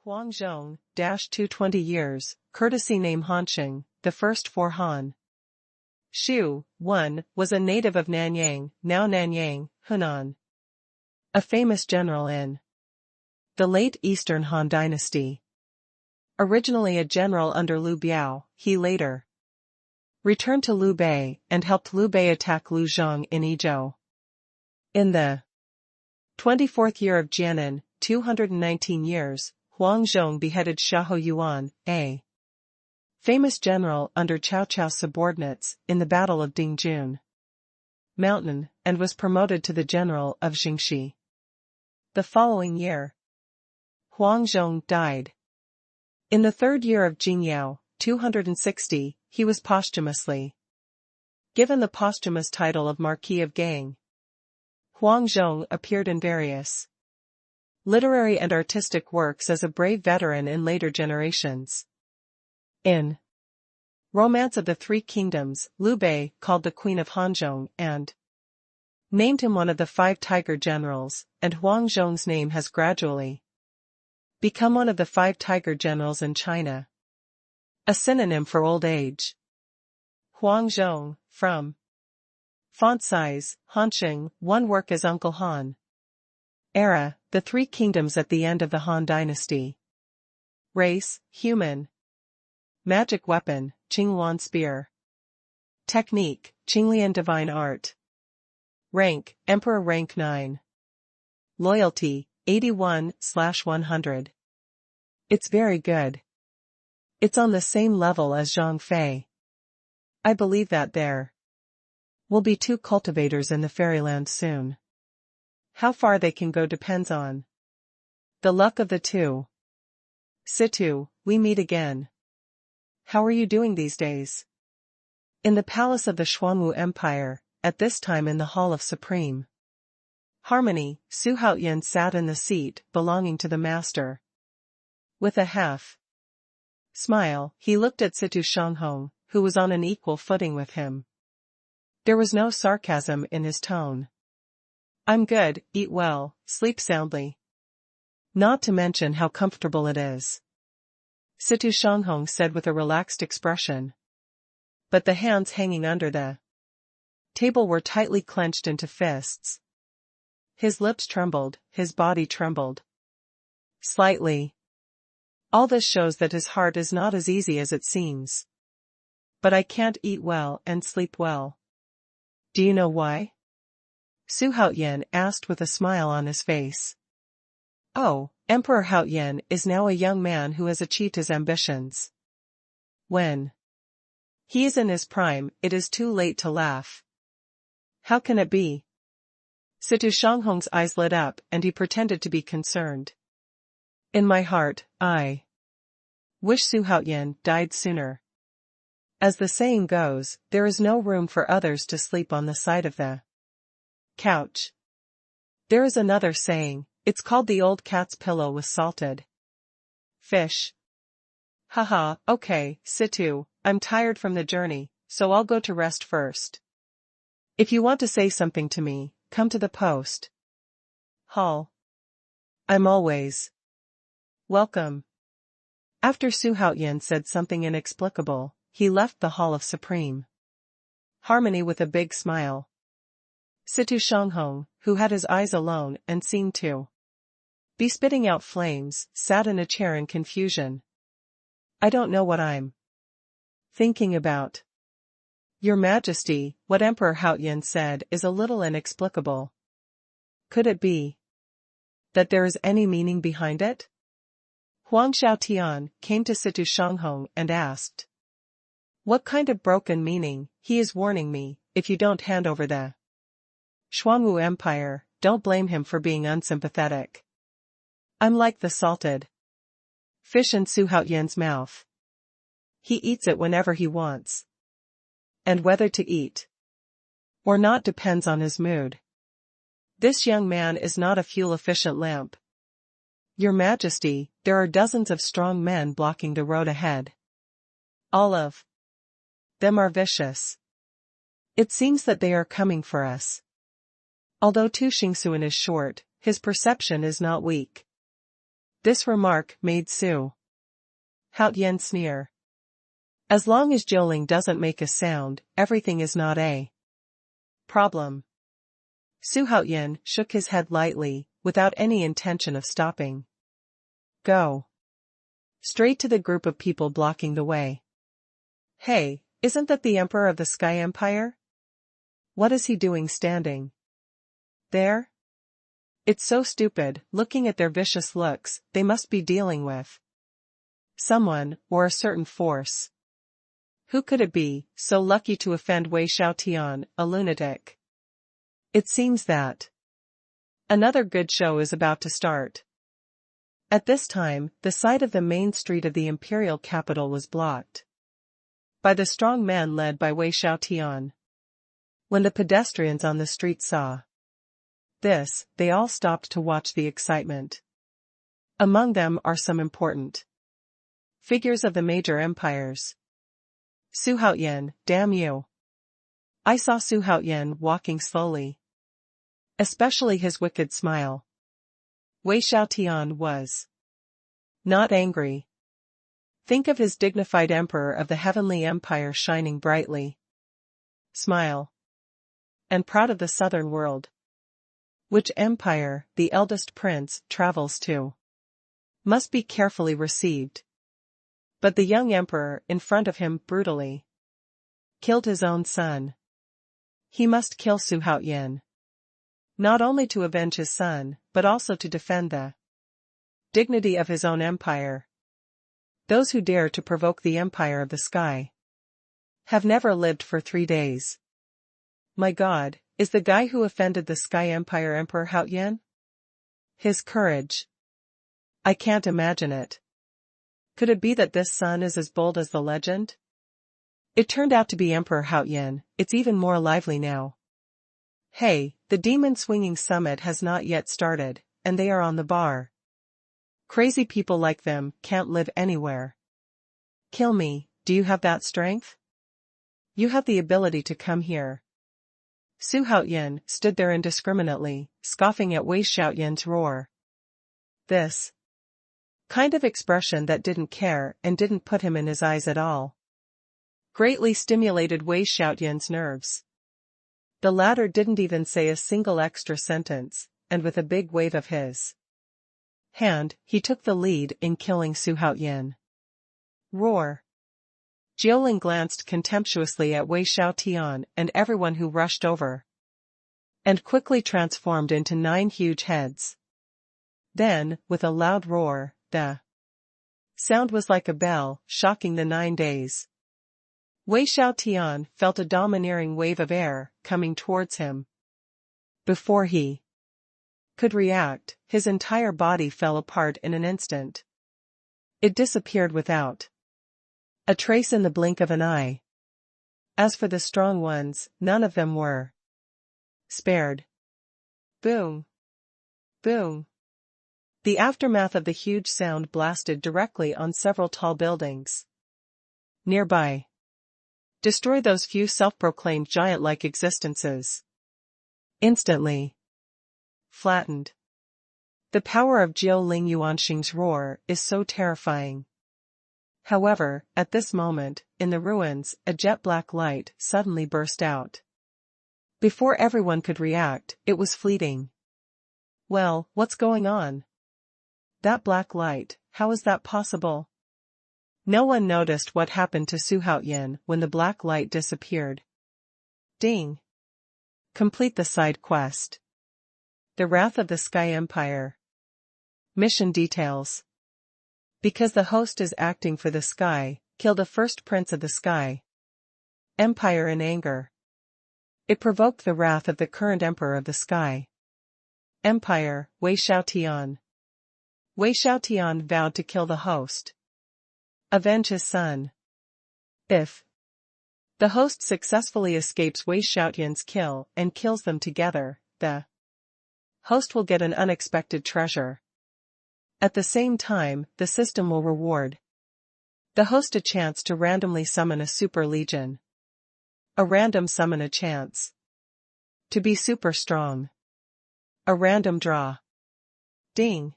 Huang Zhong, 220 years, courtesy name Hansheng, the first for Han. Xuanhuan was a native of Nanyang, now Nanyang, Hunan. A famous general in the late Eastern Han dynasty. Originally a general under Liu Biao, he later returned to Liu Bei and helped Liu Bei attack Liu Zhang in Yizhou. In the 24th year of Jianan, 219 years, Huang Zhong beheaded Xuanhuan, a famous general under Cao Cao's subordinates, in the Battle of Dingjun Mountain, and was promoted to the general of Jingxi. The following year, Huang Zhong died. In the third year of Jingyao, 260, he was posthumously given the posthumous title of Marquis of Gang. Huang Zhong appeared in various literary and artistic works as a brave veteran in later generations. In Romance of the Three Kingdoms, Liu Bei called the Queen of Hanzhong and named him one of the 5 tiger generals, and Huang Zhong's name has gradually become one of the 5 tiger generals in China. A synonym for old age. Huang Zhong, from font size, Hansheng, one work as Uncle Han. Era, the 3 kingdoms at the end of the Han dynasty. Race, human. Magic weapon, Qingluan spear. Technique, Qinglian divine art. Rank, Emperor rank 9. Loyalty, 81/100. It's very good. It's on the same level as Zhang Fei. I believe that there will be 2 cultivators in the fairyland soon. How far they can go depends on the luck of the 2. Situ, we meet again. How are you doing these days? In the palace of the Xuanwu Empire, at this time in the Hall of Supreme Harmony, Xuanhuan sat in the seat belonging to the master. With a half smile, he looked at Situ Shanghong, who was on an equal footing with him. There was no sarcasm in his tone. I'm good, eat well, sleep soundly. Not to mention how comfortable it is, Situ Shanghong said with a relaxed expression. But the hands hanging under the table were tightly clenched into fists. His lips trembled, his body trembled slightly. All this shows that his heart is not as easy as it seems. But I can't eat well and sleep well. Do you know why? Xuanhuan asked with a smile on his face. Oh, Emperor Haoyan is now a young man who has achieved his ambitions. When he is in his prime, it is too late to laugh. How can it be? Situ Shanghong's eyes lit up and he pretended to be concerned. In my heart, I wish Xuanhuan died sooner. As the saying goes, there is no room for others to sleep on the side of the couch. There is another saying, it's called the old cat's pillow with salted fish. Haha, okay, Situ, I'm tired from the journey, so I'll go to rest first. If you want to say something to me, come to the post hall. I'm always welcome. After Xuanhuan said something inexplicable, he left the Hall of Supreme Harmony with a big smile. Situ Shanghong, who had his eyes alone and seemed to be spitting out flames, sat in a chair in confusion. I don't know what I'm thinking about. Your Majesty, what Emperor Haoyan said is a little inexplicable. Could it be that there is any meaning behind it? Huang Xiaotian came to Situ Shanghong and asked. What kind of broken meaning? He is warning me, if you don't hand over the Xuanwu Empire, don't blame him for being unsympathetic. I'm like the salted fish in Xuanhuan's mouth. He eats it whenever he wants. And whether to eat or not depends on his mood. This young man is not a fuel-efficient lamp. Your Majesty, there are dozens of strong men blocking the road ahead. All of them are vicious. It seems that they are coming for us. Although Tu Xingxuan is short, his perception is not weak. This remark made Xuanhuan sneer. As long as Jiuling doesn't make a sound, everything is not a problem. Xuanhuan shook his head lightly, without any intention of stopping. Go straight to the group of people blocking the way. Hey, isn't that the Emperor of the Sky Empire? What is he doing standing there? It's so stupid. Looking at their vicious looks, they must be dealing with someone, or a certain force. Who could it be, so lucky to offend Wei Xiaotian, a lunatic? It seems that another good show is about to start. At this time, the side of the main street of the imperial capital was blocked by the strong man led by Wei Xiaotian. When the pedestrians on the street saw this, they all stopped to watch the excitement. Among them are some important figures of the major empires. Xuanhuan, damn you. I saw Xuanhuan walking slowly. Especially his wicked smile. Wei Xiaotian was not angry. Think of his dignified emperor of the heavenly empire shining brightly. Smile. And proud of the southern world. Which empire the eldest prince travels to must be carefully received. But the young emperor in front of him brutally killed his own son. He must kill Xuanhuan. Not only to avenge his son, but also to defend the dignity of his own empire. Those who dare to provoke the empire of the sky have never lived for 3 days. My God, is the guy who offended the Sky Empire Emperor Xuanhuan? His courage. I can't imagine it. Could it be that this son is as bold as the legend? It turned out to be Emperor Xuanhuan. It's even more lively now. Hey, the demon swinging summit has not yet started, and they are on the bar. Crazy people like them can't live anywhere. Kill me, do you have that strength? You have the ability to come here. Xuanhuan stood there indiscriminately, scoffing at Wei Xiaotian's roar. This kind of expression that didn't care and didn't put him in his eyes at all greatly stimulated Wei Xiaotian's nerves. The latter didn't even say a single extra sentence, and with a big wave of his hand, he took the lead in killing Xuanhuan. Roar. Jiuling glanced contemptuously at Wei Xiaotian and everyone who rushed over, and quickly transformed into 9 huge heads. Then, with a loud roar, the sound was like a bell, shocking the 9 days. Wei Xiaotian felt a domineering wave of air coming towards him. Before he could react, his entire body fell apart in an instant. It disappeared without a trace in the blink of an eye. As for the strong ones, none of them were spared. Boom. Boom. The aftermath of the huge sound blasted directly on several tall buildings nearby. Destroy those few self-proclaimed giant-like existences. Instantly flattened. The power of Jiuling Yuanxing's roar is so terrifying. However, at this moment, in the ruins, a jet-black light suddenly burst out. Before everyone could react, it was fleeting. Well, what's going on? That black light, how is that possible? No one noticed what happened to Xuanhuan when the black light disappeared. Ding. Complete the side quest. The Wrath of the Sky Empire. Mission details. Because the host is acting for the sky, kill the first prince of the sky empire in anger. It provoked the wrath of the current emperor of the sky empire, Wei Xiaotian. Wei Xiaotian vowed to kill the host. Avenge his son. If the host successfully escapes Wei Xiaotian's kill and kills them together, the host will get an unexpected treasure. At the same time, the system will reward the host a chance to randomly summon a super legion. A random summon a chance to be super strong. A random draw. Ding.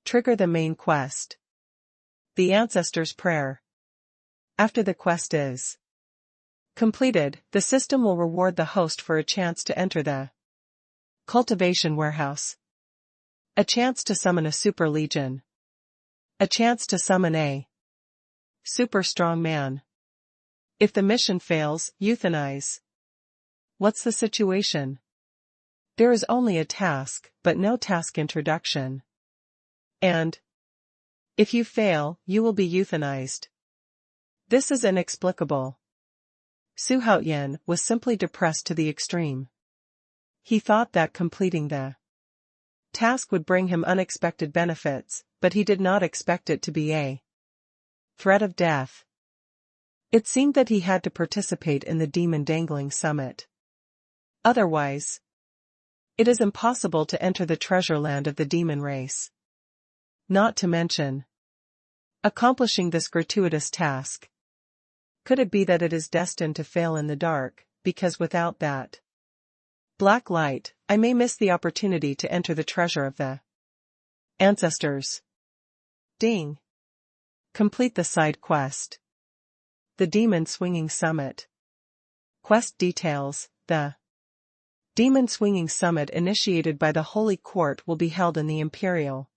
Trigger the main quest. The Ancestor's Prayer. After the quest is completed, the system will reward the host for a chance to enter the cultivation warehouse. A chance to summon a super legion. A chance to summon a super strong man. If the mission fails, euthanize. What's the situation? There is only a task, but no task introduction. And if you fail, you will be euthanized. This is inexplicable. Xuanhuan was simply depressed to the extreme. He thought that completing the task would bring him unexpected benefits, but he did not expect it to be a threat of death. It seemed that he had to participate in the demon dangling summit. Otherwise, it is impossible to enter the treasure land of the demon race. Not to mention accomplishing this gratuitous task. Could it be that it is destined to fail in the dark, because without that black light, I may miss the opportunity to enter the treasure of the ancestors. Ding. Complete the side quest. The Demon Swinging Summit. Quest details. The Demon Swinging Summit initiated by the Holy Court will be held in the imperial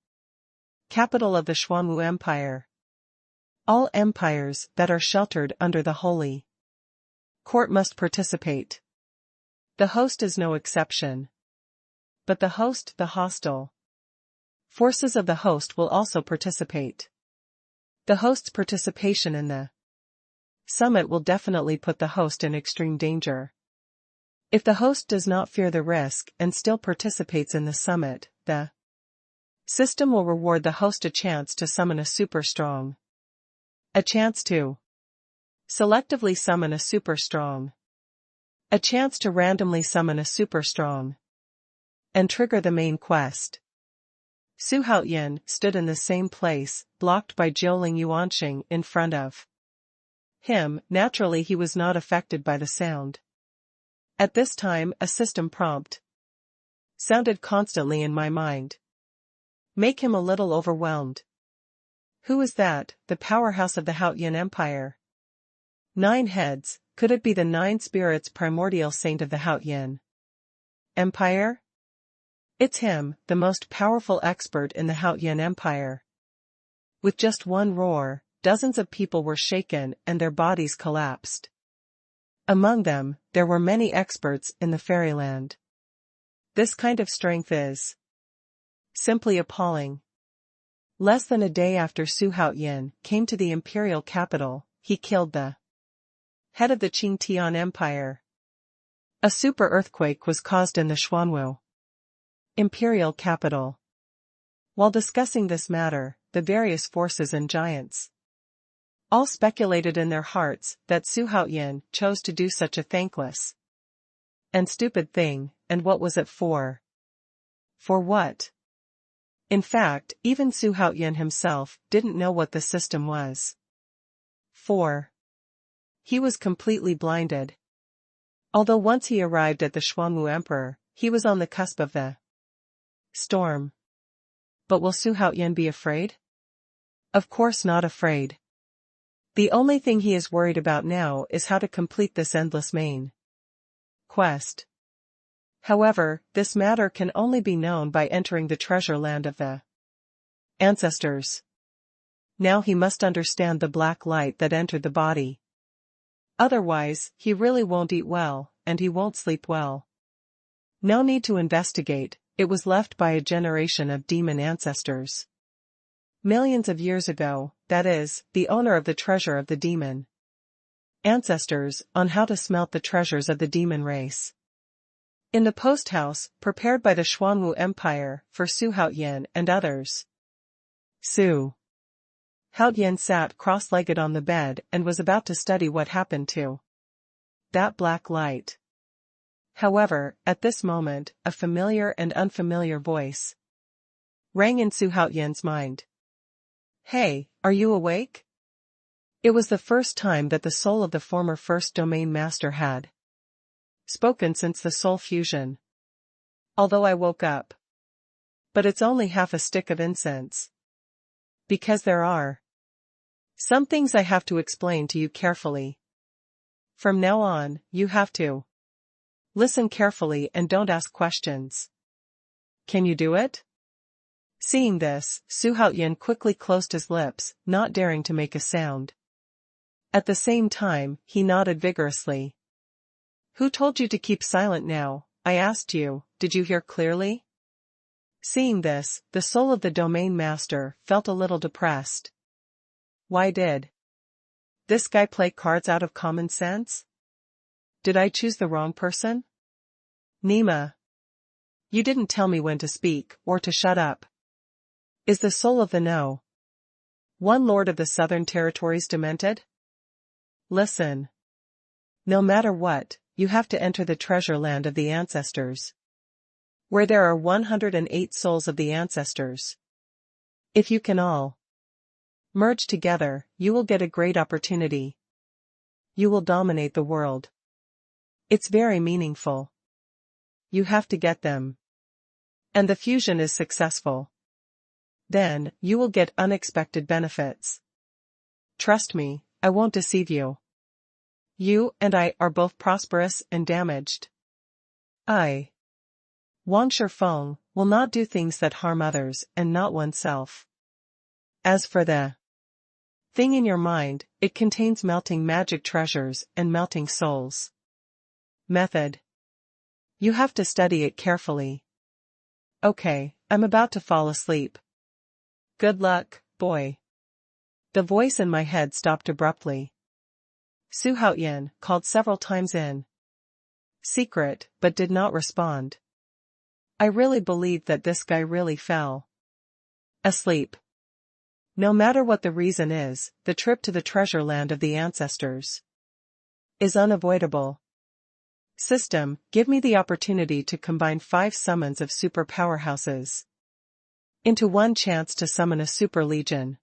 capital of the Xuanwu Empire. All empires that are sheltered under the Holy Court must participate. The host is no exception. But the hostile forces of the host will also participate. The host's participation in the summit will definitely put the host in extreme danger. If the host does not fear the risk and still participates in the summit, the system will reward the host a chance to summon a super strong. A chance to selectively summon a super strong. A chance to randomly summon a super strong. And trigger the main quest. Xuanhuan stood in the same place, blocked by Jiuling Yuanqing in front of him. Naturally he was not affected by the sound. At this time a system prompt sounded constantly in my mind. Make him a little overwhelmed. Who is that, the powerhouse of the Xuanhuan Empire? 9 heads, could it be the 9 spirits primordial saint of the Xuanhuan Empire? It's him, the most powerful expert in the Xuanhuan Empire. With just one roar, dozens of people were shaken and their bodies collapsed. Among them, there were many experts in the fairyland. This kind of strength is simply appalling. Less than a day after Xuanhuan came to the imperial capital, he killed the head of the Qingtian Empire. A super earthquake was caused in the Xuanwu imperial capital. While discussing this matter, the various forces and giants all speculated in their hearts that Xuanhuan chose to do such a thankless and stupid thing, and what was it for? For what? In fact, even Xuanhuan himself didn't know what the system was for. He was completely blinded. Although once he arrived at the Xuanwu Emperor, he was on the cusp of the storm. But will Xuanhuan be afraid? Of course not afraid. The only thing he is worried about now is how to complete this endless main quest. However, this matter can only be known by entering the treasure land of the ancestors. Now he must understand the black light that entered the body. Otherwise, he really won't eat well, and he won't sleep well. No need to investigate, it was left by a generation of demon ancestors. Millions of years ago, that is, the owner of the treasure of the demon ancestors, on how to smelt the treasures of the demon race. In the post house, prepared by the Xuanwu Empire, for Xuanhuan and others. Xuanhuan sat cross-legged on the bed and was about to study what happened to that black light. However, at this moment, a familiar and unfamiliar voice rang in Xuanhuan's mind. Hey, are you awake? It was the first time that the soul of the former first domain master had spoken since the soul fusion. Although I woke up. But it's only half a stick of incense. Because there are some things I have to explain to you carefully. From now on, you have to listen carefully and don't ask questions. Can you do it? Seeing this, Xuanhuan quickly closed his lips, not daring to make a sound. At the same time, he nodded vigorously. Who told you to keep silent now? I asked you, did you hear clearly? Seeing this, the soul of the domain master felt a little depressed. Why did this guy play cards out of common sense? Did I choose the wrong person? Nima, you didn't tell me when to speak or to shut up. Is the soul of the No. One Lord of the Southern Territories demented? Listen. No matter what, you have to enter the treasure land of the ancestors, where there are 108 souls of the ancestors. If you can all merge together, you will get a great opportunity. You will dominate the world. It's very meaningful. You have to get them. And the fusion is successful. Then, you will get unexpected benefits. Trust me, I won't deceive you. You and I are both prosperous and damaged. I, Wang Shifeng, will not do things that harm others and not oneself. As for the thing in your mind, it contains melting magic treasures and melting souls. Method. You have to study it carefully. Okay, I'm about to fall asleep. Good luck, boy. The voice in my head stopped abruptly. Xuanhuan called several times in secret, but did not respond. I really believed that this guy really fell asleep. No matter what the reason is, the trip to the treasure land of the ancestors is unavoidable. System, give me the opportunity to combine 5 summons of super powerhouses into one chance to summon a super legion.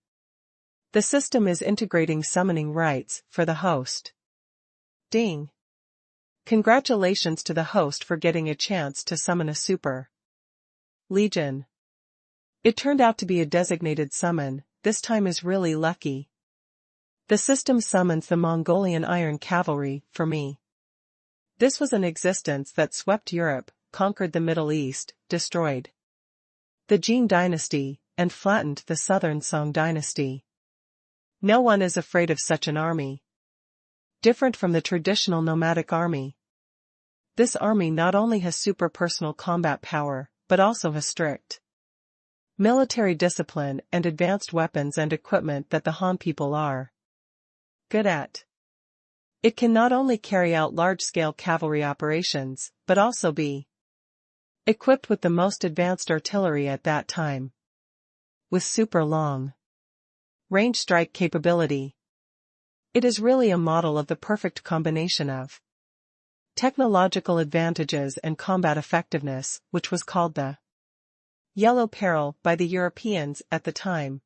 The system is integrating summoning rights for the host. Ding. Congratulations to the host for getting a chance to summon a super legion. It turned out to be a designated summon. This time is really lucky. The system summons the Mongolian Iron Cavalry for me. This was an existence that swept Europe, conquered the Middle East, destroyed the Jin dynasty, and flattened the southern Song dynasty. No one is afraid of such an army. Different from the traditional nomadic army. This army not only has super personal combat power, but also has strict military discipline and advanced weapons and equipment that the Han people are good at. It can not only carry out large-scale cavalry operations, but also be equipped with the most advanced artillery at that time. With super long range strike capability. It is really a model of the perfect combination of technological advantages and combat effectiveness, which was called the Yellow Peril by the Europeans at the time.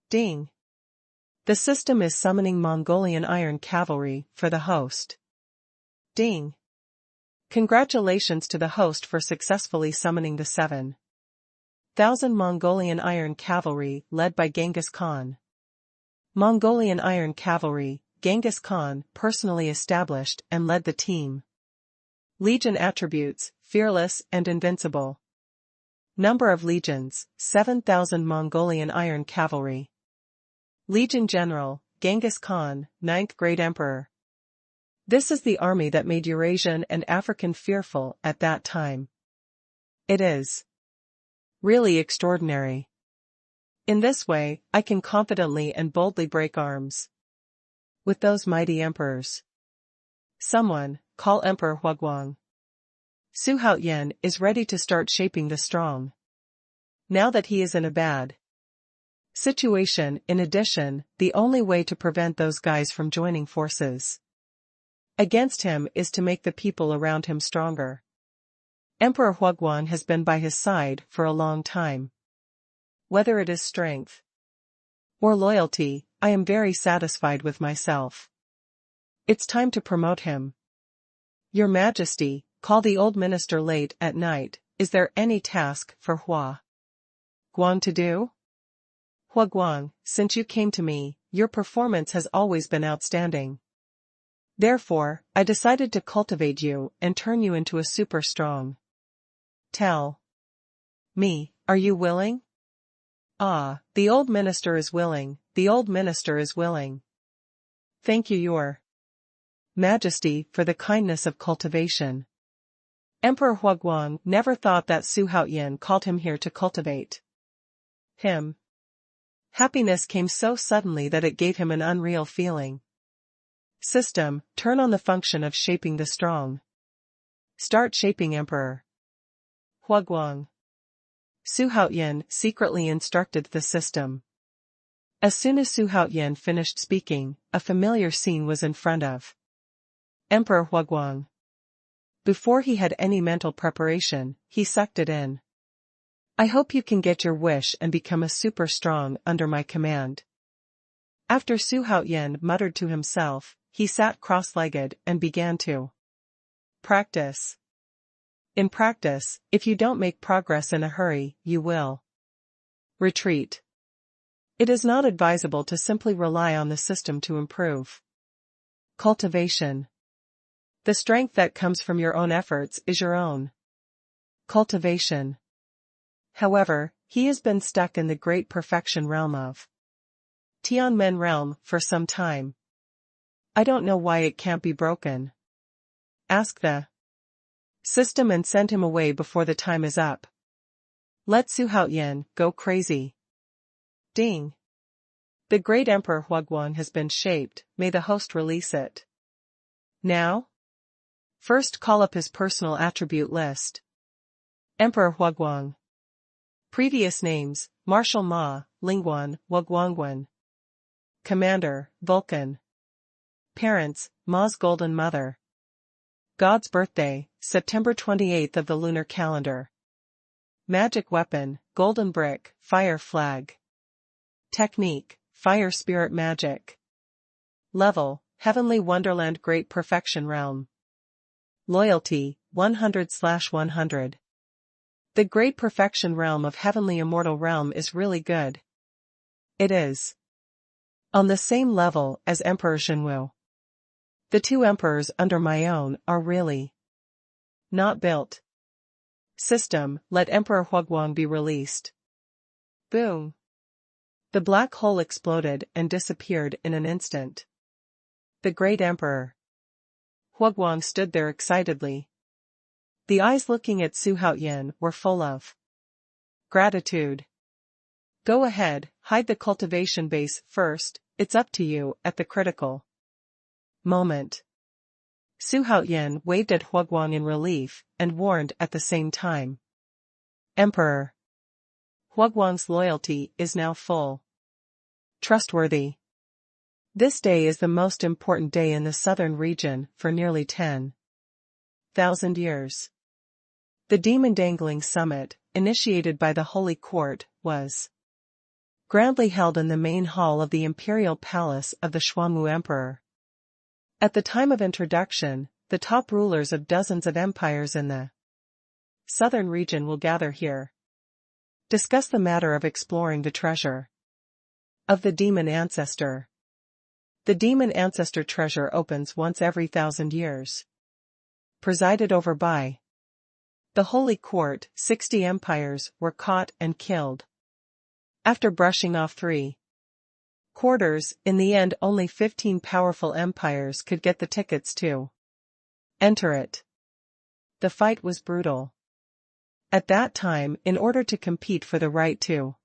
Ding. The system is summoning Mongolian Iron Cavalry for the host. Ding. Congratulations to the host for successfully summoning the 7,000 Mongolian Iron Cavalry led by Genghis Khan. Mongolian Iron Cavalry, Genghis Khan personally established and led the team. Legion attributes, fearless and invincible. Number of legions, 7,000 Mongolian Iron Cavalry. Legion General, Genghis Khan, 9th Great Emperor. This is the army that made Eurasian and African fearful at that time. It is really extraordinary. In this way, I can confidently and boldly break arms with those mighty emperors. Someone, call Emperor Xuanhuan. Xuanhuan is ready to start shaping the strong. Now that he is in a bad situation, in addition, the only way to prevent those guys from joining forces against him is to make the people around him stronger. Emperor Xuanhuan has been by his side for a long time. Whether it is strength or loyalty, I am very satisfied with myself. It's time to promote him. Your Majesty, call the old minister late at night. Is there any task for Xuanhuan to do? Huaguang, since you came to me, your performance has always been outstanding. Therefore, I decided to cultivate you and turn you into a super strong. Tell me, are you willing? Ah, the old minister is willing, the old minister is willing. Thank you, Your Majesty, for the kindness of cultivation. Emperor Huaguang never thought that Xuanhuan called him here to cultivate him. Happiness came so suddenly that it gave him an unreal feeling. System, turn on the function of shaping the strong. Start shaping Emperor Huaguang. Xuanhuan secretly instructed the system. As soon as Xuanhuan finished speaking, a familiar scene was in front of Emperor Huaguang. Before he had any mental preparation, he sucked it in. I hope you can get your wish and become a super strong under my command. After Xuanhuan muttered to himself, he sat cross-legged and began to practice. In practice, if you don't make progress in a hurry, you will retreat. It is not advisable to simply rely on the system to improve. Cultivation. The strength that comes from your own efforts is your own cultivation. However, he has been stuck in the great perfection realm of Tianmen realm for some time. I don't know why it can't be broken. Ask the system and send him away before the time is up. Let Xuanhuan go crazy. Ding. The great Emperor Huaguang has been shaped, may the host release it. Now? First call up his personal attribute list. Emperor Huaguang. Previous names, Marshal Ma, Lingguan, Huaguangguan. Commander, Vulcan. Parents, Ma's golden mother. God's birthday, September 28th of the lunar calendar. Magic weapon, golden brick, fire flag. Technique, fire spirit magic. Level, heavenly wonderland great perfection realm. Loyalty, 100/100. The great perfection realm of heavenly immortal realm is really good. It is on the same level as Emperor Xuanwu. The two emperors under my own are really not built. System, let Emperor Huaguang be released. Boom. The black hole exploded and disappeared in an instant. The great Emperor Huaguang stood there excitedly. The eyes looking at Xuanhuan were full of gratitude. Go ahead, hide the cultivation base first, it's up to you at the critical moment. Xuanhuan waved at Huaguang in relief, and warned at the same time. Emperor Huaguang's loyalty is now full. Trustworthy. This day is the most important day in the southern region for nearly 10,000 years. The Demon Dangling Summit, initiated by the Holy Court, was grandly held in the main hall of the imperial palace of the Xuanwu Emperor. At the time of introduction, the top rulers of dozens of empires in the southern region will gather here. Discuss the matter of exploring the treasure of the demon ancestor. The demon ancestor treasure opens once every 1,000 years. Presided over by the Holy Court, 60 empires were caught and killed. After brushing off 3 quarters, in the end only 15 powerful empires could get the tickets to enter it. The fight was brutal. At that time, in order to compete for the right to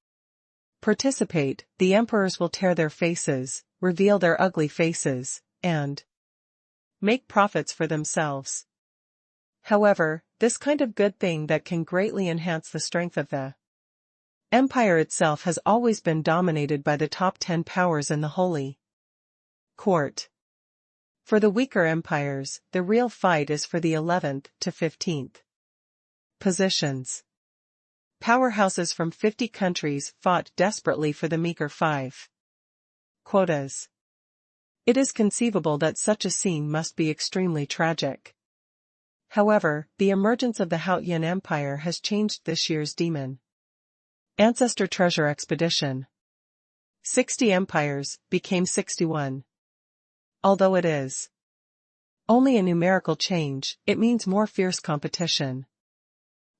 participate, the emperors will tear their faces, reveal their ugly faces, and make profits for themselves. However, this kind of good thing that can greatly enhance the strength of the empire itself has always been dominated by the top 10 powers in the Holy Court. For the weaker empires, the real fight is for the 11th to 15th positions. Powerhouses from 50 countries fought desperately for the meager 5 quotas. It is conceivable that such a scene must be extremely tragic. However, the emergence of the Haotian Empire has changed this year's demon ancestor treasure expedition. 60 empires became 61. Although it is only a numerical change, it means more fierce competition.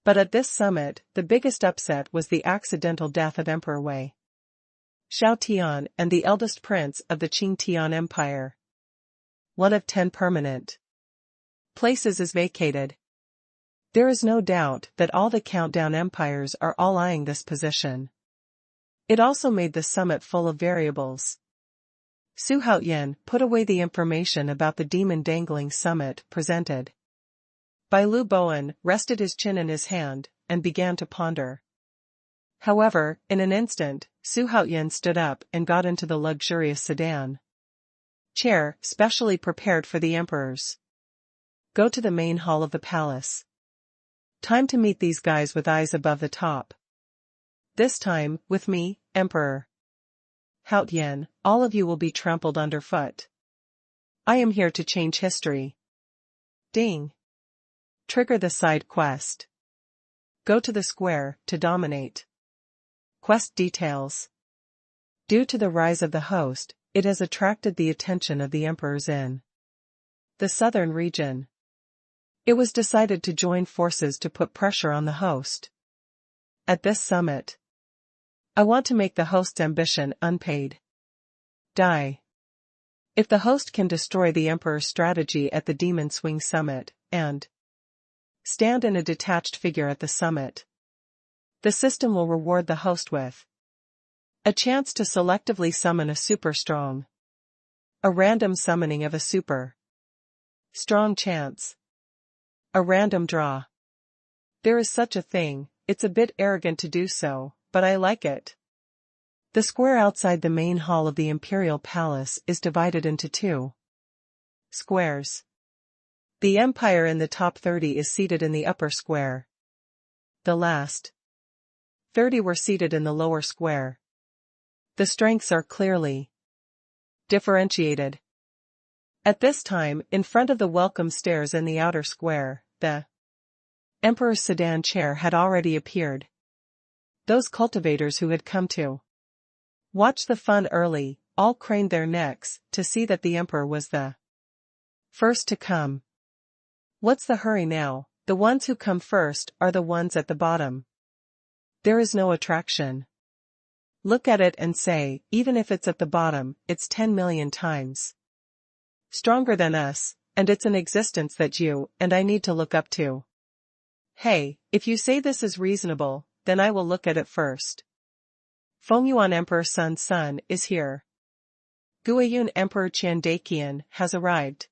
But at this summit, the biggest upset was the accidental death of Emperor Wei Xiaotian and the eldest prince of the Qing Tian Empire. One of 10 permanent places is vacated. There is no doubt that all the countdown empires are all eyeing this position. It also made the summit full of variables. Xuanhuan put away the information about the demon-dangling summit presented by Lu Bowen, rested his chin in his hand, and began to ponder. However, in an instant, Xuanhuan stood up and got into the luxurious sedan chair specially prepared for the emperors. Go to the main hall of the palace. Time to meet these guys with eyes above the top. This time, with me, Emperor Haotian, all of you will be trampled underfoot. I am here to change history. Ding. Trigger the side quest. Go to the square to dominate. Quest details. Due to the rise of the host, it has attracted the attention of the emperors in the southern region. It was decided to join forces to put pressure on the host. At this summit, I want to make the host's ambition unpaid. Die. If the host can destroy the emperor's strategy at the Demon Swing Summit, and stand in a detached figure at the summit, the system will reward the host with a chance to selectively summon a super strong. A random summoning of a super strong chance. A random draw. There is such a thing, it's a bit arrogant to do so, but I like it. The square outside the main hall of the Imperial Palace is divided into 2 squares. The empire in the top 30 is seated in the upper square. The last 30 were seated in the lower square. The strengths are clearly differentiated. At this time, in front of the welcome stairs in the outer square, the Emperor's sedan chair had already appeared. Those cultivators who had come to watch the fun early, all craned their necks to see that the Emperor was the first to come. What's the hurry now? The ones who come first are the ones at the bottom. There is no attraction. Look at it and say, even if it's at the bottom, it's 10 million times stronger than us, and it's an existence that you and I need to look up to. Hey, if you say this is reasonable, then I will look at it first. Fengyuan Emperor Sun is here. Guiyun Emperor Qian Daqian has arrived.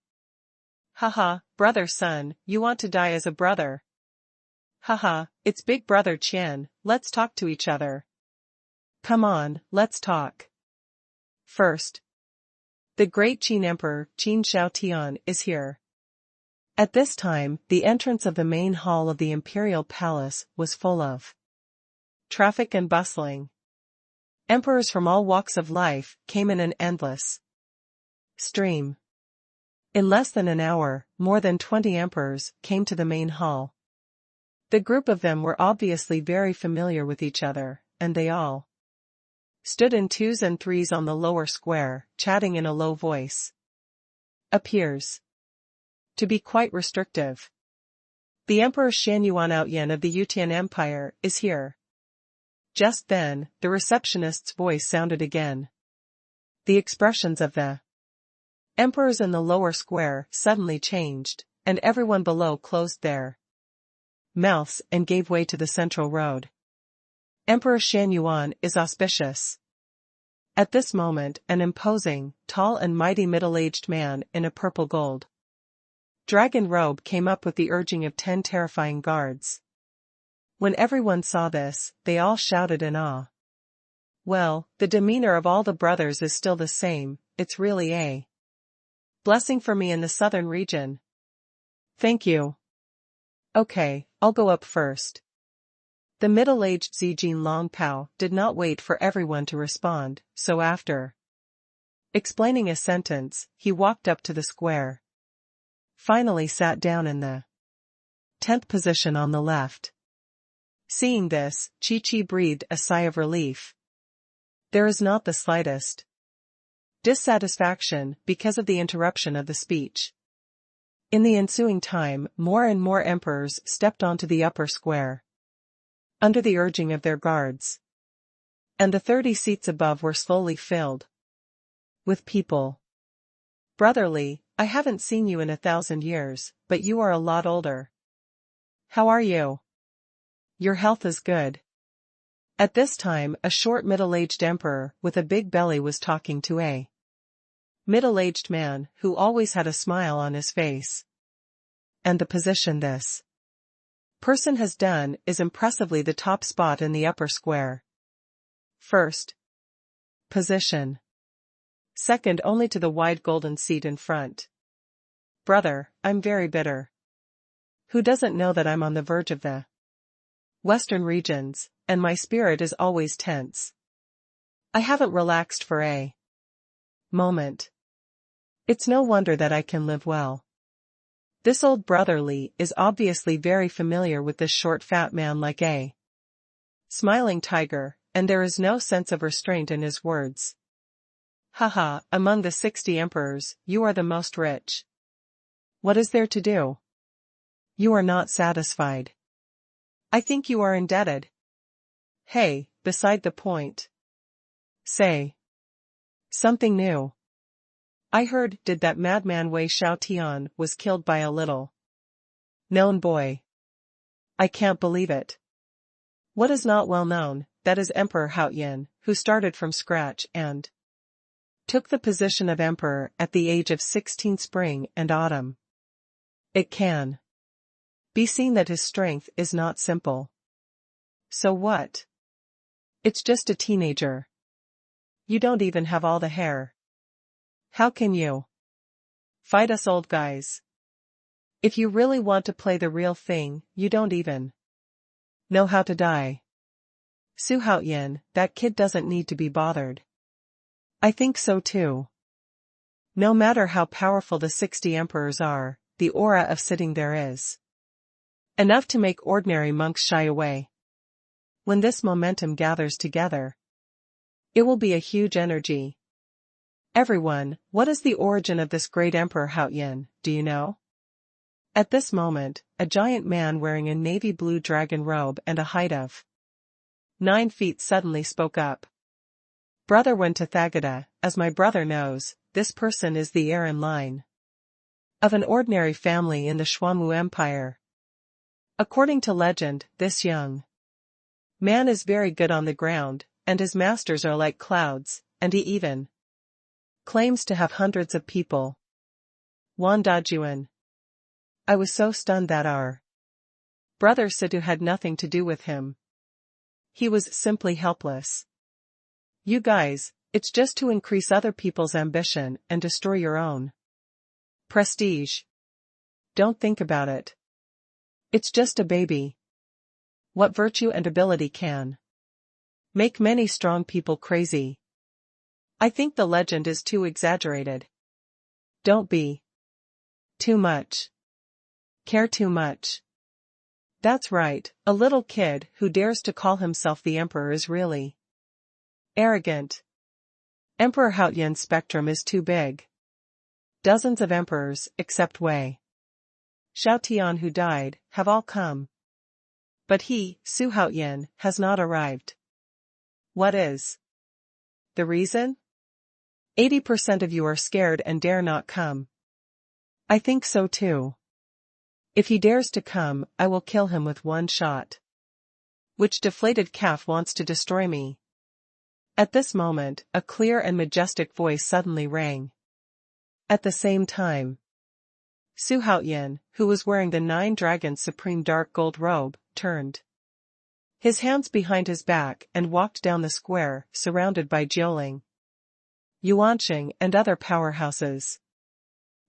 Haha, brother Sun, you want to die as a brother. Haha, it's big brother Qian, let's talk to each other. Come on, let's talk. First, the great Qin Emperor Qin Xiaotian is here. At this time, the entrance of the main hall of the Imperial Palace was full of traffic and bustling. Emperors from all walks of life came in an endless stream. In less than an hour, more than 20 emperors came to the main hall. The group of them were obviously very familiar with each other, and they all stood in 2s and 3s on the lower square, chatting in a low voice. Appears to be quite restrictive. The Emperor Xuanhuan Outyan of the Yutian Empire is here. Just then, the receptionist's voice sounded again. The expressions of the emperors in the lower square suddenly changed, and everyone below closed their mouths and gave way to the central road. Emperor Xuanhuan is auspicious. At this moment, an imposing, tall and mighty middle-aged man in a purple gold dragon robe came up with the urging of 10 terrifying guards. When everyone saw this, they all shouted in awe. Well, the demeanor of all the brothers is still the same, it's really a blessing for me in the southern region. Thank you. Okay, I'll go up first. The middle-aged Zijin Longpao did not wait for everyone to respond, so after explaining a sentence, he walked up to the square. Finally sat down in the 10th position on the left. Seeing this, Chi-Chi breathed a sigh of relief. There is not the slightest dissatisfaction because of the interruption of the speech. In the ensuing time, more and more emperors stepped onto the upper square, under the urging of their guards. And the 30 seats above were slowly filled with people. Brotherly, I haven't seen you in 1,000 years, but you are a lot older. How are you? Your health is good. At this time, a short middle-aged emperor with a big belly was talking to a middle-aged man who always had a smile on his face. And the position this person has done is impressively the top spot in the upper square. First position. Second only to the wide golden seat in front. Brother, I'm very bitter. Who doesn't know that I'm on the verge of the western regions, and my spirit is always tense. I haven't relaxed for a moment. It's no wonder that I can live well. This old brotherly is obviously very familiar with this short fat man like a smiling tiger, and there is no sense of restraint in his words. Haha, among the 60 emperors, you are the most rich. What is there to do? You are not satisfied. I think you are indebted. Hey, beside the point. Say something new. I heard, did that madman Wei Xiaotian was killed by a little known boy. I can't believe it. What is not well known, that is Emperor Haoyan, who started from scratch and took the position of emperor at the age of 16 spring and autumn. It can be seen that his strength is not simple. So what? It's just a teenager. You don't even have all the hair. How can you fight us old guys? If you really want to play the real thing, you don't even know how to die. Su Haoyan, that kid doesn't need to be bothered. I think so too. No matter how powerful the 60 emperors are, the aura of sitting there is enough to make ordinary monks shy away. When this momentum gathers together, it will be a huge energy. Everyone, what is the origin of this great Emperor Haoyan, do you know? At this moment, a giant man wearing a navy blue dragon robe and a height of 9 feet suddenly spoke up. Brother Wen Tathagata, as my brother knows, this person is the heir in line of an ordinary family in the Xuanhu Empire. According to legend, this young man is very good on the ground, and his masters are like clouds, and he even claims to have hundreds of people. Wan Dajuan. I was so stunned that our brother Situ had nothing to do with him. He was simply helpless. You guys, it's just to increase other people's ambition and destroy your own prestige. Don't think about it. It's just a baby. What virtue and ability can make many strong people crazy? I think the legend is too exaggerated. Don't be too much. Care too much. That's right, a little kid who dares to call himself the emperor is really arrogant. Emperor Haoyan's spectrum is too big. Dozens of emperors, except Wei Xiaotian who died, have all come. But he, Su Haoyan, has not arrived. What is the reason? 80% of you are scared and dare not come. I think so too. If he dares to come, I will kill him with one shot. Which deflated calf wants to destroy me? At this moment, a clear and majestic voice suddenly rang. At the same time, Su Haoyan, who was wearing the 9 Dragons Supreme dark gold robe, turned his hands behind his back and walked down the square, surrounded by Jiuling, Yuanqing and other powerhouses.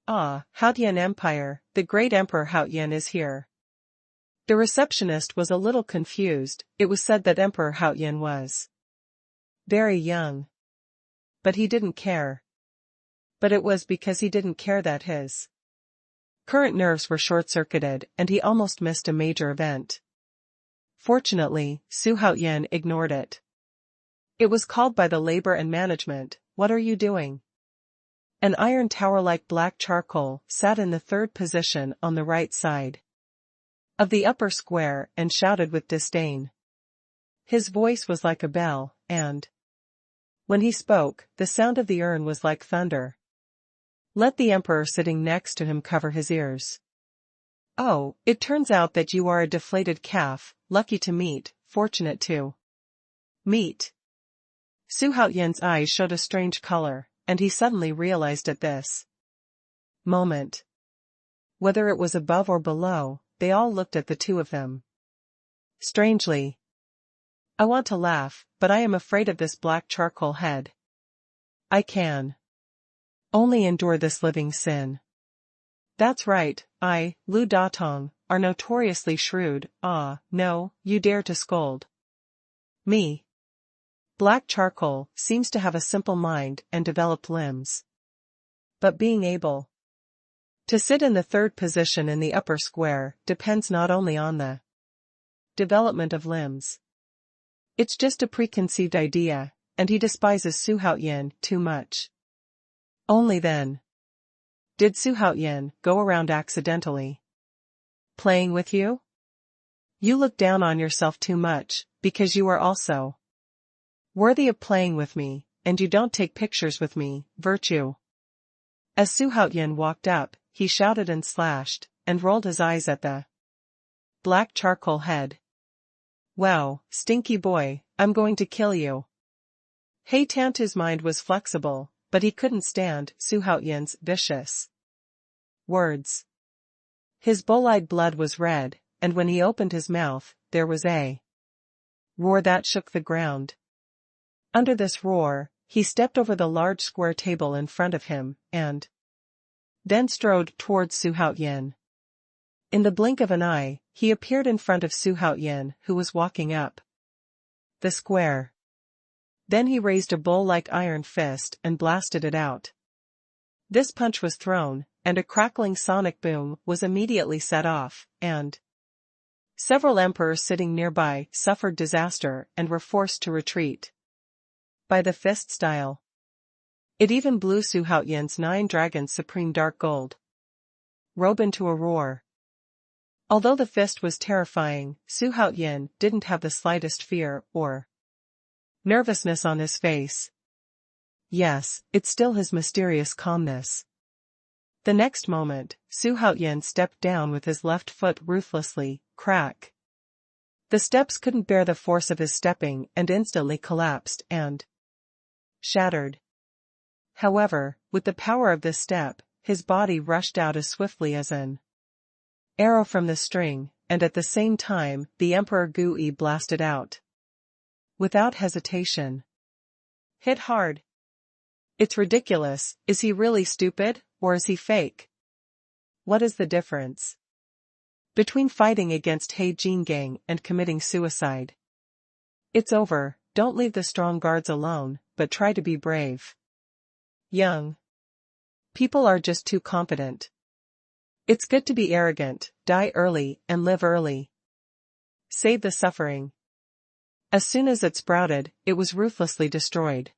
Ah, Haoyan Empire, the great Emperor Haoyan is here. The receptionist was a little confused. It was said that Emperor Haoyan was very young. But he didn't care. But it was because he didn't care that his current nerves were short-circuited and he almost missed a major event. Fortunately, Su Haoyan ignored it. It was called by the labor and management. What are you doing? An iron tower-like black charcoal sat in the third position on the right side of the upper square and shouted with disdain. His voice was like a bell, and when he spoke, the sound of the urn was like thunder. Let the emperor sitting next to him cover his ears. Oh, it turns out that you are a deflated calf, lucky to meet, fortunate to meet. Xuanhuan's eyes showed a strange color, and he suddenly realized at this moment, whether it was above or below, they all looked at the two of them strangely. I want to laugh, but I am afraid of this black charcoal head. I can only endure this living sin. That's right, Lu Datong, are notoriously shrewd. Ah, no, you dare to scold me. Black charcoal seems to have a simple mind and developed limbs. But being able to sit in the third position in the upper square depends not only on the development of limbs. It's just a preconceived idea, and he despises Xuanhuan too much. Only then did Xuanhuan go around accidentally playing with you? You look down on yourself too much, because you are also worthy of playing with me, and you don't take pictures with me, virtue. As Xuanhuan walked up, he shouted and slashed, and rolled his eyes at the black charcoal head. Wow, stinky boy, I'm going to kill you. He Tantu's mind was flexible, but he couldn't stand Xuanhuan's vicious words. His bull-eyed blood was red, and when he opened his mouth, there was a roar that shook the ground. Under this roar, he stepped over the large square table in front of him, and then strode towards Xuanhuan. In the blink of an eye, he appeared in front of Xuanhuan, who was walking up the square. Then he raised a bull-like iron fist and blasted it out. This punch was thrown, and a crackling sonic boom was immediately set off, and several emperors sitting nearby suffered disaster and were forced to retreat by the fist style. It even blew Xuanhuan's 9 dragons supreme dark gold robe into a roar. Although the fist was terrifying, Xuanhuan didn't have the slightest fear or nervousness on his face. Yes, it's still his mysterious calmness. The next moment, Xuanhuan stepped down with his left foot ruthlessly, crack. The steps couldn't bear the force of his stepping and instantly collapsed and shattered. However, with the power of this step, his body rushed out as swiftly as an arrow from the string, and at the same time, the Emperor Dou Yu blasted out without hesitation. Hit hard. It's ridiculous. Is he really stupid, or is he fake? What is the difference between fighting against He Jin Gang and committing suicide? It's over. Don't leave the strong guards alone, but try to be brave. Young people are just too confident. It's good to be arrogant, die early, and live early. Save the suffering. As soon as it sprouted, it was ruthlessly destroyed.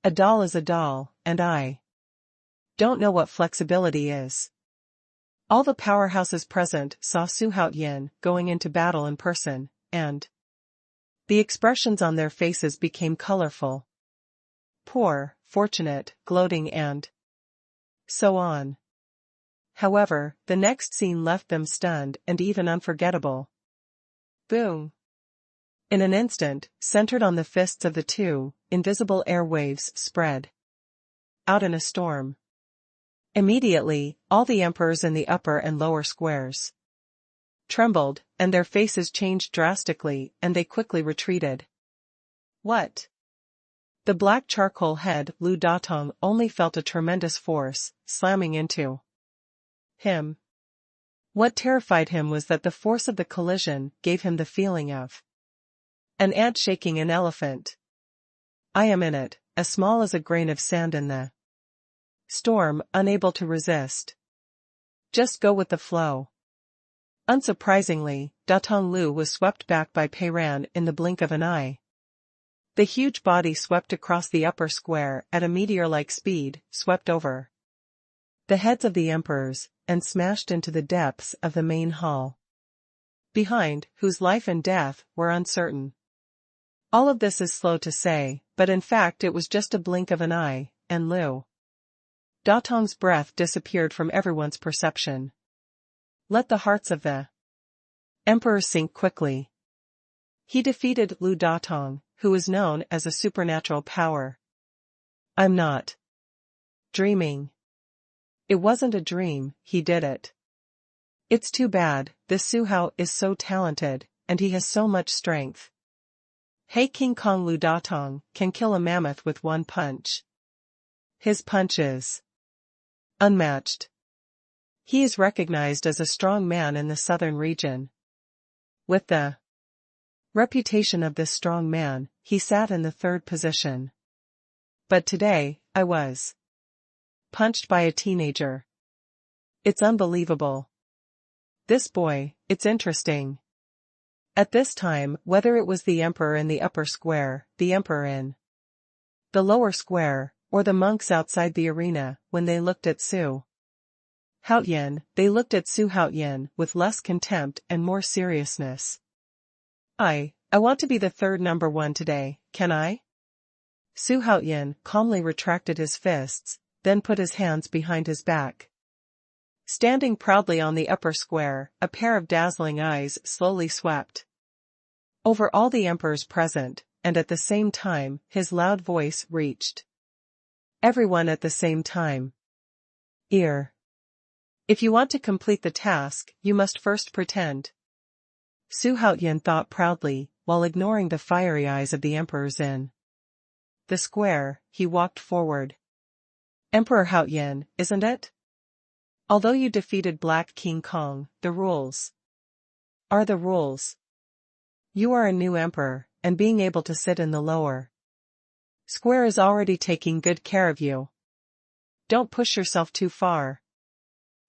A doll is a doll, and I don't know what flexibility is. All the powerhouses present saw Xuanhuan going into battle in person, and the expressions on their faces became colorful. Poor, fortunate, gloating and so on. However, the next scene left them stunned and even unforgettable. Boom! In an instant, centered on the fists of the two, invisible air waves spread out in a storm. Immediately, all the emperors in the upper and lower squares trembled, and their faces changed drastically, and they quickly retreated. What? The black charcoal head Lu Datong only felt a tremendous force slamming into him. What terrified him was that the force of the collision gave him the feeling of an ant shaking an elephant. I am in it, as small as a grain of sand in the storm, unable to resist. Just go with the flow. Unsurprisingly, Datong Lu was swept back by Pei Ran in the blink of an eye. The huge body swept across the upper square at a meteor-like speed, swept over the heads of the emperors, and smashed into the depths of the main hall, behind whose life and death were uncertain. All of this is slow to say, but in fact it was just a blink of an eye, and Lu Datong's breath disappeared from everyone's perception. Let the hearts of the emperor sink quickly. He defeated Lu Datong, who was known as a supernatural power. I'm not dreaming. It wasn't a dream, he did it. It's too bad, this Su Hao is so talented, and he has so much strength. Hey, King Kong Lu Datong can kill a mammoth with one punch. His punch is unmatched. He is recognized as a strong man in the southern region. With the reputation of this strong man, he sat in the third position. But today, I was punched by a teenager. It's unbelievable. This boy, it's interesting. At this time, whether it was the emperor in the upper square, the emperor in the lower square, or the monks outside the arena, when they looked at Su Haoyan, they looked at Su Haoyan with less contempt and more seriousness. I want to be the third number one today, can I? Su Haoyan calmly retracted his fists, then put his hands behind his back. Standing proudly on the upper square, a pair of dazzling eyes slowly swept over all the emperors present, and at the same time, his loud voice reached everyone at the same time. If you want to complete the task, you must first pretend. Su Haoyan thought proudly, while ignoring the fiery eyes of the emperors in the square. He walked forward. Emperor Haoyan, isn't it? Although you defeated Black King Kong, the rules are the rules. You are a new emperor, and being able to sit in the lower square is already taking good care of you. Don't push yourself too far.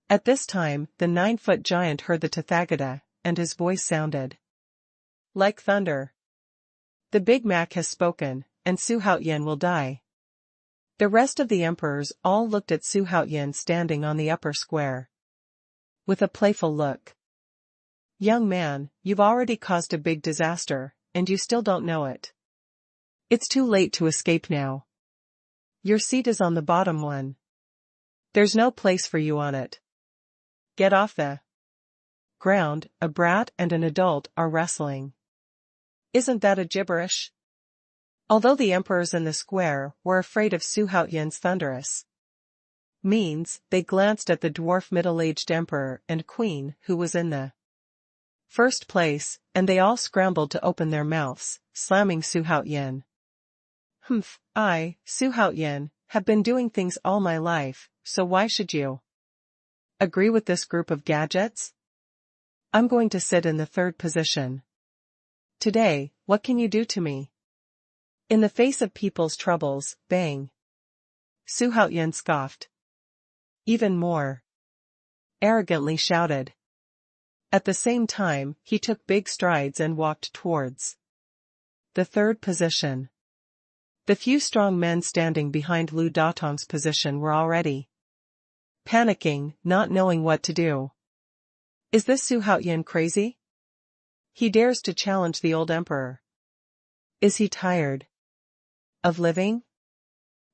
At this time, the 9-foot giant heard the Tathagata, and his voice sounded like thunder. The Big Mac has spoken, and Su Haoyan will die. The rest of the emperors all looked at Su Haoyan standing on the upper square with a playful look. Young man, you've already caused a big disaster, and you still don't know it. It's too late to escape now. Your seat is on the bottom one. There's no place for you on it. Get off the ground. A brat and an adult are wrestling. Isn't that a gibberish? Although the emperors in the square were afraid of Su Haoyan's thunderous means, they glanced at the dwarf middle-aged emperor and queen who was in the first place, and they all scrambled to open their mouths, slamming Su Haoyan. I, Su Haoyan, have been doing things all my life, so why should you agree with this group of gadgets? I'm going to sit in the third position. Today, what can you do to me? In the face of people's troubles, bang. Su Haoyan scoffed. Even more arrogantly shouted. At the same time, he took big strides and walked towards the third position. The few strong men standing behind Lu Datong's position were already panicking, not knowing what to do. Is this Su Haoyan crazy? He dares to challenge the old emperor. Is he tired of living?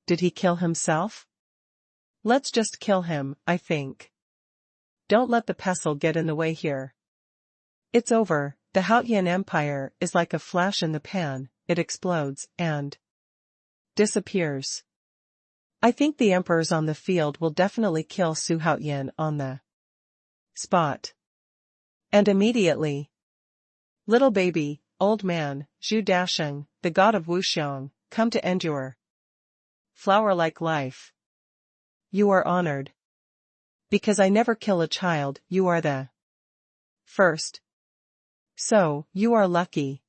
Did he kill himself? Let's just kill him, I think. Don't let the pestle get in the way here. It's over. The Haoyan Empire is like a flash in the pan, it explodes, and disappears. I think the emperors on the field will definitely kill Su Haoyan on the spot. And immediately. Little baby, old man, Zhu Dasheng, the god of Wuxiang, come to end your flower-like life. You are honored. Because I never kill a child, you are the first. So, you are lucky.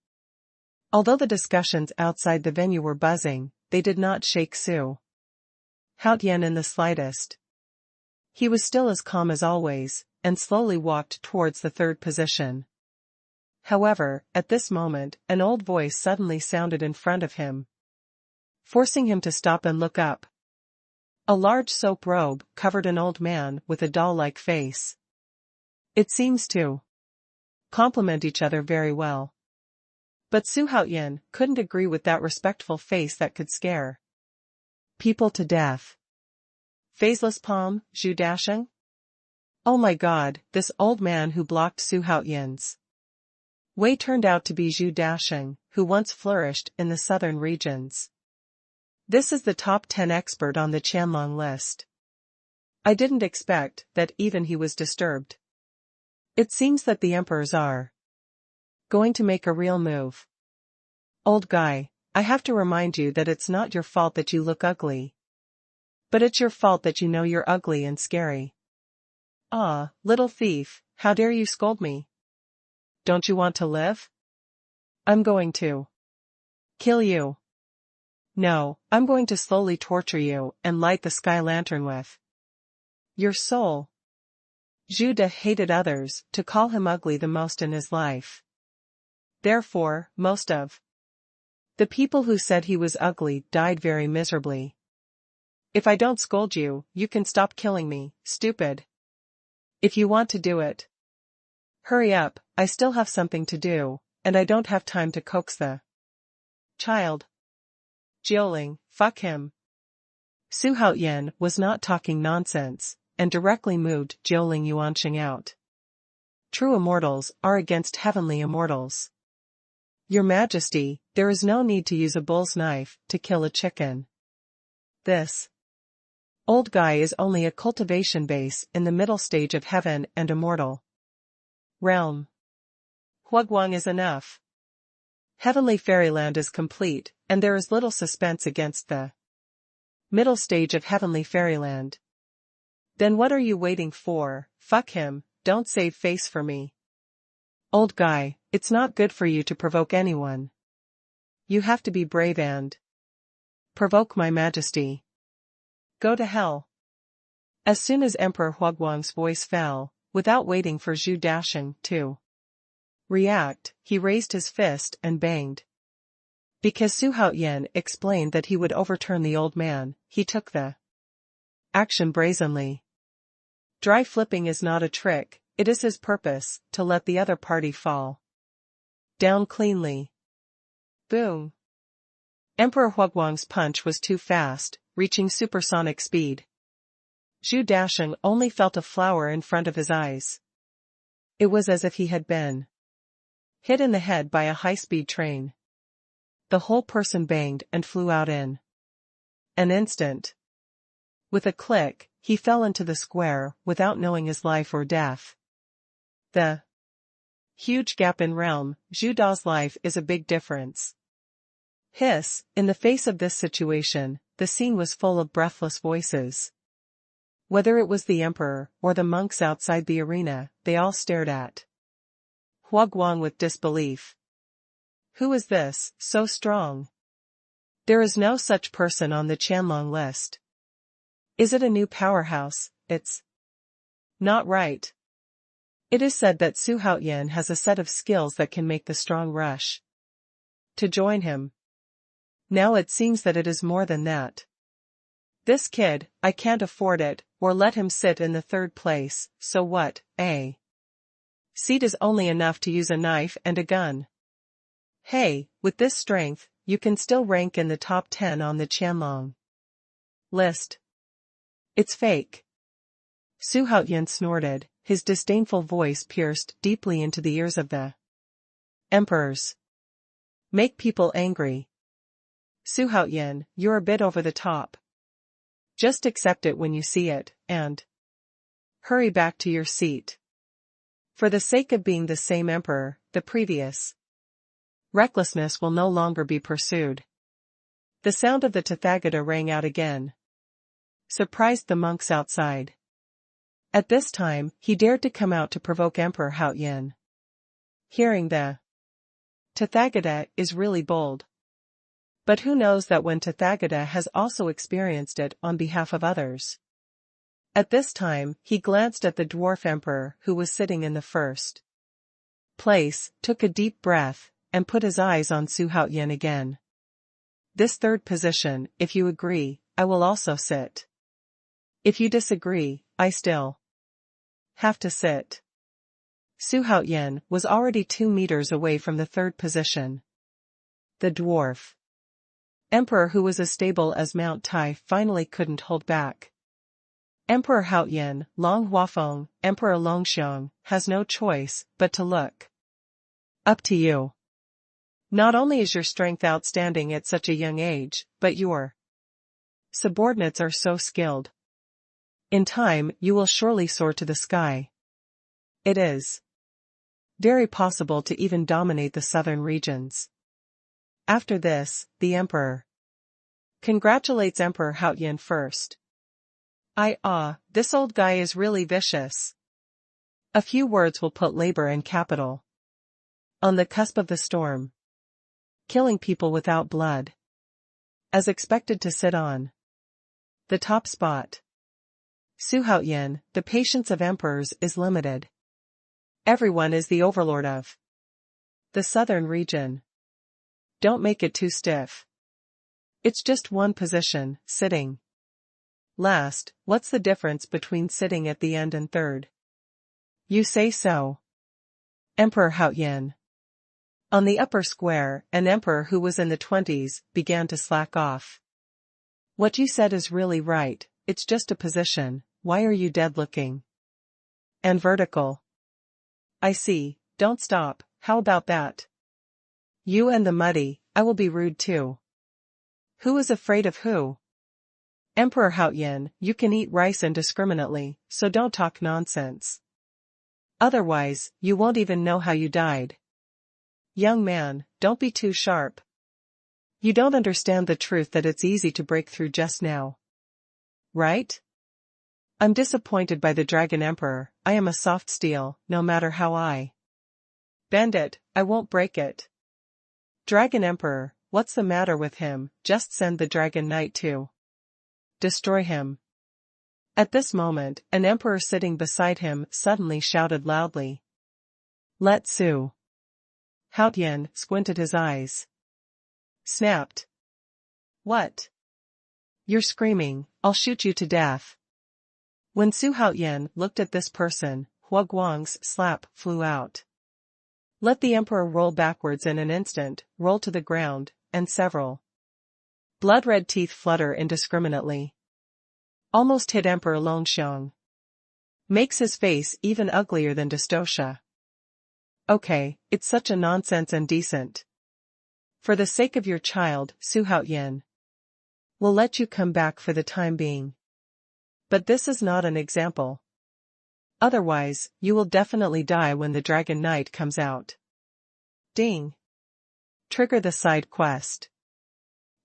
Although the discussions outside the venue were buzzing, they did not shake Su Haoyan in the slightest. He was still as calm as always, and slowly walked towards the third position. However, at this moment, an old voice suddenly sounded in front of him, forcing him to stop and look up. A large soap robe covered an old man with a doll-like face. It seems to complement each other very well. But Xuanhuan couldn't agree with that respectful face that could scare people to death. Faceless palm, Zhu Dasheng? Oh my god, this old man who blocked Xuanhuan's way turned out to be Zhu Dasheng, who once flourished in the southern regions. This is the top 10 expert on the Qianlong list. I didn't expect that even he was disturbed. It seems that the emperors are going to make a real move. Old guy, I have to remind you that it's not your fault that you look ugly. But it's your fault that you know you're ugly and scary. Ah, little thief, how dare you scold me? Don't you want to live? I'm going to kill you. No, I'm going to slowly torture you and light the sky lantern with your soul. Zhu De hated others to call him ugly the most in his life. Therefore, most of the people who said he was ugly died very miserably. If I don't scold you, you can stop killing me, stupid. If you want to do it, hurry up, I still have something to do, and I don't have time to coax the child. Jiuling, fuck him. Xuanhuan was not talking nonsense, and directly moved Jiuling Yuanqing out. True immortals are against heavenly immortals. Your Majesty, there is no need to use a bull's knife to kill a chicken. This old guy is only a cultivation base in the middle stage of heaven and immortal realm. Huaguang is enough. Heavenly fairyland is complete, and there is little suspense against the middle stage of heavenly fairyland. Then what are you waiting for? Fuck him, don't save face for me. Old guy, it's not good for you to provoke anyone. You have to be brave and provoke my Majesty. Go to hell. As soon as Emperor Huaguang's voice fell, without waiting for Zhu Dasheng to react, he raised his fist and banged. Because Xuanhuan explained that he would overturn the old man, he took the action brazenly. Dry flipping is not a trick, it is his purpose to let the other party fall down cleanly. Boom. Emperor Huaguang's punch was too fast, reaching supersonic speed. Zhu Dasheng only felt a flower in front of his eyes. It was as if he had been hit in the head by a high-speed train. The whole person banged and flew out in an instant. With a click, he fell into the square without knowing his life or death. The huge gap in realm, Zhu Da's life is a big difference. Hiss, in the face of this situation, the scene was full of breathless voices. Whether it was the emperor or the monks outside the arena, they all stared at Huaguang with disbelief. Who is this, so strong? There is no such person on the Qianlong list. Is it a new powerhouse? It's not right. It is said that Xuanhuan has a set of skills that can make the strong rush to join him. Now it seems that it is more than that. This kid, I can't afford it, or let him sit in the third place, so what, a seat is only enough to use a knife and a gun. Hey, with this strength, you can still rank in the top 10 on the Qianlong list. It's fake. Xuanhuan snorted, his disdainful voice pierced deeply into the ears of the emperors. Make people angry. Xuanhuan, you're a bit over the top. Just accept it when you see it, and hurry back to your seat. For the sake of being the same emperor, the previous recklessness will no longer be pursued. The sound of the Tathagata rang out again, surprised the monks outside. At this time, he dared to come out to provoke Emperor Huayan. Hearing the Tathagata is really bold. But who knows that when Tathagata has also experienced it on behalf of others. At this time, he glanced at the dwarf emperor who was sitting in the first place, took a deep breath, and put his eyes on Xuanhuan again. This third position, if you agree, I will also sit. If you disagree, I still have to sit. Xuanhuan was already 2 meters away from the third position. The dwarf emperor, who was as stable as Mount Tai, finally couldn't hold back. Emperor Haoyan, Long Huafeng, Emperor Longxiong, has no choice but to look up to you. Not only is your strength outstanding at such a young age, but your subordinates are so skilled. In time, you will surely soar to the sky. It is very possible to even dominate the southern regions. After this, the emperor congratulates Emperor Haoyan first. This old guy is really vicious. A few words will put labor and capital on the cusp of the storm, killing people without blood. As expected to sit on the top spot. Xuanhuan, the patience of emperors is limited. Everyone is the overlord of the southern region. Don't make it too stiff. It's just one position, sitting. Last, what's the difference between sitting at the end and third? You say so. Emperor Haoyan. On the upper square, an emperor who was in the 20s began to slack off. What you said is really right, it's just a position, why are you dead looking? And vertical. I see, don't stop, how about that? You and the muddy, I will be rude too. Who is afraid of who? Emperor Haoyan, you can eat rice indiscriminately, so don't talk nonsense. Otherwise, you won't even know how you died. Young man, don't be too sharp. You don't understand the truth that it's easy to break through just now. Right? I'm disappointed by the Dragon Emperor, I am a soft steel, no matter how I bend it, I won't break it. Dragon Emperor, what's the matter with him? Just send the Dragon Knight to destroy him. At this moment, an emperor sitting beside him suddenly shouted loudly. Let Su. Haoyan squinted his eyes. Snapped. What? You're screaming, I'll shoot you to death. When Su Haoyan looked at this person, Hua Guang's slap flew out. Let the emperor roll backwards in an instant, roll to the ground, and several blood-red teeth flutter indiscriminately. Almost hit Emperor Longxiong. Makes his face even uglier than dystocia. Okay, it's such a nonsense and decent. For the sake of your child, Su Haoyan, we'll let you come back for the time being. But this is not an example. Otherwise, you will definitely die when the Dragon Knight comes out. Ding. Trigger the side quest.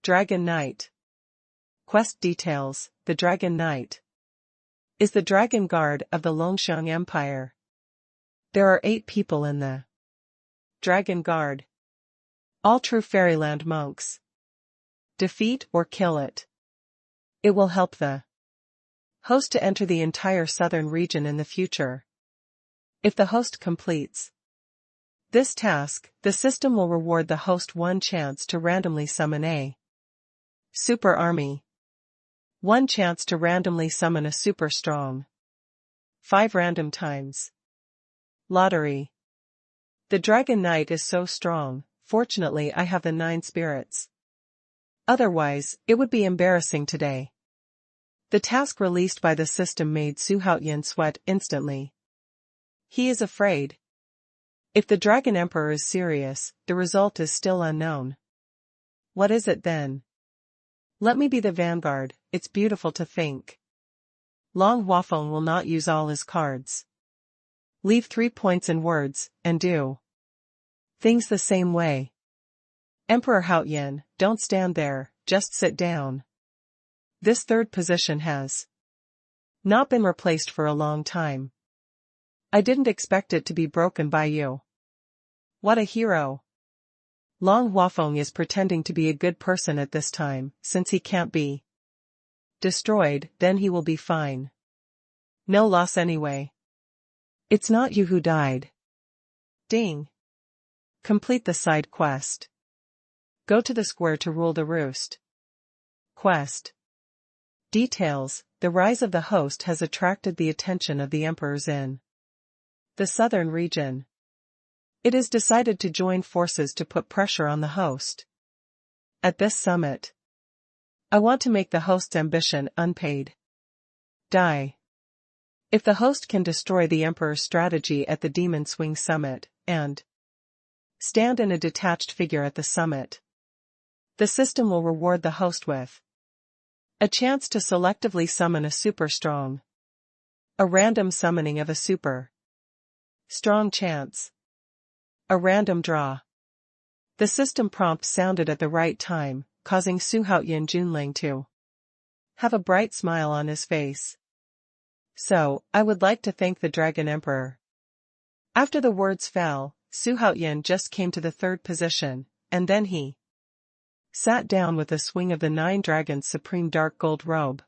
Dragon Knight. Quest details, the Dragon Knight is the Dragon Guard of the Longxiang Empire. There are 8 people in the Dragon Guard. All true Fairyland monks. Defeat or kill it. It will help the host to enter the entire southern region in the future. If the host completes this task, the system will reward the host 1 chance to randomly summon a super army. 1 chance to randomly summon a super strong. 5 random times. Lottery. The Dragon Knight is so strong, fortunately I have the 9 spirits. Otherwise, it would be embarrassing today. The task released by the system made Su Haoyan sweat instantly. He is afraid. If the Dragon Emperor is serious, the result is still unknown. What is it then? Let me be the vanguard, it's beautiful to think. Long Huafeng will not use all his cards. Leave 3 points in words, and do things the same way. Emperor Haoyan, don't stand there, just sit down. This third position has not been replaced for a long time. I didn't expect it to be broken by you. What a hero. Long Huafeng is pretending to be a good person at this time, since he can't be destroyed, then he will be fine. No loss anyway. It's not you who died. Ding. Complete the side quest. Go to the square to rule the roost. Quest. Details: the rise of the host has attracted the attention of the emperors in the southern region. It is decided to join forces to put pressure on the host. At this summit, I want to make the host's ambition unpaid. Die. If the host can destroy the emperor's strategy at the Demon Swing Summit, and stand in a detached figure at the summit, the system will reward the host with a chance to selectively summon a super strong. A random summoning of a super strong chance. A random draw. The system prompt sounded at the right time, causing Xuanhuan Junling to have a bright smile on his face. So, I would like to thank the Dragon Emperor. After the words fell, Xuanhuan just came to the third position, and then he sat down with a swing of the 9 dragons' supreme dark gold robe.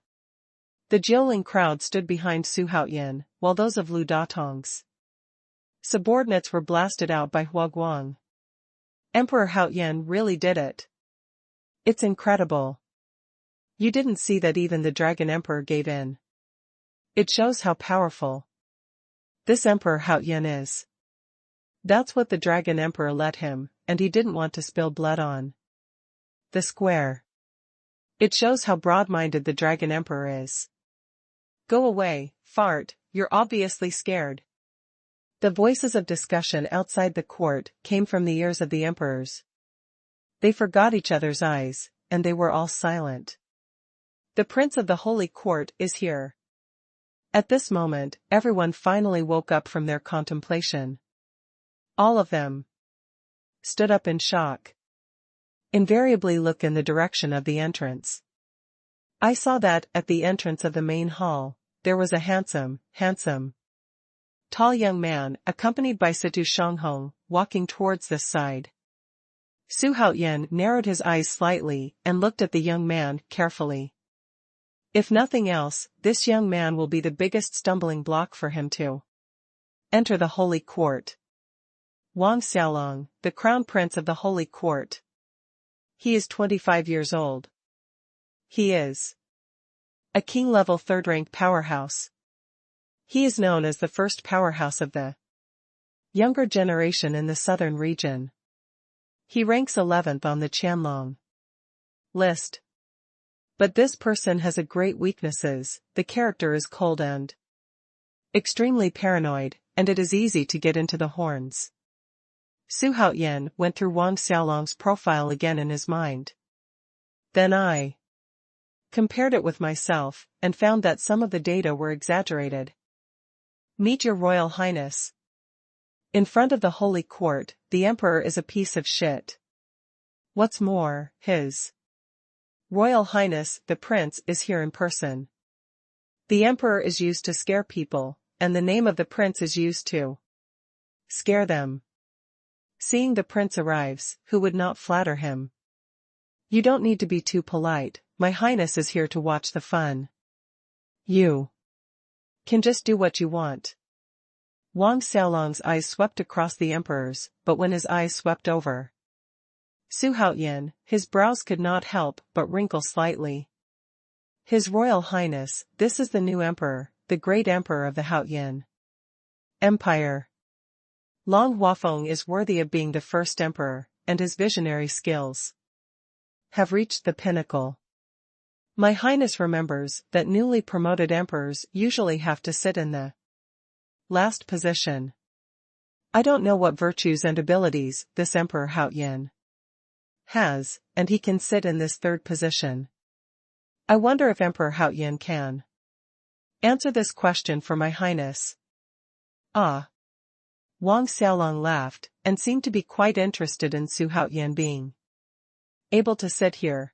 The Jiuling crowd stood behind Xuanhuan, while those of Lu Datong's subordinates were blasted out by Huaguang. Emperor Haoyan really did it. It's incredible. You didn't see that even the Dragon Emperor gave in. It shows how powerful this Emperor Haoyan is. That's what the Dragon Emperor let him, and he didn't want to spill blood on the square. It shows how broad-minded the Dragon Emperor is. Go away, fart, you're obviously scared. The voices of discussion outside the court came from the ears of the emperors. They forgot each other's eyes, and they were all silent. The prince of the holy court is here. At this moment, everyone finally woke up from their contemplation. All of them stood up in shock. Invariably look in the direction of the entrance. I saw that, at the entrance of the main hall, there was a handsome, tall young man, accompanied by Situ Shanghong, walking towards this side. Xuanhuan narrowed his eyes slightly and looked at the young man carefully. If nothing else, this young man will be the biggest stumbling block for him to enter the holy court. Wang Xiaolong, the crown prince of the holy court. He is 25 years old. He is a king-level third-rank powerhouse. He is known as the first powerhouse of the younger generation in the southern region. He ranks 11th on the Qianlong list. But this person has a great weaknesses. The character is cold and extremely paranoid, and it is easy to get into the horns. Xuanhuan went through Wang Xiaolong's profile again in his mind. Then I compared it with myself, and found that some of the data were exaggerated. Meet your Royal Highness. In front of the holy court, the emperor is a piece of shit. What's more, his Royal Highness, the prince, is here in person. The emperor is used to scare people, and the name of the prince is used to scare them. Seeing the prince arrives, who would not flatter him? You don't need to be too polite, my highness is here to watch the fun. You can just do what you want. Wang Xiaolong's eyes swept across the emperor's, but when his eyes swept over Xuanhuan, his brows could not help but wrinkle slightly. His Royal Highness, this is the new emperor, the great emperor of the Haoyan Empire. Long Huafeng is worthy of being the first emperor, and his visionary skills have reached the pinnacle. My highness remembers that newly promoted emperors usually have to sit in the last position. I don't know what virtues and abilities this Emperor Haoyan has, and he can sit in this third position. I wonder if Emperor Haoyan can answer this question for my highness. Ah. Wang Xiaolong laughed, and seemed to be quite interested in Xuanhuan being able to sit here.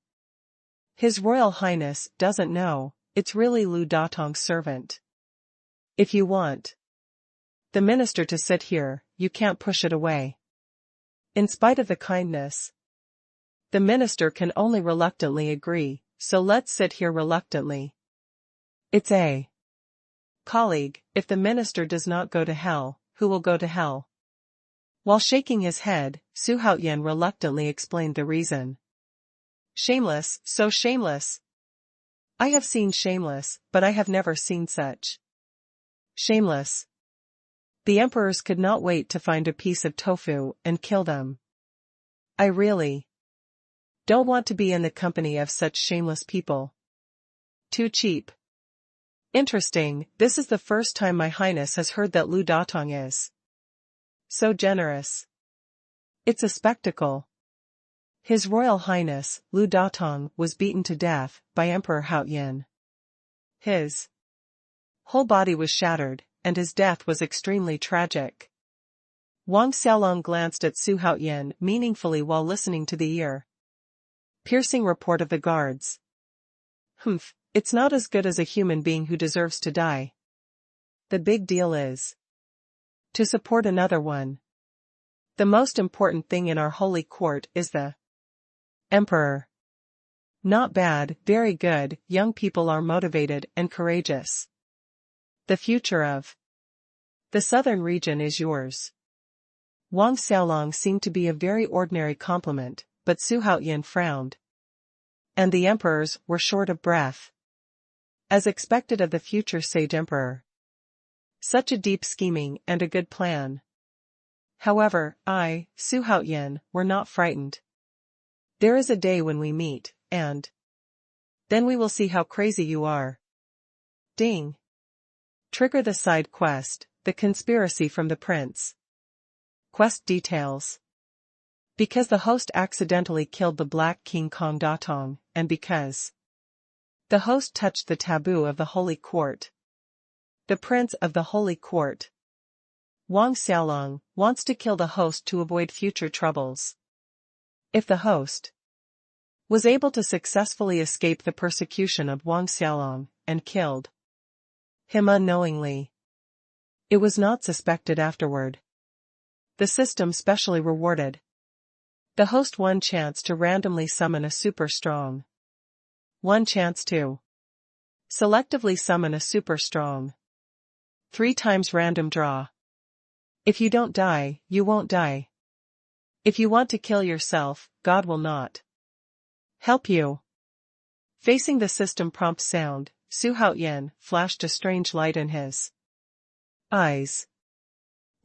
His Royal Highness doesn't know, it's really Lu Datong's servant. If you want the minister to sit here, you can't push it away. In spite of the kindness, the minister can only reluctantly agree, so let's sit here reluctantly. It's a colleague. If the minister does not go to hell, who will go to hell? While shaking his head, Xuanhuan reluctantly explained the reason. Shameless, so shameless. I have seen shameless, but I have never seen such. Shameless. The emperors could not wait to find a piece of tofu and kill them. I really don't want to be in the company of such shameless people. Too cheap. Interesting, this is the first time my highness has heard that Lu Datong is so generous. It's a spectacle. His Royal Highness, Lu Datong, was beaten to death by Emperor Haoyin. His whole body was shattered, and his death was extremely tragic. Wang Xiaolong glanced at Su Haoyin meaningfully while listening to the ear-piercing report of the guards. It's not as good as a human being who deserves to die. The big deal is to support another one. The most important thing in our holy court is the emperor. Not bad, very good, young people are motivated and courageous. The future of the southern region is yours. Wang Xiaolong seemed to be a very ordinary compliment, but Su Haoyin frowned. And the emperors were short of breath. As expected of the future sage emperor. Such a deep scheming and a good plan. However, Su Haoyin, were not frightened. There is a day when we meet, and then we will see how crazy you are. Ding. Trigger the side quest, the conspiracy from the prince. Quest details. Because the host accidentally killed the Black King Kong Datong, and because the host touched the taboo of the holy court. The prince of the holy court, Wang Xiaolong, wants to kill the host to avoid future troubles. If the host was able to successfully escape the persecution of Wang Xiaolong, and killed him unknowingly, it was not suspected afterward. The system specially rewarded the host one chance to randomly summon a super strong. One chance to selectively summon a super strong. 3 times random draw. If you don't die, you won't die. If you want to kill yourself, God will not help you. Facing the system prompt sound, Su Haoyin flashed a strange light in his eyes.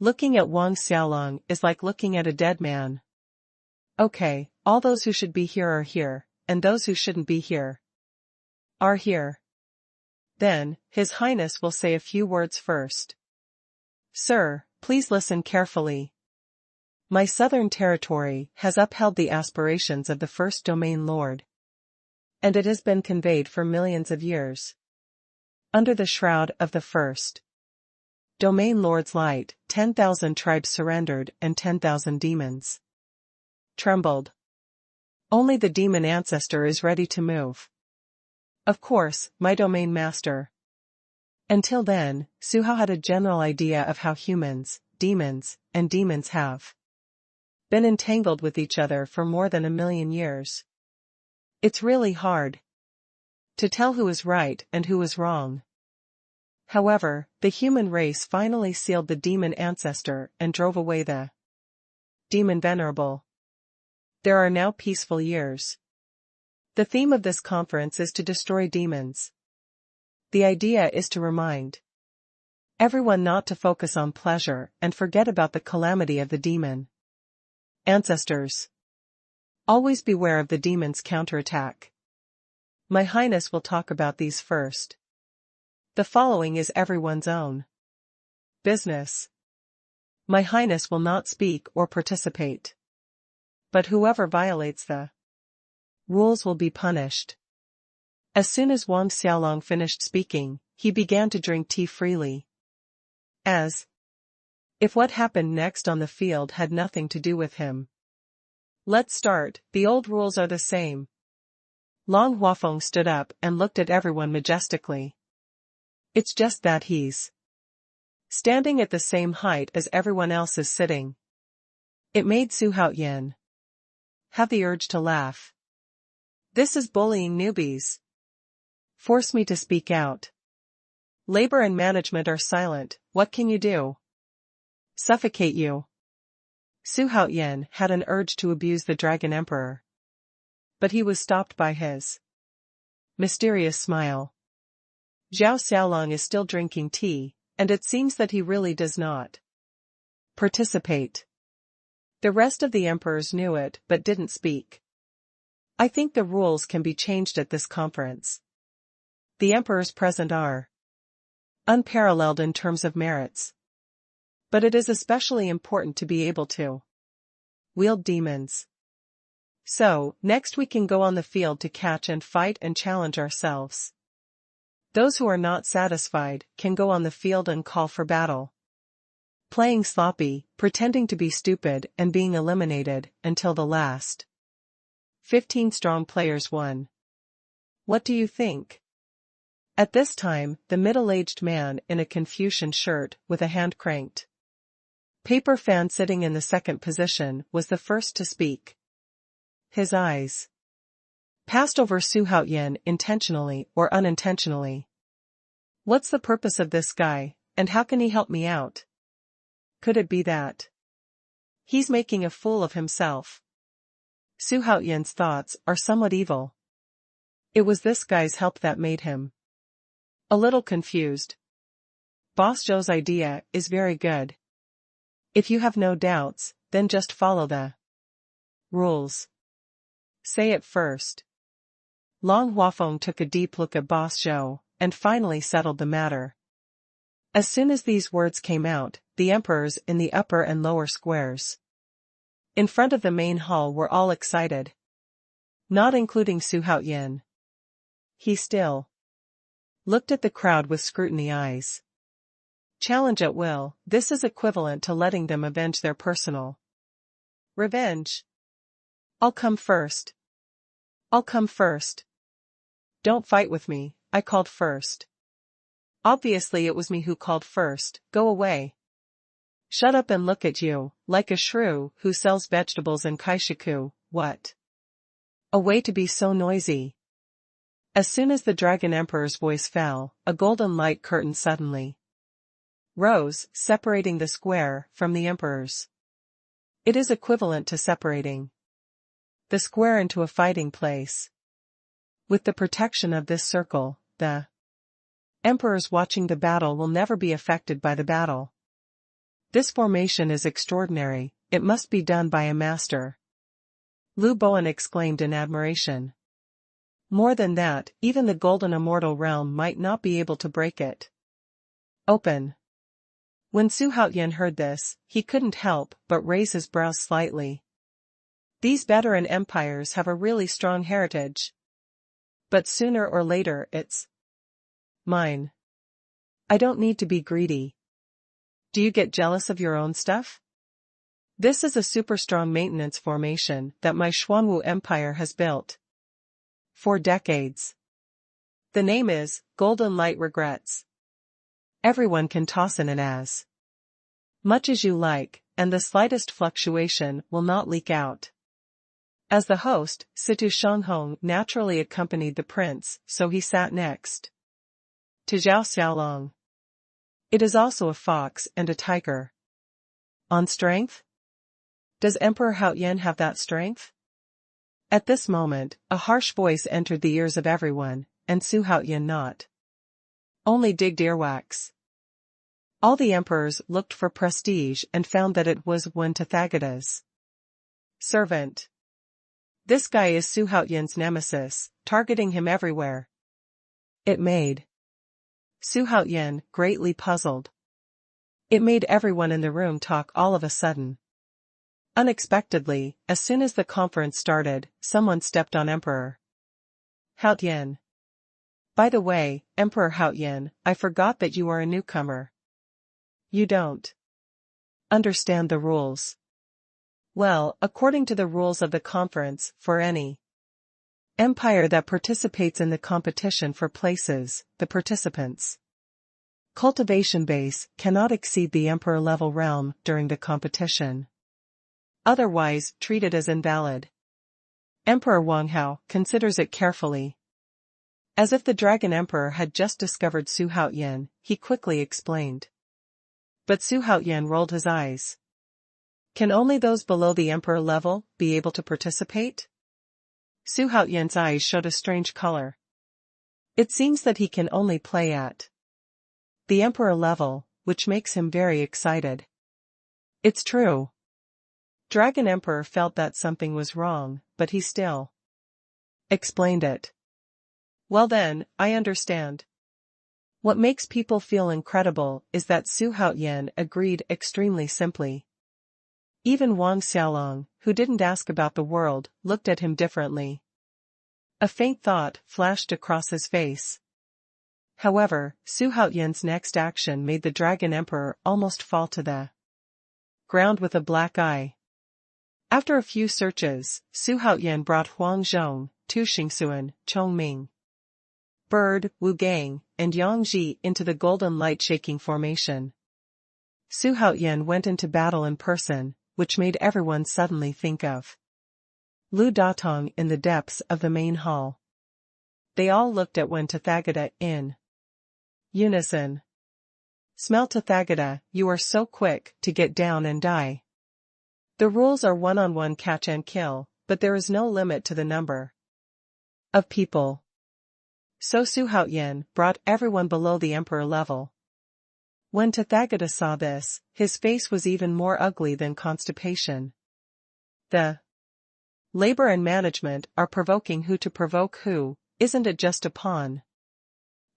Looking at Wang Xiaolong is like looking at a dead man. Okay, all those who should be here are here, and those who shouldn't be here are here. Then, His Highness will say a few words first. Sir, please listen carefully. My southern territory has upheld the aspirations of the first domain lord. And it has been conveyed for millions of years. Under the shroud of the first domain lord's light, 10,000 tribes surrendered and 10,000 demons trembled. Only the demon ancestor is ready to move. Of course, my domain master. Until then, Su Hao had a general idea of how humans, demons, and demons have been entangled with each other for more than 1,000,000 years. It's really hard to tell who is right and who is wrong. However, the human race finally sealed the demon ancestor and drove away the demon venerable. There are now peaceful years. The theme of this conference is to destroy demons. The idea is to remind everyone not to focus on pleasure and forget about the calamity of the demon ancestors. Always beware of the demon's counterattack. My Highness will talk about these first. The following is everyone's own business. My Highness will not speak or participate. But whoever violates the rules will be punished. As soon as Wang Xiaolong finished speaking, he began to drink tea freely. As if what happened next on the field had nothing to do with him. Let's start, the old rules are the same. Long Huafeng stood up and looked at everyone majestically. It's just that he's standing at the same height as everyone else is sitting. It made Su Haoyin have the urge to laugh. This is bullying newbies. Force me to speak out. Labor and management are silent, what can you do? Suffocate you. Xuanhuan had an urge to abuse the Dragon Emperor. But he was stopped by his mysterious smile. Zhao Xiaolong is still drinking tea, and it seems that he really does not participate. The rest of the emperors knew it but didn't speak. I think the rules can be changed at this conference. The emperors present are unparalleled in terms of merits. But it is especially important to be able to wield demons. So, next we can go on the field to catch and fight and challenge ourselves. Those who are not satisfied can go on the field and call for battle. Playing sloppy, pretending to be stupid and being eliminated until the last 15 strong players won. What do you think? At this time, the middle-aged man in a Confucian shirt with a hand-cranked paper fan sitting in the second position was the first to speak. His eyes passed over Xuanhuan intentionally or unintentionally. What's the purpose of this guy, and how can he help me out? Could it be that he's making a fool of himself? Xuanhuan's thoughts are somewhat evil. It was this guy's help that made him a little confused. Boss Zhou's idea is very good. If you have no doubts, then just follow the rules. Say it first. Long Huafeng took a deep look at Boss Zhou, and finally settled the matter. As soon as these words came out, the emperors in the upper and lower squares in front of the main hall were all excited. Not including Xuanhuan. He still looked at the crowd with scrutiny eyes. Challenge at will, this is equivalent to letting them avenge their personal revenge. I'll come first. I'll come first. Don't fight with me, I called first. Obviously it was me who called first, go away. Shut up and look at you, like a shrew who sells vegetables in Kaishiku, what? A way to be so noisy. As soon as the Dragon Emperor's voice fell, a golden light curtain suddenly rose, separating the square from the emperors. It is equivalent to separating the square into a fighting place. With the protection of this circle, the emperors watching the battle will never be affected by the battle. This formation is extraordinary, it must be done by a master. Lu Bowen exclaimed in admiration. More than that, even the golden immortal realm might not be able to break it open. When Xuanhuan heard this, he couldn't help but raise his brows slightly. These veteran empires have a really strong heritage. But sooner or later it's mine. I don't need to be greedy. Do you get jealous of your own stuff? This is a super strong maintenance formation that my Xuanwu empire has built for decades. The name is Golden Light Regrets. Everyone can toss in it as much as you like, and the slightest fluctuation will not leak out. As the host, Situ Shanghong naturally accompanied the prince, so he sat next to Zhao Xiaolong. It is also a fox and a tiger. On strength? Does Emperor Haoyan have that strength? At this moment, a harsh voice entered the ears of everyone, and Xuanhuan not only digged earwax. All the emperors looked for prestige and found that it was one Tathagata's servant. This guy is Xuanhuan's nemesis, targeting him everywhere. It made Xuanhuan greatly puzzled. It made everyone in the room talk all of a sudden. Unexpectedly, as soon as the conference started, someone stepped on Emperor Haoyan. By the way, Emperor Haoyan, I forgot that you are a newcomer. You don't understand the rules. Well, according to the rules of the conference, for any empire that participates in the competition for places, the participants' cultivation base cannot exceed the emperor-level realm during the competition. Otherwise, treat it as invalid. Emperor Wang Hao considers it carefully. As if the Dragon Emperor had just discovered Xuanhuan, he quickly explained. But Xuanhuan rolled his eyes. Can only those below the emperor level be able to participate? Xuanhuan's eyes showed a strange color. It seems that he can only play at the emperor level, which makes him very excited. It's true. Dragon Emperor felt that something was wrong, but he still explained it. Well then, I understand. What makes people feel incredible is that Xuanhuan agreed extremely simply. Even Wang Xiaolong, who didn't ask about the world, looked at him differently. A faint thought flashed across his face. However, Xuanhuan's next action made the Dragon Emperor almost fall to the ground with a black eye. After a few searches, Xuanhuan brought Huang Zhong, Tu Xingxuan, Chong Ming, Bird, Wu Gang, and Yang Ji into the golden light-shaking formation. Xuanhuan went into battle in person, which made everyone suddenly think of Lu Datong in the depths of the main hall. They all looked at Wen Tathagata in unison. Smell Tathagata, you are so quick to get down and die. The rules are one-on-one catch and kill, but there is no limit to the number of people. So Xuanhuan brought everyone below the emperor level. When Tathagata saw this, his face was even more ugly than constipation. The labor and management are provoking who to provoke who, isn't it just a pawn?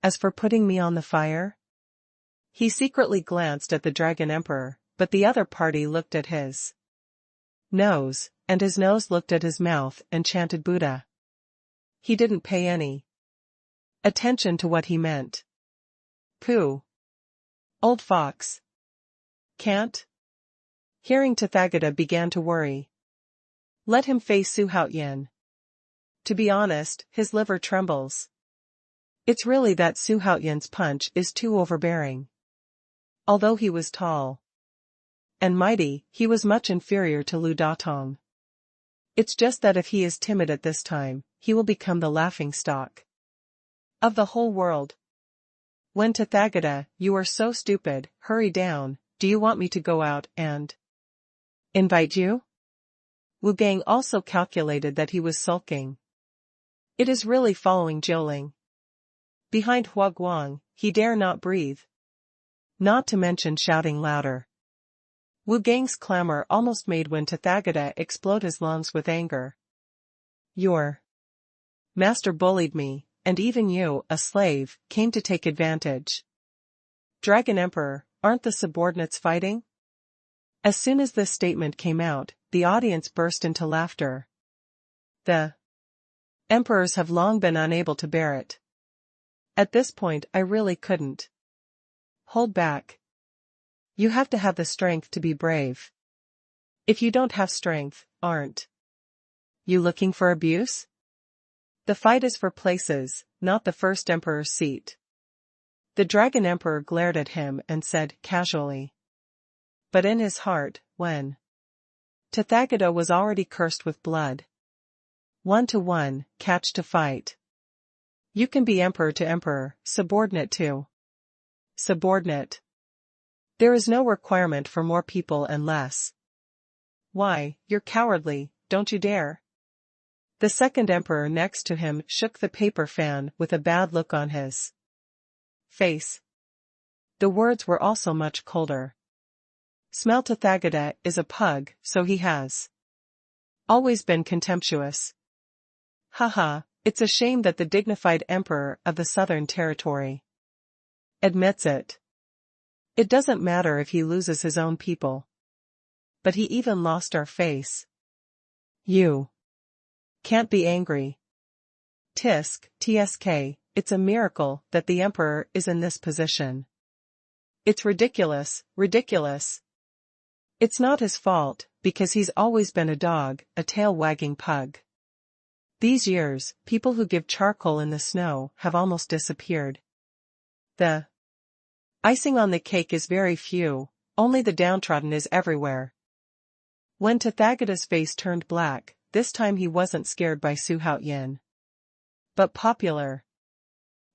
As for putting me on the fire? He secretly glanced at the Dragon Emperor, but the other party looked at his nose, and his nose looked at his mouth and chanted Buddha. He didn't pay any attention to what he meant. Pooh. Old fox. Can't? Hearing Tathagata began to worry. Let him face Xuanhuan. To be honest, his liver trembles. It's really that Xuanhuan's punch is too overbearing. Although he was tall and mighty, he was much inferior to Lu Datong. It's just that if he is timid at this time, he will become the laughingstock of the whole world. When Tathagata, you are so stupid, hurry down, do you want me to go out and invite you? Wu Gang also calculated that he was sulking. It is really following Jiuling. Behind Hua Guang, he dare not breathe. Not to mention shouting louder. Wu Gang's clamor almost made Wen Tathagata explode his lungs with anger. Your master bullied me, and even you, a slave, came to take advantage. Dragon Emperor, aren't the subordinates fighting? As soon as this statement came out, the audience burst into laughter. The emperors have long been unable to bear it. At this point I really couldn't hold back. You have to have the strength to be brave. If you don't have strength, aren't you looking for abuse? The fight is for places, not the first emperor's seat. The Dragon Emperor glared at him and said casually. But in his heart, when Tathagata was already cursed with blood. 1-to-1, catch to fight. You can be emperor to emperor, subordinate to subordinate. There is no requirement for more people and less. Why, you're cowardly, don't you dare. The second emperor next to him shook the paper fan with a bad look on his face. The words were also much colder. Smell Tathagata is a pug, so he has always been contemptuous. Haha, it's a shame that the dignified emperor of the Southern Territory admits it. It doesn't matter if he loses his own people. But he even lost our face. You can't be angry. TSK, it's a miracle that the emperor is in this position. It's ridiculous, ridiculous. It's not his fault, because he's always been a dog, a tail-wagging pug. These years, people who give charcoal in the snow have almost disappeared. The icing on the cake is very few, only the downtrodden is everywhere. When Tathagata's face turned black, this time he wasn't scared by Xuanhuan, but popular.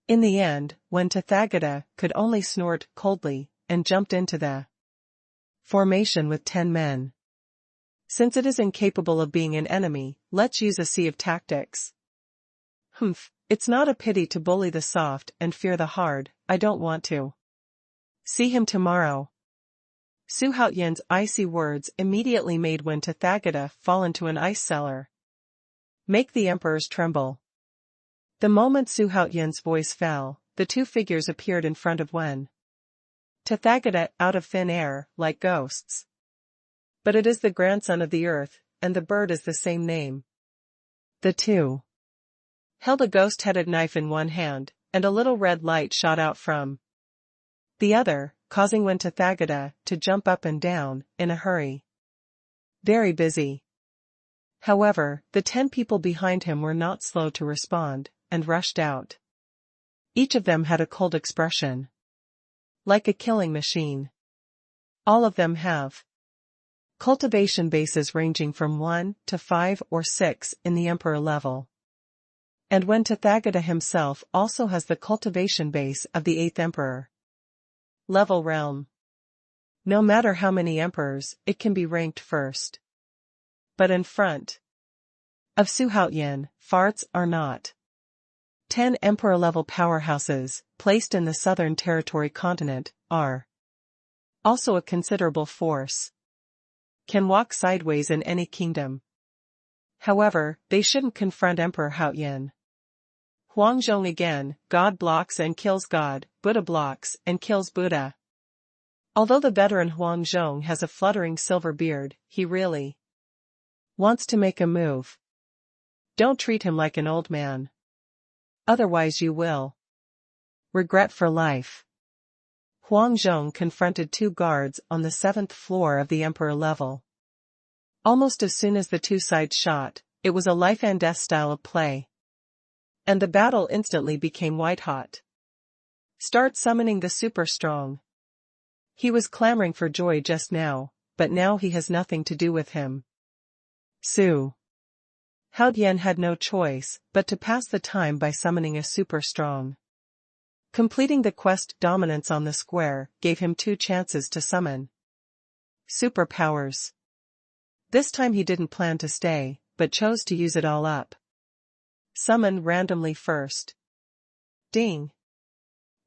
In the end, when Tathagata could only snort coldly, and jumped into the formation with 10 men. Since it is incapable of being an enemy, let's use a sea of tactics. Humph, it's not a pity to bully the soft and fear the hard, I don't want to. See him tomorrow. Xuanhuan's icy words immediately made Wen Tathagata fall into an ice cellar. Make the emperors tremble. The moment Xuanhuan's voice fell, the two figures appeared in front of Wen Tathagata out of thin air, like ghosts. But it is the grandson of the earth, and the bird is the same name. The two held a ghost-headed knife in one hand, and a little red light shot out from the other, causing Wen Tathagata to jump up and down, in a hurry. Very busy. However, the 10 people behind him were not slow to respond, and rushed out. Each of them had a cold expression. Like a killing machine. All of them have cultivation bases ranging from 1 to 5 or 6 in the emperor level. And Wen Tathagata himself also has the cultivation base of the 8th emperor level realm. No matter how many emperors, it can be ranked first. But in front of Xuanhuan, farts are not. 10 emperor-level powerhouses, placed in the southern territory continent, are also a considerable force. Can walk sideways in any kingdom. However, they shouldn't confront Emperor Huayan. Huangzhong again, God blocks and kills God, Buddha blocks and kills Buddha. Although the veteran Huangzhong has a fluttering silver beard, he really wants to make a move. Don't treat him like an old man. Otherwise you will regret for life. Huangzhong confronted 2 guards on the 7th floor of the emperor level. Almost as soon as the 2 sides shot, it was a life and death style of play. And the battle instantly became white-hot. Start summoning the super strong. He was clamoring for joy just now, but now he has nothing to do with him. Xuanhuan had no choice but to pass the time by summoning a super strong. Completing the quest dominance on the square gave him 2 chances to summon superpowers. This time he didn't plan to stay, but chose to use it all up. Summon randomly first. Ding.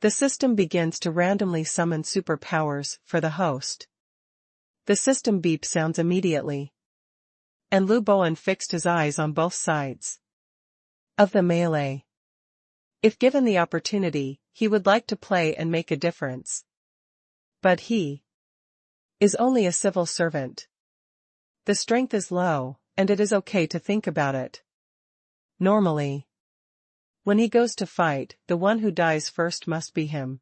The system begins to randomly summon superpowers for the host. The system beep sounds immediately. And Lu Bowen fixed his eyes on both sides of the melee. If given the opportunity, he would like to play and make a difference. But he is only a civil servant. The strength is low, and it is okay to think about it. Normally, when he goes to fight, the one who dies first must be him.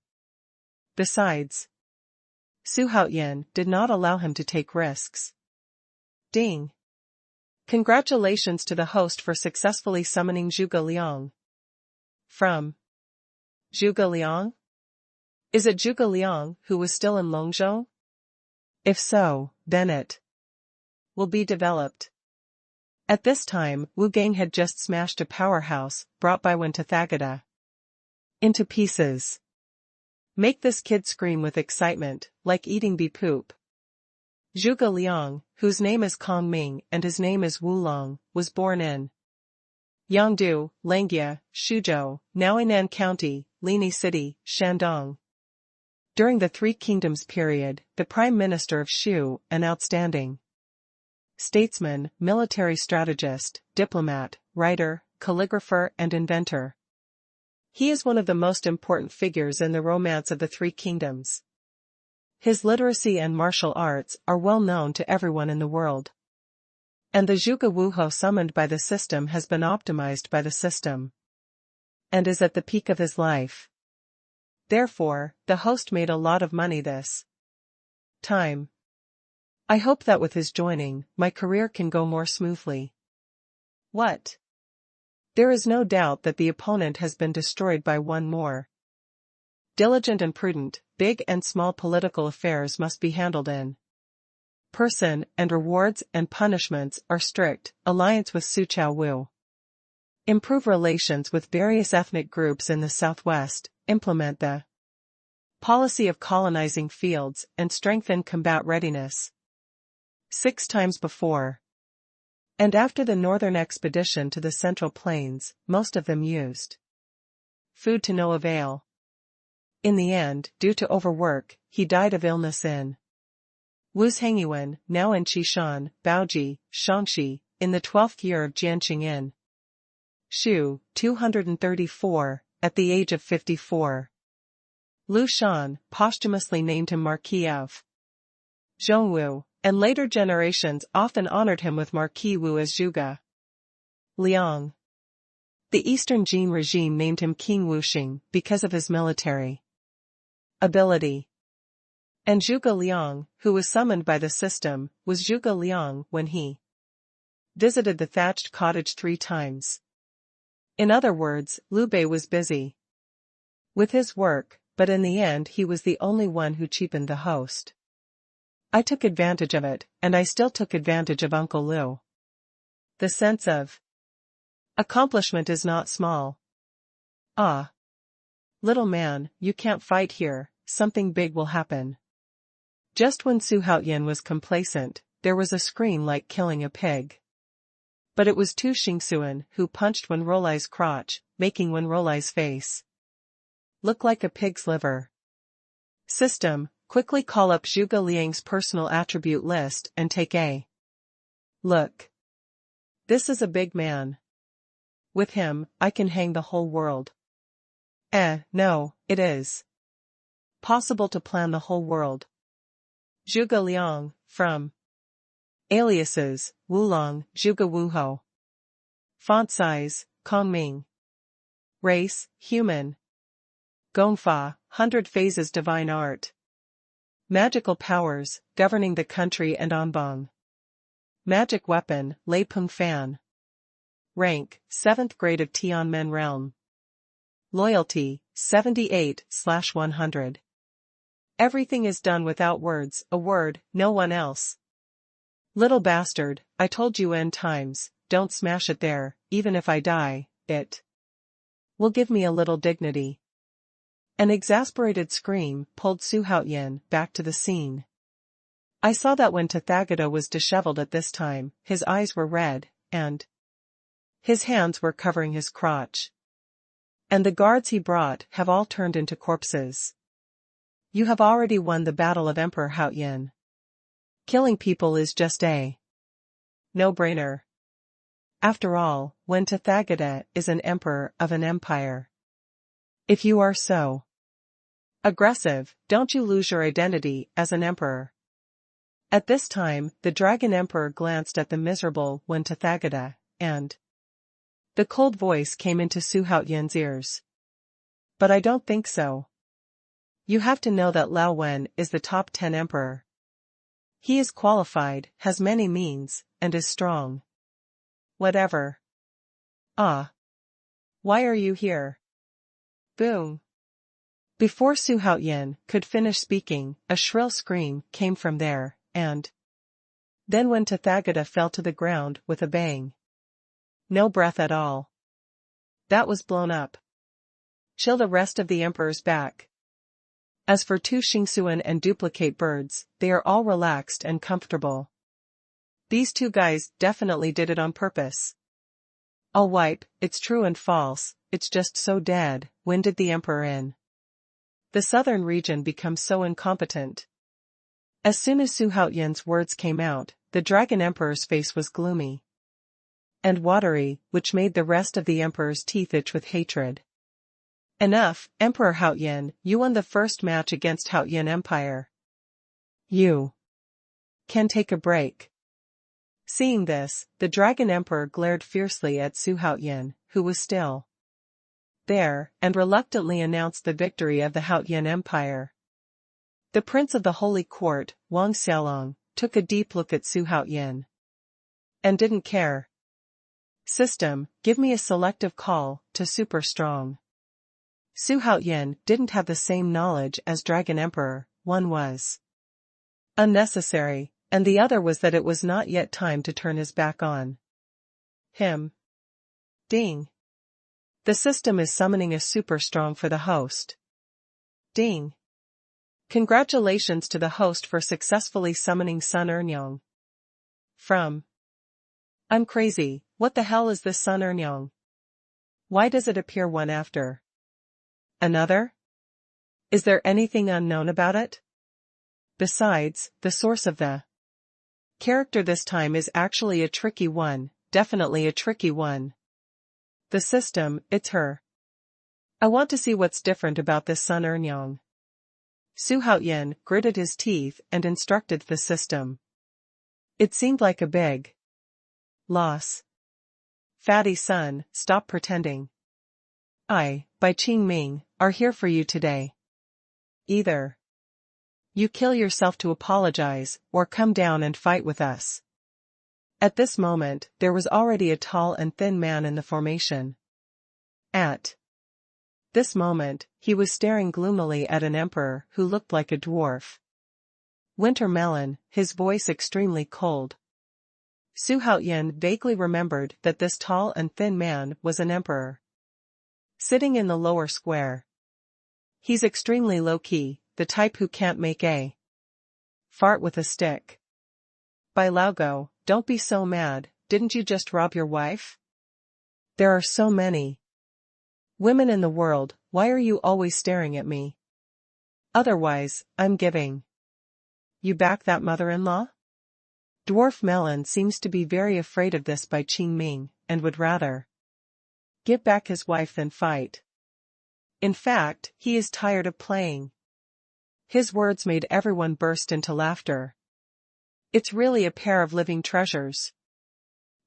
Besides, Xuanhuan did not allow him to take risks. Ding. Congratulations to the host for successfully summoning Zhuge Liang. From Zhuge Liang? Is it Zhuge Liang who was still in Longzhou? If so, then it will be developed. At this time, Wu Gang had just smashed a powerhouse, brought by Wen Tathagata, into pieces. Make this kid scream with excitement, like eating bee poop. Zhuge Liang, whose name is Kong Ming and his name is Wu Long, was born in Yangdu, Langjie, Shuzhou, now Inan County, Lini City, Shandong. During the Three Kingdoms period, the Prime Minister of Shu, an outstanding statesman, military strategist, diplomat, writer, calligrapher and inventor. He is one of the most important figures in the romance of the Three Kingdoms. His literacy and martial arts are well known to everyone in the world. And the Zhuge Wuhou summoned by the system has been optimized by the system. And is at the peak of his life. Therefore, the host made a lot of money this time. I hope that with his joining, my career can go more smoothly. What? There is no doubt that the opponent has been destroyed by one more. Diligent and prudent, big and small political affairs must be handled in person, and rewards and punishments are strict. Alliance with Tianwu. Improve relations with various ethnic groups in the southwest, implement the policy of colonizing fields, and strengthen combat readiness. 6 times before. And after the northern expedition to the Central Plains, most of them used food to no avail. In the end, due to overwork, he died of illness in Xuanhuan, now in Qishan, Baoji, Shaanxi, in the 12th year of Jianqing in Shu, 234, at the age of 54. Liu Shan posthumously named him Marquis of Zhongwu, and later generations often honored him with Marquis Wu as Zhuge Liang. The Eastern Jin regime named him King Wuxing because of his military ability. And Zhuge Liang, who was summoned by the system, was Zhuge Liang when he visited the thatched cottage 3 times. In other words, Liu Bei was busy with his work, but in the end he was the only one who cheapened the host. I took advantage of it, and I still took advantage of Uncle Liu. The sense of accomplishment is not small. Ah, little man, you can't fight here, something big will happen. Just when Su Haoyan was complacent, there was a scream like killing a pig. But it was Tu Xingxuan who punched Wenrolai's crotch, making Wenrolai's face look like a pig's liver. System, quickly call up Zhuge Liang's personal attribute list and take a look. This is a big man. With him, I can hang the whole world. No, it is possible to plan the whole world. Zhuge Liang, from aliases, Wulong, Zhuge Wuhou. Font size, Kongming. Race, human. Gongfa, 100 phases divine art. Magical powers, governing the country and Anbang. Magic weapon, Lei Peng Fan. Rank, 7th grade of Tianmen realm. Loyalty, 78/100. Everything is done without words, a word, no one else. Little bastard, I told you N times, don't smash it there, even if I die, it will give me a little dignity. An exasperated scream pulled Su Haoyan back to the scene. I saw that when Tathagata was disheveled at this time, his eyes were red, and his hands were covering his crotch. And the guards he brought have all turned into corpses. You have already won the battle of Emperor Haoyan. Killing people is just a no-brainer. After all, when Tathagata is an emperor of an empire. If you are so aggressive, don't you lose your identity as an emperor. At this time, the Dragon Emperor glanced at the miserable when Tathagata, and the cold voice came into Su Haoyan's ears. But I don't think so. You have to know that Lao Wen is the top 10 emperor. He is qualified, has many means, and is strong. Whatever. Ah. Why are you here? Boom. Before Su Haoyan could finish speaking, a shrill scream came from there, and then when Tathagata fell to the ground with a bang. No breath at all. That was blown up. Chill the rest of the emperor's back. As for Tu Xingxuan and duplicate birds, they are all relaxed and comfortable. These 2 guys definitely did it on purpose. I'll wipe, it's true and false, it's just so dead, when did the emperor in the southern region become so incompetent? As soon as Su Haoyan's words came out, the Dragon Emperor's face was gloomy and watery, which made the rest of the emperor's teeth itch with hatred. Enough, Emperor Haoyan, you won the first match against Haoyan Empire. You can take a break. Seeing this, the Dragon Emperor glared fiercely at Su Haoyan, who was still there, and reluctantly announced the victory of the Haoyan Empire. The Prince of the Holy Court, Wang Xiaolong, took a deep look at Su Haoyan and didn't care. System, give me a selective call to super strong. Su Haoyan didn't have the same knowledge as Dragon Emperor, one was unnecessary, and the other was that it was not yet time to turn his back on him. Ding. The system is summoning a super strong for the host. Ding. Congratulations to the host for successfully summoning Sun Ernyang. from. I'm crazy, what the hell is this Sun Erlang? Why does it appear one after another? Is there anything unknown about it? Besides, the source of the character this time is actually a tricky one, definitely a tricky one. The system, it's her. I want to see what's different about this Sun Erlang. Xuanhuan gritted his teeth and instructed the system. It seemed like a big loss. Fatty Sun, stop pretending. I, by Qing Ming, are here for you today. Either you kill yourself to apologize, or come down and fight with us. At this moment, there was already a tall and thin man in the formation. At this moment, he was staring gloomily at an emperor who looked like a dwarf. Winter Melon, his voice extremely cold. Xuanhuan vaguely remembered that this tall and thin man was an emperor. Sitting in the lower square. He's extremely low-key, the type who can't make a fart with a stick. By Laogo, don't be so mad, didn't you just rob your wife? There are so many women in the world, why are you always staring at me? Otherwise, I'm giving you back that mother-in-law? Dwarf Melon seems to be very afraid of this by Qing Ming, and would rather give back his wife than fight. In fact, he is tired of playing. His words made everyone burst into laughter. It's really a pair of living treasures.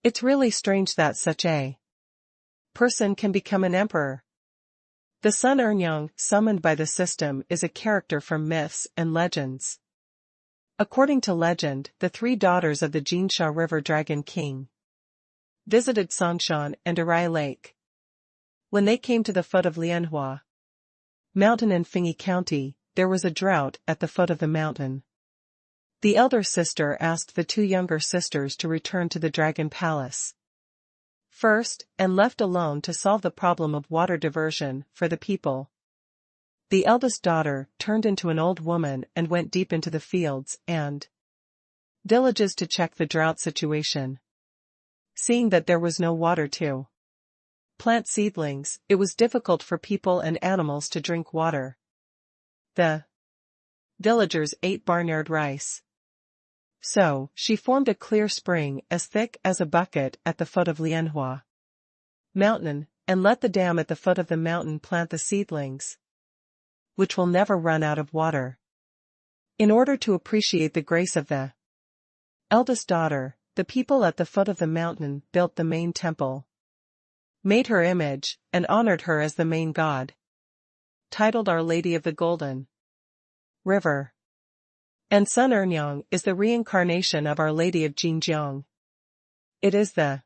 It's really strange that such a person can become an emperor. The Sun Erlang, summoned by the system, is a character from myths and legends. According to legend, the 3 daughters of the Jinsha River Dragon King visited Songshan and Arai Lake. When they came to the foot of Lianhua Mountain in Fengyi County, there was a drought at the foot of the mountain. The elder sister asked the 2 younger sisters to return to the Dragon Palace first, and left alone to solve the problem of water diversion for the people. The eldest daughter turned into an old woman and went deep into the fields and villages to check the drought situation. Seeing that there was no water to plant seedlings, it was difficult for people and animals to drink water. The villagers ate barnyard rice. So, she formed a clear spring as thick as a bucket at the foot of Lianhua Mountain, and let the dam at the foot of the mountain plant the seedlings, which will never run out of water. In order to appreciate the grace of the eldest daughter, the people at the foot of the mountain built the main temple, made her image, and honored her as the main god, titled Our Lady of the Golden River. And Sun Erlang is the reincarnation of Our Lady of Jinjiang. It is the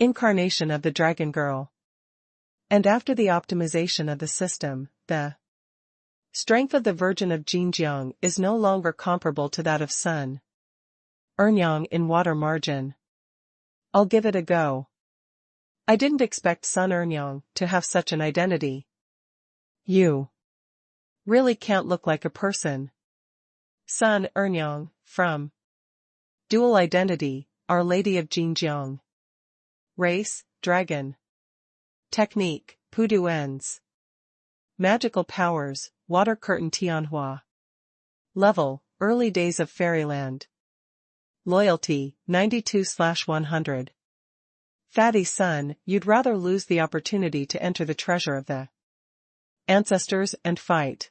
incarnation of the Dragon Girl. And after the optimization of the system, the strength of the Virgin of Jinjiang is no longer comparable to that of Sun Erlang in water margin. I'll give it a go. I didn't expect Sun Erlang to have such an identity. You really can't look like a person. Sun Erlang, from Dual Identity, Our Lady of Jinjiang. Race, Dragon. Technique, Pudu Ends. Magical powers, Water Curtain Tianhua. Level, Early Days of Fairyland. Loyalty, 92/100. Fatty Sun, you'd rather lose the opportunity to enter the treasure of the ancestors and fight.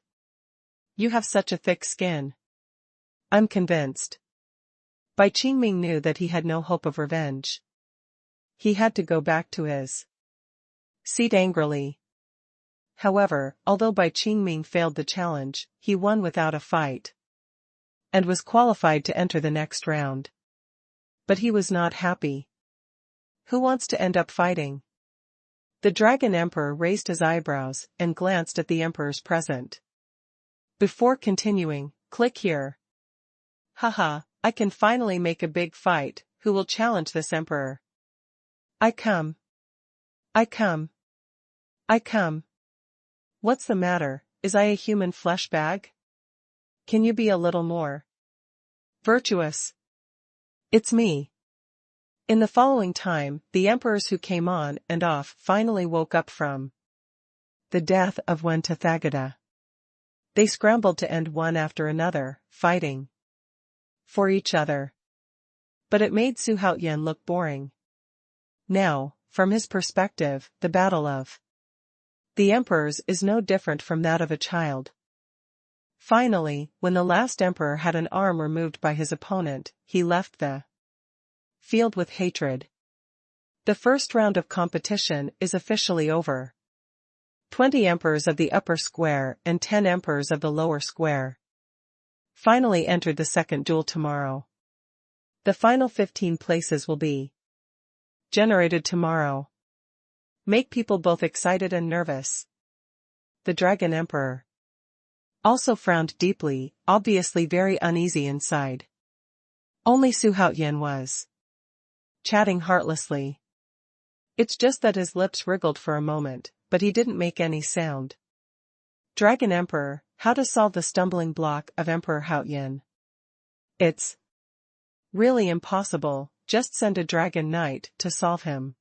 You have such a thick skin. I'm convinced. Bai Qingming knew that he had no hope of revenge. He had to go back to his seat angrily. However, although Bai Qingming failed the challenge, he won without a fight, and was qualified to enter the next round. But he was not happy. Who wants to end up fighting? The Dragon Emperor raised his eyebrows and glanced at the emperors present. Before continuing, click here. Haha, I can finally make a big fight. Who will challenge this emperor? I come. I come. I come. What's the matter, is I a human flesh bag? Can you be a little more virtuous? It's me. In the following time, the emperors who came on and off finally woke up from the death of Wen Tathagata. They scrambled to end one after another, fighting for each other. But it made Xuanhuan look boring. Now, from his perspective, the battle of the emperors is no different from that of a child. Finally, when the last emperor had an arm removed by his opponent, he left the field with hatred. The first round of competition is officially over. 20 emperors of the upper square and 10 emperors of the lower square finally entered the second duel tomorrow. The final 15 places will be generated tomorrow. Make people both excited and nervous. The Dragon Emperor also frowned deeply, obviously very uneasy inside. Only Xuanhuan was chatting heartlessly. It's just that his lips wriggled for a moment, but he didn't make any sound. Dragon Emperor, how to solve the stumbling block of Emperor Xuanhuan. It's really impossible, just send a Dragon Knight to solve him.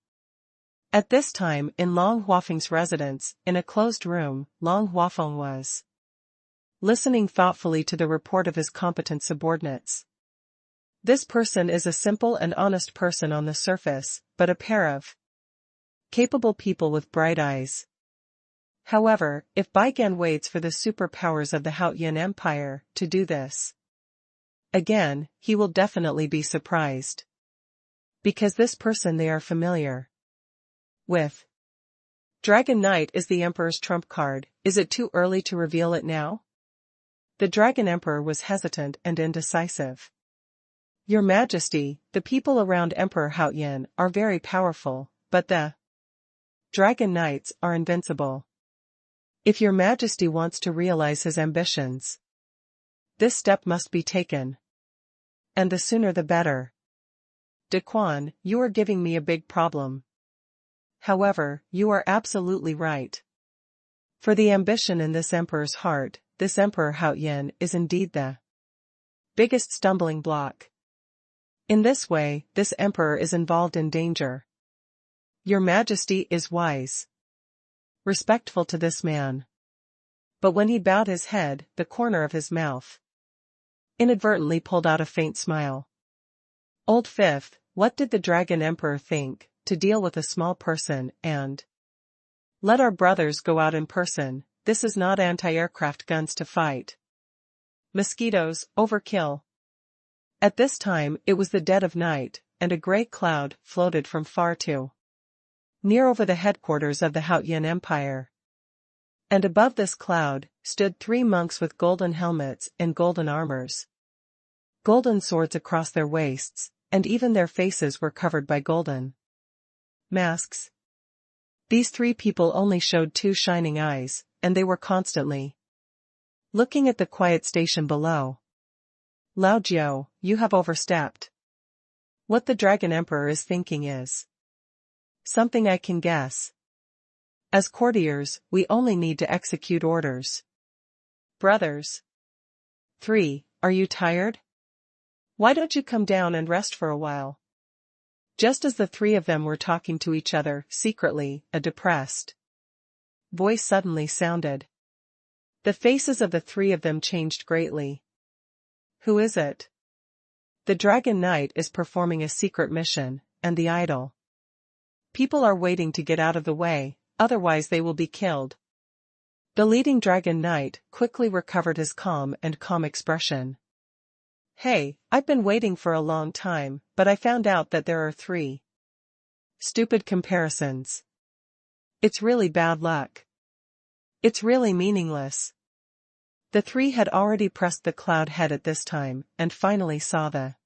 At this time in Long Huafeng's residence, in a closed room, Long Huafeng was listening thoughtfully to the report of his competent subordinates. This person is a simple and honest person on the surface, but a pair of capable people with bright eyes. However, if Baigan waits for the superpowers of the Xuanhuan Empire to do this again, he will definitely be surprised. Because this person they are familiar with. Dragon Knight is the Emperor's trump card. Is it too early to reveal it now? The Dragon Emperor was hesitant and indecisive. Your Majesty, the people around Emperor Xuanhuan are very powerful, but the Dragon Knights are invincible. If your Majesty wants to realize his ambitions, this step must be taken. And the sooner the better. De Quan, you are giving me a big problem. However, you are absolutely right. For the ambition in this emperor's heart, this Emperor Xuanhuan is indeed the biggest stumbling block. In this way, this emperor is involved in danger. Your Majesty is wise, respectful to this man. But when he bowed his head, the corner of his mouth inadvertently pulled out a faint smile. Old Fifth, what did the Dragon Emperor think, to deal with a small person and let our brothers go out in person? This is not anti-aircraft guns to fight mosquitoes, overkill. At this time it was the dead of night, and a grey cloud floated from far too near over the headquarters of the Xuanhuan Empire. And above this cloud stood 3 monks with golden helmets and golden armors, golden swords across their waists, and even their faces were covered by golden masks. These 3 people only showed 2 shining eyes, and they were constantly looking at the quiet station below. Lao Jiao, you have overstepped. What the Dragon Emperor is thinking is something I can guess. As courtiers, we only need to execute orders. Brothers 3, are you tired? Why don't you come down and rest for a while? Just as the 3 of them were talking to each other, secretly, a depressed voice suddenly sounded. The faces of the 3 of them changed greatly. Who is it? The Dragon Knight is performing a secret mission, and the idol people are waiting to get out of the way, otherwise they will be killed. The leading Dragon Knight quickly recovered his calm expression. Hey, I've been waiting for a long time, but I found out that there are 3 stupid comparisons. It's really bad luck. It's really meaningless. The 3 had already pressed the cloud head at this time, and finally saw the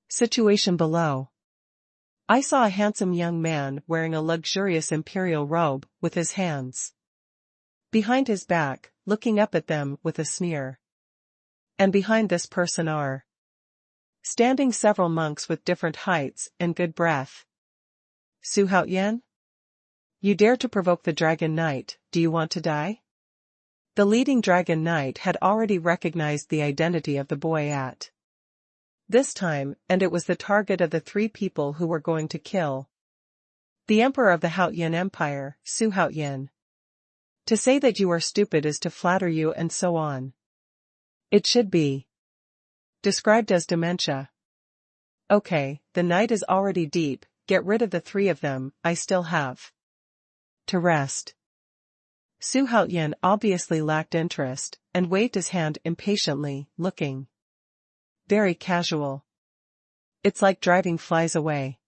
situation below. I saw a handsome young man wearing a luxurious imperial robe, with his hands behind his back, looking up at them with a sneer. And behind this person are standing several monks with different heights and good breath. Xuanhuan? You dare to provoke the Dragon Knight, do you want to die? The leading Dragon Knight had already recognized the identity of the boy at This time, and it was the target of the 3 people who were going to kill the emperor of the Haotian Empire, Xuanhuan. To say that you are stupid is to flatter you, and so on. It should be described as dementia. Okay, the night is already deep, get rid of the 3 of them, I still have to rest. Xuanhuan obviously lacked interest, and waved his hand impatiently, looking very casual. It's like driving flies away.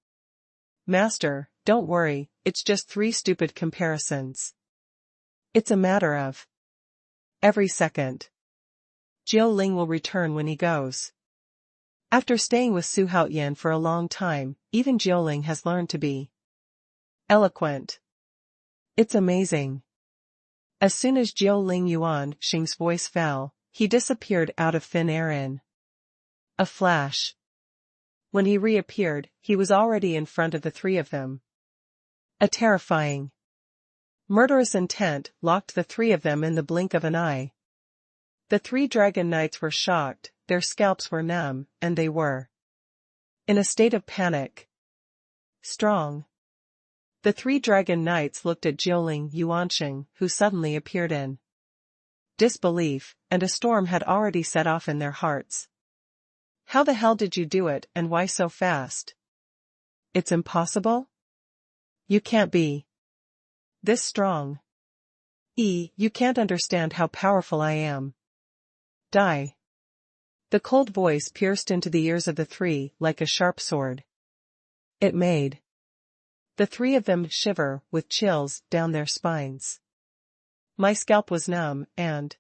Master, don't worry, it's just 3 stupid comparisons. It's a matter of every second. Jiuling will return when he goes. After staying with Xuanhuan for a long time, even Jiuling has learned to be eloquent. It's amazing. As soon as Jiuling Yuanxing's voice fell, he disappeared out of thin air in a flash. When he reappeared, he was already in front of the 3 of them. A terrifying, murderous intent locked the 3 of them in the blink of an eye. The 3 dragon knights were shocked, their scalps were numb, and they were in a state of panic. Strong. The 3 dragon knights looked at Jiuling Yuanxing, who suddenly appeared in disbelief, and a storm had already set off in their hearts. How the hell did you do it, and why so fast? It's impossible? You can't be this strong. You can't understand how powerful I am. Die. The cold voice pierced into the ears of the 3 like a sharp sword. It made the 3 of them shiver with chills down their spines. My scalp was numb, and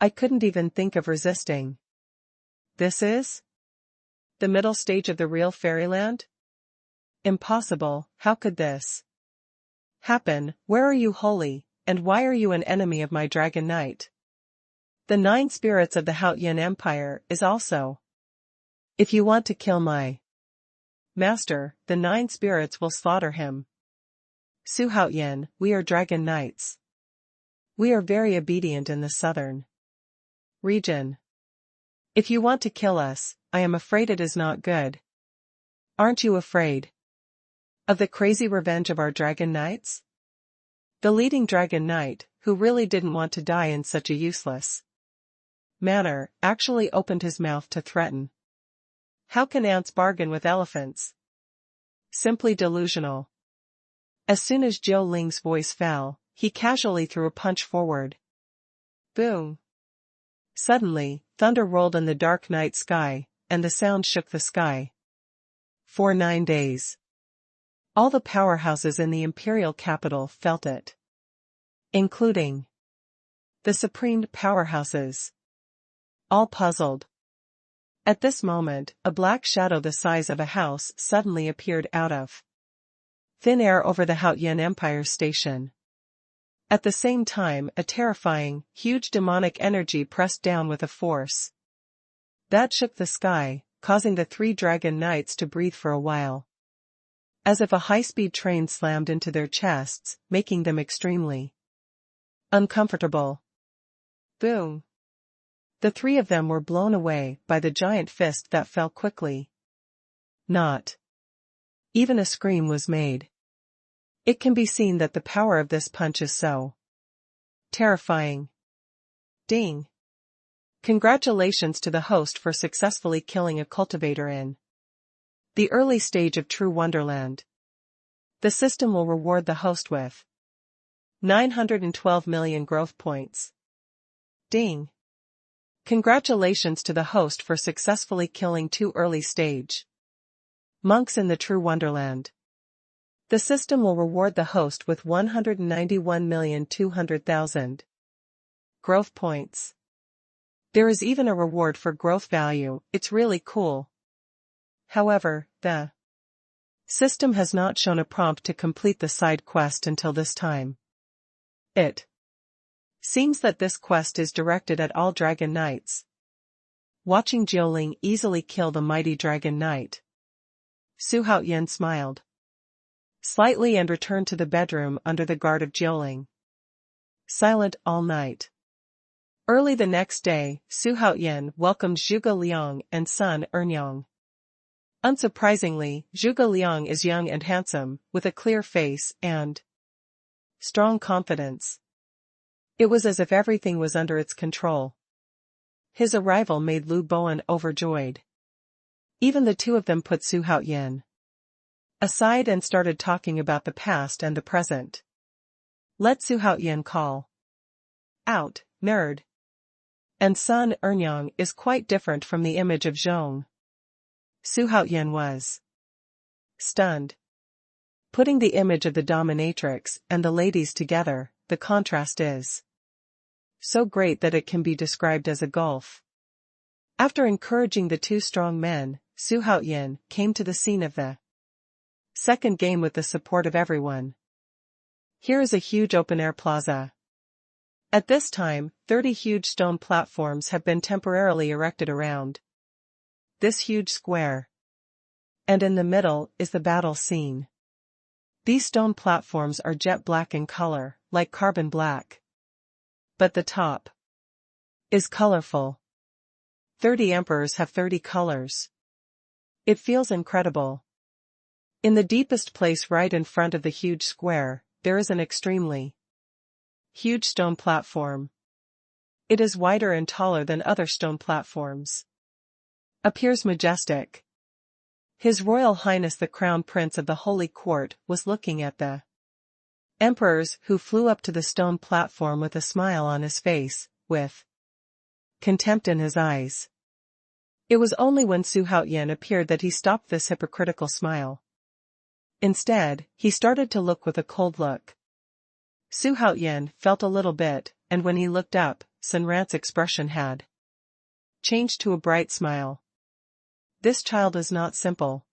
I couldn't even think of resisting. This is the middle stage of the real fairyland? Impossible, how could this happen? Where are you, holy, and why are you an enemy of my dragon knight? The 9 spirits of the Haotian Empire is also. If you want to kill my master, the 9 spirits will slaughter him. Xuanhuan, we are dragon knights. We are very obedient in the southern region. If you want to kill us, I am afraid it is not good. Aren't you afraid of the crazy revenge of our dragon knights? The leading dragon knight, who really didn't want to die in such a useless manner, actually opened his mouth to threaten. How can ants bargain with elephants? Simply delusional. As soon as Jiuling's voice fell, he casually threw a punch forward. Boom. Suddenly, thunder rolled in the dark night sky, and the sound shook the sky. For 9 days. All the powerhouses in the imperial capital felt it. Including the supreme powerhouses. All puzzled. At this moment, a black shadow the size of a house suddenly appeared out of thin air over the Haotian Empire station. At the same time, a terrifying, huge demonic energy pressed down with a force that shook the sky, causing the 3 dragon knights to breathe for a while. As if a high-speed train slammed into their chests, making them extremely uncomfortable. Boom. The 3 of them were blown away by the giant fist that fell quickly. Not even a scream was made. It can be seen that the power of this punch is so terrifying. Ding. Congratulations to the host for successfully killing a cultivator in the early stage of True Wonderland. The system will reward the host with 912 million growth points. Ding. Congratulations to the host for successfully killing 2 early stage monks in the True Wonderland. The system will reward the host with 191,200,000 growth points. There is even a reward for growth value, it's really cool. However, the system has not shown a prompt to complete the side quest until this time. It seems that this quest is directed at all dragon knights. Watching Jiuling easily kill the mighty dragon knight, Xuanhuan smiled slightly and returned to the bedroom under the guard of Jiuling. Silent all night. Early the next day, Xuanhuan welcomed Zhuge Liang and son Erlang. Unsurprisingly, Zhuge Liang is young and handsome, with a clear face and strong confidence. It was as if everything was under its control. His arrival made Lu Bowen overjoyed. Even the two of them put Xuanhuan aside and started talking about the past and the present. Let Xuanhuan call out, nerd. And son Erlang is quite different from the image of Zhong. Xuanhuan was stunned. Putting the image of the dominatrix and the ladies together, the contrast is so great that it can be described as a gulf. After encouraging the two strong men, Xuanhuan came to the scene of the second game with the support of everyone. Here is a huge open-air plaza. At this time, 30 huge stone platforms have been temporarily erected around this huge square. And in the middle is the battle scene. These stone platforms are jet black in color, like carbon black. But the top is colorful. 30 emperors have 30 colors. It feels incredible. In the deepest place right in front of the huge square, there is an extremely huge stone platform. It is wider and taller than other stone platforms. Appears majestic. His Royal Highness the Crown Prince of the Holy Court was looking at the emperors who flew up to the stone platform with a smile on his face, with contempt in his eyes. It was only when Xuanhuan appeared that he stopped this hypocritical smile. Instead, he started to look with a cold look. Xuanhuan felt a little bit, and when he looked up, Sun Ran's expression had changed to a bright smile. This child is not simple.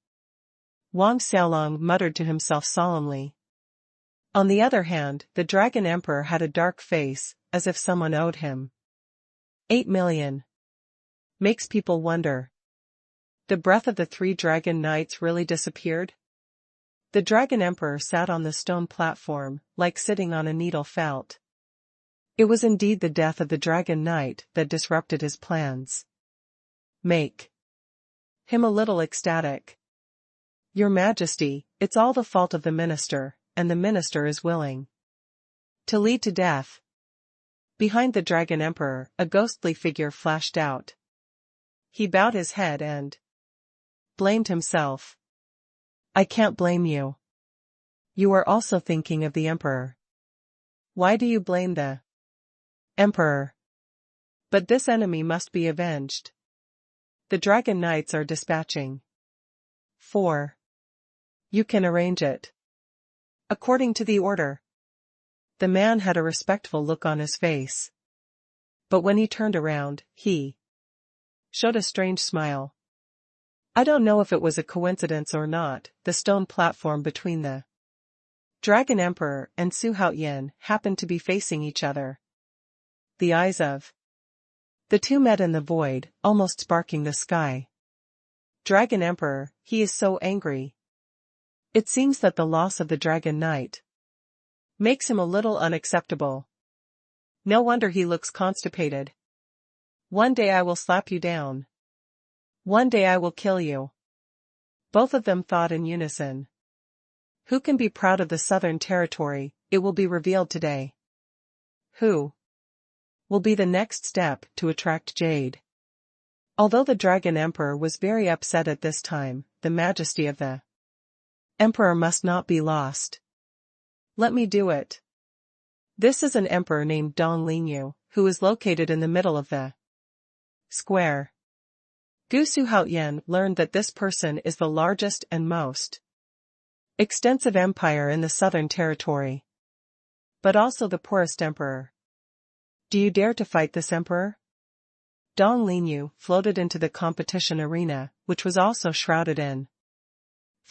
Wang Xiaolong muttered to himself solemnly. On the other hand, the Dragon Emperor had a dark face, as if someone owed him 8 million. Makes people wonder. The breath of the 3 dragon knights really disappeared? The Dragon Emperor sat on the stone platform, like sitting on a needle felt. It was indeed the death of the Dragon Knight that disrupted his plans. Make him a little ecstatic. Your Majesty, it's all the fault of the minister, and the minister is willing to lead to death. Behind the Dragon Emperor, a ghostly figure flashed out. He bowed his head and blamed himself. I can't blame you. You are also thinking of the Emperor. Why do you blame the Emperor? But this enemy must be avenged. The Dragon Knights are dispatching 4. You can arrange it according to the order. The man had a respectful look on his face. But when he turned around, he showed a strange smile. I don't know if it was a coincidence or not, the stone platform between the Dragon Emperor and Xuanhuan happened to be facing each other. The eyes of the two met in the void, almost sparking the sky. Dragon Emperor, he is so angry. It seems that the loss of the Dragon Knight makes him a little unacceptable. No wonder he looks constipated. One day I will slap you down. One day I will kill you. Both of them thought in unison. Who can be proud of the Southern Territory? It will be revealed today. Who will be the next step to attract Jade? Although the Dragon Emperor was very upset at this time, the majesty of the Emperor must not be lost. Let me do it. This is an emperor named Dou Yu, who is located in the middle of the square. Gu Xuanhuan learned that this person is the largest and most extensive empire in the Southern Territory, but also the poorest emperor. Do you dare to fight this emperor? Dou Yu floated into the competition arena, which was also shrouded in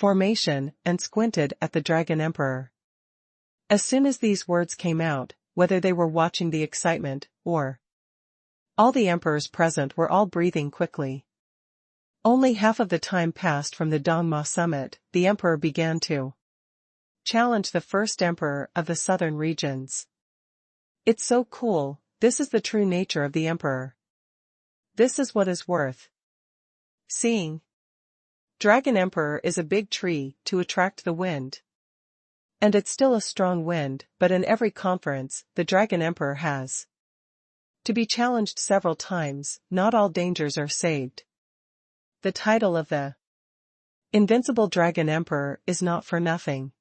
formation, and squinted at the Dragon Emperor. As soon as these words came out, whether they were watching the excitement, or all the emperors present were all breathing quickly. Only half of the time passed from the Dongma summit, the emperor began to challenge the first emperor of the southern regions. It's so cool, this is the true nature of the emperor. This is what is worth seeing. Dragon Emperor is a big tree to attract the wind. And it's still a strong wind, but in every conference, the Dragon Emperor has to be challenged several times. Not all dangers are saved. The title of the Invincible Dragon Emperor is not for nothing.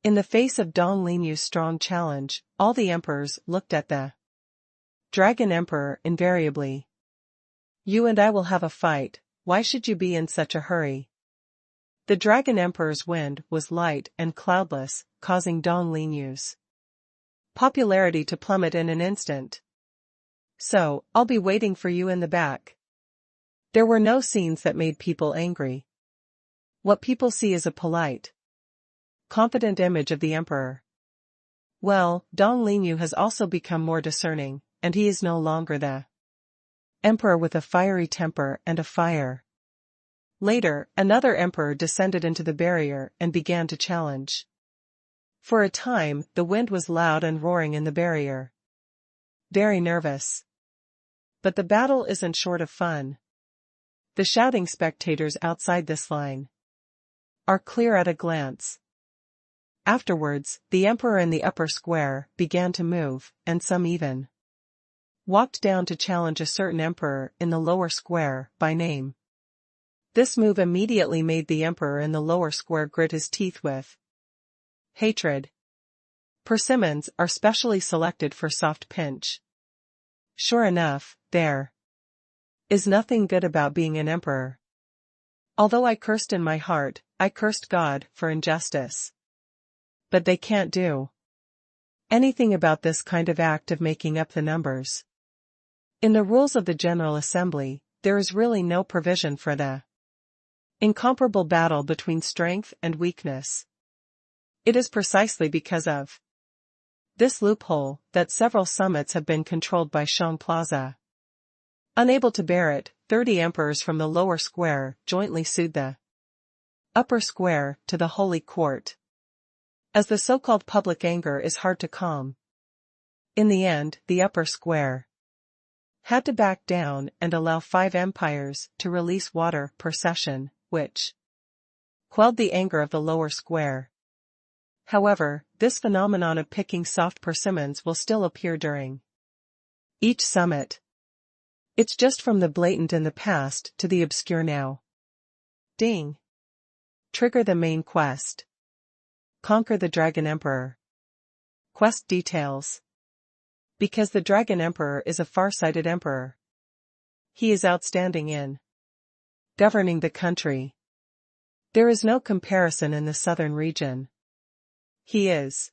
In the face of Dou Yu's strong challenge, all the emperors looked at the Dragon Emperor invariably. You and I will have a fight, why should you be in such a hurry? The Dragon Emperor's wind was light and cloudless, causing Dou Yu's popularity to plummet in an instant. So, I'll be waiting for you in the back. There were no scenes that made people angry. What people see is a polite, confident image of the emperor. Well, Dou Yu has also become more discerning, and he is no longer the emperor with a fiery temper and a fire. Later, another emperor descended into the barrier and began to challenge. For a time, the wind was loud and roaring in the barrier. Very nervous. But the battle isn't short of fun. The shouting spectators outside this line are clear at a glance. Afterwards, the emperor in the upper square began to move, and some even walked down to challenge a certain emperor in the lower square by name. This move immediately made the emperor in the lower square grit his teeth with hatred. Persimmons are specially selected for soft pinch. Sure enough, there is nothing good about being an emperor. Although I cursed in my heart, I cursed God for injustice. But they can't do anything about this kind of act of making up the numbers. In the rules of the General Assembly, there is really no provision for the incomparable battle between strength and weakness. It is precisely because of this loophole that several summits have been controlled by Shang Plaza. Unable to bear it, 30 emperors from the lower square jointly sued the upper square to the Holy Court. As the so-called public anger is hard to calm. In the end, the upper square had to back down and allow 5 empires to release water per session, which quelled the anger of the lower square. However, this phenomenon of picking soft persimmons will still appear during each summit. It's just from the blatant in the past to the obscure now. Ding. Trigger the main quest. Conquer the Dragon Emperor. Quest details. Because the Dragon Emperor is a far-sighted emperor. He is outstanding in governing the country. There is no comparison in the southern region. He is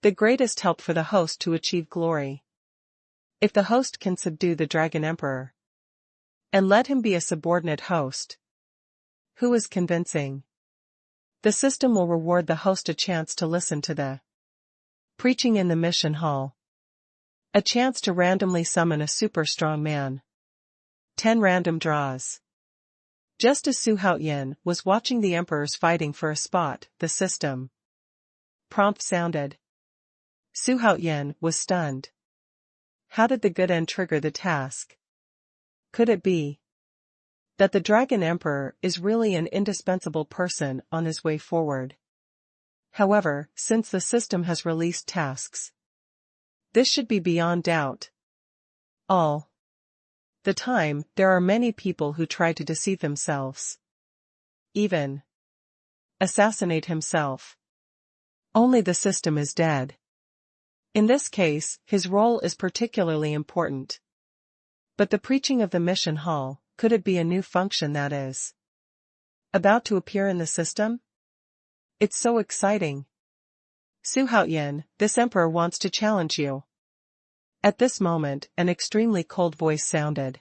the greatest help for the host to achieve glory. If the host can subdue the Dragon Emperor and let him be a subordinate host who is convincing, the system will reward the host a chance to listen to the preaching in the mission hall. A chance to randomly summon a super strong man. 10 random draws. Just as Xuanhuan was watching the emperors fighting for a spot, the system prompt sounded. Xuanhuan was stunned. How did the good end trigger the task? Could it be that the Dragon Emperor is really an indispensable person on his way forward? However, since the system has released tasks, this should be beyond doubt. All the time, there are many people who try to deceive themselves. Even assassinate himself. Only the system is dead. In this case, his role is particularly important. But the preaching of the mission hall, could it be a new function that is about to appear in the system? It's so exciting. Xuanhuan, this emperor wants to challenge you. At this moment, an extremely cold voice sounded.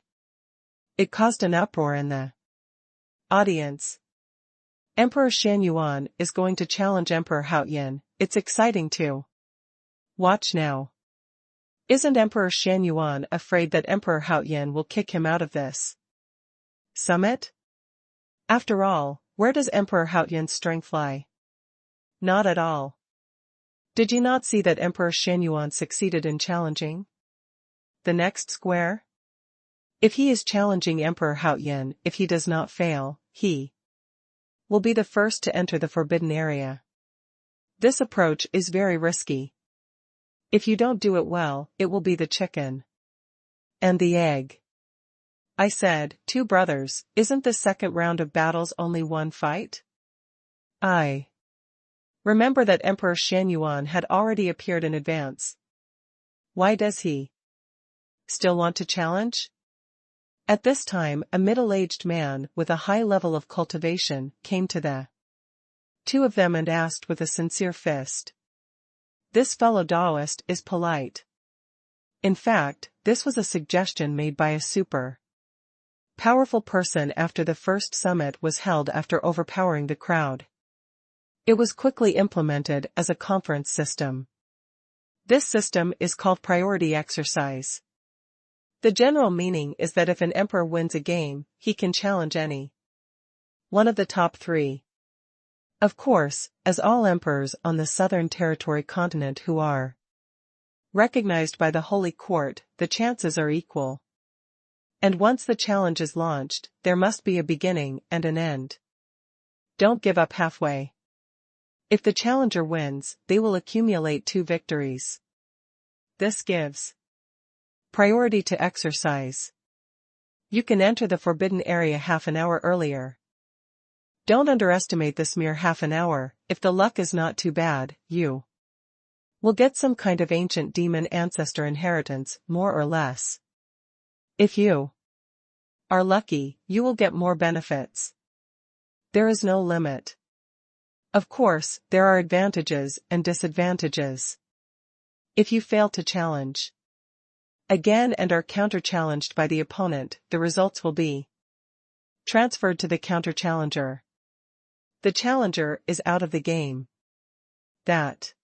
It caused an uproar in the audience. Emperor Xuanhuan is going to challenge Emperor Xuanhuan. It's exciting too. Watch now. Isn't Emperor Xuanhuan afraid that Emperor Xuanhuan will kick him out of this summit? After all, where does Emperor Xuanhuan's strength lie? Not at all. Did you not see that Emperor Xuanhuan succeeded in challenging The next square? If he is challenging Emperor Haoyan, if he does not fail, he will be the first to enter the forbidden area. This approach is very risky. If you don't do it well, it will be the chicken and the egg. I said, 2 brothers, isn't the second round of battles only one fight? I remember that Emperor Xuanhuan had already appeared in advance. Why does he still want to challenge? At this time, a middle-aged man with a high level of cultivation came to the 2 of them and asked with a sincere fist. This fellow Taoist is polite. In fact, this was a suggestion made by a super powerful person after the first summit was held after overpowering the crowd. It was quickly implemented as a conference system. This system is called priority exercise. The general meaning is that if an emperor wins a game, he can challenge any one of the top 3. Of course, as all emperors on the Southern Territory continent who are recognized by the Holy Court, the chances are equal. And once the challenge is launched, there must be a beginning and an end. Don't give up halfway. If the challenger wins, they will accumulate 2 victories. This gives priority to exercise. You can enter the forbidden area half an hour earlier. Don't underestimate this mere half an hour. If the luck is not too bad, you will get some kind of ancient demon ancestor inheritance, more or less. If you are lucky, you will get more benefits. There is no limit. Of course, there are advantages and disadvantages. If you fail to challenge again and are counter-challenged by the opponent, the results will be transferred to the counter-challenger. The challenger is out of the game. That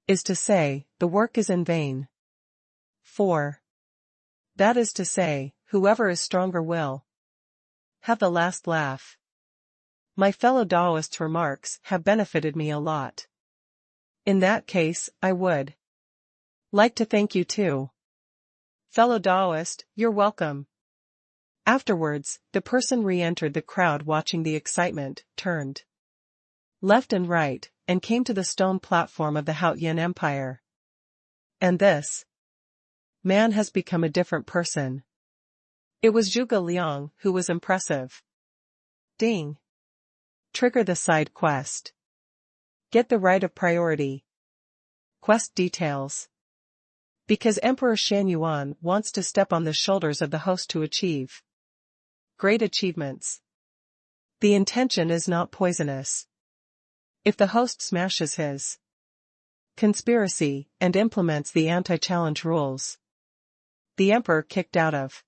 is to say, the work is in vain. 4. That is to say, whoever is stronger will have the last laugh. My fellow Taoist's remarks have benefited me a lot. In that case, I would like to thank you too. Fellow Taoist, you're welcome. Afterwards, the person re-entered the crowd watching the excitement, turned left and right, and came to the stone platform of the Haoyan Empire. And this man has become a different person. It was Zhuge Liang who was impressive. Ding. Trigger the side quest. Get the right of priority. Quest details. Because Emperor Xuanhuan wants to step on the shoulders of the host to achieve great achievements. The intention is not poisonous. If the host smashes his conspiracy and implements the anti-challenge rules, the emperor kicked out of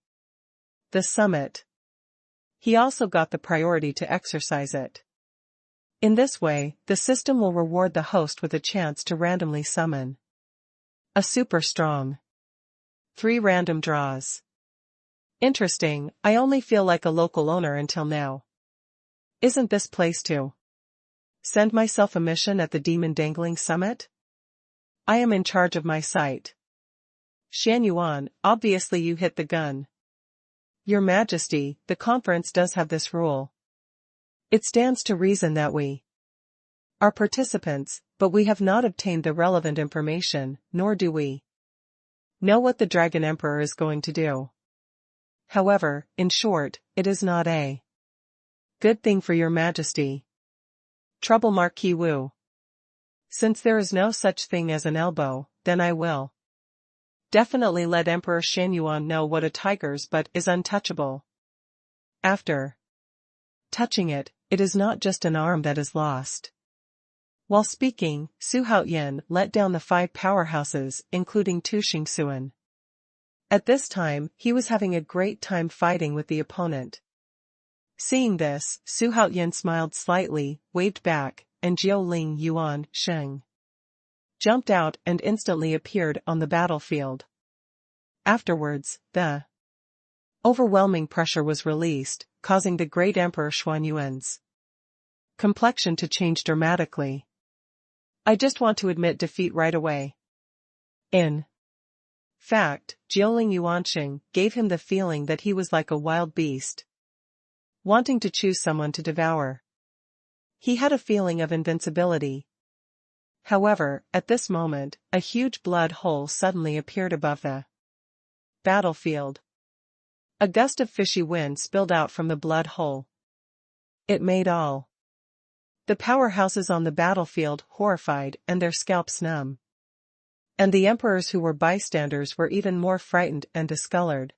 the summit. He also got the priority to exercise it. In this way, the system will reward the host with a chance to randomly summon a super strong 3 random draws. Interesting, I only feel like a local owner until now. Isn't this place to send myself a mission at the Demon Dangling Summit? I am in charge of my site. Xuanhuan, obviously you hit the gun. Your Majesty, the conference does have this rule. It stands to reason that we are participants, but we have not obtained the relevant information, nor do we know what the Dragon Emperor is going to do. However, in short, it is not a good thing for your Majesty. Trouble Marquis Wu. Since there is no such thing as an elbow, then I will definitely let Emperor Xuanhuan know what a tiger's butt is untouchable. After touching it, it is not just an arm that is lost. While speaking, Su Haoyan let down the 5 powerhouses, including Tu Xingxuan. At this time, he was having a great time fighting with the opponent. Seeing this, Su Haoyan smiled slightly, waved back, and Jiu Ling Yuan Sheng jumped out and instantly appeared on the battlefield. Afterwards, the overwhelming pressure was released, causing the great Emperor Xuanhuan's complexion to change dramatically. I just want to admit defeat right away. In fact, Jiuling Yuanqing gave him the feeling that he was like a wild beast, wanting to choose someone to devour. He had a feeling of invincibility. However, at this moment, a huge blood hole suddenly appeared above the battlefield. A gust of fishy wind spilled out from the blood hole. It made all the powerhouses on the battlefield horrified and their scalps numb. And the emperors who were bystanders were even more frightened and discolored.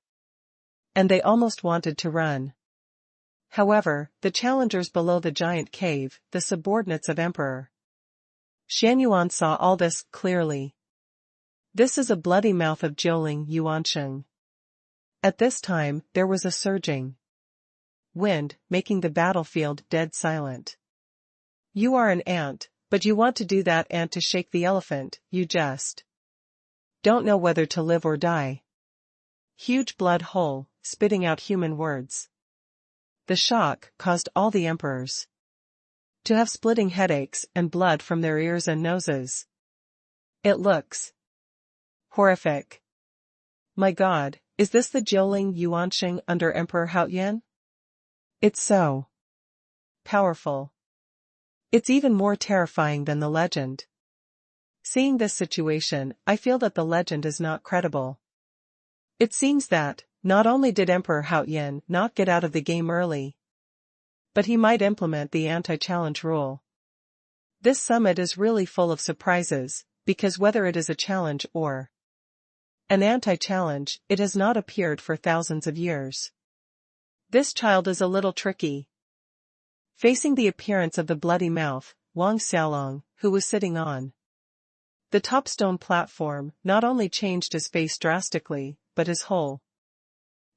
And they almost wanted to run. However, the challengers below the giant cave, the subordinates of Emperor Xuanhuan, saw all this clearly. This is a bloody mouth of Jiuling Yuanqing. At this time, there was a surging wind, making the battlefield dead silent. You are an ant, but you want to do that ant to shake the elephant, you just don't know whether to live or die. Huge blood hole, spitting out human words. The shock caused all the emperors to have splitting headaches and blood from their ears and noses. It looks horrific. My God, is this the Jiuling Yuanqing under Emperor Haoyan? It's so powerful. It's even more terrifying than the legend. Seeing this situation, I feel that the legend is not credible. It seems that, not only did Emperor Haoyan not get out of the game early, but he might implement the anti-challenge rule. This summit is really full of surprises, because whether it is a challenge or an anti-challenge, it has not appeared for thousands of years. This child is a little tricky. Facing the appearance of the bloody mouth, Wang Xiaolong, who was sitting on the top stone platform, not only changed his face drastically, but his whole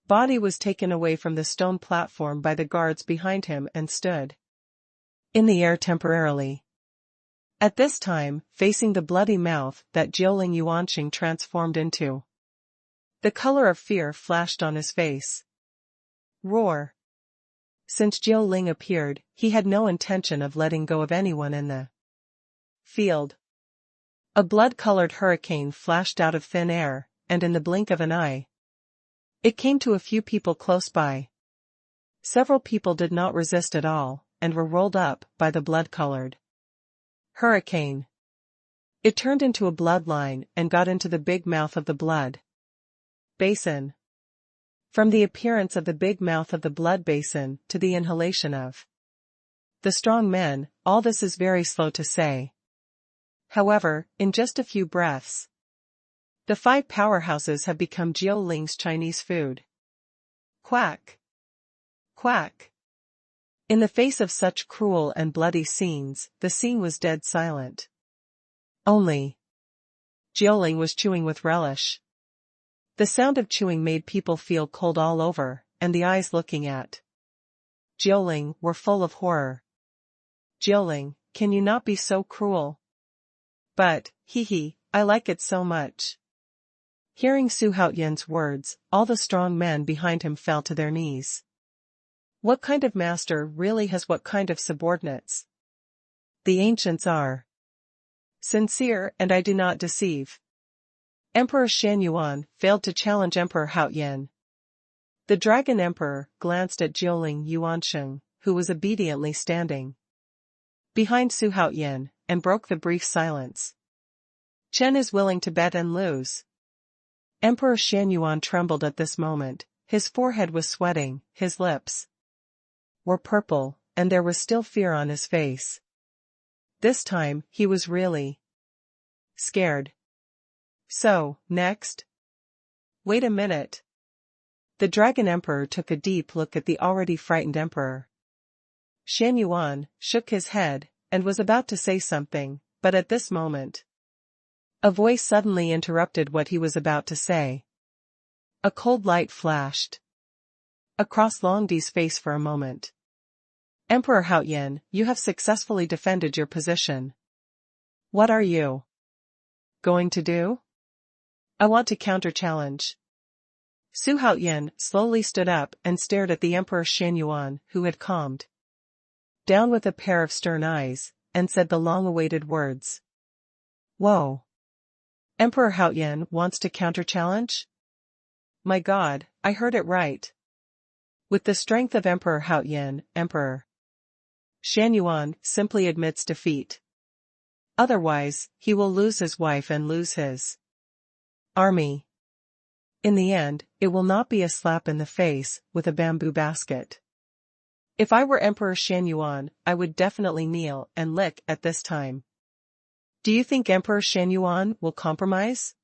body was taken away from the stone platform by the guards behind him and stood in the air temporarily. At this time, facing the bloody mouth that Jiuling Yuanqing transformed into, the color of fear flashed on his face. Roar. Since Jiuling appeared, he had no intention of letting go of anyone in the field. A blood-colored hurricane flashed out of thin air, and in the blink of an eye, it came to a few people close by. Several people did not resist at all, and were rolled up by the blood-colored hurricane. It turned into a bloodline and got into the big mouth of the blood basin. From the appearance of the big mouth of the blood basin to the inhalation of the strong men, all this is very slow to say. However, in just a few breaths, the 5 powerhouses have become Jiuling's Chinese food. Quack! Quack! In the face of such cruel and bloody scenes, the scene was dead silent. Only Jiuling was chewing with relish. The sound of chewing made people feel cold all over, and the eyes looking at Jiuling were full of horror. Jiuling, can you not be so cruel? But, I like it so much. Hearing Su Haoyan's words, all the strong men behind him fell to their knees. What kind of master really has what kind of subordinates? The ancients are sincere, and I do not deceive. Emperor Xuanhuan failed to challenge Emperor Haoyan. The Dragon Emperor glanced at Jiuling Yuanqing, who was obediently standing behind Su Haoyan, and broke the brief silence. Chen is willing to bet and lose. Emperor Xuanhuan trembled at this moment, his forehead was sweating, his lips were purple, and there was still fear on his face. This time, he was really scared. So, next? Wait a minute. The Dragon Emperor took a deep look at the already frightened Emperor. Xuanhuan shook his head, and was about to say something, but at this moment, a voice suddenly interrupted what he was about to say. A cold light flashed across Longdi's face for a moment. Emperor Haoyan, you have successfully defended your position. What are you going to do? I want to counter-challenge. Su Haoyan slowly stood up and stared at the Emperor Xuanhuan, who had calmed down with a pair of stern eyes, and said the long-awaited words. Whoa! Emperor Haoyan wants to counter-challenge? My god, I heard it right. With the strength of Emperor Haoyan, Emperor Xuanhuan simply admits defeat. Otherwise, he will lose his wife and lose his army. In the end, it will not be a slap in the face with a bamboo basket. If I were Emperor Xuanhuan, I would definitely kneel and lick at this time. Do you think Emperor Xuanhuan will compromise?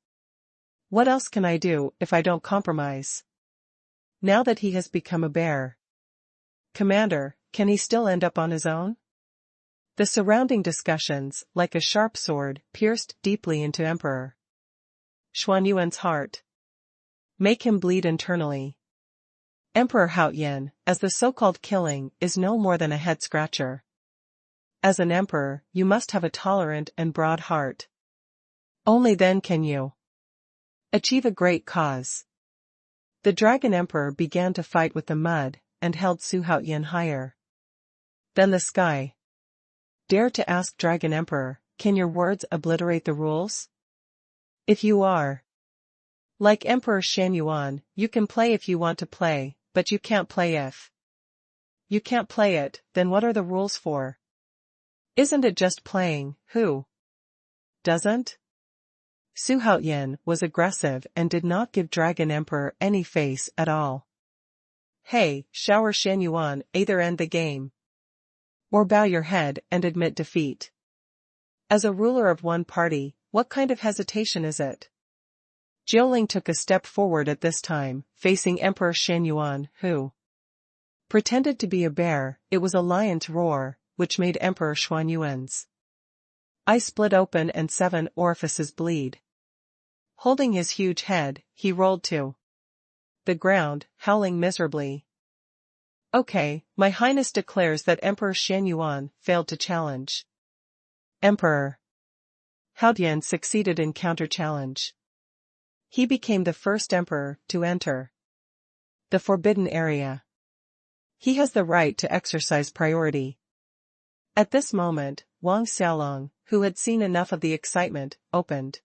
What else can I do if I don't compromise? Now that he has become a bear. Commander, can he still end up on his own? The surrounding discussions, like a sharp sword, pierced deeply into Emperor Xuanhuan's heart. Make him bleed internally. Emperor Haoyan, as the so-called killing, is no more than a head-scratcher. As an emperor, you must have a tolerant and broad heart. Only then can you achieve a great cause. The Dragon Emperor began to fight with the mud, and held Su Haoyan higher than the sky. Dare to ask Dragon Emperor, can your words obliterate the rules? If you are like Emperor Xuanhuan, you can play if you want to play, but you can't play if you can't play it, then what are the rules for? Isn't it just playing, who doesn't? Su Haoyan was aggressive and did not give Dragon Emperor any face at all. Hey, shower Xuanhuan, either end the game or bow your head and admit defeat. As a ruler of one party, what kind of hesitation is it? Jiuling took a step forward at this time, facing Emperor Xuanhuan, who pretended to be a bear. It was a lion's roar, which made Emperor Xuanhuan's eyes split open and 7 orifices bleed. Holding his huge head, he rolled to the ground, howling miserably. Okay, My Highness declares that Emperor Xuanhuan failed to challenge. Emperor Haoyan succeeded in counter-challenge. He became the first emperor to enter the forbidden area. He has the right to exercise priority. At this moment, Wang Xiaolong, who had seen enough of the excitement, opened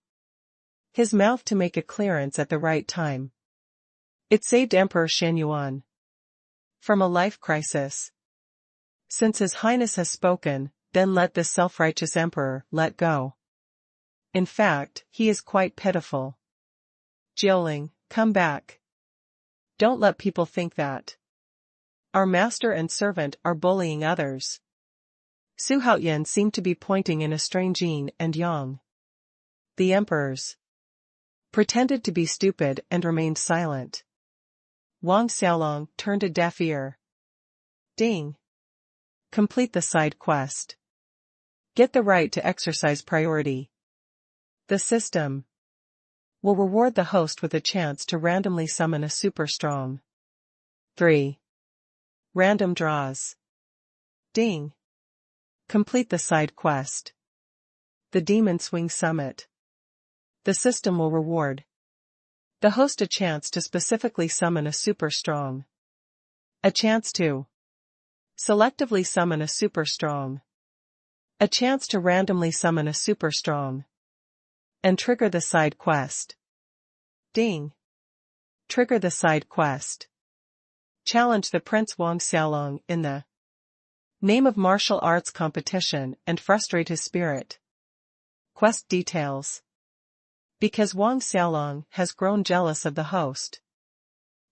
his mouth to make a clearance at the right time. It saved Emperor Xuanhuan from a life crisis. Since His Highness has spoken, then let this self-righteous emperor let go. In fact, he is quite pitiful. Jiuling, come back. Don't let people think that our master and servant are bullying others. Su Haoyan seemed to be pointing in a strange yin and yang. The emperors pretended to be stupid and remained silent. Wang Xiaolong turned a deaf ear. Ding. Complete the side quest. Get the right to exercise priority. The system will reward the host with a chance to randomly summon a super strong 3. Random draws. Ding. Complete the side quest. The Demon Swing Summit. The system will reward the host a chance to specifically summon a super strong. A chance to selectively summon a super strong. A chance to randomly summon a super strong. And trigger the side quest. Ding. Trigger the side quest. Challenge the Prince Wang Xiaolong in the name of martial arts competition and frustrate his spirit. Quest details. Because Wang Xiaolong has grown jealous of the host.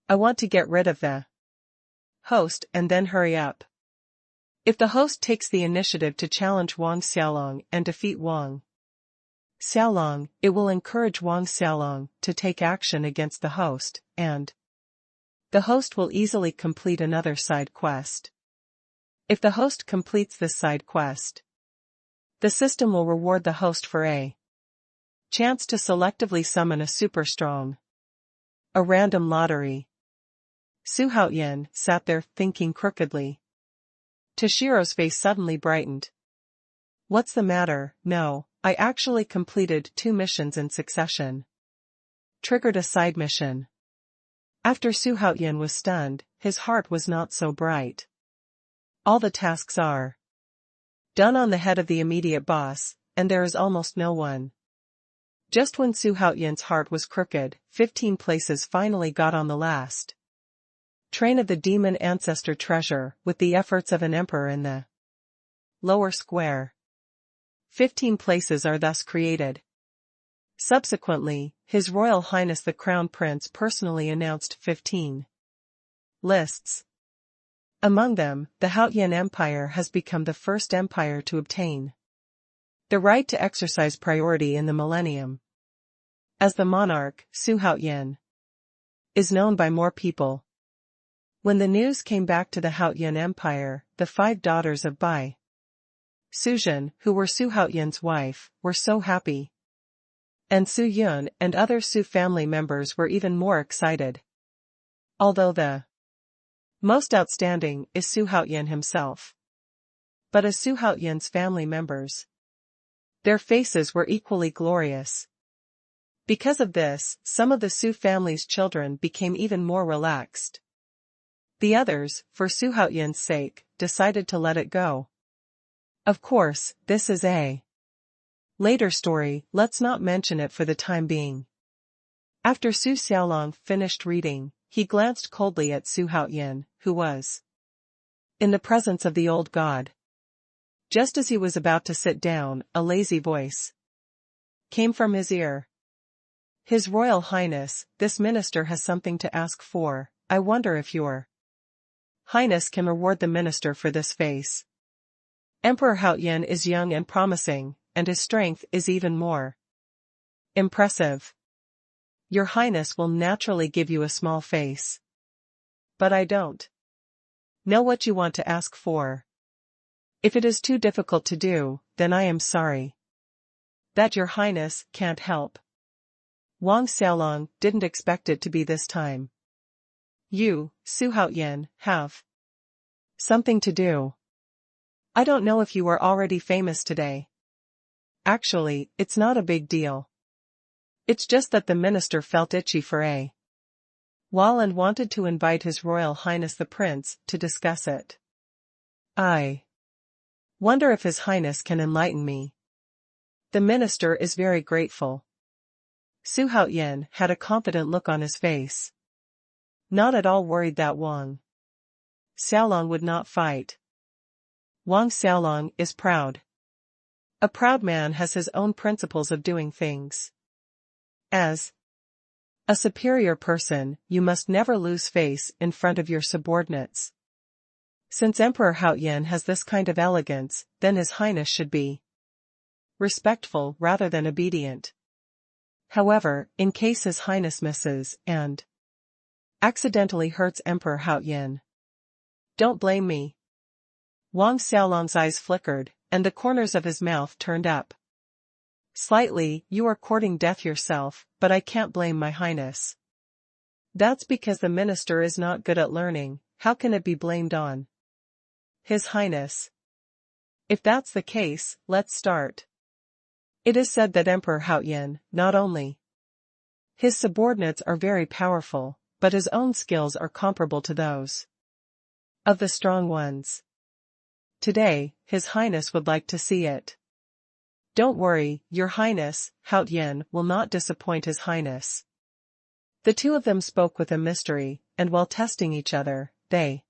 I want to get rid of the host and then hurry up. If the host takes the initiative to challenge Wang Xiaolong and defeat Wang Xiaolong, it will encourage Wang Xiaolong to take action against the host, and the host will easily complete another side quest. If the host completes this side quest, the system will reward the host for a chance to selectively summon a super strong. A random lottery. Su Haoyan sat there thinking crookedly. Toshiro's face suddenly brightened. What's the matter? No, I actually completed 2 missions in succession. Triggered a side mission. After Su Haoyan was stunned, his heart was not so bright. All the tasks are done on the head of the immediate boss, and there is almost no one Just when Su Haoyan's heart was crooked, 15 places finally got on the last train of the demon ancestor treasure with the efforts of an emperor in the lower square. 15 places are thus created. Subsequently, His Royal Highness the Crown Prince personally announced 15 lists. Among them, the Haoyan Empire has become the first empire to obtain the right to exercise priority in the millennium. As the monarch, Su Haoyan is known by more people. When the news came back to the Haoyan Empire, the 5 daughters of Bai Suzhen, who were Su Haoyan's wife, were so happy. And Su Yun and other Su family members were even more excited. Although the most outstanding is Su Haoyan himself. But as Su Haoyan's family members, their faces were equally glorious. Because of this, some of the Su family's children became even more relaxed. The others, for Su Haoyan's sake, decided to let it go. Of course, this is a later story, let's not mention it for the time being. After Su Xiaolong finished reading, he glanced coldly at Su Haoyan, who was in the presence of the old god. Just as he was about to sit down, a lazy voice came from his ear. His Royal Highness, this minister has something to ask for. I wonder if your Highness can reward the minister for this face. Emperor Haoyan is young and promising, and his strength is even more impressive. Your Highness will naturally give you a small face. But I don't know what you want to ask for. If it is too difficult to do, then I am sorry that your Highness can't help. Wang Xiaolong didn't expect it to be this time. You, Su Haoyan, have something to do. I don't know if you are already famous today. Actually, it's not a big deal. It's just that the minister felt itchy for a while and wanted to invite His Royal Highness the Prince to discuss it. I wonder if His Highness can enlighten me. The minister is very grateful. Su Haoyan had a confident look on his face. Not at all worried that Wang Xiaolong would not fight. Wang Xiaolong is proud. A proud man has his own principles of doing things. As a superior person, you must never lose face in front of your subordinates. Since Emperor Haoyan has this kind of elegance, then His Highness should be respectful rather than obedient. However, in case His Highness misses and accidentally hurts Emperor Haoyan, don't blame me. Wang Xiaolong's eyes flickered, and the corners of his mouth turned up slightly. You are courting death yourself, but I can't blame my Highness. That's because the minister is not good at learning. How can it be blamed on His Highness? If that's the case, let's start. It is said that Emperor Haoyan, not only his subordinates are very powerful, but his own skills are comparable to those of the strong ones. Today, His Highness would like to see it. Don't worry, Your Highness, Haoyan will not disappoint His Highness. The two of them spoke with a mystery, and while testing each other, they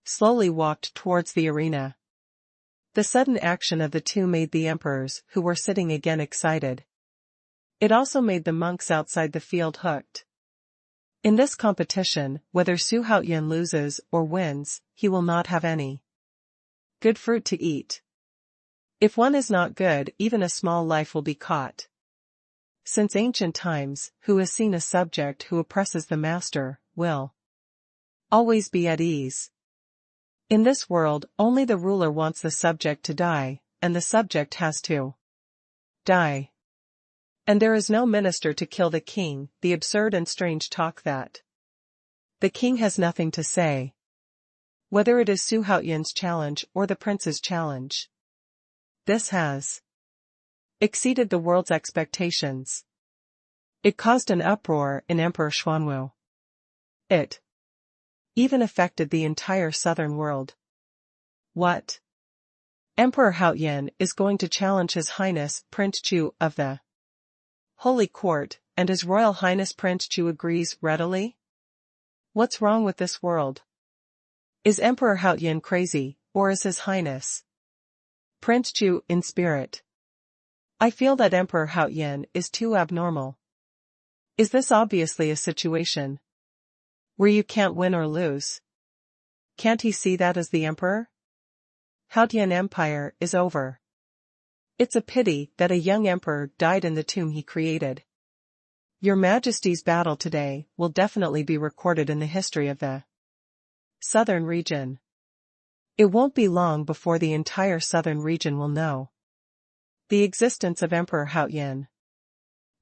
slowly walked towards the arena. The sudden action of the two made the emperors who were sitting again excited. It also made the monks outside the field hooked. In this competition, whether Su Haoyan loses or wins, he will not have any good fruit to eat. If one is not good, even a small life will be caught. Since ancient times, who has seen a subject who oppresses the master, will always be at ease. In this world, only the ruler wants the subject to die, and the subject has to die. And there is no minister to kill the king, the absurd and strange talk that the king has nothing to say. Whether it is Su Haoyan's challenge or the prince's challenge, this has exceeded the world's expectations. It caused an uproar in Emperor Xuanhuan. It even affected the entire southern world. What? Emperor Haoyan is going to challenge His Highness Prince Chu of the Holy Court, and His Royal Highness Prince Chu agrees readily? What's wrong with this world? Is Emperor Haotian crazy, or is His Highness? Prince Chu, in spirit. I feel that Emperor Haotian is too abnormal. Is this obviously a situation where you can't win or lose? Can't he see that as the Emperor? Haotian Empire is over. It's a pity that a young emperor died in the tomb he created. Your Majesty's battle today will definitely be recorded in the history of the southern region. It won't be long before the entire southern region will know the existence of Emperor Haotian.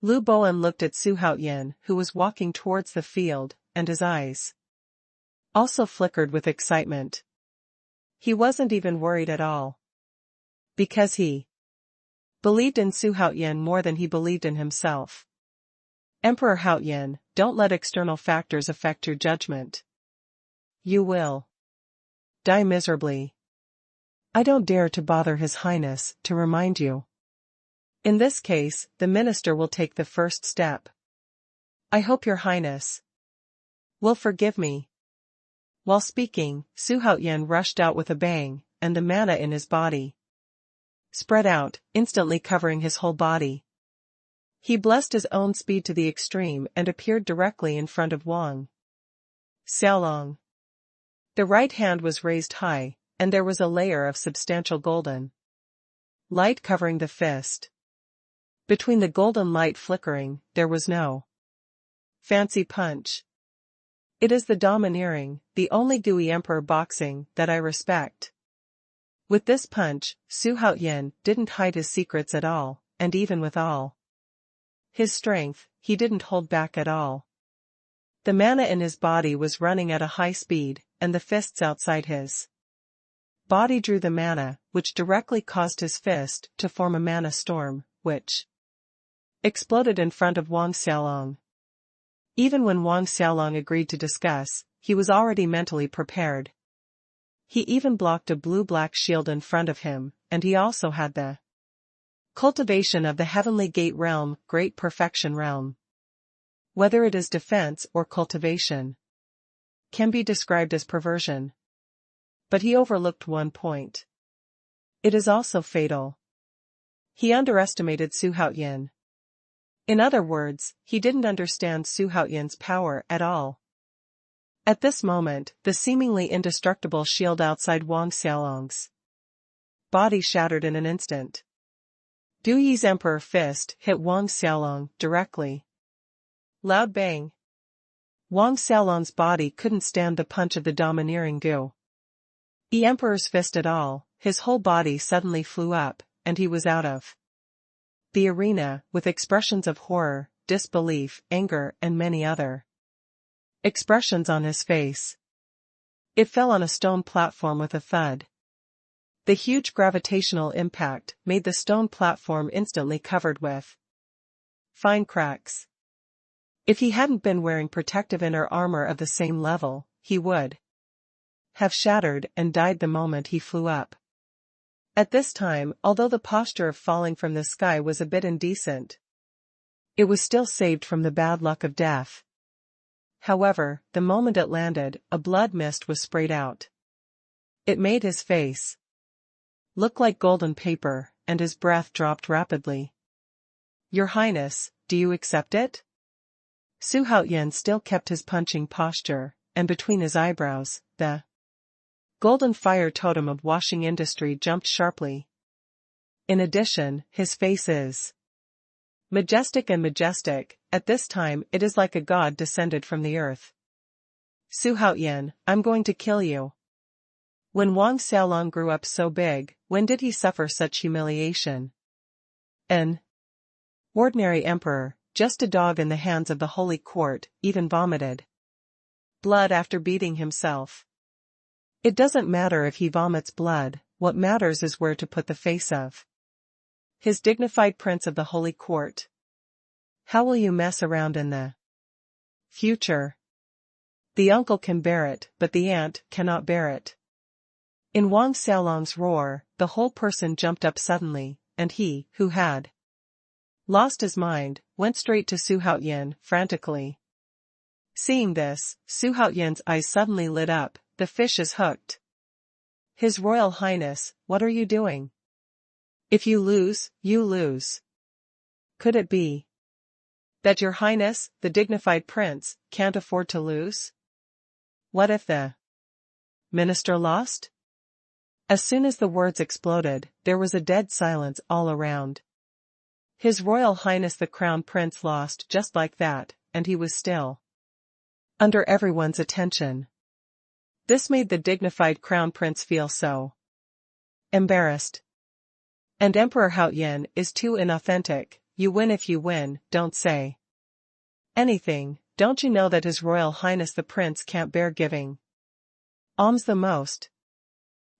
Lu Boan looked at Su Haotian, who was walking towards the field, and his eyes also flickered with excitement. He wasn't even worried at all. Because he believed in Su Haotian more than he believed in himself. Emperor Haotian, don't let external factors affect your judgment. You will die miserably. I don't dare to bother His Highness to remind you. In this case, the minister will take the first step. I hope Your Highness will forgive me. While speaking, Su Haotian rushed out with a bang, and the mana in his body spread out, instantly covering his whole body. He blessed his own speed to the extreme and appeared directly in front of Wang Xiaolong. The right hand was raised high, and there was a layer of substantial golden light covering the fist. Between the golden light flickering, there was no fancy punch. It is the domineering, the only Gui Emperor boxing that I respect. With this punch, Su Haotian didn't hide his secrets at all, and even with all his strength, he didn't hold back at all. The mana in his body was running at a high speed, and the fists outside his body drew the mana, which directly caused his fist to form a mana storm, which exploded in front of Wang Xiaolong. Even when Wang Xiaolong agreed to discuss, he was already mentally prepared. He even blocked a blue-black shield in front of him, and he also had the cultivation of the Heavenly Gate realm, Great Perfection realm. Whether it is defense or cultivation can be described as perversion. But he overlooked one point. It is also fatal. He underestimated Su Haotian. In other words, he didn't understand Su Haotian's power at all. At this moment, the seemingly indestructible shield outside Wang Xiaolong's body shattered in an instant. Du Yi's Emperor fist hit Wang Xiaolong directly. Loud bang. Wang Xiaolong's body couldn't stand the punch of the domineering Gu Yi Emperor's fist at all. His whole body suddenly flew up, and he was out of the arena, with expressions of horror, disbelief, anger, and many other expressions on his face. It fell on a stone platform with a thud. The huge gravitational impact made the stone platform instantly covered with fine cracks. If he hadn't been wearing protective inner armor of the same level, he would have shattered and died the moment he flew up. At this time, although the posture of falling from the sky was a bit indecent, it was still saved from the bad luck of death. However, the moment it landed, a blood mist was sprayed out. It made his face look like golden paper, and his breath dropped rapidly. Your Highness, do you accept it? Su Haotian still kept his punching posture, and between his eyebrows, the golden fire totem of washing industry jumped sharply. In addition, his face is majestic and majestic. At this time it is like a god descended from the earth. Su Haotian, I'm going to kill you. When Wang Xiaolong grew up so big, when did he suffer such humiliation? An ordinary emperor, just a dog in the hands of the holy court, even vomited blood after beating himself. It doesn't matter if he vomits blood, what matters is where to put the face of his dignified prince of the holy court. How will you mess around in the future? The uncle can bear it, but the aunt cannot bear it. In Wang Xiaolong's roar, the whole person jumped up suddenly, and he, who had lost his mind, went straight to Xuanhuan, frantically. Seeing this, Xuanhuan's eyes suddenly lit up. The fish is hooked. His Royal Highness, what are you doing? If you lose, you lose. Could it be that your highness, the dignified prince, can't afford to lose? What if the minister lost? As soon as the words exploded, there was a dead silence all around. His Royal Highness the Crown Prince lost just like that, and he was still under everyone's attention. This made the dignified Crown Prince feel so embarrassed. And Emperor Haoyan is too inauthentic. You win if you win, don't say anything. Don't you know that His Royal Highness the Prince can't bear giving alms the most?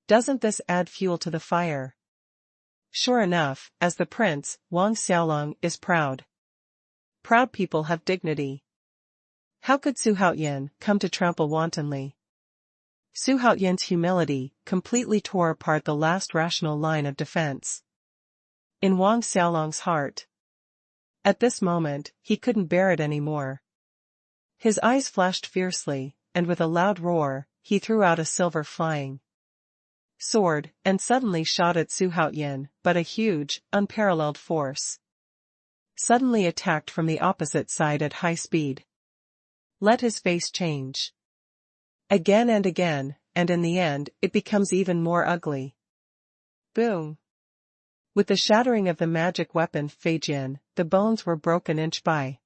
Doesn't this add fuel to the fire? Sure enough, as the prince, Wang Xiaolong is proud. Proud people have dignity. How could Xuanhuan come to trample wantonly? Xuanhuan's humility completely tore apart the last rational line of defense in Wang Xiaolong's heart. At this moment, he couldn't bear it anymore. His eyes flashed fiercely, and with a loud roar, he threw out a silver flying sword, and suddenly shot at Xuanhuan, but a huge, unparalleled force suddenly attacked from the opposite side at high speed. Let his face change. Again and again, and in the end, it becomes even more ugly. Boom! With the shattering of the magic weapon Feijian, the bones were broken inch by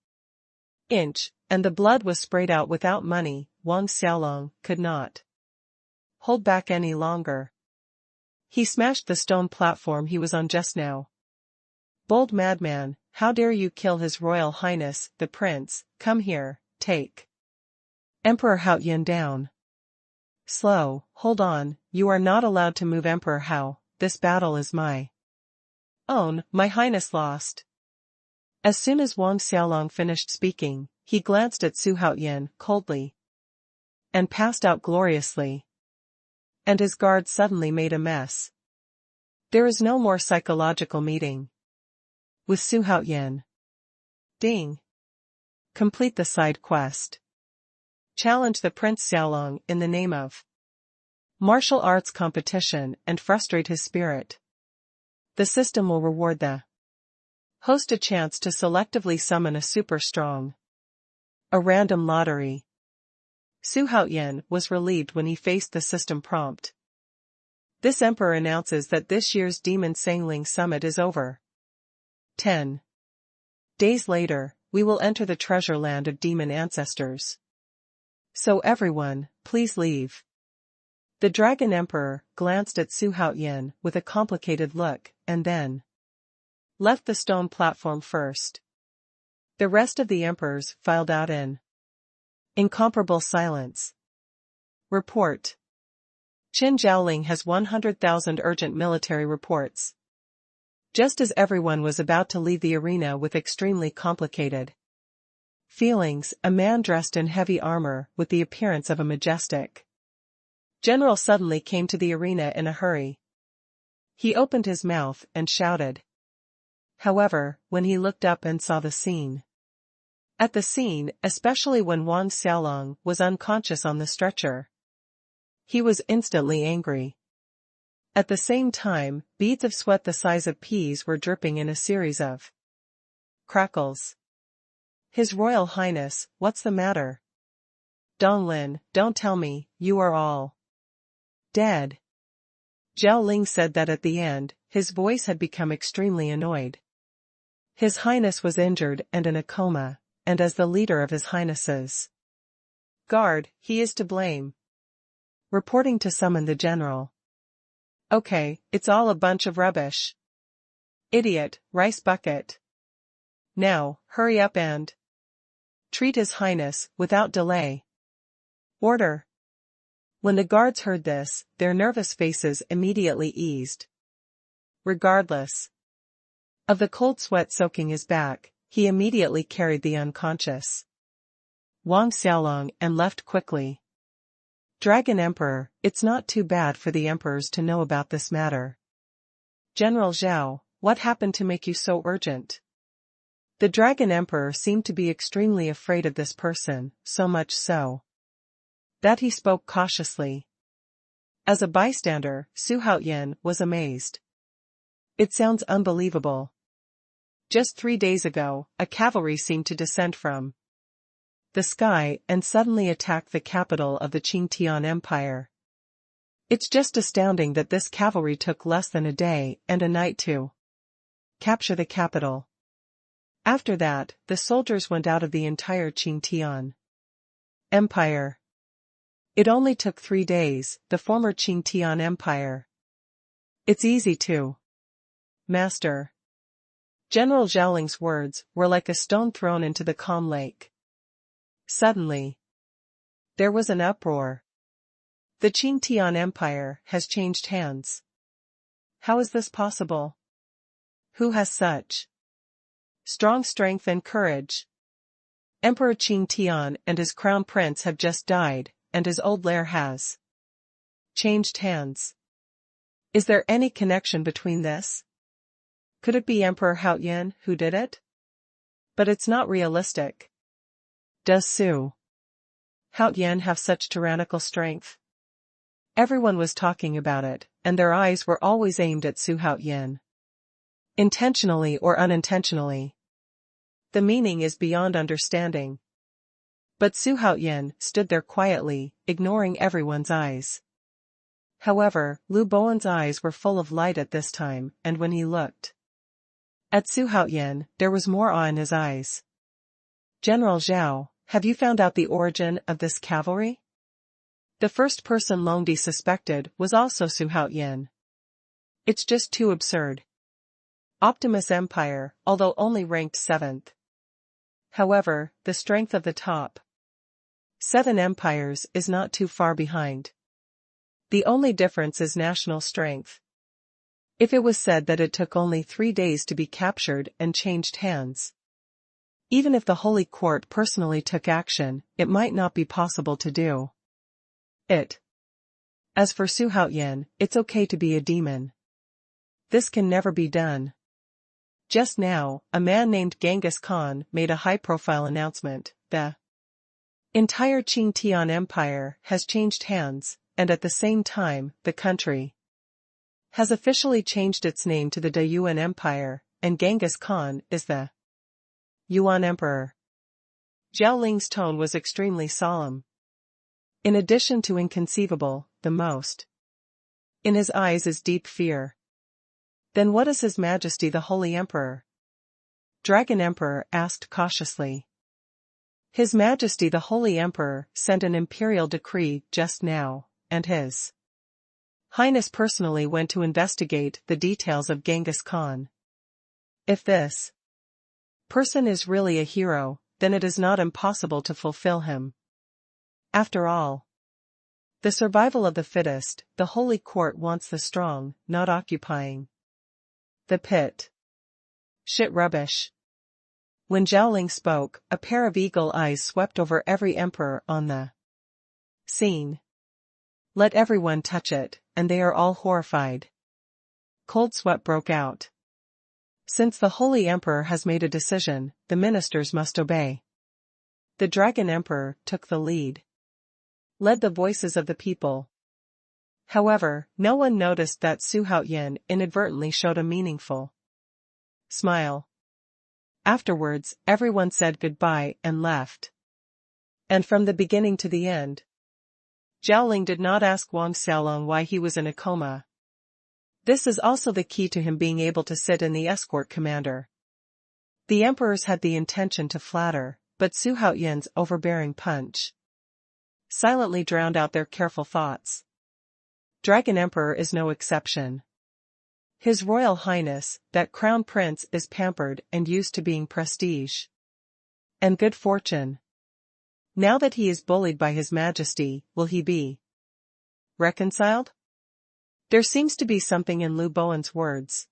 inch, and the blood was sprayed out without money. Wang Xiaolong could not hold back any longer. He smashed the stone platform he was on just now. Bold madman, how dare you kill His Royal Highness, the Prince? Come here, take Emperor Haoyan down. Slow, hold on, you are not allowed to move Emperor Hao, this battle is my own. My highness lost. As soon as Wang Xiaolong finished speaking, he glanced at Xuanhuan coldly and passed out gloriously. And his guard suddenly made a mess. There is no more psychological meeting with Xuanhuan. Ding. Complete the side quest. Challenge the Prince Xiaolong in the name of martial arts competition and frustrate his spirit. The system will reward the host a chance to selectively summon a super strong. A random lottery. Xuanhuan was relieved when he faced the system prompt. This emperor announces that this year's Demon Sangling Summit is over. 10 days later, we will enter the treasure land of demon ancestors. So everyone, please leave. The Dragon Emperor glanced at Xuanhuan with a complicated look, and then left the stone platform first. The rest of the emperors filed out in incomparable silence. Report. Qin Zhaoling has 100,000 urgent military reports. Just as everyone was about to leave the arena with extremely complicated feelings, a man dressed in heavy armor with the appearance of a majestic general suddenly came to the arena in a hurry. He opened his mouth and shouted. However, when he looked up and saw the scene, especially when Wang Xiaolong was unconscious on the stretcher, he was instantly angry. At the same time, beads of sweat the size of peas were dripping in a series of crackles. His Royal Highness, what's the matter? Donglin, don't tell me, you are all dead. Zhao Ling said that at the end, his voice had become extremely annoyed. His Highness was injured and in a coma, and as the leader of His Highness's guard, he is to blame. Reporting to summon the general. Okay, it's all a bunch of rubbish. Idiot, rice bucket. Now, hurry up and treat His Highness without delay. Order. When the guards heard this, their nervous faces immediately eased. Regardless of the cold sweat soaking his back, he immediately carried the unconscious Wang Xiaolong and left quickly. Dragon Emperor, it's not too bad for the emperors to know about this matter. General Zhao, what happened to make you so urgent? The Dragon Emperor seemed to be extremely afraid of this person, so much so that he spoke cautiously. As a bystander, Xuanhuan was amazed. It sounds unbelievable. Just 3 days ago, a cavalry seemed to descend from the sky and suddenly attack the capital of the Qingtian Empire. It's just astounding that this cavalry took less than a day and a night to capture the capital. After that, the soldiers went out of the entire Qingtian Empire. It only took 3 days, the former Qingtian Empire. It's easy to master. General Zhaoling's words were like a stone thrown into the calm lake. Suddenly, there was an uproar. The Qingtian Empire has changed hands. How is this possible? Who has such strong strength and courage? Emperor Qingtian and his crown prince have just died, and his old lair has changed hands. Is there any connection between this? Could it be Emperor Xuanhuan who did it? But it's not realistic. Does Xuanhuan have such tyrannical strength? Everyone was talking about it, and their eyes were always aimed at Xuanhuan. Intentionally or unintentionally. The meaning is beyond understanding. But Xuanhuan stood there quietly, ignoring everyone's eyes. However, Lu Bowen's eyes were full of light at this time, and when he looked at Xuanhuan, there was more awe in his eyes. General Zhao, have you found out the origin of this cavalry? The first person Longdi suspected was also Xuanhuan. It's just too absurd. Optimus Empire, although only ranked 7th. However, the strength of the top 7 empires is not too far behind. The only difference is national strength. If it was said that it took only 3 days to be captured and changed hands, even if the Holy Court personally took action, it might not be possible to do it. As for Xuanhuan, it's okay to be a demon. This can never be done. Just now, a man named Genghis Khan made a high-profile announcement. The entire Qingtian Empire has changed hands, and at the same time, the country has officially changed its name to the Dou Yu Empire, and Genghis Khan is the Yuan Emperor. Zhao Ling's tone was extremely solemn. In addition to inconceivable, the most in his eyes is deep fear. Then what is His Majesty the Holy Emperor? Dragon Emperor asked cautiously. His Majesty the Holy Emperor sent an imperial decree just now, and His Highness personally went to investigate the details of Genghis Khan. If this person is really a hero, then it is not impossible to fulfill him. After all, the survival of the fittest, the Holy Court wants the strong, not occupying the pit. Shit rubbish. When Zhao Ling spoke, a pair of eagle eyes swept over every emperor on the scene. Let everyone touch it, and they are all horrified. Cold sweat broke out. Since the Holy Emperor has made a decision, the ministers must obey. The Dragon Emperor took the lead. Led the voices of the people. However, no one noticed that Xuanhuan inadvertently showed a meaningful smile. Afterwards, everyone said goodbye and left. And from the beginning to the end, Zhao Ling did not ask Wang Xiaolong why he was in a coma. This is also the key to him being able to sit in the escort commander. The emperors had the intention to flatter, but Xuanhuan's overbearing punch silently drowned out their careful thoughts. Dragon Emperor is no exception. His Royal Highness, that crown prince, is pampered and used to being prestige and good fortune. Now that he is bullied by His Majesty, will he be reconciled? There seems to be something in Lu Bowen's words.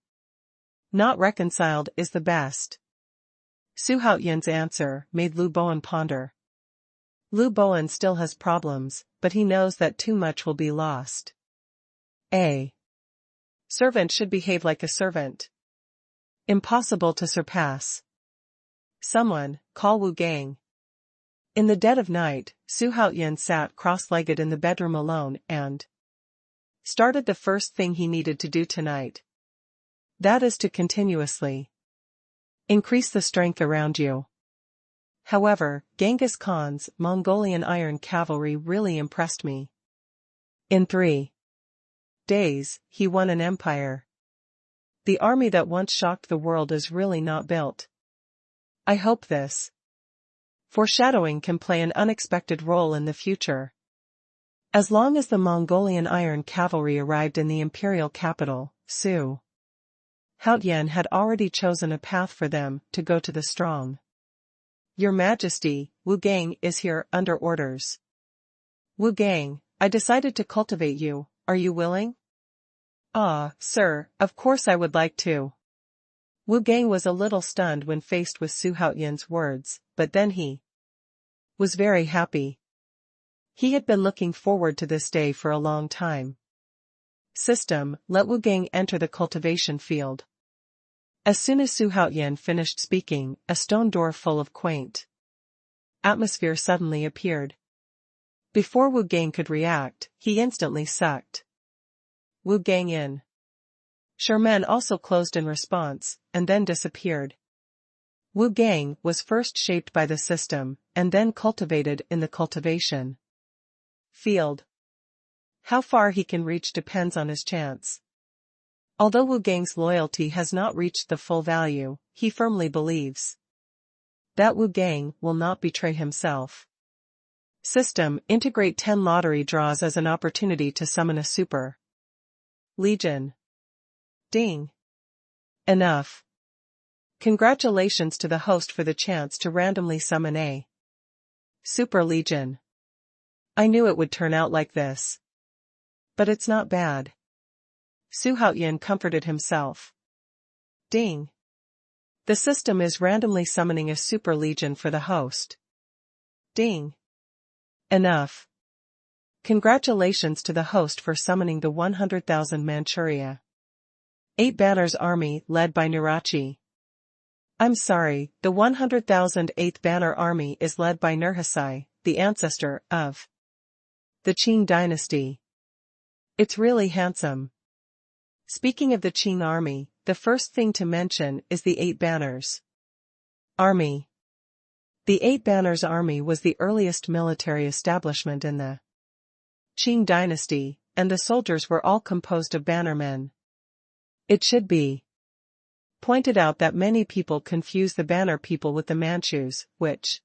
Not reconciled is the best. Xuanhuan's answer made Lu Bowen ponder. Lu Bowen still has problems, but he knows that too much will be lost. A servant should behave like a servant. Impossible to surpass. Someone, call Wu Gang. In the dead of night, Xuanhuan sat cross-legged in the bedroom alone and started the first thing he needed to do tonight. That is to continuously increase the strength around you. However, Genghis Khan's Mongolian iron cavalry really impressed me. In 3 days, he won an empire. The army that once shocked the world is really not built. I hope this foreshadowing can play an unexpected role in the future. As long as the Mongolian iron cavalry arrived in the imperial capital, Xuanhuan had already chosen a path for them to go to the strong. Your Majesty, Wu Gang is here under orders. Wu Gang, I decided to cultivate you, are you willing? Ah, sir, of course I would like to. Wu Gang was a little stunned when faced with Xuanhuan's words, but then he was very happy. He had been looking forward to this day for a long time. System, let Wu Gang enter the cultivation field. As soon as Xuanhuan finished speaking, a stone door full of quaint atmosphere suddenly appeared. Before Wu Gang could react, he instantly sucked Wu Gang in. Sherman also closed in response, and then disappeared. Wu Gang was first shaped by the system, and then cultivated in the cultivation field. How far he can reach depends on his chance. Although Wu Gang's loyalty has not reached the full value, he firmly believes that Wu Gang will not betray himself. System, integrate 10 lottery draws as an opportunity to summon a super legion. Ding. Enough. Congratulations to the host for the chance to randomly summon a super legion. I knew it would turn out like this. But it's not bad. Xuanhuan comforted himself. Ding. The system is randomly summoning a super legion for the host. Ding. Enough. Congratulations to the host for summoning the 100,000 Manchuria 8 Banners Army led by Nurachi. I'm sorry, the 100,000 8th Banner Army is led by Nurhasai, the ancestor of the Qing dynasty. It's really handsome. Speaking of the Qing army, the first thing to mention is the 8 Banners Army. The 8 Banners Army was the earliest military establishment in the Qing dynasty, and the soldiers were all composed of bannermen. It should be pointed out that many people confuse the banner people with the Manchus, which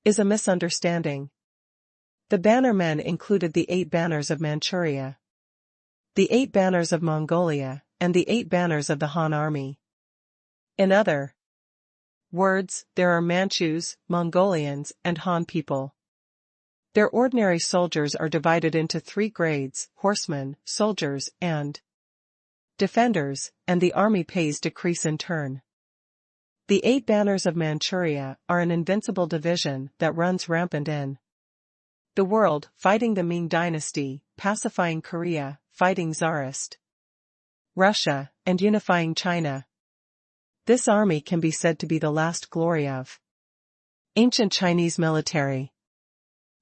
is a misunderstanding. The bannermen included the 8 banners of Manchuria, the 8 banners of Mongolia, and the 8 banners of the Han army. In other words, there are Manchus, Mongolians, and Han people. Their ordinary soldiers are divided into 3 grades: horsemen, soldiers, and defenders, and the army pays decrease in turn. The 8 banners of Manchuria are an invincible division that runs rampant in the world, fighting the Ming dynasty, pacifying Korea, fighting Tsarist Russia, and unifying China. This army can be said to be the last glory of ancient Chinese military.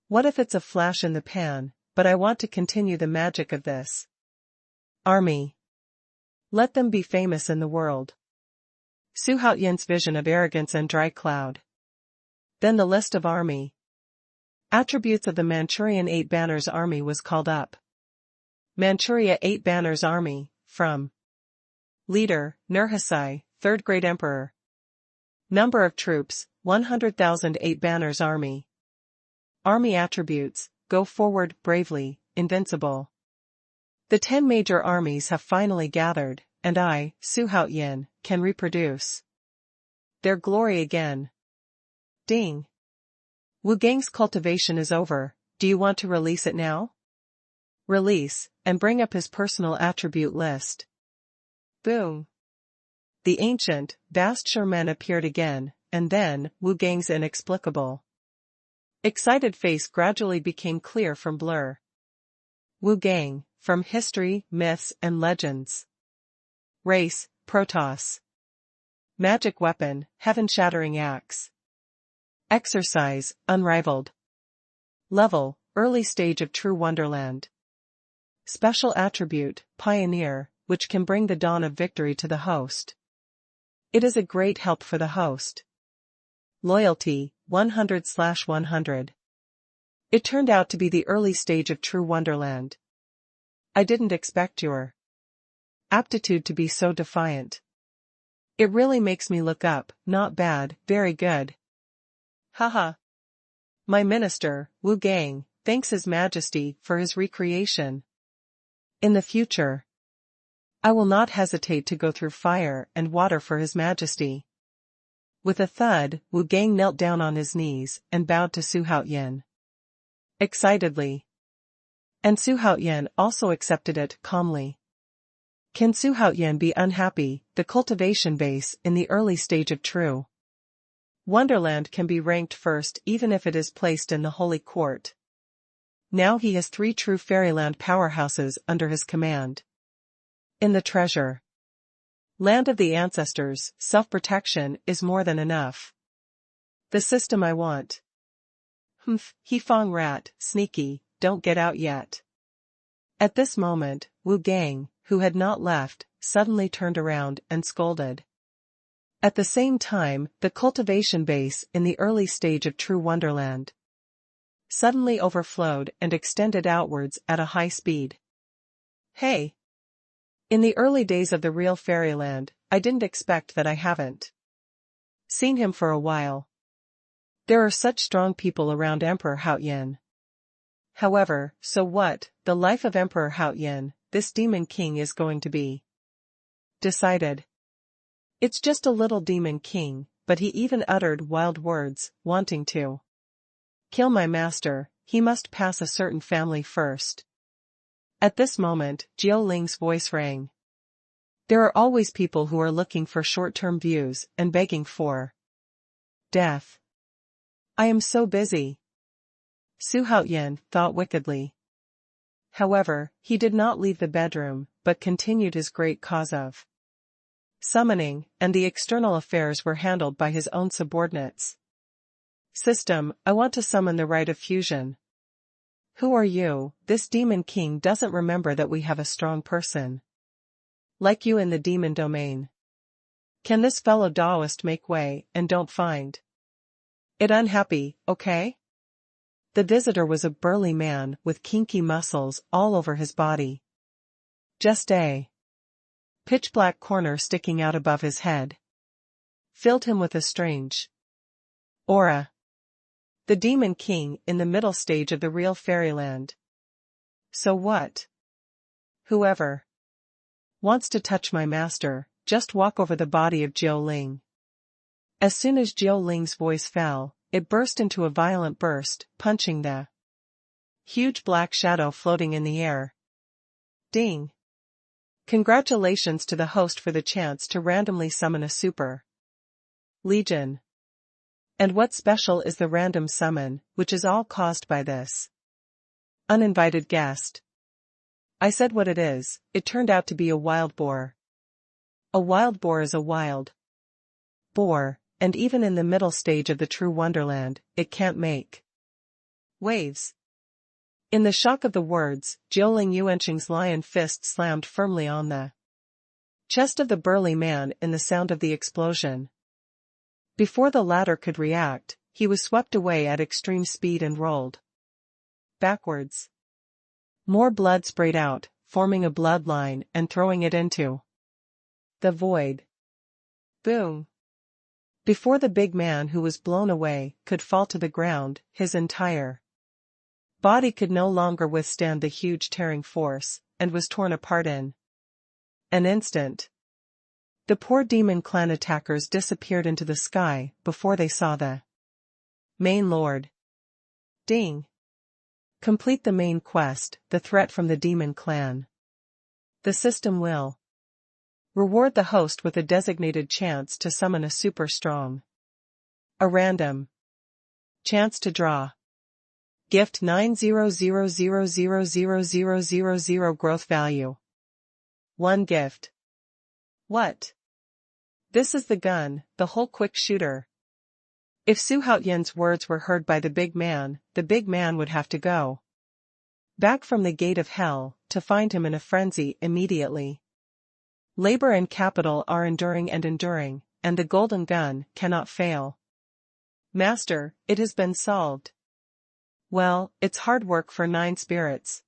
What if it's a flash in the pan, but I want to continue the magic of this army. Let them be famous in the world. Xuanhuan's vision of arrogance and dry cloud. Then the list of army attributes of the Manchurian 8 Banners Army was called up. Manchuria 8 Banners Army, from leader, Nurhasai, 3rd Great Emperor. Number of troops, 100,000 8 Banners Army. Army attributes, go forward, bravely, invincible. The 10 major armies have finally gathered, and I, Xuanhuan, can reproduce their glory again. Ding. Wu Gang's cultivation is over, do you want to release it now? Release, and bring up his personal attribute list. Boom. The ancient, vast Sherman appeared again, and then, Wu Gang's inexplicable excited face gradually became clear from blur. Wu Gang, from history, myths, and legends. Race, Protoss. Magic weapon, heaven-shattering axe. Exercise, unrivaled. Level, early stage of true wonderland. Special attribute, pioneer, which can bring the dawn of victory to the host. It is a great help for the host. Loyalty, 100/100. It turned out to be the early stage of true wonderland. I didn't expect your aptitude to be so defiant. It really makes me look up, not bad, very good. Haha. My minister, Wu Gang, thanks His Majesty for his recreation. In the future, I will not hesitate to go through fire and water for His Majesty. With a thud, Wu Gang knelt down on his knees and bowed to Xuanhuan. Excitedly. And Xuanhuan also accepted it calmly. Can Xuanhuan be unhappy? The cultivation base in the early stage of true wonderland can be ranked first even if it is placed in the holy court. Now he has 3 true fairyland powerhouses under his command. In the treasure land of the ancestors, self-protection is more than enough. The system I want. He Fong rat, sneaky, don't get out yet. At this moment, Wu Gang, who had not left, suddenly turned around and scolded. At the same time, the cultivation base in the early stage of true wonderland suddenly overflowed and extended outwards at a high speed. Hey! In the early days of the real fairyland, I didn't expect that I haven't seen him for a while. There are such strong people around Emperor Haoyan. However, so what, the life of Emperor Haoyan, this demon king is going to be decided. It's just a little demon king, but he even uttered wild words, wanting to kill my master. He must pass a certain family first. At this moment, Jiao Ling's voice rang. There are always people who are looking for short-term views and begging for death. I am so busy. Xuanhuan thought wickedly. However, he did not leave the bedroom, but continued his great cause of summoning, and the external affairs were handled by his own subordinates. System, I want to summon the rite of fusion. Who are you? This demon king doesn't remember that we have a strong person like you in the demon domain. Can this fellow Taoist make way and don't find it unhappy, okay? The visitor was a burly man with kinky muscles all over his body. Just a pitch-black corner sticking out above his head filled him with a strange aura. The demon king in the middle stage of the real fairyland. So what? Whoever wants to touch my master, just walk over the body of Jiao Ling. As soon as Jiao Ling's voice fell, it burst into a violent burst, punching the huge black shadow floating in the air. Ding! Congratulations to the host for the chance to randomly summon a super legion. And what's special is the random summon, which is all caused by this uninvited guest. I said what it is, it turned out to be a wild boar. A wild boar is a wild boar, and even in the middle stage of the true wonderland, it can't make waves. In the shock of the words, Jiaoling Yuanqing's lion fist slammed firmly on the chest of the burly man in the sound of the explosion. Before the latter could react, he was swept away at extreme speed and rolled backwards. More blood sprayed out, forming a bloodline and throwing it into the void. Boom! Before the big man who was blown away could fall to the ground, his entire body could no longer withstand the huge tearing force, and was torn apart in an instant. The poor demon clan attackers disappeared into the sky before they saw the main lord. Ding! Complete the main quest, the threat from the demon clan. The system will reward the host with a designated chance to summon a super strong. A random chance to draw. Gift 900000000 growth value. 1 gift. What? This is the gun, the whole quick shooter. If Xuanhuan's words were heard by the big man would have to go back from the gate of hell, to find him in a frenzy immediately. Labor and capital are enduring, and the golden gun cannot fail. Master, it has been solved. Well, it's hard work for 9 spirits.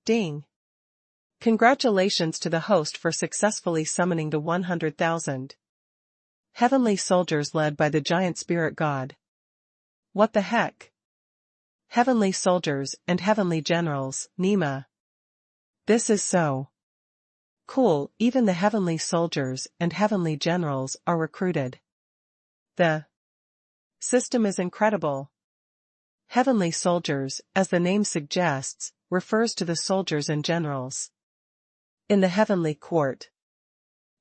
Ding. Congratulations to the host for successfully summoning the 100,000 heavenly soldiers led by the giant spirit god. What the heck? Heavenly soldiers and heavenly generals, Nima. This is so cool, even the heavenly soldiers and heavenly generals are recruited. The system is incredible. Heavenly soldiers, as the name suggests, refers to the soldiers and generals in the heavenly court.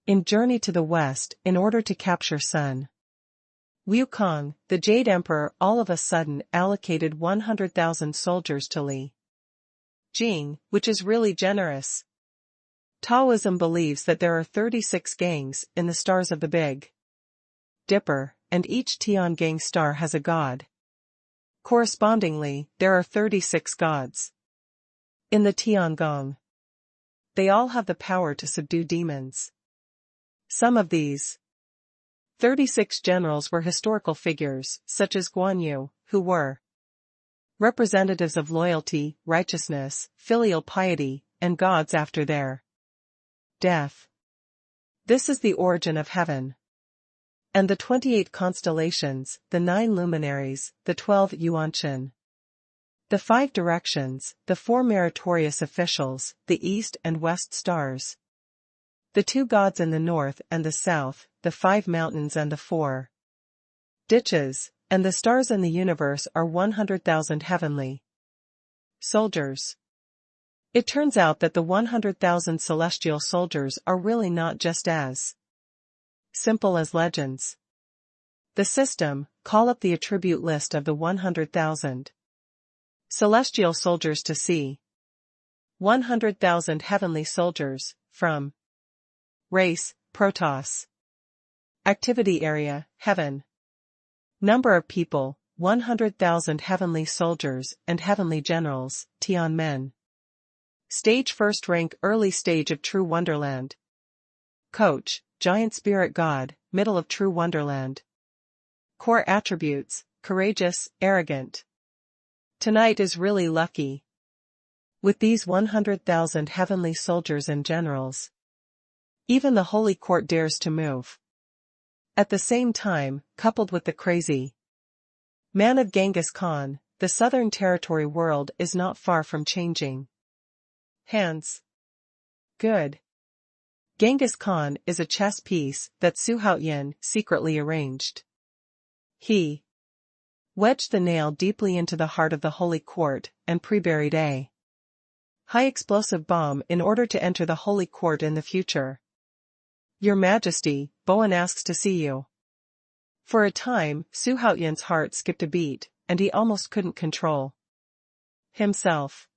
In Journey to the West, in order to capture Sun Wukong, the Jade Emperor all of a sudden allocated 100,000 soldiers to Li Jing, which is really generous. Taoism believes that there are 36 gangs in the stars of the Big Dipper, and each Tian gang star has a god. Correspondingly, there are 36 gods in the Tiangong. They all have the power to subdue demons. Some of these 36 generals were historical figures, such as Guan Yu, who were representatives of loyalty, righteousness, filial piety, and gods after their death. This is the origin of heaven. And the 28 constellations, the 9 luminaries, the 12 yuanqin, the 5 directions, the 4 meritorious officials, the east and west stars, the 2 gods in the north and the south, the 5 mountains and the 4 ditches, and the stars in the universe are 100,000 heavenly soldiers. It turns out that the 100,000 celestial soldiers are really not just as simple as legends. The system, call up the attribute list of the 100,000 celestial soldiers to see 100,000 heavenly soldiers, from race, Protoss. Activity area, heaven. Number of people, 100,000 heavenly soldiers and heavenly generals, Tianmen. Stage first rank early stage of True Wonderland. Coach, giant spirit god, middle of True Wonderland. Core attributes, courageous, arrogant. Tonight is really lucky. With these 100,000 heavenly soldiers and generals, even the holy court dares to move. At the same time, coupled with the crazy man of Genghis Khan, the southern territory world is not far from changing hands. Good. Genghis Khan is a chess piece that Xuanhuan secretly arranged. He wedged the nail deeply into the heart of the holy court and pre-buried a high explosive bomb in order to enter the holy court in the future. Your Majesty, Bowen asks to see you. For a time, Xuanhuan's heart skipped a beat, and he almost couldn't control himself.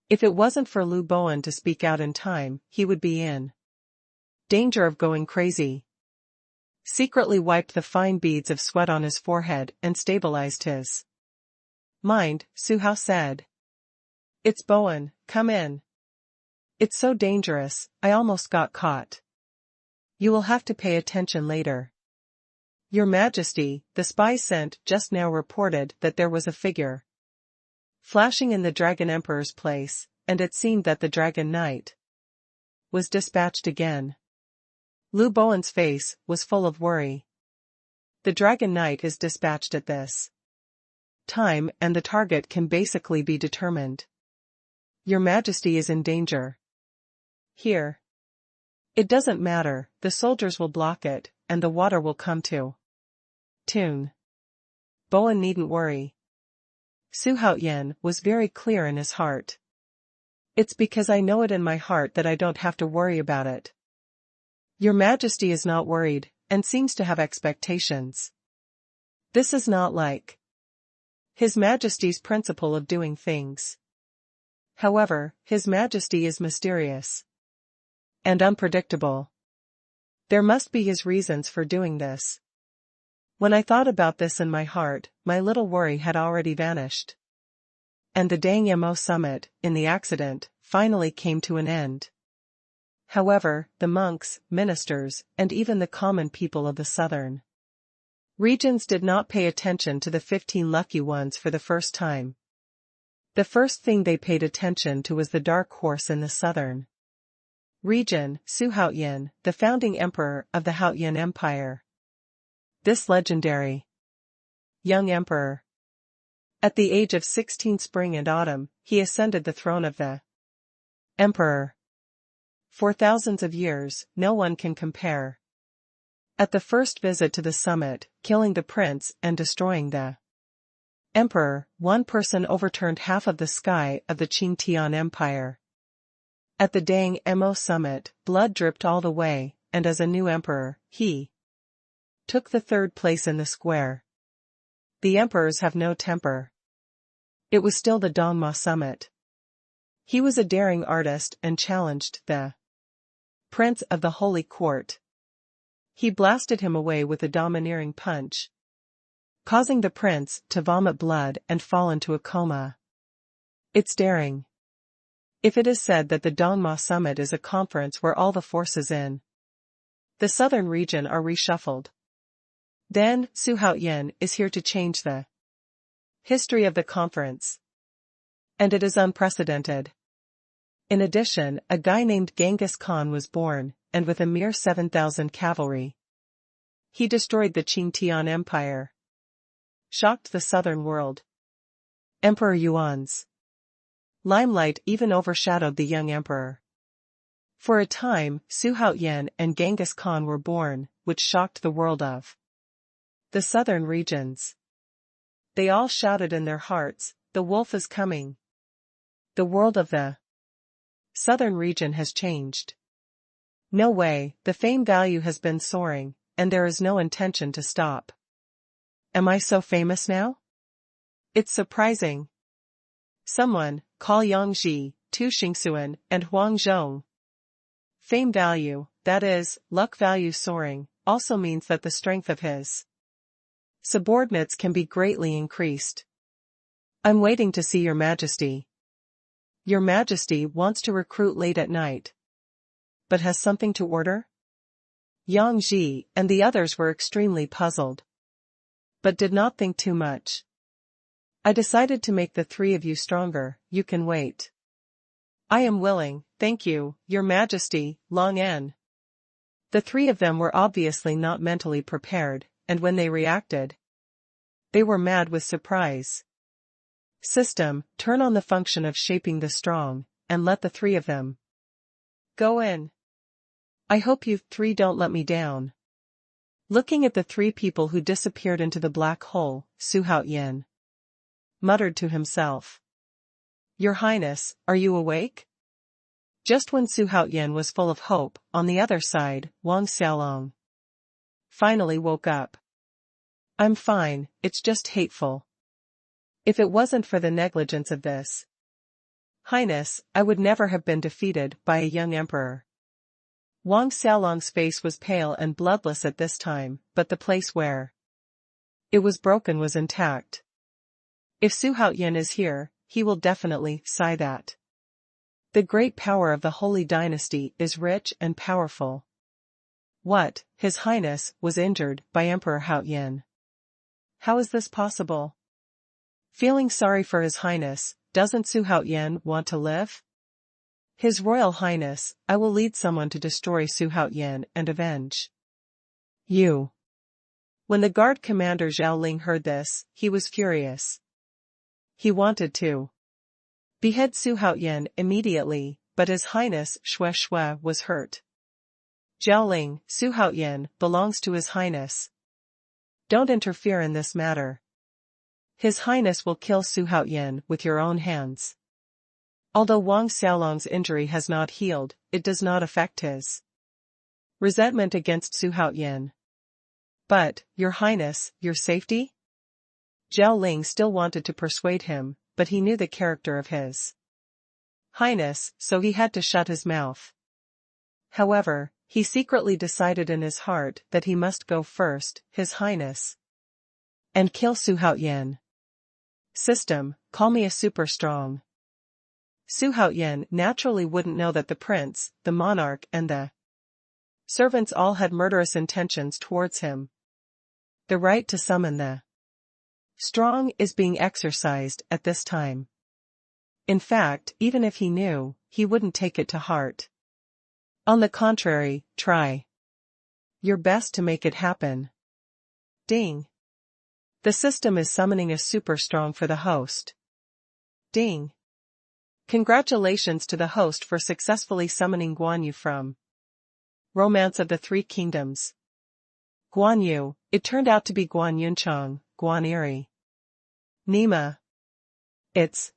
If it wasn't for Lu Bowen to speak out in time, he would be in danger of going crazy. Secretly wiped the fine beads of sweat on his forehead and stabilized his mind, Xuanhuan said. It's Bowen, come in. It's so dangerous, I almost got caught. You will have to pay attention later. Your Majesty, the spy sent just now reported that there was a figure flashing in the Dragon Emperor's place, and it seemed that the Dragon Knight was dispatched again. Lu Bowen's face was full of worry. The Dragon Knight is dispatched at this time, and the target can basically be determined. Your Majesty is in danger. Here. It doesn't matter, the soldiers will block it, and the water will come to tune. Bowen needn't worry. Xuanhuan was very clear in his heart. It's because I know it in my heart that I don't have to worry about it. Your Majesty is not worried, and seems to have expectations. This is not like His Majesty's principle of doing things. However, His Majesty is mysterious and unpredictable. There must be his reasons for doing this. When I thought about this in my heart, my little worry had already vanished. And the Tianwu summit, in the accident, finally came to an end. However, the monks, ministers, and even the common people of the southern regions did not pay attention to the 15 lucky ones for the first time. The first thing they paid attention to was the dark horse in the southern region, Xuanhuan, the founding emperor of the Haotian Empire. This legendary young emperor. At the age of 16 spring and autumn, he ascended the throne of the emperor. For thousands of years, no one can compare. At the first visit to the summit, killing the prince and destroying the emperor, one person overturned half of the sky of the Qing Empire. At the Tianwu summit, blood dripped all the way, and as a new emperor, he took the third place in the square. The emperors have no temper. It was still the Dou Yu summit. He was a daring artist and challenged the prince of the holy court. He blasted him away with a domineering punch, causing the prince to vomit blood and fall into a coma. It's daring. If it is said that the Dou Yu summit is a conference where all the forces in the southern region are reshuffled, then Xuanhuan is here to change the history of the conference. And it is unprecedented. In addition, a guy named Genghis Khan was born, and with a mere 7,000 cavalry, he destroyed the Qing Empire. Shocked the southern world. Emperor Yuan's limelight even overshadowed the young emperor. For a time, Xuanhuan and Genghis Khan were born, which shocked the world of the southern regions. They all shouted in their hearts, "The wolf is coming." The world of the southern region has changed. No way, the fame value has been soaring, and there is no intention to stop. Am I so famous now? It's surprising. Someone, call Yang Ji, Tu Xingxuan, and Huang Zhong. Fame value, that is, luck value soaring, also means that the strength of his subordinates can be greatly increased. I'm waiting to see Your Majesty. Your Majesty wants to recruit late at night. But has something to order? Yang Ji and the others were extremely puzzled, but did not think too much. I decided to make the three of you stronger. You can wait. I am willing, thank you, Your Majesty, Long En. The three of them were obviously not mentally prepared, and when they reacted, they were mad with surprise. System, turn on the function of shaping the strong, and let the three of them go in. I hope you three don't let me down. Looking at the three people who disappeared into the black hole, Xuanhuan muttered to himself. Your Highness, are you awake? Just when Xuanhuan was full of hope, on the other side, Wang Xiaolong finally woke up. I'm fine, it's just hateful. If it wasn't for the negligence of this Highness, I would never have been defeated by a young emperor. Wang Xiaolong's face was pale and bloodless at this time, but the place where it was broken was intact. If Xuanhuan is here, he will definitely sigh that. The great power of the Holy Dynasty is rich and powerful. What, His Highness, was injured by Emperor Haotian? How is this possible? Feeling sorry for His Highness, doesn't Xuanhuan want to live? His Royal Highness, I will lead someone to destroy Xuanhuan and avenge you. When the guard commander Zhao Ling heard this, he was furious. He wanted to behead Xuanhuan immediately, but His Highness Shui was hurt. Zhao Ling, Xuanhuan belongs to His Highness. Don't interfere in this matter. His Highness will kill Xuanhuan with your own hands. Although Wang Xiaolong's injury has not healed, it does not affect his resentment against Xuanhuan. But, Your Highness, your safety? Zhao Ling still wanted to persuade him, but he knew the character of His Highness, so he had to shut his mouth. However, he secretly decided in his heart that he must go first, His Highness, and kill Xuanhuan. System, call me a super strong. Xuanhuan naturally wouldn't know that the prince, the monarch and the servants all had murderous intentions towards him. The right to summon the strong is being exercised at this time. In fact, even if he knew, he wouldn't take it to heart. On the contrary, try your best to make it happen. Ding. The system is summoning a super strong for the host. Ding. Congratulations to the host for successfully summoning Dou Yu from Romance of the Three Kingdoms. Dou Yu, it turned out to be Guan Yunchang, Guan Eri. Nima. It's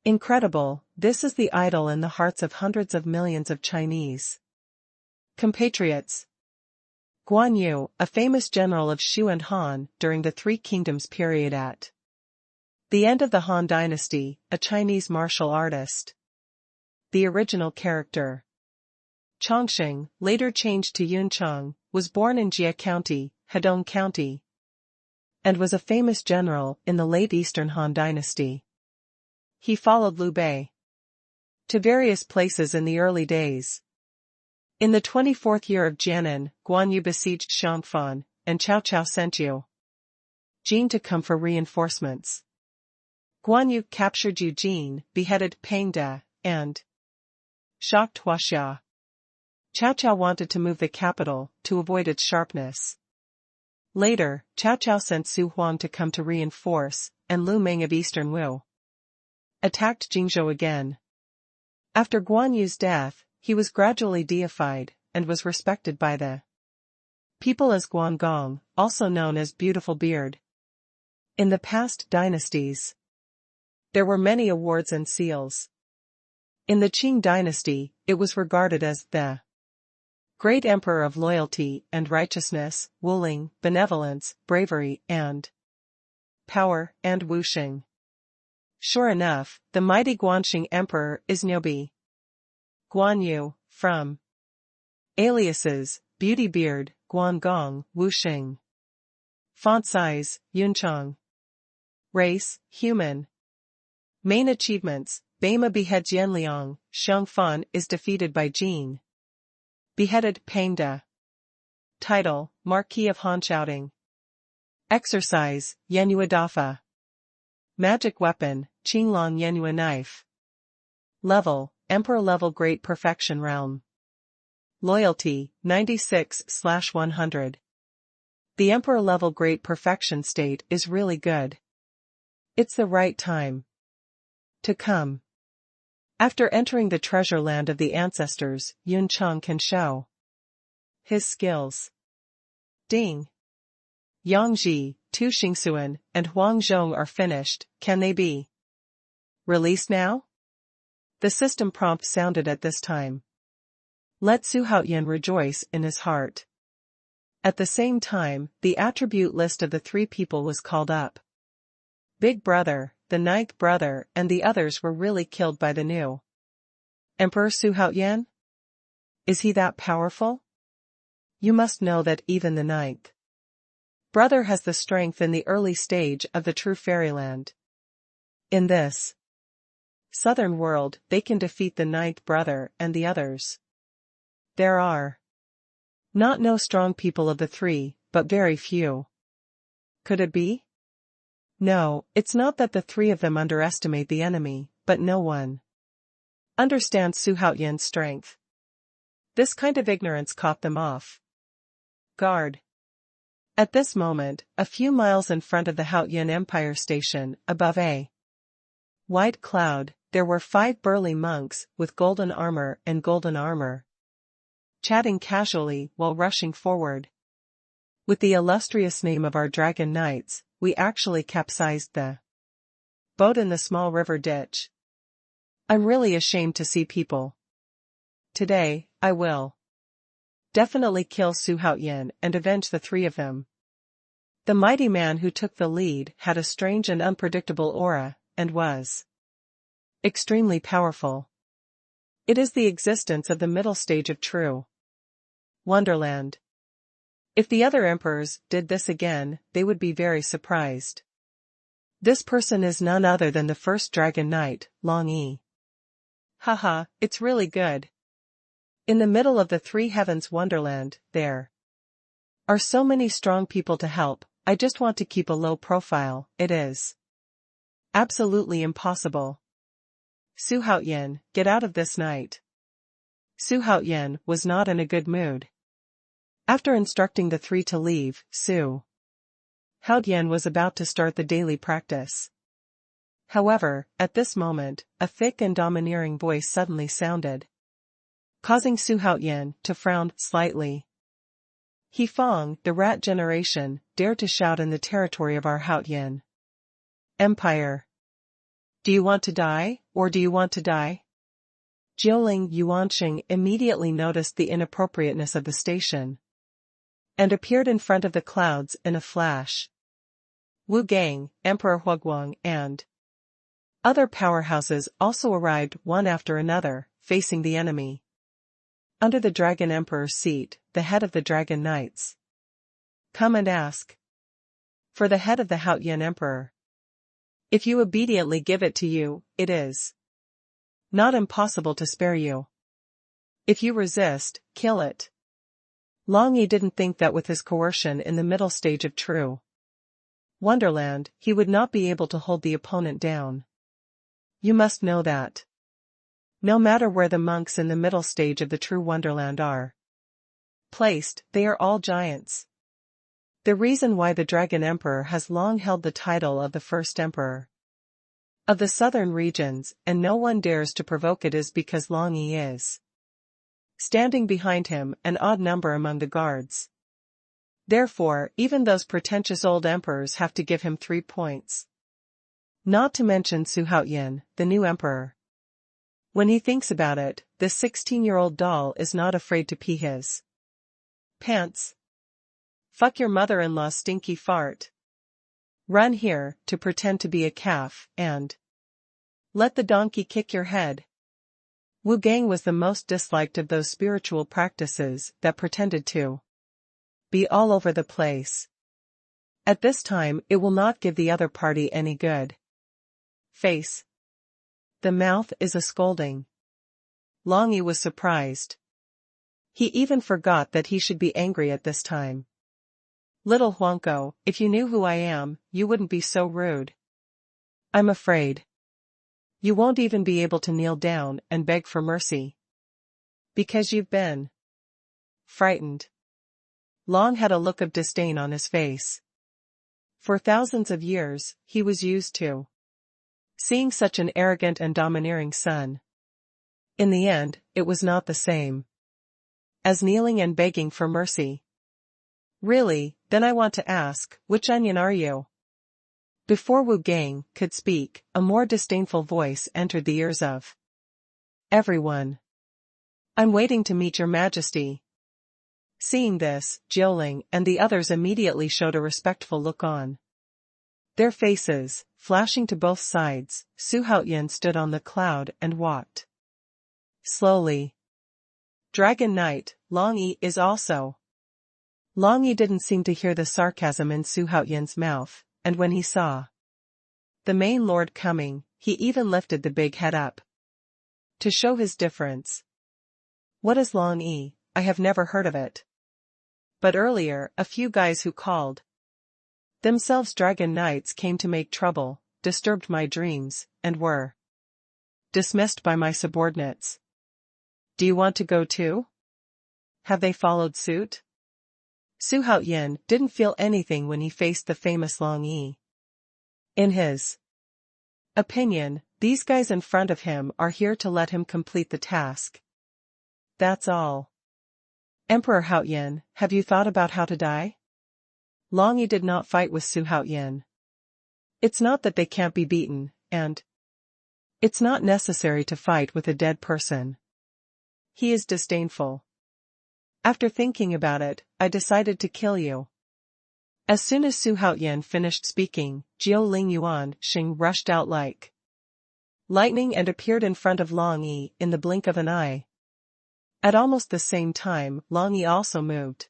incredible, this is the idol in the hearts of hundreds of millions of Chinese compatriots. Dou Yu, a famous general of Xuanhuan during the Three Kingdoms period at the end of the Han Dynasty, a Chinese martial artist. The original character, Chongqing, later changed to Yunchang, was born in Jia County, Hedong County, and was a famous general in the late Eastern Han Dynasty. He followed Liu Bei to various places in the early days. In the 24th year of Jianan, Dou Yu besieged Xuanhuan, and Cao Cao sent Jin to come for reinforcements. Dou Yu captured Eugene, beheaded Pang De, and shocked Huaxia. Cao Cao wanted to move the capital, to avoid its sharpness. Later, Cao Cao sent Su Huang to come to reinforce, and Lu Meng of Eastern Wu attacked Jingzhou again. After Dou Yu's death, he was gradually deified, and was respected by the people as Guangong, also known as Beautiful Beard. In the past dynasties, there were many awards and seals. In the Qing dynasty, it was regarded as the great emperor of loyalty and righteousness, Wuling, benevolence, bravery, and power, and Wuxing. Sure enough, the mighty Guanxing emperor is Nyobi Dou Yu, from aliases, Beauty Beard, Guangong, Wuxing. Font size, Yunchang. Race, human. Main achievements, Beima beheads Yanliang, Xiangfan is defeated by Jin. Beheaded Pang De. Title, Marquis of Hanshouting. Exercise, Yanyu Dafa. Magic weapon, Qinglong Yanyu knife. Level, Emperor level Great Perfection Realm. Loyalty, 96/100. The Emperor level Great Perfection state is really good. It's the right time to come. After entering the treasure land of the ancestors, Yunchang can show his skills. Ding. Yangji, Tu Xingxuan, and Huang Zhong are finished, can they be released now? The system prompt sounded at this time. Let Xuanhuan rejoice in his heart. At the same time, the attribute list of the three people was called up. Big Brother, the ninth brother, and the others were really killed by the new Emperor Xuanhuan? Is he that powerful? You must know that even the ninth brother has the strength in the early stage of the true fairyland. In this southern world, they can defeat the ninth brother and the others. There are not no strong people of the three, but very few. Could it be? No, it's not that the three of them underestimate the enemy, but no one understands Xuanhuan's strength. This kind of ignorance caught them off guard. At this moment, a few miles in front of the Haotian Empire Station, above a white cloud, there were 5 burly monks with golden armor, chatting casually while rushing forward. With the illustrious name of our dragon knights, we actually capsized the boat in the small river ditch. I'm really ashamed to see people. Today, I will definitely kill Xuanhuan and avenge the three of them. The mighty man who took the lead had a strange and unpredictable aura, and was extremely powerful. It is the existence of the middle stage of true Wonderland. If the other emperors did this again, they would be very surprised. This person is none other than the first dragon knight, Long Yi. Haha, it's really good. In the middle of the three heavens wonderland, there are so many strong people to help. I just want to keep a low profile. It is absolutely impossible. Xuanhuan, get out of this night. Xuanhuan was not in a good mood. After instructing the three to leave, Xuanhuan was about to start the daily practice. However, at this moment, a thick and domineering voice suddenly sounded, causing Xuanhuan to frown slightly. He Fong, the rat generation, dared to shout in the territory of our Haotian Empire. Do you want to die, or do you want to die? Jiuling Yuanqing immediately noticed the inappropriateness of the station and appeared in front of the clouds in a flash. Wu Gang, Emperor Huaguang, and other powerhouses also arrived one after another, facing the enemy. Under the Dragon Emperor's seat, the head of the Dragon Knights. Come and ask for the head of the Haotian Emperor. If you obediently give it to you, it is not impossible to spare you. If you resist, kill it. Long Yi didn't think that with his coercion in the middle stage of true Wonderland, he would not be able to hold the opponent down. You must know that. No matter where the monks in the middle stage of the true Wonderland are placed, they are all giants. The reason why the Dragon Emperor has long held the title of the first emperor of the southern regions, and no one dares to provoke it, is because Long Yi is standing behind him, an odd number among the guards. Therefore, even those pretentious old emperors have to give him 3 points. Not to mention Xuanhuan, the new emperor. When he thinks about it, this 16-year-old doll is not afraid to pee his pants. Fuck your mother-in-law's stinky fart. Run here, to pretend to be a calf, and let the donkey kick your head. Wu Gang was the most disliked of those spiritual practices that pretended to be all over the place. At this time it will not give the other party any good face. The mouth is a scolding. Long Yi was surprised. He even forgot that he should be angry at this time. Little Huanko, if you knew who I am, you wouldn't be so rude. I'm afraid you won't even be able to kneel down and beg for mercy. Because you've been frightened. Long had a look of disdain on his face. For thousands of years, he was used to seeing such an arrogant and domineering son. In the end, it was not the same as kneeling and begging for mercy. Really, then I want to ask, which onion are you? Before Wu Gang could speak, a more disdainful voice entered the ears of everyone. I'm waiting to meet your majesty. Seeing this, Jiuling and the others immediately showed a respectful look on their faces, flashing to both sides. Xuanhuan stood on the cloud and walked slowly. Dragon Knight, Long Yi is also. Long Yi didn't seem to hear the sarcasm in Xuanhuan's mouth, and when he saw the main lord coming, he even lifted the big head up to show his difference. What is Long Yi? I have never heard of it. But earlier, a few guys who called themselves Dragon Knights came to make trouble, disturbed my dreams, and were dismissed by my subordinates. Do you want to go too? Have they followed suit? Xuanhuan didn't feel anything when he faced the famous Long Yi. In his opinion, these guys in front of him are here to let him complete the task. That's all. Emperor Haotian, have you thought about how to die? Long Yi did not fight with Xuanhuan. It's not that they can't be beaten, and it's not necessary to fight with a dead person. He is disdainful. After thinking about it, I decided to kill you. As soon as Xuanhuan finished speaking, Jiuling Yuanqing rushed out like lightning and appeared in front of Long Yi in the blink of an eye. At almost the same time, Long Yi also moved.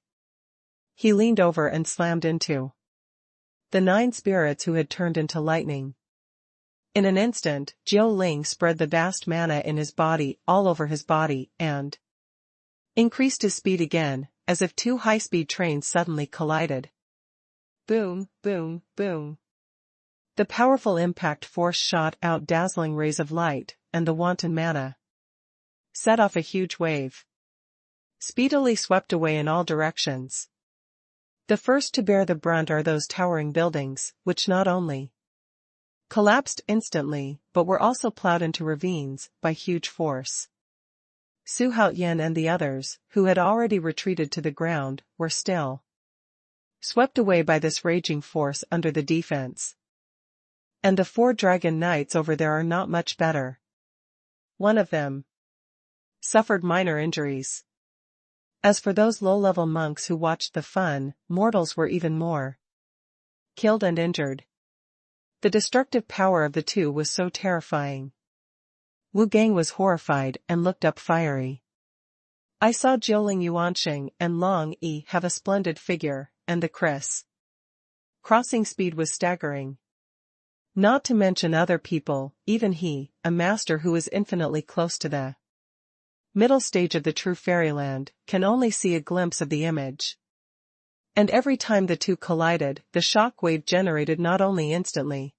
He leaned over and slammed into the 9 spirits who had turned into lightning. In an instant, Jiu Ling spread the vast mana in his body all over his body and increased his speed again, as if 2 high-speed trains suddenly collided. Boom, boom, boom. The powerful impact force shot out dazzling rays of light, and the wanton mana set off a huge wave. Speedily swept away in all directions. The first to bear the brunt are those towering buildings, which not only collapsed instantly, but were also plowed into ravines by huge force. Xuanhuan and the others, who had already retreated to the ground, were still swept away by this raging force under the defense. And the 4 dragon knights over there are not much better. One of them suffered minor injuries. As for those low-level monks who watched the fun, mortals were even more killed and injured. The destructive power of the 2 was so terrifying. Wu Gang was horrified and looked up fiery. I saw Jiuling Yuanxing and Long Yi have a splendid figure, and the crossing speed was staggering. Not to mention other people, even he, a master who is infinitely close to the middle stage of the true fairyland, can only see a glimpse of the image. And every time the 2 collided, the shock wave generated not only instantly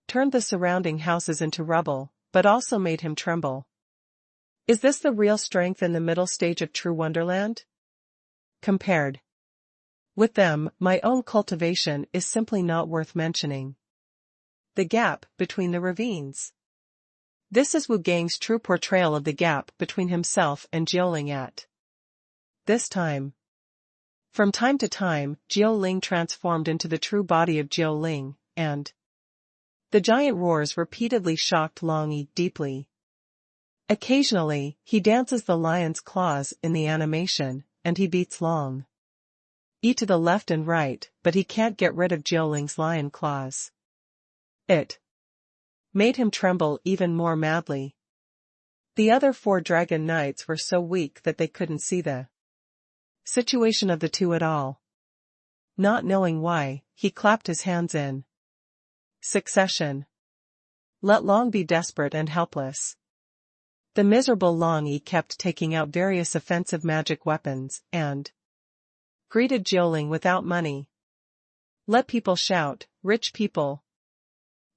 turned the surrounding houses into rubble, but also made him tremble. Is this the real strength in the middle stage of true wonderland? Compared with them, my own cultivation is simply not worth mentioning. The gap between the ravines. This is Wu Gang's true portrayal of the gap between himself and Jiuling at this time. From time to time, Jiuling transformed into the true body of Jiuling, and the giant roars repeatedly shocked Long Yi deeply. Occasionally, he dances the lion's claws in the animation, and he beats Long Yi to the left and right, but he can't get rid of Jiuling's lion claws. It made him tremble even more madly. The other 4 dragon knights were so weak that they couldn't see the situation of the 2 at all. Not knowing why, he clapped his hands in succession. Let Long be desperate and helpless. The miserable Long Yi kept taking out various offensive magic weapons, and greeted Jiuling without money. Let people shout, rich people.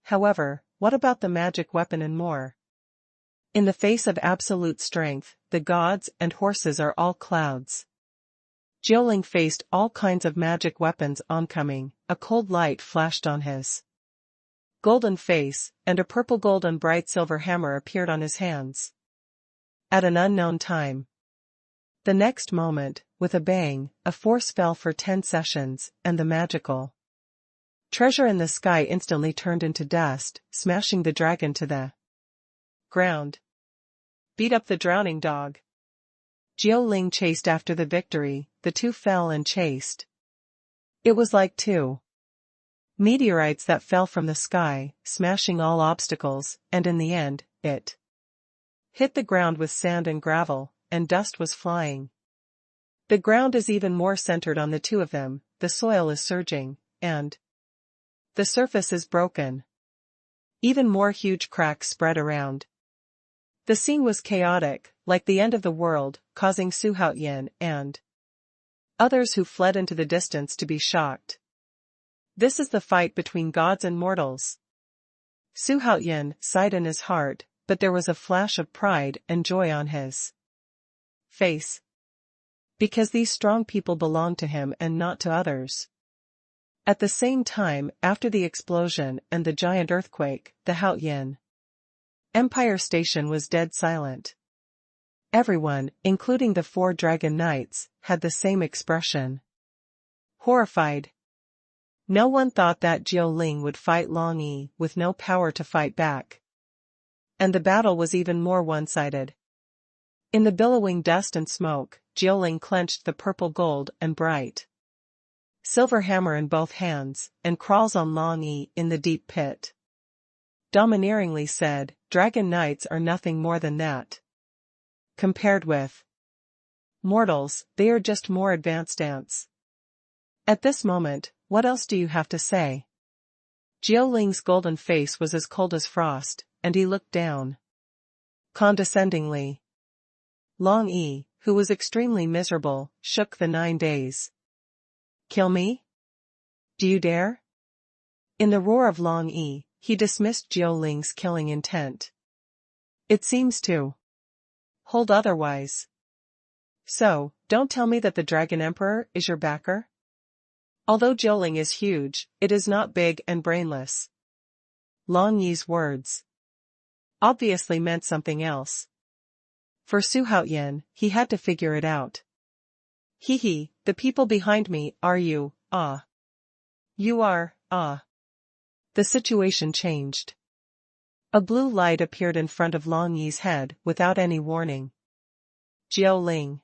However, what about the magic weapon and more? In the face of absolute strength, the gods and horses are all clouds. Jiuling faced all kinds of magic weapons oncoming, a cold light flashed on his golden face, and a purple gold and bright silver hammer appeared on his hands. At an unknown time. The next moment, with a bang, a force fell for 10 sessions, and the magical treasure in the sky instantly turned into dust, smashing the dragon to the ground. Beat up the drowning dog. Jiuling chased after the victory, the 2 fell and chased. It was like 2 meteorites that fell from the sky, smashing all obstacles, and in the end, it hit the ground with sand and gravel, and dust was flying. The ground is even more centered on the 2 of them, the soil is surging, and the surface is broken. Even more huge cracks spread around. The scene was chaotic, like the end of the world, causing Xuanhuan and others who fled into the distance to be shocked. This is the fight between gods and mortals. Xuanhuan sighed in his heart, but there was a flash of pride and joy on his face. Because these strong people belonged to him and not to others. At the same time, after the explosion and the giant earthquake, the Haoyan Empire Station was dead silent. Everyone, including the 4 dragon knights, had the same expression. Horrified. No one thought that Jiuling would fight Long Yi with no power to fight back. And the battle was even more one-sided. In the billowing dust and smoke, Jiuling clenched the purple gold and bright silver hammer in both hands, and crawls on Long Yi in the deep pit. Domineeringly said, dragon knights are nothing more than that. Compared with mortals, they are just more advanced ants. At this moment, what else do you have to say? Jiuling's golden face was as cold as frost, and he looked down condescendingly. Long Yi, who was extremely miserable, shook the 9 days. Kill me? Do you dare? In the roar of Long Yi, he dismissed Jiuling's killing intent. It seems to hold otherwise. So, don't tell me that the Dragon Emperor is your backer? Although Jiuling is huge, it is not big and brainless. Long Yi's words obviously meant something else. For Xuanhuan, he had to figure it out. He, the people behind me, are you, ah. You are, ah. The situation changed. A blue light appeared in front of Long Yi's head without any warning. Jiuling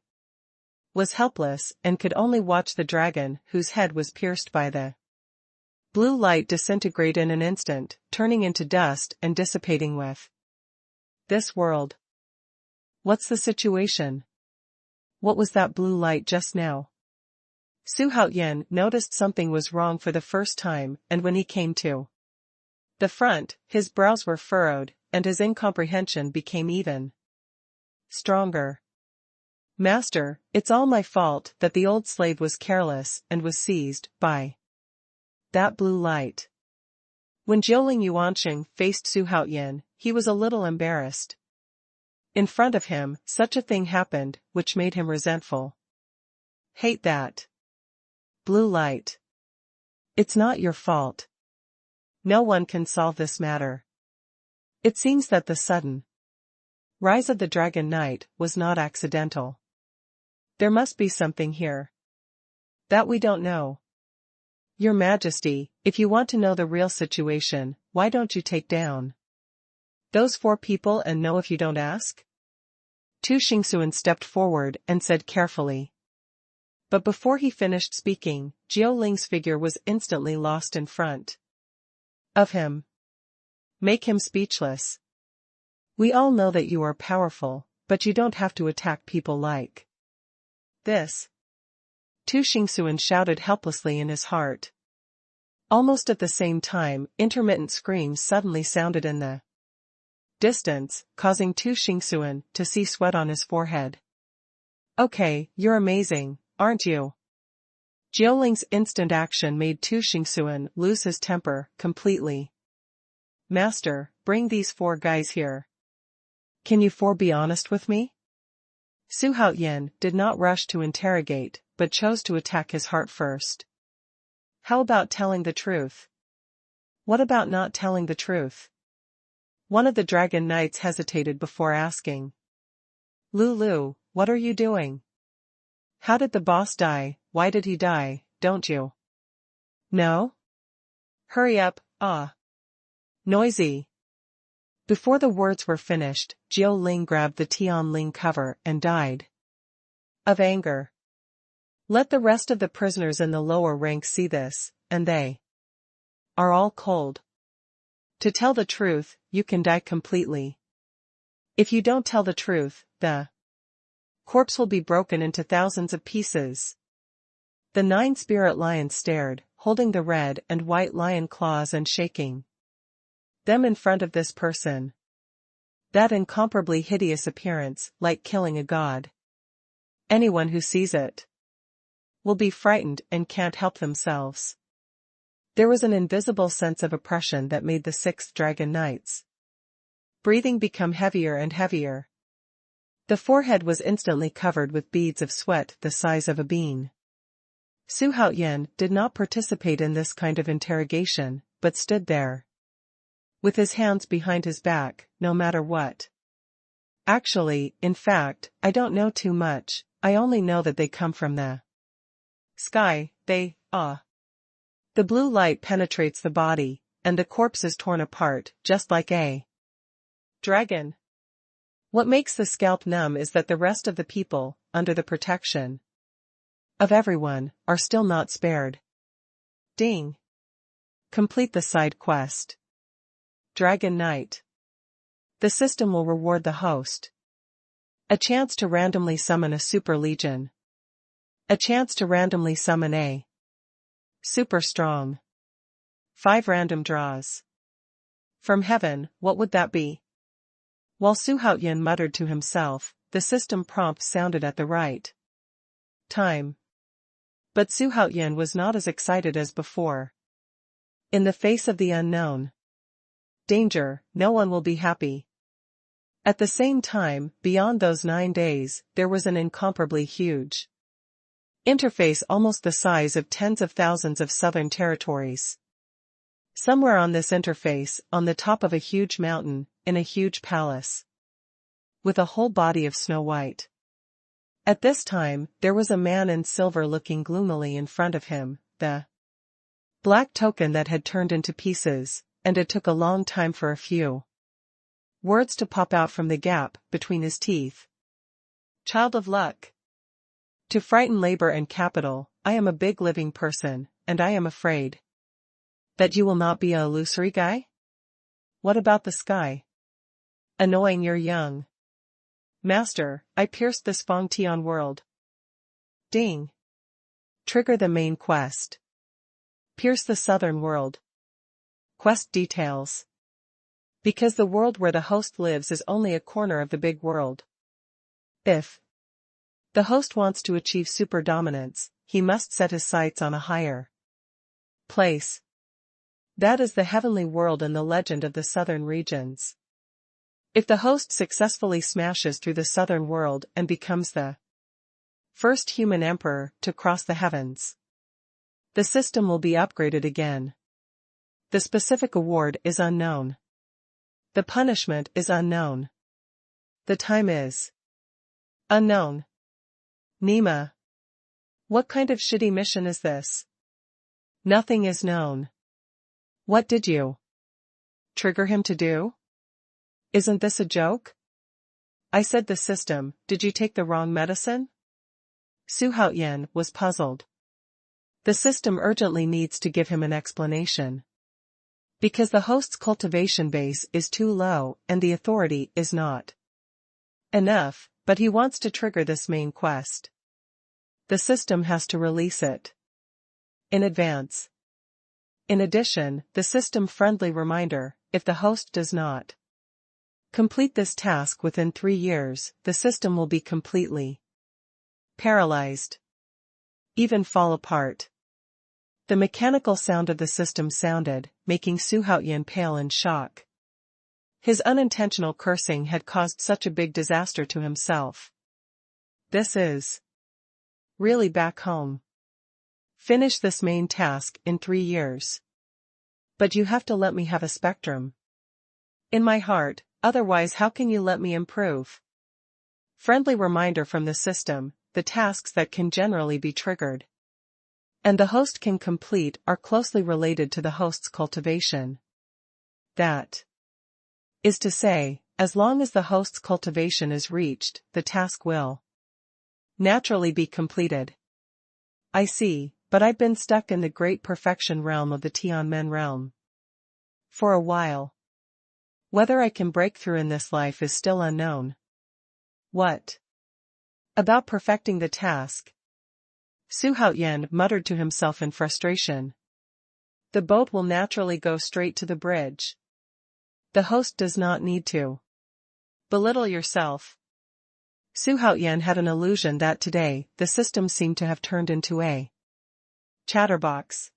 was helpless and could only watch the dragon whose head was pierced by the blue light disintegrate in an instant, turning into dust and dissipating with this world. What's the situation? What was that blue light just now? Xuanhuan noticed something was wrong for the first time, and when he came to the front, his brows were furrowed, and his incomprehension became even stronger. Master, it's all my fault that the old slave was careless and was seized by that blue light. When Jiuling Yuanqing faced Xuanhuan, he was a little embarrassed. In front of him, such a thing happened, which made him resentful. Hate that blue light. It's not your fault. No one can solve this matter. It seems that the sudden rise of the Dragon Knight was not accidental. There must be something here that we don't know. Your Majesty, if you want to know the real situation, why don't you take down those 4 people and know if you don't ask? Tu Xingxuan stepped forward and said carefully. But before he finished speaking, Jiuling's figure was instantly lost in front of him. Make him speechless. We all know that you are powerful, but you don't have to attack people like this. Tu Xingxuan shouted helplessly in his heart. Almost at the same time, intermittent screams suddenly sounded in the distance, causing Tu Xingxuan to see sweat on his forehead. Okay, you're amazing, aren't you? Jiuling's instant action made Tu Xingxuan lose his temper completely. Master, bring these 4 guys here. Can you 4 be honest with me? Xuanhuan did not rush to interrogate, but chose to attack his heart first. How about telling the truth? What about not telling the truth? One of the Dragon Knights hesitated before asking. Lulu, what are you doing? How did the boss die? Why did he die, don't you know? Hurry up, ah. Noisy. Before the words were finished, Jiuling grabbed the Tianling cover and died of anger. Let the rest of the prisoners in the lower ranks see this, and they are all cold. To tell the truth, you can die completely. If you don't tell the truth, the corpse will be broken into thousands of pieces. The 9 spirit lions stared, holding the red and white lion claws and shaking them in front of this person. That incomparably hideous appearance, like killing a god. Anyone who sees it will be frightened and can't help themselves. There was an invisible sense of oppression that made the 6th Dragon Knights breathing become heavier and heavier. The forehead was instantly covered with beads of sweat the size of a bean. Xuanhuan did not participate in this kind of interrogation, but stood there with his hands behind his back, no matter what. Actually, in fact, I don't know too much, I only know that they come from the sky, they, The blue light penetrates the body, and the corpse is torn apart, just like a dragon. What makes the scalp numb is that the rest of the people, under the protection of everyone, are still not spared. Ding. Complete the side quest. Dragon Knight. The system will reward the host. A chance to randomly summon a super legion. A chance to randomly summon a super strong. 5 random draws. From heaven, what would that be? While Xuanhuan muttered to himself, the system prompt sounded at the right time. But Xuanhuan was not as excited as before. In the face of the unknown danger, no one will be happy. At the same time, beyond those 9 days, there was an incomparably huge interface almost the size of tens of thousands of southern territories. Somewhere on this interface, on the top of a huge mountain, in a huge palace, with a whole body of snow white. At this time, there was a man in silver looking gloomily in front of him, the black token that had turned into pieces, and it took a long time for a few words to pop out from the gap between his teeth. Child of luck. To frighten labor and capital, I am a big living person, and I am afraid that you will not be a illusory guy? What about the sky? Annoying, you're young. Master, I pierced this Fong Tian world. Ding. Trigger the main quest. Pierce the southern world. Quest details. Because the world where the host lives is only a corner of the big world. If the host wants to achieve super dominance, he must set his sights on a higher place. That is the heavenly world in the legend of the southern regions. If the host successfully smashes through the southern world and becomes the first human emperor to cross the heavens, the system will be upgraded again. The specific award is unknown. The punishment is unknown. The time is unknown. Nima. What kind of shitty mission is this? Nothing is known. What did you trigger him to do? Isn't this a joke? I said the system, did you take the wrong medicine? Xuanhuan was puzzled. The system urgently needs to give him an explanation. Because the host's cultivation base is too low and the authority is not enough, but he wants to trigger this main quest. The system has to release it in advance. In addition, the system-friendly reminder, if the host does not complete this task within 3 years, the system will be completely paralyzed. Even fall apart. The mechanical sound of the system sounded, making Xuanhuan pale in shock. His unintentional cursing had caused such a big disaster to himself. This is really back home. Finish this main task in 3 years. But you have to let me have a spectrum in my heart, otherwise how can you let me improve? Friendly reminder from the system, the tasks that can generally be triggered and the host can complete are closely related to the host's cultivation. That is to say, as long as the host's cultivation is reached, the task will naturally be completed. I see, but I've been stuck in the great perfection realm of the Tianmen realm for a while. Whether I can break through in this life is still unknown. What about perfecting the task? Xuanhuan muttered to himself in frustration. The boat will naturally go straight to the bridge. The host does not need to belittle yourself. Xuanhuan had an illusion that today, the system seemed to have turned into a chatterbox.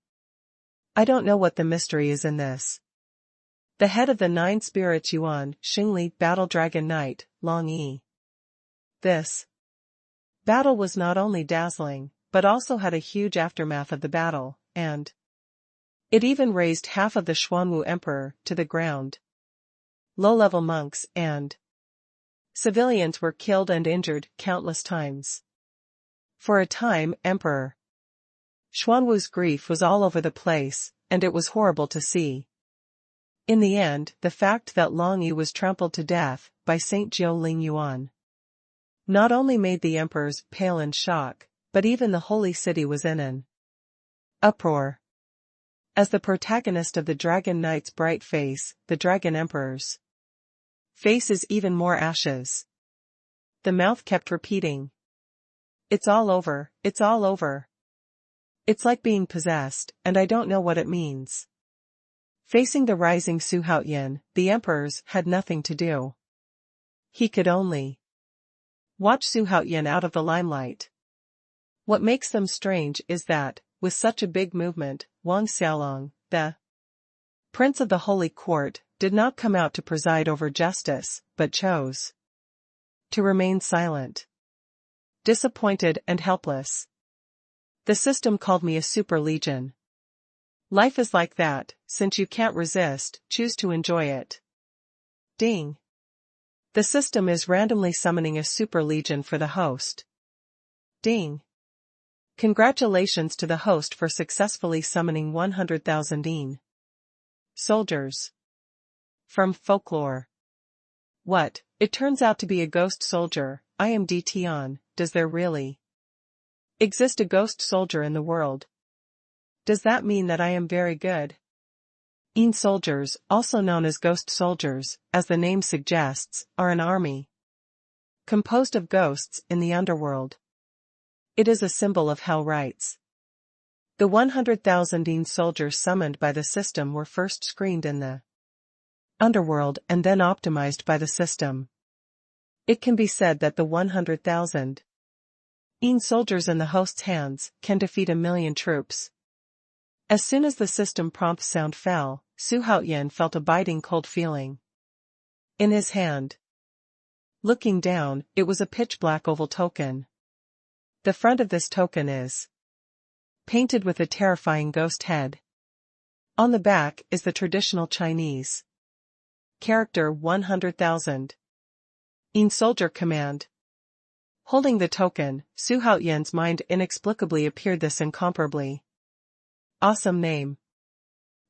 I don't know what the mystery is in this. The head of the 9 spirits Yuan, Xingli, Battle Dragon Knight, Long Yi. This battle was not only dazzling, but also had a huge aftermath of the battle, and it even raised half of the Xuanwu emperor to the ground. Low-level monks and civilians were killed and injured countless times. For a time, Emperor Xuanwu's grief was all over the place, and it was horrible to see. In the end, the fact that Long Yi was trampled to death by Saint Jiu Ling Yuan not only made the emperors pale in shock, but even the holy city was in an uproar. As the protagonist of the Dragon Knight's bright face, the Dragon Emperor's face is even more ashes. The mouth kept repeating. It's all over, it's all over. It's like being possessed, and I don't know what it means. Facing the rising Xuanhuan, the emperors had nothing to do. He could only watch Xuanhuan out of the limelight. What makes them strange is that, with such a big movement, Wang Xiaolong, the prince of the holy court, did not come out to preside over justice, but chose to remain silent. Disappointed and helpless. The system called me a super legion. Life is like that, since you can't resist, choose to enjoy it. Ding. The system is randomly summoning a super legion for the host. Ding. Congratulations to the host for successfully summoning 100,000 soldiers. From folklore. What? It turns out to be a ghost soldier. I am Tian. Does there really exist a ghost soldier in the world? Does that mean that I am very good? Soldiers, also known as ghost soldiers, as the name suggests, are an army composed of ghosts in the underworld. It is a symbol of hell rites. The 100,000 soldiers summoned by the system were first screened in the underworld and then optimized by the system. It can be said that the 100,000 soldiers in the host's hands can defeat 1,000,000 troops. As soon as the system prompt sound fell, Xuanhuan felt a biting cold feeling in his hand. Looking down, it was a pitch-black oval token. The front of this token is painted with a terrifying ghost head. On the back is the traditional Chinese character 100,000 soldier command. Holding the token, Xuanhuan's mind inexplicably appeared this incomparably awesome name.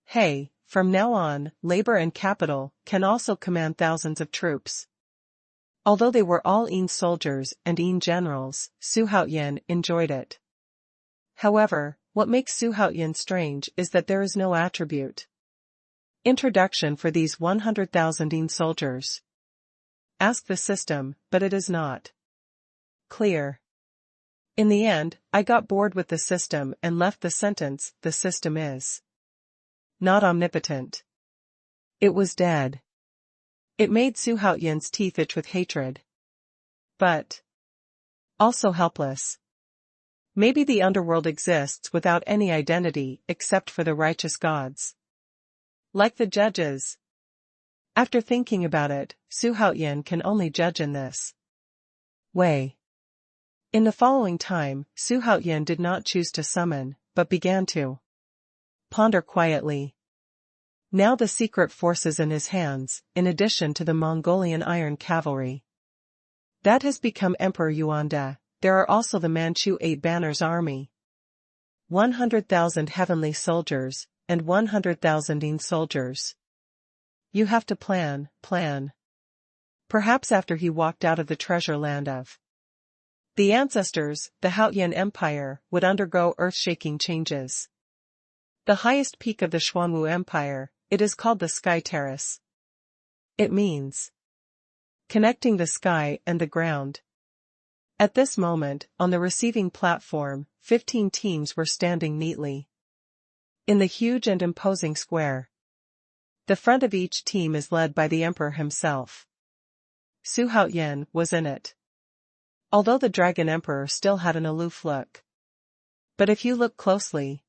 Hey, from now on, labor and capital can also command thousands of troops. Although they were all soldiers and generals, Xuanhuan enjoyed it. However, what makes Xuanhuan strange is that there is no attribute introduction for these 100,000 soldiers. Ask the system, but it is not clear. In the end, I got bored with the system and left the sentence, the system is not omnipotent. It was dead. It made Xuanhuan's teeth itch with hatred. But also helpless. Maybe the underworld exists without any identity except for the righteous gods. Like the judges. After thinking about it, Xuanhuan can only judge in this way. In the following time, Xuanhuan did not choose to summon, but began to ponder quietly. Now the secret forces in his hands, in addition to the Mongolian iron cavalry that has become Emperor Yuanda, there are also the Manchu Eight Banners army. 100,000 heavenly soldiers, and 100,000 soldiers. You have to plan. Perhaps after he walked out of the treasure land of the ancestors, the Haotian Empire would undergo earth-shaking changes. The highest peak of the Xuanwu Empire, it is called the Sky Terrace. It means connecting the sky and the ground. At this moment, on the receiving platform, 15 teams were standing neatly in the huge and imposing square. The front of each team is led by the emperor himself. Xuanhuan was in it. Although the Dragon Emperor still had an aloof look. But if you look closely,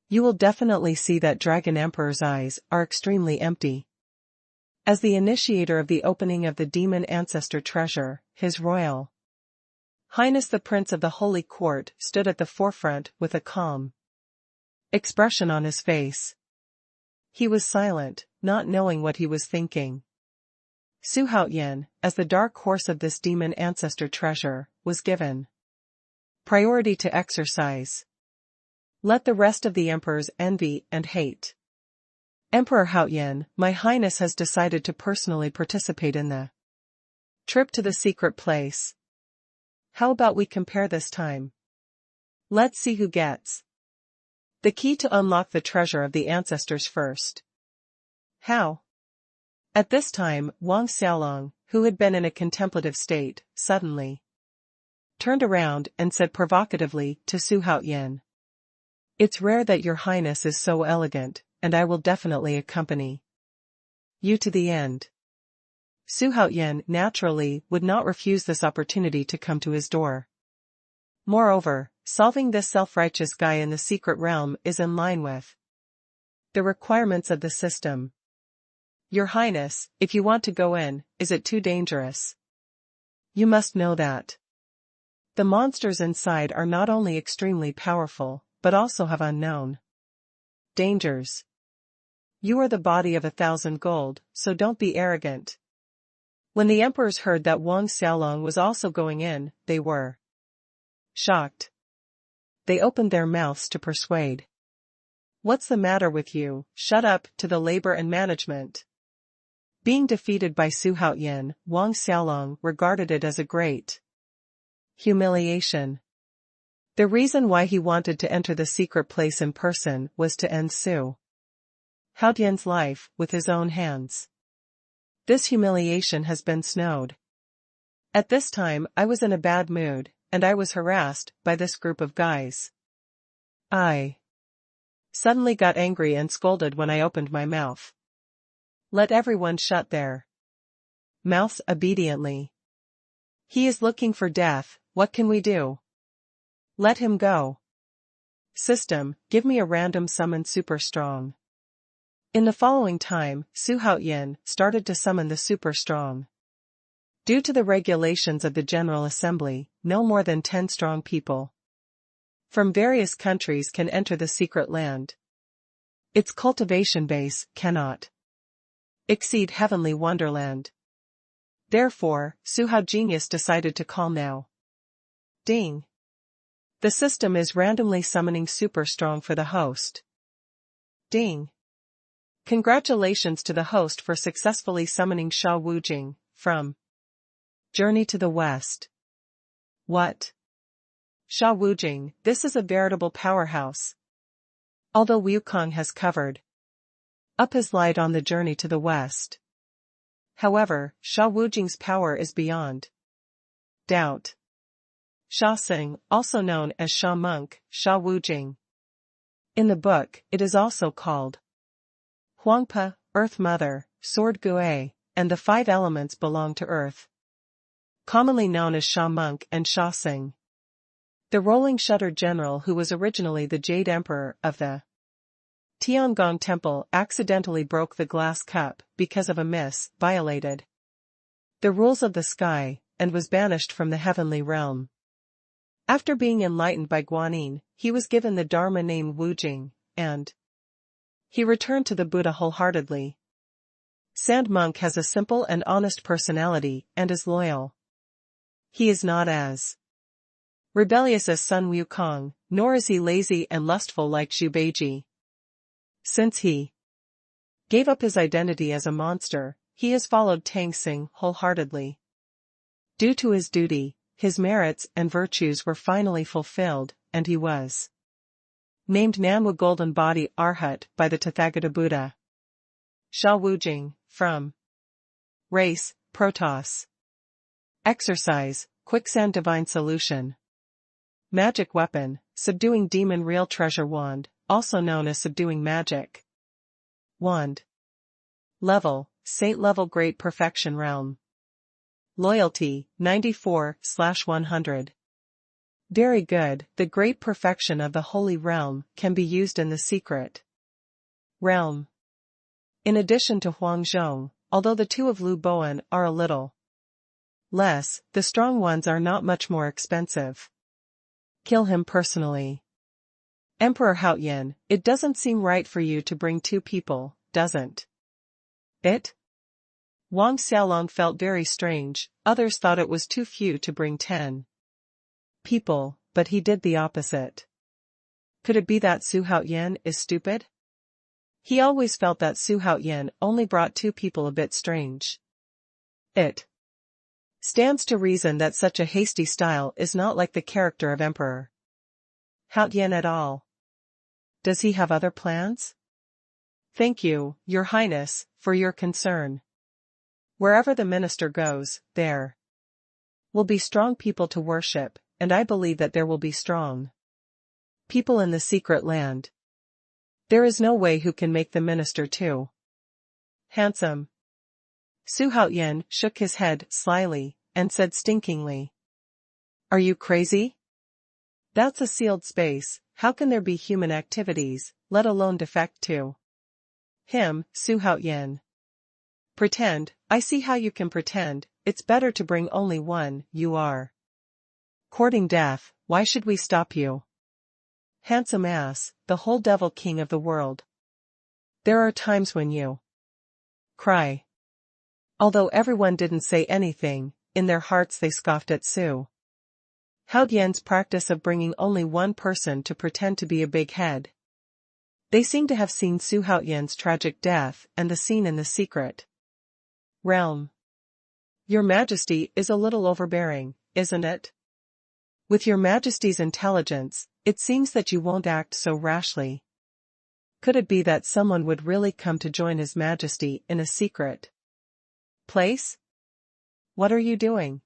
you will definitely see that Dragon Emperor's eyes are extremely empty. As the initiator of the opening of the Demon Ancestor Treasure, His Royal Highness the Prince of the Holy Court stood at the forefront with a calm expression on his face. He was silent, not knowing what he was thinking. Xuanhuan, as the dark horse of this demon ancestor treasure, was given priority to exercise. Let the rest of the emperors envy and hate. Emperor Haotian, my highness has decided to personally participate in the trip to the secret place. How about we compare this time? Let's see who gets the key to unlock the treasure of the ancestors first. How? At this time, Wang Xiaolong, who had been in a contemplative state, suddenly turned around and said provocatively to Xuanhuan. "It's rare that your highness is so elegant, and I will definitely accompany you to the end." Xuanhuan naturally would not refuse this opportunity to come to his door. Moreover, solving this self-righteous guy in the secret realm is in line with the requirements of the system. "Your highness, if you want to go in, is it too dangerous? You must know that the monsters inside are not only extremely powerful, but also have unknown dangers. You are the body of 1,000 gold, so don't be arrogant." When the emperors heard that Wang Xiaolong was also going in, they were shocked. They opened their mouths to persuade. "What's the matter with you? Shut up," to the labor and management. Being defeated by Xuanhuan, Wang Xiaolong regarded it as a great humiliation. The reason why he wanted to enter the secret place in person was to end Xuanhuan's life with his own hands. This humiliation has been snowed. At this time I was in a bad mood, and I was harassed by this group of guys. I suddenly got angry and scolded when I opened my mouth. "Let everyone shut their mouths obediently. He is looking for death, what can we do? Let him go. System, give me a random summon super strong." In the following time, Xuanhuan started to summon the super strong. Due to the regulations of the General Assembly, no more than 10 strong people from various countries can enter the secret land. Its cultivation base cannot exceed Heavenly Wonderland. Therefore, Xuanhuan Genius decided to call now. Ding. The system is randomly summoning super strong for the host. Ding. Congratulations to the host for successfully summoning Sha Wujing from Journey to the West. What? Sha Wujing, this is a veritable powerhouse. Although Wukong has covered up his light on the journey to the west. However, Sha Wujing's power is beyond doubt. Sha Xing, also known as Sha Monk, Sha Wujing. In the book, it is also called Huangpa, Earth Mother, Sword Gui, and the 5 elements belong to Earth. Commonly known as Sha Monk and Sha Xing. The Rolling Shutter General who was originally the Jade Emperor of the Tiangong Temple accidentally broke the glass cup because of a violated the rules of the sky, and was banished from the heavenly realm. After being enlightened by Guanyin, he was given the Dharma name Wujing, and he returned to the Buddha wholeheartedly. Sand Monk has a simple and honest personality and is loyal. He is not as rebellious as Sun Wukong, nor is he lazy and lustful like Zhu Beiji. Since he gave up his identity as a monster, he has followed Tang Xing wholeheartedly. Due to his duty, his merits and virtues were finally fulfilled, and he was named Nanwu Golden Body Arhat by the Tathagata Buddha. Sha Wujing, from race, Protoss. Exercise, Quicksand Divine Solution. Magic weapon, Subduing Demon Real Treasure Wand, also known as Subduing Magic Wand. Level, Saint Level Great Perfection Realm. Loyalty, 94/100. Very good, the great perfection of the Holy Realm can be used in the secret realm. In addition to Huang Zhong, although the 2 of Lu Boan are a little less, the strong ones are not much more expensive. Kill him personally. Emperor Haoyan, it doesn't seem right for you to bring 2 people, doesn't it? Wang Xiaolong felt very strange, others thought it was too few to bring 10 people, but he did the opposite. Could it be that Xuanhuan is stupid? He always felt that Xuanhuan only brought 2 people a bit strange. It stands to reason that such a hasty style is not like the character of Emperor Haoyan at all. Does he have other plans? Thank you, Your Highness, for your concern. Wherever the minister goes, there will be strong people to worship, and I believe that there will be strong people in the secret land. There is no way who can make the minister too handsome. Xuanhuan shook his head slyly, and said stinkingly. Are you crazy? That's a sealed space, how can there be human activities, let alone defect to him, Xuanhuan? Pretend, I see how you can pretend, it's better to bring only one, you are courting death, why should we stop you? Handsome ass, the whole devil king of the world. There are times when you cry. Although everyone didn't say anything, in their hearts they scoffed at Xuanhuan's practice of bringing only one person to pretend to be a big head. They seemed to have seen Xuanhuan's tragic death and the scene in the secret realm. Your Majesty is a little overbearing, isn't it? With your Majesty's intelligence, it seems that you won't act so rashly. Could it be that someone would really come to join His Majesty in a secret place? What are you doing?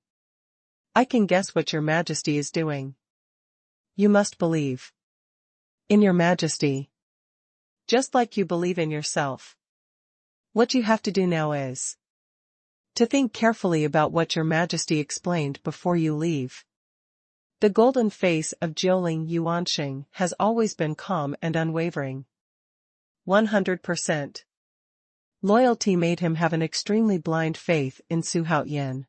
I can guess what your Majesty is doing. You must believe in your Majesty, just like you believe in yourself. What you have to do now is to think carefully about what your Majesty explained before you leave. The golden face of Jiuling Yuanxing has always been calm and unwavering. 100%. Loyalty made him have an extremely blind faith in Xuanhuan.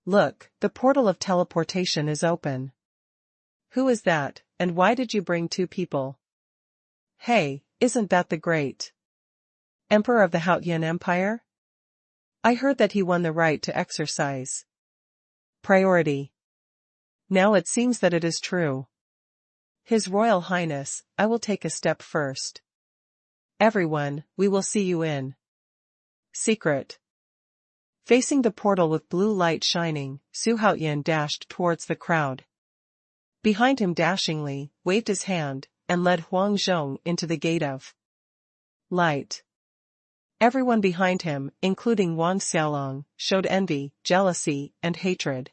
Look, the portal of teleportation is open. Who is that, and why did you bring two people? Hey, isn't that the great Emperor of the Haotian Empire? I heard that he won the right to exercise priority. Now it seems that it is true. His Royal Highness, I will take a step first. Everyone, we will see you in secret. Facing the portal with blue light shining, Xuanhuan dashed towards the crowd. Behind him dashingly, waved his hand, and led Huang Zhong into the gate of light. Everyone behind him, including Wan Xiaolong, showed envy, jealousy, and hatred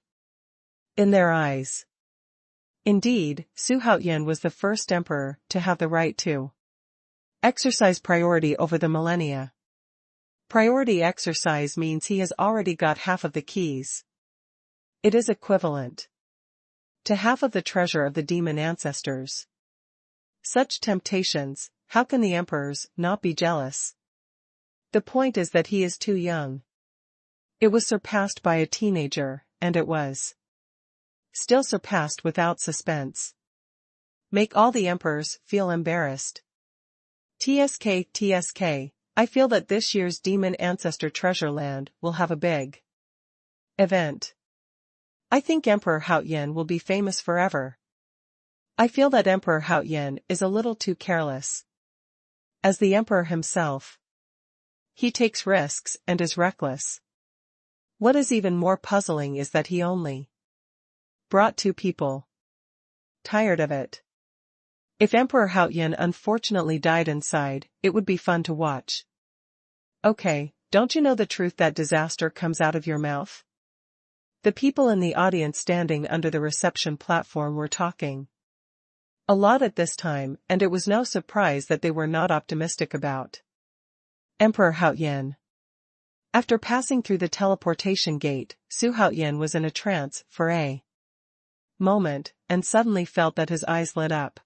in their eyes. Indeed, Xuanhuan was the first emperor to have the right to exercise priority over the millennia. Priority exercise means he has already got half of the keys. It is equivalent to half of the treasure of the demon ancestors. Such temptations, how can the emperors not be jealous? The point is that he is too young. It was surpassed by a teenager, and it was still surpassed without suspense. Make all the emperors feel embarrassed. TSK, I feel that this year's Demon Ancestor Treasure Land will have a big event. I think Emperor Haotian will be famous forever. I feel that Emperor Haotian is a little too careless. As the emperor himself, he takes risks and is reckless. What is even more puzzling is that he only brought two people. Tired of it. If Emperor Haotian unfortunately died inside, it would be fun to watch. Okay, don't you know the truth that disaster comes out of your mouth? The people in the audience standing under the reception platform were talking a lot at this time, and it was no surprise that they were not optimistic about Emperor Haotian. After passing through the teleportation gate, Xuanhuan was in a trance for a moment, and suddenly felt that his eyes lit up.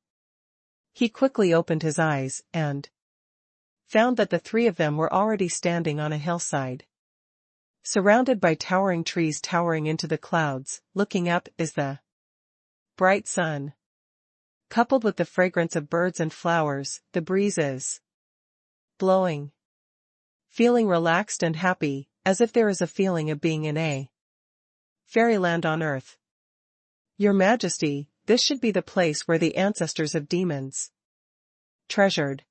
He quickly opened his eyes, and found that the three of them were already standing on a hillside. Surrounded by towering trees towering into the clouds, looking up is the bright sun. Coupled with the fragrance of birds and flowers, the breeze is blowing. Feeling relaxed and happy, as if there is a feeling of being in a fairyland on earth. Your Majesty, this should be the place where the ancestors of demons treasured.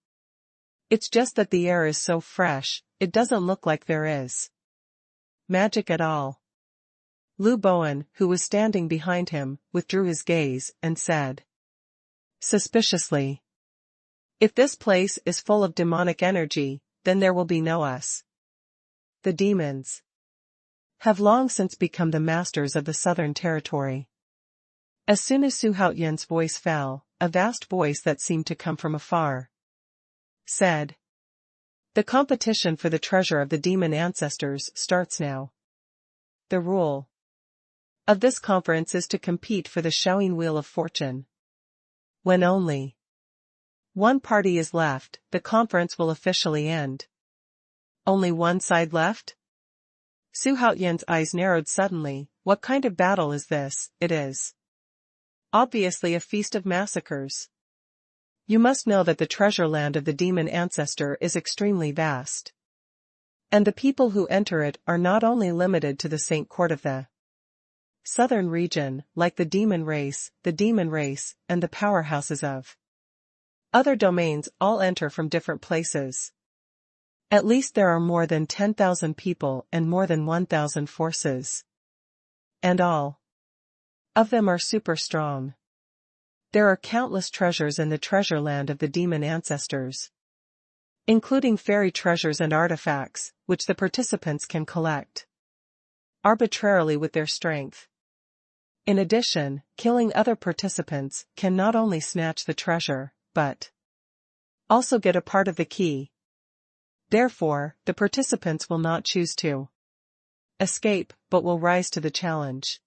It's just that the air is so fresh, it doesn't look like there is magic at all. Lu Bowen, who was standing behind him, withdrew his gaze and said suspiciously, "If this place is full of demonic energy, then there will be no us. The demons have long since become the masters of the southern territory. As soon as Xuanhuan's voice fell, a vast voice that seemed to come from afar said, "The competition for the treasure of the demon ancestors starts now. The rule of this conference is to compete for the Shaoyin Wheel of Fortune. When only one party is left, the conference will officially end." Only one side left? Xuanhuan's eyes narrowed suddenly. What kind of battle is this? It is obviously a feast of massacres. You must know that the treasure land of the demon ancestor is extremely vast. And the people who enter it are not only limited to the Saint Court of the southern region, like the demon race, and the powerhouses of other domains all enter from different places. At least there are more than 10,000 people and more than 1,000 forces. And all of them are super strong. There are countless treasures in the treasure land of the demon ancestors, including fairy treasures and artifacts, which the participants can collect arbitrarily with their strength. In addition, killing other participants can not only snatch the treasure, but also get a part of the key. Therefore, the participants will not choose to escape, but will rise to the challenge.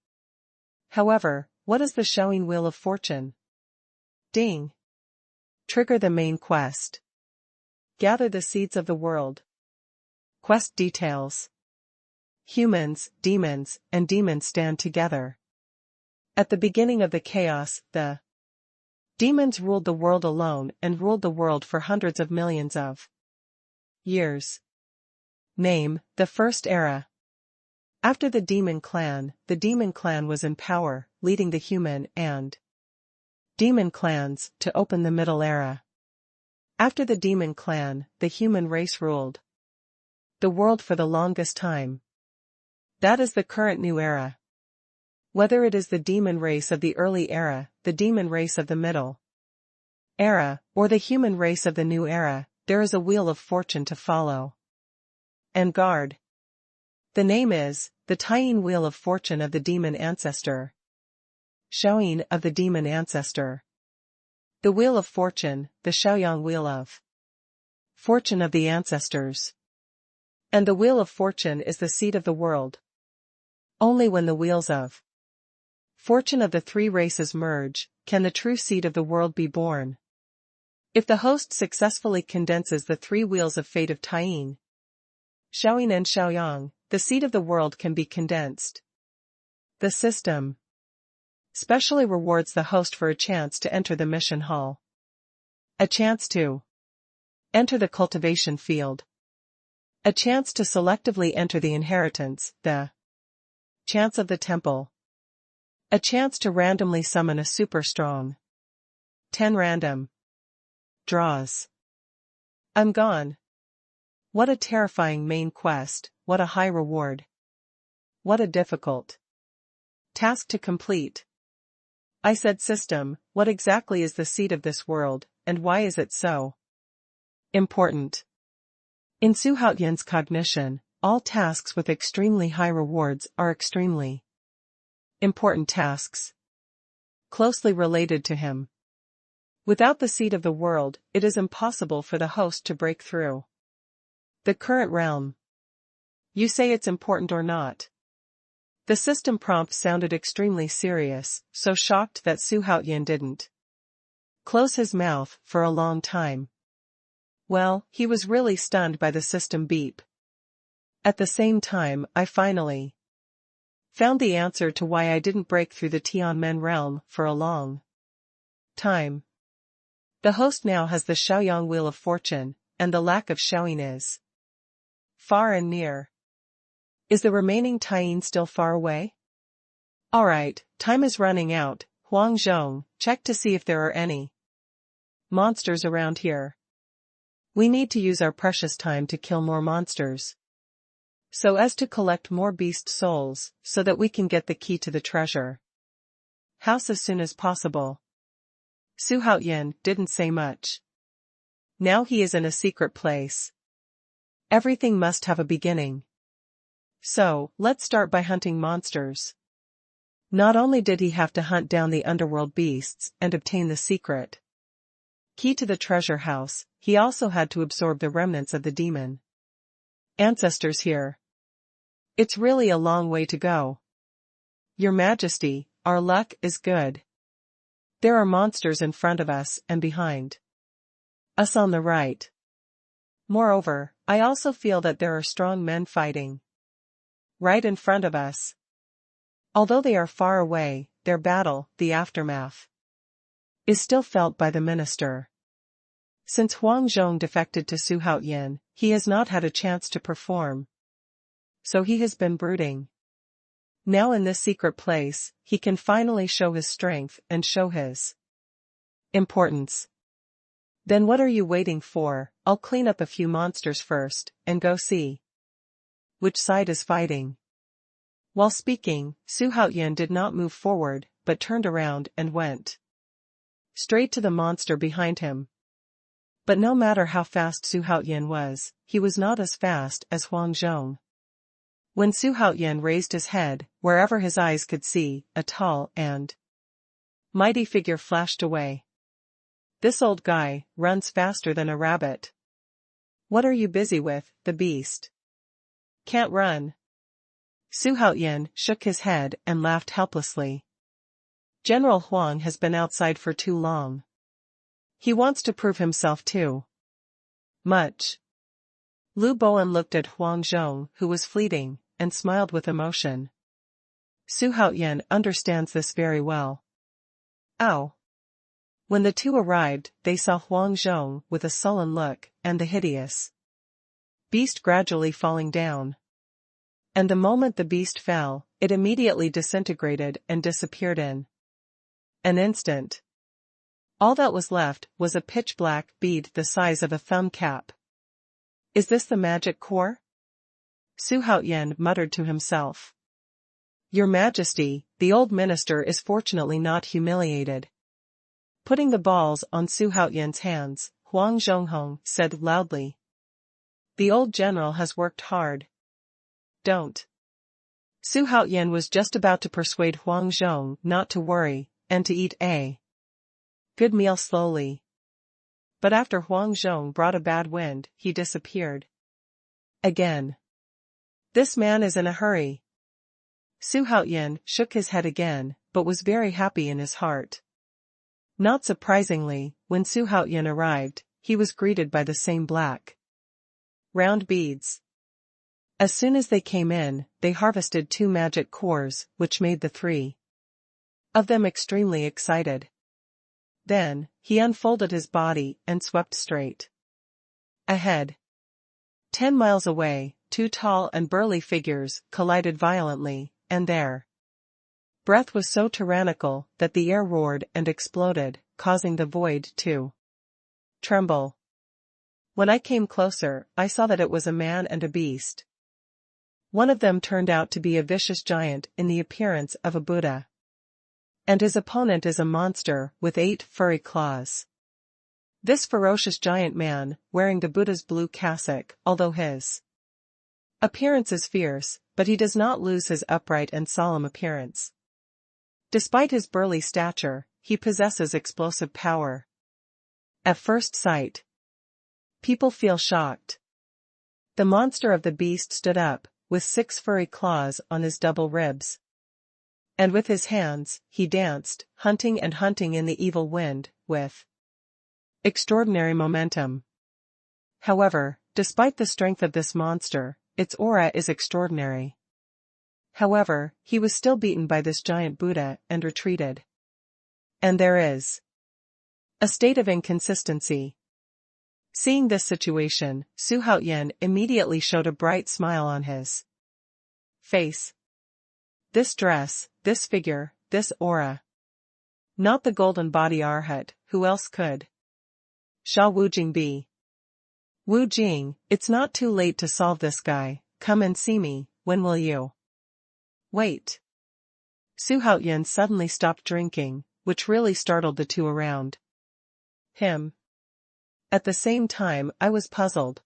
However, what is the Shaoyin Wheel of Fortune? Ding. Trigger the main quest. Gather the seeds of the world. Quest details. Humans, demons, and demons stand together. At the beginning of the chaos, the demons ruled the world alone and ruled the world for hundreds of millions of years. Name, the First Era. After the demon clan was in power, leading the human and demon clans to open the Middle Era. After the demon clan, the human race ruled the world for the longest time. That is the current new era. Whether it is the demon race of the early era, the demon race of the middle era, or the human race of the new era, there is a wheel of fortune to follow and guard. The name is the Shaoyin Wheel of Fortune of the Demon Ancestor. Shaoyin of the Demon Ancestor. The Wheel of Fortune, the Shaoyin Wheel of Fortune of the Ancestors. And the Wheel of Fortune is the seed of the world. Only when the wheels of fortune of the three races merge, can the true seed of the world be born. If the host successfully condenses the three wheels of fate of Shaoyin, Shaoyin and Shaoyang, the seed of the world can be condensed. The system specially rewards the host for a chance to enter the mission hall, a chance to enter the cultivation field, a chance to selectively enter the inheritance, the chance of the temple, a chance to randomly summon a super strong 10 random draws. I'm gone. What a terrifying main quest, what a high reward. What a difficult task to complete. I said system, what exactly is the seed of this world, and why is it so important? In Xuanhuan's cognition, all tasks with extremely high rewards are extremely important tasks, closely related to him. Without the seed of the world, it is impossible for the host to break through the current realm. You say it's important or not? The system prompt sounded extremely serious, so shocked that Xuanhuan didn't close his mouth for a long time. Well, he was really stunned by the system beep. At the same time, I finally found the answer to why I didn't break through the Tianmen realm for a long time. The host now has the Shaoyang Wheel of Fortune, and the lack of Shaoyin is far and near. Is the remaining Shaoyin still far away? Alright, time is running out. Huang Zhong, check to see if there are any monsters around here. We need to use our precious time to kill more monsters, so as to collect more beast souls, so that we can get the key to the treasure house as soon as possible. Xuanhuan didn't say much. Now he is in a secret place. Everything must have a beginning. So, let's start by hunting monsters. Not only did he have to hunt down the underworld beasts and obtain the secret key to the treasure house, he also had to absorb the remnants of the demon ancestors here. It's really a long way to go. Your Majesty, our luck is good. There are monsters in front of us and behind us on the right. Moreover, I also feel that there are strong men fighting right in front of us. Although they are far away, their battle, the aftermath, is still felt by the minister. Since Huang Zhong defected to Xuanhuan, he has not had a chance to perform. So he has been brooding. Now in this secret place, he can finally show his strength and show his importance. Then what are you waiting for? I'll clean up a few monsters first, and go see which side is fighting. While speaking, Xuanhuan did not move forward, but turned around and went straight to the monster behind him. But no matter how fast Xuanhuan was, he was not as fast as Huang Zhong. When Xuanhuan raised his head, wherever his eyes could see, a tall and mighty figure flashed away. This old guy runs faster than a rabbit. What are you busy with, the beast? Can't run. Xuanhuan shook his head and laughed helplessly. General Huang has been outside for too long. He wants to prove himself too much. Lu Bowen looked at Huang Zhong, who was fleeting, and smiled with emotion. Xuanhuan understands this very well. Ow! When the two arrived, they saw Huang Zhong with a sullen look, and the hideous beast gradually falling down. And the moment the beast fell, it immediately disintegrated and disappeared in an instant. All that was left was a pitch-black bead the size of a thumb cap. Is this the magic core? Xuanhuan muttered to himself. Your Majesty, the old minister is fortunately not humiliated. Putting the balls on Xuanhuan's hands, Huang Zhonghong said loudly. The old general has worked hard. Don't. Xuanhuan was just about to persuade Huang Zhong not to worry, and to eat a good meal slowly. But after Huang Zhong brought a bad wind, he disappeared again. This man is in a hurry. Xuanhuan shook his head again, but was very happy in his heart. Not surprisingly, when Xuanhuan arrived, he was greeted by the same black round beads. As soon as they came in, they harvested 2 magic cores, which made the 3 of them extremely excited. Then, he unfolded his body and swept straight ahead. 10 miles away, 2 tall and burly figures collided violently, and their breath was so tyrannical that the air roared and exploded, causing the void to tremble. When I came closer, I saw that it was a man and a beast. One of them turned out to be a vicious giant in the appearance of a Buddha. And his opponent is a monster with 8 furry claws. This ferocious giant man, wearing the Buddha's blue cassock, although his appearance is fierce, but he does not lose his upright and solemn appearance. Despite his burly stature, he possesses explosive power. At first sight, people feel shocked. The monster of the beast stood up, with 6 furry claws on his double ribs. And with his hands, he danced, hunting and hunting in the evil wind, with extraordinary momentum. However, despite the strength of this monster, its aura is extraordinary. However, he was still beaten by this giant Buddha and retreated. And there is a state of inconsistency. Seeing this situation, Xuanhuan immediately showed a bright smile on his face. This dress, this figure, this aura. Not the golden body Arhat, who else could? Shall Wu Jing be? Wu Jing, it's not too late to solve this guy, come and see me, when will you? Wait. Xuanhuan suddenly stopped drinking, which really startled the two around him. At the same time, I was puzzled.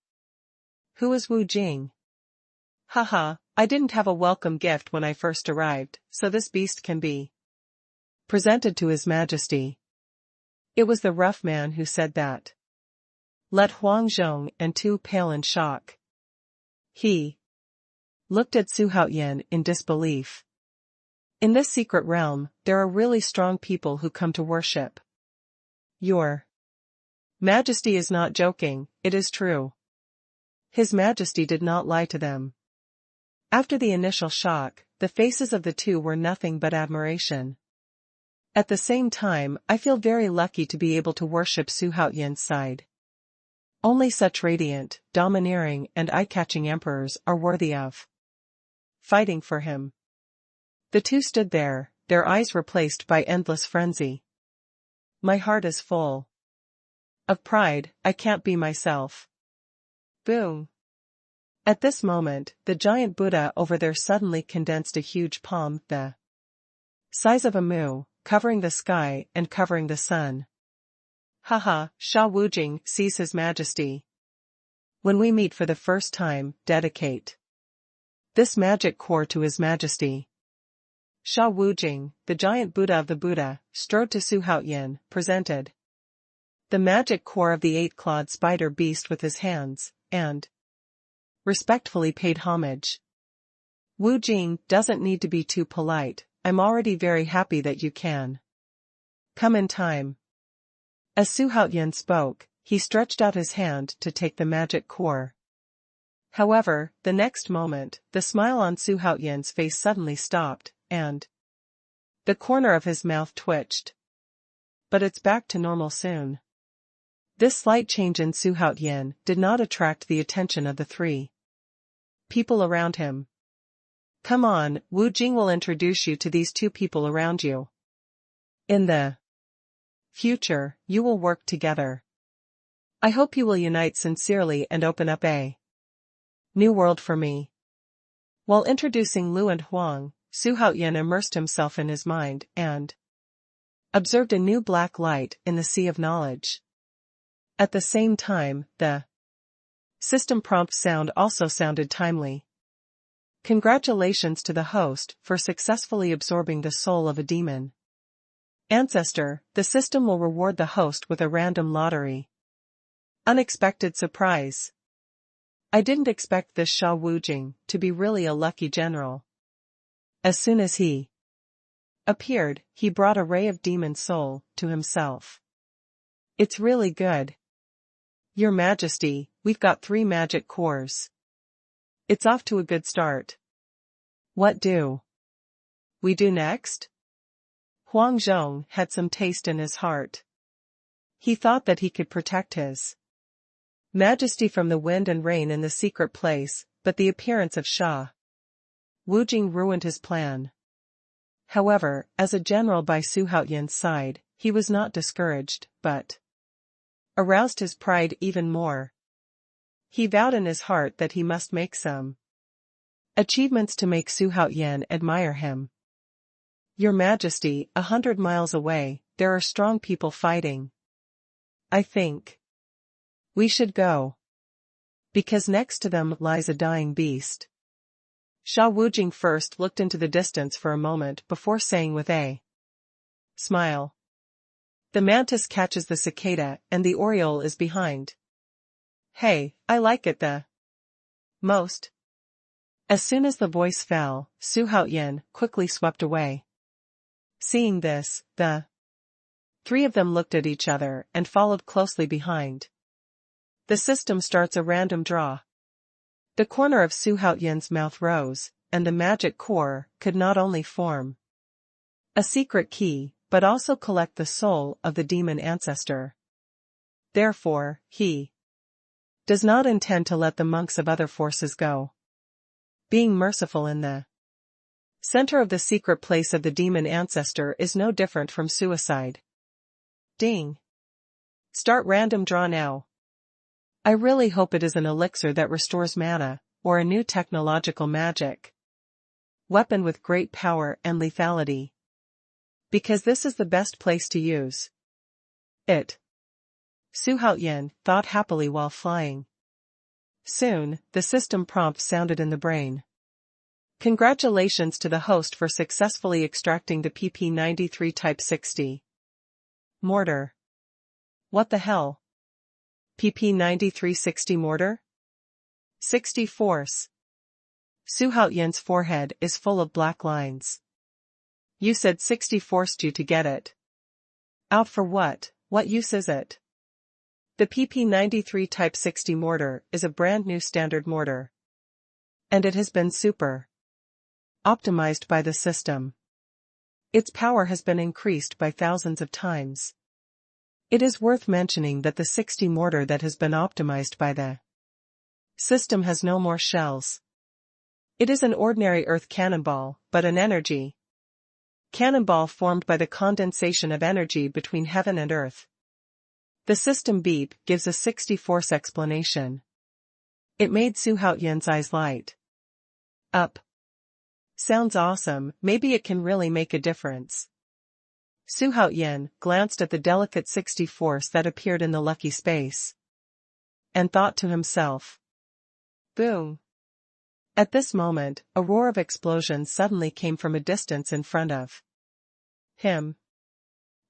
Who is Wu Jing? Haha, I didn't have a welcome gift when I first arrived, so this beast can be presented to His Majesty. It was the rough man who said that. Let Huang Zhong and Tu pale in shock. He looked at Xuanhuan in disbelief. In this secret realm, there are really strong people who come to worship. Your Majesty is not joking, it is true. His Majesty did not lie to them. After the initial shock, the faces of the two were nothing but admiration. At the same time, I feel very lucky to be able to worship Xuanhuan's side. Only such radiant, domineering and eye-catching emperors are worthy of fighting for him. The two stood there, their eyes replaced by endless frenzy. My heart is full of pride, I can't be myself. Boom. At this moment, the giant Buddha over there suddenly condensed a huge palm, the size of a mu, covering the sky and covering the sun. Haha, Sha Wujing sees His Majesty. When we meet for the first time, dedicate this magic core to His Majesty. Sha Wujing, the giant Buddha of the Buddha, strode to Xuanhuan, presented the magic core of the eight-clawed spider beast with his hands, and respectfully paid homage. Wujing doesn't need to be too polite, I'm already very happy that you can come in time. As Xuanhuan spoke, he stretched out his hand to take the magic core. However, the next moment, the smile on Xuanhuan's face suddenly stopped, and the corner of his mouth twitched. But it's back to normal soon. This slight change in Xuanhuan did not attract the attention of the three people around him. Come on, Wu Jing will introduce you to these two people around you. In the future, you will work together. I hope you will unite sincerely and open up a new world for me. While introducing Lu and Huang, Xuanhuan immersed himself in his mind and observed a new black light in the sea of knowledge. At the same time, the system prompt sound also sounded timely. Congratulations to the host for successfully absorbing the soul of a demon ancestor. The system will reward the host with a random lottery. Unexpected surprise. I didn't expect this Sha Wujing to be really a lucky general. As soon as he appeared, he brought a ray of demon soul to himself. It's really good. Your Majesty, we've got 3 magic cores. It's off to a good start. What do we do next? Huang Zhong had some taste in his heart. He thought that he could protect His Majesty from the wind and rain in the secret place, but the appearance of Sha Wujing ruined his plan. However, as a general by Xuanhuan's side, he was not discouraged, but aroused his pride even more. He vowed in his heart that he must make some achievements to make Xuanhuan admire him. Your Majesty, 100 miles away, there are strong people fighting. I think we should go. Because next to them lies a dying beast. Sha Wujing first looked into the distance for a moment before saying with a smile. The mantis catches the cicada and the oriole is behind. Hey, I like it the most. As soon as the voice fell, Xuanhuan quickly swept away. Seeing this, the 3 of them looked at each other and followed closely behind. The system starts a random draw. The corner of Xuanhuan's mouth rose, and the magic core could not only form a secret key, but also collect the soul of the demon ancestor. Therefore, he does not intend to let the monks of other forces go. Being merciful in the center of the secret place of the demon ancestor is no different from suicide. Ding. Start random draw now. I really hope it is an elixir that restores mana, or a new technological magic weapon with great power and lethality. Because this is the best place to use it. Xuanhuan thought happily while flying. Soon, the system prompt sounded in the brain. Congratulations to the host for successfully extracting the PP93 Type 60 mortar. What the hell? PP9360 mortar? 60 force. Xuanhuan's forehead is full of black lines. You said 60 forced you to get it. Out for what? What use is it? The PP93 Type 60 mortar is a brand new standard mortar. And it has been super optimized by the system. Its power has been increased by thousands of times. It is worth mentioning that the 60 mortar that has been optimized by the system has no more shells. It is an ordinary earth cannonball, but an energy cannonball formed by the condensation of energy between heaven and earth. The system beep gives a 60 force explanation. It made Xuanhuan's eyes light up. Sounds awesome, maybe it can really make a difference. Xuanhuan glanced at the delicate 60 force that appeared in the lucky space. And thought to himself. Boom. At this moment, a roar of explosions suddenly came from a distance in front of him.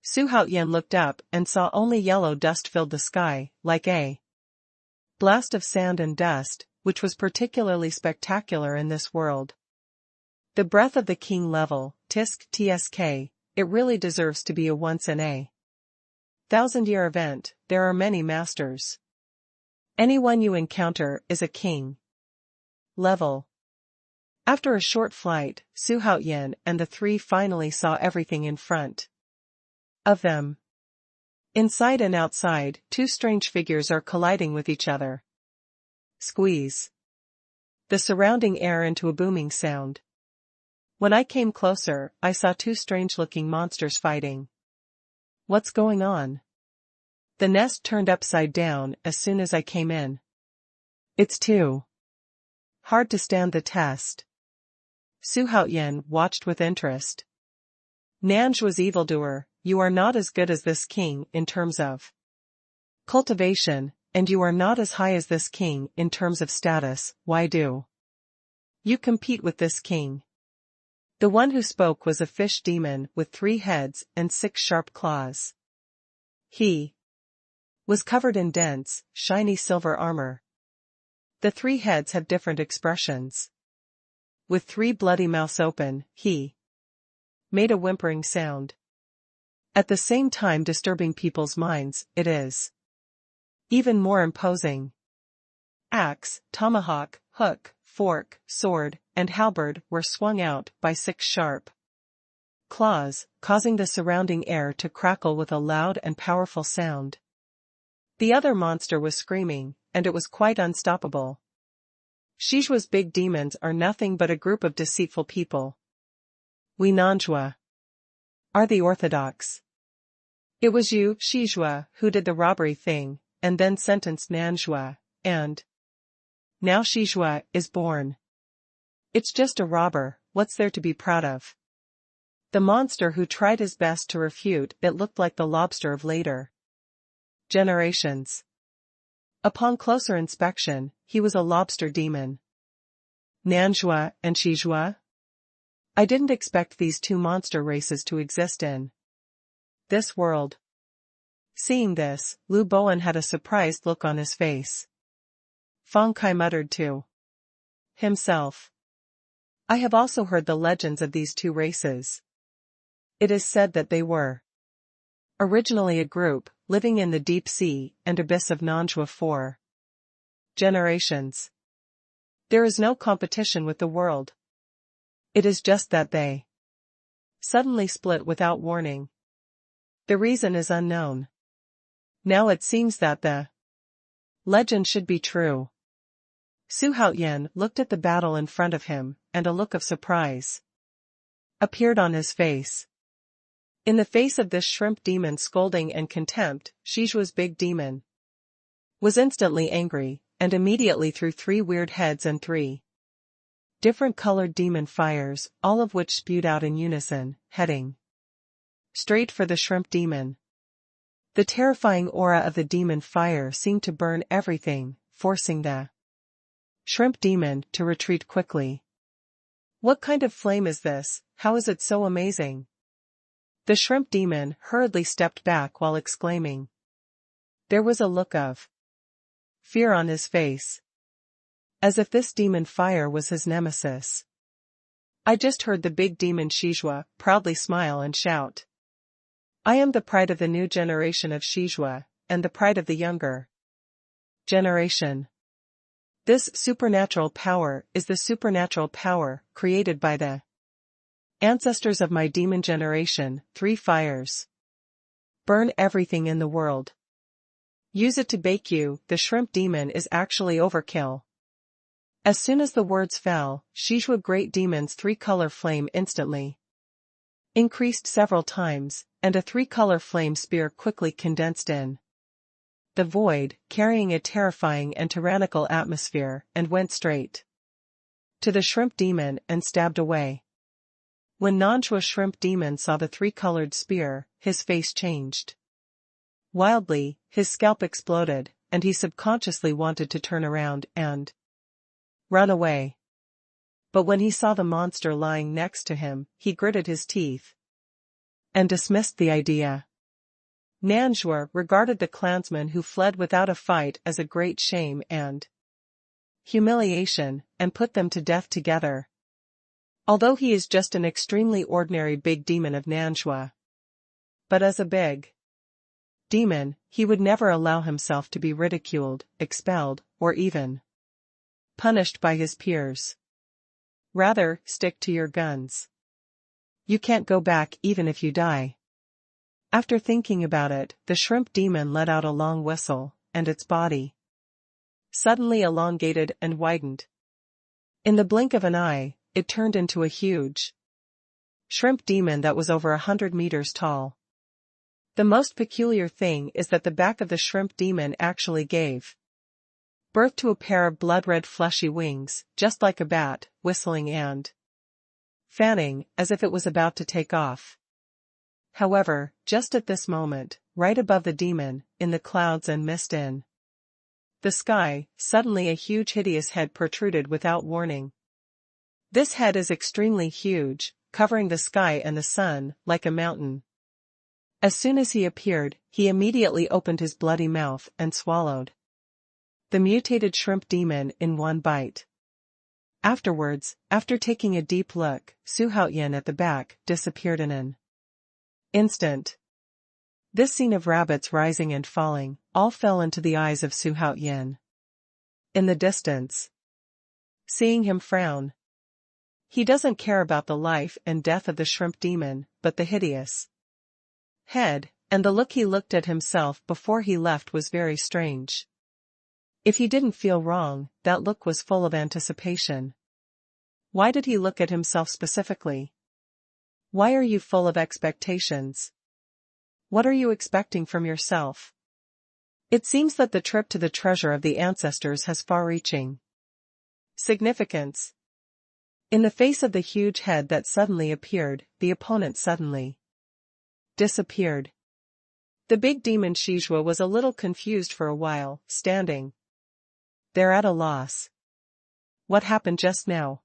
Xuanhuan looked up and saw only yellow dust filled the sky, like a blast of sand and dust, which was particularly spectacular in this world. The breath of the king level, tsk, it really deserves to be a once in a 1,000-year event. There are many masters. Anyone you encounter is a king level. After a short flight, Xuanhuan and the three finally saw everything in front of them. Inside and outside, two strange figures are colliding with each other. Squeeze the surrounding air into a booming sound. When I came closer, I saw two strange-looking monsters fighting. What's going on? The nest turned upside down as soon as I came in. It's too hard to stand the test. Xuanhuan watched with interest. Nanjua's evildoer, you are not as good as this king in terms of cultivation, and you are not as high as this king in terms of status. Why do you compete with this king? The one who spoke was a fish demon with 3 heads and 6 sharp claws. He was covered in dense, shiny silver armor. The 3 heads have different expressions. With 3 bloody mouths open, he made a whimpering sound. At the same time disturbing people's minds, it is even more imposing. Axe, tomahawk, hook, fork, sword, and halberd were swung out by 6 sharp claws, causing the surrounding air to crackle with a loud and powerful sound. The other monster was screaming, and it was quite unstoppable. Shijua's big demons are nothing but a group of deceitful people. We Nanjua are the orthodox. It was you, Shijua, who did the robbery thing, and then sentenced Nanjua, and now Shijua is born. It's just a robber, what's there to be proud of? The monster who tried his best to refute it looked like the lobster of later generations. Upon closer inspection, he was a lobster demon. Nanjua and Shijua? I didn't expect these 2 monster races to exist in this world. Seeing this, Lu Bowen had a surprised look on his face. Feng Kai muttered to himself. I have also heard the legends of these 2 races. It is said that they were originally a group, living in the deep sea and abyss of Nanjua for generations. There is no competition with the world. It is just that they suddenly split without warning. The reason is unknown. Now it seems that the legend should be true. Xuanhuan looked at the battle in front of him, and a look of surprise appeared on his face. In the face of this shrimp demon scolding and contempt, Shijua's big demon was instantly angry, and immediately threw 3 weird heads and 3 different colored demon fires, all of which spewed out in unison, heading straight for the shrimp demon. The terrifying aura of the demon fire seemed to burn everything, forcing the shrimp demon to retreat quickly. What kind of flame is this? How is it so amazing? The shrimp demon hurriedly stepped back while exclaiming. There was a look of fear on his face, as if this demon fire was his nemesis. I just heard the big demon Shizhua proudly smile and shout. I am the pride of the new generation of Shizhua, and the pride of the younger generation. This supernatural power is the supernatural power created by the ancestors of my demon generation, 3 fires. Burn everything in the world. Use it to bake you. The shrimp demon is actually overkill. As soon as the words fell, Shizhua great demon's 3-color flame instantly increased several times, and a 3-color flame spear quickly condensed in the void, carrying a terrifying and tyrannical atmosphere, and went straight to the shrimp demon and stabbed away. When Nanshua shrimp demon saw the 3-colored spear, his face changed. Wildly, his scalp exploded, and he subconsciously wanted to turn around and run away. But when he saw the monster lying next to him, he gritted his teeth and dismissed the idea. Nanshua regarded the clansman who fled without a fight as a great shame and humiliation, and put them to death together. Although he is just an extremely ordinary big demon of Nanshua. But as a big demon, he would never allow himself to be ridiculed, expelled, or even punished by his peers. Rather, stick to your guns. You can't go back even if you die. After thinking about it, the shrimp demon let out a long whistle, and its body suddenly elongated and widened. In the blink of an eye, it turned into a huge shrimp demon that was over 100 meters tall. The most peculiar thing is that the back of the shrimp demon actually gave birth to a pair of blood-red fleshy wings, just like a bat, whistling and fanning, as if it was about to take off. However, just at this moment, right above the demon, in the clouds and mist in the sky, suddenly a huge hideous head protruded without warning. This head is extremely huge, covering the sky and the sun, like a mountain. As soon as he appeared, he immediately opened his bloody mouth and swallowed the mutated shrimp demon in one bite. Afterwards, after taking a deep look, Xuanhuan at the back disappeared in an instant. This scene of rabbits rising and falling, all fell into the eyes of Xuanhuan. In the distance, seeing him frown. He doesn't care about the life and death of the shrimp demon, but the hideous head, and the look he looked at himself before he left was very strange. If he didn't feel wrong, that look was full of anticipation. Why did he look at himself specifically? Why are you full of expectations? What are you expecting from yourself? It seems that the trip to the treasure of the ancestors has far-reaching significance. In the face of the huge head that suddenly appeared, the opponent suddenly disappeared. The big demon Shizhua was a little confused for a while, standing there at a loss. What happened just now?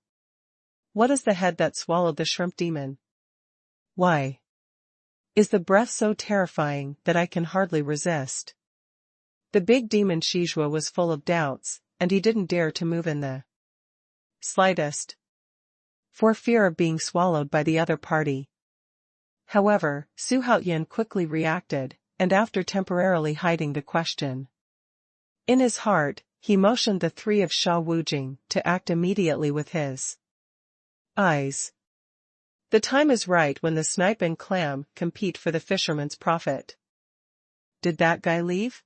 What is the head that swallowed the shrimp demon? Why is the breath so terrifying that I can hardly resist? The big demon Shizhua was full of doubts, and he didn't dare to move in the slightest, for fear of being swallowed by the other party. However, Xuanhuan quickly reacted, and after temporarily hiding the question in his heart, he motioned the 3 of Sha Wujing to act immediately with his eyes. The time is right when the snipe and clam compete for the fisherman's profit. Did that guy leave?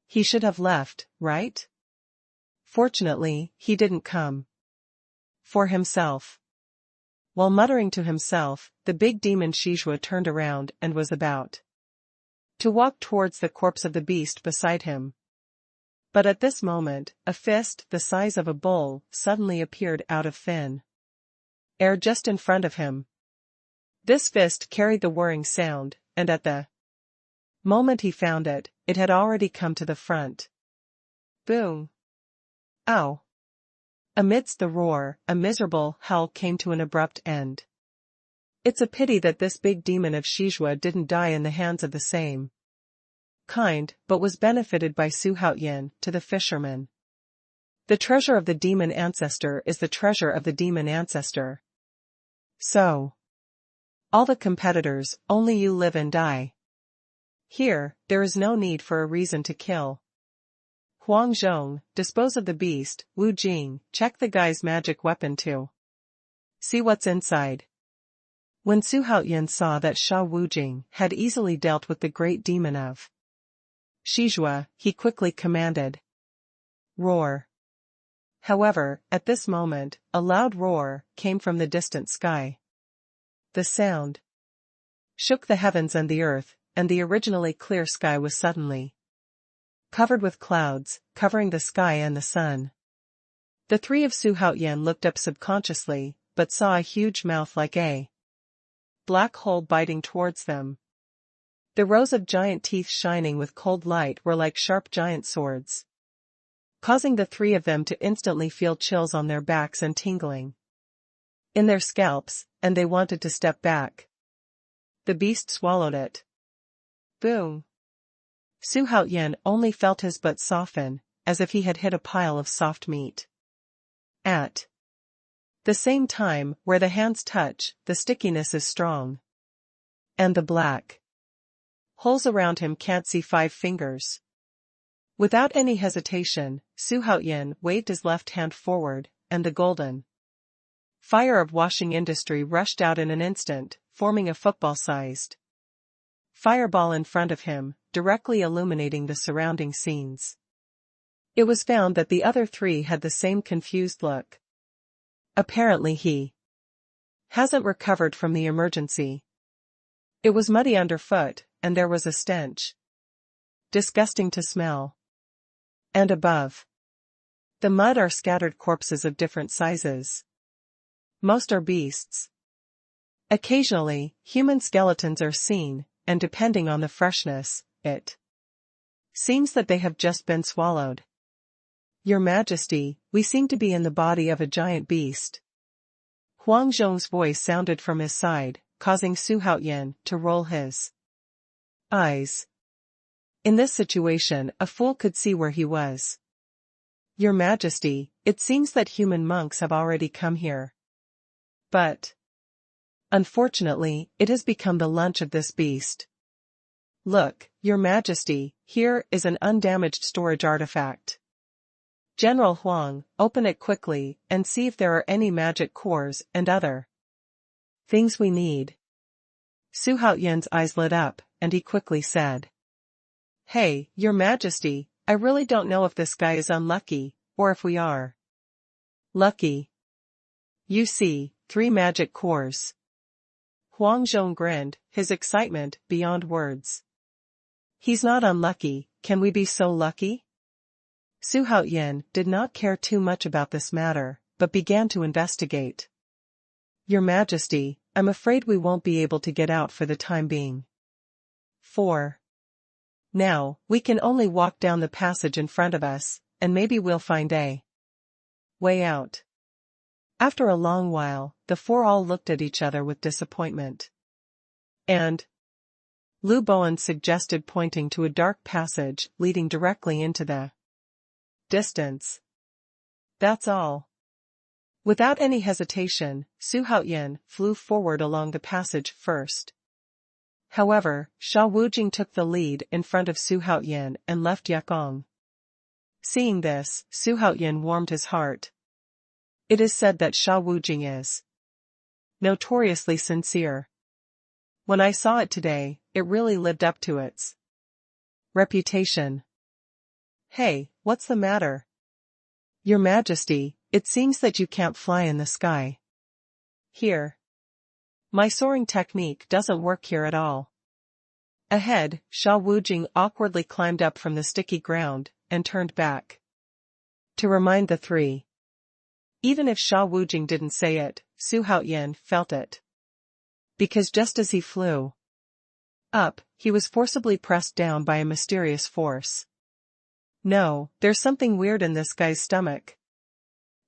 He should have left, right? Fortunately, he didn't come. For himself. While muttering to himself, the big demon Shizhua turned around and was about to walk towards the corpse of the beast beside him. But at this moment, a fist the size of a bull suddenly appeared out of thin air just in front of him. This fist carried the whirring sound, and at the moment he found it, it had already come to the front. Boom! Ow! Amidst the roar, a miserable howl came to an abrupt end. It's a pity that this big demon of Shizhua didn't die in the hands of the same kind, but was benefited by Xuanhuan, to the fisherman. The treasure of the demon ancestor is the treasure of the demon ancestor. So, all the competitors, only you live and die. Here, there is no need for a reason to kill. Huang Zhong, dispose of the beast. Wu Jing, check the guy's magic weapon too. See what's inside. When Xuanhuan saw that Sha Wujing had easily dealt with the great demon of Shizhua, he quickly commanded. Roar. However, at this moment, a loud roar came from the distant sky. The sound shook the heavens and the earth, and the originally clear sky was suddenly covered with clouds, covering the sky and the sun. The three of Xuanhuan looked up subconsciously, but saw a huge mouth like a black hole biting towards them. The rows of giant teeth shining with cold light were like sharp giant swords, causing the three of them to instantly feel chills on their backs and tingling in their scalps, and they wanted to step back. The beast swallowed it. Boom! Xuanhuan only felt his butt soften, as if he had hit a pile of soft meat. At the same time, where the hands touch, the stickiness is strong. And the black holes around him can't see 5 fingers. Without any hesitation, Xuanhuan waved his left hand forward, and the golden fire of washing industry rushed out in an instant, forming a football-sized fireball in front of him, directly illuminating the surrounding scenes. It was found that the other three had the same confused look. Apparently he hasn't recovered from the emergency. It was muddy underfoot, and there was a stench, disgusting to smell. And above the mud are scattered corpses of different sizes. Most are beasts. Occasionally, human skeletons are seen, and depending on the freshness, it seems that they have just been swallowed. Your Majesty, we seem to be in the body of a giant beast. Huang Zhong's voice sounded from his side, causing Xuanhuan to roll his eyes. In this situation, a fool could see where he was. Your Majesty, it seems that human monks have already come here. But unfortunately, it has become the lunch of this beast. Look, Your Majesty, here is an undamaged storage artifact. General Huang, open it quickly, and see if there are any magic cores and other things we need. Xuanhuan's eyes lit up, and he quickly said. Hey, Your Majesty, I really don't know if this guy is unlucky, or if we are lucky. You see, 3 magic cores. Huang Zhong grinned, his excitement beyond words. He's not unlucky, can we be so lucky? Xuanhuan did not care too much about this matter, but began to investigate. Your Majesty, I'm afraid we won't be able to get out for the time being. 4. Now, we can only walk down the passage in front of us, and maybe we'll find a way out. After a long while, the 4 all looked at each other with disappointment. And Lu Bowen suggested, pointing to a dark passage leading directly into the distance. That's all. Without any hesitation, Xuanhuan flew forward along the passage first. However, Sha Wujing took the lead in front of Xuanhuan and left Yakong. Seeing this, Xuanhuan warmed his heart. It is said that Sha Wujing is notoriously sincere. When I saw it today, it really lived up to its reputation. Hey, what's the matter? Your Majesty, it seems that you can't fly in the sky. Here. My soaring technique doesn't work here at all. Ahead, Sha Wujing awkwardly climbed up from the sticky ground, and turned back to remind the 3. Even if Sha Wujing didn't say it, Xuanhuan felt it. Because just as he flew up, he was forcibly pressed down by a mysterious force. No, there's something weird in this guy's stomach.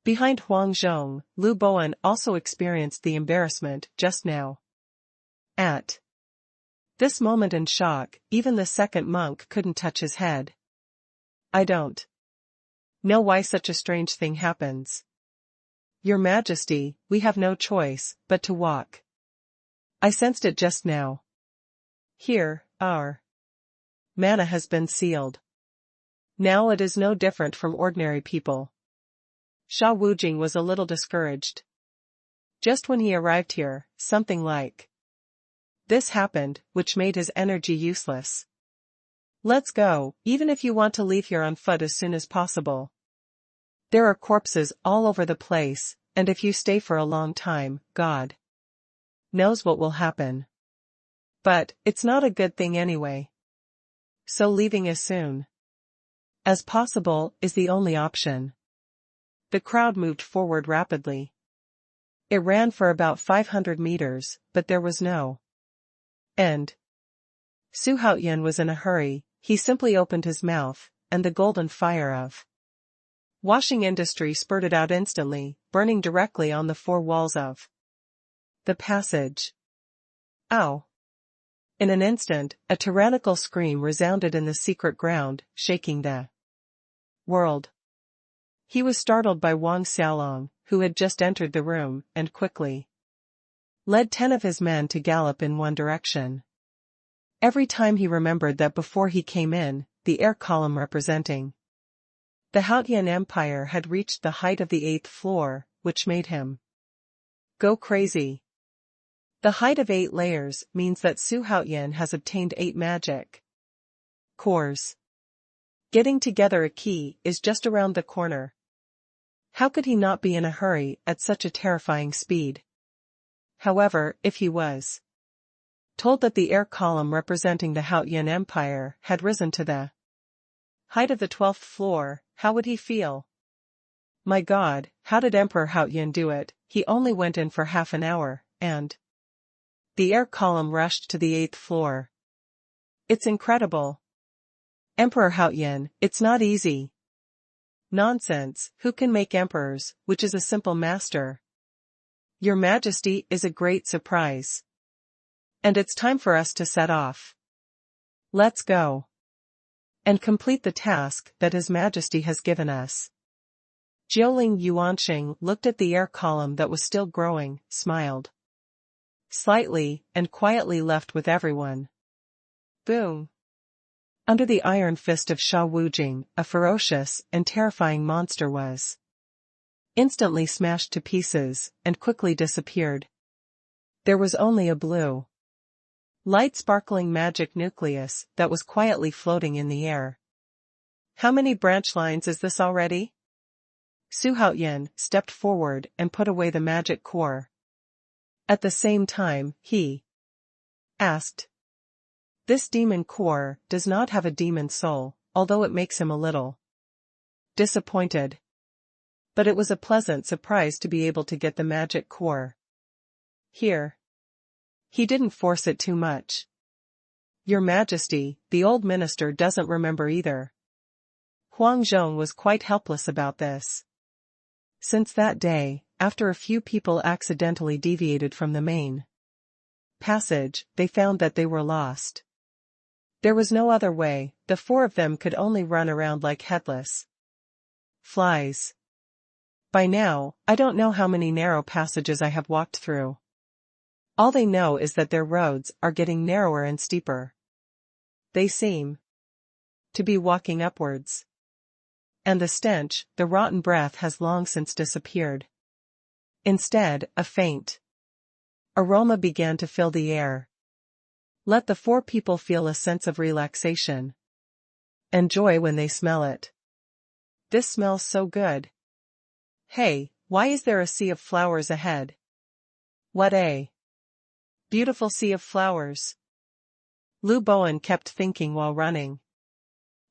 Behind Huang Zhong, Lu Bowen also experienced the embarrassment just now. At this moment in shock, even the second monk couldn't touch his head. I don't know why such a strange thing happens. Your Majesty, we have no choice but to walk. I sensed it just now. Here, our mana has been sealed. Now it is no different from ordinary people. Sha Wujing was a little discouraged. Just when he arrived here, something like this happened, which made his energy useless. Let's go, even if you want to leave here on foot as soon as possible. There are corpses all over the place, and if you stay for a long time, God knows what will happen. But, it's not a good thing anyway. So leaving as soon as possible is the only option. The crowd moved forward rapidly. It ran for about 500 meters, but there was no end. Xuanhuan was in a hurry. He simply opened his mouth, and the golden fire of washing industry spurted out instantly, burning directly on the four walls of the passage. Ow! In an instant, a tyrannical scream resounded in the secret ground, shaking the world. He was startled by Wang Xiaolong, who had just entered the room, and quickly led 10 of his men to gallop in one direction. Every time he remembered that before he came in, the air column representing the Haotian Empire had reached the height of the 8th floor, which made him go crazy. The height of 8 layers means that Xuanhuan has obtained 8 magic cores. Getting together a key is just around the corner. How could he not be in a hurry at such a terrifying speed? However, if he was told that the air column representing the Haotian Empire had risen to the height of the 12th floor, how would he feel? My God, how did Emperor Haotian do it? He only went in for half an hour, and the air column rushed to the 8th floor. It's incredible. Emperor Haotian, it's not easy. Nonsense, who can make emperors, which is a simple master? Your Majesty is a great surprise. And it's time for us to set off. Let's go and complete the task that His Majesty has given us. Jiuling Yuanqing looked at the air column that was still growing, smiled slightly, and quietly left with everyone. Boom! Under the iron fist of Sha Wujing, a ferocious and terrifying monster was instantly smashed to pieces, and quickly disappeared. There was only a blue light sparkling magic nucleus that was quietly floating in the air. How many branch lines is this already? Xuanhuan stepped forward and put away the magic core. At the same time, he asked, this demon core does not have a demon soul, although it makes him a little disappointed. But it was a pleasant surprise to be able to get the magic core. Here. He didn't force it too much. Your Majesty, the old minister doesn't remember either. Huang Zhong was quite helpless about this. Since that day, after a few people accidentally deviated from the main passage, they found that they were lost. There was no other way, the 4 of them could only run around like headless flies. By now, I don't know how many narrow passages I have walked through. All they know is that their roads are getting narrower and steeper. They seem to be walking upwards. And the stench, the rotten breath has long since disappeared. Instead, a faint aroma began to fill the air. Let the 4 people feel a sense of relaxation and joy when they smell it. This smells so good. Hey, why is there a sea of flowers ahead? What a beautiful sea of flowers. Lu Bowen kept thinking while running.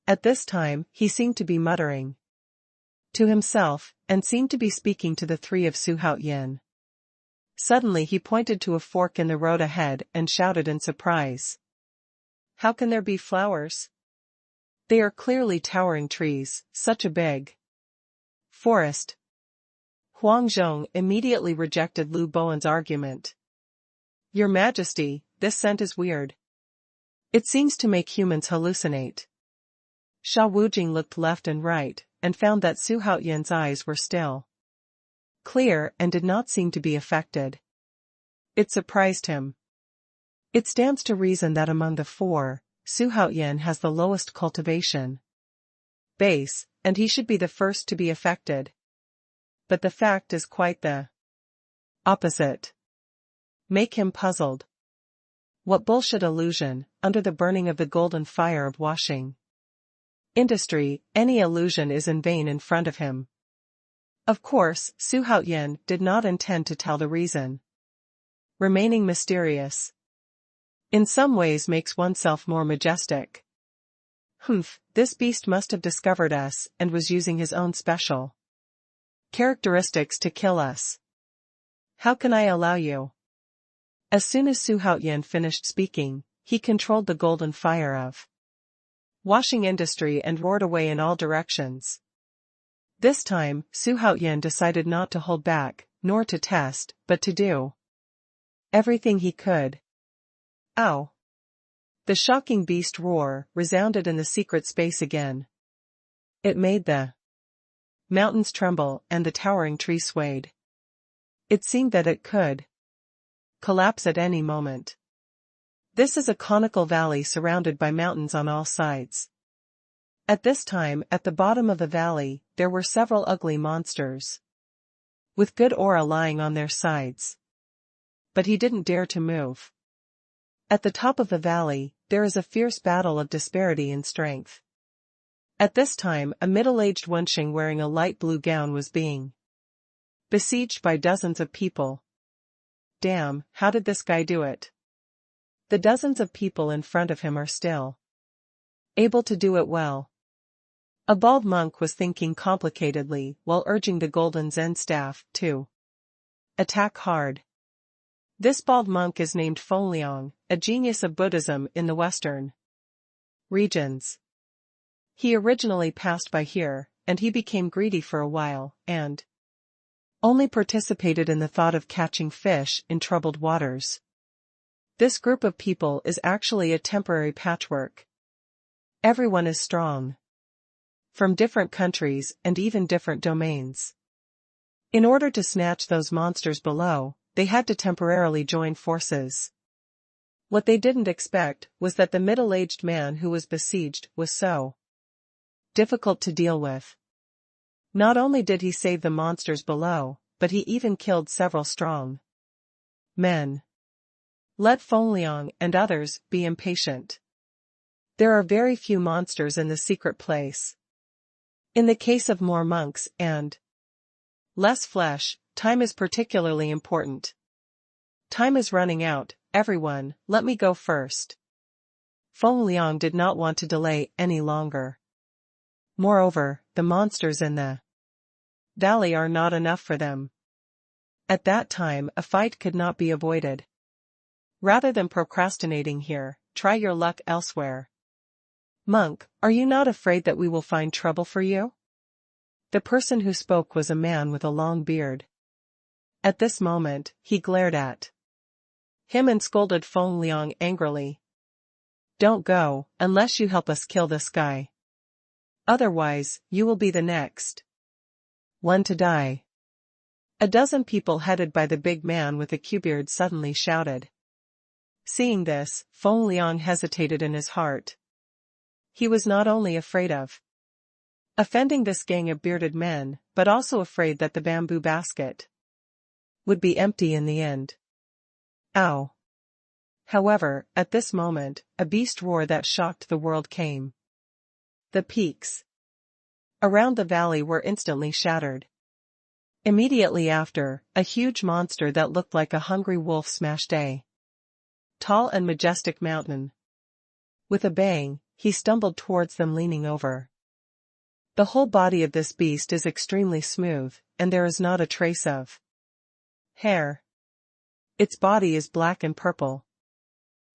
At this time, he seemed to be muttering to himself, and seemed to be speaking to the 3 of Xuanhuan. Suddenly he pointed to a fork in the road ahead and shouted in surprise. How can there be flowers? They are clearly towering trees, such a big forest. Huang Zhong immediately rejected Lu Bowen's argument. Your Majesty, this scent is weird. It seems to make humans hallucinate. Sha Wujing looked left and right, and found that Su Haoyan's eyes were still clear and did not seem to be affected. It surprised him. It stands to reason that among the four, Su Haoyan has the lowest cultivation base, and he should be the first to be affected. But the fact is quite the opposite. Make him puzzled. What bullshit illusion, under the burning of the golden fire of washing industry, any illusion is in vain in front of him. Of course, Su Haoyan did not intend to tell the reason. Remaining mysterious in some ways makes oneself more majestic. Humph, this beast must have discovered us and was using his own special characteristics to kill us. How can I allow you? As soon as Su Haoyan finished speaking, he controlled the golden fire of washing industry and roared away in all directions. This time, Su Haoyan decided not to hold back, nor to test, but to do everything he could. Ow! The shocking beast roar resounded in the secret space again. It made the mountains tremble and the towering tree swayed. It seemed that it could collapse at any moment. This is a conical valley surrounded by mountains on all sides. At this time, at the bottom of the valley, there were several ugly monsters with good aura lying on their sides. But he didn't dare to move. At the top of the valley, there is a fierce battle of disparity in strength. At this time, a middle-aged wenching wearing a light blue gown was being besieged by dozens of people. Damn, how did this guy do it? The dozens of people in front of him are still able to do it well. A bald monk was thinking complicatedly while urging the golden Zen staff to attack hard. This bald monk is named Fengliang, a genius of Buddhism in the western regions. He originally passed by here, and he became greedy for a while, and only participated in the thought of catching fish in troubled waters. This group of people is actually a temporary patchwork. Everyone is strong from different countries and even different domains. In order to snatch those monsters below, they had to temporarily join forces. What they didn't expect was that the middle-aged man who was besieged was so difficult to deal with. Not only did he save the monsters below, but he even killed several strong men. Let Fengliang and others be impatient. There are very few monsters in the secret place. In the case of more monks and less flesh, time is particularly important. Time is running out, everyone, let me go first. Fengliang did not want to delay any longer. Moreover, the monsters in the valley are not enough for them. At that time, a fight could not be avoided. Rather than procrastinating here, try your luck elsewhere. Monk, are you not afraid that we will find trouble for you? The person who spoke was a man with a long beard. At this moment, he glared at him and scolded Fengliang angrily. Don't go, unless you help us kill this guy. Otherwise, you will be the next one to die. A dozen people headed by the big man with the Q-beard suddenly shouted. Seeing this, Fengliang hesitated in his heart. He was not only afraid of offending this gang of bearded men, but also afraid that the bamboo basket would be empty in the end. Ow! However, at this moment, a beast roar that shocked the world came. The peaks around the valley were instantly shattered. Immediately after, a huge monster that looked like a hungry wolf smashed a tall and majestic mountain. With a bang, he stumbled towards them leaning over. The whole body of this beast is extremely smooth, and there is not a trace of hair. Its body is black and purple.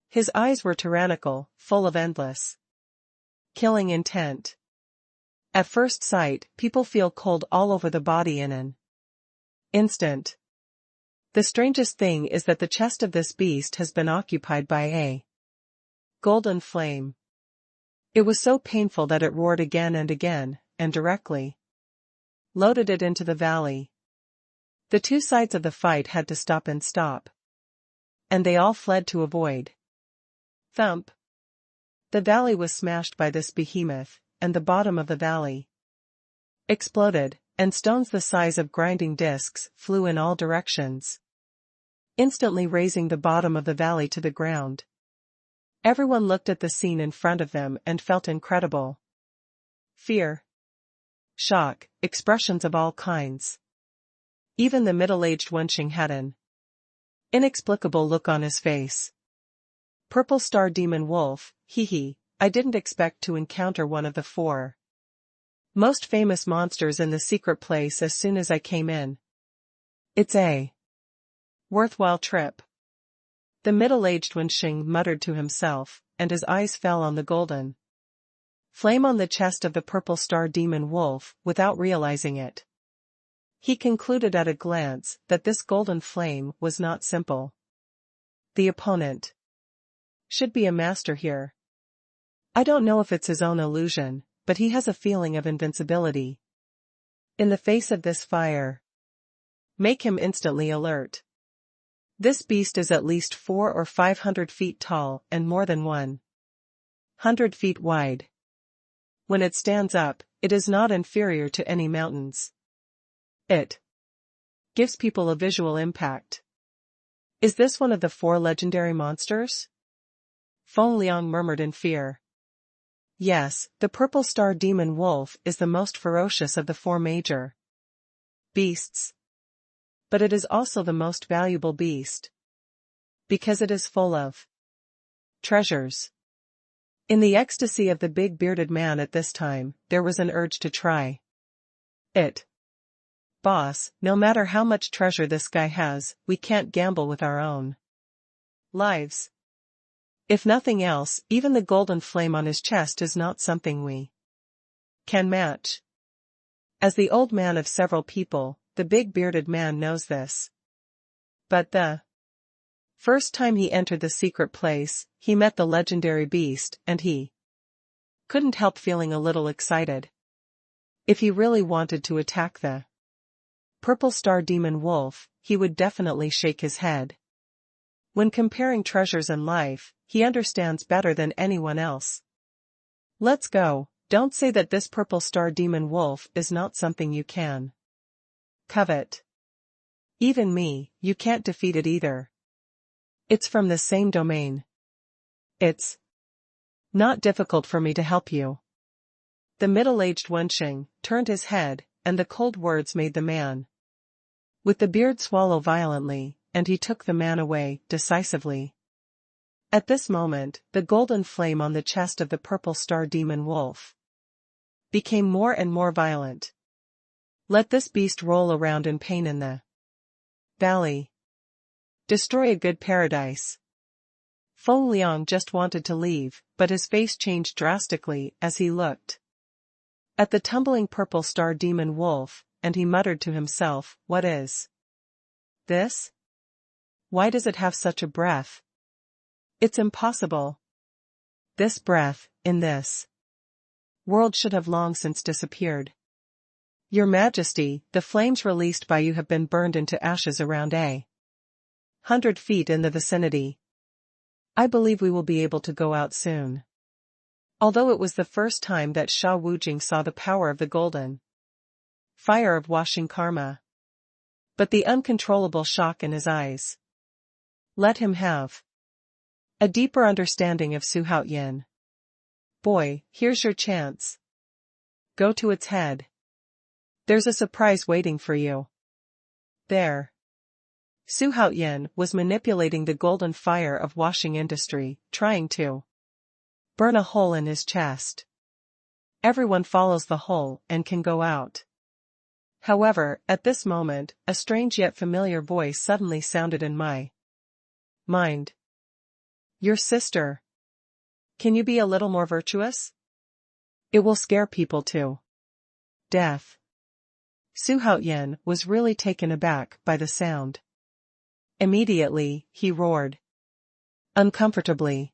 His eyes were tyrannical, full of endless killing intent. At first sight, people feel cold all over the body in an Instant. The strangest thing is that the chest of this beast has been occupied by a golden flame. It was so painful that it roared again and again, and directly loaded it into the valley. The two sides of the fight had to stop. And they all fled to avoid. Thump. The valley was smashed by this behemoth, and the bottom of the valley exploded, and stones the size of grinding discs flew in all directions, instantly raising the bottom of the valley to the ground. Everyone looked at the scene in front of them and felt incredible fear, shock, expressions of all kinds. Even the middle-aged Wenxing had an inexplicable look on his face. Purple Star Demon Wolf, hee, I didn't expect to encounter one of the four most famous monsters in the secret place as soon as I came in. It's a worthwhile trip. The middle-aged Wenxing muttered to himself, and his eyes fell on the golden flame on the chest of the Purple Star Demon Wolf without realizing it. He concluded at a glance that this golden flame was not simple. The opponent should be a master here. I don't know if it's his own illusion, but he has a feeling of invincibility in the face of this fire. Make him instantly alert. This beast is at least 400 or 500 feet tall and more than 100 feet wide. When it stands up, it is not inferior to any mountains. It gives people a visual impact. Is this one of the four legendary monsters? Feng Liang murmured in fear. Yes, the Purple Star Demon Wolf is the most ferocious of the four major beasts. But it is also the most valuable beast, because it is full of treasures. In the ecstasy of the big bearded man at this time, there was an urge to try it. Boss, no matter how much treasure this guy has, we can't gamble with our own lives. If nothing else, even the golden flame on his chest is not something we can match. As the old man of several people, the big bearded man knows this. But the first time he entered the secret place, he met the legendary beast, and he couldn't help feeling a little excited. If he really wanted to attack the Purple Star Demon Wolf, he would definitely shake his head. When comparing treasures and life, he understands better than anyone else. Let's go. Don't say that this Purple Star Demon Wolf is not something you can covet. Even me, you can't defeat it either. It's from the same domain. It's not difficult for me to help you. The middle-aged Wenxing turned his head, and the cold words made the man with the beard swallow violently, and he took the man away decisively. At this moment, the golden flame on the chest of the Purple Star Demon Wolf became more and more violent. Let this beast roll around in pain in the valley. Destroy a good paradise. Feng Liang just wanted to leave, but his face changed drastically as he looked at the tumbling Purple Star Demon Wolf, and he muttered to himself, what is this? Why does it have such a breath? It's impossible. This breath, in this world should have long since disappeared. Your Majesty, the flames released by you have been burned into ashes around 100 feet in the vicinity. I believe we will be able to go out soon. Although it was the first time that Sha Wujing saw the power of the golden fire of washing karma. But the uncontrollable shock in his eyes let him have a deeper understanding of Su Haoyan. Boy, here's your chance. Go to its head. There's a surprise waiting for you. There. Su Haoyan was manipulating the golden fire of washing industry, trying to burn a hole in his chest. Everyone follows the hole and can go out. However, at this moment, a strange yet familiar voice suddenly sounded in my mind. Your sister. Can you be a little more virtuous? It will scare people to death. Xuanhuan was really taken aback by the sound. Immediately, he roared uncomfortably.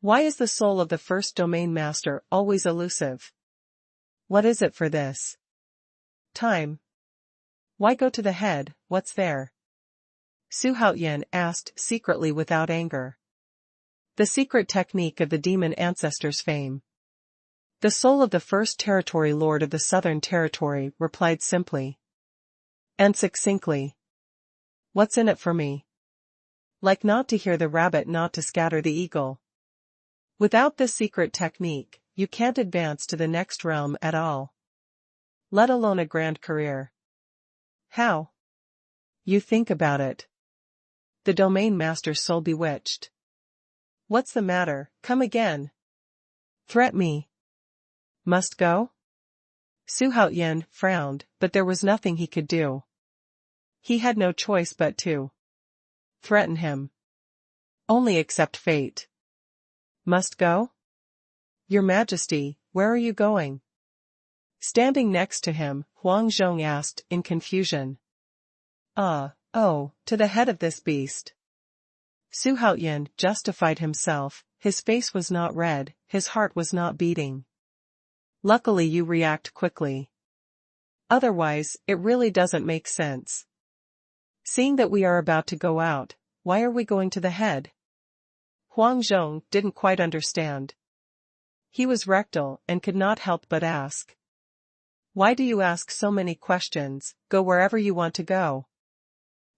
Why is the soul of the first domain master always elusive? What is it for this time? Why go to the head, what's there? Xuanhuan asked secretly without anger. The secret technique of the demon ancestors' fame. The soul of the first territory lord of the southern territory replied simply and succinctly. What's in it for me? Like not to hear the rabbit, not to scatter the eagle. Without this secret technique, you can't advance to the next realm at all. Let alone a grand career. How? You think about it. The domain master's soul bewitched. What's the matter? Come again. Threat me. Must go? Xuanhuan frowned, but there was nothing he could do. He had no choice but to threaten him. Only accept fate. Must go? Your Majesty, where are you going? Standing next to him, Huang Zhong asked in confusion. To the head of this beast. Xuanhuan justified himself, his face was not red, his heart was not beating. Luckily you react quickly. Otherwise, it really doesn't make sense. Seeing that we are about to go out, why are we going to the head? Huang Zhong didn't quite understand. He was rectal and could not help but ask. Why do you ask so many questions? Go wherever you want to go.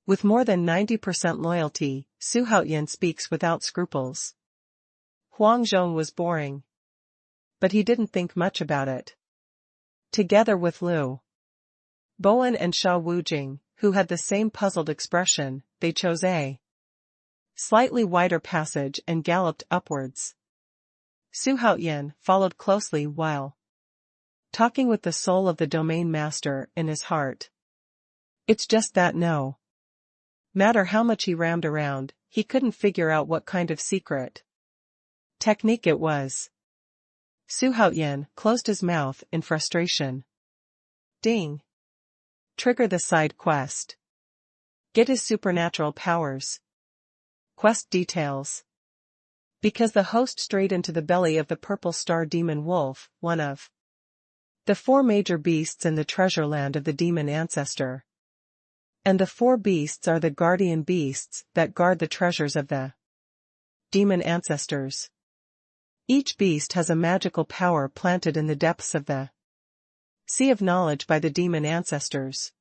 With more than 90% loyalty, Xuanhuan speaks without scruples. Huang Zhong was boring. But he didn't think much about it. Together with Liu Bowen and Sha Wujing, who had the same puzzled expression, they chose a slightly wider passage and galloped upwards. Xuanhuan followed closely while talking with the soul of the domain master in his heart. It's just that no matter how much he rammed around, he couldn't figure out what kind of secret technique it was. Xuanhuan closed his mouth in frustration. Ding. Trigger the side quest. Get his supernatural powers. Quest details. Because the host strayed into the belly of the purple star demon wolf, one of the 4 major beasts in the treasure land of the demon ancestor. And the 4 beasts are the guardian beasts that guard the treasures of the demon ancestors. Each beast has a magical power planted in the depths of the sea of knowledge by the demon ancestors.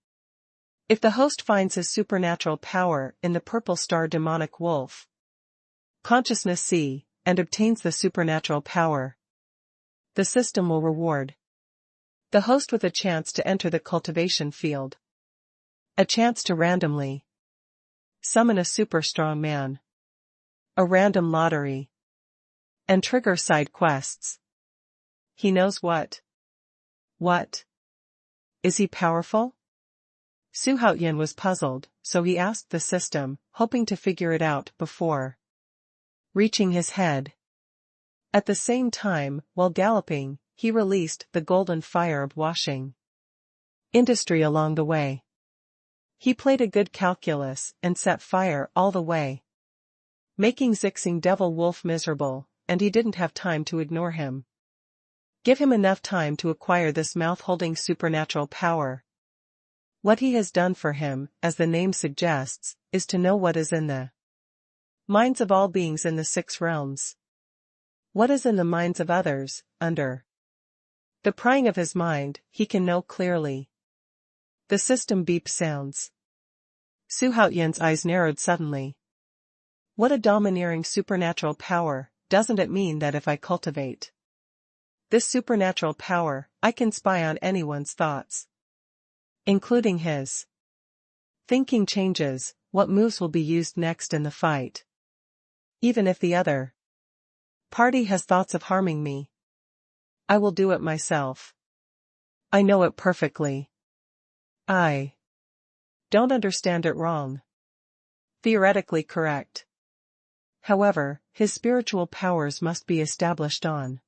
If the host finds his supernatural power in the purple star demonic wolf consciousness sea, and obtains the supernatural power, the system will reward the host with a chance to enter the cultivation field. A chance to randomly summon a super strong man. A random lottery. And trigger side quests. He knows what. What? Is he powerful? Xuanhuan was puzzled, so he asked the system, hoping to figure it out before reaching his head. At the same time, while galloping, he released the golden fire of washing industry along the way. He played a good calculus and set fire all the way, making Zixing Devil Wolf miserable, and he didn't have time to ignore him. Give him enough time to acquire this mouth-holding supernatural power. What he has done for him, as the name suggests, is to know what is in the minds of all beings in the 6 realms. What is in the minds of others, under the prying of his mind, he can know clearly. The system beep sounds. Xuanhuan's eyes narrowed suddenly. What a domineering supernatural power, doesn't it mean that if I cultivate this supernatural power, I can spy on anyone's thoughts, including his? Thinking changes, what moves will be used next in the fight. Even if the other party has thoughts of harming me, I will do it myself. I know it perfectly. I don't understand it wrong. Theoretically correct. However, his spiritual powers must be established on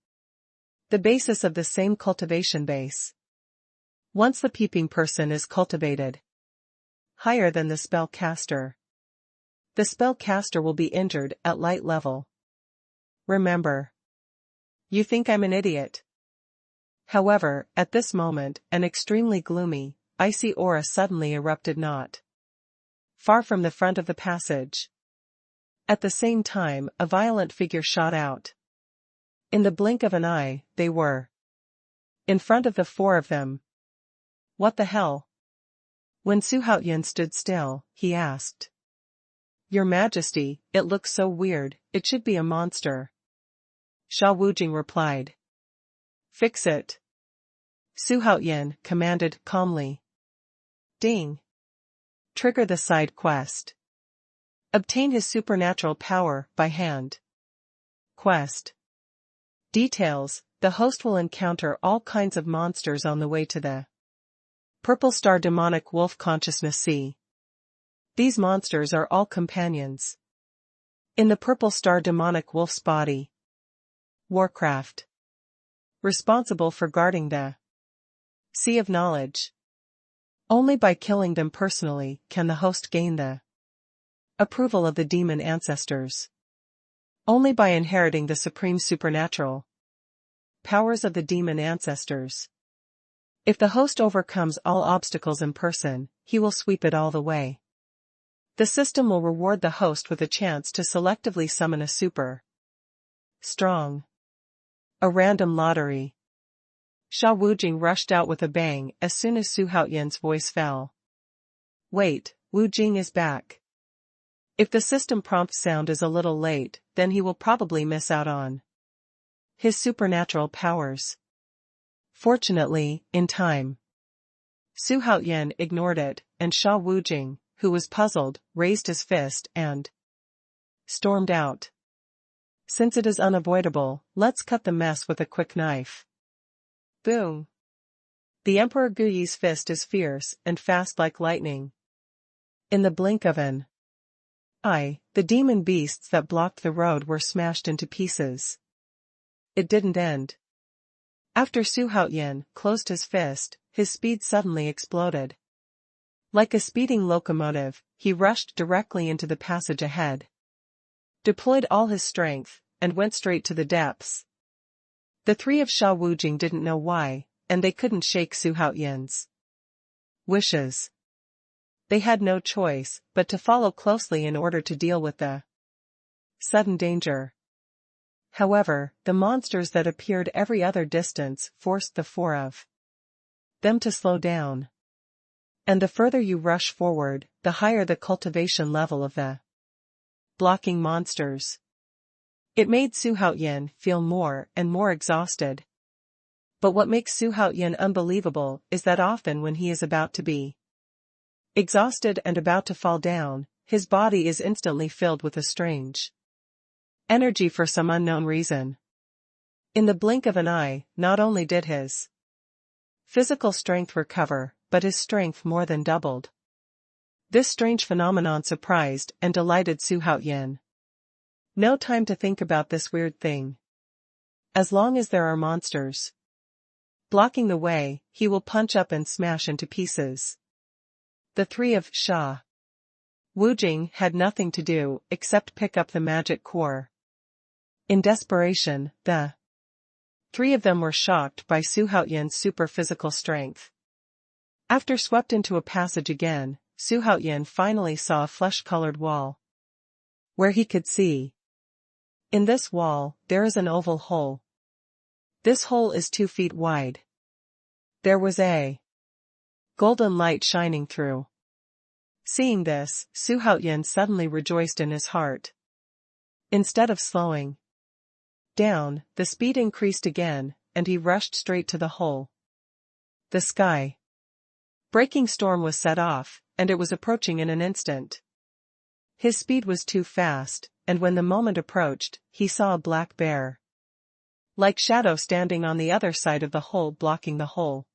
the basis of the same cultivation base. Once the peeping person is cultivated higher than the spell caster, the spell caster will be injured at light level. Remember. You think I'm an idiot. However, at this moment, an extremely gloomy, icy aura suddenly erupted not far from the front of the passage. At the same time, a violent figure shot out. In the blink of an eye, they were in front of the four of them. What the hell? When Xuanhuan stood still, he asked. Your Majesty, it looks so weird, it should be a monster. Sha Wujing replied. Fix it. Xuanhuan commanded calmly. Ding. Trigger the side quest. Obtain his supernatural power by hand. Quest. Details: the host will encounter all kinds of monsters on the way to the Purple Star Demonic Wolf Consciousness Sea. These monsters are all companions in the Purple Star Demonic Wolf's body. Warcraft. Responsible for guarding the Sea of Knowledge. Only by killing them personally can the host gain the approval of the demon ancestors. Only by inheriting the supreme supernatural powers of the demon ancestors. If the host overcomes all obstacles in person, he will sweep it all the way. The system will reward the host with a chance to selectively summon a super strong. A random lottery. Sha Wujing rushed out with a bang as soon as Xuanhuan's voice fell. Wait, Wujing is back. If the system prompt sound is a little late, then he will probably miss out on his supernatural powers. Fortunately, in time. Xuanhuan ignored it, and Sha Wujing, who was puzzled, raised his fist and stormed out. Since it is unavoidable, let's cut the mess with a quick knife. Boom. The Emperor Guyi's fist is fierce and fast like lightning. In the blink of an eye, the demon beasts that blocked the road were smashed into pieces. It didn't end. After Xuanhuan closed his fist, his speed suddenly exploded. Like a speeding locomotive, he rushed directly into the passage ahead. Deployed all his strength, and went straight to the depths. The three of Sha Wujing didn't know why, and they couldn't shake Xuanhuan's wishes. They had no choice but to follow closely in order to deal with the sudden danger. However, the monsters that appeared every other distance forced the four of them to slow down. And the further you rush forward, the higher the cultivation level of the blocking monsters. It made Xuanhuan feel more and more exhausted. But what makes Xuanhuan unbelievable is that often when he is about to be exhausted and about to fall down, his body is instantly filled with a strange energy for some unknown reason. In the blink of an eye, not only did his physical strength recover, but his strength more than doubled. This strange phenomenon surprised and delighted Xuanhuan. No time to think about this weird thing. As long as there are monsters blocking the way, he will punch up and smash into pieces. The three of Sha Wujing had nothing to do except pick up the magic core. In desperation, the three of them were shocked by Xuanhuan's super physical strength. After swept into a passage again, Xuanhuan finally saw a flesh-colored wall where he could see. In this wall, there is an oval hole. This hole is 2 feet wide. There was a golden light shining through. Seeing this, Xuanhuan suddenly rejoiced in his heart. Instead of slowing down, the speed increased again, and he rushed straight to the hole. The sky breaking storm was set off, and it was approaching in an instant. His speed was too fast, and when the moment approached, he saw a black bear like shadow standing on the other side of the hole, blocking the hole.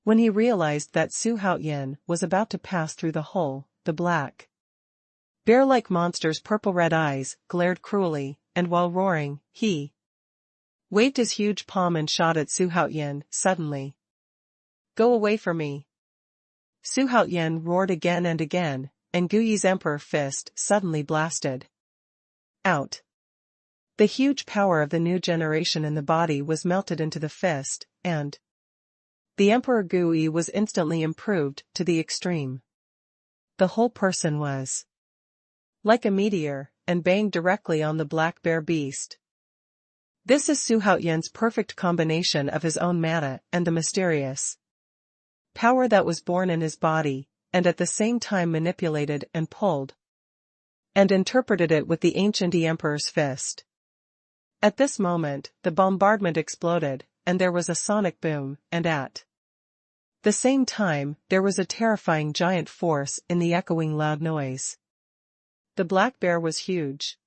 When he realized that Xuanhuan was about to pass through the hole, the black bear-like monster's purple-red eyes glared cruelly, and while roaring, he waved his huge palm and shot at Xuanhuan. Suddenly, Go away from me. Xuanhuan roared again and again, and Gu Yi's emperor fist suddenly blasted out. The huge power of the new generation in the body was melted into the fist, and the Emperor Gu Yi was instantly improved to the extreme. The whole person was like a meteor, and banged directly on the black bear beast. This is Xuanhuan's perfect combination of his own mana and the mysterious power that was born in his body, and at the same time manipulated and pulled and interpreted it with the ancient Emperor's fist. At this moment, the bombardment exploded, and there was a sonic boom, and at the same time, there was a terrifying giant force in the echoing loud noise. The black bear was huge.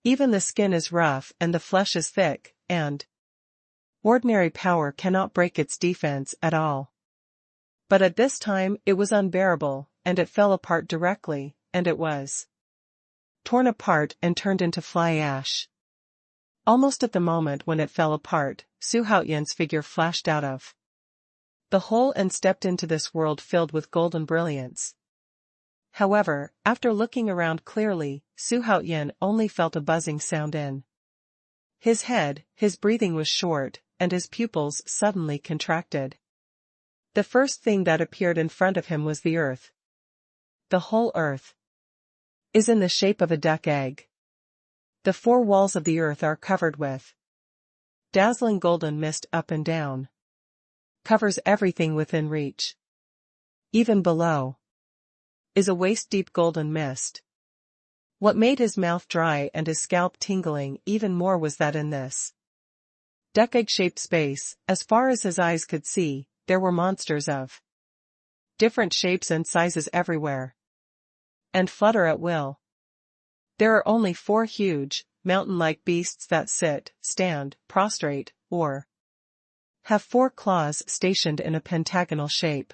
Even the skin is rough and the flesh is thick, and ordinary power cannot break its defense at all. But at this time it was unbearable, and it fell apart directly, and it was torn apart and turned into fly ash. Almost at the moment when it fell apart, Xuanhuan's figure flashed out of the hole and stepped into this world filled with golden brilliance. However, after looking around clearly, Xuanhuan only felt a buzzing sound in his head, his breathing was short, and his pupils suddenly contracted. The first thing that appeared in front of him was the earth. The whole earth is in the shape of a duck egg. The four walls of the earth are covered with dazzling golden mist up and down. Covers everything within reach. Even below is a waist-deep golden mist. What made his mouth dry and his scalp tingling even more was that in this duck egg-shaped space, as far as his eyes could see, there were monsters of different shapes and sizes everywhere, and flutter at will. There are only 4 huge, mountain-like beasts that sit, stand, prostrate, or have 4 claws stationed in a pentagonal shape.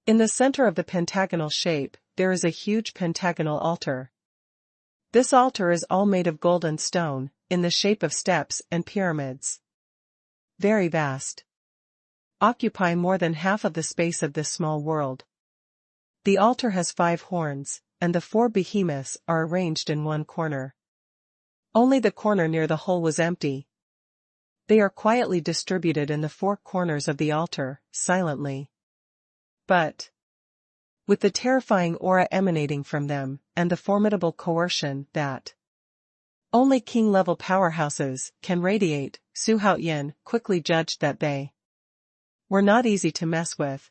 In the center of the pentagonal shape, there is a huge pentagonal altar. This altar is all made of gold and stone, in the shape of steps and pyramids. Very vast. Occupy more than half of the space of this small world. The altar has 5 horns, and the 4 behemoths are arranged in one corner. Only the corner near the hole was empty. They are quietly distributed in the 4 corners of the altar, silently. But with the terrifying aura emanating from them, and the formidable coercion that only king-level powerhouses can radiate, Xuanhuan quickly judged that they were not easy to mess with.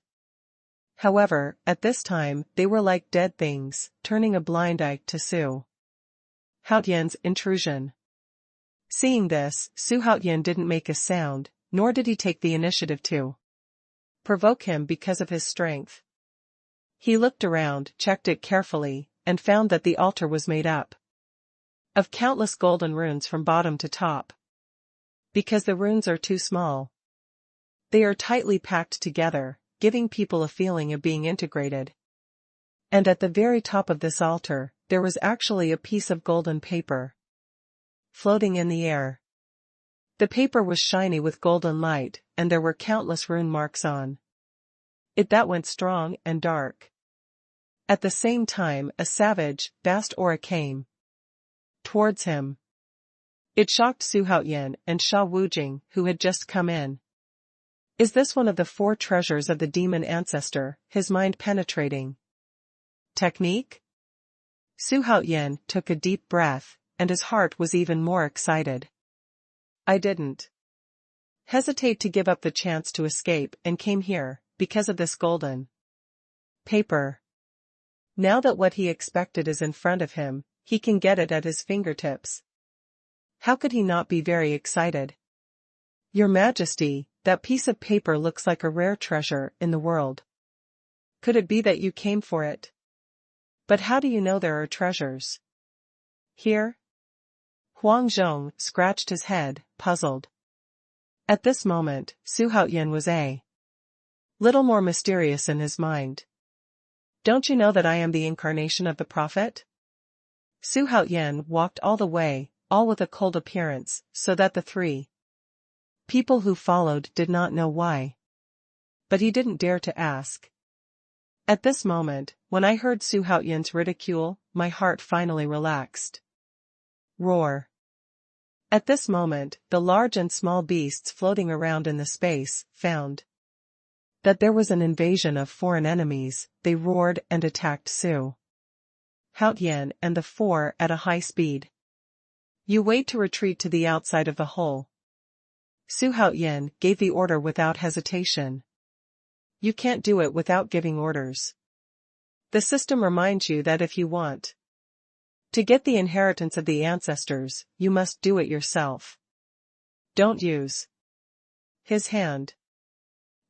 However, at this time, they were like dead things, turning a blind eye to Xuanhuan's intrusion. Seeing this, Xuanhuan didn't make a sound, nor did he take the initiative to provoke him because of his strength. He looked around, checked it carefully, and found that the altar was made up of countless golden runes from bottom to top. Because the runes are too small, they are tightly packed together, giving people a feeling of being integrated. And at the very top of this altar, there was actually a piece of golden paper floating in the air. The paper was shiny with golden light, and there were countless rune marks on it that went strong and dark. At the same time, a savage, vast aura came towards him. It shocked Xuanhuan and Sha Wujing, who had just come in. Is this one of the 4 treasures of the demon ancestor, his mind penetrating technique? Xuanhuan took a deep breath, and his heart was even more excited. I didn't hesitate to give up the chance to escape and came here, because of this golden paper. Now that what he expected is in front of him, he can get it at his fingertips. How could he not be very excited? Your Majesty, that piece of paper looks like a rare treasure in the world. Could it be that you came for it? But how do you know there are treasures here? Huang Zhong scratched his head, puzzled. At this moment, Xuanhuan was a little more mysterious in his mind. Don't you know that I am the incarnation of the prophet? Xuanhuan walked all the way, all with a cold appearance, so that the 3 people who followed did not know why. but he didn't dare to ask. At this moment, when I heard Xuanhuan's ridicule, my heart finally relaxed. Roar. At this moment, the large and small beasts floating around in the space found that there was an invasion of foreign enemies. They roared and attacked Xuanhuan and the four at a high speed. You wait to retreat to the outside of the hole. Xuanhuan gave the order without hesitation. You can't do it without giving orders. The system reminds you that if you want to get the inheritance of the ancestors, you must do it yourself. Don't use his hand.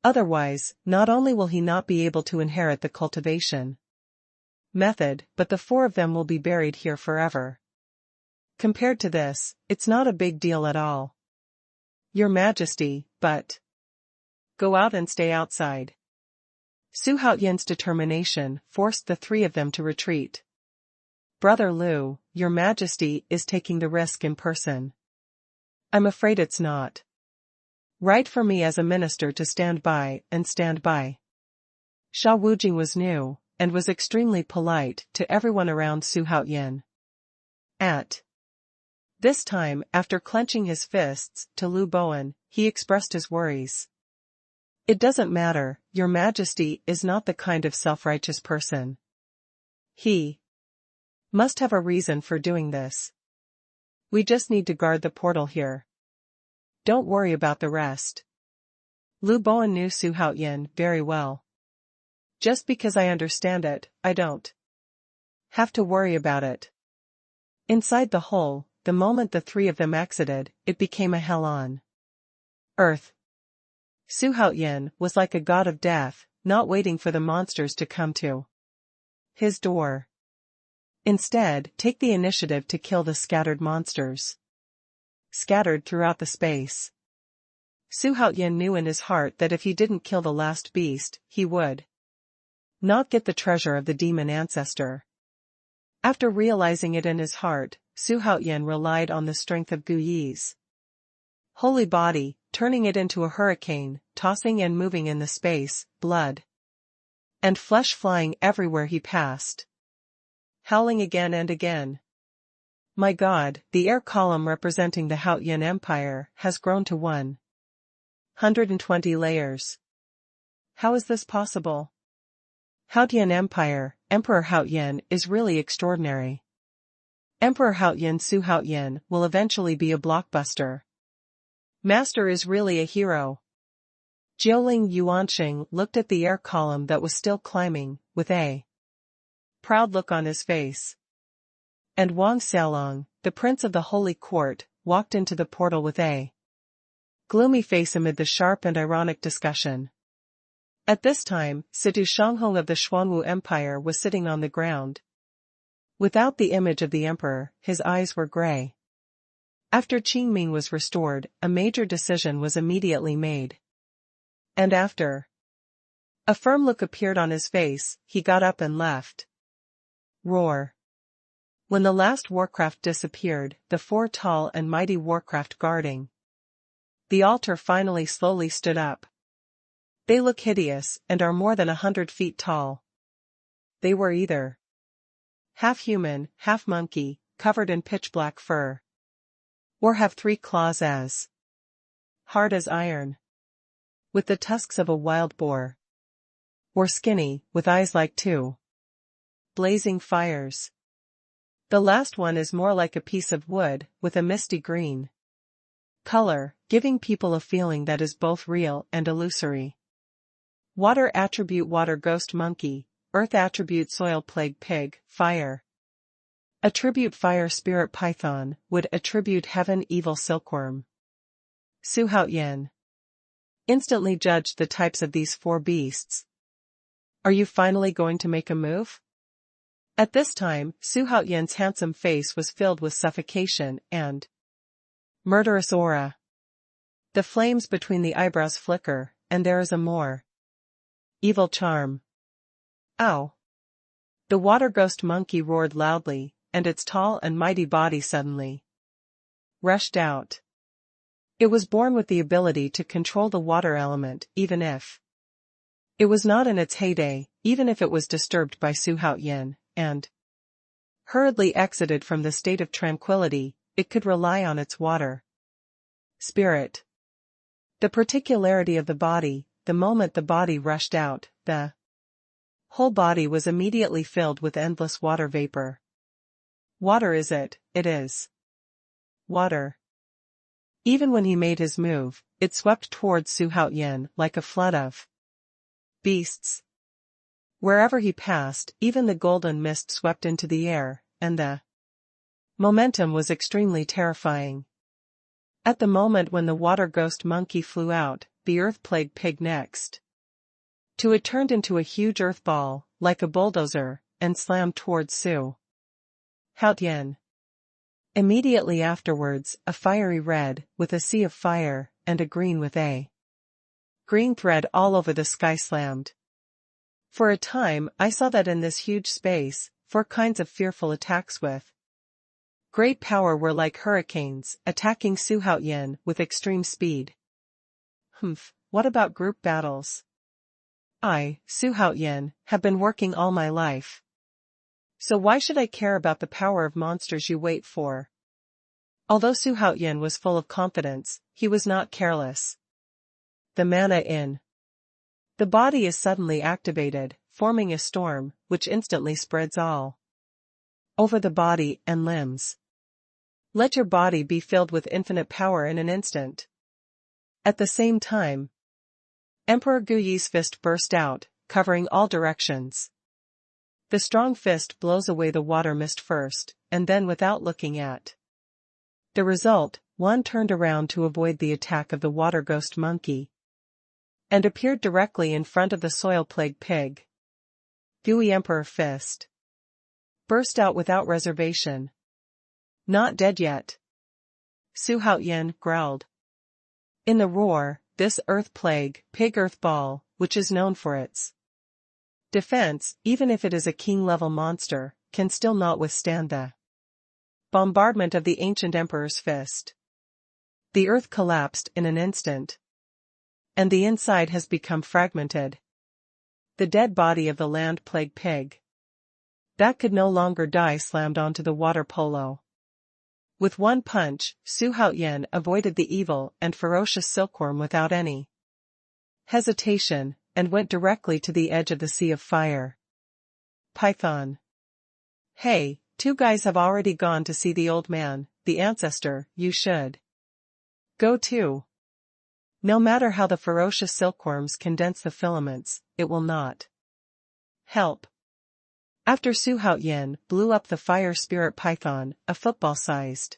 Otherwise, not only will he not be able to inherit the cultivation method, but the four of them will be buried here forever. Compared to this, it's not a big deal at all. Your Majesty, but go out and stay outside. Xuanhuan's determination forced the three of them to retreat. Brother Liu, Your Majesty is taking the risk in person. I'm afraid it's not right for me as a minister to stand by. Sha Wujing was new, and was extremely polite to everyone around Xuanhuan. At this time, after clenching his fists to Lu Bowen, he expressed his worries. It doesn't matter, Your Majesty is not the kind of self-righteous person. He must have a reason for doing this. We just need to guard the portal here. Don't worry about the rest. Lu Bowen knew Xuanhuan very well. Just because I understand it, I don't have to worry about it. Inside the hole, the moment the three of them exited, it became a hell on earth. Xuanhuan was like a god of death, not waiting for the monsters to come to his door. Instead, take the initiative to kill the scattered monsters scattered throughout the space. Xuanhuan knew in his heart that if he didn't kill the last beast, he would not get the treasure of the demon ancestor. After realizing it in his heart, Xuanhuan relied on the strength of Gu Yi's holy body, turning it into a hurricane, tossing and moving in the space, blood and flesh flying everywhere he passed. Howling again and again. My God, the air column representing the Xuanhuan Empire has grown to 120 layers. How is this possible? Xuanhuan Empire, Emperor Xuanhuan is really extraordinary. Emperor Xuanhuan will eventually be a blockbuster. Master is really a hero. Jiuling Yuanqing looked at the air column that was still climbing, with a proud look on his face. And Wang Xiaolong, the prince of the holy court, walked into the portal with a gloomy face amid the sharp and ironic discussion. At this time, Sidu Shanghong of the Xuanwu Empire was sitting on the ground. Without the image of the emperor, his eyes were gray. After Qingming was restored, a major decision was immediately made. And after a firm look appeared on his face, he got up and left. Roar. When the last warcraft disappeared, the four tall and mighty warcraft guarding the altar finally slowly stood up. They look hideous and are more than 100 feet tall. They were either half human, half monkey, covered in pitch-black fur, or have 3 claws as hard as iron, with the tusks of a wild boar, or skinny, with eyes like 2 blazing fires. The last one is more like a piece of wood, with a misty green color, giving people a feeling that is both real and illusory. Water attribute water ghost monkey, earth attribute soil plague pig, fire attribute fire spirit python, wood attribute heaven evil silkworm. Xuanhuan instantly judged the types of these 4 beasts. Are you finally going to make a move? At this time, Xuanhuan's handsome face was filled with suffocation and murderous aura. The flames between the eyebrows flicker, and there is a more evil charm. Ow! The water ghost monkey roared loudly, and its tall and mighty body suddenly rushed out. It was born with the ability to control the water element, even if It was not in its heyday, even if it was disturbed by Xuanhuan, and hurriedly exited from the state of tranquility, it could rely on its water spirit. The particularity of the body, the moment the body rushed out, the whole body was immediately filled with endless water vapor. Water is it, it is. Water. Even when he made his move, it swept towards Xuanhuan like a flood of beasts. Wherever he passed, even the golden mist swept into the air, and the momentum was extremely terrifying. At the moment when the water ghost monkey flew out, the earth plague pig next to it turned into a huge earth ball, like a bulldozer, and slammed towards Xuanhuan. Immediately afterwards, a fiery red, with a sea of fire, and a green with a green thread all over the sky slammed. For a time, I saw that in this huge space, 4 kinds of fearful attacks with great power were like hurricanes, attacking Xuanhuan with extreme speed. What about group battles? I, Xuanhuan, have been working all my life. So why should I care about the power of monsters you wait for? Although Xuanhuan was full of confidence, he was not careless. The mana in the body is suddenly activated, forming a storm, which instantly spreads all over the body and limbs. Let your body be filled with infinite power in an instant. At the same time, Emperor Dou Yu's fist burst out, covering all directions. The strong fist blows away the water mist first, and then without looking at the result, one turned around to avoid the attack of the water ghost monkey, and appeared directly in front of the soil plague pig. Dou Yu Emperor fist burst out without reservation. Not dead yet. Xuanhuan growled. In the roar, this earth plague, pig earth ball, which is known for its defense, even if it is a king-level monster, can still not withstand the bombardment of the ancient emperor's fist. The earth collapsed in an instant, and the inside has become fragmented. The dead body of the land plague pig that could no longer die slammed onto the water polo. With one punch, Xuanhuan avoided the evil and ferocious silkworm without any hesitation, and went directly to the edge of the sea of fire. Python. Hey, 2 guys have already gone to see the old man, the ancestor, you should go too. No matter how the ferocious silkworms condense the filaments, it will not help. After Xuanhuan blew up the fire spirit python, a football-sized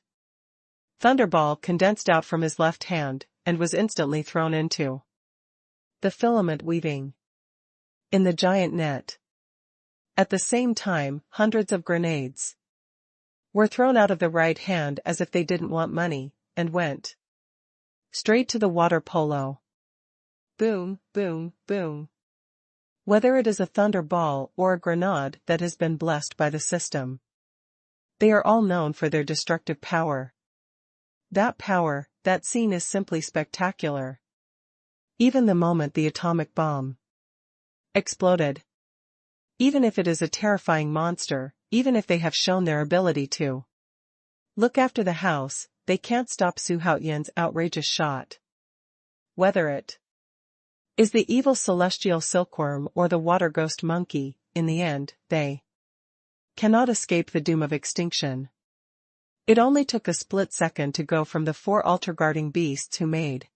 thunderball condensed out from his left hand, and was instantly thrown into the filament weaving in the giant net. At the same time, hundreds of grenades were thrown out of the right hand as if they didn't want money, and went straight to the water polo. Boom, boom, boom. Whether it is a thunderball or a grenade that has been blessed by the system, they are all known for their destructive power. That scene is simply spectacular. Even the moment the atomic bomb exploded. Even if it is a terrifying monster, even if they have shown their ability to look after the house, they can't stop Xuanhuan's outrageous shot. Whether it is the evil celestial silkworm or the water ghost monkey, in the end, they cannot escape the doom of extinction. It only took a split second to go from the 4 altar-guarding beasts who made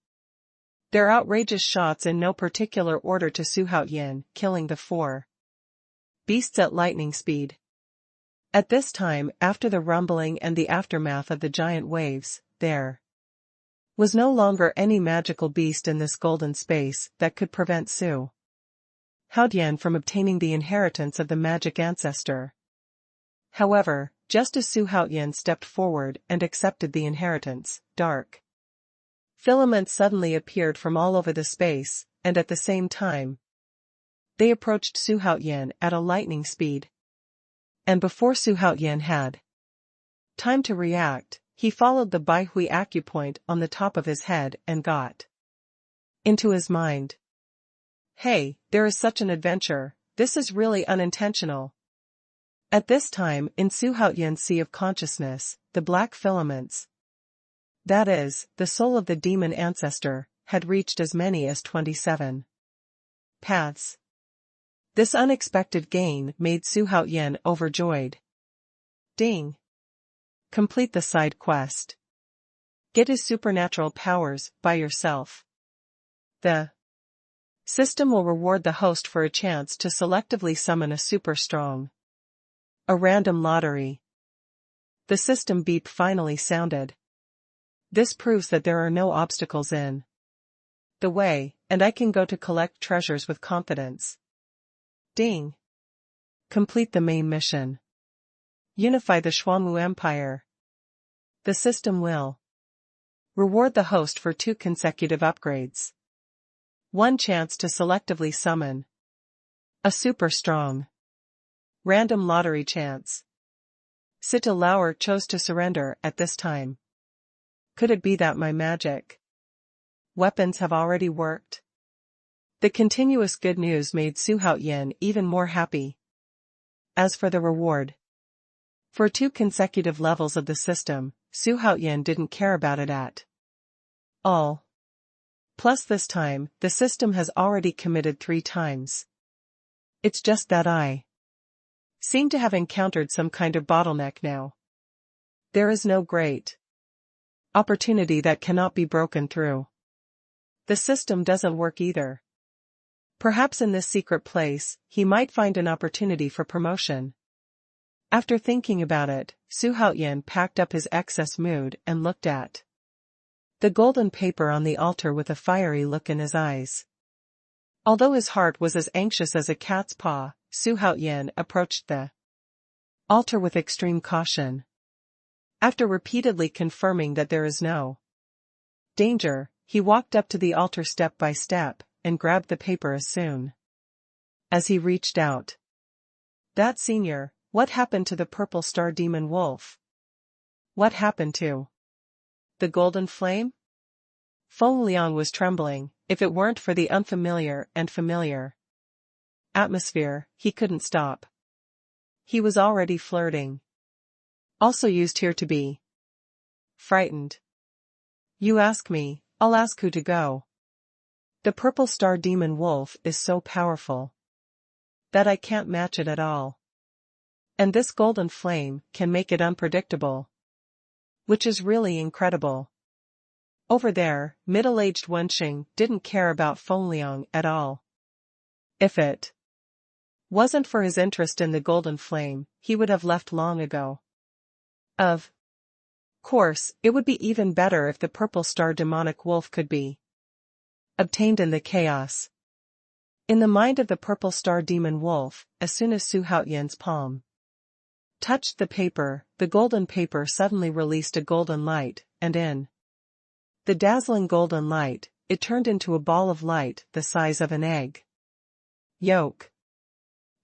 their outrageous shots in no particular order to Xuanhuan, killing the 4 beasts at lightning speed. At this time, after the rumbling and the aftermath of the giant waves, there was no longer any magical beast in this golden space that could prevent Xuanhuan from obtaining the inheritance of the magic ancestor. However, just as Xuanhuan stepped forward and accepted the inheritance, dark filaments suddenly appeared from all over the space, and at the same time, they approached Xuanhuan at a lightning speed. And before Xuanhuan had time to react, he followed the Baihui acupoint on the top of his head and got into his mind. Hey, there is such an adventure, this is really unintentional. At this time, in Xuanhuan's sea of consciousness, the black filaments, that is, the soul of the demon ancestor, had reached as many as 27 paths. This unexpected gain made Xuanhuan overjoyed. Ding! Complete the side quest. Get his supernatural powers by yourself. The system will reward the host for a chance to selectively summon a super strong. A random lottery. The system beep finally sounded. This proves that there are no obstacles in the way, and I can go to collect treasures with confidence. Ding! Complete the main mission. Unify the Xuanwu Empire. The system will reward the host for 2 consecutive upgrades. 1 chance to selectively summon a super strong random lottery chance. Sita Lauer chose to surrender at this time. Could it be that my magic weapons have already worked? The continuous good news made Xuanhuan even more happy. As for the reward, for 2 consecutive levels of the system, Xuanhuan didn't care about it at all. Plus this time, the system has already committed 3 times. It's just that I seem to have encountered some kind of bottleneck now. There is no great opportunity that cannot be broken through. The system doesn't work either. Perhaps in this secret place, he might find an opportunity for promotion. After thinking about it, Xuanhuan packed up his excess mood and looked at the golden paper on the altar with a fiery look in his eyes. Although his heart was as anxious as a cat's paw, Xuanhuan approached the altar with extreme caution. After repeatedly confirming that there is no danger, he walked up to the altar step by step, and grabbed the paper as soon as he reached out. That senior, what happened to the purple star demon wolf? What happened to the golden flame? Feng Liang was trembling. If it weren't for the unfamiliar and familiar atmosphere, he couldn't stop. He was already flirting. Also used here to be frightened. You ask me, I'll ask who to go. The purple star demon wolf is so powerful that I can't match it at all. And this golden flame can make it unpredictable, which is really incredible. Over there, middle-aged Wenxing didn't care about Feng Liang at all. If it wasn't for his interest in the golden flame, he would have left long ago. Of course, it would be even better if the purple star demonic wolf could be obtained in the chaos. In the mind of the purple star demon wolf, as soon as Xuanhuan's palm touched the paper, the golden paper suddenly released a golden light, and in the dazzling golden light, it turned into a ball of light the size of an egg yolk.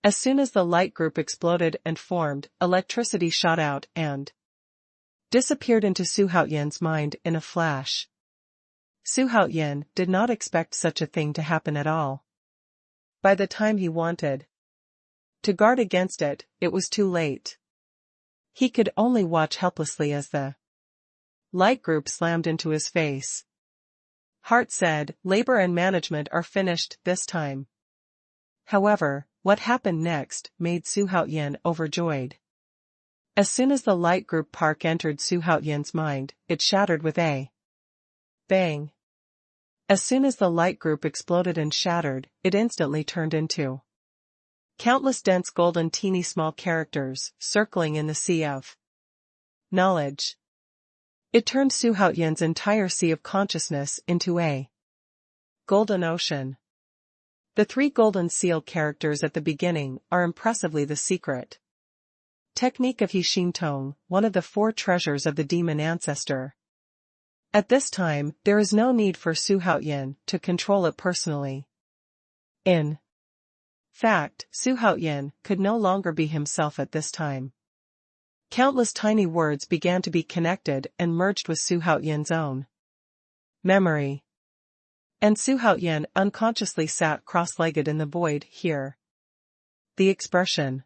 As soon as the light group exploded and formed, electricity shot out and disappeared into Xuanhuan's mind in a flash. Xuanhuan did not expect such a thing to happen at all. By the time he wanted to guard against it, it was too late. He could only watch helplessly as the light group slammed into his face. Hart said, labor and management are finished this time. However, what happened next made Xuanhuan overjoyed. As soon as the light group park entered Xuanhuan's mind, it shattered with a bang. As soon as the light group exploded and shattered, it instantly turned into countless dense golden teeny small characters, circling in the sea of knowledge. It turned Xuanhuan's entire sea of consciousness into a golden ocean. The 3 golden seal characters at the beginning are impressively the secret technique of Hixintong, one of the 4 treasures of the demon ancestor. At this time, there is no need for Xuanhuan to control it personally. In fact, Xuanhuan could no longer be himself at this time. Countless tiny words began to be connected and merged with Xuanhuan's own memory. And Xuanhuan unconsciously sat cross-legged in the void here. The expression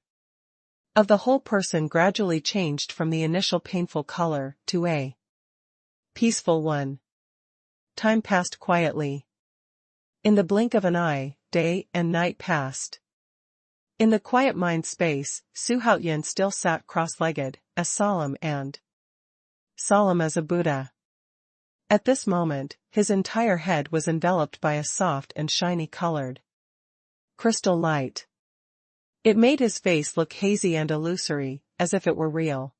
of the whole person gradually changed from the initial painful color to a peaceful one. Time passed quietly. In the blink of an eye, day and night passed. In the quiet mind space, Xuanhuan still sat cross-legged, as solemn as a Buddha. At this moment, his entire head was enveloped by a soft and shiny colored crystal light. It made his face look hazy and illusory, as if it were real.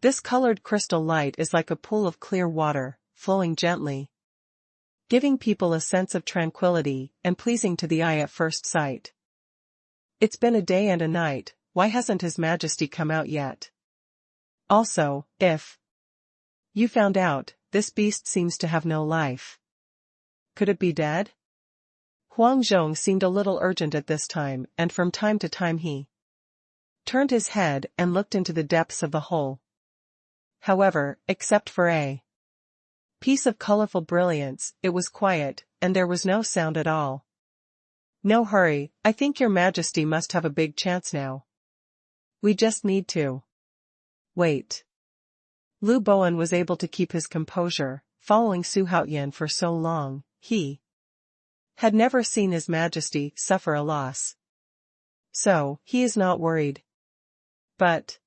This colored crystal light is like a pool of clear water, flowing gently, giving people a sense of tranquility and pleasing to the eye at first sight. It's been a day and a night, why hasn't His Majesty come out yet? Also, if you found out, this beast seems to have no life. Could it be dead? Huang Zhong seemed a little urgent at this time, and from time to time he turned his head and looked into the depths of the hole. However, except for a piece of colorful brilliance, it was quiet, and there was no sound at all. No hurry, I think Your Majesty must have a big chance now. We just need to wait. Lu Bowen was able to keep his composure, following Xuanhuan for so long, he had never seen His Majesty suffer a loss. So, he is not worried. But,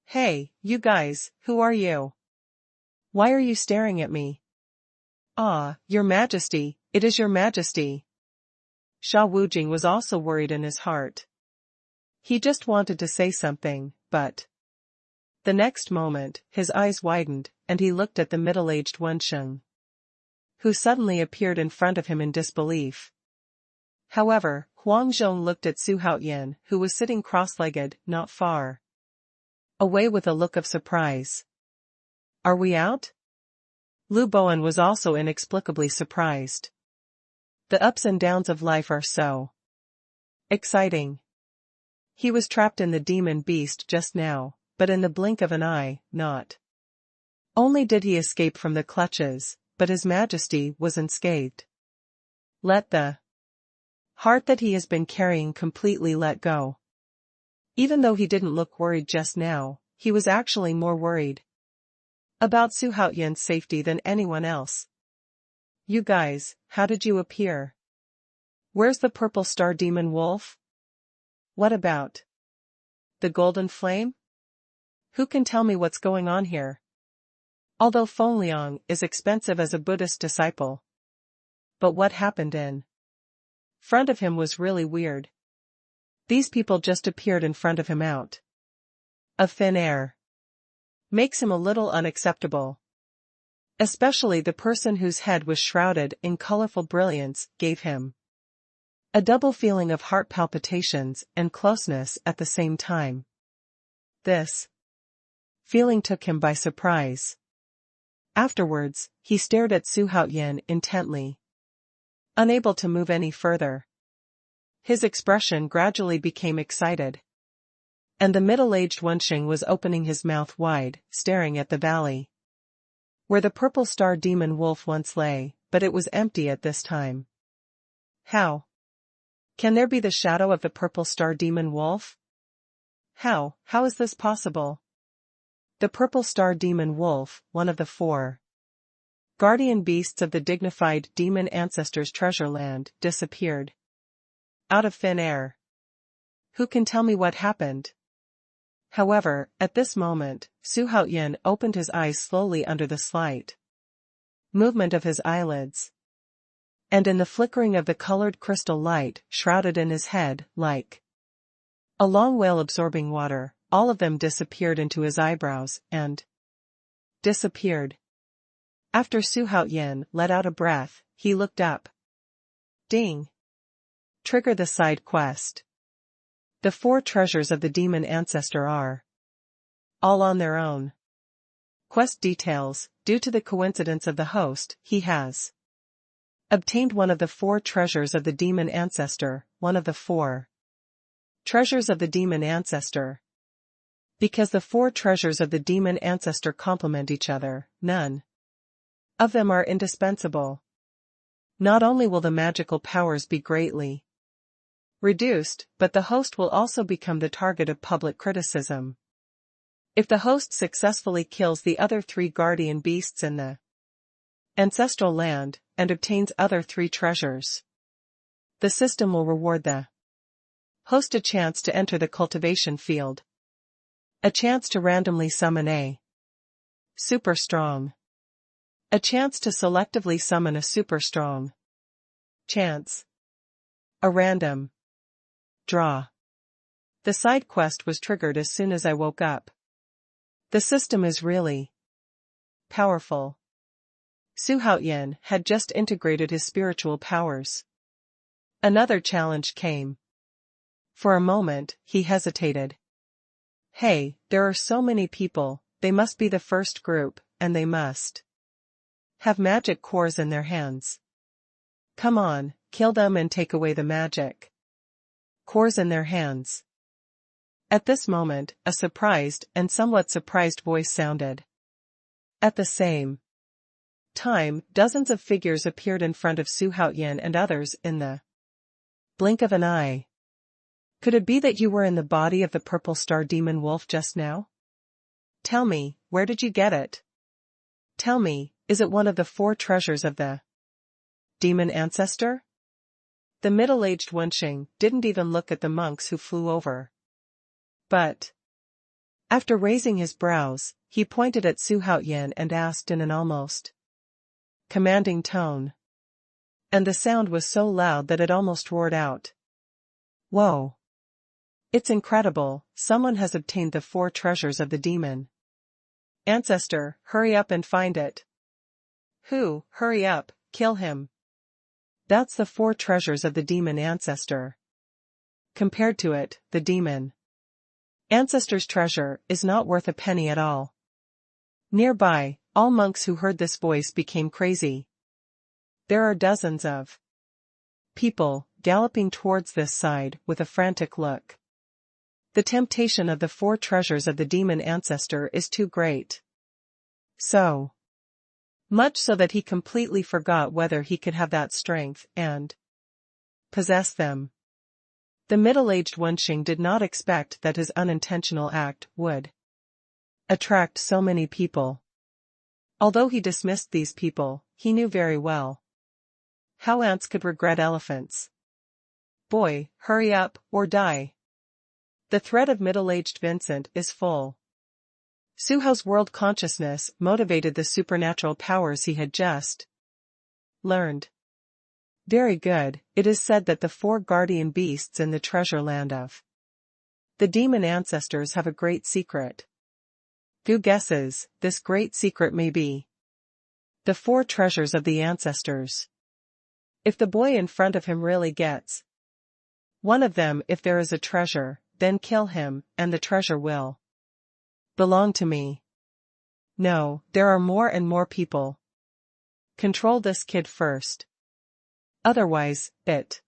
hey, you guys, who are you? Why are you staring at me? Ah, Your Majesty, it is Your Majesty. Sha Wujing was also worried in his heart. He just wanted to say something, but the next moment, his eyes widened, and he looked at the middle-aged Wensheng, who suddenly appeared in front of him in disbelief. However, Huang Zhong looked at Xuanhuan, who was sitting cross-legged, not far away, with a look of surprise. Are we out? Lu Bowen was also inexplicably surprised. The ups and downs of life are so exciting. He was trapped in the demon beast just now, but in the blink of an eye, not only did he escape from the clutches, but His Majesty was unscathed. Let the heart that he has been carrying completely let go. Even though he didn't look worried just now, he was actually more worried about Xuanhuan's safety than anyone else. You guys, how did you appear? Where's the purple star demon wolf? What about the golden flame? Who can tell me what's going on here? Although Feng Liang is expensive as a Buddhist disciple, but what happened in front of him was really weird. These people just appeared in front of him out of thin air. Makes him a little unacceptable. Especially the person whose head was shrouded in colorful brilliance gave him a double feeling of heart palpitations and closeness at the same time. This feeling took him by surprise. Afterwards, he stared at Xuanhuan intently, unable to move any further. His expression gradually became excited. And the middle-aged Wensheng was opening his mouth wide, staring at the valley where the purple star demon wolf once lay, but it was empty at this time. How can there be the shadow of the purple star demon wolf? How is this possible? The purple star demon wolf, one of the 4 guardian beasts of the dignified demon ancestors' treasure land, disappeared out of thin air. Who can tell me what happened? However, at this moment, Xuanhuan opened his eyes slowly under the slight movement of his eyelids. And in the flickering of the colored crystal light shrouded in his head, like a long whale absorbing water, all of them disappeared into his eyebrows, and disappeared. After Xuanhuan let out a breath, he looked up. Ding! Trigger the side quest. The 4 treasures of the demon ancestor are all on their own. Quest details: due to the coincidence of the host, he has obtained one of the 4 treasures of the demon ancestor, one of the 4 treasures of the demon ancestor. Because the 4 treasures of the demon ancestor complement each other, none of them are indispensable. Not only will the magical powers be greatly reduced, but the host will also become the target of public criticism. If the host successfully kills the other 3 guardian beasts in the ancestral land, and obtains other 3 treasures, the system will reward the host a chance to enter the cultivation field. A chance to randomly summon a super strong. A chance to selectively summon a super strong. Chance. A random draw. The side quest was triggered as soon as I woke up. The system is really powerful. Xuanhuan had just integrated his spiritual powers. Another challenge came. For a moment, he hesitated. Hey, there are so many people, they must be the first group, and they must have magic cores in their hands. Come on, kill them and take away the magic cores in their hands. At this moment, a surprised and somewhat surprised voice sounded. At the same time, dozens of figures appeared in front of Xuanhuan and others in the blink of an eye. Could it be that you were in the body of the purple star demon wolf just now? Tell me, where did you get it? Tell me, is it one of the 4 treasures of the demon ancestor? The middle-aged Wenxing didn't even look at the monks who flew over. But after raising his brows, he pointed at Xuanhuan and asked in an almost commanding tone. And the sound was so loud that it almost roared out. Whoa! It's incredible, someone has obtained the 4 treasures of the demon ancestor, hurry up and find it. Who, hurry up, kill him. That's the 4 treasures of the demon ancestor. Compared to it, the demon ancestor's treasure is not worth a penny at all. Nearby, all monks who heard this voice became crazy. There are dozens of people galloping towards this side with a frantic look. The temptation of the 4 treasures of the demon ancestor is too great. So much so that he completely forgot whether he could have that strength and possess them. The middle-aged Wenxing did not expect that his unintentional act would attract so many people. Although he dismissed these people, he knew very well how ants could regret elephants. Boy, hurry up, or die. The threat of middle-aged Vincent is full. Suho's world consciousness motivated the supernatural powers he had just learned. Very good, it is said that the 4 guardian beasts in the treasure land of the demon ancestors have a great secret. Who guesses, this great secret may be the 4 treasures of the ancestors. If the boy in front of him really gets one of them, if there is a treasure, then kill him, and the treasure will belong to me. No, there are more and more people. Control this kid first. Otherwise, it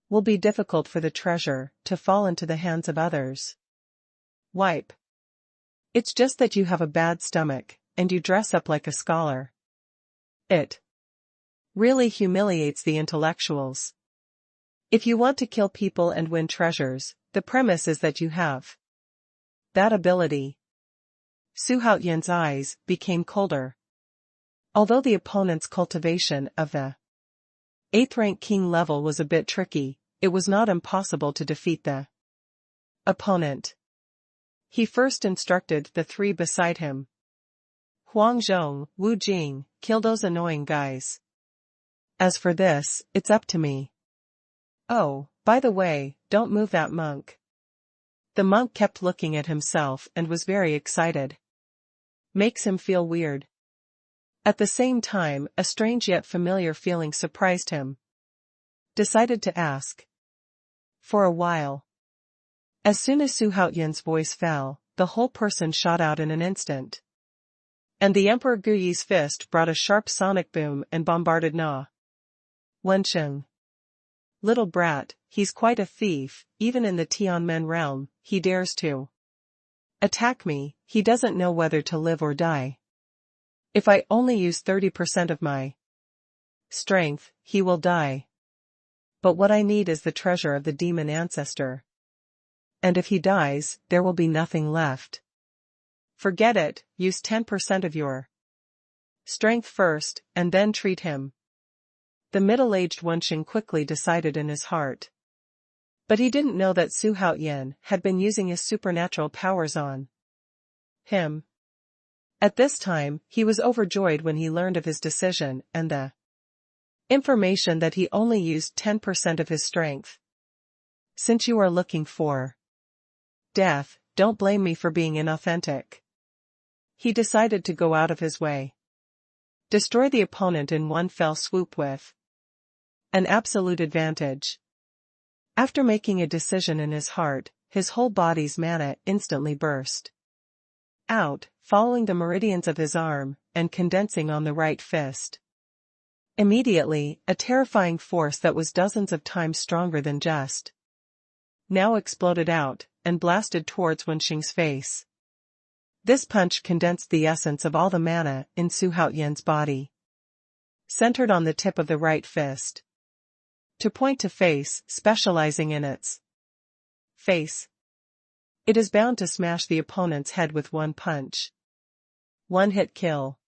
will be difficult for the treasure to fall into the hands of others. Wipe. It's just that you have a bad stomach, and you dress up like a scholar. It really humiliates the intellectuals. If you want to kill people and win treasures, the premise is that you have that ability. Xuanhuan's eyes became colder. Although the opponent's cultivation of the 8th rank king level was a bit tricky, it was not impossible to defeat the opponent. He first instructed the 3 beside him. Huang Zhong, Wu Jing, kill those annoying guys. As for this, it's up to me. Oh, by the way, don't move that monk. The monk kept looking at himself and was very excited. Makes him feel weird. At the same time, a strange yet familiar feeling surprised him. Decided to ask. For a while. As soon as Xuanhuan's voice fell, the whole person shot out in an instant. And the Emperor Guyi's fist brought a sharp sonic boom and bombarded Na Wenxing. Little brat, he's quite a thief, even in the Tianmen realm, he dares to attack me, he doesn't know whether to live or die. If I only use 30% of my strength, he will die. But what I need is the treasure of the demon ancestor. And if he dies, there will be nothing left. Forget it, use 10% of your strength first, and then treat him. The middle-aged Wenxing quickly decided in his heart. But he didn't know that Xuanhuan had been using his supernatural powers on him. At this time, he was overjoyed when he learned of his decision and the information that he only used 10% of his strength. Since you are looking for death, don't blame me for being inauthentic. He decided to go out of his way. Destroy the opponent in one fell swoop with an absolute advantage. After making a decision in his heart, his whole body's mana instantly burst out, following the meridians of his arm, and condensing on the right fist. Immediately, a terrifying force that was dozens of times stronger than just now exploded out, and blasted towards Wenxing's face. This punch condensed the essence of all the mana in Xuanhuan's body, centered on the tip of the right fist. To point to face, specializing in its face. It is bound to smash the opponent's head with one punch. One-hit kill.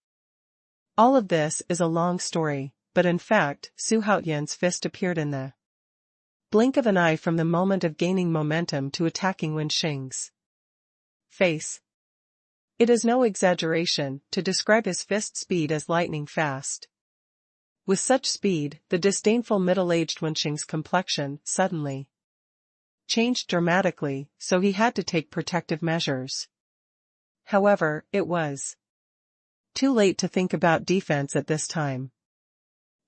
All of this is a long story, but in fact, Xuanhuan's fist appeared in the blink of an eye from the moment of gaining momentum to attacking Wenxing's face. It is no exaggeration to describe his fist speed as lightning fast. With such speed, the disdainful middle-aged Wenxing's complexion suddenly changed dramatically, so he had to take protective measures. However, it was too late to think about defense at this time.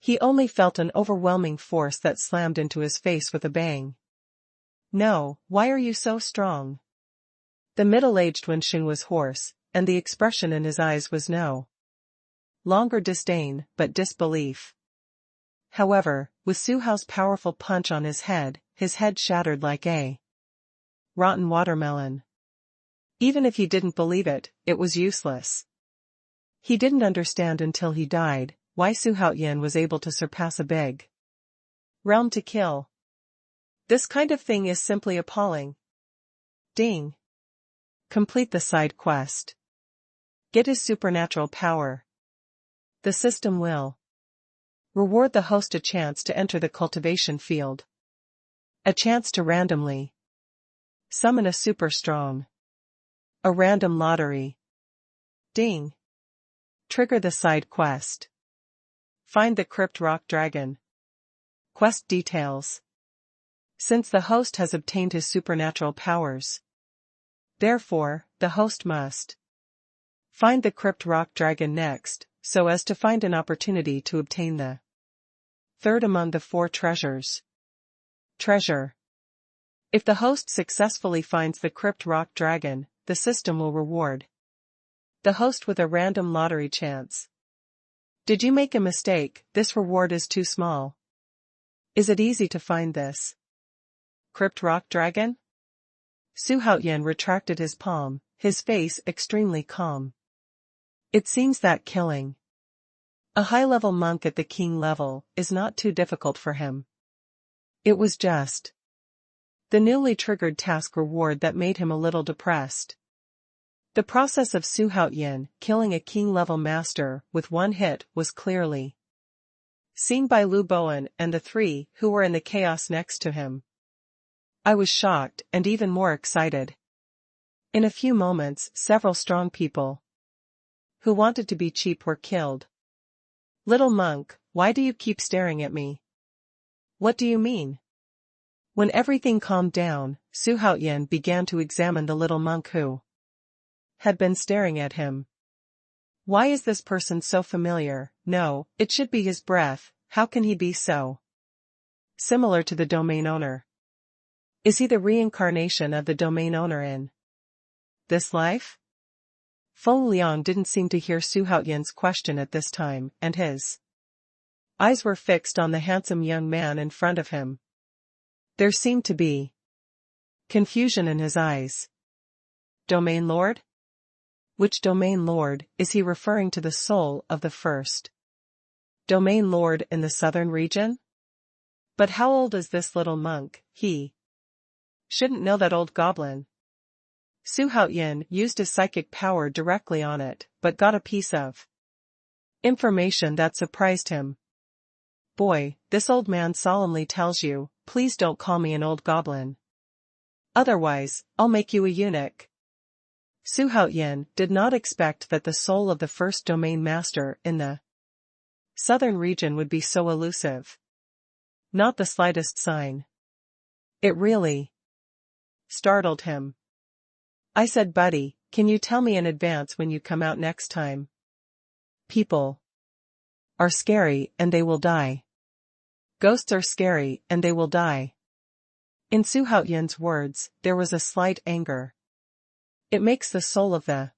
He only felt an overwhelming force that slammed into his face with a bang. No, why are you so strong? The middle-aged Wenxing was hoarse, and the expression in his eyes was no longer disdain, but disbelief. However, with Xuanhuan's powerful punch on his head shattered like a rotten watermelon. Even if he didn't believe it, it was useless. He didn't understand until he died why Xuanhuan was able to surpass a big realm to kill. This kind of thing is simply appalling. Ding. Complete the side quest. Get his supernatural power. The system will reward the host a chance to enter the cultivation field. A chance to randomly summon a super strong. A random lottery. Ding. Trigger the side quest. Find the crypt rock dragon. Quest details. Since the host has obtained his supernatural powers, therefore, the host must find the crypt rock dragon next, so as to find an opportunity to obtain the third among the 4 treasures. Treasure. If the host successfully finds the crypt rock dragon, the system will reward the host with a random lottery chance. Did you make a mistake? This reward is too small. Is it easy to find this crypt rock dragon? Xuanhuan retracted his palm, his face extremely calm. It seems that killing a high-level monk at the king level is not too difficult for him. It was just the newly triggered task reward that made him a little depressed. The process of Xuanhuan killing a king-level master with one hit was clearly seen by Lu Bowen and the 3 who were in the chaos next to him. I was shocked and even more excited. In a few moments, several strong people who wanted to be cheap were killed. Little monk, why do you keep staring at me? What do you mean? When everything calmed down, Xuanhuan began to examine the little monk who had been staring at him. Why is this person so familiar? No, it should be his breath. How can he be so similar to the domain owner? Is he the reincarnation of the domain owner in this life? Feng Liang didn't seem to hear Xuanhuan's question at this time, and his eyes were fixed on the handsome young man in front of him. There seemed to be confusion in his eyes. Domain Lord? Which domain lord? Is he referring to the soul of the first Domain lord in the southern region? But how old is this little monk? He shouldn't know that old goblin. Xuanhuan used his psychic power directly on it, but got a piece of information that surprised him. Boy, this old man solemnly tells you, please don't call me an old goblin. Otherwise, I'll make you a eunuch. Xuanhuan did not expect that the soul of the first domain master in the southern region would be so elusive. Not the slightest sign. It really startled him. I said, buddy, can you tell me in advance when you come out next time? People are scary and they will die. Ghosts are scary and they will die. In Xuanhuan's words, there was a slight anger. It makes the soul of the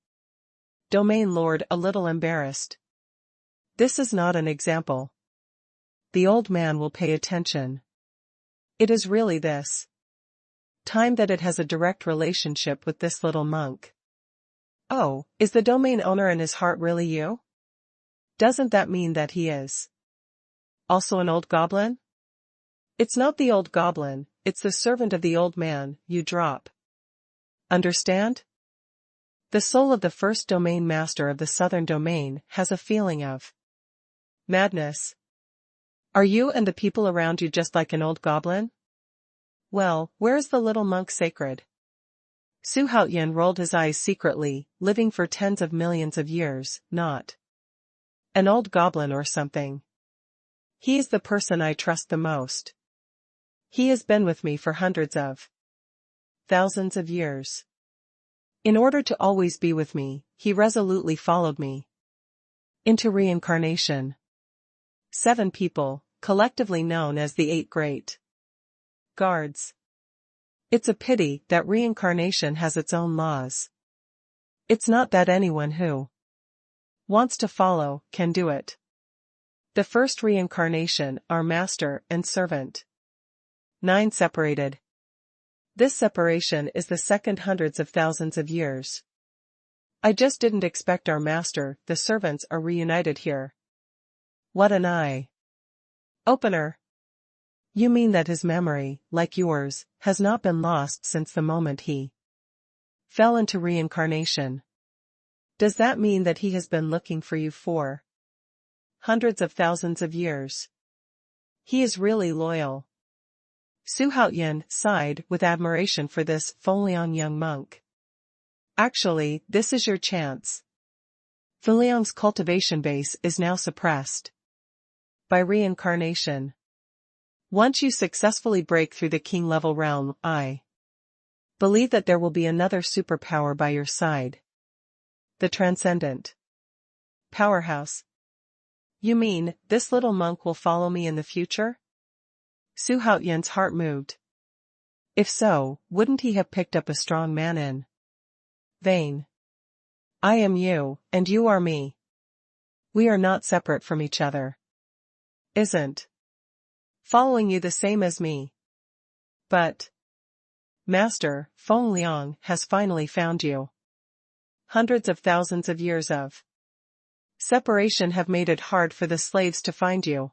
domain lord a little embarrassed. This is not an example. The old man will pay attention. It is really this time that it has a direct relationship with this little monk. Oh, is the domain owner in his heart really you? Doesn't that mean that he is also an old goblin? It's not the old goblin, it's the servant of the old man, you drop. Understand? The soul of the first domain master of the southern domain has a feeling of madness. Are you and the people around you just like an old goblin? Well, where is the little monk sacred? Xuanhuan rolled his eyes secretly, living for tens of millions of years, not an old goblin or something. He is the person I trust the most. He has been with me for hundreds of thousands of years. In order to always be with me, he resolutely followed me into reincarnation. 7 people, collectively known as the 8 Great Guards. It's a pity that reincarnation has its own laws. It's not that anyone who wants to follow can do it. The first reincarnation are master and servant. 9 separated. This separation is the second hundreds of thousands of years. I just didn't expect our master, the servants are reunited here. What an eye opener. You mean that his memory, like yours, has not been lost since the moment he fell into reincarnation. Does that mean that he has been looking for you for hundreds of thousands of years? He is really loyal. Xuanhuan sighed with admiration for this Fengliang young monk. Actually, this is your chance. Fengliang's cultivation base is now suppressed by reincarnation. Once you successfully break through the king-level realm, I believe that there will be another superpower by your side. The transcendent powerhouse. You mean, this little monk will follow me in the future? Xuanhuan's heart moved. If so, wouldn't he have picked up a strong man in vain? I am you, and you are me. We are not separate from each other. Isn't following you the same as me? But Master, Fengliang has finally found you. Hundreds of thousands of years of separation have made it hard for the slaves to find you.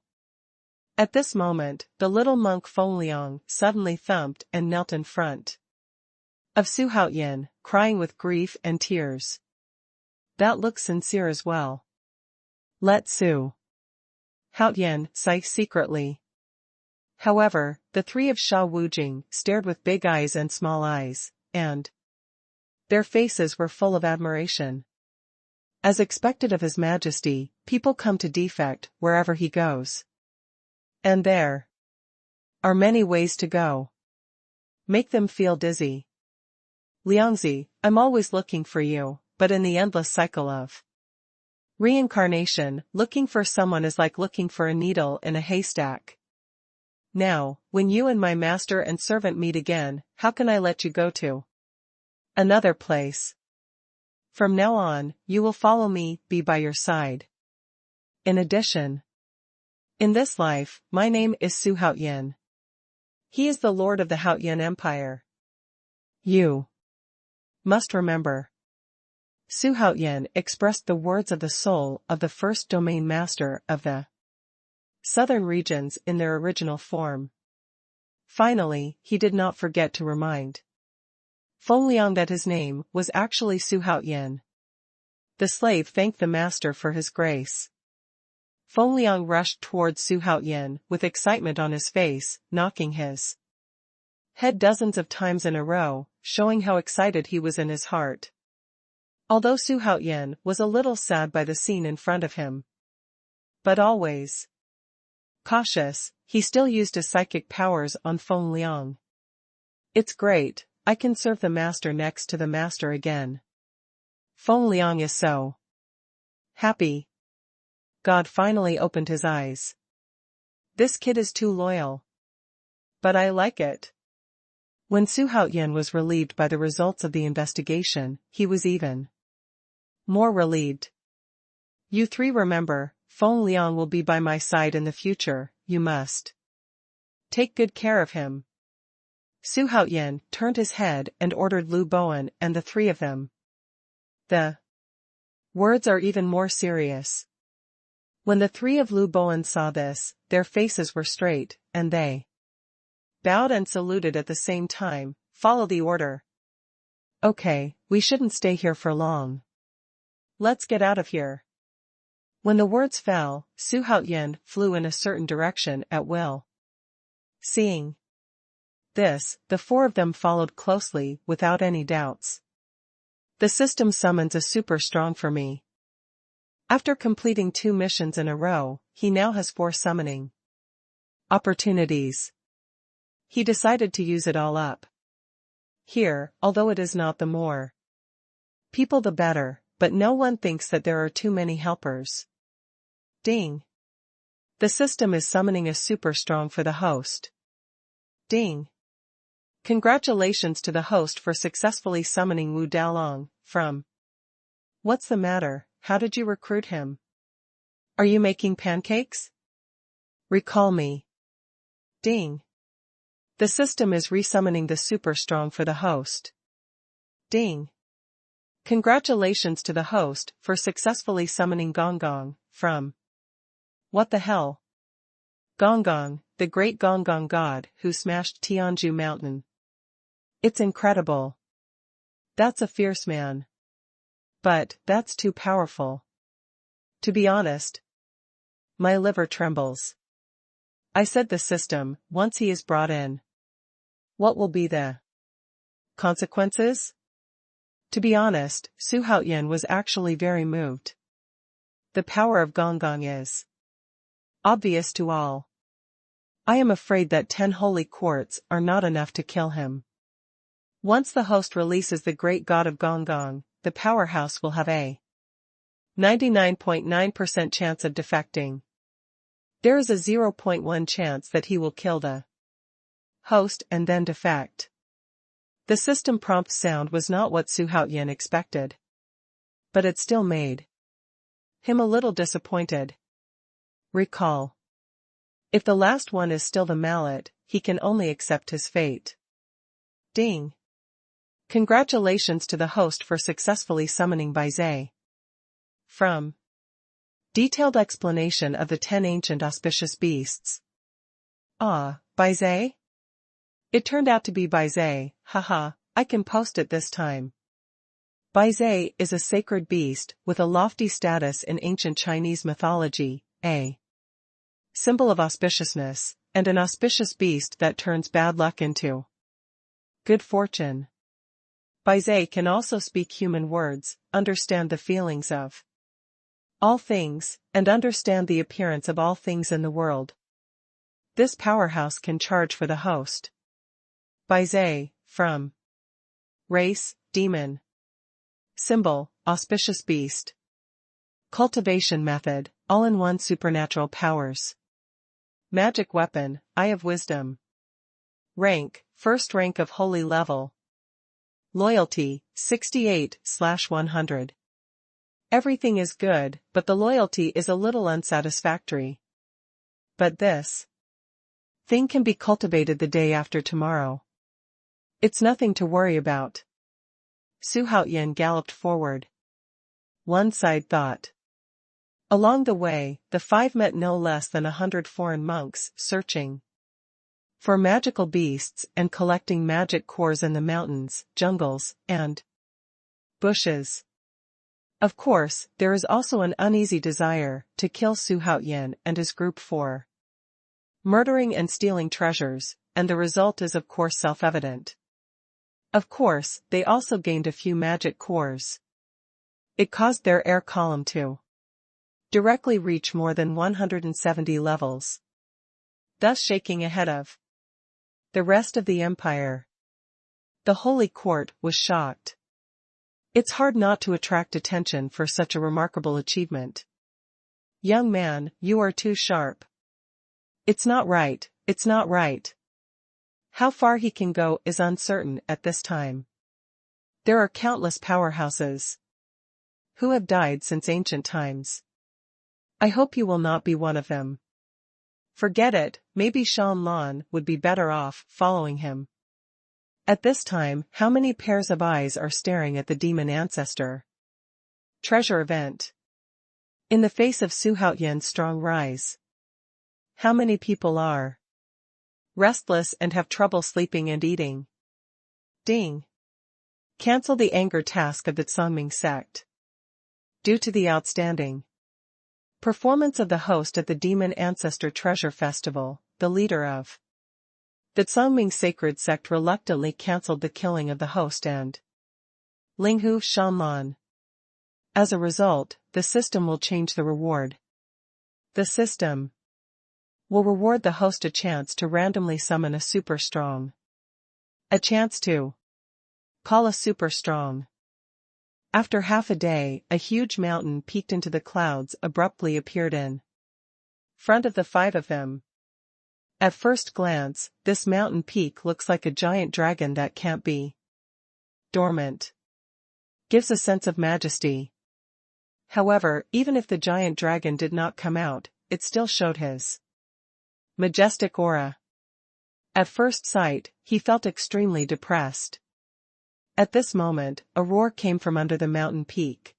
At this moment, the little monk Fengliang suddenly thumped and knelt in front of Xuanhuan, crying with grief and tears. That looks sincere as well. Let Xuanhuan sigh secretly. However, the 3 of Sha Wujing stared with big eyes and small eyes, and their faces were full of admiration. As expected of His Majesty, people come to defect wherever he goes. And there are many ways to go. Make them feel dizzy. Liangzi, I'm always looking for you, but in the endless cycle of reincarnation, looking for someone is like looking for a needle in a haystack. Now, when you and my master and servant meet again, how can I let you go to another place? From now on, you will follow me, be by your side. In addition, in this life, my name is Xuanhuan. He is the lord of the Haotian Empire. You must remember. Xuanhuan expressed the words of the soul of the first domain master of the southern regions in their original form. Finally, he did not forget to remind Feng that his name was actually Xuanhuan. The slave thanked the master for his grace. Feng rushed towards Xuanhuan with excitement on his face, knocking his head dozens of times in a row, showing how excited he was in his heart. Although Xuanhuan was a little sad by the scene in front of him, but always cautious, he still used his psychic powers on Feng. It's great, I can serve the master next to the master again. Feng is so happy. God finally opened his eyes. This kid is too loyal. But I like it. When Xuanhuan was relieved by the results of the investigation, he was even more relieved. You three remember, Feng will be by my side in the future, you must take good care of him. Xuanhuan turned his head and ordered Lu Bowen and the three of them. The words are even more serious. When the three of Lu Bowen saw this, their faces were straight, and they bowed and saluted at the same time. Follow the order. Okay, we shouldn't stay here for long. Let's get out of here. When the words fell, Xuanhuan flew in a certain direction at will. Seeing this, the four of them followed closely without any doubts. The system summons a super strong for me. After completing 2 missions in a row, he now has 4 summoning opportunities. He decided to use it all up here, although it is not the more people the better, but no one thinks that there are too many helpers. Ding. The system is summoning a super strong for the host. Ding. Congratulations to the host for successfully summoning Wu Daolong from. What's the matter? How did you recruit him? Are you making pancakes? Recall me. Ding. The system is resummoning the super strong for the host. Ding. Congratulations to the host for successfully summoning Gong from. What the hell? Gong, the great Gong god who smashed Tianwu mountain. It's incredible. That's a fierce man. But, that's too powerful. To be honest, my liver trembles. I said the system, once he is brought in. What will be the consequences? To be honest, Xuanhuan was actually very moved. The power of Gong is obvious to all. I am afraid that 10 holy quartz are not enough to kill him. Once the host releases the great god of Gong, the powerhouse will have a 99.9% chance of defecting. There is a 0.1 chance that he will kill the host and then defect. The system prompt sound was not what Xuanhuan expected. But it still made him a little disappointed. Recall. If the last one is still the mallet, he can only accept his fate. Ding. Congratulations to the host for successfully summoning Baizhe. From. Detailed explanation of the 10 ancient auspicious beasts. Ah, Baizhe? It turned out to be Baizhe, haha, I can post it this time. Baizhe is a sacred beast with a lofty status in ancient Chinese mythology, a symbol of auspiciousness, and an auspicious beast that turns bad luck into good fortune. Baizhe can also speak human words, understand the feelings of all things, and understand the appearance of all things in the world. This powerhouse can charge for the host. Baizhe, from. Race, demon. Symbol, auspicious beast. Cultivation method, all-in-one supernatural powers. Magic weapon, Eye of Wisdom. Rank, first rank of holy level. Loyalty, 68/100. Everything is good, but the loyalty is a little unsatisfactory. But this thing can be cultivated the day after tomorrow. It's nothing to worry about. Xuanhuan galloped forward. One side thought. Along the way, the five met no less than 100 foreign monks, searching for magical beasts and collecting magic cores in the mountains, jungles, and bushes. Of course, there is also an uneasy desire to kill Xuanhuan and his group for murdering and stealing treasures, and the result is of course self-evident. Of course, they also gained a few magic cores. It caused their air column to directly reach more than 170 levels, thus shaking ahead of the rest of the empire. The holy court was shocked. It's hard not to attract attention for such a remarkable achievement. Young man, you are too sharp. It's not right, it's not right. How far he can go is uncertain at this time. There are countless powerhouses who have died since ancient times. I hope you will not be one of them. Forget it, maybe Xuanhuan would be better off following him. At this time, how many pairs of eyes are staring at the demon ancestor? Treasure event. In the face of Xuanhuan's strong rise, how many people are restless and have trouble sleeping and eating? Ding. Cancel the anger task of the Tsangming sect. Due to the outstanding performance of the host at the Demon Ancestor Treasure Festival, the leader of the Tsangming sacred sect reluctantly cancelled the killing of the host and Linghu Xuanhuan. As a result, the system will change the reward. The system will reward the host a chance to randomly summon a super strong. A chance to call a super strong. After half a day, a huge mountain peaked into the clouds abruptly appeared in front of the five of them. At first glance, this mountain peak looks like a giant dragon that can't be dormant. Gives a sense of majesty. However, even if the giant dragon did not come out, it still showed his majestic aura. At first sight, he felt extremely depressed. At this moment, a roar came from under the mountain peak.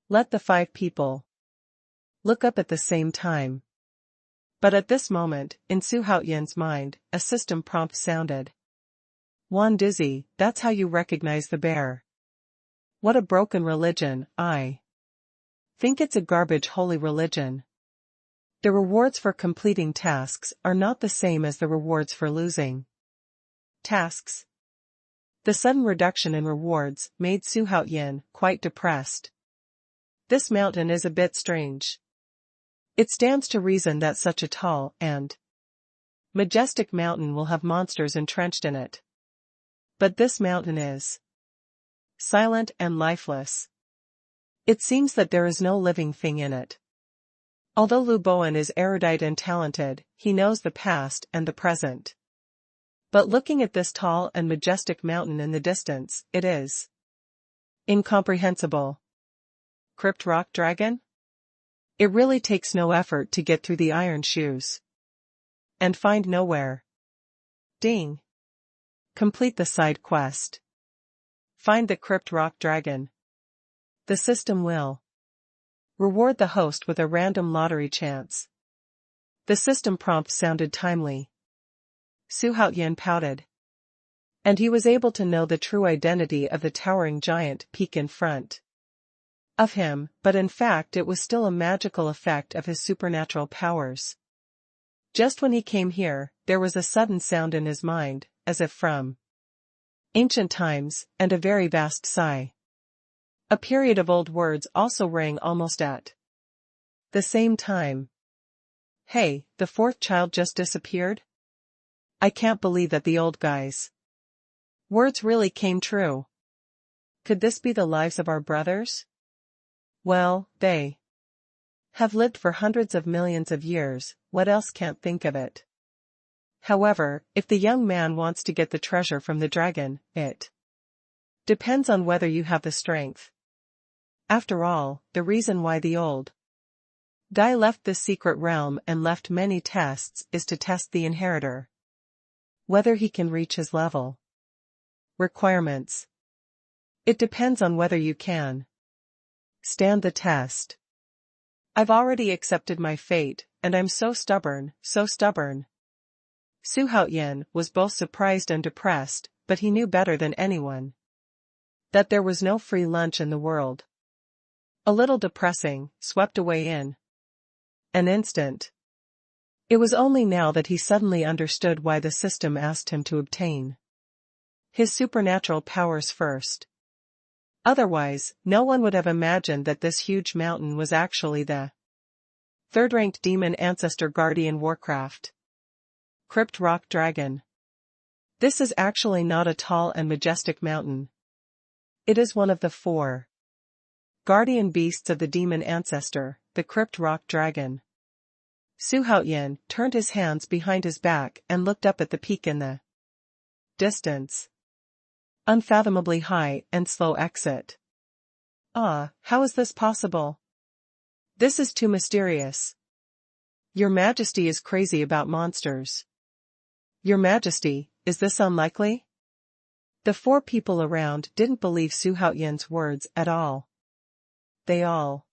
Let the five people look up at the same time. But at this moment, in Xuanhuan's mind, a system prompt sounded. Wan Dizzy, that's how you recognize the bear. What a broken religion, I think it's a garbage holy religion. The rewards for completing tasks are not the same as the rewards for losing tasks. The sudden reduction in rewards made Xuanhuan quite depressed. This mountain is a bit strange. It stands to reason that such a tall and majestic mountain will have monsters entrenched in it. But this mountain is silent and lifeless. It seems that there is no living thing in it. Although Lu Bowen is erudite and talented, he knows the past and the present. But looking at this tall and majestic mountain in the distance, it is incomprehensible. Crypt Rock Dragon? It really takes no effort to get through the iron shoes and find nowhere. Ding. Complete the side quest. Find the Crypt Rock Dragon. The system will reward the host with a random lottery chance. The system prompt sounded timely. Xuanhuan pouted. And he was able to know the true identity of the towering giant peak in front of him, but in fact it was still a magical effect of his supernatural powers. Just when he came here, there was a sudden sound in his mind, as if from ancient times, and a very vast sigh. A period of old words also rang almost at the same time. Hey, the fourth child just disappeared? I can't believe that the old guy's words really came true. Could this be the lives of our brothers? Well, they have lived for hundreds of millions of years, what else can't think of it? However, if the young man wants to get the treasure from the dragon, it depends on whether you have the strength. After all, the reason why the old guy left this secret realm and left many tests is to test the inheritor. Whether he can reach his level requirements. It depends on whether you can stand the test. I've already accepted my fate, and I'm so stubborn, so stubborn. Xuanhuan was both surprised and depressed, but he knew better than anyone that there was no free lunch in the world. A little depressing, swept away in an instant. It was only now that he suddenly understood why the system asked him to obtain his supernatural powers first. Otherwise, no one would have imagined that this huge mountain was actually the third-ranked demon ancestor guardian warcraft. Crypt Rock Dragon. This is actually not a tall and majestic mountain. It is one of the 4 guardian beasts of the demon ancestor, the Crypt Rock Dragon. Xuanhuan turned his hands behind his back and looked up at the peak in the distance. Unfathomably high and slow exit. Ah, how is this possible? This is too mysterious. Your Majesty is crazy about monsters. Your Majesty, is this unlikely? The 4 people around didn't believe Xuanhuan's words at all. They all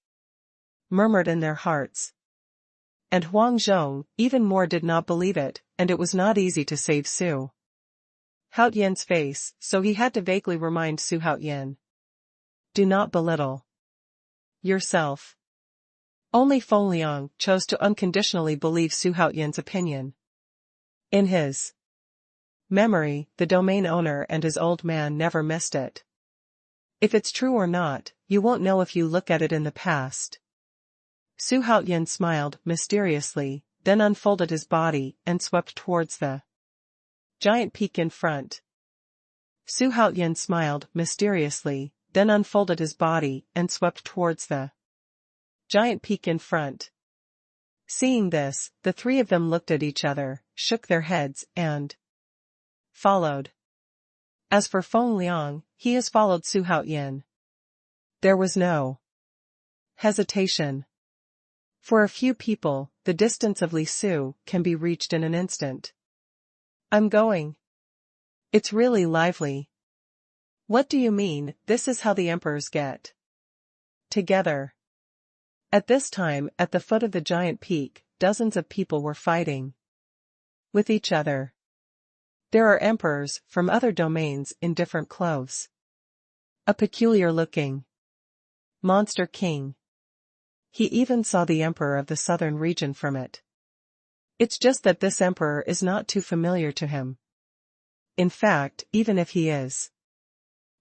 murmured in their hearts. And Huang Zhong even more did not believe it, and it was not easy to save Xuanhuan's face, so he had to vaguely remind Xuanhuan. Do not belittle yourself. Only Feng Liang chose to unconditionally believe Xuanhuan's opinion. In his memory, the domain owner and his old man never missed it. If it's true or not, you won't know if you look at it in the past. Xuanhuan smiled mysteriously, then unfolded his body and swept towards the giant peak in front. Xuanhuan smiled mysteriously, then unfolded his body and swept towards the giant peak in front. Seeing this, the 3 of them looked at each other, shook their heads, and followed. As for Feng Liang, he has followed Xuanhuan. There was no hesitation. For a few people, the distance of Li Su can be reached in an instant. I'm going. It's really lively. What do you mean, this is how the emperors get together? At this time, at the foot of the giant peak, dozens of people were fighting with each other. There are emperors from other domains in different clothes. A peculiar-looking monster king. He even saw the emperor of the southern region from it. It's just that this emperor is not too familiar to him. In fact, even if he is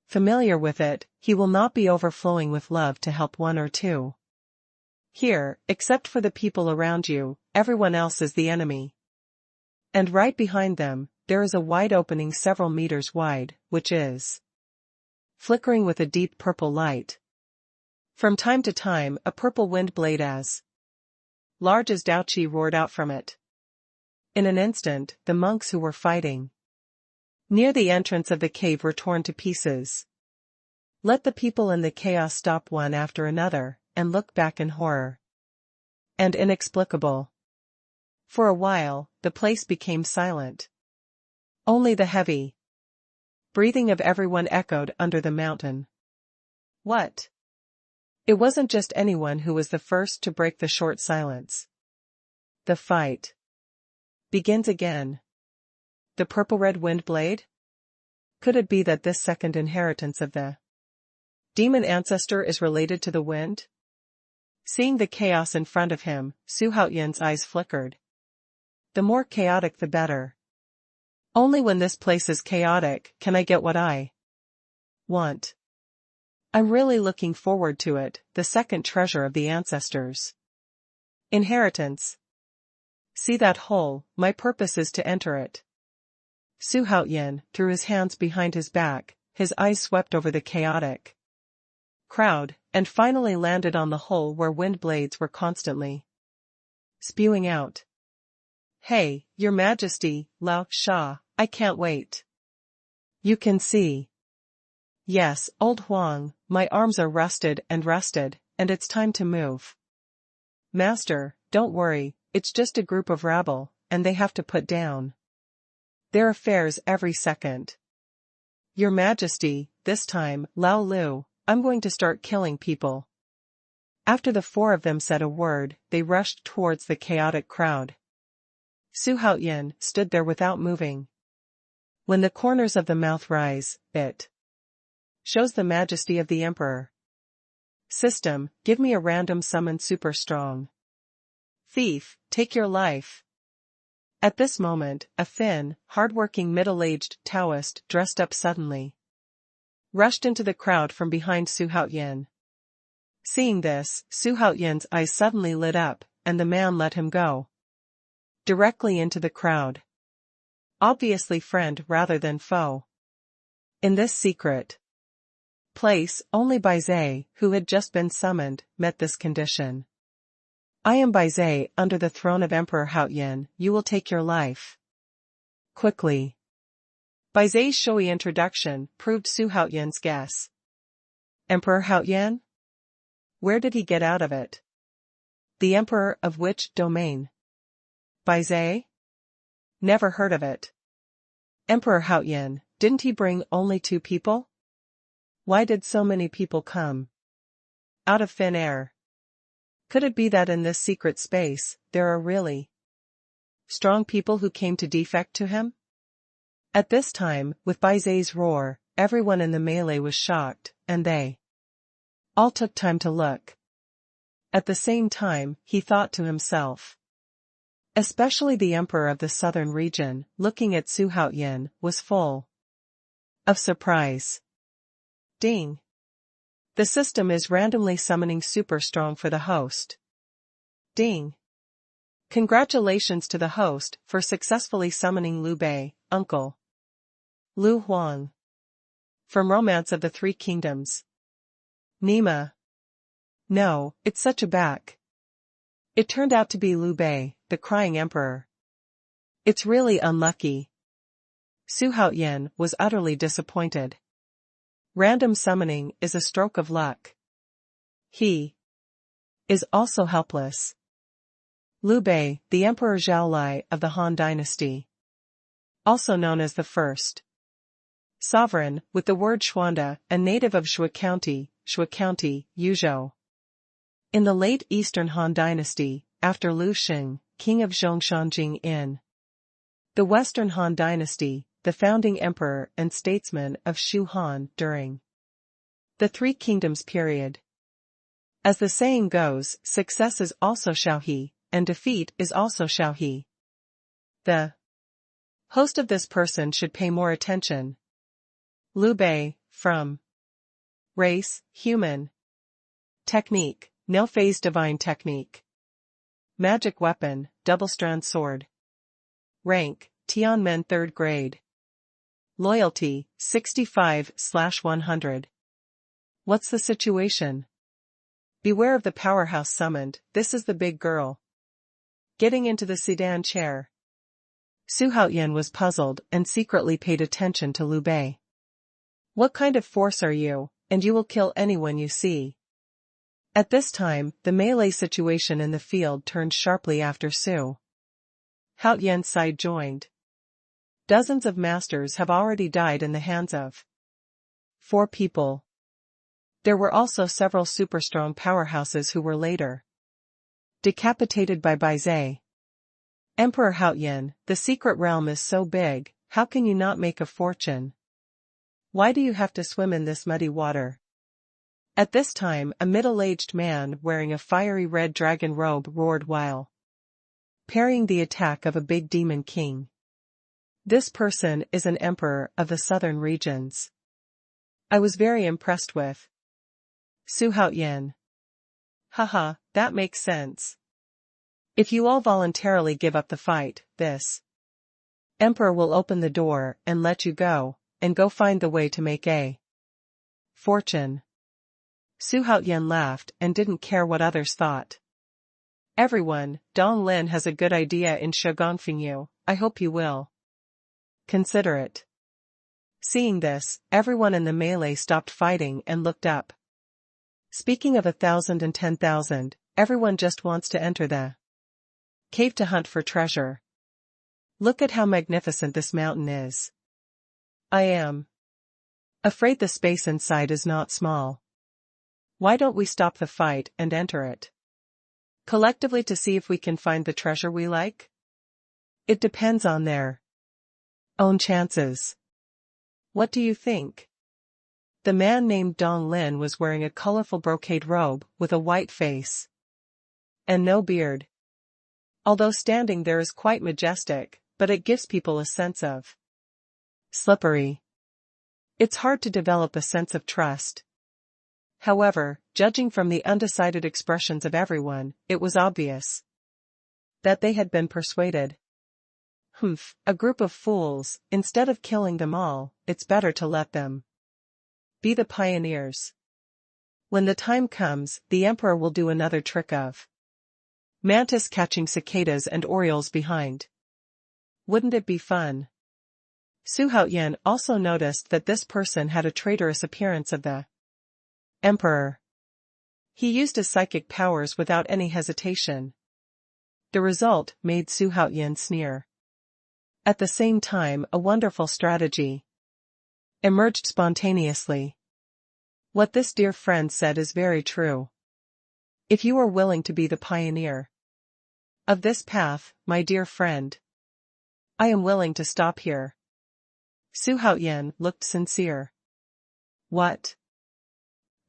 familiar with it, he will not be overflowing with love to help 1 or 2. Here, except for the people around you, everyone else is the enemy. And right behind them, there is a wide opening several meters wide, which is flickering with a deep purple light. From time to time, a purple wind blade as large as Dou Yu roared out from it. In an instant, the monks who were fighting near the entrance of the cave were torn to pieces. Let the people in the chaos stop one after another, and look back in horror and inexplicable. For a while, the place became silent. Only the heavy breathing of everyone echoed under the mountain. What? It wasn't just anyone who was the first to break the short silence. The fight begins again. The purple-red wind blade? Could it be that this second inheritance of the demon ancestor is related to the wind? Seeing the chaos in front of him, Xuanhuan's eyes flickered. The more chaotic the better. Only when this place is chaotic can I get what I want. I'm really looking forward to it, the second treasure of the ancestors. Inheritance. See that hole, my purpose is to enter it. Xuanhuan threw his hands behind his back, his eyes swept over the chaotic crowd, and finally landed on the hole where wind blades were constantly spewing out. Hey, Your Majesty, Lao Sha, I can't wait. You can see. Yes, old Huang, my arms are rusted, and it's time to move. Master, don't worry, it's just a group of rabble, and they have to put down their affairs every second. Your Majesty, this time, Lao Lu, I'm going to start killing people. After the four of them said a word, they rushed towards the chaotic crowd. Xuanhuan stood there without moving. When the corners of the mouth rise, it shows the majesty of the emperor. System, give me a random summon super strong. Thief, take your life. At this moment, a thin, hard-working middle-aged Taoist dressed up suddenly rushed into the crowd from behind Xuanhuan. Seeing this, Xuanhuan's eyes suddenly lit up, and the man let him go directly into the crowd. Obviously friend rather than foe. In this secret place, only Baizé, who had just been summoned, met this condition. I am Baizé under the throne of Emperor Haoyan, you will take your life. Quickly. Baizé's showy introduction proved Xuanhuan's guess. Emperor Haoyan? Where did he get out of it? The emperor of which domain? Baizé? Never heard of it. Emperor Haoyan, didn't he bring only 2 people? Why did so many people come? Out of thin air. Could it be that in this secret space, there are really strong people who came to defect to him? At this time, with Baizé's roar, everyone in the melee was shocked, and they all took time to look. At the same time, he thought to himself. Especially the emperor of the southern region, looking at Xuanhuan, was full of surprise. Ding. The system is randomly summoning super strong for the host. Ding. Congratulations to the host for successfully summoning Liu Bei, uncle. Lu Huang. From Romance of the Three Kingdoms. Nima. No, it's such a back. It turned out to be Liu Bei, the crying emperor. It's really unlucky. Xuanhuan was utterly disappointed. Random summoning is a stroke of luck. He is also helpless. Liu Bei, the Emperor Zhaolai of the Han Dynasty. Also known as the first sovereign, with the word Xuanda, a native of Shui County, Yuzhou. In the late Eastern Han Dynasty, after Lu Xing, king of Zhongshanjing in the Western Han Dynasty, the founding emperor and statesman of Shu Han during the Three Kingdoms period. As the saying goes, success is also Xiaohe, and defeat is also Xiaohe. The host of this person should pay more attention. Liu Bei, from race, human. Technique, no-phase divine technique. Magic weapon, double-strand sword. Rank, Tianmen 3rd grade. Loyalty, 65/100. What's the situation? Beware of the powerhouse summoned, this is the big girl. Getting into the sedan chair. Xuanhuan was puzzled and secretly paid attention to Liu Bei. What kind of force are you, and you will kill anyone you see? At this time, the melee situation in the field turned sharply after Xuanhuan's side joined. Dozens of masters have already died in the hands of 4 people. There were also several super-strong powerhouses who were later decapitated by Baizé. Emperor Haoyan, the secret realm is so big, how can you not make a fortune? Why do you have to swim in this muddy water? At this time, a middle-aged man wearing a fiery red dragon robe roared while parrying the attack of a big demon king. This person is an emperor of the southern regions. I was very impressed with Xuanhuan. Haha, that makes sense. If you all voluntarily give up the fight, this emperor will open the door and let you go, and go find the way to make a fortune. Xuanhuan laughed and didn't care what others thought. Everyone, Dong Lin has a good idea in Shogongfengyu, I hope you will consider it. Seeing this, everyone in the melee stopped fighting and looked up. Speaking of 1,000 and 10,000, everyone just wants to enter the cave to hunt for treasure. Look at how magnificent this mountain is. I am afraid the space inside is not small. Why don't we stop the fight and enter it collectively to see if we can find the treasure we like? It depends on their own chances. What do you think? The man named Dong Lin was wearing a colorful brocade robe with a white face and no beard. Although standing there is quite majestic, but it gives people a sense of slippery. It's hard to develop a sense of trust. However, judging from the undecided expressions of everyone, it was obvious that they had been persuaded. A group of fools. Instead of killing them all, it's better to let them be the pioneers. When the time comes, the emperor will do another trick of mantis catching cicadas and orioles behind. Wouldn't it be fun? Xuanhuan also noticed that this person had a traitorous appearance of the emperor. He used his psychic powers without any hesitation. The result made Xuanhuan sneer. At the same time, a wonderful strategy emerged spontaneously. What this dear friend said is very true. If you are willing to be the pioneer of this path, my dear friend, I am willing to stop here. Xuanhuan looked sincere. What?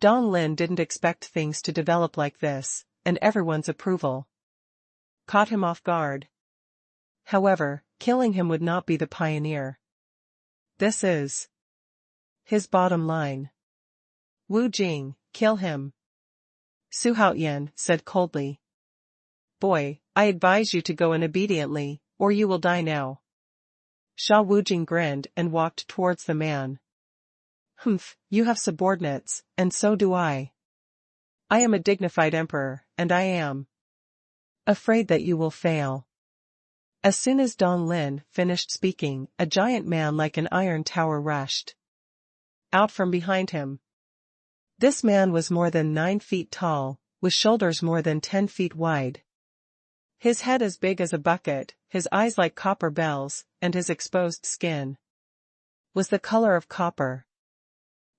Dong Lin didn't expect things to develop like this, and everyone's approval caught him off guard. However, killing him would not be the pioneer. This is his bottom line. Wu Jing, kill him. Xuanhuan said coldly. Boy, I advise you to go in obediently, or you will die now. Wu Jing grinned and walked towards the man. You have subordinates, and so do I. I am a dignified emperor, and I am afraid that you will fail. As soon as Dong Lin finished speaking, a giant man like an iron tower rushed out from behind him. This man was more than 9 feet tall, with shoulders more than 10 feet wide. His head as big as a bucket, his eyes like copper bells, and his exposed skin was the color of copper.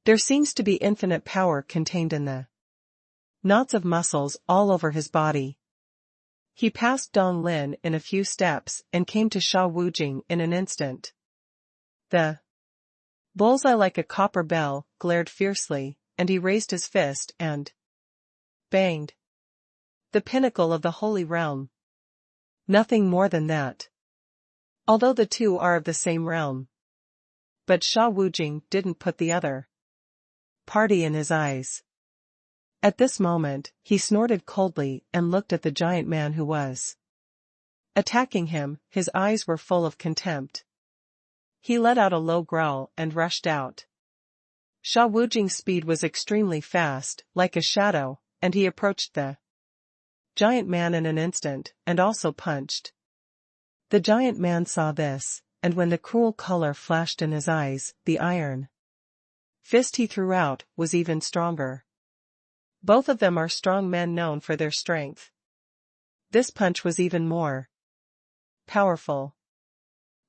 There seems to be infinite power contained in the knots of muscles all over his body. He passed Dong Lin in a few steps and came to Wu Jing in an instant. The bullseye like a copper bell glared fiercely, and he raised his fist and banged the pinnacle of the holy realm. Nothing more than that. Although the two are of the same realm. But Wu Jing didn't put the other party in his eyes. At this moment, he snorted coldly and looked at the giant man who was attacking him. His eyes were full of contempt. He let out a low growl and rushed out. Wu Jing's speed was extremely fast, like a shadow, and he approached the giant man in an instant, and also punched. The giant man saw this, and when the cruel color flashed in his eyes, the iron fist he threw out was even stronger. Both of them are strong men known for their strength. This punch was even more powerful.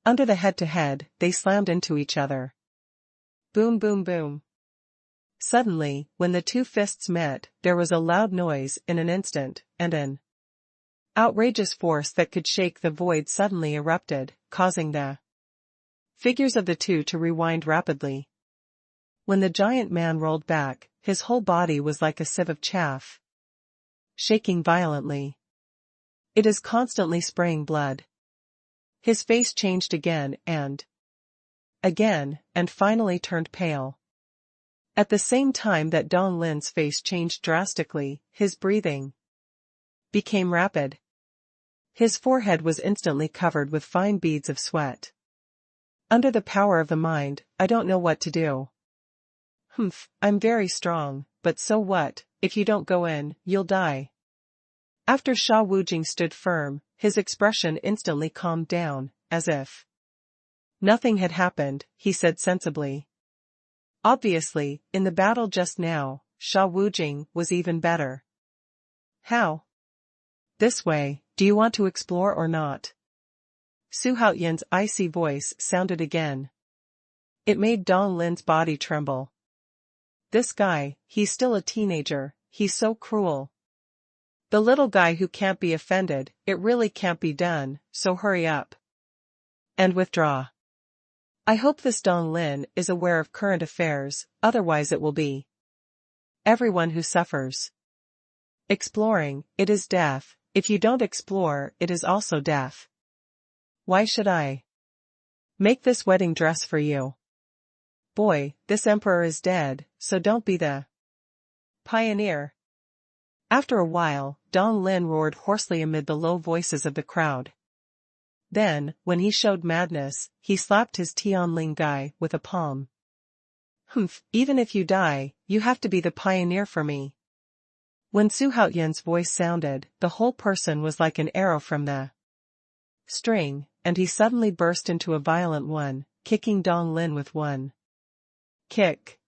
Under the head-to-head, they slammed into each other. Boom boom boom. Suddenly, when the two fists met, there was a loud noise in an instant, and an outrageous force that could shake the void suddenly erupted, causing the figures of the two to rewind rapidly. When the giant man rolled back, his whole body was like a sieve of chaff, shaking violently. It is constantly spraying blood. His face changed again, and finally turned pale. At the same time that Dong Lin's face changed drastically, his breathing became rapid. His forehead was instantly covered with fine beads of sweat. Under the power of the mind, I don't know what to do. I'm very strong, but so what? If you don't go in, you'll die. After Wu Jing stood firm, his expression instantly calmed down, as if nothing had happened, he said sensibly. Obviously, in the battle just now, Wu Jing was even better. How? This way, do you want to explore or not? Xuanhuan's icy voice sounded again. It made Dong Lin's body tremble. This guy, he's still a teenager, he's so cruel. The little guy who can't be offended, it really can't be done, so hurry up. And withdraw. I hope this Dong Lin is aware of current affairs, otherwise it will be everyone who suffers. Exploring, it is death, if you don't explore, it is also death. Why should I make this wedding dress for you? Boy, this emperor is dead, so don't be the pioneer. After a while, Dong Lin roared hoarsely amid the low voices of the crowd. Then, when he showed madness, he slapped his Tianling guy with a palm. Humph, even if you die, you have to be the pioneer for me. When Xuanhuan's voice sounded, the whole person was like an arrow from the string, and he suddenly burst into a violent one, kicking Dong Lin with one kick.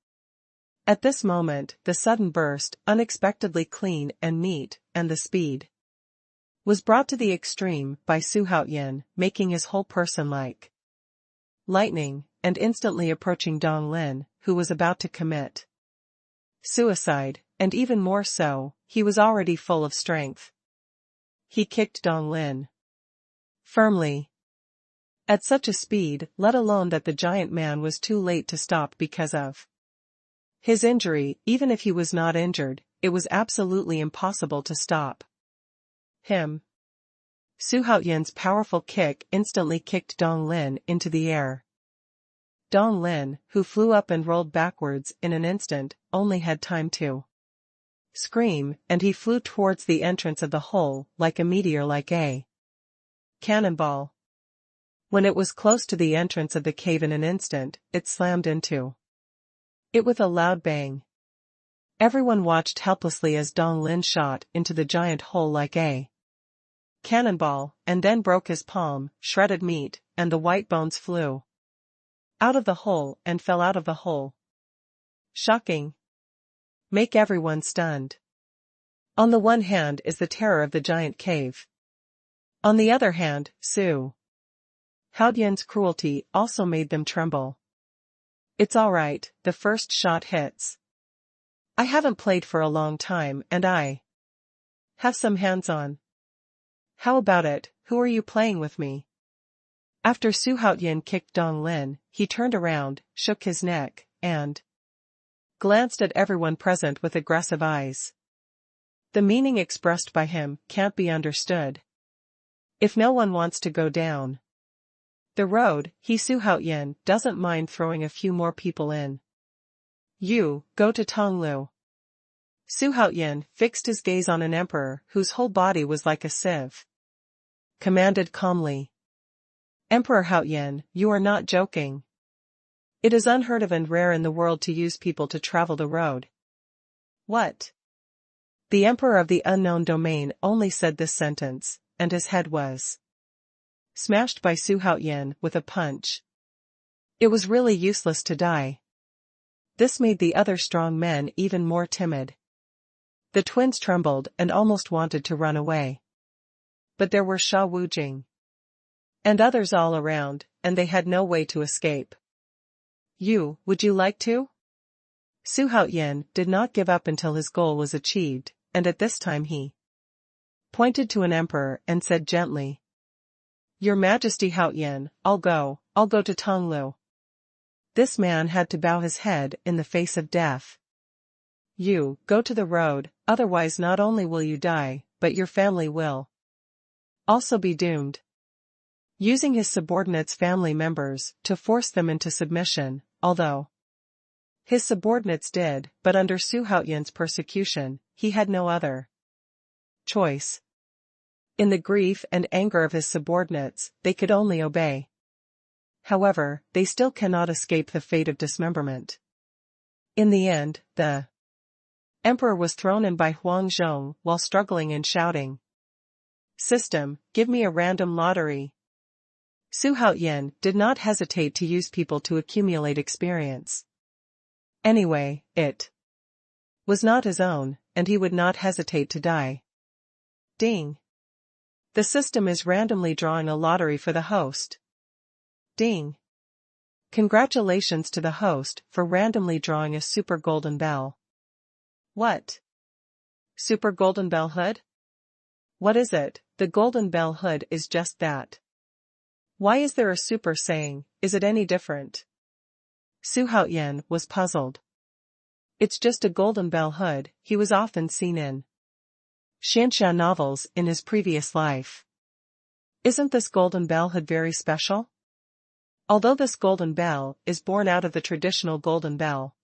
At this moment, the sudden burst, unexpectedly clean and neat, and the speed was brought to the extreme by Xuanhuan, making his whole person like lightning, and instantly approaching Dong Lin, who was about to commit suicide, and even more so, he was already full of strength. He kicked Dong Lin firmly. At such a speed, let alone that the giant man was too late to stop because of his injury. Even if he was not injured, it was absolutely impossible to stop him. Xuanhuan's powerful kick instantly kicked Dong Lin into the air. Dong Lin, who flew up and rolled backwards in an instant, only had time to scream, and he flew towards the entrance of the hole, like a meteor, like a cannonball. When it was close to the entrance of the cave in an instant, it slammed into it with a loud bang. Everyone watched helplessly as Dong Lin shot into the giant hole like a cannonball, and then broke his palm, shredded meat, and the white bones flew out of the hole and fell out of the hole. Shocking. Make everyone stunned. On the one hand is the terror of the giant cave. On the other hand, Xuanhuan's cruelty also made them tremble. It's alright, the first shot hits. I haven't played for a long time and I have some hands-on. How about it, who are you playing with me? After Xuanhuan kicked Dong Lin, he turned around, shook his neck, and glanced at everyone present with aggressive eyes. The meaning expressed by him can't be understood. If no one wants to go down the road, Xuanhuan doesn't mind throwing a few more people in. You, go to Tonglu. Xuanhuan fixed his gaze on an emperor whose whole body was like a sieve. Commanded calmly. Emperor Huan, you are not joking. It is unheard of and rare in the world to use people to travel the road. What? The emperor of the unknown domain only said this sentence, and his head was smashed by Xuanhuan with a punch. It was really useless to die. This made the other strong men even more timid. The twins trembled and almost wanted to run away. But there were Sha Wujing and others all around, and they had no way to escape. Would you like to? Xuanhuan did not give up until his goal was achieved, and at this time he pointed to an emperor and said gently, Your Majesty Huan, I'll go to Tonglu. This man had to bow his head in the face of death. You, go to the road, otherwise not only will you die, but your family will also be doomed. Using his subordinates' family members to force them into submission, although his subordinates did, but under Xuanhuan's persecution, he had no other choice. In the grief and anger of his subordinates, they could only obey. However, they still cannot escape the fate of dismemberment. In the end, the emperor was thrown in by Huang Zhong while struggling and shouting, System, give me a random lottery. Xuanhuan did not hesitate to use people to accumulate experience. Anyway, it was not his own, and he would not hesitate to die. Ding. The system is randomly drawing a lottery for the host. Ding. Congratulations to the host for randomly drawing a super golden bell. What? Super golden bell hood? What is it? The golden bell hood is just that. Why is there a super saying, is it any different? Xuanhuan was puzzled. It's just a golden bell hood he was often seen in Xuanhuan novels in his previous life. Isn't this golden bell hood very special? Although this golden bell is born out of the traditional golden bell.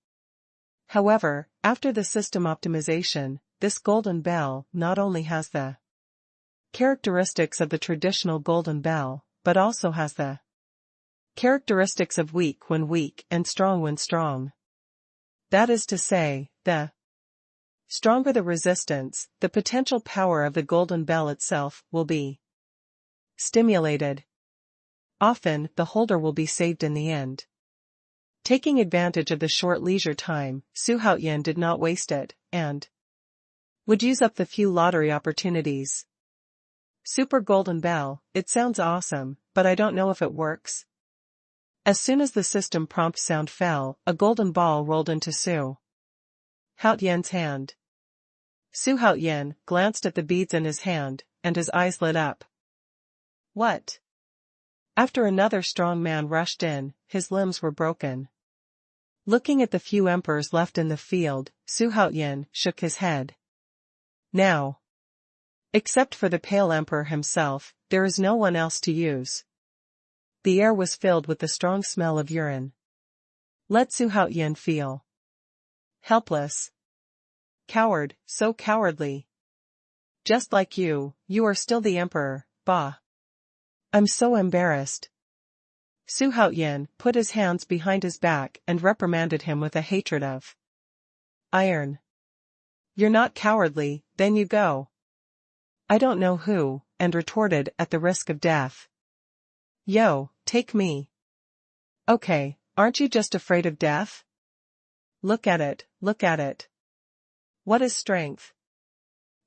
However, after the system optimization, this golden bell not only has the characteristics of the traditional golden bell, but also has the characteristics of weak when weak and strong when strong. That is to say, the stronger the resistance, the potential power of the golden bell itself will be stimulated. Often, the holder will be saved in the end. Taking advantage of the short leisure time, Xuanhuan did not waste it, and would use up the few lottery opportunities. Super golden bell, it sounds awesome, but I don't know if it works. As soon as the system prompt sound fell, a golden ball rolled into Xuanhuan's hand. Xuanhuan glanced at the beads in his hand, and his eyes lit up. What? After another strong man rushed in, his limbs were broken. Looking at the few emperors left in the field, Xuanhuan shook his head. Now, except for the pale emperor himself, there is no one else to use. The air was filled with the strong smell of urine. Let Xuanhuan feel helpless. Coward, so cowardly. Just like you are still the emperor, bah. I'm so embarrassed. Xuanhuan put his hands behind his back and reprimanded him with a hatred of iron. You're not cowardly, then you go. I don't know who, and retorted at the risk of death. Yo, take me. Okay, aren't you just afraid of death? Look at it, look at it. What is strength?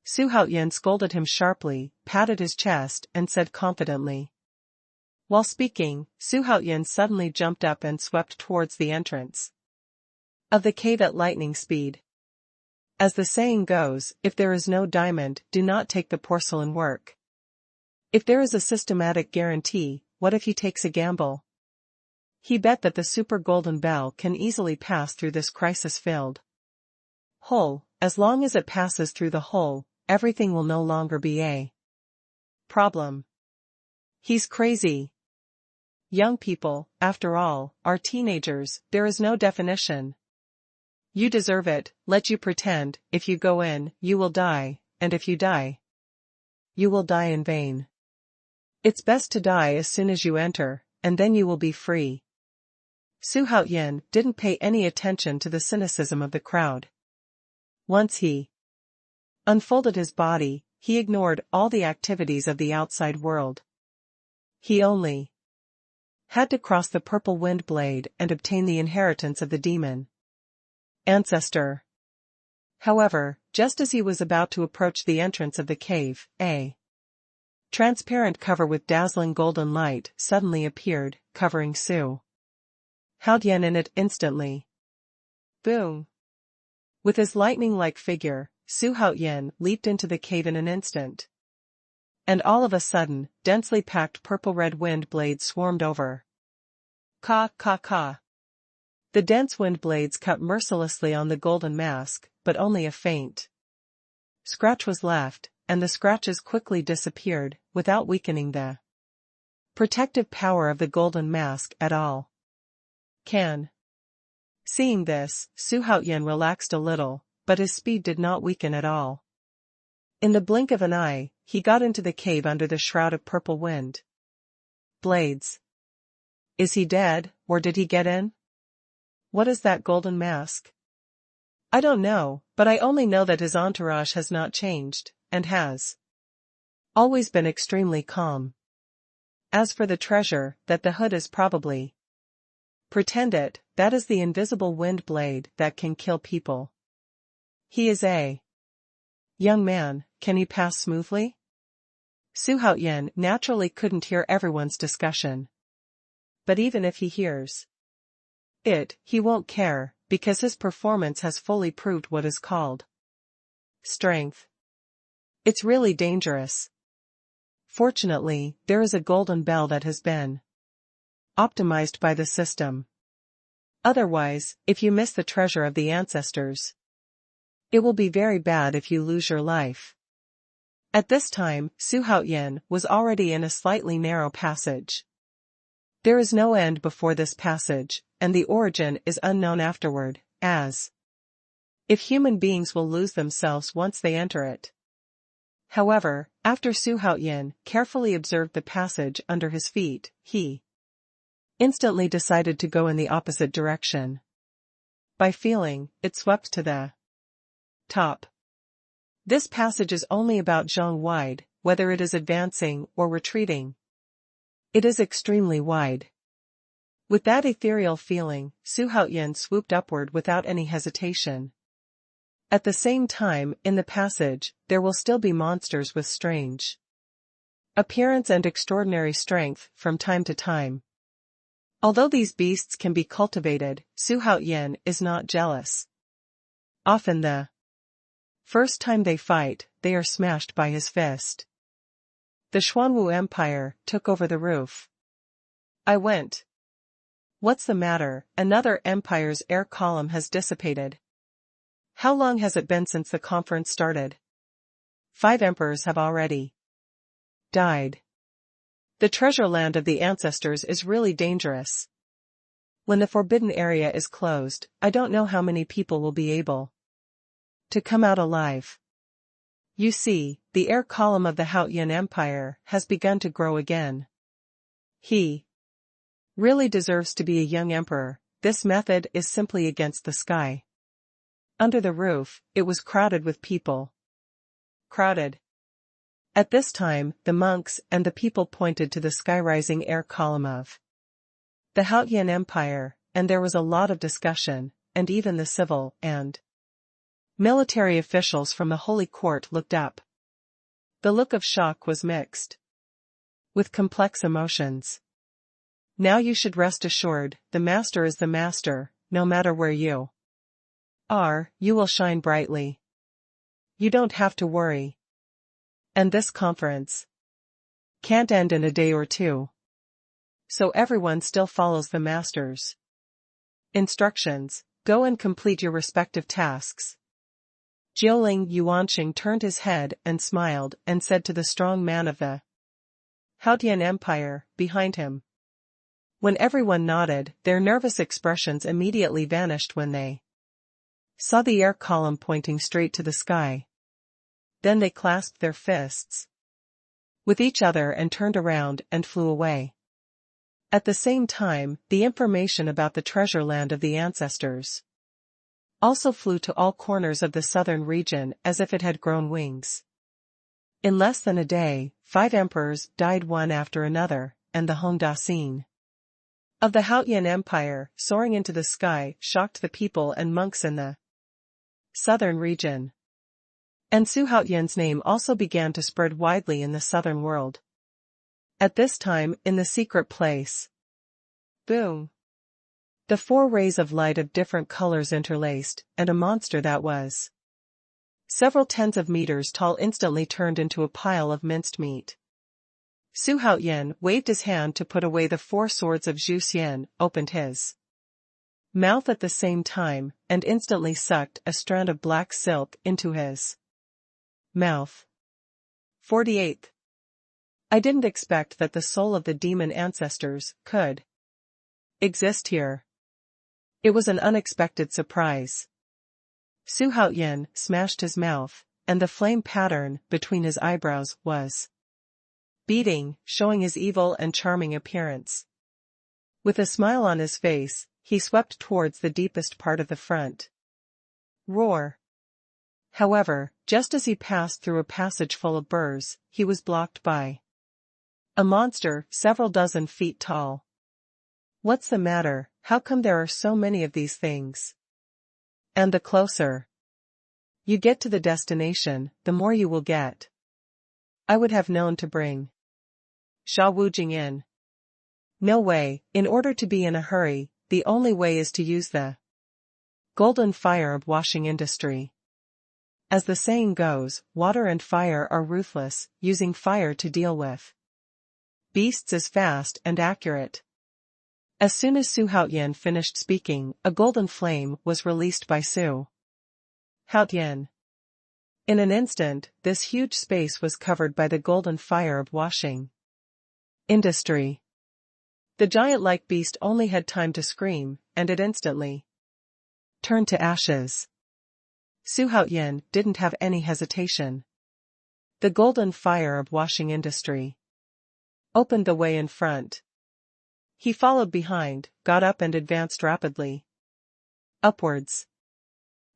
Xuanhuan scolded him sharply, patted his chest, and said confidently. While speaking, Xuanhuan suddenly jumped up and swept towards the entrance of the cave at lightning speed. As the saying goes, if there is no diamond, do not take the porcelain work. If there is a systematic guarantee, what if he takes a gamble? He bet that the super golden bell can easily pass through this crisis-filled hole. As long as it passes through the hole, everything will no longer be a problem. He's crazy. Young people, after all, are teenagers, there is no definition. You deserve it, let you pretend, if you go in, you will die, and if you die, you will die in vain. It's best to die as soon as you enter, and then you will be free. Xuanhuan didn't pay any attention to the cynicism of the crowd. Once he unfolded his body, he ignored all the activities of the outside world. He only had to cross the purple wind blade and obtain the inheritance of the demon ancestor. However, just as he was about to approach the entrance of the cave, a transparent cover with dazzling golden light suddenly appeared, covering Xuanhuan in it instantly. Boom! With his lightning-like figure, Xuanhuan leaped into the cave in an instant. And all of a sudden, densely packed purple-red wind blades swarmed over. Ka ka ka. The dense wind blades cut mercilessly on the golden mask, but only a faint scratch was left, and the scratches quickly disappeared, without weakening the protective power of the golden mask at all. Seeing this, Xuanhuan relaxed a little, but his speed did not weaken at all. In the blink of an eye, he got into the cave under the shroud of purple wind blades. Is he dead, or did he get in? What is that golden mask? I don't know, but I only know that his entourage has not changed, and has always been extremely calm. As for the treasure, that the hood is probably pretend it, that is the invisible wind blade that can kill people. He is a young man, can he pass smoothly? Xuanhuan naturally couldn't hear everyone's discussion. But even if he hears He won't care, because his performance has fully proved what is called strength. It's really dangerous. Fortunately, there is a golden bell that has been optimized by the system. Otherwise, if you miss the treasure of the ancestors, it will be very bad if you lose your life. At this time, Xuanhuan was already in a slightly narrow passage. There is no end before this passage, and the origin is unknown afterward, as if human beings will lose themselves once they enter it. However, after Xuanhuan carefully observed the passage under his feet, he instantly decided to go in the opposite direction. By feeling, it swept to the top. This passage is only about zhong wide, whether it is advancing or retreating. It is extremely wide. With that ethereal feeling, Xuanhuan swooped upward without any hesitation. At the same time, in the passage, there will still be monsters with strange appearance and extraordinary strength from time to time. Although these beasts can be cultivated, Xuanhuan is not jealous. Often the first time they fight, they are smashed by his fist. The Xuanwu Empire took over the roof. I went. What's the matter? Another empire's air column has dissipated. How long has it been since the conference started? 5 emperors have already died. The treasure land of the ancestors is really dangerous. When the forbidden area is closed, I don't know how many people will be able to come out alive. You see, the air column of the Haotian Empire has begun to grow again. He really deserves to be a young emperor. This method is simply against the sky. Under the roof, it was crowded with people. Crowded. At this time, the monks and the people pointed to the sky-rising air column of the Haotian Empire, and there was a lot of discussion, and even the civil and military officials from the Holy Court looked up. The look of shock was mixed with complex emotions. Now you should rest assured, the master is the master, no matter where you are, you will shine brightly. You don't have to worry. And this conference can't end in a day or two. So everyone still follows the master's instructions. Go and complete your respective tasks. Jiuling Yuanqing turned his head and smiled and said to the strong man of the Haotian Empire, behind him. When everyone nodded, their nervous expressions immediately vanished when they saw the air column pointing straight to the sky. Then they clasped their fists with each other and turned around and flew away. At the same time, the information about the treasure land of the ancestors also flew to all corners of the southern region as if it had grown wings. In less than a day, 5 emperors died one after another, and the Hongda of the Haotian Empire, soaring into the sky, shocked the people and monks in the southern region. And Xuanhuan's name also began to spread widely in the southern world. At this time, in the secret place, boom! The 4 rays of light of different colors interlaced, and a monster that was several tens of meters tall instantly turned into a pile of minced meat. Xuanhuan waved his hand to put away the 4 swords of Zhu Xian, opened his mouth at the same time, and instantly sucked a strand of black silk into his mouth. 48th. I didn't expect that the soul of the demon ancestors could exist here. It was an unexpected surprise. Xuanhuan smashed his mouth, and the flame pattern between his eyebrows was beating, showing his evil and charming appearance. With a smile on his face, he swept towards the deepest part of the front. Roar! However, just as he passed through a passage full of burrs, he was blocked by a monster several dozen feet tall. What's the matter? How come there are so many of these things? And the closer you get to the destination, the more you will get. I would have known to bring Sha Wujing in. No way. In order to be in a hurry, the only way is to use the golden fire of washing industry. As the saying goes, water and fire are ruthless, using fire to deal with beasts is fast and accurate. As soon as Xuanhuan finished speaking, a golden flame was released by Xuanhuan. In an instant, this huge space was covered by the golden fire of washing industry. The giant-like beast only had time to scream, and it instantly turned to ashes. Xuanhuan didn't have any hesitation. The golden fire of washing industry opened the way in front. He followed behind, got up and advanced rapidly upwards.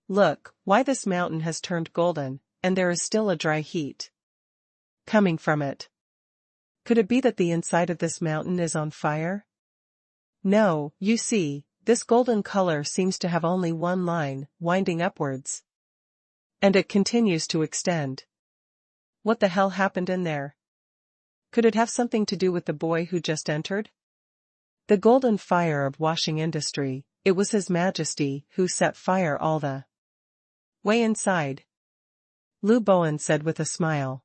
Look, why this mountain has turned golden, and there is still a dry heat coming from it. Could it be that the inside of this mountain is on fire? No, you see, this golden color seems to have only one line, winding upwards. And it continues to extend. What the hell happened in there? Could it have something to do with the boy who just entered? The golden fire of washing industry, it was His Majesty who set fire all the way inside. Lu Bowen said with a smile.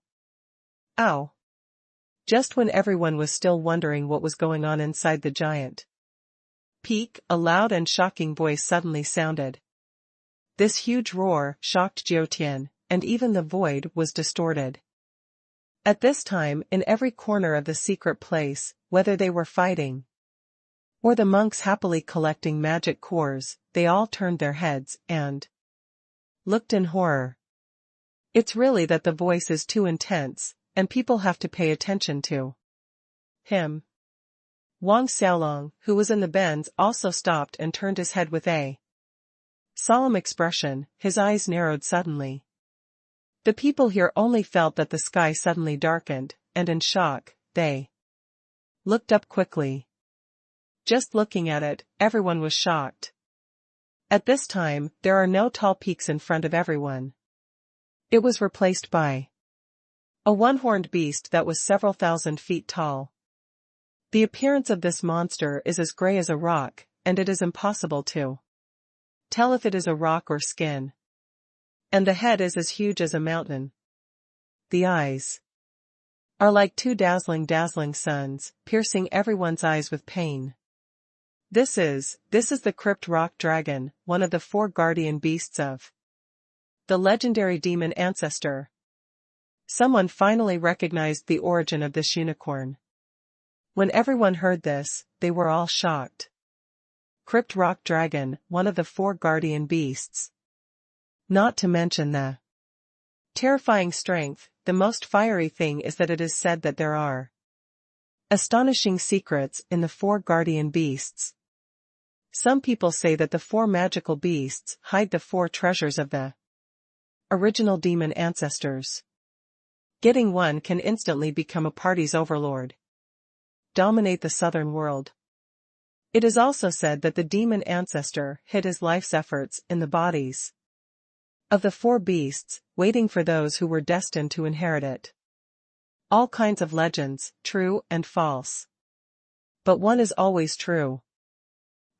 Ow. Just when everyone was still wondering what was going on inside the giant peak, a loud and shocking voice suddenly sounded. This huge roar shocked Jiutian, and even the void was distorted. At this time, in every corner of the secret place, whether they were fighting or the monks happily collecting magic cores, they all turned their heads and looked in horror. It's really that the voice is too intense, and people have to pay attention to him. Wang Xiaolong, who was in the bends, also stopped and turned his head with a solemn expression, his eyes narrowed suddenly. The people here only felt that the sky suddenly darkened, and in shock, they looked up quickly. Just looking at it, everyone was shocked. At this time, there are no tall peaks in front of everyone. It was replaced by a one-horned beast that was several thousand feet tall. The appearance of this monster is as gray as a rock, and it is impossible to tell if it is a rock or skin. And the head is as huge as a mountain. The eyes are like two dazzling suns, piercing everyone's eyes with pain. This is the crypt rock dragon, one of the 4 guardian beasts of the legendary demon ancestor. Someone finally recognized the origin of this unicorn. When everyone heard this, they were all shocked. Crypt rock dragon, one of the 4 guardian beasts. Not to mention the terrifying strength, the most fiery thing is that it is said that there are astonishing secrets in the 4 guardian beasts. Some people say that the 4 magical beasts hide the 4 treasures of the original demon ancestors. Getting one can instantly become a party's overlord. Dominate the southern world. It is also said that the demon ancestor hid his life's efforts in the bodies of the 4 beasts, waiting for those who were destined to inherit it. All kinds of legends, true and false. But one is always true.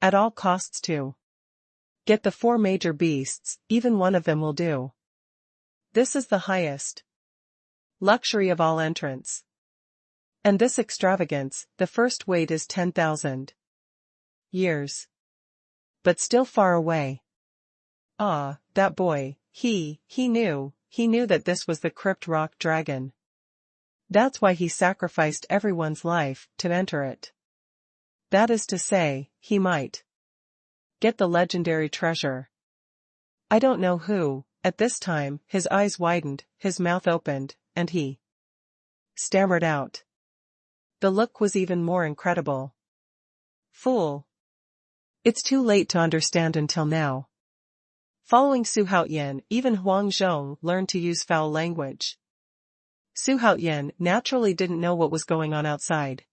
At all costs to get the 4 major beasts, even one of them will do. This is the highest luxury of all entrants. And this extravagance, the first wait is 10,000 years. But still far away. Ah, that boy, he knew that this was the crypt rock dragon. That's why he sacrificed everyone's life to enter it. That is to say, he might get the legendary treasure. I don't know who. At this time, his eyes widened, his mouth opened, and he stammered out. The look was even more incredible. Fool. It's too late to understand until now. Following Xuanhuan, even Huang Zhong learned to use foul language. Xuanhuan naturally didn't know what was going on outside.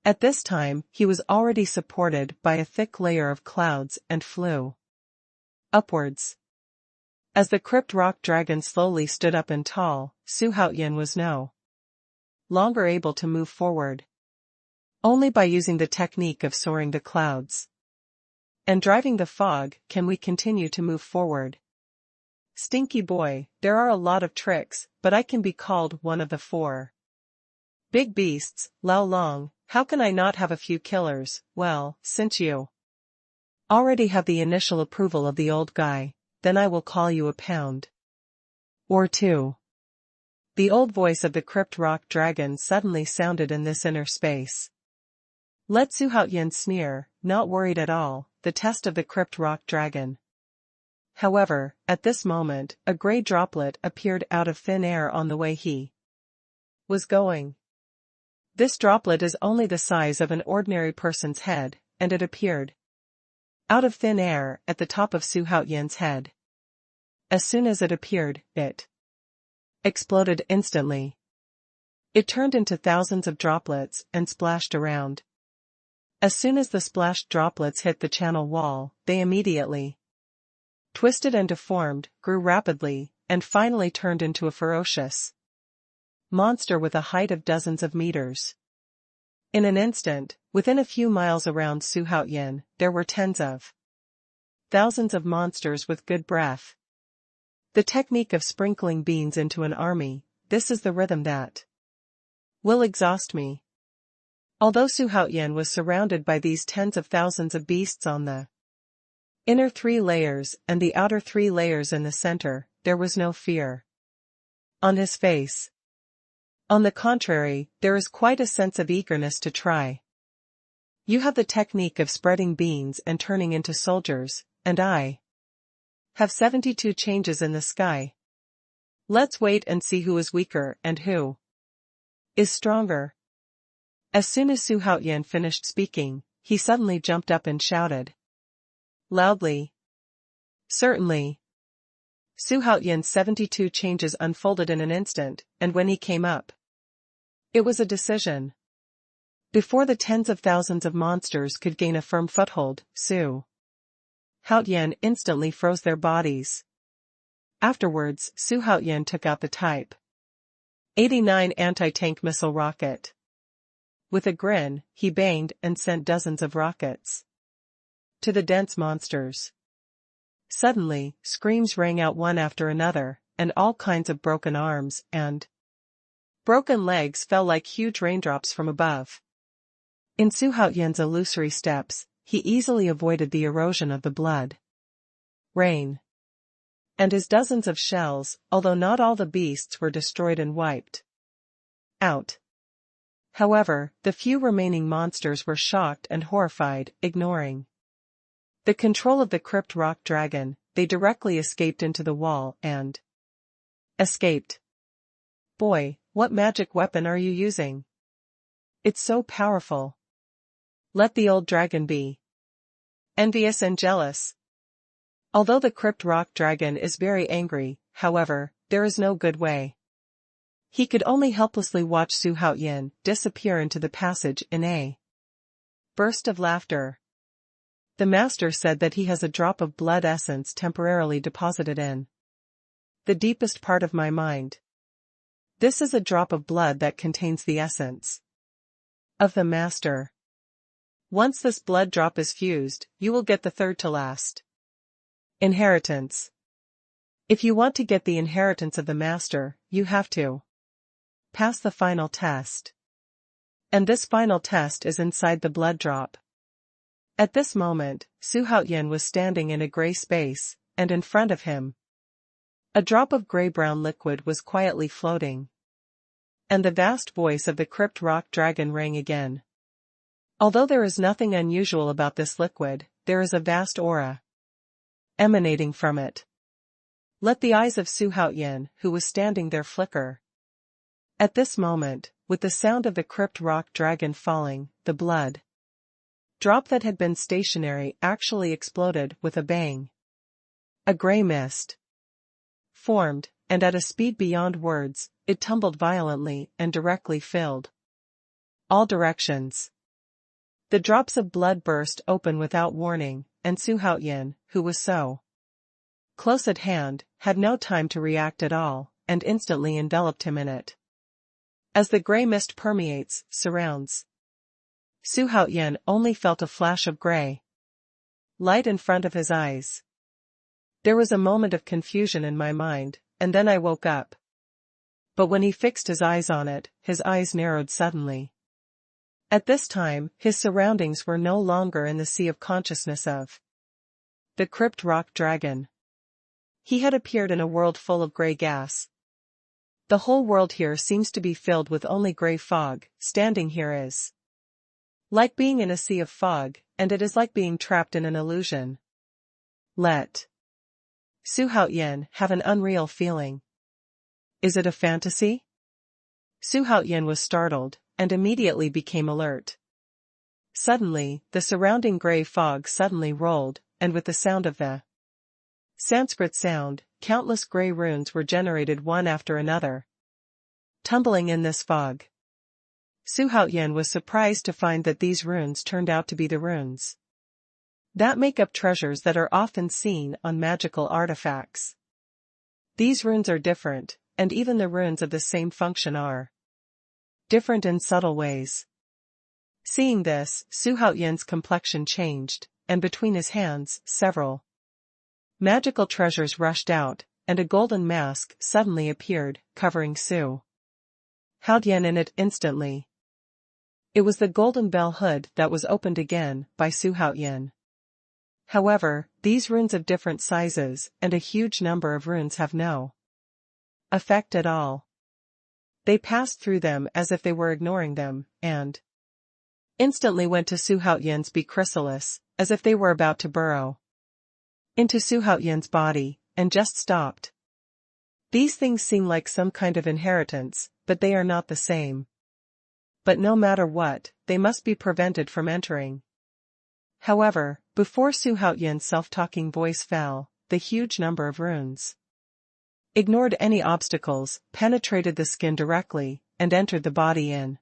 At this time, he was already supported by a thick layer of clouds and flew upwards. As the crypt rock dragon slowly stood up and tall, Xuanhuan was no longer able to move forward. Only by using the technique of soaring the clouds. And driving the fog, can we continue to move forward? Stinky boy, there are a lot of tricks, but I can be called one of the 4 big beasts. Lao Long, how can I not have a few killers? Well, since you already have the initial approval of the old guy, then I will call you a pound or 2. The old voice of the crypt rock dragon suddenly sounded in this inner space. Let Xuanhuan sneer, not worried at all, the test of the crypt rock dragon. However, at this moment, a grey droplet appeared out of thin air on the way he was going. This droplet is only the size of an ordinary person's head, and it appeared out of thin air at the top of Xuanhuan's head. As soon as it appeared, it exploded instantly. It turned into thousands of droplets and splashed around. As soon as the splashed droplets hit the channel wall, they immediately twisted and deformed, grew rapidly, and finally turned into a ferocious monster with a height of dozens of meters. In an instant, within a few miles around Xuanhuan, there were tens of thousands of monsters with good breath. The technique of sprinkling beans into an army, this is the rhythm that will exhaust me. Although Xuanhuan was surrounded by these tens of thousands of beasts on the inner 3 layers and the outer 3 layers in the center, there was no fear on his face. On the contrary, there is quite a sense of eagerness to try. You have the technique of spreading beans and turning into soldiers, and I have 72 changes in the sky. Let's wait and see who is weaker and who is stronger. As soon as Xuanhuan finished speaking, he suddenly jumped up and shouted loudly, "Certainly." Xuanhuan's 72 changes unfolded in an instant, and when he came up, it was a decision. Before the tens of thousands of monsters could gain a firm foothold, Xuanhuan instantly froze their bodies. Afterwards, Xuanhuan took out the Type 89 anti-tank missile rocket. With a grin, he banged and sent dozens of rockets to the dense monsters. Suddenly, screams rang out one after another, and all kinds of broken arms and broken legs fell like huge raindrops from above. In Xuanhuan's illusory steps, he easily avoided the erosion of the blood rain and his dozens of shells, although not all the beasts were destroyed and wiped out. However, the few remaining monsters were shocked and horrified, ignoring the control of the crypt rock dragon. They directly escaped into the wall and escaped. Boy, what magic weapon are you using? It's so powerful. Let the old dragon be envious and jealous. Although the crypt rock dragon is very angry, however, there is no good way. He could only helplessly watch Xuanhuan disappear into the passage in a burst of laughter. The master said that he has a drop of blood essence temporarily deposited in the deepest part of my mind. This is a drop of blood that contains the essence of the master. Once this blood drop is fused, you will get the third to last inheritance. If you want to get the inheritance of the master, you have to pass the final test. And this final test is inside the blood drop. At this moment, Xuanhuan was standing in a gray space, and in front of him, a drop of gray-brown liquid was quietly floating. And the vast voice of the crypt rock dragon rang again. Although there is nothing unusual about this liquid, there is a vast aura emanating from it. Let the eyes of Xuanhuan, who was standing there, flicker. At this moment, with the sound of the crypt rock dragon falling, the blood drop that had been stationary actually exploded with a bang. A gray mist formed, and at a speed beyond words, it tumbled violently and directly filled all directions. The drops of blood burst open without warning, and Xuanhuan, who was so close at hand, had no time to react at all, and instantly enveloped him in it. As the gray mist permeates, surrounds, Xuanhuan only felt a flash of gray light in front of his eyes. There was a moment of confusion in my mind, and then I woke up. But when he fixed his eyes on it, his eyes narrowed suddenly. At this time, his surroundings were no longer in the sea of consciousness of the crypt rock dragon. He had appeared in a world full of gray gas. The whole world here seems to be filled with only gray fog. Standing here is like being in a sea of fog, and it is like being trapped in an illusion. Let Xuanhuan have an unreal feeling. Is it a fantasy? Xuanhuan was startled, and immediately became alert. Suddenly, the surrounding gray fog suddenly rolled, and with the sound of the Sanskrit sound, countless gray runes were generated one after another, tumbling in this fog. Xuanhuan was surprised to find that these runes turned out to be the runes that make up treasures that are often seen on magical artifacts. These runes are different, and even the runes of the same function are different in subtle ways. Seeing this, Xuanhuan's complexion changed, and between his hands, several magical treasures rushed out, and a golden mask suddenly appeared, covering Xuanhuan in it instantly. It was the golden bell hood that was opened again by Xuanhuan. However, these runes of different sizes and a huge number of runes have no effect at all. They passed through them as if they were ignoring them, and instantly went to Xuanhuan's chrysalis, as if they were about to burrow into Xuanhuan's body, and just stopped. These things seem like some kind of inheritance, but they are not the same. But no matter what, they must be prevented from entering. However, before Xuanhuan's self-talking voice fell, the huge number of runes ignored any obstacles, penetrated the skin directly, and entered the body in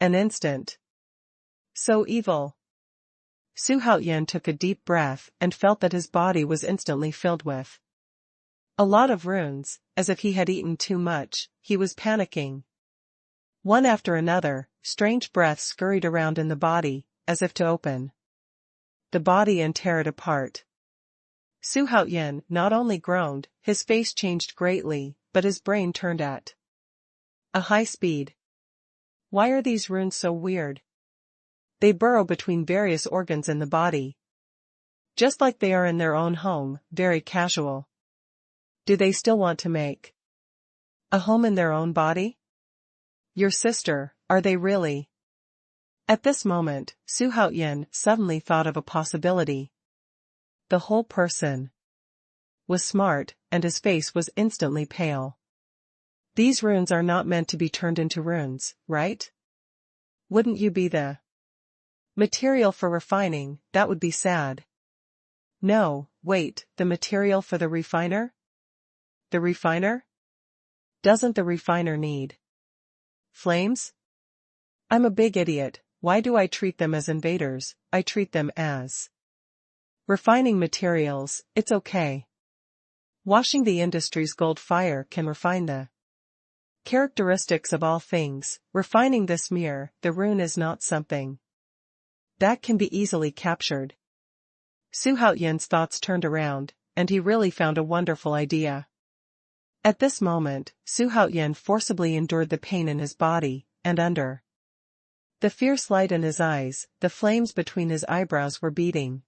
an instant. So evil. Xuanhuan took a deep breath and felt that his body was instantly filled with a lot of runes, as if he had eaten too much. He was panicking. One after another, strange breaths scurried around in the body, as if to open the body and tear it apart. Xuanhuan not only groaned, his face changed greatly, but his brain turned at a high speed. Why are these runes so weird? They burrow between various organs in the body, just like they are in their own home, very casual. Do they still want to make a home in their own body? Your sister, are they really? At this moment, Xuanhuan suddenly thought of a possibility. The whole person was smart, and his face was instantly pale. These runes are not meant to be turned into runes, right? Wouldn't you be the material for refining? That would be sad. No, wait, the material for the refiner? The refiner? Doesn't the refiner need flames? I'm a big idiot. Why do I treat them as invaders? I treat them as refining materials. It's okay. Washing the industry's gold fire can refine the characteristics of all things. Refining this mirror, the rune is not something that can be easily captured. Xuanhuan's thoughts turned around, and he really found a wonderful idea. At this moment, Xuanhuan forcibly endured the pain in his body, and under the fierce light in his eyes, the flames between his eyebrows were beating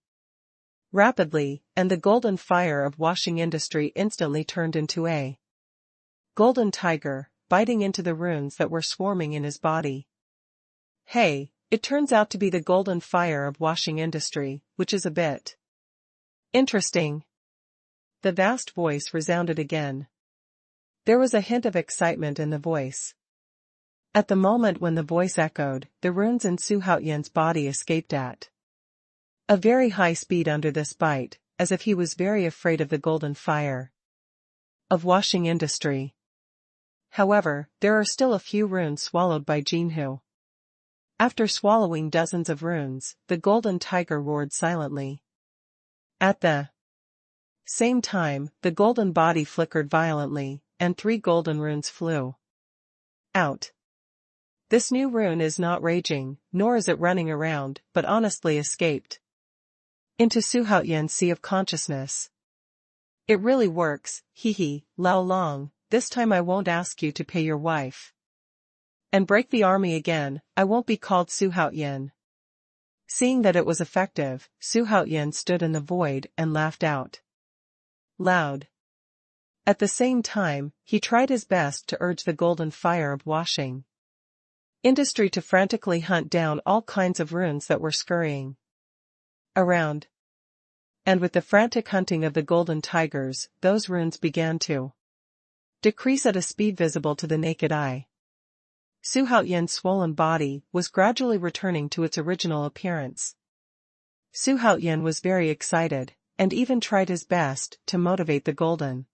rapidly, and the golden fire of washing industry instantly turned into a golden tiger, biting into the runes that were swarming in his body. Hey, it turns out to be the golden fire of washing industry, which is a bit interesting. The vast voice resounded again. There was a hint of excitement in the voice. At the moment when the voice echoed, the runes in Xuanhuan's body escaped at a very high speed under this bite, as if he was very afraid of the golden fire of washing industry. However, there are still a few runes swallowed by Jinhu. After swallowing dozens of runes, the golden tiger roared silently. At the same time, the golden body flickered violently, and 3 golden runes flew out. This new rune is not raging, nor is it running around, but honestly escaped. into Xuanhuan's sea of consciousness. It really works, hee, Lao Long, this time I won't ask you to pay your wife. And break the army again, I won't be called Xuanhuan. Seeing that it was effective, Xuanhuan stood in the void and laughed out loud. At the same time, he tried his best to urge the golden fire of washing industry to frantically hunt down all kinds of runes that were scurrying around. And with the frantic hunting of the golden tigers, those runes began to decrease at a speed visible to the naked eye. Xuanhuan's swollen body was gradually returning to its original appearance. Xuanhuan was very excited, and even tried his best to motivate the golden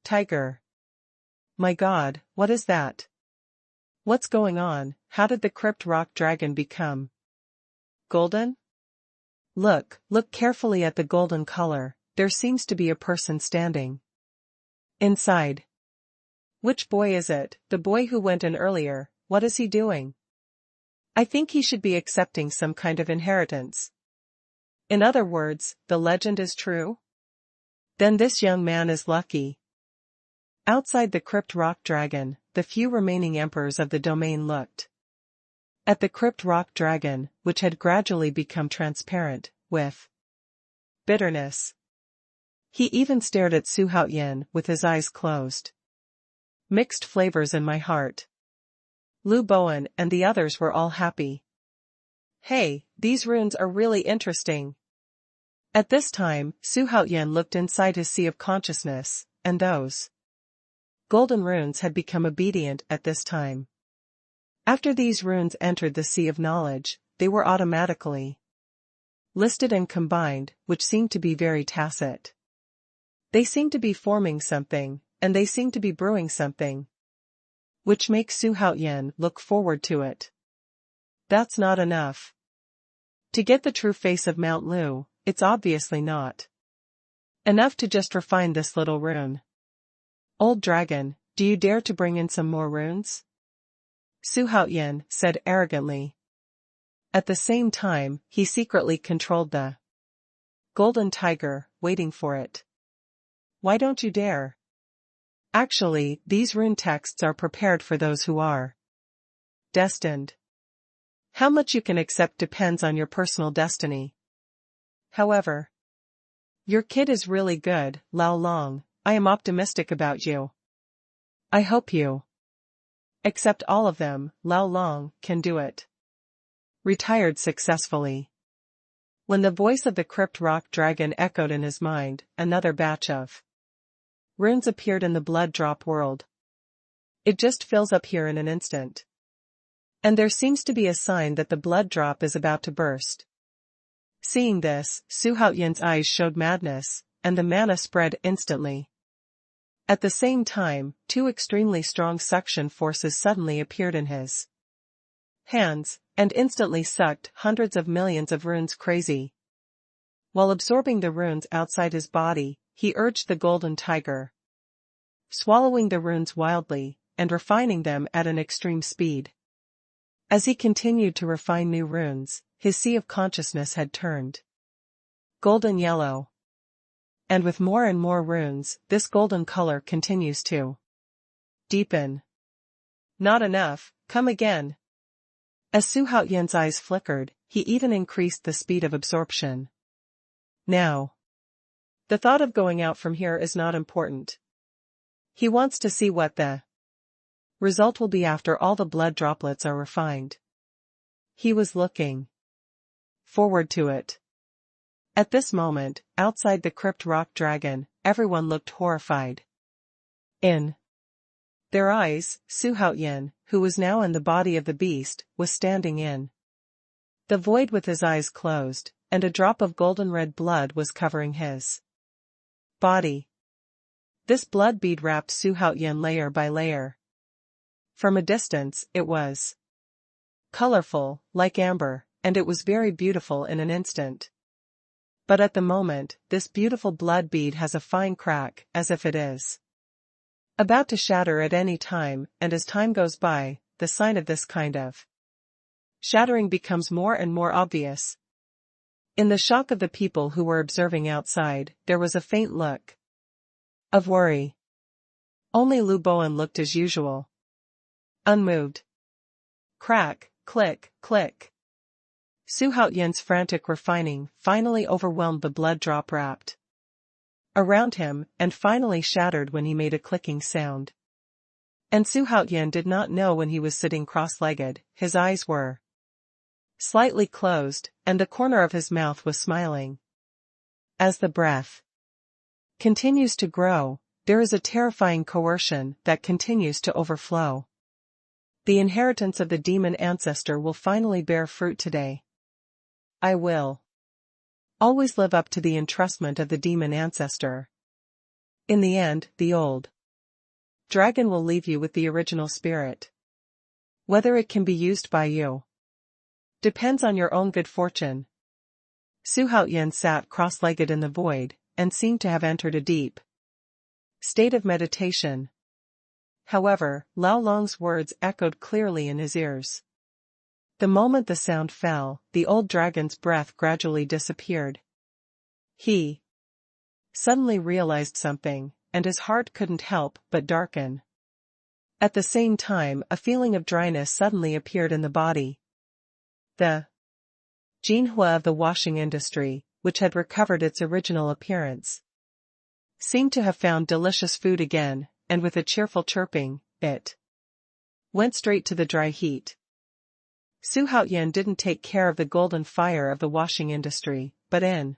tiger. My God, what is that? What's going on? How did the crypt rock dragon become golden? Look carefully at the golden color, there seems to be a person standing inside. Which boy is it? The boy who went in earlier, what is he doing? I think he should be accepting some kind of inheritance. In other words, the legend is true? Then this young man is lucky. Outside the crypt rock dragon, the few remaining emperors of the domain looked at the crypt rock dragon, which had gradually become transparent, with bitterness. He even stared at Xuanhuan with his eyes closed. Mixed flavors in my heart. Lu Bowen and the others were all happy. Hey, these runes are really interesting. At this time, Xuanhuan looked inside his sea of consciousness, and those golden runes had become obedient at this time. After these runes entered the sea of knowledge, they were automatically listed and combined, which seemed to be very tacit. They seemed to be forming something, and they seemed to be brewing something, which makes Xuanhuan look forward to it. That's not enough. To get the true face of Mount Lu, it's obviously not enough to just refine this little rune. Old dragon, do you dare to bring in some more runes? Xuanhuan said arrogantly. At the same time, he secretly controlled the golden tiger, waiting for it. Why don't you dare? Actually, these rune texts are prepared for those who are destined. How much you can accept depends on your personal destiny. However, your kid is really good, Lao Long. I am optimistic about you. I hope you accept all of them. Lao Long can do it. Retired successfully. When the voice of the crypt rock dragon echoed in his mind, another batch of runes appeared in the blood drop world. It just fills up here in an instant. And there seems to be a sign that the blood drop is about to burst. Seeing this, Xuanhuan's eyes showed madness, and the mana spread instantly. At the same time, two extremely strong suction forces suddenly appeared in his hands, and instantly sucked hundreds of millions of runes crazy. While absorbing the runes outside his body, he urged the golden tiger, swallowing the runes wildly, and refining them at an extreme speed. As he continued to refine new runes, his sea of consciousness had turned golden yellow. And with more and more runes, this golden color continues to deepen. Not enough, come again. As Xuanhuan's eyes flickered, he even increased the speed of absorption. Now, the thought of going out from here is not important. He wants to see what the result will be after all the blood droplets are refined. He was looking forward to it. At this moment, outside the crypt rock dragon, everyone looked horrified. In their eyes, Xuanhuan, who was now in the body of the beast, was standing in the void with his eyes closed, and a drop of golden red blood was covering his body. This blood bead wrapped Xuanhuan layer by layer. From a distance, it was colorful, like amber, and it was very beautiful in an instant. But at the moment, this beautiful blood bead has a fine crack, as if it is about to shatter at any time, and as time goes by, the sign of this kind of shattering becomes more and more obvious. In the shock of the people who were observing outside, there was a faint look of worry. Only Lu Bowen looked as usual. Unmoved. Crack, click, click. Su Haoyan's frantic refining finally overwhelmed the blood drop wrapped around him and finally shattered when he made a clicking sound. And Su Haoyan did not know when he was sitting cross-legged, his eyes were slightly closed, and the corner of his mouth was smiling. As the breath continues to grow, there is a terrifying coercion that continues to overflow. The inheritance of the demon ancestor will finally bear fruit today. I will always live up to the entrustment of the demon ancestor. In the end, the old dragon will leave you with the original spirit. Whether it can be used by you depends on your own good fortune. Su Haoyan sat cross-legged in the void, and seemed to have entered a deep state of meditation. However, Lao Long's words echoed clearly in his ears. The moment the sound fell, the old dragon's breath gradually disappeared. He suddenly realized something, and his heart couldn't help but darken. At the same time, a feeling of dryness suddenly appeared in the body. The Jinhua of the washing industry, which had recovered its original appearance, seemed to have found delicious food again, and with a cheerful chirping, it went straight to the dry heat. Su Haoyan didn't take care of the golden fire of the washing industry, but in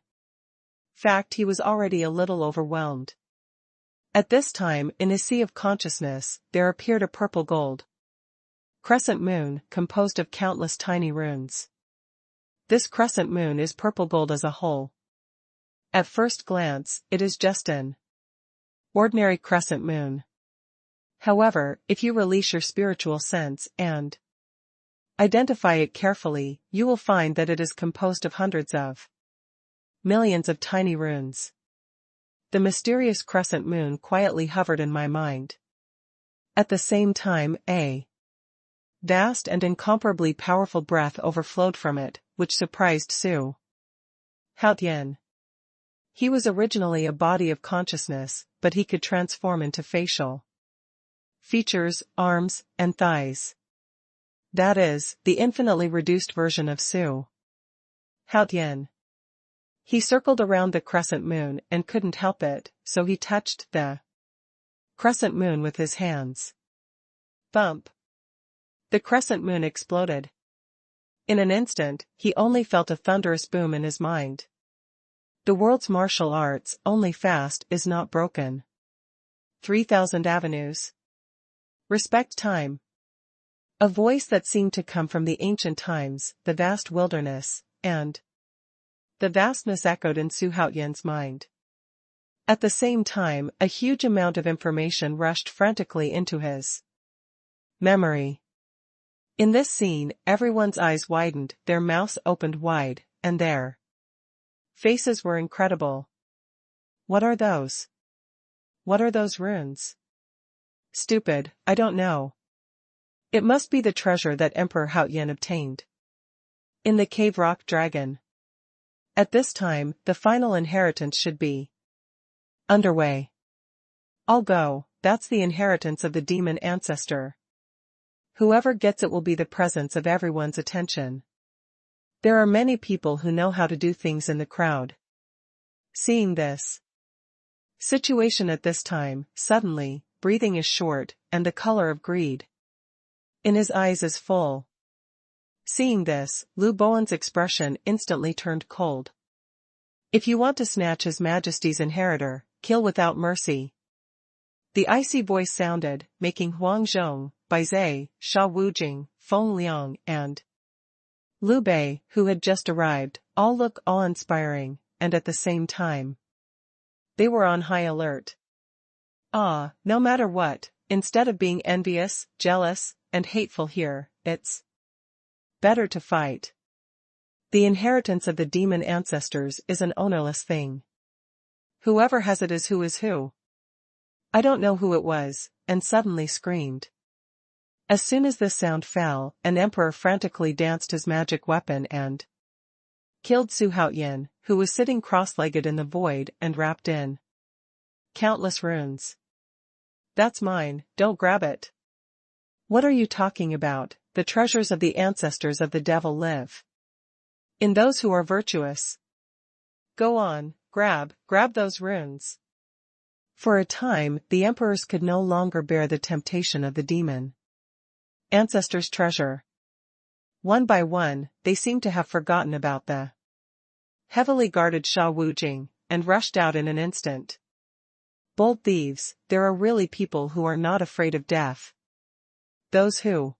fact he was already a little overwhelmed. At this time, in his sea of consciousness, there appeared a purple gold crescent moon, composed of countless tiny runes. This crescent moon is purple gold as a whole. At first glance, it is just an ordinary crescent moon. However, if you release your spiritual sense and identify it carefully, you will find that it is composed of hundreds of millions of tiny runes. The mysterious crescent moon quietly hovered in my mind. At the same time, a vast and incomparably powerful breath overflowed from it, which surprised Su Haoyan. He was originally a body of consciousness, but he could transform into facial features, arms, and thighs. That is, the infinitely reduced version of Su Haoyan. He circled around the crescent moon and couldn't help it, so he touched the crescent moon with his hands. Thump! The crescent moon exploded. In an instant, he only felt a thunderous boom in his mind. The world's martial arts, only fast, is not broken. 3,000 avenues. Respect time. A voice that seemed to come from the ancient times, the vast wilderness, and the vastness echoed in Su Haoyan's mind. At the same time, a huge amount of information rushed frantically into his memory. In this scene, everyone's eyes widened, their mouths opened wide, and their faces were incredible. What are those? What are those runes? Stupid, I don't know. It must be the treasure that Emperor Haoyan obtained in the cave rock dragon. At this time, the final inheritance should be underway. I'll go, that's the inheritance of the demon ancestor. Whoever gets it will be the presence of everyone's attention. There are many people who know how to do things in the crowd. Seeing this situation at this time, suddenly, breathing is short, and the color of greed in his eyes is full. Seeing this, Lu Bowen's expression instantly turned cold. If you want to snatch His Majesty's inheritor, kill without mercy. The icy voice sounded, making Huang Zhong, Bai Zhe, Sha Wujing, Feng Liang, and Liu Bei, who had just arrived, all look awe-inspiring, and at the same time, they were on high alert. No matter what, instead of being envious, jealous, and hateful here, it's better to fight. The inheritance of the demon ancestors is an ownerless thing. Whoever has it is who. I don't know who it was, and suddenly screamed. As soon as this sound fell, an emperor frantically danced his magic weapon and killed Xuanhuan, who was sitting cross-legged in the void and wrapped in countless runes. That's mine, don't grab it. What are you talking about? The treasures of the ancestors of the devil live in those who are virtuous. Go on, grab those runes. For a time, the emperors could no longer bear the temptation of the demon ancestors' treasure. One by one, they seemed to have forgotten about the heavily guarded Sha Wujing, and rushed out in an instant. Bold thieves, there are really people who are not afraid of death. Those who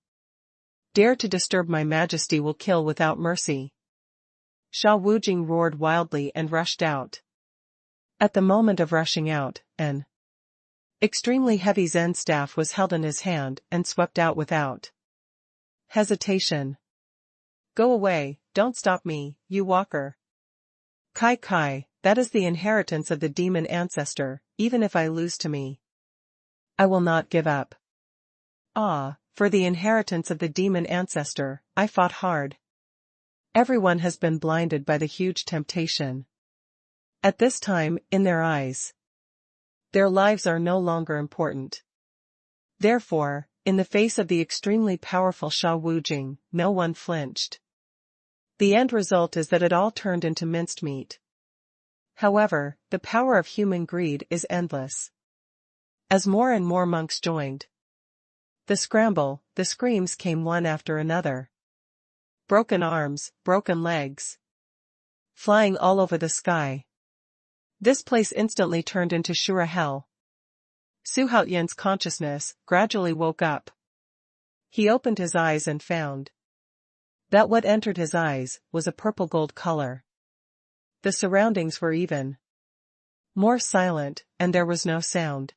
dare to disturb my majesty will kill without mercy. Sha Wujing roared wildly and rushed out. At the moment of rushing out, an extremely heavy Zen staff was held in his hand and swept out without hesitation. Go away, don't stop me, you walker. Kai Kai, that is the inheritance of the demon ancestor, even if I lose to me, I will not give up. Ah, for the inheritance of the demon ancestor, I fought hard. Everyone has been blinded by the huge temptation. At this time, in their eyes, their lives are no longer important. Therefore, in the face of the extremely powerful Sha Wujing, no one flinched. The end result is that it all turned into minced meat. However, the power of human greed is endless. As more and more monks joined the scramble, the screams came one after another. Broken arms, broken legs, flying all over the sky. This place instantly turned into Shura hell. Xuanhuan's consciousness gradually woke up. He opened his eyes and found that what entered his eyes was a purple gold color. The surroundings were even more silent, and there was no sound.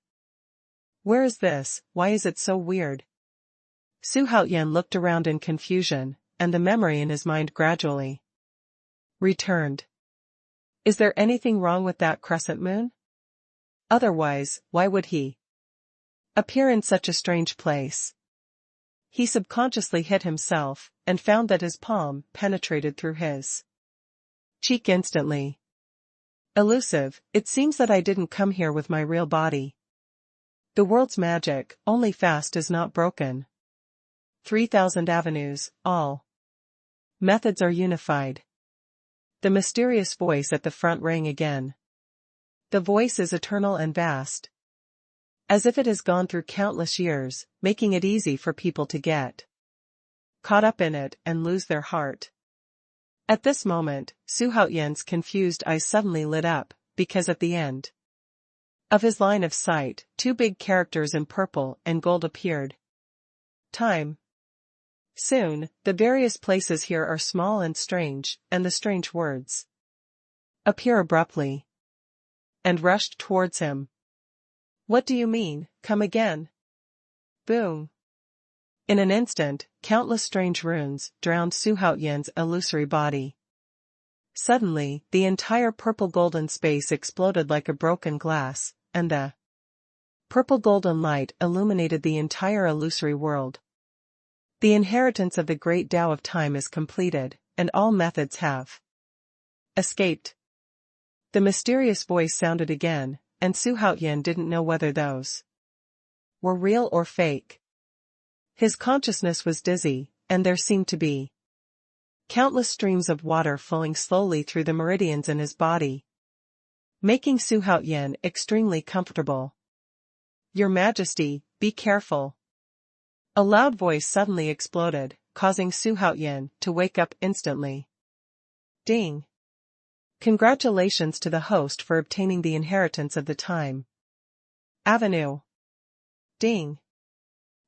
Where is this? Why is it so weird? Xuanhuan looked around in confusion, and the memory in his mind gradually returned. Is there anything wrong with that crescent moon? Otherwise, why would he appear in such a strange place? He subconsciously hit himself, and found that his palm penetrated through his cheek instantly. Elusive, it seems that I didn't come here with my real body. The world's magic, only fast is not broken. 3,000 avenues, all methods are unified. The mysterious voice at the front rang again. The voice is eternal and vast. As if it has gone through countless years, making it easy for people to get caught up in it and lose their heart. At this moment, Xuanhuan's confused eyes suddenly lit up, because at the end of his line of sight, two big characters in purple and gold appeared. Time. Soon, the various places here are small and strange, and the strange words appear abruptly and rushed towards him. What do you mean? Come again. Boom. In an instant, countless strange runes drowned Xuanhuan's illusory body. Suddenly, the entire purple-golden space exploded like a broken glass, and the purple-golden light illuminated the entire illusory world. The inheritance of the great Tao of time is completed, and all methods have escaped. The mysterious voice sounded again, and Xuanhuan didn't know whether those were real or fake. His consciousness was dizzy, and there seemed to be countless streams of water flowing slowly through the meridians in his body, making Xuanhuan extremely comfortable. Your Majesty, be careful. A loud voice suddenly exploded, causing Xuanhuan to wake up instantly. Ding! Congratulations to the host for obtaining the inheritance of the time avenue. Ding!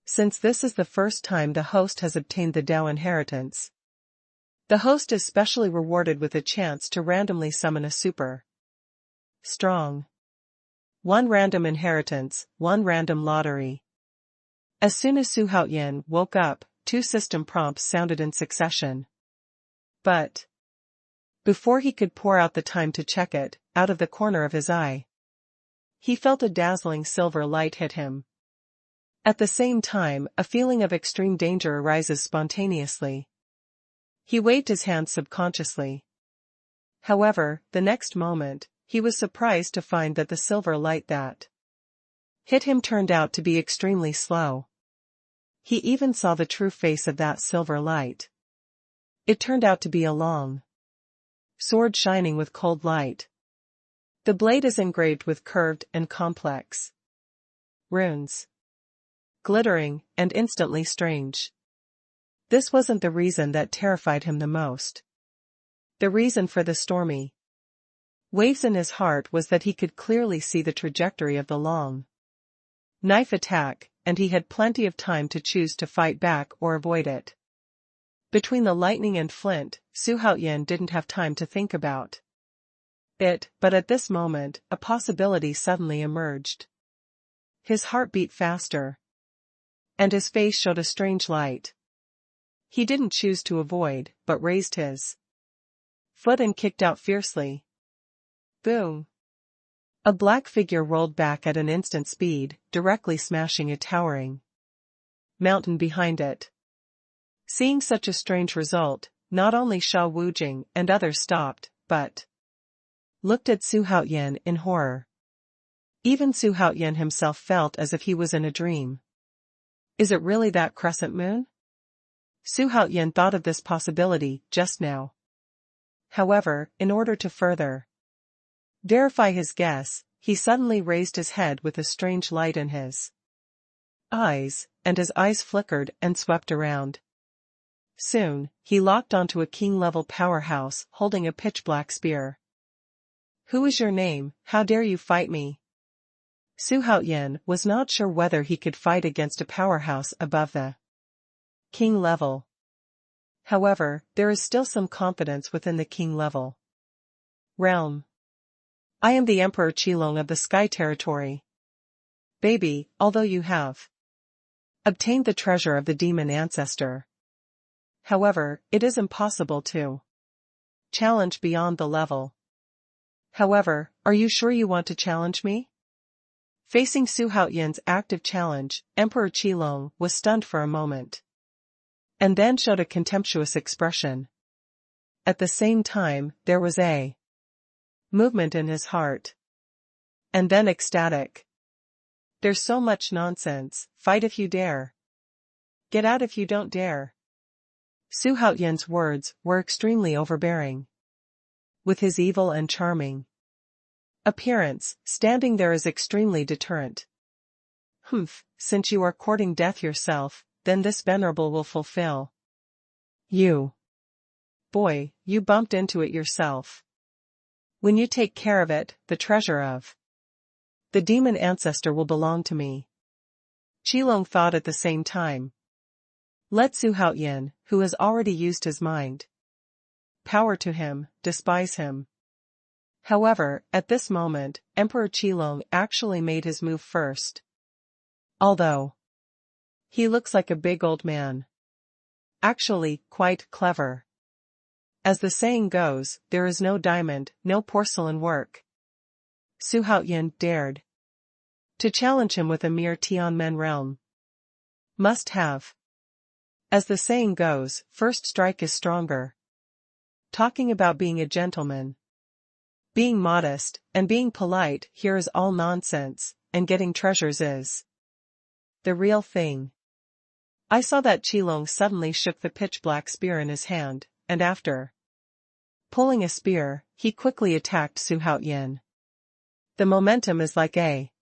Since this is the first time the host has obtained the Tao inheritance, the host is specially rewarded with a chance to randomly summon a super strong one random inheritance, one random lottery. As soon as Xuanhuan woke up, two system prompts sounded in succession. But before he could pour out the time to check it, out of the corner of his eye, he felt a dazzling silver light hit him. At the same time, a feeling of extreme danger arises spontaneously. He waved his hand subconsciously. However, the next moment, he was surprised to find that the silver light that hit him turned out to be extremely slow. He even saw the true face of that silver light. It turned out to be a long sword shining with cold light. The blade is engraved with curved and complex runes, glittering and instantly strange. This wasn't the reason that terrified him the most. The reason for the stormy waves in his heart was that he could clearly see the trajectory of the long knife attack, and he had plenty of time to choose to fight back or avoid it. Between the lightning and flint, Xuanhuan didn't have time to think about it, but at this moment, a possibility suddenly emerged. His heart beat faster, and his face showed a strange light. He didn't choose to avoid, but raised his foot and kicked out fiercely. Boom! A black figure rolled back at an instant speed, directly smashing a towering mountain behind it. Seeing such a strange result, not only Sha Wujing and others stopped, but looked at Xuanhuan in horror. Even Xuanhuan himself felt as if he was in a dream. Is it really that crescent moon? Xuanhuan thought of this possibility just now. However, in order to further verify his guess, he suddenly raised his head with a strange light in his eyes, and his eyes flickered and swept around. Soon, he locked onto a king-level powerhouse holding a pitch-black spear. Who is your name? How dare you fight me? Xuanhuan was not sure whether he could fight against a powerhouse above the king level. However, there is still some confidence within the king level realm. I am the Emperor Qilong of the Sky Territory. Baby, although you have obtained the treasure of the demon ancestor. However, it is impossible to challenge beyond the level. However, are you sure you want to challenge me? Facing Xuanhuan's active challenge, Emperor Qilong was stunned for a moment, and then showed a contemptuous expression. At the same time, there was a movement in his heart. And then ecstatic. There's so much nonsense, fight if you dare. Get out if you don't dare. Xuanhuan's words were extremely overbearing. With his evil and charming appearance, standing there is extremely deterrent. Since you are courting death yourself, then this venerable will fulfill you. Boy, you bumped into it yourself. When you take care of it, the treasure of the demon ancestor will belong to me. Qilong thought at the same time. Let Xuanhuan, who has already used his mind power to him, despise him. However, at this moment, Emperor Qilong actually made his move first. Although he looks like a big old man. Actually, quite clever. As the saying goes, there is no diamond, no porcelain work. Xuanhuan dared to challenge him with a mere Tianmen realm. Must have. As the saying goes, first strike is stronger. Talking about being a gentleman, being modest, and being polite here is all nonsense, and getting treasures is the real thing. I saw that Qilong suddenly shook the pitch-black spear in his hand, and after pulling a spear, he quickly attacked Xuanhuan. The momentum is like a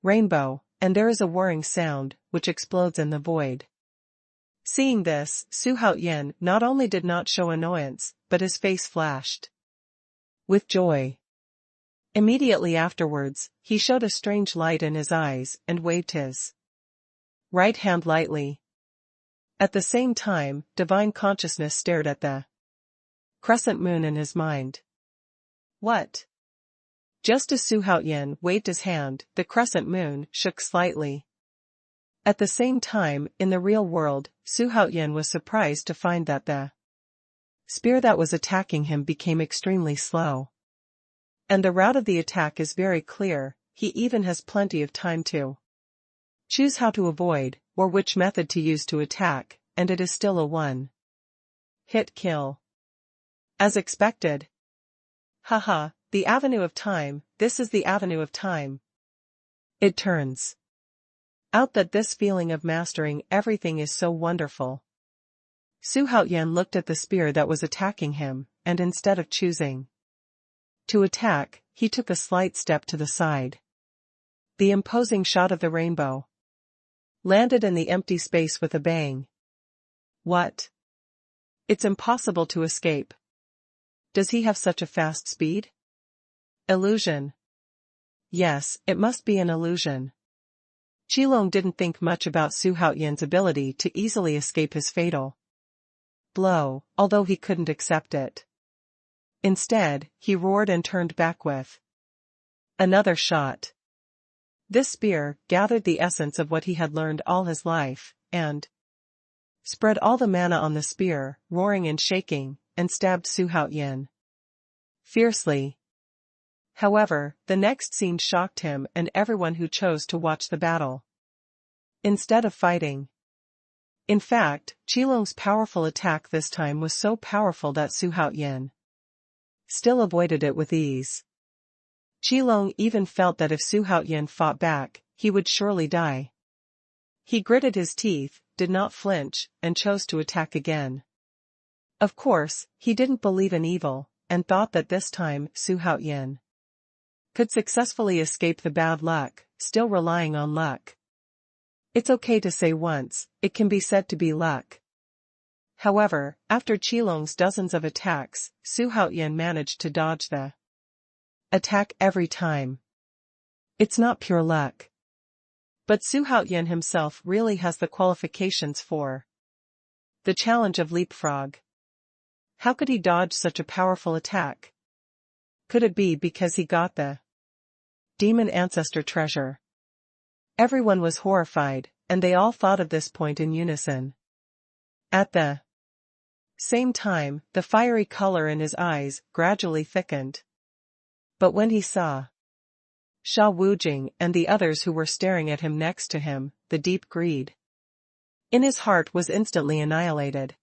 rainbow, and there is a whirring sound, which explodes in the void. Seeing this, Xuanhuan not only did not show annoyance, but his face flashed with joy. Immediately afterwards, he showed a strange light in his eyes and waved his right hand lightly. At the same time, divine consciousness stared at the crescent moon in his mind. What? Just as Xuanhuan waved his hand, the crescent moon shook slightly. At the same time, in the real world, Xuanhuan was surprised to find that the spear that was attacking him became extremely slow. And the route of the attack is very clear, he even has plenty of time to choose how to avoid, or which method to use to attack, and it is still a one-hit kill. As expected, Haha, the avenue of time, this is the avenue of time. It turns out that this feeling of mastering everything is so wonderful. Xuanhuan looked at the spear that was attacking him, and instead of choosing to attack, he took a slight step to the side. The imposing shot of the rainbow landed in the empty space with a bang. What? It's impossible to escape. Does he have such a fast speed? Illusion. Yes, it must be an illusion. Qilong didn't think much about Xuanhuan's ability to easily escape his fatal blow, although he couldn't accept it. Instead, he roared and turned back with another shot. This spear gathered the essence of what he had learned all his life, and spread all the mana on the spear, roaring and shaking, and stabbed Xuanhuan fiercely. However, the next scene shocked him and everyone who chose to watch the battle. Instead of fighting. In fact, Qilong's powerful attack this time was so powerful that Xuanhuan still avoided it with ease. Qilong even felt that if Xuanhuan fought back, he would surely die. He gritted his teeth, did not flinch, and chose to attack again. Of course, he didn't believe in evil, and thought that this time Xuanhuan could successfully escape the bad luck, still relying on luck. It's okay to say once, it can be said to be luck. However, after Qilong's dozens of attacks, Xuanhuan managed to dodge the attack every time. It's not pure luck. But Xuanhuan himself really has the qualifications for the challenge of leapfrog. How could he dodge such a powerful attack? Could it be because he got the demon ancestor treasure? Everyone was horrified, and they all thought of this point in unison. At the same time, the fiery color in his eyes gradually thickened. But when he saw Sha Wujing and the others who were staring at him next to him, the deep greed in his heart was instantly annihilated.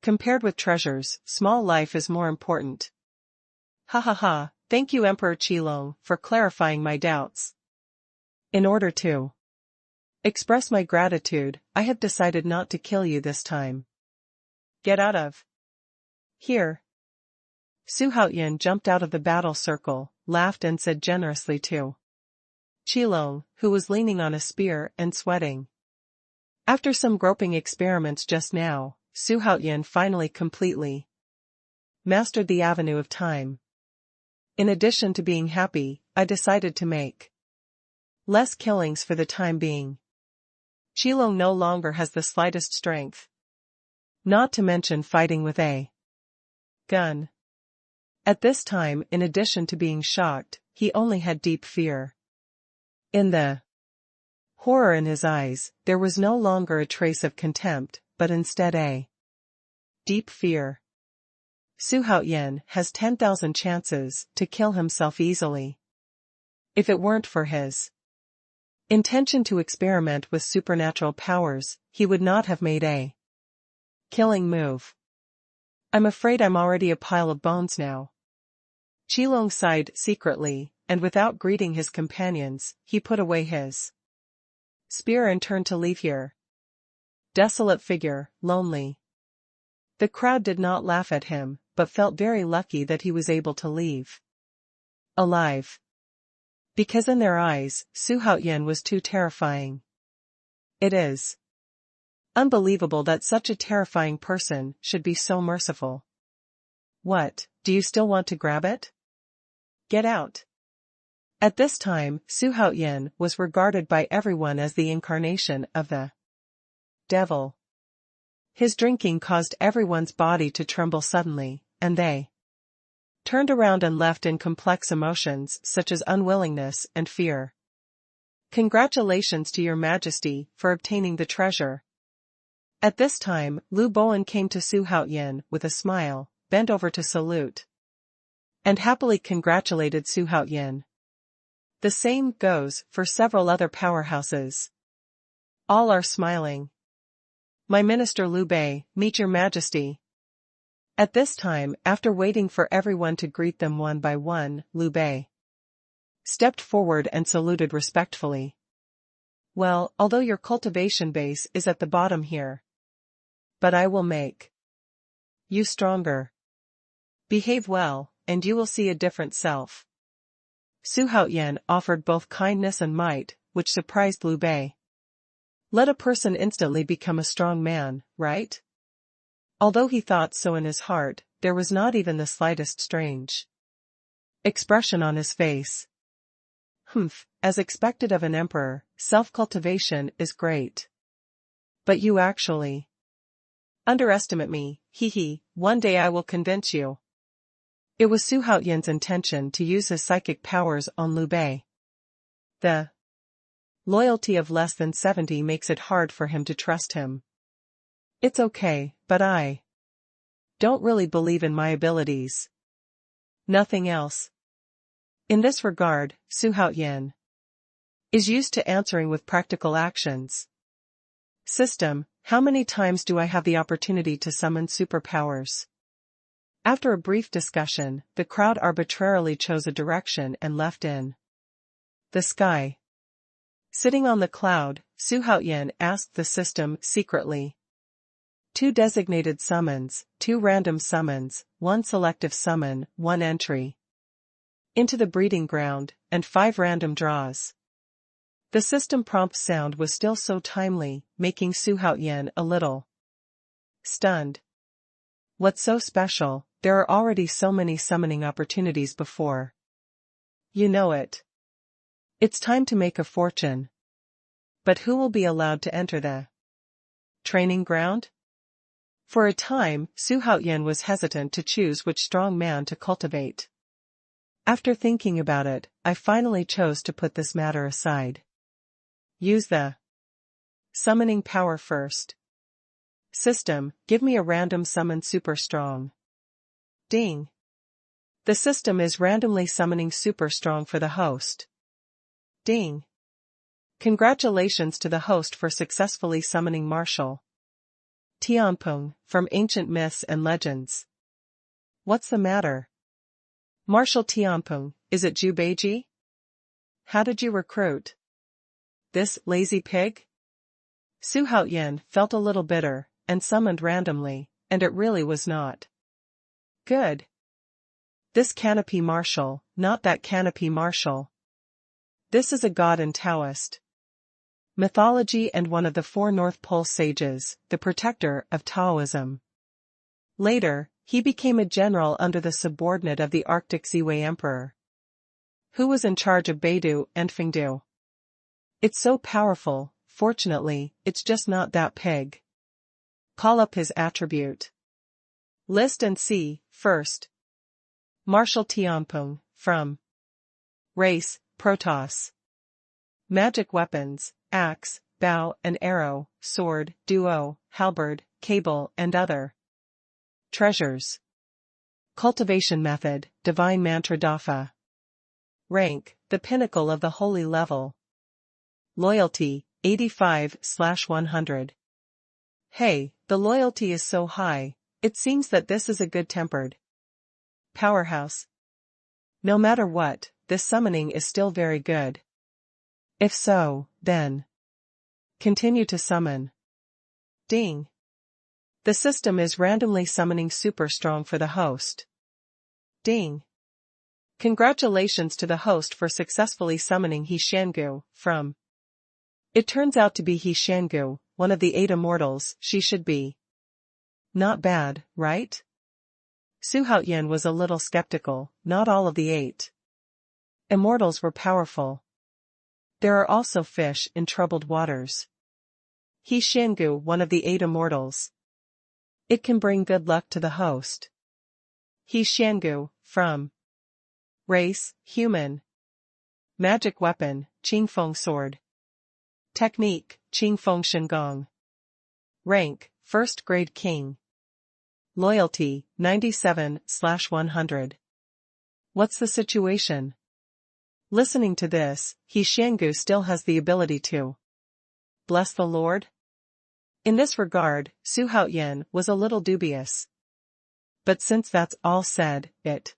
Compared with treasures, small life is more important. Ha ha ha, thank you Emperor Qilong for clarifying my doubts. In order to express my gratitude, I have decided not to kill you this time. Get out of here. Xuanhuan jumped out of the battle circle, laughed and said generously to Qilong, who was leaning on a spear and sweating. After some groping experiments just now, Xuanhuan finally completely mastered the avenue of time. In addition to being happy, I decided to make less killings for the time being. Qilong no longer has the slightest strength. Not to mention fighting with a gun. At this time, in addition to being shocked, he only had deep fear. In the horror in his eyes, there was no longer a trace of contempt, but instead a deep fear. Xuanhuan has 10,000 chances to kill himself easily. If it weren't for his intention to experiment with supernatural powers, he would not have made a killing move. I'm afraid I'm already a pile of bones now. Qilong sighed secretly, and without greeting his companions, he put away his spear and turned to leave here. Desolate figure, lonely. The crowd did not laugh at him, but felt very lucky that he was able to leave alive. Because in their eyes, Xuanhuan was too terrifying. It is unbelievable that such a terrifying person should be so merciful. What, do you still want to grab it? Get out. At this time, Xuanhuan was regarded by everyone as the incarnation of the devil. His drinking caused everyone's body to tremble suddenly, and they turned around and left in complex emotions such as unwillingness and fear. Congratulations to your majesty for obtaining the treasure. At this time, Lu Bowen came to Xuanhuan with a smile, bent over to salute, and happily congratulated Xuanhuan. The same goes for several other powerhouses. All are smiling. My minister Liu Bei, meet your majesty. At this time, after waiting for everyone to greet them one by one, Liu Bei stepped forward and saluted respectfully. Well, although your cultivation base is at the bottom here, but I will make you stronger. Behave well, and you will see a different self. Xuanhuan offered both kindness and might, which surprised Liu Bei. Let a person instantly become a strong man, right? Although he thought so in his heart, there was not even the slightest strange expression on his face. As expected of an emperor, self-cultivation is great. But you actually underestimate me, one day I will convince you. It was Xuanhuan's intention to use his psychic powers on Liu Bei. The loyalty of less than 70 makes it hard for him to trust him. It's okay, but I don't really believe in my abilities. Nothing else. In this regard, Xuanhuan is used to answering with practical actions. System, how many times do I have the opportunity to summon superpowers? After a brief discussion, the crowd arbitrarily chose a direction and left in the sky. Sitting on the cloud, Xuanhuan asked the system secretly. 2 designated summons, 2 random summons, 1 selective summon, 1 entry into the breeding ground, and 5 random draws. The system prompt sound was still so timely, making Xuanhuan a little stunned. What's so special? There are already so many summoning opportunities before. You know it. It's time to make a fortune. But who will be allowed to enter the training ground? For a time, Xuanhuan was hesitant to choose which strong man to cultivate. After thinking about it, I finally chose to put this matter aside. Use the summoning power first. System, give me a random summon super strong. Ding. The system is randomly summoning super strong for the host. Ding. Congratulations to the host for successfully summoning Martial Tianwu from ancient myths and legends. What's the matter? Martial Tianwu, is it Zhu Beiji? How did you recruit this lazy pig? Xuanhuan felt a little bitter, and summoned randomly, and it really was not good. This canopy martial, not that canopy martial. This is a god in Taoist mythology and one of the 4 North Pole sages, the protector of Taoism. Later, he became a general under the subordinate of the Arctic Ziwei Emperor, who was in charge of Beidou and Fengdu. It's so powerful, fortunately, it's just not that pig. Call up his attribute list and see, first. Martial Tianwu, from race, Protoss. Magic weapons, axe, bow and arrow, sword, duo, halberd, cable and other treasures. Cultivation method, divine mantra dafa. Rank, the pinnacle of the holy level. Loyalty, 85/100. Hey, the loyalty is so high, it seems that this is a good-tempered powerhouse. No matter what, this summoning is still very good. If so, then continue to summon. Ding. The system is randomly summoning super strong for the host. Ding. Congratulations to the host for successfully summoning He Xiangu from. It turns out to be He Xiangu, one of the 8 immortals. She should be not bad, right? Xuanhuan was a little skeptical. Not all of the 8 immortals were powerful. There are also fish in troubled waters. He Xiangu, one of the 8 immortals. It can bring good luck to the host. He Xiangu, from race, human. Magic weapon, Qingfeng sword. Technique, Qingfeng Shengong. Rank, 1st grade king. Loyalty, 97/100. What's the situation? Listening to this, He Xiangu still has the ability to bless the Lord? In this regard, Xuanhuan was a little dubious. but since that's all said, it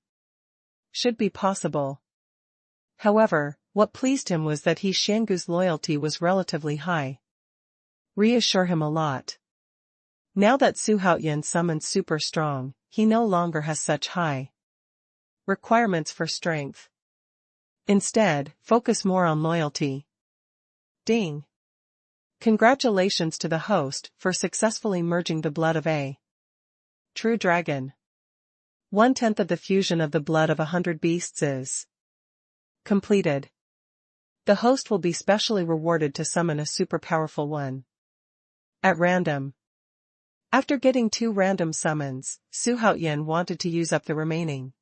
should be possible. However, what pleased him was that Xiangu's loyalty was relatively high. Reassure him a lot. Now that Xuanhuan summoned super strong, he no longer has such high requirements for strength. Instead, focus more on loyalty. Ding. Congratulations to the host for successfully merging the blood of a true dragon. 1/10 of the fusion of the blood of 100 beasts is completed. The host will be specially rewarded to summon a super powerful one at random. After getting 2 random summons, Xuanhuan wanted to use up the remaining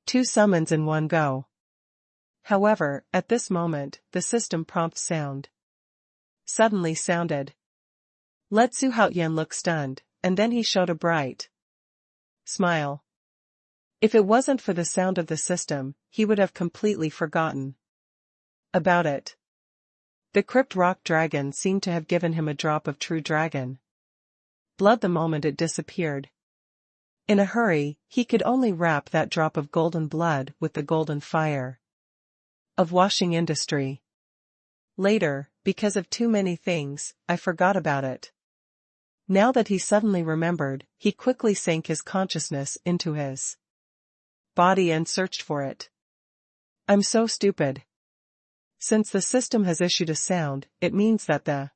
2 summons in one go. However, at this moment, the system prompt sound suddenly sounded. Let Xuanhuan look stunned, and then he showed a bright smile. If it wasn't for the sound of the system, he would have completely forgotten about it. The crypt rock dragon seemed to have given him a drop of true dragon blood the moment it disappeared. In a hurry, he could only wrap that drop of golden blood with the golden fire of washing industry. Later, because of too many things, I forgot about it. Now that he suddenly remembered, he quickly sank his consciousness into his body and searched for it. I'm so stupid. Since the system has issued a sound, it means that the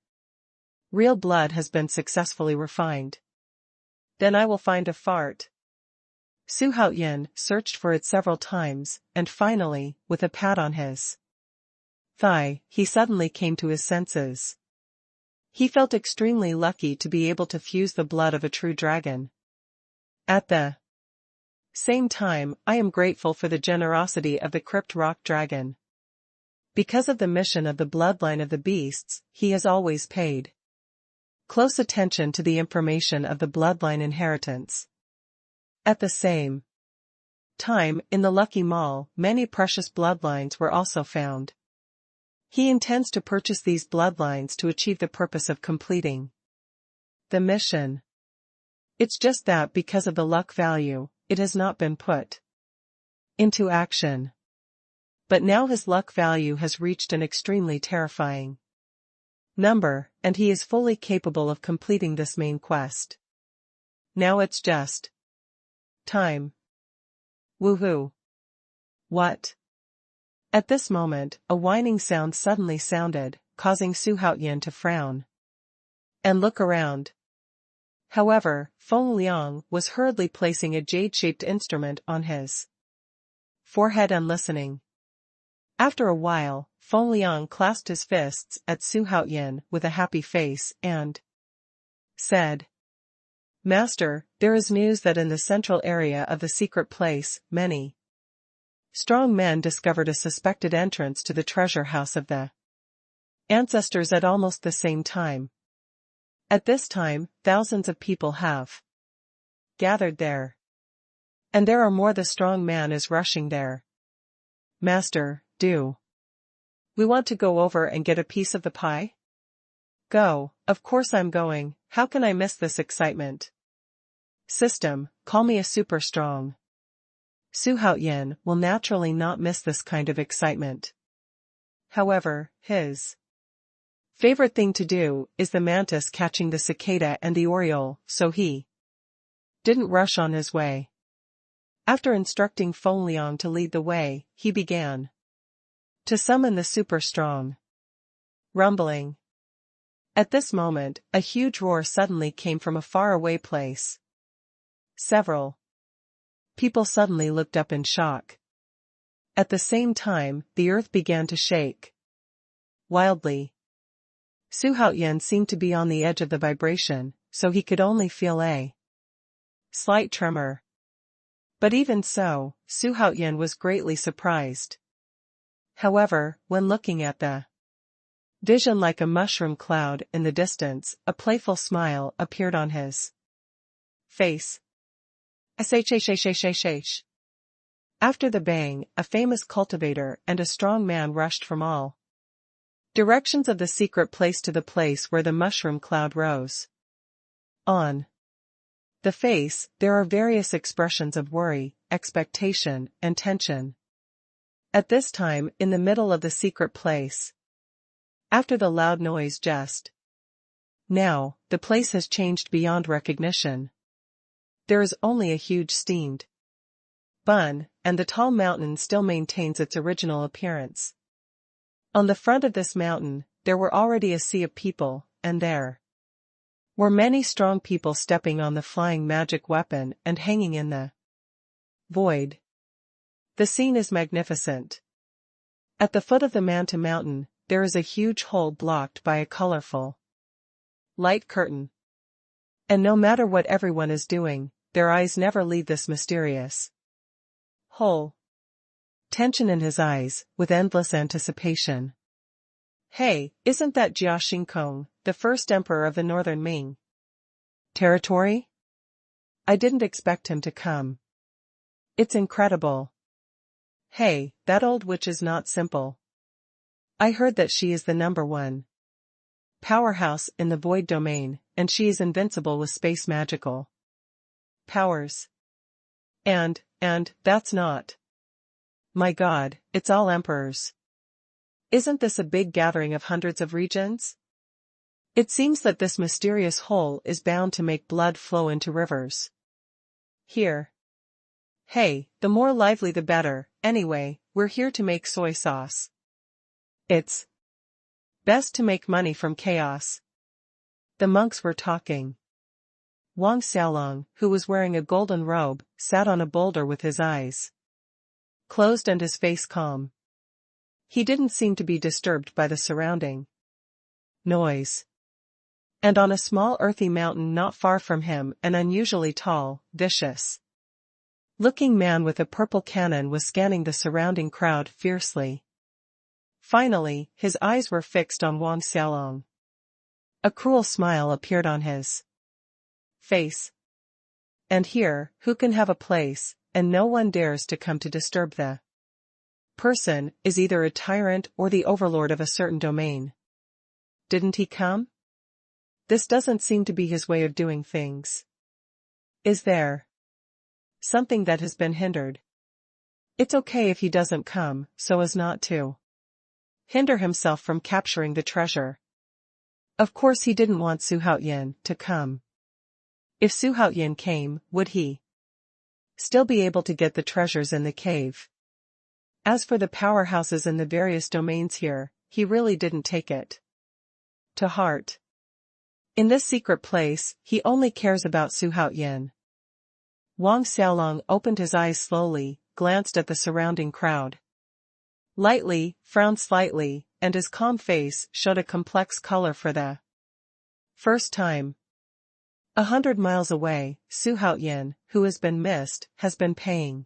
real blood has been successfully refined. Then I will find a fart. Xuanhuan searched for it several times, and finally, with a pat on his thigh, he suddenly came to his senses. He felt extremely lucky to be able to fuse the blood of a true dragon. At the same time, I am grateful for the generosity of the crypt rock dragon. Because of the mission of the bloodline of the beasts, he has always paid close attention to the information of the bloodline inheritance. At the same time, in the Lucky Mall, many precious bloodlines were also found. He intends to purchase these bloodlines to achieve the purpose of completing the mission. It's just that because of the luck value, it has not been put into action. But now his luck value has reached an extremely terrifying number, and he is fully capable of completing this main quest. Now it's just time. Woohoo. What? At this moment, a whining sound suddenly sounded, causing Xuanhuan to frown and look around. However, Feng Liang was hurriedly placing a jade-shaped instrument on his forehead and listening. After a while, Feng Liang clasped his fists at Xuanhuan with a happy face and said, Master, there is news that in the central area of the secret place, many strong men discovered a suspected entrance to the treasure house of the ancestors at almost the same time. At this time, thousands of people have gathered there. And there are more. The strong man is rushing there. Master, do we want to go over and get a piece of the pie? Go, of course I'm going, how can I miss this excitement? System, call me a super strong. Xuanhuan will naturally not miss this kind of excitement. However, his favorite thing to do is the mantis catching the cicada and the oriole, so he didn't rush on his way. After instructing Feng Liang to lead the way, he began to summon the super strong. Rumbling. At this moment, a huge roar suddenly came from a faraway place. Several people suddenly looked up in shock. At the same time, the earth began to shake wildly. Xuanhuan seemed to be on the edge of the vibration, so he could only feel a slight tremor. But even so, Xuanhuan was greatly surprised. However, when looking at the vision like a mushroom cloud in the distance, a playful smile appeared on his face. Shh. After the bang, a famous cultivator and a strong man rushed from all directions of the secret place to the place where the mushroom cloud rose. On The face, there are various expressions of worry, expectation, and tension. At this time, in the middle of the secret place. After the loud noise just now, the place has changed beyond recognition. There is only a huge steamed bun, and the tall mountain still maintains its original appearance. On the front of this mountain, there were already a sea of people, and there were many strong people stepping on the flying magic weapon and hanging in the void. The scene is magnificent. At the foot of the Manta mountain, there is a huge hole blocked by a colorful light curtain. And no matter what everyone is doing, their eyes never leave this mysterious hole. Tension in his eyes, with endless anticipation. Hey, isn't that Jia Xingkong, the first emperor of the northern Ming territory? I didn't expect him to come. It's incredible. Hey, that old witch is not simple. I heard that she is the #1 powerhouse in the void domain, and she is invincible with space magical powers. And that's not. My God, it's all emperors. Isn't this a big gathering of hundreds of regions? It seems that this mysterious hole is bound to make blood flow into rivers. Here. Hey, the more lively the better. Anyway, we're here to make soy sauce. It's best to make money from chaos. The monks were talking. Wang Xiaolong, who was wearing a golden robe, sat on a boulder with his eyes closed and his face calm. He didn't seem to be disturbed by the surrounding noise. And on a small earthy mountain not far from him, an unusually tall, vicious-looking man with a purple cannon was scanning the surrounding crowd fiercely. Finally, his eyes were fixed on Wang Xiaolong. A cruel smile appeared on his face. And here, who can have a place, and no one dares to come to disturb the person, is either a tyrant or the overlord of a certain domain. Didn't he come? This doesn't seem to be his way of doing things. Is there something that has been hindered? It's okay if he doesn't come, so as not to hinder himself from capturing the treasure. Of course he didn't want Su Haoyan to come. If Su Haoyan came, would he still be able to get the treasures in the cave? As for the powerhouses in the various domains here, he really didn't take it to heart. In this secret place, he only cares about Su Haoyan. Wang Xiaolong opened his eyes slowly, glanced at the surrounding crowd lightly, frowned slightly, and his calm face showed a complex color for the first time. 100 miles away, Su Haoyan, who has been missed, has been paying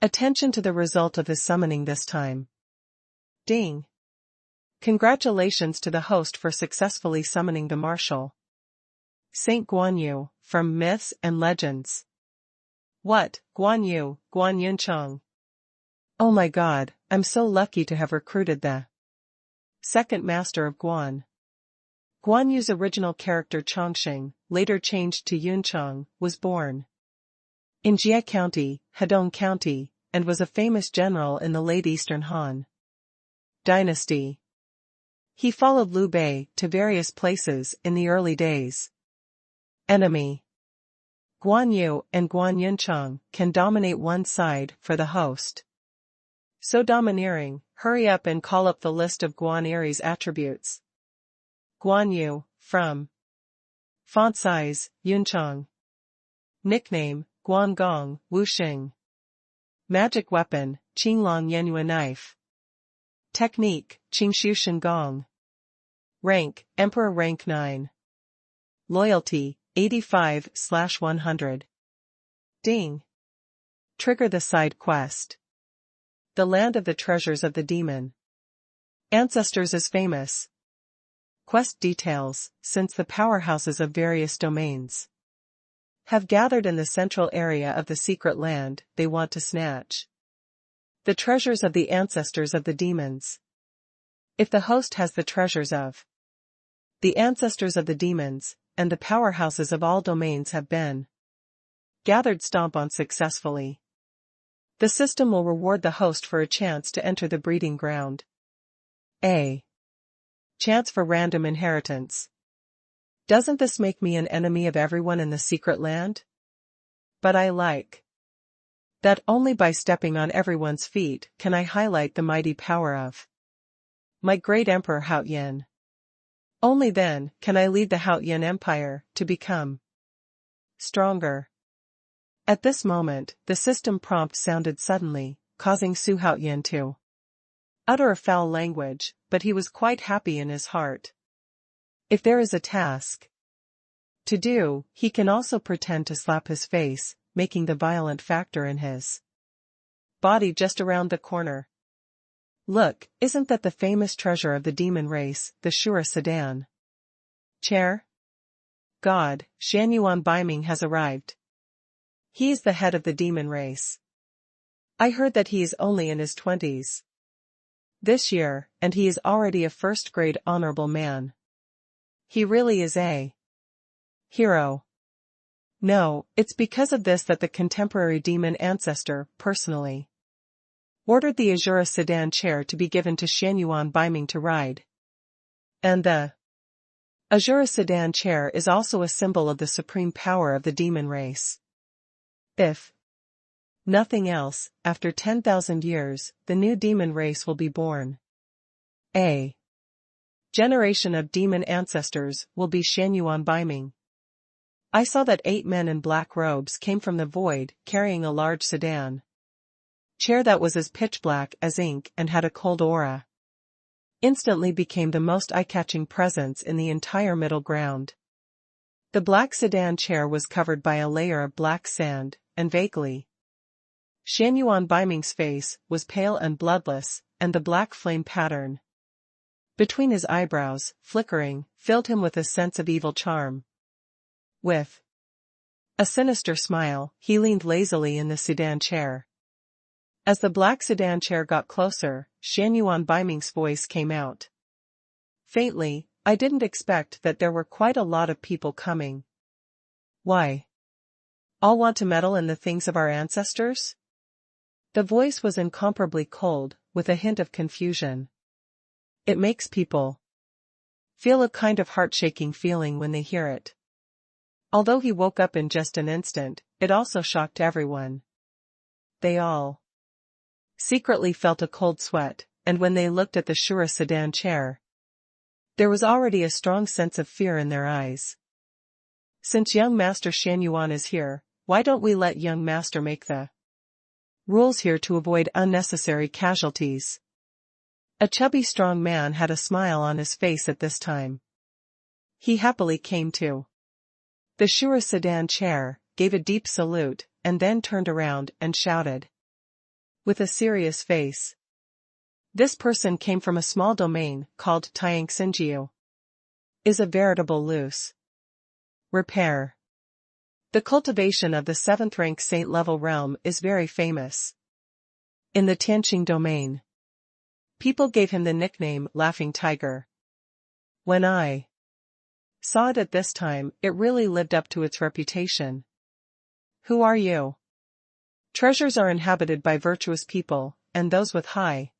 attention to the result of his summoning this time. Ding! Congratulations to the host for successfully summoning the marshal. Saint Guan Yu, from Myths and Legends. What, Guan Yu, Guan Yuncheng? Oh my God, I'm so lucky to have recruited the second master of Guan. Guan Yu's original character Chongqing, later changed to Yuncheng, was born in Jie County, Hedong County, and was a famous general in the late Eastern Han dynasty. He followed Liu Bei to various places in the early days. Enemy. Guan Yu and Guan Yuncheng can dominate one side for the host. So domineering, hurry up and call up the list of Guan Eri's attributes. Guan Yu, from font size, Yuncheng. Nickname, Guan Gong, Wuxing. Magic weapon, Qinglong Yanyu knife. Technique, Qingshu Shengong. Rank, Emperor rank 9. Loyalty, 85/100. Ding. Trigger the side quest. The land of the treasures of the demon ancestors is famous. Quest details, since the powerhouses of various domains have gathered in the central area of the secret land, they want to snatch the treasures of the ancestors of the demons. If the host has the treasures of the ancestors of the demons, and the powerhouses of all domains have been gathered stomp on successfully. The system will reward the host for a chance to enter the breeding ground. A chance for random inheritance. Doesn't this make me an enemy of everyone in the secret land? But I like that only by stepping on everyone's feet can I highlight the mighty power of my great Emperor Haoyan. Only then can I lead the Haoyan Empire to become stronger. At this moment, the system prompt sounded suddenly, causing Su Haoyan to utter a foul language, but he was quite happy in his heart. If there is a task to do, he can also pretend to slap his face, making the violent factor in his body just around the corner. Look, isn't that the famous treasure of the demon race, the Shura sedan chair? God, Xuanhuan Baiming has arrived. He is the head of the demon race. I heard that he is only in his 20s this year, and he is already a first-grade honorable man. He really is a hero. No, it's because of this that the contemporary demon ancestor, personally, ordered the Azura sedan chair to be given to Xuanhuan Baiming to ride. And the Azura sedan chair is also a symbol of the supreme power of the demon race. If nothing else, after 10,000 years, the new demon race will be born. A generation of demon ancestors will be Xuanhuan Baiming. I saw that 8 men in black robes came from the void, carrying a large sedan chair that was as pitch black as ink and had a cold aura. Instantly became the most eye-catching presence in the entire middle ground. The black sedan chair was covered by a layer of black sand, and vaguely, Xuanhuan Baiming's face was pale and bloodless, and the black flame pattern between his eyebrows, flickering, filled him with a sense of evil charm. With a sinister smile, he leaned lazily in the sedan chair. As the black sedan chair got closer, Xuanhuan Baiming's voice came out faintly, I didn't expect that there were quite a lot of people coming. Why? All want to meddle in the things of our ancestors? The voice was incomparably cold, with a hint of confusion. It makes people feel a kind of heart-shaking feeling when they hear it. Although he woke up in just an instant, it also shocked everyone. They all secretly felt a cold sweat, and when they looked at the Shura sedan chair, there was already a strong sense of fear in their eyes. Since young Master Xuanhuan is here, why don't we let young Master make the rules here to avoid unnecessary casualties? A chubby strong man had a smile on his face at this time. He happily came to the Shura sedan chair, gave a deep salute, and then turned around and shouted with a serious face. This person came from a small domain called Tianwu. Is a veritable loose repair. The cultivation of the 7th rank saint level realm is very famous. In the Tianqing domain, people gave him the nickname Laughing Tiger. When I saw it at this time, it really lived up to its reputation. Who are you? Treasures are inhabited by virtuous people, and those with high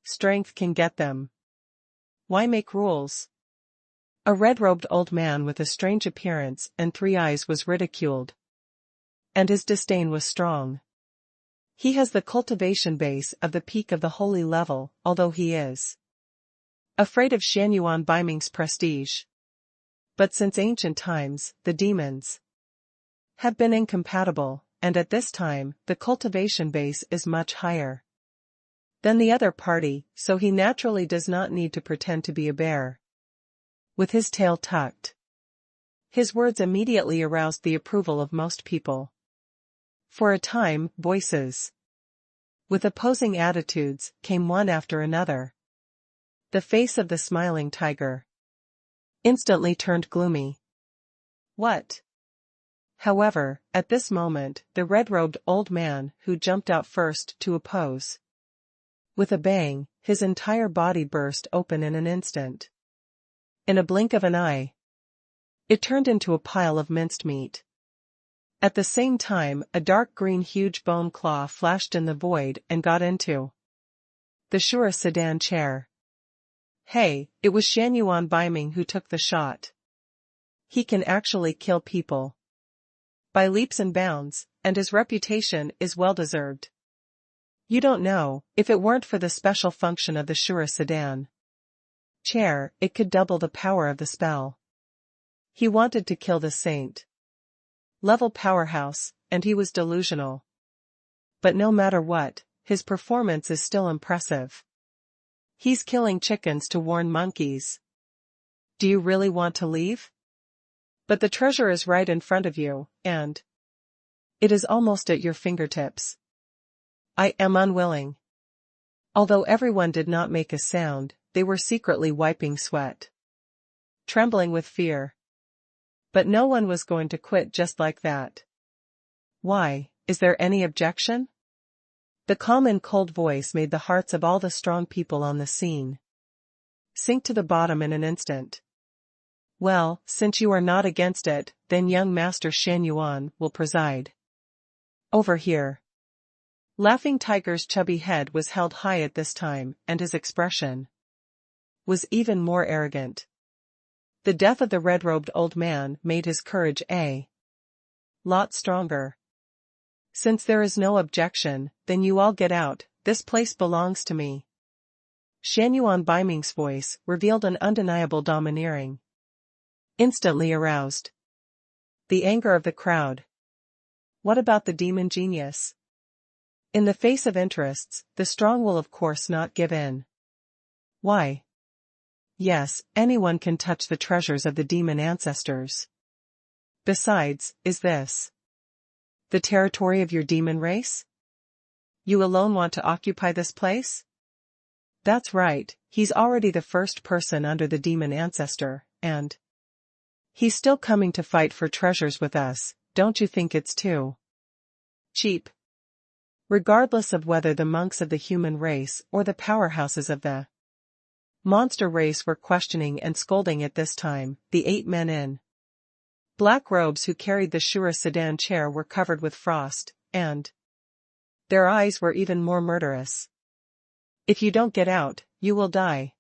strength can get them. Why make rules? A red-robed old man with a strange appearance and 3 eyes was ridiculed. And his disdain was strong. He has the cultivation base of the peak of the holy level, although he is afraid of Xuanhuan Baiming's prestige. But since ancient times, the demons have been incompatible, and at this time, the cultivation base is much higher than the other party, so he naturally does not need to pretend to be a bear with his tail tucked. His words immediately aroused the approval of most people. For a time, voices with opposing attitudes came one after another. The face of the smiling tiger instantly turned gloomy. What? However, at this moment, the red-robed old man who jumped out first to oppose, with a bang, his entire body burst open in an instant. In a blink of an eye, It turned into a pile of minced meat. At the same time, a dark green huge bone claw flashed in the void and got into the Shura sedan chair. Hey, it was Xuanhuan Biming who took the shot. He can actually kill people by leaps and bounds, and his reputation is well-deserved. You don't know, if it weren't for the special function of the Shura sedan chair, it could double the power of the spell. He wanted to kill the saint level powerhouse, and he was delusional. But no matter what, his performance is still impressive. He's killing chickens to warn monkeys. Do you really want to leave? But the treasure is right in front of you, and it is almost at your fingertips. I am unwilling. Although everyone did not make a sound, they were secretly wiping sweat, trembling with fear. But no one was going to quit just like that. Why, is there any objection? The calm and cold voice made the hearts of all the strong people on the scene sink to the bottom in an instant. Well, since you are not against it, then young Master Xuanhuan will preside. Over here. Laughing Tiger's chubby head was held high at this time, and his expression was even more arrogant. The death of the red-robed old man made his courage a lot stronger. Since there is no objection, then you all get out, this place belongs to me. Xuanhuan Biming's voice revealed an undeniable domineering. Instantly aroused the anger of the crowd. What about the demon genius? In the face of interests, the strong will of course not give in. Why? Yes, anyone can touch the treasures of the demon ancestors. Besides, is this the territory of your demon race? You alone want to occupy this place? That's right, he's already the first person under the demon ancestor, and he's still coming to fight for treasures with us. Don't you think it's too cheap? Regardless of whether the monks of the human race or the powerhouses of the monster race were questioning and scolding at this time, the 8 men in black robes who carried the Shura sedan chair were covered with frost, and their eyes were even more murderous. If you don't get out, you will die.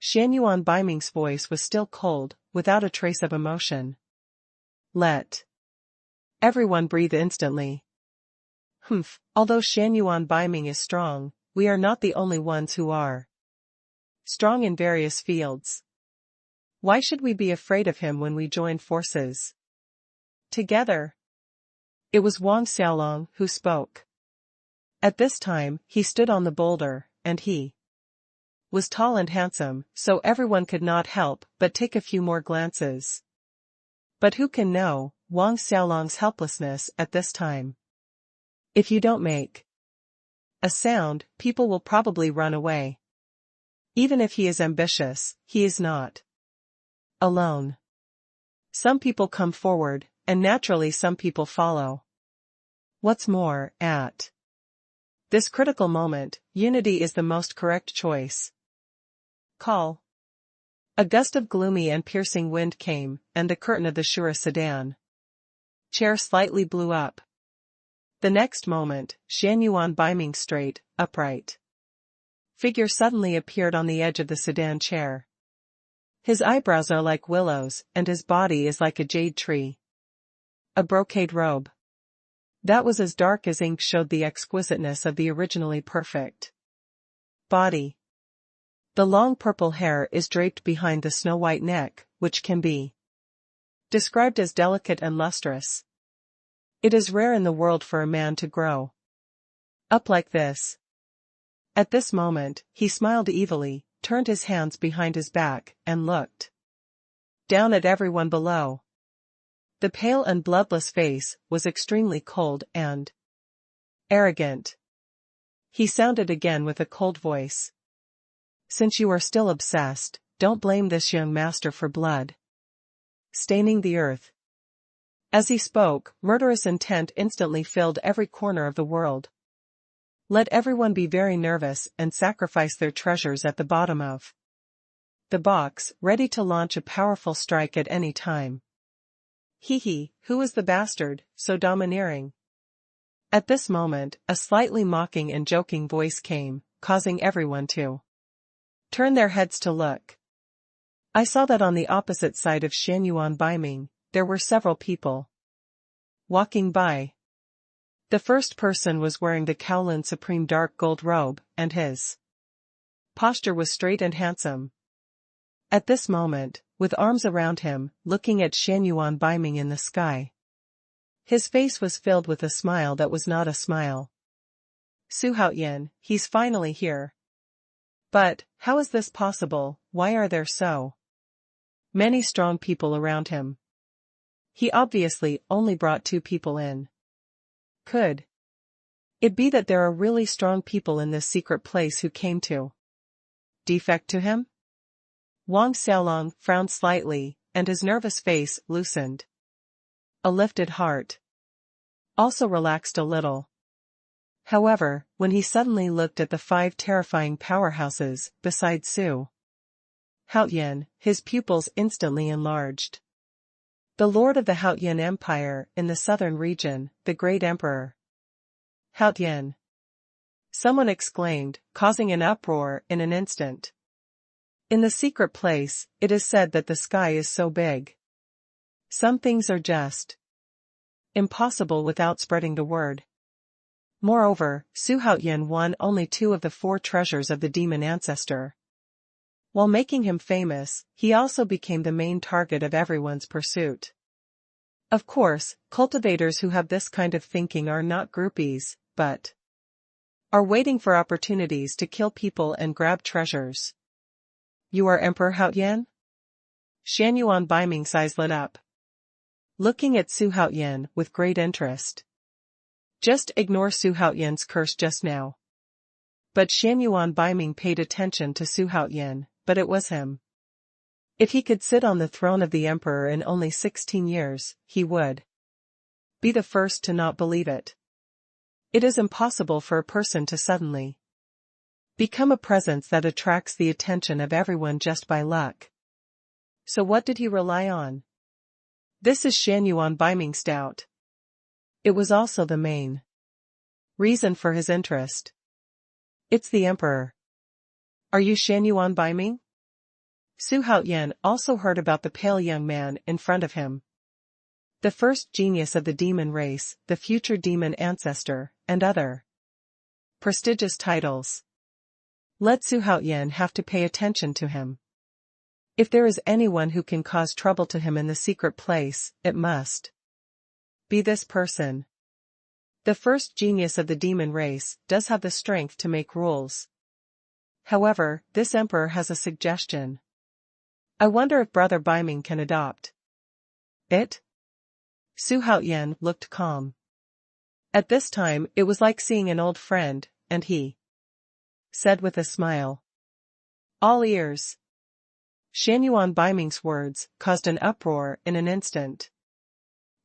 Xuanhuan Biming's voice was still cold, without a trace of emotion. Let everyone breathe instantly. Although Xuanhuan Biming is strong, we are not the only ones who are strong in various fields. Why should we be afraid of him when we join forces together? It was Wang Xiaolong who spoke. At this time, he stood on the boulder, and he was tall and handsome, so everyone could not help but take a few more glances. But who can know Wang Xiaolong's helplessness at this time? If you don't make a sound, people will probably run away. Even if he is ambitious, he is not alone. Some people come forward, and naturally some people follow. What's more, at this critical moment, unity is the most correct choice. Call. A gust of gloomy and piercing wind came, and the curtain of the Shura sedan chair slightly blew up. The next moment, Xuanhuan Biming's straight, upright figure suddenly appeared on the edge of the sedan chair. His eyebrows are like willows, and his body is like a jade tree. A brocade robe that was as dark as ink showed the exquisiteness of the originally perfect body. The long purple hair is draped behind the snow-white neck, which can be described as delicate and lustrous. It is rare in the world for a man to grow up like this. At this moment, he smiled evilly, turned his hands behind his back, and looked down at everyone below. The pale and bloodless face was extremely cold and arrogant. He sounded again with a cold voice. Since you are still obsessed, don't blame this young master for blood staining the earth. As he spoke, murderous intent instantly filled every corner of the world. Let everyone be very nervous and sacrifice their treasures at the bottom of the box, ready to launch a powerful strike at any time. Who was the bastard, so domineering? At this moment, a slightly mocking and joking voice came, causing everyone to turn their heads to look. I saw that on the opposite side of Xuanhuan Baiming, there were several people walking by. The first person was wearing the Kowloon Supreme dark gold robe, and his posture was straight and handsome. At this moment, with arms around him, looking at Xuanhuan Baiming in the sky, his face was filled with a smile that was not a smile. Xuanhuan, he's finally here. But, how is this possible? Why are there so many strong people around him? He obviously only brought 2 people in. Could it be that there are really strong people in this secret place who came to defect to him? Wang Xiaolong frowned slightly, and his nervous face loosened. A lifted heart also relaxed a little. However, when he suddenly looked at the 5 terrifying powerhouses beside Xuanhuan, his pupils instantly enlarged. The lord of the Xuanhuan Empire in the southern region, the great emperor Xuanhuan. Someone exclaimed, causing an uproar in an instant. In the secret place, it is said that the sky is so big. Some things are just impossible without spreading the word. Moreover, Xuanhuan won only 2 of the 4 treasures of the demon ancestor. While making him famous, he also became the main target of everyone's pursuit. Of course, cultivators who have this kind of thinking are not groupies, but are waiting for opportunities to kill people and grab treasures. You are Emperor Xuanhuan? Xuanhuan Baiming's eyes lit up, looking at Xuanhuan with great interest. Just ignore Xuanhuan's curse just now. But Xuanhuan Baiming paid attention to Xuanhuan, but it was him. If he could sit on the throne of the emperor in only 16 years, he would be the first to not believe it. It is impossible for a person to suddenly become a presence that attracts the attention of everyone just by luck. So what did he rely on? This is Xuanhuan Baiming's doubt. It was also the main reason for his interest. It's the emperor. Are you Xuanhuan Baiming? Xuanhuan also heard about the pale young man in front of him. The first genius of the demon race, the future demon ancestor, and other prestigious titles. Let Xuanhuan have to pay attention to him. If there is anyone who can cause trouble to him in the secret place, it must be this person. The first genius of the demon race does have the strength to make rules. However, this emperor has a suggestion. I wonder if Brother Baiming can adopt it? Xuanhuan looked calm. At this time, it was like seeing an old friend, and he said with a smile, all ears. Xuanhuan Baiming's words caused an uproar in an instant.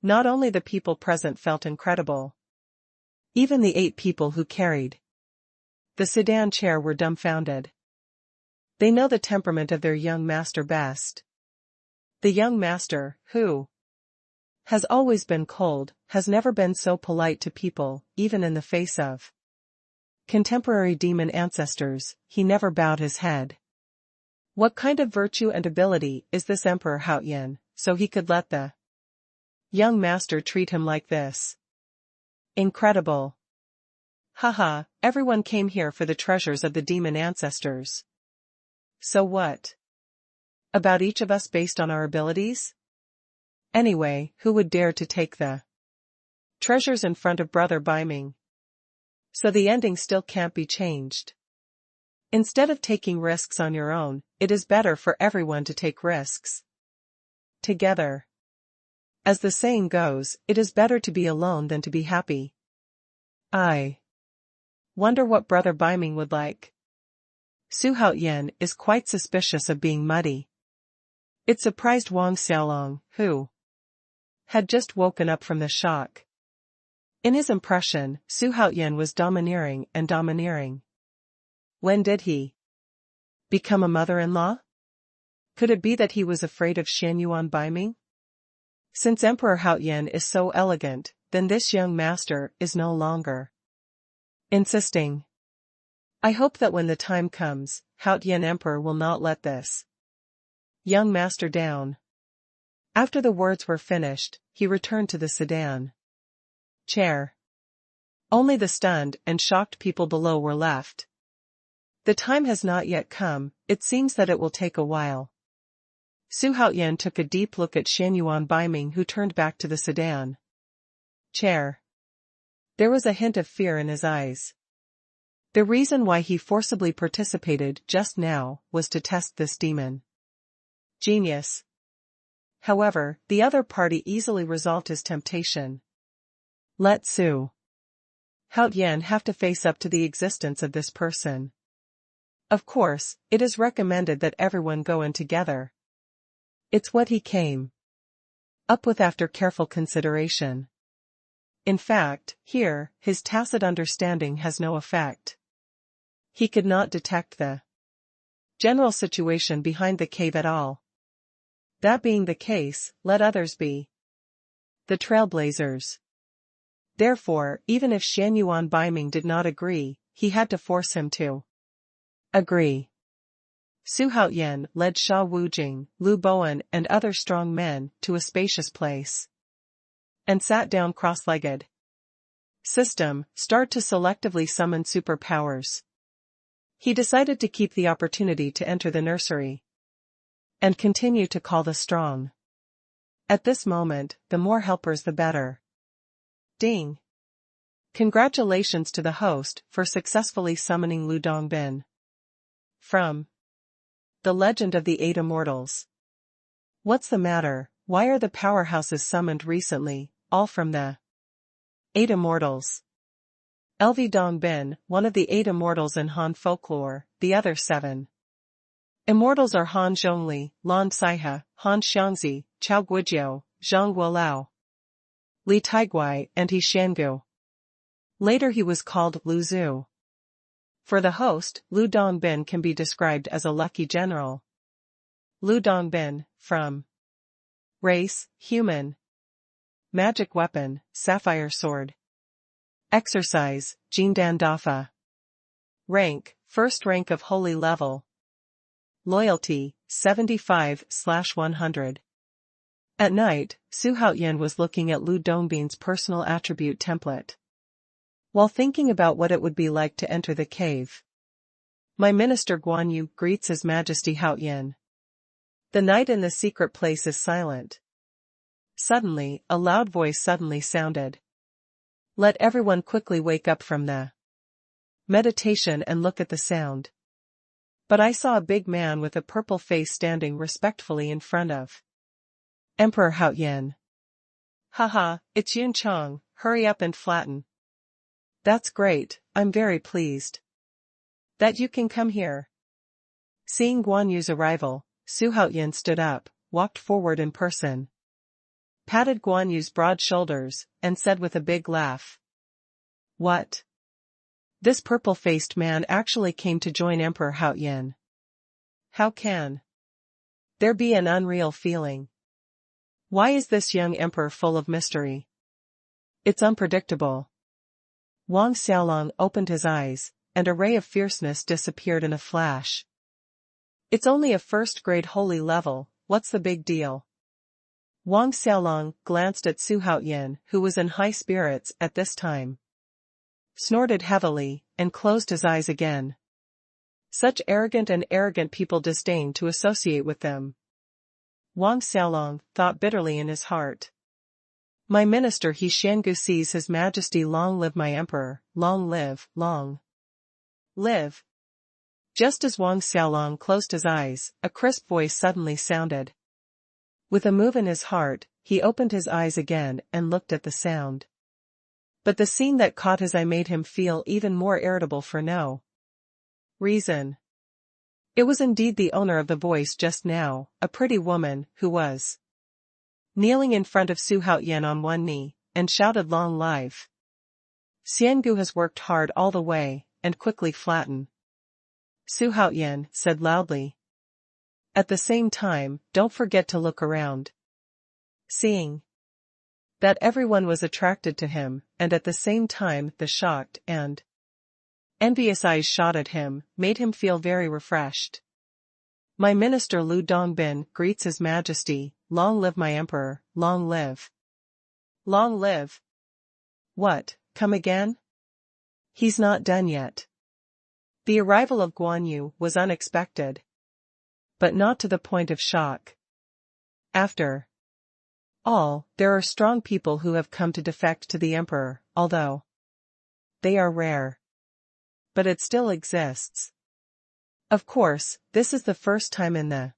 Not only the people present felt incredible. Even the 8 people who carried the sedan chair were dumbfounded. They know the temperament of their young master best. The young master, who has always been cold, has never been so polite to people, even in the face of contemporary demon ancestors, he never bowed his head. What kind of virtue and ability is this Emperor Xuanhuan, so he could let the young master treat him like this? Incredible. Haha, everyone came here for the treasures of the demon ancestors. So what about each of us based on our abilities? Anyway, who would dare to take the treasures in front of Brother Baiming? So the ending still can't be changed. Instead of taking risks on your own, it is better for everyone to take risks together. As the saying goes, it is better to be alone than to be happy. I wonder what Brother Baiming would like. Xuanhuan is quite suspicious of being muddy. It surprised Wang Xiaolong, who had just woken up from the shock. In his impression, Xuanhuan was domineering and domineering. When did he become a mother-in-law? Could it be that he was afraid of Xuanhuan Baiming? Since Emperor Haoyan is so elegant, then this young master is no longer insisting. I hope that when the time comes, Haoyan Emperor will not let this young master down. After the words were finished, he returned to the sedan chair. Only the stunned and shocked people below were left. The time has not yet come, it seems that it will take a while. Su Haoyan took a deep look at Xuanhuan Baiming, who turned back to the sedan chair. There was a hint of fear in his eyes. The reason why he forcibly participated just now was to test this demon genius. However, the other party easily resolved his temptation. Let Su Haoyan have to face up to the existence of this person. Of course, it is recommended that everyone go in together. It's what he came up with after careful consideration. In fact, here, his tacit understanding has no effect. He could not detect the general situation behind the cave at all. That being the case, let others be the trailblazers. Therefore, even if Xuanhuan Baiming did not agree, he had to force him to agree. Su Haoyan led Sha Wujing, Lu Boan and other strong men to a spacious place and sat down cross-legged. System, start to selectively summon superpowers. He decided to keep the opportunity to enter the nursery and continue to call the strong. At this moment, the more helpers the better. Ding. Congratulations to the host for successfully summoning Lu Dongbin. From The Legend of the Eight Immortals. What's the matter? Why are the powerhouses summoned recently, all from the Eight Immortals? LV Dongbin, one of the 8 immortals in Han folklore, the other 7 immortals are Han Zhongli, Lan Saihe, Han Xiangzi, Chao Guijiao, Zhang Guolao, Li Taiguai and He Shangu. Later he was called Lu Zhu. For the host, Lu Dongbin can be described as a lucky general. Lu Dongbin, from race, human. Magic weapon, sapphire sword. Exercise, Jindan Dafa. Rank, first rank of holy level. Loyalty, 75/100. At night, Su Haoyan was looking at Lu Dongbin's personal attribute template, while thinking about what it would be like to enter the cave. My minister Guan Yu greets His Majesty Haoyan. The night in the secret place is silent. Suddenly, a loud voice suddenly sounded. Let everyone quickly wake up from the meditation and look at the sound. But I saw a big man with a purple face standing respectfully in front of Emperor Haoyan. Haha, it's Yun Chong, hurry up and flatten. That's great, I'm very pleased that you can come here. Seeing Guan Yu's arrival, Su Haoyan stood up, walked forward in person, patted Guan Yu's broad shoulders, and said with a big laugh. What? This purple-faced man actually came to join Emperor Haoyan. How can there be an unreal feeling? Why is this young emperor full of mystery? It's unpredictable. Wang Xiaolong opened his eyes, and a ray of fierceness disappeared in a flash. It's only a first-grade holy level, what's the big deal? Wang Xiaolong glanced at Su Haoyan, who was in high spirits at this time, snorted heavily, and closed his eyes again. Such arrogant people disdain to associate with them. Wang Xiaolong thought bitterly in his heart. My minister He Shangu sees His Majesty long live my emperor, long live, long live. Just as Wang Xiaolong closed his eyes, a crisp voice suddenly sounded. With a move in his heart, he opened his eyes again and looked at the sound. But the scene that caught his eye made him feel even more irritable for no reason. It was indeed the owner of the voice just now, a pretty woman, who was kneeling in front of Su Haoyan on one knee, and shouted long live. Xiangu has worked hard all the way, and quickly flatten. Su Haoyan said loudly. At the same time, don't forget to look around. Seeing that everyone was attracted to him, and at the same time the shocked and envious eyes shot at him, made him feel very refreshed. My minister Lu Dongbin greets His Majesty, long live my emperor, long live. Long live. What, come again? He's not done yet. The arrival of Xuanhuan was unexpected, but not to the point of shock. After all, there are strong people who have come to defect to the emperor, although they are rare. But it still exists. Of course, this is the first time in the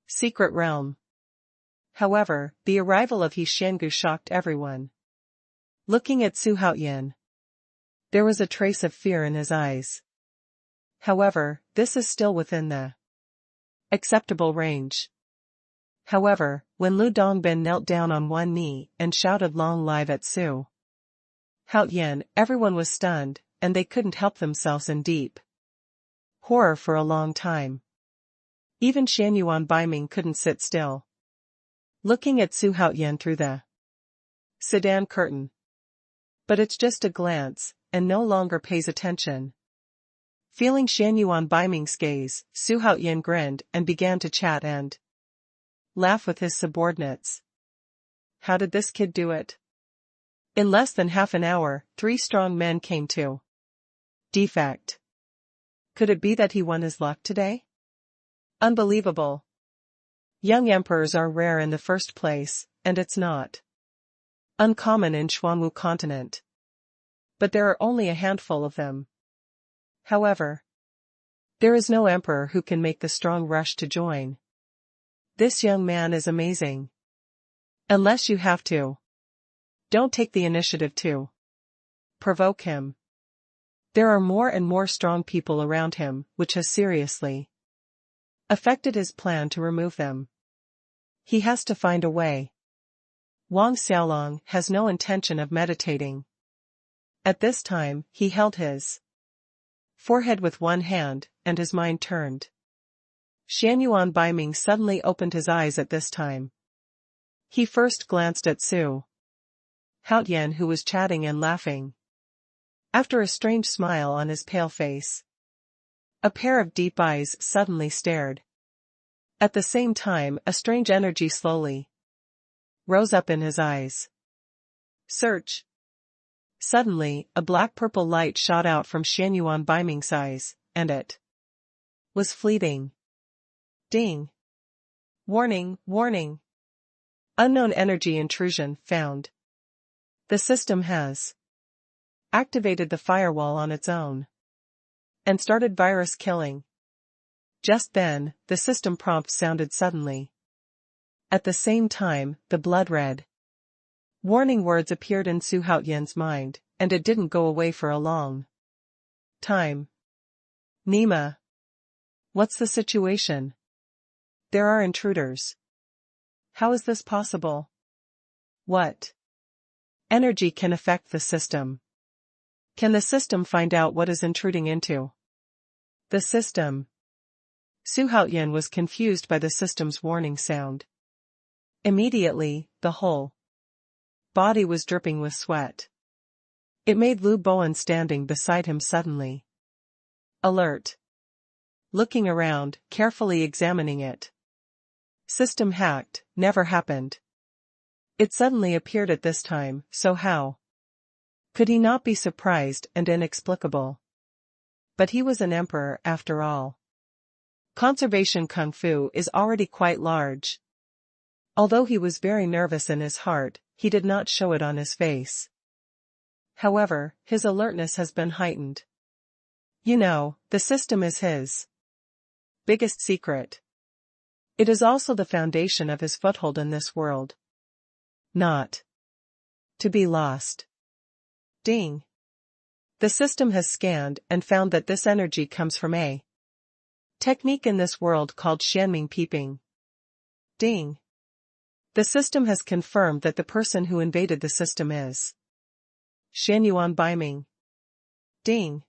secret realm. However, the arrival of He Xiangu shocked everyone. Looking at Xuanhuan, there was a trace of fear in his eyes. However, this is still within the acceptable range. However, when Lu Dongbin knelt down on one knee and shouted long live at Xuanhuan, everyone was stunned, and they couldn't help themselves in deep horror for a long time. Even Xuanhuan Baiming couldn't sit still, looking at Xuanhuan through the sedan curtain. But it's just a glance, and no longer pays attention. Feeling Xuanhuan Baiming's gaze, Xuanhuan grinned and began to chat and laugh with his subordinates. How did this kid do it? In less than half an hour, 3 strong men came to defect. Could it be that he won his luck today? Unbelievable. Young emperors are rare in the first place, and it's not uncommon in Xuanwu continent. But there are only a handful of them. However, there is no emperor who can make the strong rush to join. This young man is amazing. Unless you have to. Don't take the initiative to provoke him. There are more and more strong people around him, which has seriously affected his plan to remove them. He has to find a way. Wang Xiaolong has no intention of meditating. At this time, he held his forehead with one hand, and his mind turned. Xuanhuan Baiming suddenly opened his eyes at this time. He first glanced at Xuanhuan, who was chatting and laughing. After a strange smile on his pale face, a pair of deep eyes suddenly stared. At the same time, a strange energy slowly rose up in his eyes. Search. Suddenly, a black-purple light shot out from Xuanhuan Baiming's eyes, and it was fleeting. Ding. Warning, warning. Unknown energy intrusion found. The system has activated the firewall on its own and started virus killing. Just then, the system prompt sounded suddenly. At the same time, the blood-red warning words appeared in Xuanhuan's mind, and it didn't go away for a long time. Nima. What's the situation? There are intruders. How is this possible? What energy can affect the system? Can the system find out what is intruding into the system? Xuanhuan was confused by the system's warning sound. Immediately, the whole body was dripping with sweat. It made Lu Bowen standing beside him suddenly alert. Looking around, carefully examining it. System hacked, never happened. It suddenly appeared at this time, so how could he not be surprised and inexplicable? But he was an emperor after all. Conservation Kung Fu is already quite large. Although he was very nervous in his heart, he did not show it on his face. However, his alertness has been heightened. You know, the system is his biggest secret. It is also the foundation of his foothold in this world. Not to be lost. Ding. The system has scanned and found that this energy comes from a technique in this world called Xianming peeping. Ding. The system has confirmed that the person who invaded the system is Xuanhuan Baiming. Ding.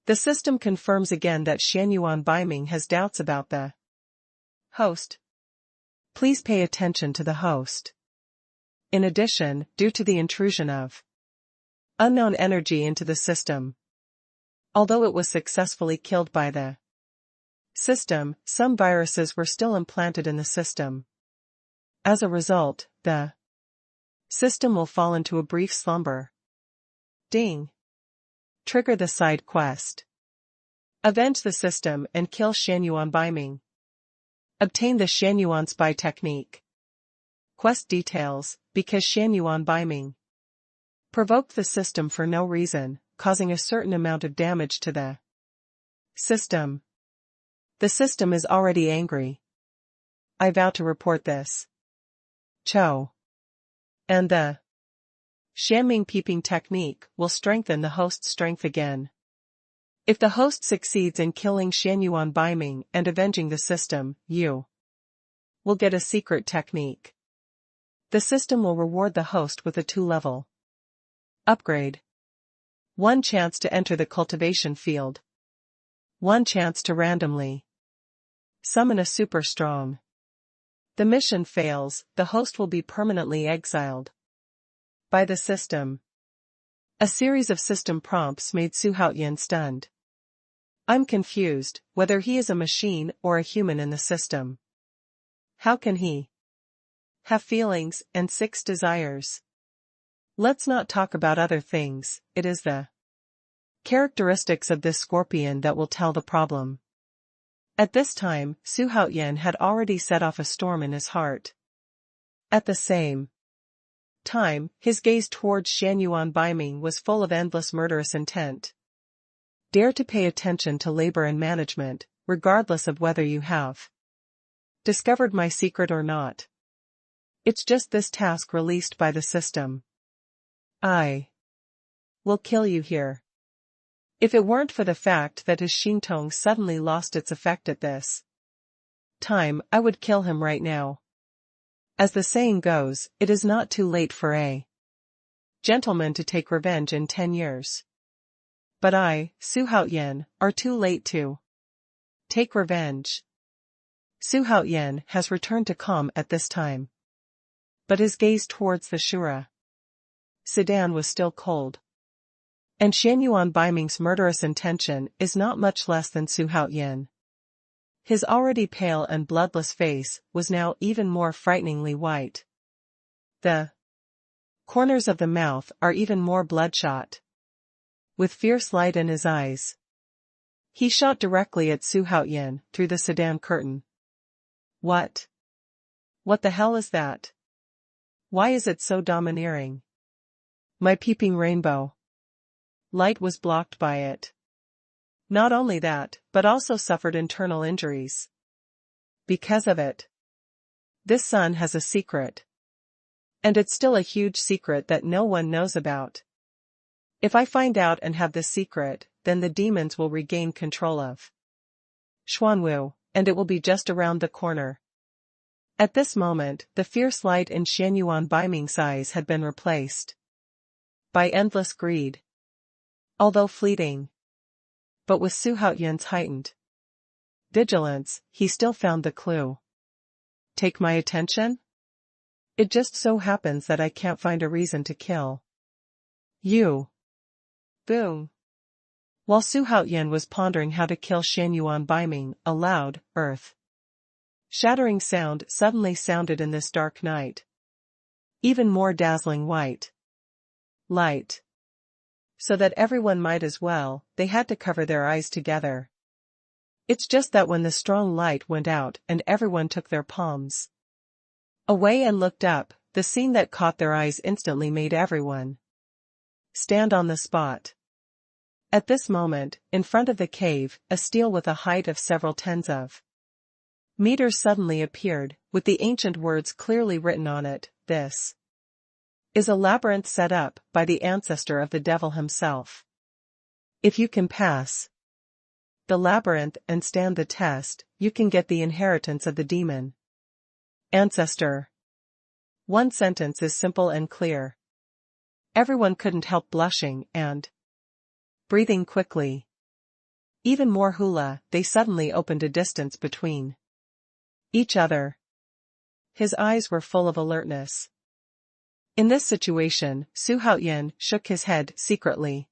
The system confirms again that Xuanhuan Baiming has doubts about the Host. Please pay attention to the host. In addition, due to the intrusion of unknown energy into the system, although it was successfully killed by the system, some viruses were still implanted in the system. As a result, the system will fall into a brief slumber. Ding. Trigger the side quest. Avenge the system and kill Xuanhuan Baiming. Obtain the Xuanhuan spy technique. Quest details: because Xuanhuan Baiming provoked the system for no reason, causing a certain amount of damage to the system. The system is already angry. I vow to report this. Cho. And the Xianming peeping technique will strengthen the host's strength again. If the host succeeds in killing Xuanhuan Baiming and avenging the system, you will get a secret technique. The system will reward the host with a 2-level upgrade. 1 chance to enter the cultivation field. 1 chance to randomly summon a super strong. The mission fails, the host will be permanently exiled by the system. A series of system prompts made Xuanhuan stunned. I'm confused, whether he is a machine or a human in the system. How can he have feelings and 6 desires? Let's not talk about other things, it is the characteristics of this scorpion that will tell the problem. At this time, Xuanhuan had already set off a storm in his heart. At the same time, his gaze towards Xuanhuan Baiming was full of endless murderous intent. Dare to pay attention to labor and management, regardless of whether you have discovered my secret or not. It's just this task released by the system. I will kill you here. If it weren't for the fact that his Xintong suddenly lost its effect at this time, I would kill him right now. As the saying goes, it is not too late for a gentleman to take revenge in 10 years. But I, Xuanhuan, are too late to take revenge. Xuanhuan has returned to calm at this time. But his gaze towards the Shura sedan was still cold. And Xuanhuan Baiming's murderous intention is not much less than Xuanhuan. His already pale and bloodless face was now even more frighteningly white. The corners of the mouth are even more bloodshot. With fierce light in his eyes, he shot directly at Xuanhuan through the sedan curtain. What? What the hell is that? Why is it so domineering? My peeping rainbow light was blocked by it. Not only that, but also suffered internal injuries. Because of it. This sun has a secret. And it's still a huge secret that no one knows about. If I find out and have this secret, then the demons will regain control of Xuanwu, and it will be just around the corner. At this moment, the fierce light in Xuanhuan Baiming's eyes had been replaced by endless greed. Although fleeting, but with Xuanhuan's heightened vigilance, he still found the clue. Take my attention? It just so happens that I can't find a reason to kill you. Boom. While Xuanhuan was pondering how to kill Xuanhuan Baiming, a loud, earth-shattering sound suddenly sounded in this dark night. Even more dazzling white light. So that everyone might as well, they had to cover their eyes together. It's just that when the strong light went out and everyone took their palms away and looked up, the scene that caught their eyes instantly made everyone stand on the spot. At this moment, in front of the cave, a stele with a height of several tens of meters suddenly appeared, with the ancient words clearly written on it, "This is a labyrinth set up by the ancestor of the devil himself. If you can pass the labyrinth and stand the test, you can get the inheritance of the demon ancestor." One sentence is simple and clear. Everyone couldn't help blushing and breathing quickly. Even more hula, they suddenly opened a distance between each other. His eyes were full of alertness. In this situation, Xuanhuan shook his head secretly.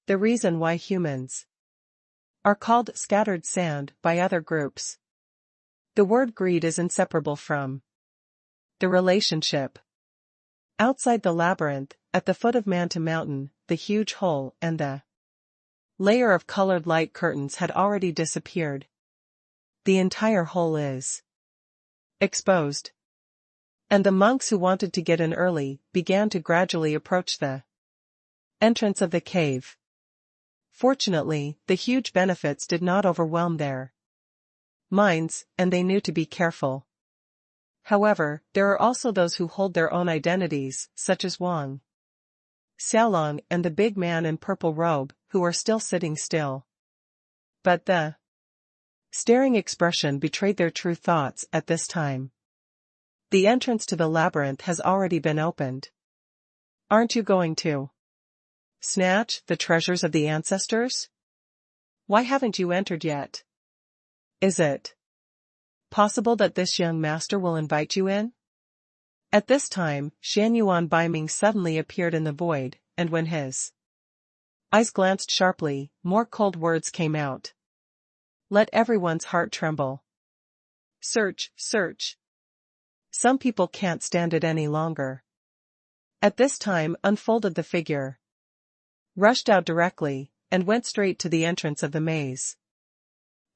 The reason why humans are called scattered sand by other groups. The word greed is inseparable from the relationship. Outside the labyrinth, at the foot of Mountain, the huge hole and the layer of colored light curtains had already disappeared. The entire hole is exposed. And the monks who wanted to get in early began to gradually approach the entrance of the cave. Fortunately, the huge benefits did not overwhelm their minds, and they knew to be careful. However, there are also those who hold their own identities, such as Wang Xiaolong and the big man in purple robe, who are still sitting still. But the staring expression betrayed their true thoughts at this time. The entrance to the labyrinth has already been opened. Aren't you going to snatch the treasures of the ancestors? Why haven't you entered yet? Is it possible that this young master will invite you in? At this time, Xuanhuan Baiming suddenly appeared in the void, and when his eyes glanced sharply, more cold words came out. Let everyone's heart tremble. Search, search. Some people can't stand it any longer. At this time unfolded the figure. Rushed out directly, and went straight to the entrance of the maze.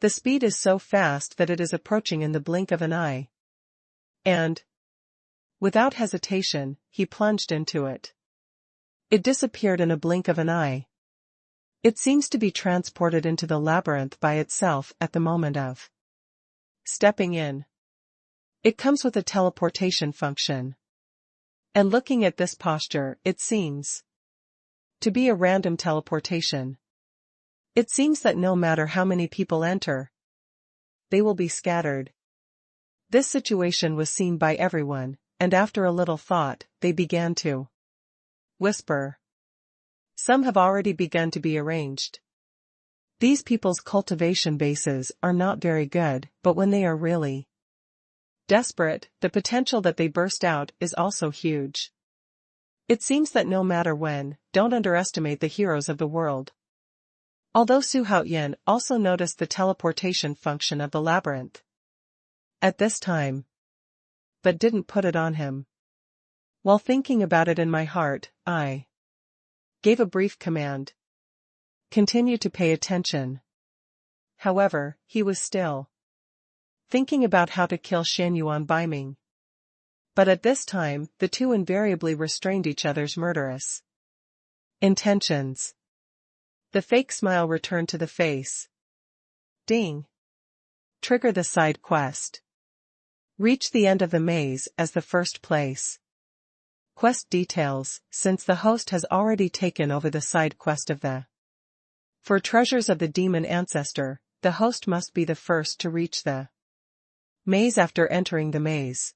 The speed is so fast that it is approaching in the blink of an eye. And, without hesitation, he plunged into it. It disappeared in a blink of an eye. It seems to be transported into the labyrinth by itself at the moment of stepping in. It comes with a teleportation function. And looking at this posture, it seems to be a random teleportation. It seems that no matter how many people enter, they will be scattered. This situation was seen by everyone, and after a little thought, they began to whisper. Some have already begun to be arranged. These people's cultivation bases are not very good, but when they are really desperate, the potential that they burst out is also huge. It seems that no matter when, don't underestimate the heroes of the world. Although Xuanhuan also noticed the teleportation function of the labyrinth at this time, but didn't put it on him. While thinking about it in my heart, I gave a brief command. Continue to pay attention. However, he was still thinking about how to kill Xuanhuan Baiming. But at this time, the two invariably restrained each other's murderous intentions. The fake smile returned to the face. Ding. Trigger the side quest. Reach the end of the maze as the first place. Quest details, since the host has already taken over the side quest of the for treasures of the demon ancestor, the host must be the first to reach the maze after entering the maze.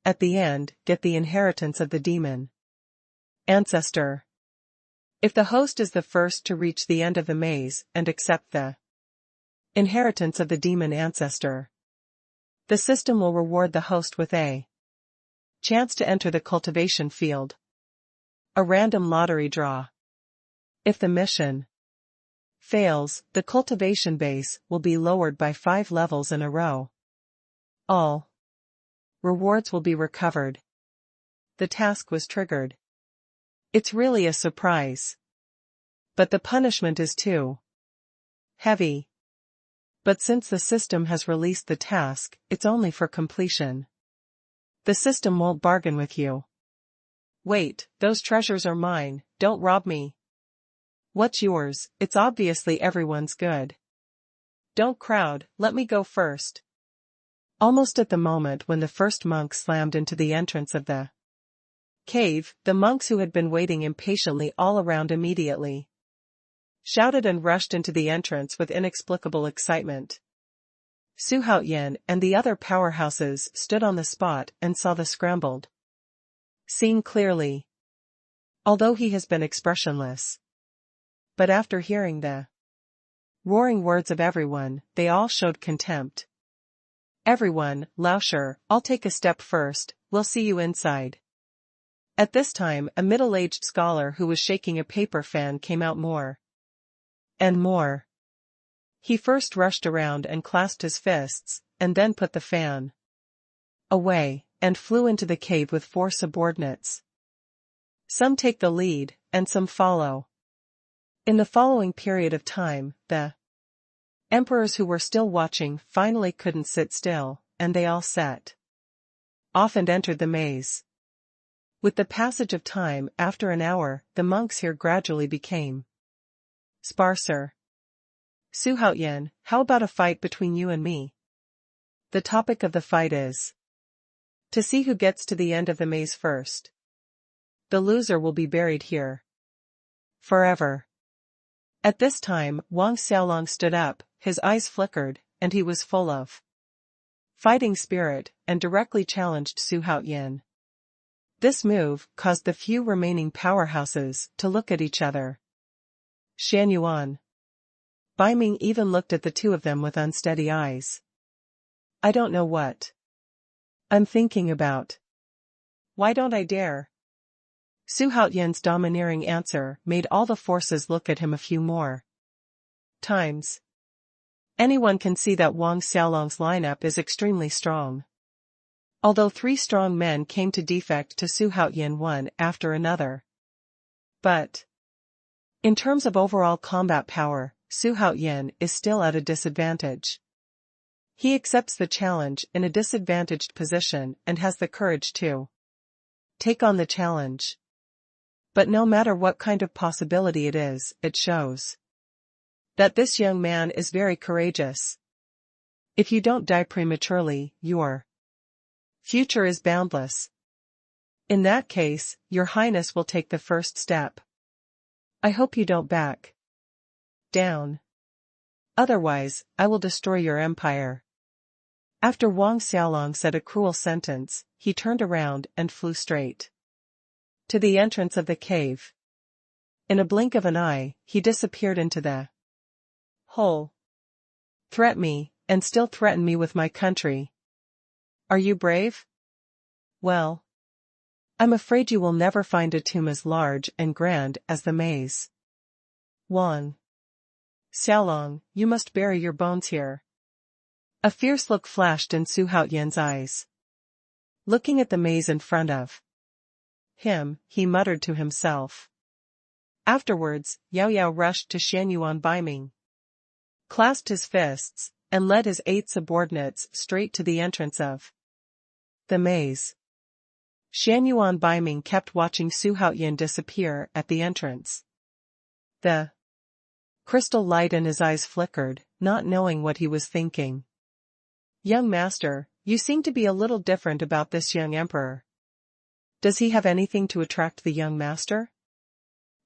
At the end, get the inheritance of the demon ancestor. If the host is the first to reach the end of the maze and accept the inheritance of the demon ancestor, the system will reward the host with a chance to enter the cultivation field. A random lottery draw. If the mission fails, the cultivation base will be lowered by 5 levels in a row. All rewards will be recovered. The task was triggered. It's really a surprise. But the punishment is too heavy. But since the system has released the task, it's only for completion. The system won't bargain with you. Wait, those treasures are mine, don't rob me. What's yours? It's obviously everyone's good. Don't crowd, let me go first. Almost at the moment when the first monk slammed into the entrance of the cave, the monks who had been waiting impatiently all around immediately shouted and rushed into the entrance with inexplicable excitement. Xuanhuan and the other powerhouses stood on the spot and saw the scrambled scene clearly, although he has been expressionless. But after hearing the roaring words of everyone, they all showed contempt. Everyone, Lauscher, I'll take a step first, we'll see you inside. At this time a middle-aged scholar who was shaking a paper fan came out more and more. He first rushed around and clasped his fists, and then put the fan away, and flew into the cave with 4 subordinates. Some take the lead, and some follow. In the following period of time, the emperors who were still watching finally couldn't sit still, and they all set off and entered the maze. With the passage of time, after an hour, the monks here gradually became sparser. Xuanhuan, how about a fight between you and me? The topic of the fight is to see who gets to the end of the maze first. The loser will be buried here forever. At this time, Wang Xiaolong stood up, his eyes flickered, and he was full of fighting spirit, and directly challenged Xuanhuan. This move caused the few remaining powerhouses to look at each other. Xuanhuan. Baiming even looked at the two of them with unsteady eyes. I don't know what I'm thinking about. Why don't I dare? Xuanhuan's domineering answer made all the forces look at him a few more times. Anyone can see that Wang Xiaolong's lineup is extremely strong. Although 3 strong men came to defect to Xuanhuan one after another. But in terms of overall combat power, Xuanhuan is still at a disadvantage. He accepts the challenge in a disadvantaged position and has the courage to take on the challenge. But no matter what kind of possibility it is, it shows that this young man is very courageous. If you don't die prematurely, your future is boundless. In that case, Your Highness will take the first step. I hope you don't back down. Otherwise, I will destroy your empire. After Wang Xiaolong said a cruel sentence, he turned around and flew straight to the entrance of the cave. In a blink of an eye, he disappeared into the hole. Threaten me, and still threaten me with my country. Are you brave? Well, I'm afraid you will never find a tomb as large and grand as the maze. Wang Xiaolong, you must bury your bones here. A fierce look flashed in Xuanhuan's eyes. Looking at the maze in front of him, he muttered to himself. Afterwards, Yao Yao rushed to Xuanhuan Baiming, clasped his fists, and led his 8 subordinates straight to the entrance of the maze. Xuanhuan Baiming kept watching Xuanhuan disappear at the entrance. The crystal light in his eyes flickered, not knowing what he was thinking. Young master, you seem to be a little different about this young emperor. Does he have anything to attract the young master?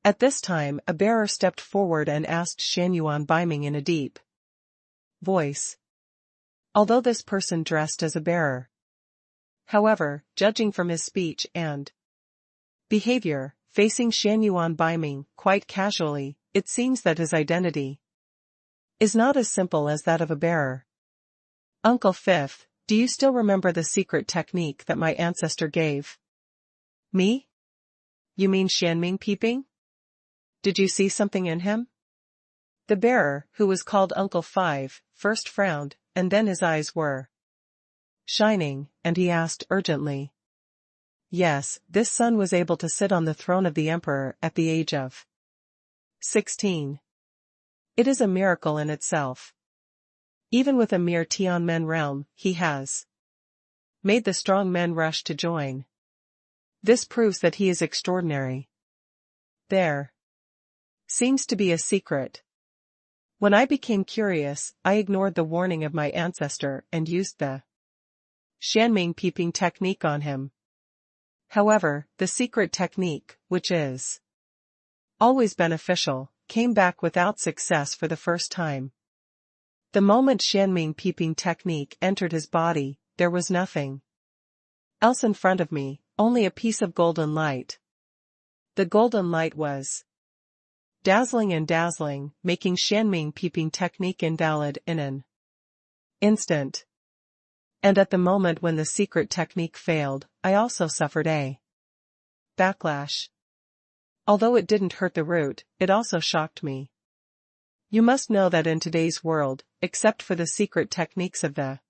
At this time, a bearer stepped forward and asked Xuanhuan Baiming in a deep voice. Although this person dressed as a bearer, however, judging from his speech and behavior, facing Xuanhuan Baiming quite casually, it seems that his identity is not as simple as that of a bearer. Uncle Fifth, do you still remember the secret technique that my ancestor gave me? You mean Xianming peeping? Did you see something in him? The bearer, who was called Uncle Five, first frowned, and then his eyes were shining, and he asked urgently. Yes, this son was able to sit on the throne of the emperor at the age of 16. It is a miracle in itself. Even with a mere Tianmen realm, he has made the strong men rush to join. This proves that he is extraordinary. There seems to be a secret. When I became curious, I ignored the warning of my ancestor and used the Xianming peeping technique on him. However, the secret technique, which is always beneficial, came back without success for the first time. The moment Xianming peeping technique entered his body, there was nothing else in front of me, only a piece of golden light. The golden light was dazzling, making Xianming peeping technique invalid in an instant. And at the moment when the secret technique failed, I also suffered a backlash. Although it didn't hurt the root, it also shocked me. You must know that in today's world, except for the secret techniques of the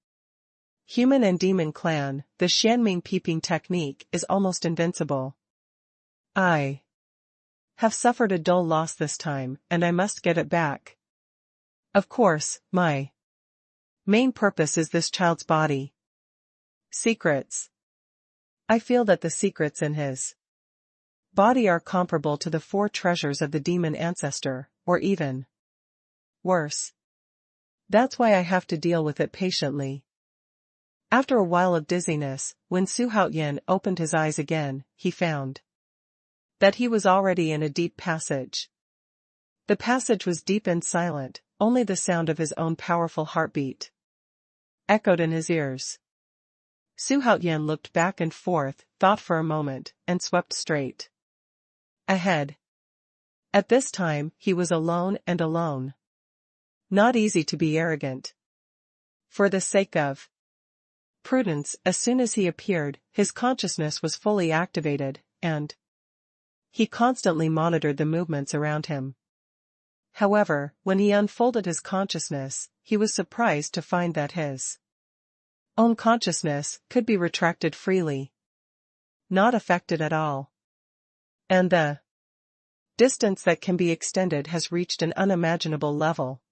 human and demon clan, the Xianming peeping technique is almost invincible. I have suffered a dull loss this time, and I must get it back. Of course, my main purpose is this child's body. Secrets. I feel that the secrets in his body are comparable to the 4 treasures of the demon ancestor, or even worse. That's why I have to deal with it patiently. After a while of dizziness, when Xuanhuan opened his eyes again, he found that he was already in a deep passage. The passage was deep and silent, only the sound of his own powerful heartbeat echoed in his ears. Xuanhuan looked back and forth, thought for a moment, and swept straight ahead. At this time, he was alone and alone. Not easy to be arrogant. For the sake of prudence, as soon as he appeared, his consciousness was fully activated, and he constantly monitored the movements around him. However, when he unfolded his consciousness, he was surprised to find that his own consciousness could be retracted freely. Not affected at all. And the distance that can be extended has reached an unimaginable level.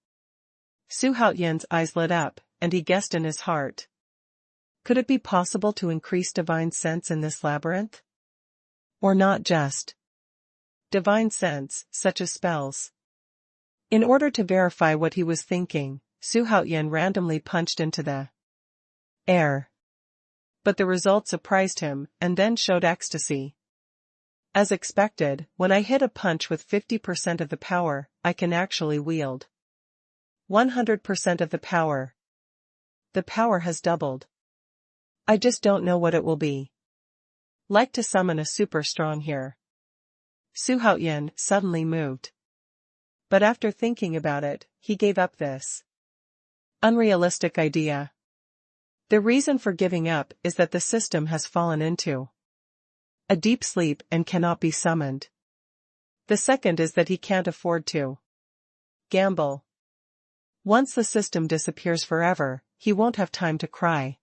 Xuanhuan's eyes lit up, and he guessed in his heart. Could it be possible to increase divine sense in this labyrinth? Or not just divine sense, such as spells? In order to verify what he was thinking, Xuanhuan randomly punched into the air. But the result surprised him, and then showed ecstasy. As expected, when I hit a punch with 50% of the power, I can actually wield 100% of the power. The power has doubled. I just don't know what it will be like to summon a super strong here. Xuanhuan suddenly moved. But after thinking about it, he gave up this unrealistic idea. The reason for giving up is that the system has fallen into a deep sleep and cannot be summoned. The second is that he can't afford to gamble. Once the system disappears forever, he won't have time to cry.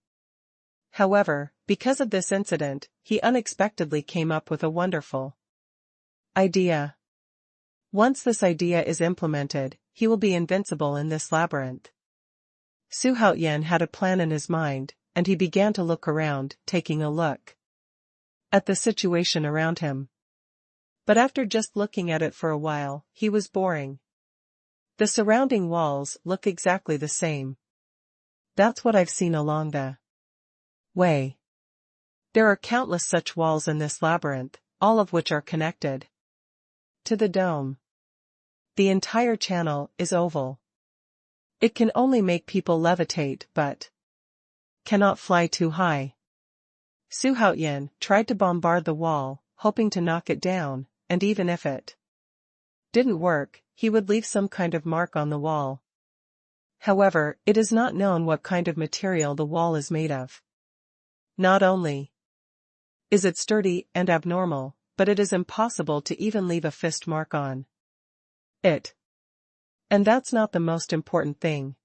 However, because of this incident, he unexpectedly came up with a wonderful idea. Once this idea is implemented, he will be invincible in this labyrinth. Xuanhuan had a plan in his mind, and he began to look around, taking a look at the situation around him. But after just looking at it for a while, he was boring. The surrounding walls look exactly the same. That's what I've seen along the way. There are countless such walls in this labyrinth, all of which are connected to the dome. The entire channel is oval. It can only make people levitate, but cannot fly too high. Xuanhuan tried to bombard the wall, hoping to knock it down, and even if it didn't work, he would leave some kind of mark on the wall. However, it is not known what kind of material the wall is made of. Not only is it sturdy and abnormal, but it is impossible to even leave a fist mark on it. And that's not the most important thing.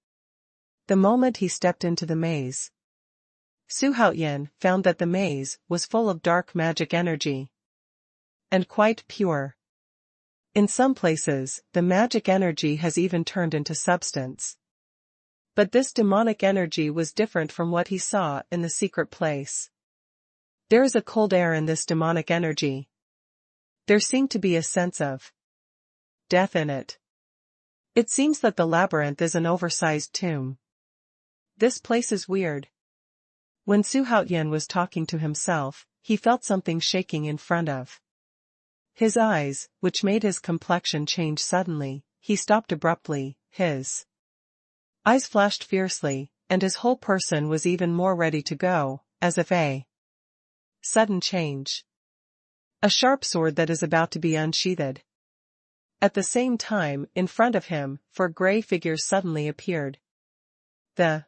The moment he stepped into the maze, Xuanhuan found that the maze was full of dark magic energy. And quite pure. In some places, the magic energy has even turned into substance. But this demonic energy was different from what he saw in the secret place. There is a cold air in this demonic energy. There seemed to be a sense of death in it. It seems that the labyrinth is an oversized tomb. This place is weird. When Xuanhuan was talking to himself, he felt something shaking in front of his eyes, which made his complexion change suddenly. He stopped abruptly, his eyes flashed fiercely, and his whole person was even more ready to go, as if a sudden change. A sharp sword that is about to be unsheathed. At the same time, in front of him, four gray figures suddenly appeared. The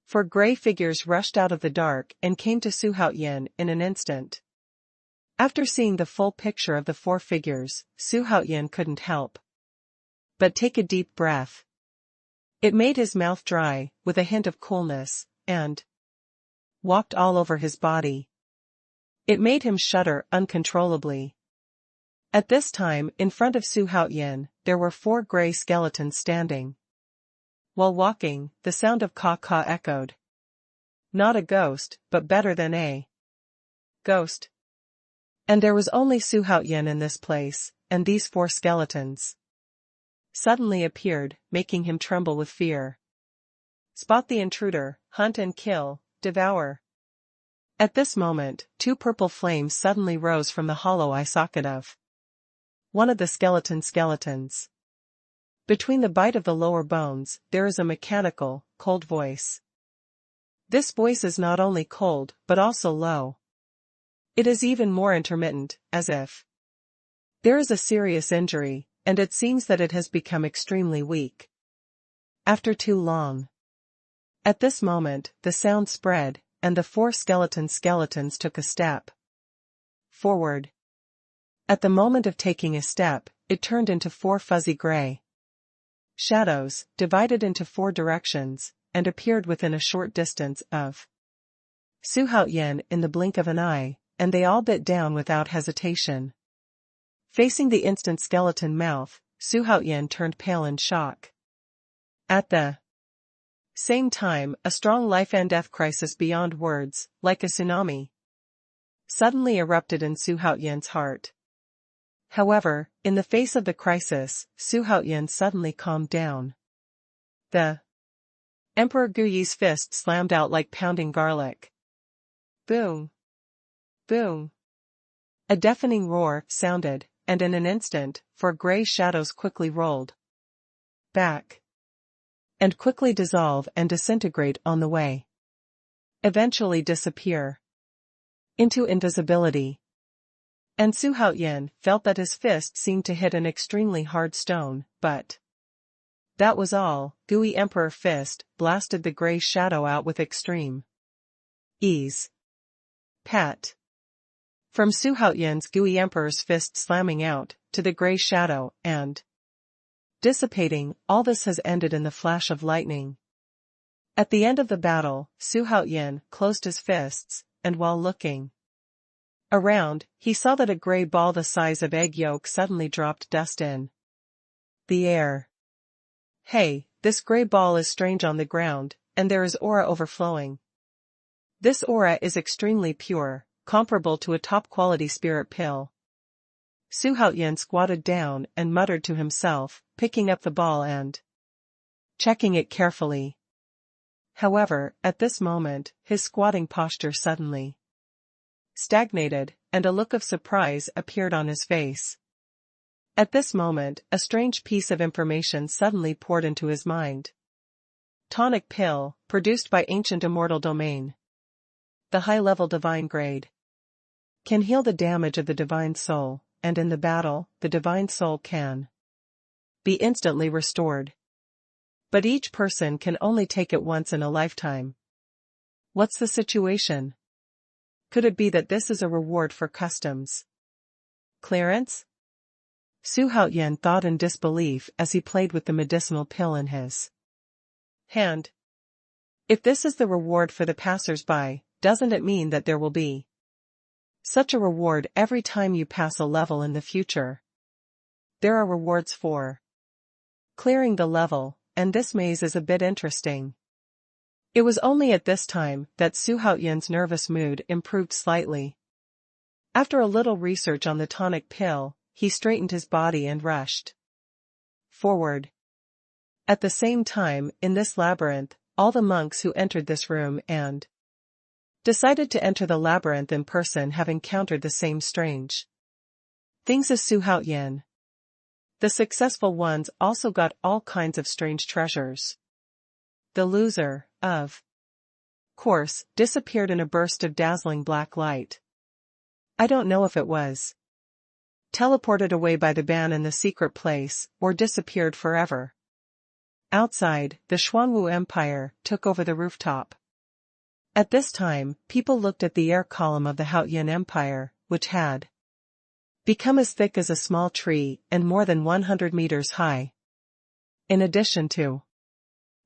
Four gray figures rushed out of the dark and came to Xuanhuan in an instant. After seeing the full picture of the four figures, Xuanhuan couldn't help but take a deep breath. It made his mouth dry, with a hint of coolness, and walked all over his body. It made him shudder uncontrollably. At this time, in front of Xuanhuan, there were four gray skeletons standing. While walking, the sound of caw-caw echoed. Not a ghost, but better than a ghost. And there was only Xuanhuan in this place, and these four skeletons suddenly appeared, making him tremble with fear. Spot the intruder, hunt and kill, devour. At this moment, two purple flames suddenly rose from the hollow eye socket of one of the skeletons. Between the bite of the lower bones, there is a mechanical, cold voice. This voice is not only cold, but also low. It is even more intermittent, as if there is a serious injury, and it seems that it has become extremely weak. After too long. At this moment, the sound spread, and the four skeletons took a step forward. At the moment of taking a step, it turned into four fuzzy gray shadows, divided into four directions, and appeared within a short distance of Xuanhuan in the blink of an eye, and they all bit down without hesitation. Facing the instant skeleton mouth, Xuanhuan turned pale in shock. At the same time, a strong life and death crisis beyond words, like a tsunami, suddenly erupted in Xuanhuan's heart. However, in the face of the crisis, Xuanhuan suddenly calmed down. The Emperor Dou Yu's fist slammed out like pounding garlic. Boom! Boom! A deafening roar sounded, and in an instant, four gray shadows quickly rolled back and quickly dissolve and disintegrate on the way. Eventually disappear into invisibility. And Xuanhuan felt that his fist seemed to hit an extremely hard stone, but that was all. Dou Yu Emperor fist blasted the gray shadow out with extreme ease. Pat. From Xuanhuan's Dou Yu Emperor's fist slamming out, to the gray shadow, and dissipating, all this has ended in the flash of lightning. At the end of the battle, Xuanhuan closed his fists, and while looking around, he saw that a gray ball the size of egg yolk suddenly dropped dust in the air. Hey, this gray ball is strange on the ground, and there is aura overflowing. This aura is extremely pure, comparable to a top-quality spirit pill. Xuanhuan squatted down and muttered to himself, picking up the ball and checking it carefully. However, at this moment, his squatting posture suddenly stagnated, and a look of surprise appeared on his face. At this moment, a strange piece of information suddenly poured into his mind. Tonic pill, produced by ancient immortal domain. The high-level divine grade can heal the damage of the divine soul, and in the battle, the divine soul can be instantly restored. But each person can only take it once in a lifetime. What's the situation? Could it be that this is a reward for customs clearance? Xuanhuan thought in disbelief as he played with the medicinal pill in his hand. If this is the reward for the passers-by, doesn't it mean that there will be such a reward every time you pass a level in the future? There are rewards for clearing the level, and this maze is a bit interesting. It was only at this time that Xuanhuan's nervous mood improved slightly. After a little research on the tonic pill, he straightened his body and rushed forward. At the same time, in this labyrinth, all the monks who entered this room and decided to enter the labyrinth in person have encountered the same strange things as Xuanhuan. The successful ones also got all kinds of strange treasures. The loser, of course, disappeared in a burst of dazzling black light. I don't know if it was teleported away by the ban in the secret place, or disappeared forever. Outside, the Xuanwu Empire took over the rooftop. At this time, people looked at the air column of the Haotian Empire, which had become as thick as a small tree and more than 100 meters high. In addition to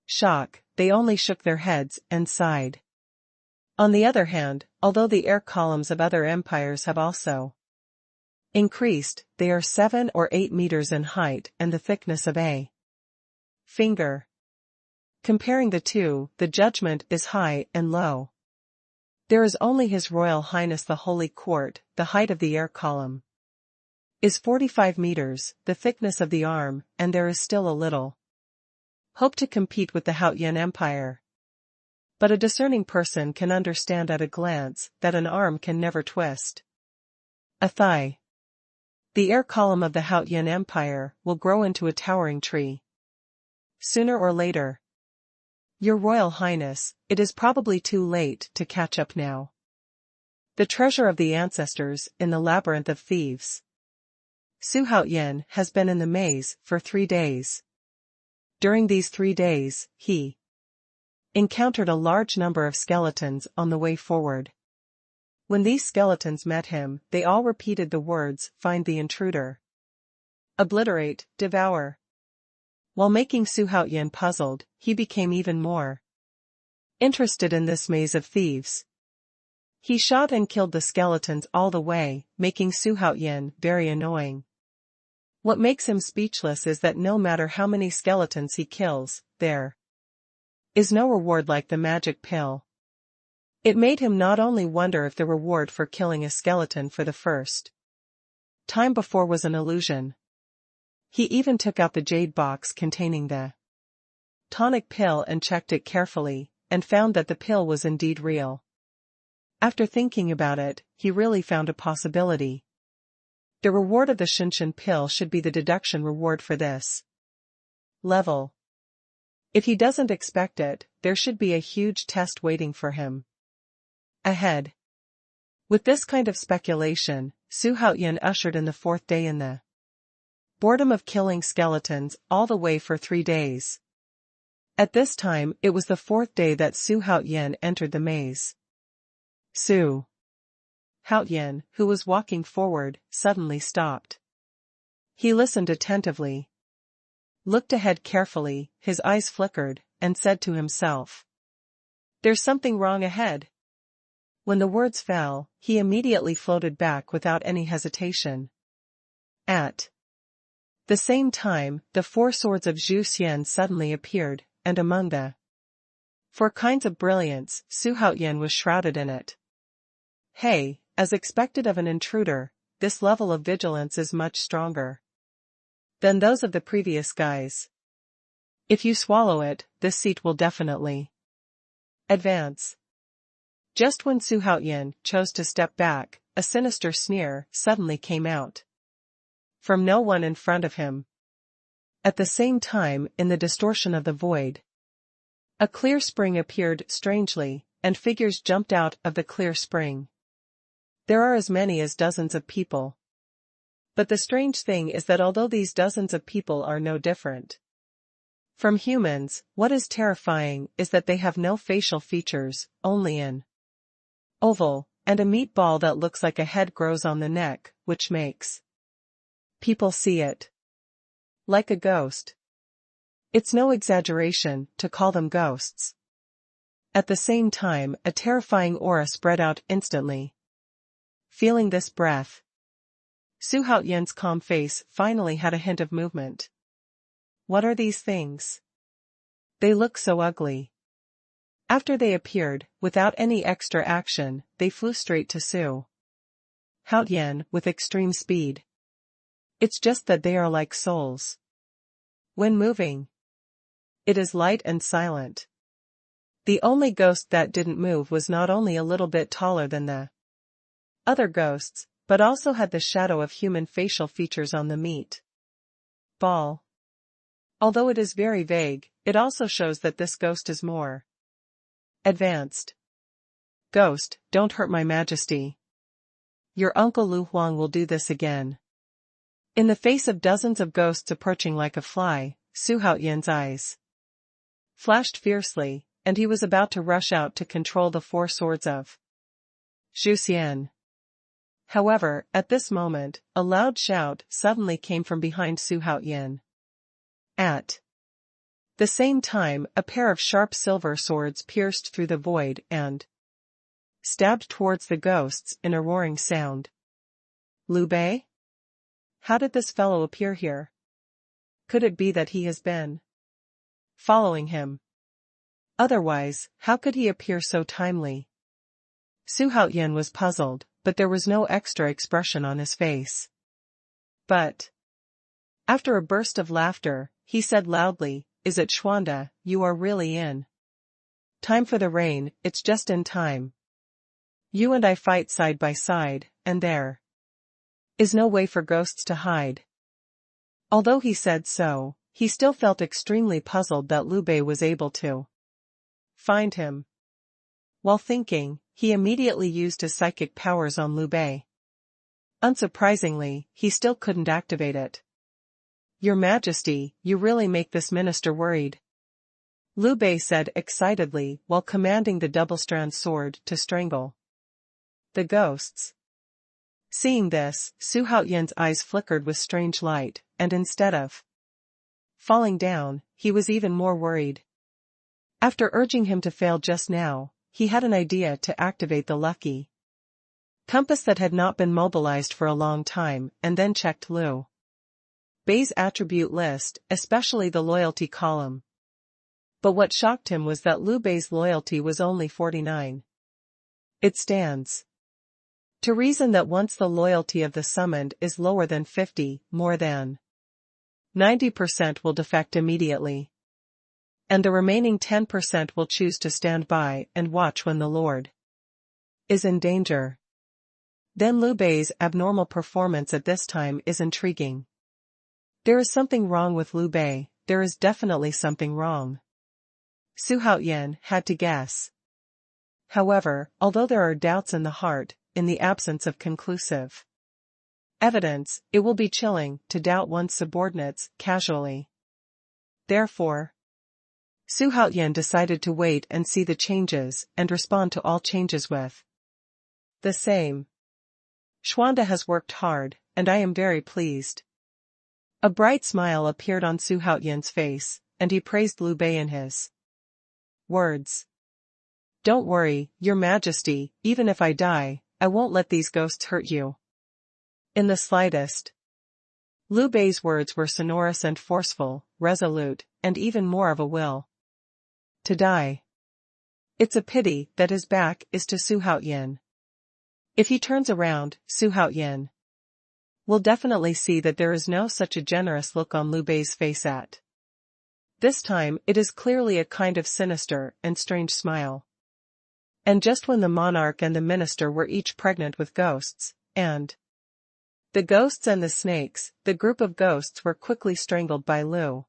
shock, they only shook their heads and sighed. On the other hand, although the air columns of other empires have also increased, they are 7 or 8 meters in height and the thickness of a finger. Comparing the two, the judgment is high and low. There is only His Royal Highness the Holy Court. The height of the air column is 45 meters, the thickness of the arm, and there is still a little hope to compete with the Haotian Empire. But a discerning person can understand at a glance that an arm can never twist a thigh. The air column of the Haotian Empire will grow into a towering tree sooner or later. Your Royal Highness, it is probably too late to catch up now. The treasure of the ancestors in the labyrinth of thieves. Su Haotian has been in the maze for 3 days. During these 3 days, he encountered a large number of skeletons on the way forward. When these skeletons met him, they all repeated the words, "Find the intruder. Obliterate, devour." While making Su Haotian puzzled, he became even more interested in this maze of thieves. He shot and killed the skeletons all the way, making Su Haotian very annoying. What makes him speechless is that no matter how many skeletons he kills, there is no reward like the magic pill. It made him not only wonder if the reward for killing a skeleton for the first time before was an illusion. He even took out the jade box containing the tonic pill and checked it carefully, and found that the pill was indeed real. After thinking about it, he really found a possibility. The reward of the Shinshin pill should be the deduction reward for this level. If he doesn't expect it, there should be a huge test waiting for him ahead. With this kind of speculation, Su Haotian ushered in the 4th day in the boredom of killing skeletons all the way for 3 days. At this time, it was the 4th day that Su Haotian entered the maze. Su Haotian, who was walking forward, suddenly stopped. He listened attentively, looked ahead carefully, his eyes flickered, and said to himself, "There's something wrong ahead." When the words fell, he immediately floated back without any hesitation. At the same time, the 4 swords of Zhu Xian suddenly appeared, and among the 4 kinds of brilliance, Su Haotian was shrouded in it. Hey, as expected of an intruder, this level of vigilance is much stronger than those of the previous guys. If you swallow it, this seat will definitely advance. Just when Su Haotian chose to step back, a sinister sneer suddenly came out from no one in front of him. At the same time, in the distortion of the void, a clear spring appeared strangely, and figures jumped out of the clear spring. There are as many as dozens of people. But the strange thing is that although these dozens of people are no different from humans, what is terrifying is that they have no facial features, only an oval, and a meatball that looks like a head grows on the neck, which makes people see it like a ghost. It's no exaggeration to call them ghosts. At the same time, a terrifying aura spread out instantly. Feeling this breath, Su Haotian's calm face finally had a hint of movement. What are these things? They look so ugly. After they appeared, without any extra action, they flew straight to Su Haotian with extreme speed. It's just that they are like souls. When moving, it is light and silent. The only ghost that didn't move was not only a little bit taller than the other ghosts, but also had the shadow of human facial features on the meat ball. Although it is very vague, it also shows that this ghost is more advanced. Ghost, don't hurt my majesty. Your uncle Lu Huang will do this again. In the face of dozens of ghosts approaching like a fly, Su Haotian's eyes flashed fiercely, and he was about to rush out to control the four swords of Xuanhuan. However, at this moment, a loud shout suddenly came from behind Xuanhuan. At the same time, a pair of sharp silver swords pierced through the void and stabbed towards the ghosts in a roaring sound. Liu Bei? How did this fellow appear here? Could it be that he has been following him? Otherwise, how could he appear so timely? Xuanhuan was puzzled, but there was no extra expression on his face. But after a burst of laughter, he said loudly, "Is it Xuanda, you are really in time for the rain? It's just in time. You and I fight side by side, and there is no way for ghosts to hide." Although he said so, he still felt extremely puzzled that Liu Bei was able to find him. While thinking, he immediately used his psychic powers on Liu Bei. Unsurprisingly, he still couldn't activate it. "Your Majesty, you really make this minister worried," Liu Bei said excitedly while commanding the double-strand sword to strangle the ghosts. Seeing this, Xuanhuan's eyes flickered with strange light, and instead of falling down, he was even more worried. After urging him to fail just now, he had an idea to activate the lucky compass that had not been mobilized for a long time, and then checked Liu Bei's attribute list, especially the loyalty column. But what shocked him was that Liu Bei's loyalty was only 49. It stands to reason that once the loyalty of the summoned is lower than 50, more than 90% will defect immediately. And the remaining 10% will choose to stand by and watch when the Lord is in danger. Then Liu Bei's abnormal performance at this time is intriguing. There is something wrong with Liu Bei, there is definitely something wrong. Xuanhuan had to guess. However, although there are doubts in the heart, in the absence of conclusive evidence, it will be chilling to doubt one's subordinates casually. Therefore, Xuanhuan decided to wait and see the changes and respond to all changes with the same. "Xuanda has worked hard, and I am very pleased." A bright smile appeared on Xuanhuan's face, and he praised Liu Bei in his words. "Don't worry, Your Majesty, even if I die, I won't let these ghosts hurt you in the slightest." Liu Bei's words were sonorous and forceful, resolute, and even more of a will to die. It's a pity that his back is to Xuanhuan. If he turns around, Xuanhuan will definitely see that there is no such a generous look on Liu Bei's face at this time. It is clearly a kind of sinister and strange smile. And just when the monarch and the minister were each pregnant with ghosts, and the ghosts and the snakes, the group of ghosts were quickly strangled by Liu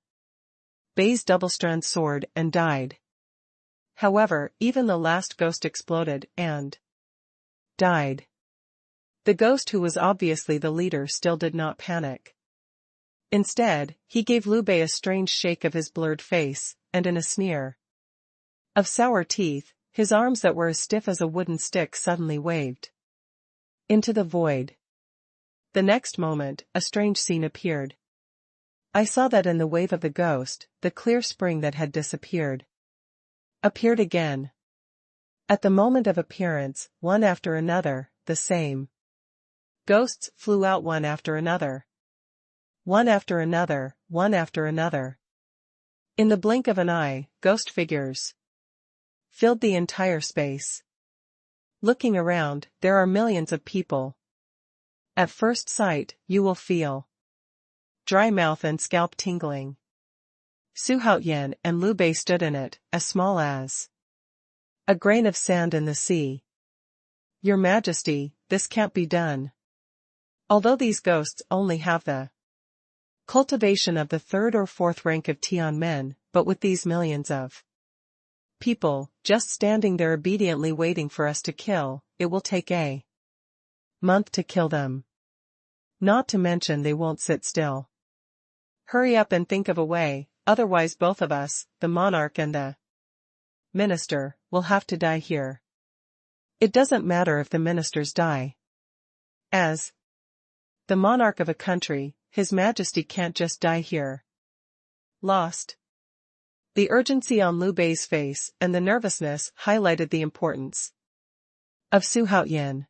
Bei's double-strand sword and died. However, even the last ghost exploded and died. The ghost who was obviously the leader still did not panic. Instead, he gave Liu Bei a strange shake of his blurred face, and in a sneer of sour teeth, his arms that were as stiff as a wooden stick suddenly waved into the void. The next moment, a strange scene appeared. I saw that in the wave of the ghost, the clear spring that had disappeared appeared again. At the moment of appearance, one after another, the same ghosts flew out one after another. One after another, one after another. In the blink of an eye, ghost figures filled the entire space. Looking around, there are millions of people. At first sight, you will feel dry mouth and scalp tingling. Xuanhuan and Liu Bei stood in it, as small as a grain of sand in the sea. Your Majesty, this can't be done. Although these ghosts only have the cultivation of the third or fourth rank of Tianmen, but with these millions of people, just standing there obediently waiting for us to kill, it will take a month to kill them. Not to mention they won't sit still. Hurry up and think of a way, otherwise both of us, the monarch and the minister, will have to die here. It doesn't matter if the ministers die. As the monarch of a country, His Majesty can't just die here. Lost. The urgency on Liu Bei's face and the nervousness highlighted the importance of Xuanhuan.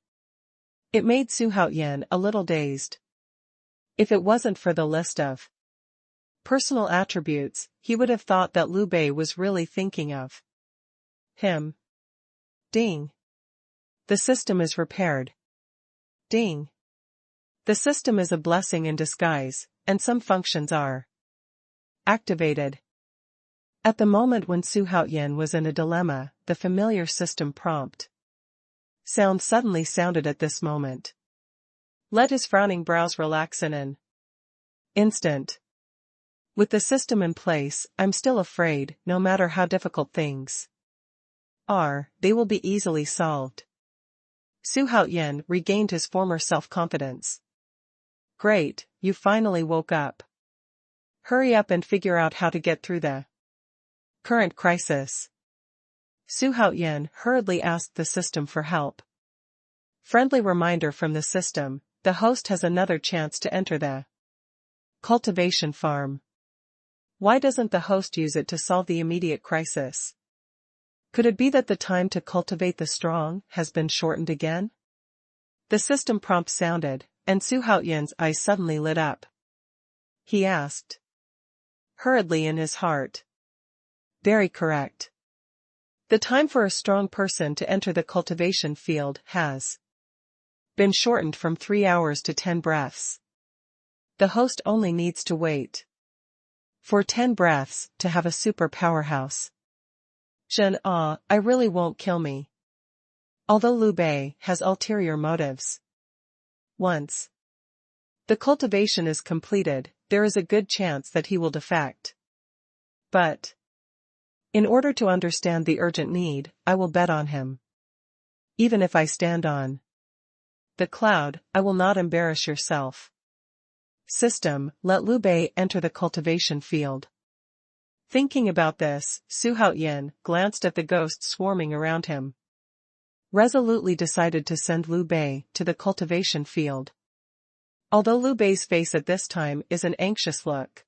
It made Xuanhuan a little dazed. If it wasn't for the list of personal attributes, he would have thought that Liu Bei was really thinking of him. Ding. The system is repaired. Ding. The system is a blessing in disguise, and some functions are activated. At the moment when Xuanhuan was in a dilemma, the familiar system prompt sound suddenly sounded at this moment. Let his frowning brows relax in an instant. With the system in place, I'm still afraid, no matter how difficult things are, they will be easily solved. Xuanhuan regained his former self-confidence. Great, you finally woke up. Hurry up and figure out how to get through the current crisis. Xuanhuan hurriedly asked the system for help. Friendly reminder from the system, the host has another chance to enter the cultivation farm. Why doesn't the host use it to solve the immediate crisis? Could it be that the time to cultivate the strong has been shortened again? The system prompt sounded, and Xuanhuan's eyes suddenly lit up. He asked hurriedly in his heart. Very correct. The time for a strong person to enter the cultivation field has been shortened from 3 hours to 10 breaths. The host only needs to wait for 10 breaths to have a super powerhouse. I really won't kill me. Although Liu Bei has ulterior motives. Once the cultivation is completed, there is a good chance that he will defect. But in order to understand the urgent need, I will bet on him. Even if I stand on the cloud, I will not embarrass yourself. System, let Liu Bei enter the cultivation field. Thinking about this, Xuanhuan glanced at the ghosts swarming around him. Resolutely decided to send Liu Bei to the cultivation field. Although Liu Bei's face at this time is an anxious look.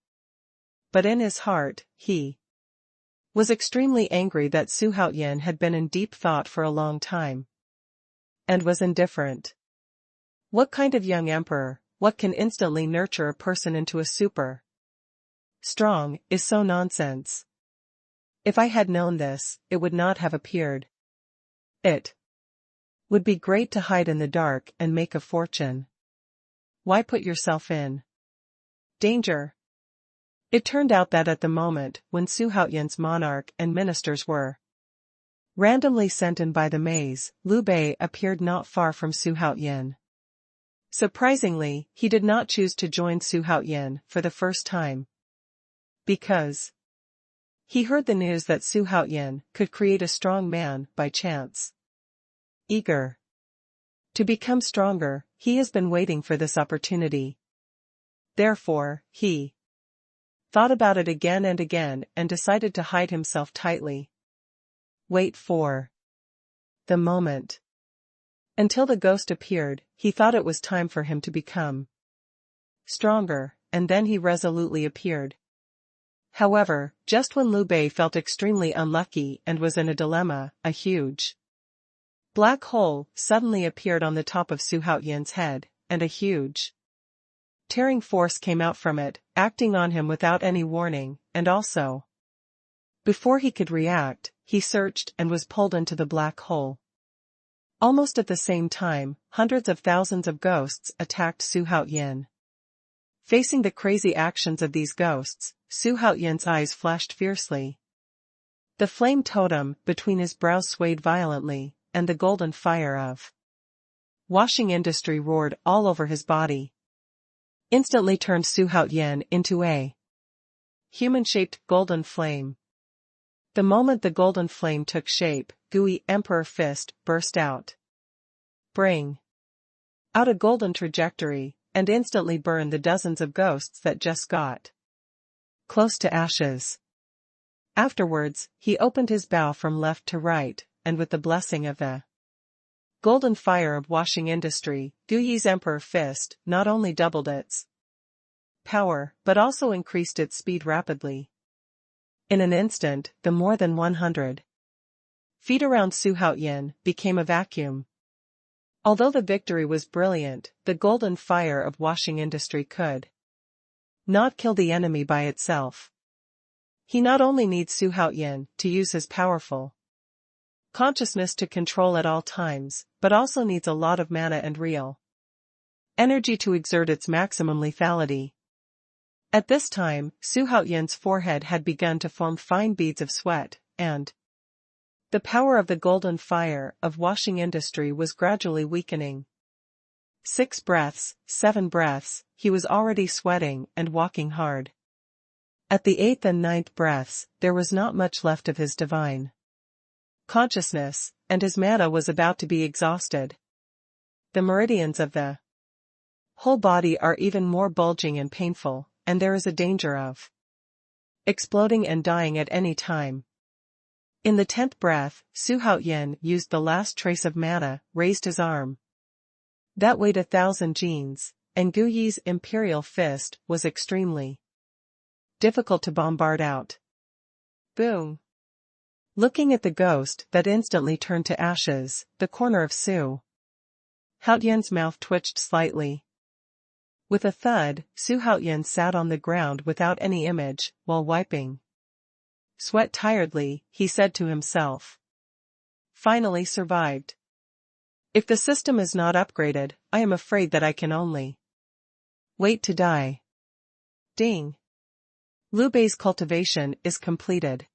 But in his heart, he was extremely angry that Xuanhuan had been in deep thought for a long time. And was indifferent. What kind of young emperor, what can instantly nurture a person into a super strong, is so nonsense. If I had known this, it would not have appeared. It would be great to hide in the dark and make a fortune. Why put yourself in danger? It turned out that at the moment when Xuanhuan's monarch and ministers were randomly sent in by the maze, Liu Bei appeared not far from Xuanhuan. Surprisingly, he did not choose to join Xuanhuan for the first time. Because he heard the news that Xuanhuan could create a strong man by chance. Eager to become stronger, he has been waiting for this opportunity. Therefore, he thought about it again and again and decided to hide himself tightly. Wait for the moment. Until the ghost appeared, he thought it was time for him to become stronger, and then he resolutely appeared. However, just when Liu Bei felt extremely unlucky and was in a dilemma, a huge black hole suddenly appeared on the top of Xuanhuan's head, and a huge tearing force came out from it, acting on him without any warning, and also, before he could react, he searched and was pulled into the black hole. Almost at the same time, hundreds of thousands of ghosts attacked Xuanhuan. Facing the crazy actions of these ghosts, Xuanhuan's eyes flashed fiercely. The flame totem between his brows swayed violently, and the golden fire of washing industry roared all over his body. Instantly turned Xuanhuan into a human-shaped golden flame. The moment the golden flame took shape, gooey emperor fist burst out. Bring out a golden trajectory, and instantly burn the dozens of ghosts that just got close to ashes. Afterwards, he opened his bow from left to right, and with the blessing of the golden fire of washing industry, Dou Yu's emperor fist not only doubled its power, but also increased its speed rapidly. In an instant, the more than 100 feet around Xuanhuan became a vacuum. Although the victory was brilliant, the golden fire of washing industry could not kill the enemy by itself. He not only needs Xuanhuan to use his powerful consciousness to control at all times, but also needs a lot of mana and real energy to exert its maximum lethality. At this time, Xuanhuan's forehead had begun to form fine beads of sweat, and the power of the golden fire of washing industry was gradually weakening. 6 breaths, 7 breaths, he was already sweating and walking hard. At the 8th and 9th breaths, there was not much left of his divine consciousness, and his mana was about to be exhausted. The meridians of the whole body are even more bulging and painful, and there is a danger of exploding and dying at any time. In the 10th breath, Xuanhuan used the last trace of mana, raised his arm that weighed 1,000 genes, and Dou Yu's imperial fist was extremely difficult to bombard out. Boom! Looking at the ghost that instantly turned to ashes, the corner of Xuanhuan's mouth twitched slightly. With a thud, Xuanhuan sat on the ground without any image, while wiping sweat tiredly, he said to himself. Finally survived. If the system is not upgraded, I am afraid that I can only wait to die. Ding! Liu Bei's cultivation is completed.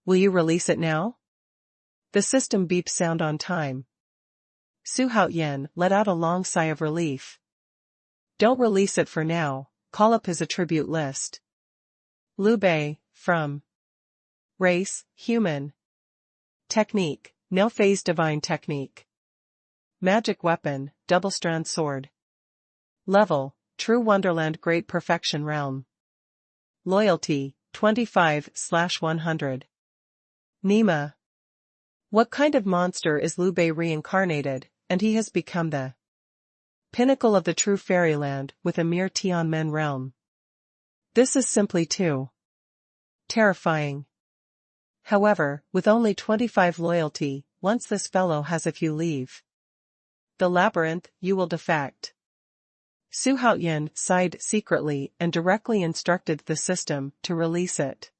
Will you release it now? The system beeps sound on time. Xuanhuan let out a long sigh of relief. Don't release it for now, call up his attribute list. Liu Bei, from race, human. Technique, no phase divine technique. Magic weapon, double strand sword. Level, true wonderland great perfection realm. Loyalty, 25/100. Nima. What kind of monster is Liu Bei reincarnated, and he has become the pinnacle of the true fairyland with a mere Tianmen realm. This is simply too terrifying. However, with only 25 loyalty, once this fellow has a few leave the labyrinth, you will defect. Xuanhuan sighed secretly and directly instructed the system to release it.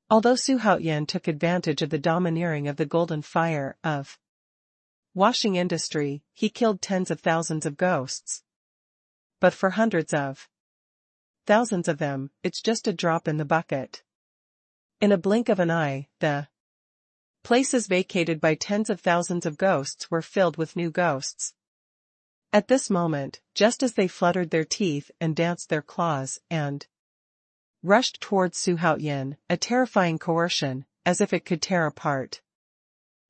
Although Xuanhuan took advantage of the domineering of the golden fire of washing industry, he killed tens of thousands of ghosts. But for hundreds of thousands of them, it's just a drop in the bucket. In a blink of an eye, the places vacated by tens of thousands of ghosts were filled with new ghosts. At this moment, just as they fluttered their teeth and danced their claws and rushed towards Xuanhuan, a terrifying coercion, as if it could tear apart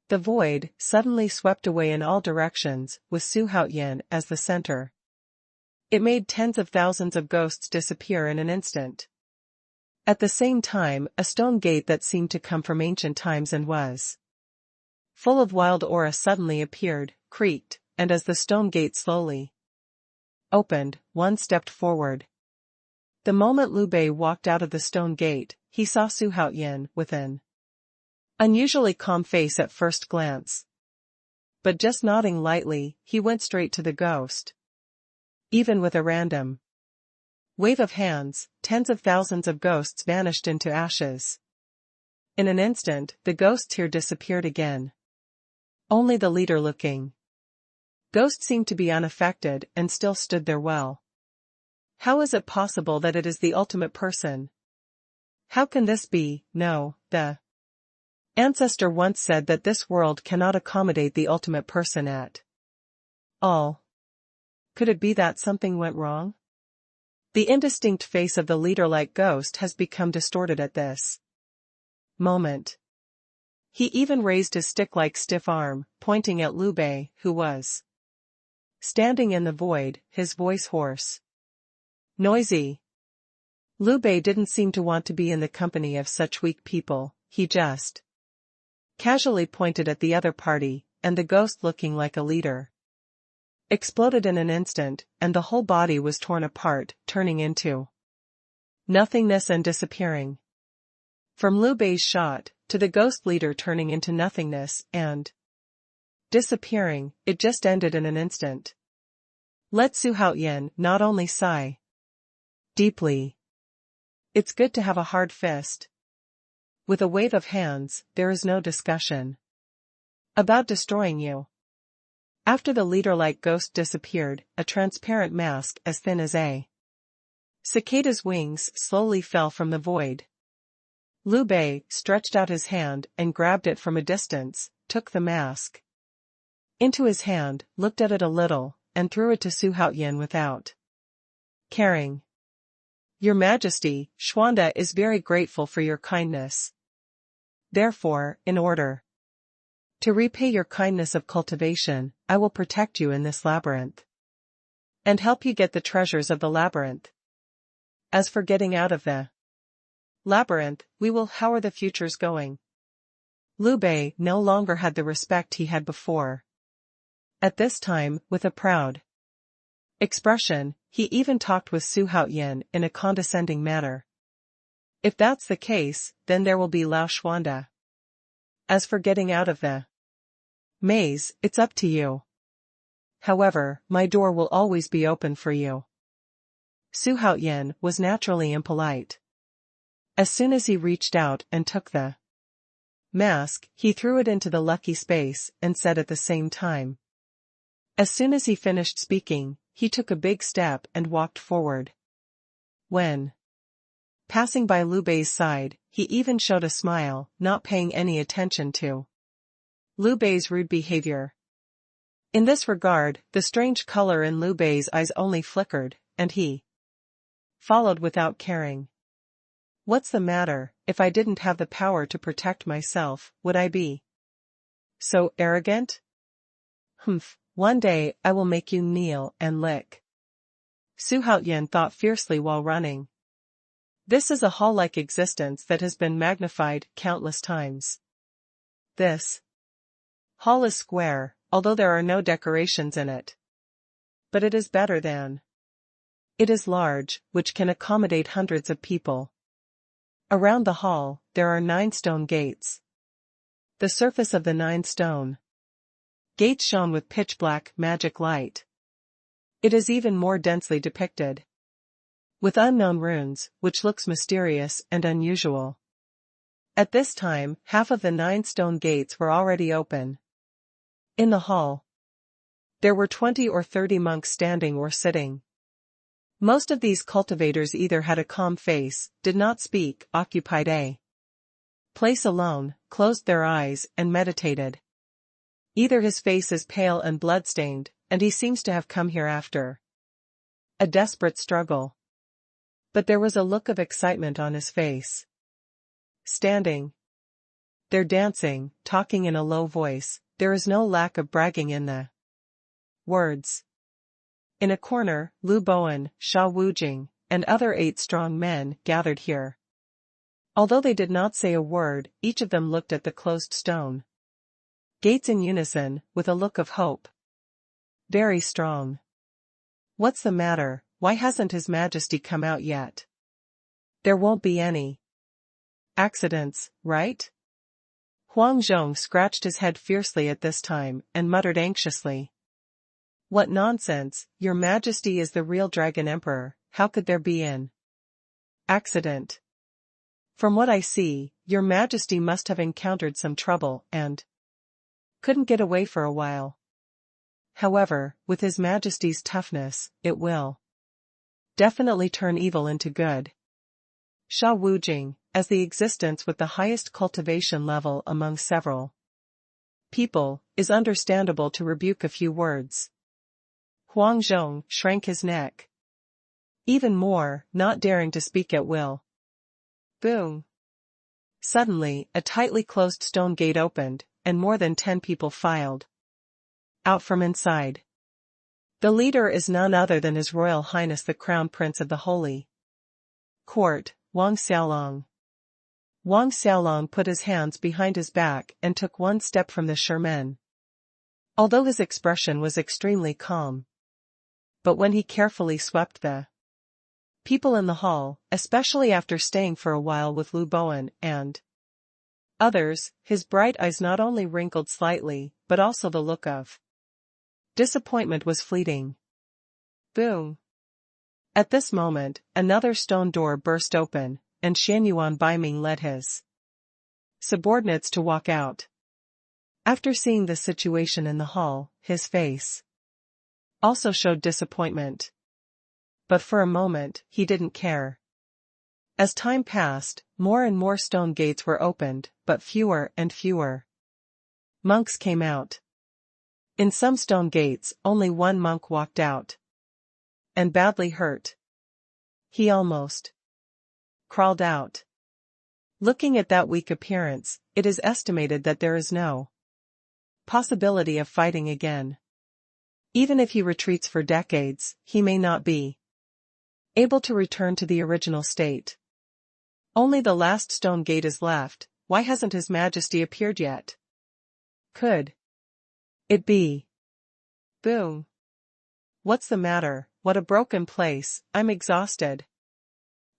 the void, suddenly swept away in all directions, with Xuanhuan as the center. It made tens of thousands of ghosts disappear in an instant. At the same time, a stone gate that seemed to come from ancient times and was full of wild aura suddenly appeared, creaked, and as the stone gate slowly opened, one stepped forward. The moment Liu Bei walked out of the stone gate, he saw Xuanhuan with an unusually calm face at first glance. But just nodding lightly, he went straight to the ghost. Even with a random wave of hands, tens of thousands of ghosts vanished into ashes. In an instant, the ghosts here disappeared again. Only the leader-looking ghost seemed to be unaffected and still stood there well. How is it possible that it is the ultimate person? How can this be? No, the ancestor once said that this world cannot accommodate the ultimate person at all. Could it be that something went wrong? The indistinct face of the leader-like ghost has become distorted at this moment. He even raised his stick-like stiff arm, pointing at Liu Bei, who was standing in the void, his voice hoarse. Noisy. Liu Bei didn't seem to want to be in the company of such weak people. He just casually pointed at the other party, and the ghost, looking like a leader, exploded in an instant, and the whole body was torn apart, turning into nothingness and disappearing. From Liu Bei's shot, to the ghost leader turning into nothingness and disappearing, it just ended in an instant. Let Xuanhuan not only sigh deeply. It's good to have a hard fist. With a wave of hands, there is no discussion about destroying you. After the leader-like ghost disappeared, a transparent mask as thin as a cicada's wings slowly fell from the void. Liu Bei stretched out his hand and grabbed it from a distance, took the mask into his hand, looked at it a little, and threw it to Xuanhuan without caring. Your Majesty, Xuanhuan is very grateful for your kindness. Therefore, in order to repay your kindness of cultivation, I will protect you in this labyrinth and help you get the treasures of the labyrinth. As for getting out of the labyrinth, we will. How are the futures going? Liu Bei no longer had the respect he had before. At this time, with a proud expression, he even talked with Xuanhuan in a condescending manner. If that's the case, then there will be Lao Xuanda. As for getting out of the maze, it's up to you. However, my door will always be open for you. Xuanhuan was naturally impolite. As soon as he reached out and took the mask, he threw it into the lucky space and said at the same time. As soon as he finished speaking, he took a big step and walked forward. When passing by Liu Bei's side, he even showed a smile, not paying any attention to Liu Bei's rude behavior. In this regard, the strange color in Liu Bei's eyes only flickered, and he followed without caring. What's the matter? If I didn't have the power to protect myself, would I be so arrogant? Humph, one day I will make you kneel and lick. Xuanhuan thought fiercely while running. This is a hall-like existence that has been magnified countless times. This hall is square, although there are no decorations in it. But it is better than. It is large, which can accommodate hundreds of people. Around the hall, there are 9 stone gates. The surface of the 9 stone gates shone with pitch-black magic light. It is even more densely depicted with unknown runes, which looks mysterious and unusual. At this time, half of the 9 stone gates were already open. In the hall, there were 20 or 30 monks standing or sitting. Most of these cultivators either had a calm face, did not speak, occupied a place alone, closed their eyes, and meditated. Either his face is pale and blood-stained, and he seems to have come here after a desperate struggle. But there was a look of excitement on his face. Standing there dancing, talking in a low voice, there is no lack of bragging in the words. In a corner, Liu Bowen, Sha Wujing, and other 8 strong men gathered here. Although they did not say a word, each of them looked at the closed stone gates in unison, with a look of hope. Very strong. What's the matter? Why hasn't His Majesty come out yet? There won't be any accidents, right? Huang Zhong scratched his head fiercely at this time, and muttered anxiously. What nonsense, Your Majesty is the real Dragon Emperor, how could there be an accident? From what I see, Your Majesty must have encountered some trouble, and couldn't get away for a while. However, with His Majesty's toughness, it will definitely turn evil into good. Sha Wujing, as the existence with the highest cultivation level among several people, is understandable to rebuke a few words. Huang Zhong shrank his neck even more, not daring to speak at will. Boom! Suddenly, a tightly closed stone gate opened, and more than 10 people filed out from inside. The leader is none other than His Royal Highness the Crown Prince of the Holy Court, Wang Xiaolong. Wang Xiaolong put his hands behind his back and took one step from the Sherman. Although his expression was extremely calm. But when he carefully swept the people in the hall, especially after staying for a while with Lu Bowen and others, his bright eyes not only wrinkled slightly, but also the look of disappointment was fleeting. Boom! At this moment, another stone door burst open, and Xuanhuan Baiming led his subordinates to walk out. After seeing the situation in the hall, his face also showed disappointment. But for a moment, he didn't care. As time passed, more and more stone gates were opened, but fewer and fewer monks came out. In some stone gates, only one monk walked out. And badly hurt. He almost crawled out. Looking at that weak appearance, it is estimated that there is no possibility of fighting again. Even if he retreats for decades, he may not be able to return to the original state. Only the last stone gate is left. Why hasn't His Majesty appeared yet? Could it be? Boom. What's the matter? What a broken place, I'm exhausted.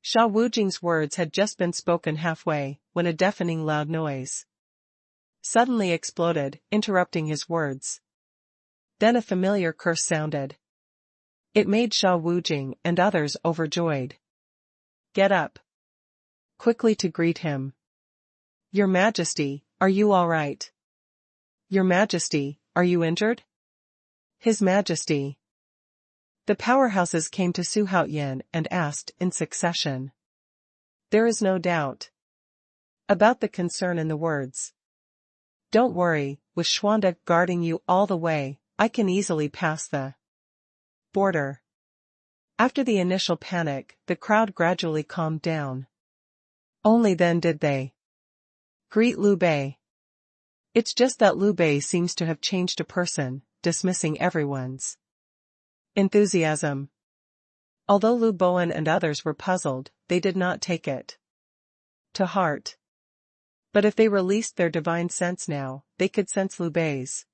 Sha Wujing's words had just been spoken halfway, when a deafening loud noise suddenly exploded, interrupting his words. Then a familiar curse sounded. It made Sha Wujing and others overjoyed. Get up quickly to greet him. Your Majesty, are you all right? Your Majesty, are you injured? His Majesty. The powerhouses came to Su Haoyan and asked in succession. There is no doubt about the concern in the words. Don't worry, with Xuanda guarding you all the way, I can easily pass the border. After the initial panic, the crowd gradually calmed down. Only then did they greet Liu Bei. It's just that Liu Bei seems to have changed a person, dismissing everyone's enthusiasm. Although Lu Bowen and others were puzzled, they did not take it to heart. But if they released their divine sense now, they could sense Liu Bei's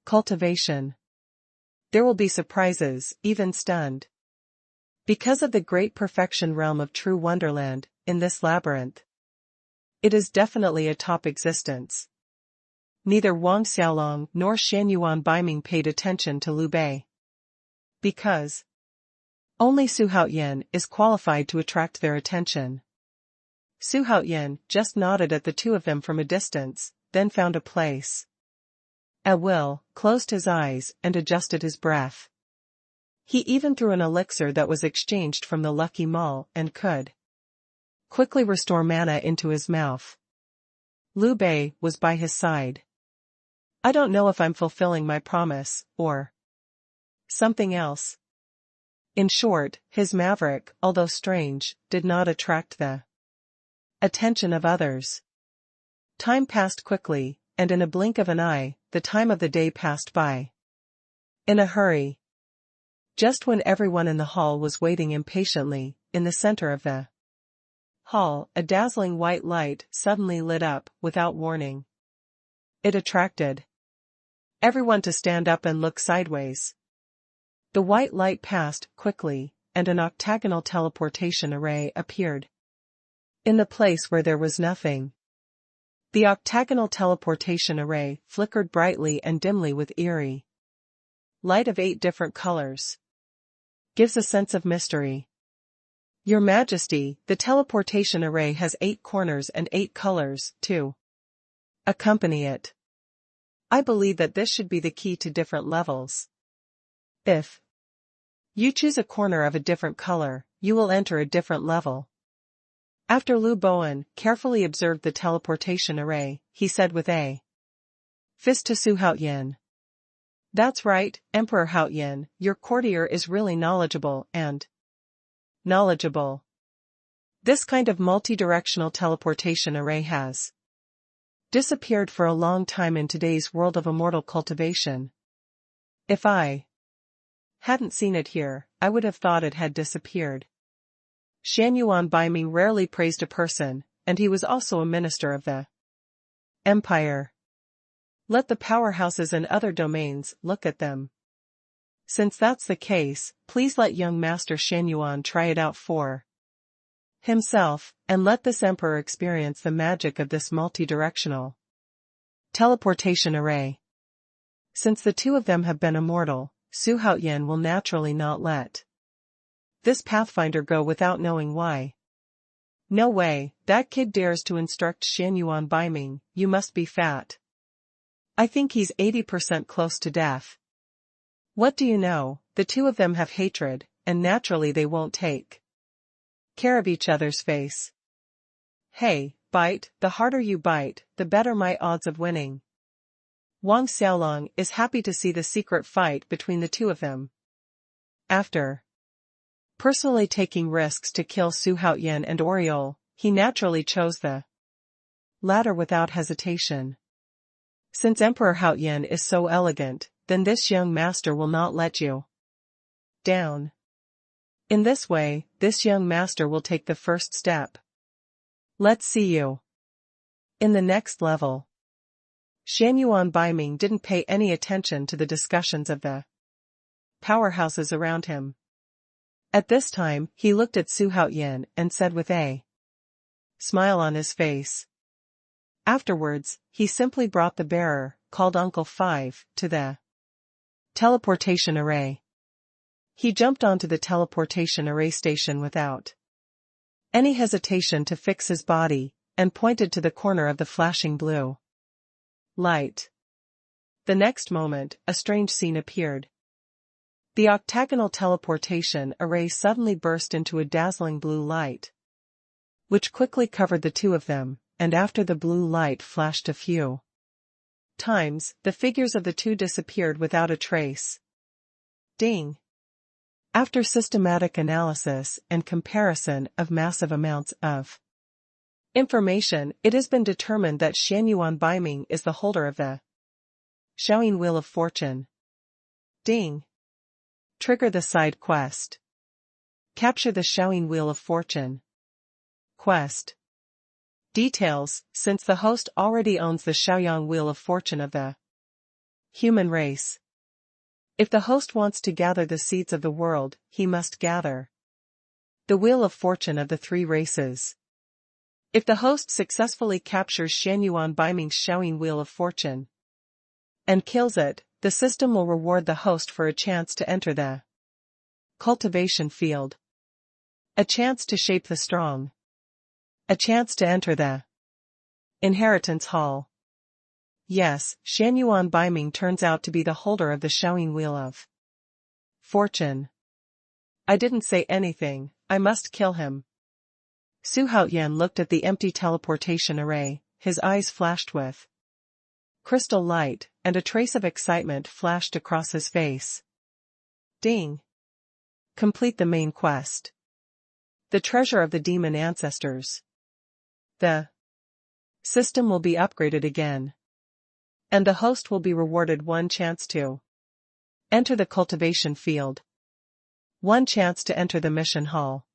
cultivation. There will be surprises, even stunned. Because of the great perfection realm of true wonderland, in this labyrinth, it is definitely a top existence. Neither Wang Xiaolong nor Xuanhuan Baiming paid attention to Liu Bei. Because only Su Haoyan is qualified to attract their attention. Su Haoyan just nodded at the two of them from a distance, then found a place at will, closed his eyes and adjusted his breath. He even threw an elixir that was exchanged from the lucky mall and could quickly restore mana into his mouth. Liu Bei was by his side. I don't know if I'm fulfilling my promise, or something else. In short, his maverick, although strange, did not attract the attention of others. Time passed quickly, and in a blink of an eye, the time of the day passed by. In a hurry. Just when everyone in the hall was waiting impatiently, in the center of the hall, a dazzling white light suddenly lit up, without warning. It attracted everyone to stand up and look sideways. The white light passed quickly, and an octagonal teleportation array appeared in the place where there was nothing. The octagonal teleportation array flickered brightly and dimly with eerie light of 8 different colors. Gives a sense of mystery. Your Majesty, the teleportation array has 8 corners and 8 colors, too. Accompany it. I believe that this should be the key to different levels. If you choose a corner of a different color, you will enter a different level. After Lu Bowen carefully observed the teleportation array, he said with a fist to Su Haoyan. That's right, Emperor Haoyan, your courtier is really knowledgeable and knowledgeable. This kind of multi-directional teleportation array has disappeared for a long time in today's world of immortal cultivation. If I hadn't seen it here, I would have thought it had disappeared. Xuanhuan Baiming rarely praised a person, and he was also a minister of the empire. Let the powerhouses and other domains look at them. Since that's the case, please let young Master Xuanhuan try it out for himself, and let this emperor experience the magic of this multi-directional teleportation array. Since the two of them have been immortal, Xuanhuan will naturally not let this pathfinder go without knowing why. No way, that kid dares to instruct Xuanhuan Baiming, you must be fat. I think he's 80% close to death. What do you know, the two of them have hatred, and naturally they won't take care of each other's face. Hey, bite, the harder you bite, the better my odds of winning. Wang Xiaolong is happy to see the secret fight between the two of them. After personally taking risks to kill Xuanhuan and Oriole, he naturally chose the latter without hesitation. Since Emperor Haoyan is so elegant, then this young master will not let you down. In this way, this young master will take the first step. Let's see you in the next level. Xuanhuan Baiming didn't pay any attention to the discussions of the powerhouses around him. At this time, he looked at Xuanhuan and said with a smile on his face. Afterwards, he simply brought the bearer, called Uncle 5, to the teleportation array. He jumped onto the teleportation array station without any hesitation to fix his body, and pointed to the corner of the flashing blue light. The next moment, a strange scene appeared. The octagonal teleportation array suddenly burst into a dazzling blue light, which quickly covered the two of them, and after the blue light flashed a few times, the figures of the two disappeared without a trace. Ding! After systematic analysis and comparison of massive amounts of information, it has been determined that Xuanhuan Baiming is the holder of the Shaoyin Wheel of Fortune. Ding! Trigger the side quest. Capture the Shaoyin Wheel of Fortune. Quest. Details: since the host already owns the Shaoyin Wheel of Fortune of the human race. If the host wants to gather the seeds of the world, he must gather the Wheel of Fortune of the three races. If the host successfully captures Xuanhuan Baiming's Shaoyin Wheel of Fortune and kills it, the system will reward the host for a chance to enter the cultivation field, a chance to shape the strong, a chance to enter the inheritance hall. Yes, Xuanhuan Baiming turns out to be the holder of the Shaoyin Wheel of Fortune. I didn't say anything, I must kill him. Xuanhuan looked at the empty teleportation array, his eyes flashed with crystal light, and a trace of excitement flashed across his face. Ding! Complete the main quest. The treasure of the demon ancestors. The system will be upgraded again. And the host will be rewarded one chance to enter the cultivation field. One chance to enter the mission hall.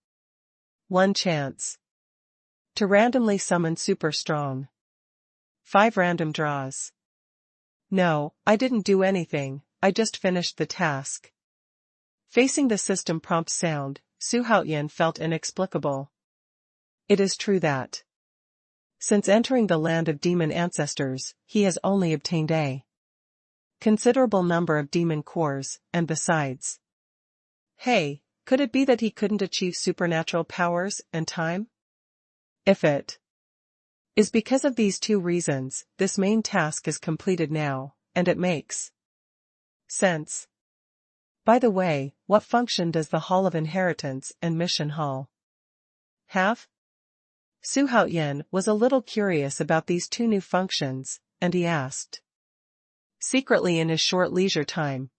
One chance to randomly summon super strong. 5 random draws. No, I didn't do anything, I just finished the task. Facing the system prompt sound, Xuanhuan felt inexplicable. It is true that since entering the land of demon ancestors, he has only obtained a considerable number of demon cores, and besides. Hey, could it be that he couldn't achieve supernatural powers and time? If it is because of these two reasons, this main task is completed now, and it makes sense. By the way, what function does the Hall of Inheritance and Mission Hall have? Xuanhuan was a little curious about these two new functions, and he asked secretly in his short leisure time.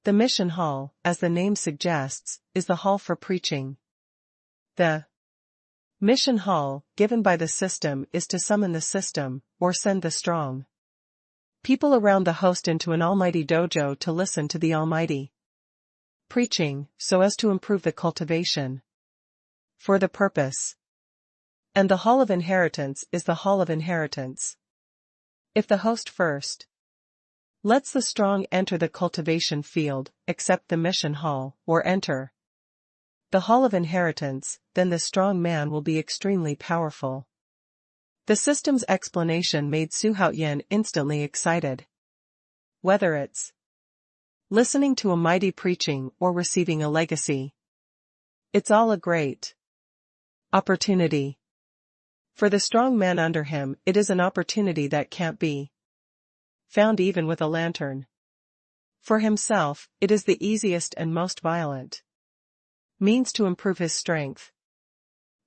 The Mission Hall, as the name suggests, is the hall for preaching. The Mission Hall, given by the system, is to summon the system, or send the strong people around the host into an almighty dojo to listen to the almighty preaching, so as to improve the cultivation For the purpose. And the hall of inheritance is the hall of inheritance. If the host first lets the strong enter the cultivation field, except the mission hall, or enter the hall of inheritance, then the strong man will be extremely powerful. The system's explanation made Xuanhuan instantly excited. Whether it's listening to a mighty preaching or receiving a legacy, it's all a great opportunity. For the strong man under him, it is an opportunity that can't be found even with a lantern. For himself, it is the easiest and most violent means to improve his strength.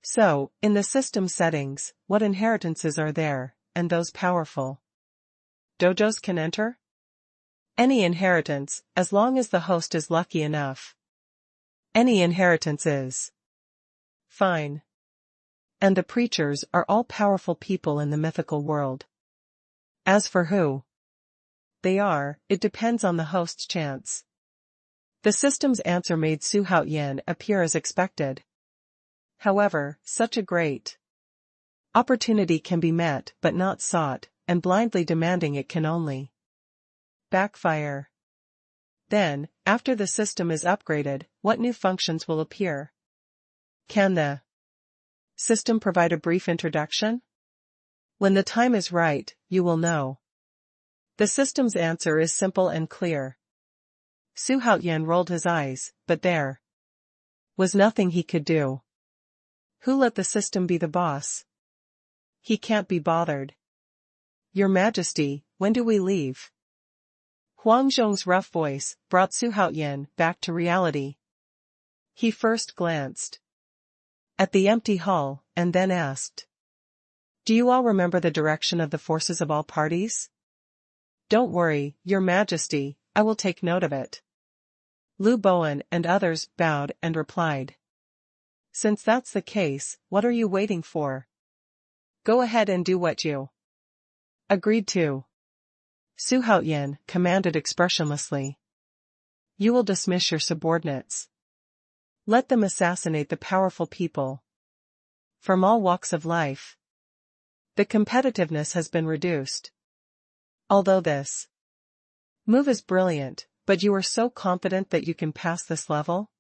So, in the system settings, what inheritances are there, and those powerful dojos can enter? Any inheritance, as long as the host is lucky enough. Any inheritance is fine. And the preachers are all powerful people in the mythical world. As for who they are, it depends on the host's chance. The system's answer made Xuanhuan appear as expected. However, such a great opportunity can be met but not sought, and blindly demanding it can only backfire. Then, after the system is upgraded, what new functions will appear? Can the system provide a brief introduction? When the time is right, you will know. The system's answer is simple and clear. Xuanhuan rolled his eyes, but there was nothing he could do. Who let the system be the boss? He can't be bothered. Your Majesty, when do we leave? Huang Zhong's rough voice brought Xuanhuan back to reality. He first glanced at the empty hall, and then asked, "Do you all remember the direction of the forces of all parties?" "Don't worry, Your Majesty, I will take note of it." Lu Bowen and others bowed and replied, "Since that's the case, what are you waiting for? Go ahead and do what you agreed to." Xuanhuan commanded expressionlessly. "You will dismiss your subordinates. Let them assassinate the powerful people from all walks of life. The competitiveness has been reduced. Although this move is brilliant, but you are so confident that you can pass this level?"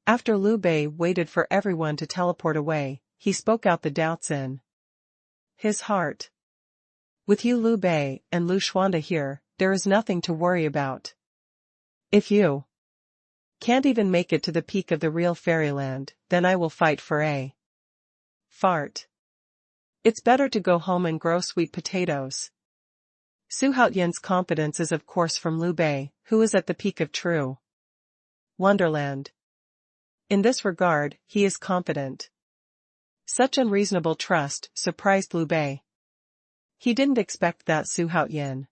After Liu Bei waited for everyone to teleport away, he spoke out the doubts in his heart. "With you Liu Bei and Lu Xuanda here, there is nothing to worry about. If you can't even make it to the peak of the real fairyland, then I will fight for a fart. It's better to go home and grow sweet potatoes." Xuanhuan's confidence is of course from Liu Bei, who is at the peak of true wonderland. In this regard, he is confident. Such unreasonable trust surprised Liu Bei. He didn't expect that Xuanhuan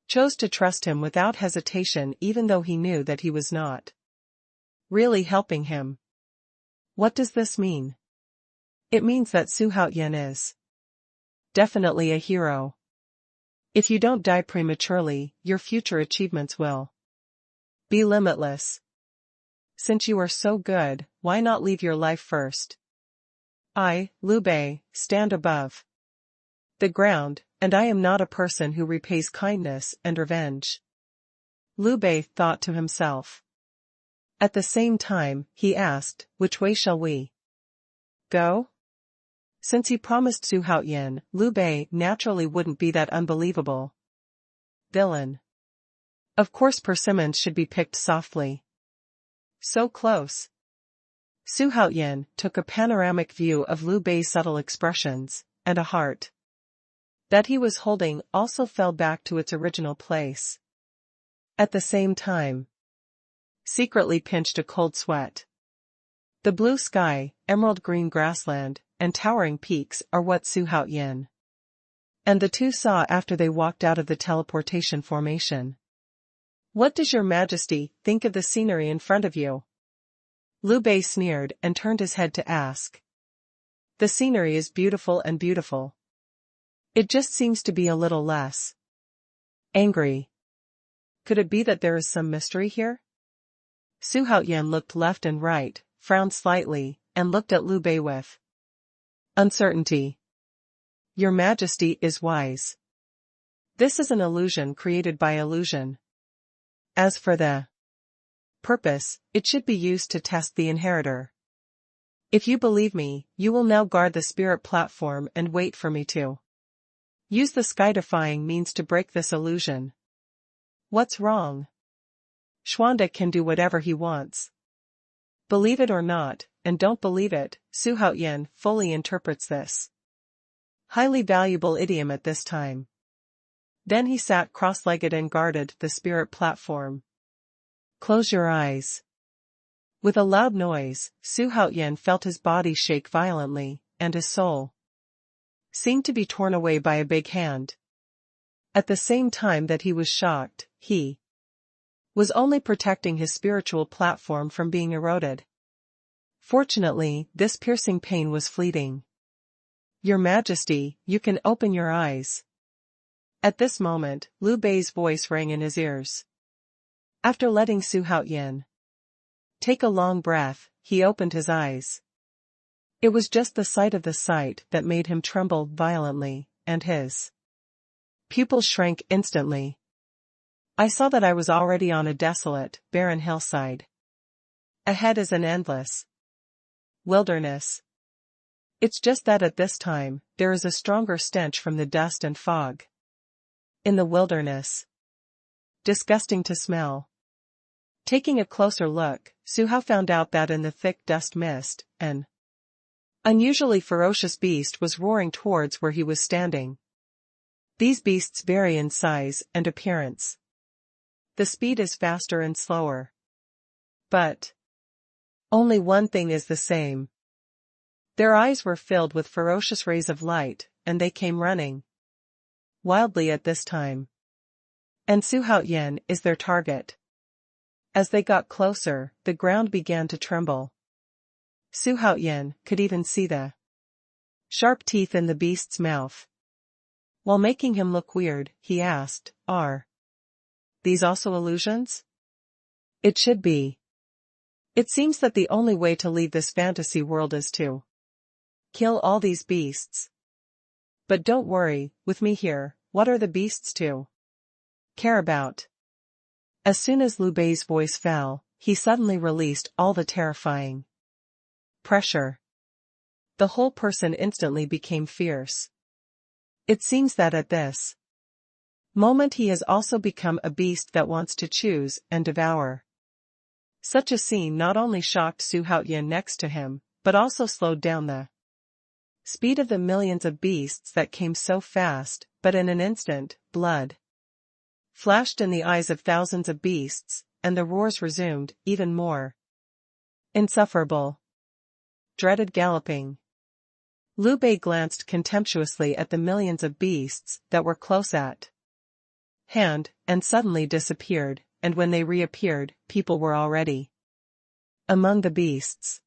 chose to trust him without hesitation, even though he knew that he was not really helping him. What does this mean? It means that Xuanhuan is definitely a hero. If you don't die prematurely, your future achievements will be limitless. Since you are so good, why not leave your life first? I, Liu Bei, stand above the ground, and I am not a person who repays kindness and revenge. Liu Bei thought to himself. At the same time, he asked, "Which way shall we go?" Since he promised Xuanhuan, Liu Bei naturally wouldn't be that unbelievable villain. Of course persimmons should be picked softly. So close. Xuanhuan took a panoramic view of Liu Bei's subtle expressions, and a heart that he was holding also fell back to its original place. At the same time, secretly pinched a cold sweat. The blue sky, emerald green grassland, and towering peaks are what Xuanhuan and the two saw after they walked out of the teleportation formation. "What does your Majesty think of the scenery in front of you?" Liu Bei sneered and turned his head to ask. "The scenery is beautiful and beautiful. It just seems to be a little less angry. Could it be that there is some mystery here?" Xuanhuan looked left and right, frowned slightly, and looked at Liu Bei with uncertainty. Your Majesty is wise. This is an illusion created by illusion. As for the purpose, it should be used to test the inheritor. If you believe me, you will now guard the spirit platform and wait for me to use the sky-defying means to break this illusion. What's wrong? Xuanhuan can do whatever he wants. Believe it or not, and don't believe it, Xuanhuan fully interprets this highly valuable idiom at this time. Then he sat cross-legged and guarded the spirit platform. Close your eyes. With a loud noise, Xuanhuan felt his body shake violently, and his soul seemed to be torn away by a big hand. At the same time that he was shocked, he was only protecting his spiritual platform from being eroded. Fortunately, this piercing pain was fleeting. Your Majesty, you can open your eyes. At this moment, Liu Bei's voice rang in his ears. After letting Xuanhuan take a long breath, he opened his eyes. It was just the sight of the sight that made him tremble violently, and his pupils shrank instantly. I saw that I was already on a desolate, barren hillside. Ahead is an endless wilderness. It's just that at this time, there is a stronger stench from the dust and fog in the wilderness. Disgusting to smell. Taking a closer look, Xuanhuan found out that in the thick dust mist, an unusually ferocious beast was roaring towards where he was standing. These beasts vary in size and appearance. The speed is faster and slower. But only one thing is the same. Their eyes were filled with ferocious rays of light, and they came running wildly at this time. And Xuanhuan is their target. As they got closer, the ground began to tremble. Xuanhuan could even see the sharp teeth in the beast's mouth. While making him look weird, he asked, "Are these also illusions?" "It should be. It seems that the only way to leave this fantasy world is to kill all these beasts. But don't worry, with me here, what are the beasts to care about?" As soon as Liu Bei's voice fell, he suddenly released all the terrifying pressure. The whole person instantly became fierce. It seems that at this moment he has also become a beast that wants to choose and devour. Such a scene not only shocked Xuanhuan next to him, but also slowed down the speed of the millions of beasts that came so fast, but in an instant, blood flashed in the eyes of thousands of beasts, and the roars resumed, even more insufferable. Dreaded galloping. Liu Bei glanced contemptuously at the millions of beasts that were close at hand, and suddenly disappeared, and when they reappeared, people were already among the beasts.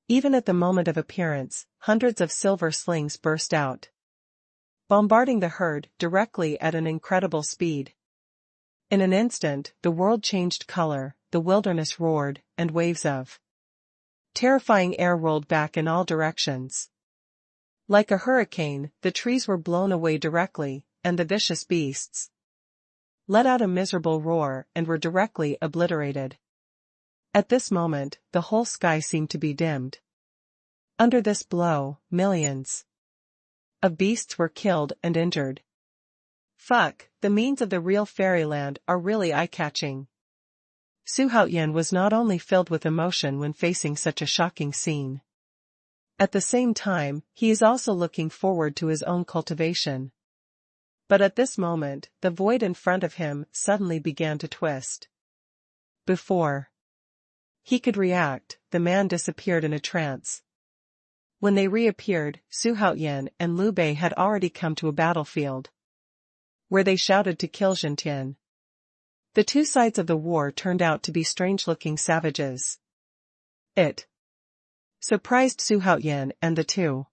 Even at the moment of appearance, hundreds of silver slings burst out, bombarding the herd directly at an incredible speed. In an instant, the world changed color, the wilderness roared, and waves of terrifying air rolled back in all directions. Like a hurricane, the trees were blown away directly, and the vicious beasts let out a miserable roar and were directly obliterated. At this moment, the whole sky seemed to be dimmed. Under this blow, millions of beasts were killed and injured. Fuck, the means of the real fairyland are really eye-catching. Xuanhuan was not only filled with emotion when facing such a shocking scene. At the same time, he is also looking forward to his own cultivation. But at this moment, the void in front of him suddenly began to twist. Before he could react, the man disappeared in a trance. When they reappeared, Xuanhuan and Liu Bei had already come to a battlefield, where they shouted to kill Xintian. The two sides of the war turned out to be strange-looking savages. It surprised Xuanhuan and the two.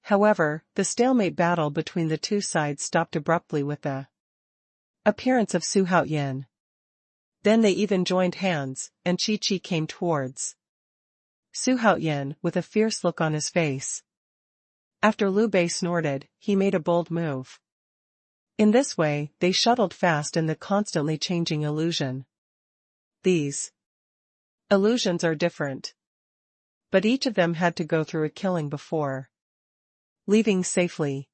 However, the stalemate battle between the two sides stopped abruptly with the appearance of Xuanhuan. Then they even joined hands, and Chi-Chi came towards Xuanhuan, with a fierce look on his face. After Liu Bei snorted, he made a bold move. In this way, they shuttled fast in the constantly changing illusion. These illusions are different. But each of them had to go through a killing before leaving safely.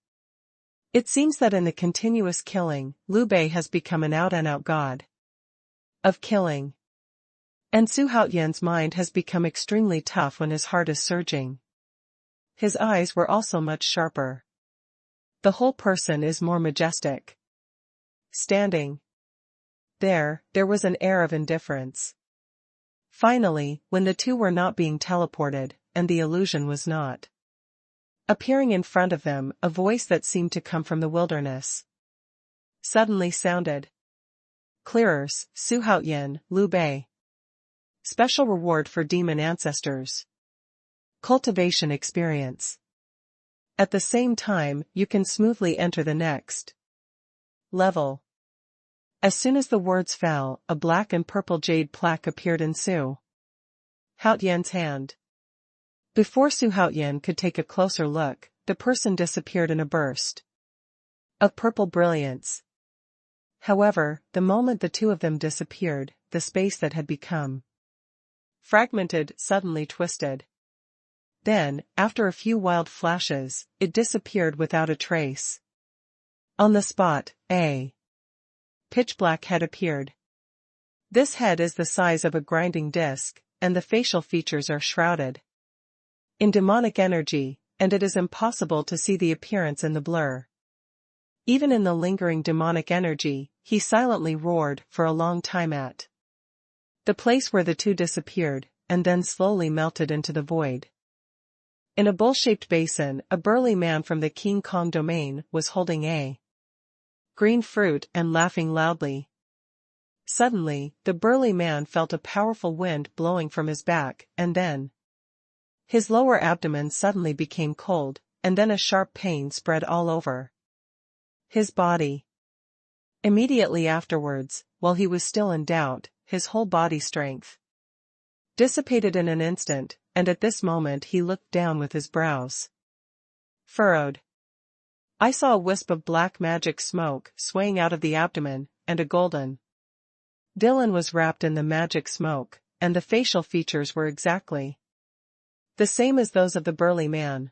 It seems that in the continuous killing, Liu Bei has become an out-and-out god of killing. And Xuanhuan's mind has become extremely tough when his heart is surging. His eyes were also much sharper. The whole person is more majestic. Standing there was an air of indifference. Finally, when the two were not being teleported, and the illusion was not appearing in front of them, a voice that seemed to come from the wilderness suddenly sounded. Clearers, Xuanhuan, Liu Bei. Special reward for demon ancestors. Cultivation experience. At the same time, you can smoothly enter the next level. As soon as the words fell, a black and purple jade plaque appeared in Xuanhuan's hand. Before Xuanhuan could take a closer look, the person disappeared in a burst of purple brilliance. However, the moment the two of them disappeared, the space that had become fragmented suddenly twisted. Then, after a few wild flashes, it disappeared without a trace. On the spot, a pitch-black head appeared. This head is the size of a grinding disc, and the facial features are shrouded in demonic energy, and it is impossible to see the appearance in the blur. Even in the lingering demonic energy, he silently roared for a long time at the place where the two disappeared, and then slowly melted into the void. In a bowl-shaped basin, a burly man from the King Kong domain was holding a green fruit and laughing loudly. Suddenly, the burly man felt a powerful wind blowing from his back, and then his lower abdomen suddenly became cold, and then a sharp pain spread all over his body. Immediately afterwards, while he was still in doubt, his whole body strength dissipated in an instant, and at this moment he looked down with his brows furrowed. I saw a wisp of black magic smoke swaying out of the abdomen, and a golden Dylan was wrapped in the magic smoke, and the facial features were exactly the same as those of the burly man.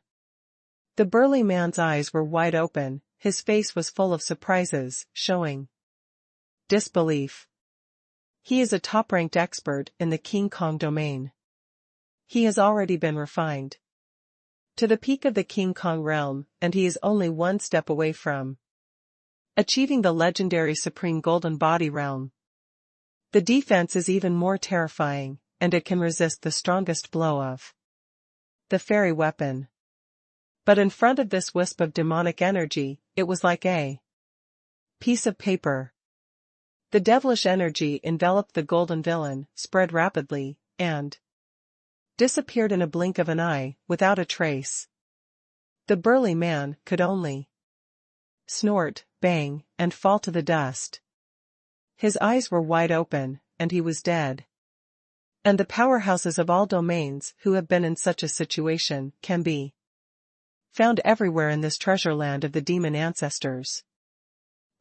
The burly man's eyes were wide open, his face was full of surprises, showing disbelief. He is a top-ranked expert in the King Kong domain. He has already been refined to the peak of the King Kong realm, and he is only one step away from achieving the legendary Supreme Golden Body realm. The defense is even more terrifying, and it can resist the strongest blow of the fairy weapon. But in front of this wisp of demonic energy, it was like a piece of paper. The devilish energy enveloped the golden villain, spread rapidly, and disappeared in a blink of an eye, without a trace. The burly man could only snort, bang, and fall to the dust. His eyes were wide open, and he was dead. And the powerhouses of all domains who have been in such a situation can be found everywhere in this treasure land of the demon ancestors.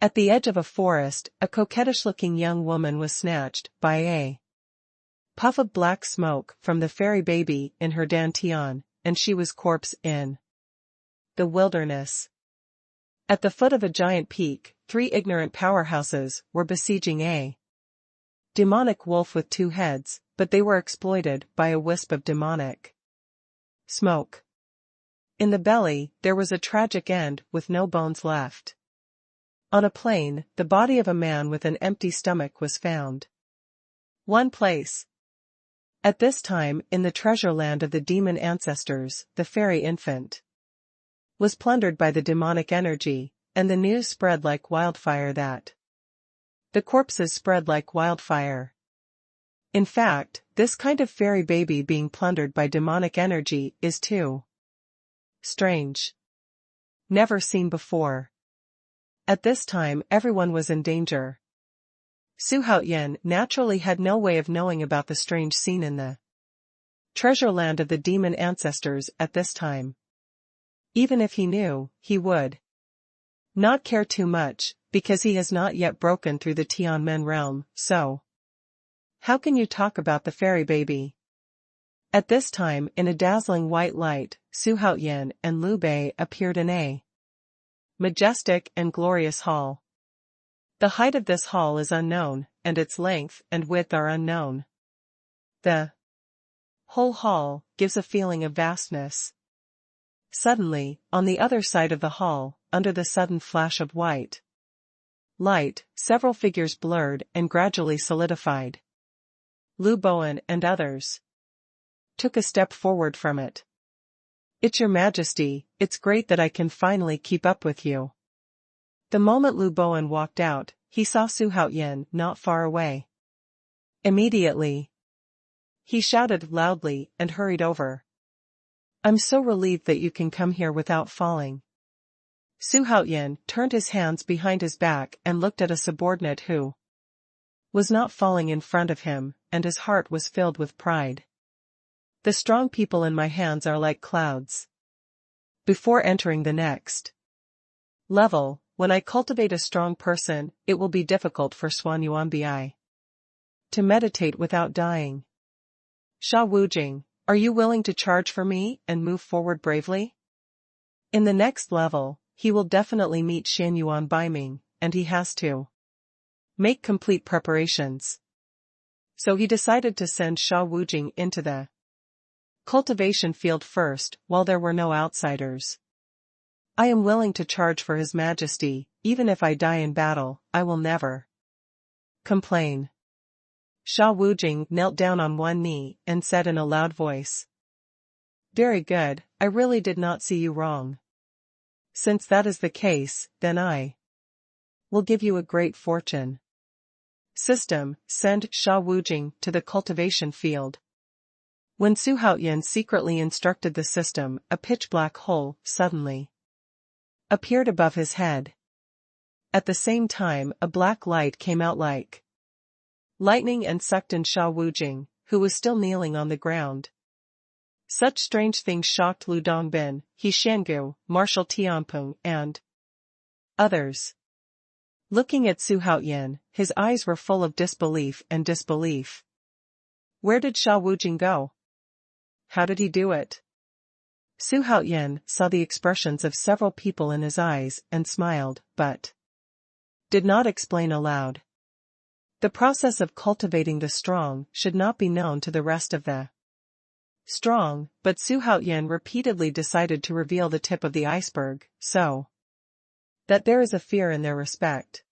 At the edge of a forest, a coquettish-looking young woman was snatched by a puff of black smoke from the fairy baby in her dantian, and she was corpse in the wilderness. At the foot of a giant peak, 3 ignorant powerhouses were besieging a demonic wolf with 2 heads, but they were exploited by a wisp of demonic smoke. In the belly, there was a tragic end with no bones left. On a plain, the body of a man with an empty stomach was found. One place. At this time, in the treasure land of the demon ancestors, the fairy infant was plundered by the demonic energy, and the news spread like wildfire that the corpses spread like wildfire. In fact, this kind of fairy baby being plundered by demonic energy is too strange. Never seen before. At this time everyone was in danger. Xuanhuan naturally had no way of knowing about the strange scene in the treasure land of the demon ancestors at this time. Even if he knew, he would not care too much, because he has not yet broken through the Tianmen realm, so how can you talk about the fairy baby? At this time, in a dazzling white light, Xuanhuan and Liu Bei appeared in a majestic and glorious hall. The height of this hall is unknown, and its length and width are unknown. The whole hall gives a feeling of vastness. Suddenly, on the other side of the hall, under the sudden flash of white light, several figures blurred and gradually solidified. Liu Bowen and others took a step forward from it. "It's your majesty, it's great that I can finally keep up with you." The moment Liu Bowen walked out, he saw Xuanhuan not far away. Immediately, he shouted loudly and hurried over. "I'm so relieved that you can come here without falling." Xuanhuan turned his hands behind his back and looked at a subordinate who was not falling in front of him, and his heart was filled with pride. "The strong people in my hands are like clouds. Before entering the next level, when I cultivate a strong person, it will be difficult for Xuanhuan Bi to meditate without dying. Sha Wujing, are you willing to charge for me and move forward bravely? In the next level, he will definitely meet Xuanhuan Baiming, and he has to make complete preparations." So he decided to send Sha Wujing into the cultivation field first, while there were no outsiders. "I am willing to charge for His Majesty, even if I die in battle, I will never complain." Sha Wujing knelt down on one knee and said in a loud voice, "Very good, I really did not see you wrong. Since that is the case, then I will give you a great fortune." System, send Sha Wujing to the cultivation field. When Xuanhuan secretly instructed the system, a pitch-black hole suddenly appeared above his head. At the same time, a black light came out like lightning and sucked in Sha Wujing, who was still kneeling on the ground. Such strange things shocked Lu Dongbin, He Shangu, Marshal Tianpeng, and others. Looking at Xuanhuan, his eyes were full of disbelief and disbelief. Where did Sha Wujing go? How did he do it? Xuanhuan saw the expressions of several people in his eyes and smiled, but did not explain aloud. The process of cultivating the strong should not be known to the rest of the strong, but Xuanhuan repeatedly decided to reveal the tip of the iceberg, so that there is a fear in their respect.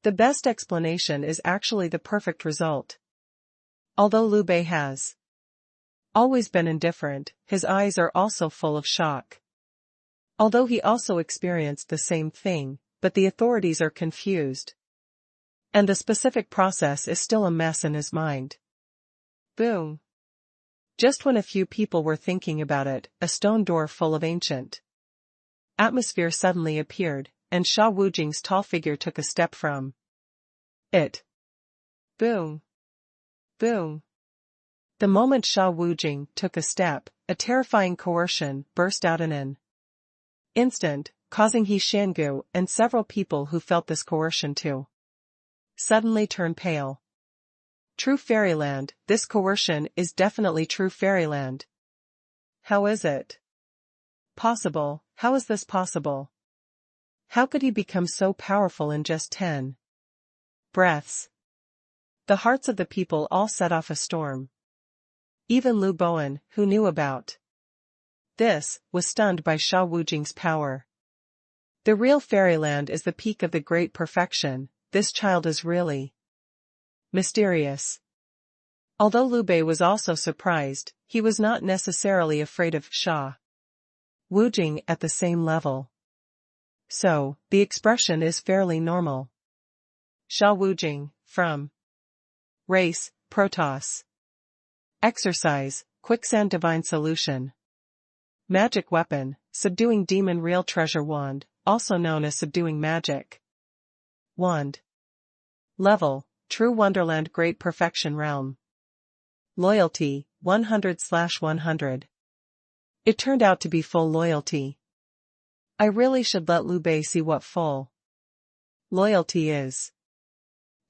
The best explanation is actually the perfect result. Although Liu Bei has always been indifferent, his eyes are also full of shock. Although he also experienced the same thing, but the authorities are confused, and the specific process is still a mess in his mind. Boom. Just when a few people were thinking about it, a stone door full of ancient atmosphere suddenly appeared, and Sha Wujing's tall figure took a step from it. Boom. Boom. The moment Sha Wujing took a step, a terrifying coercion burst out in an instant, causing He Shangu and several people who felt this coercion to suddenly turn pale. True fairyland, this coercion is definitely true fairyland. How is it possible? How is this possible? How could he become so powerful in just 10 breaths? The hearts of the people all set off a storm. Even Liu Bowen, who knew about this, was stunned by Sha Wujing's power. The real fairyland is the peak of the great perfection. This child is really mysterious. Although Liu Bei was also surprised, he was not necessarily afraid of Sha Wujing at the same level. So, the expression is fairly normal. Sha Wujing, from race, Protoss. Exercise, quicksand divine solution. Magic weapon, subduing demon real treasure wand, also known as subduing magic wand. Level, true wonderland great perfection realm. Loyalty, 100/100. It turned out to be full loyalty. I really should let Liu Bei see what full loyalty is.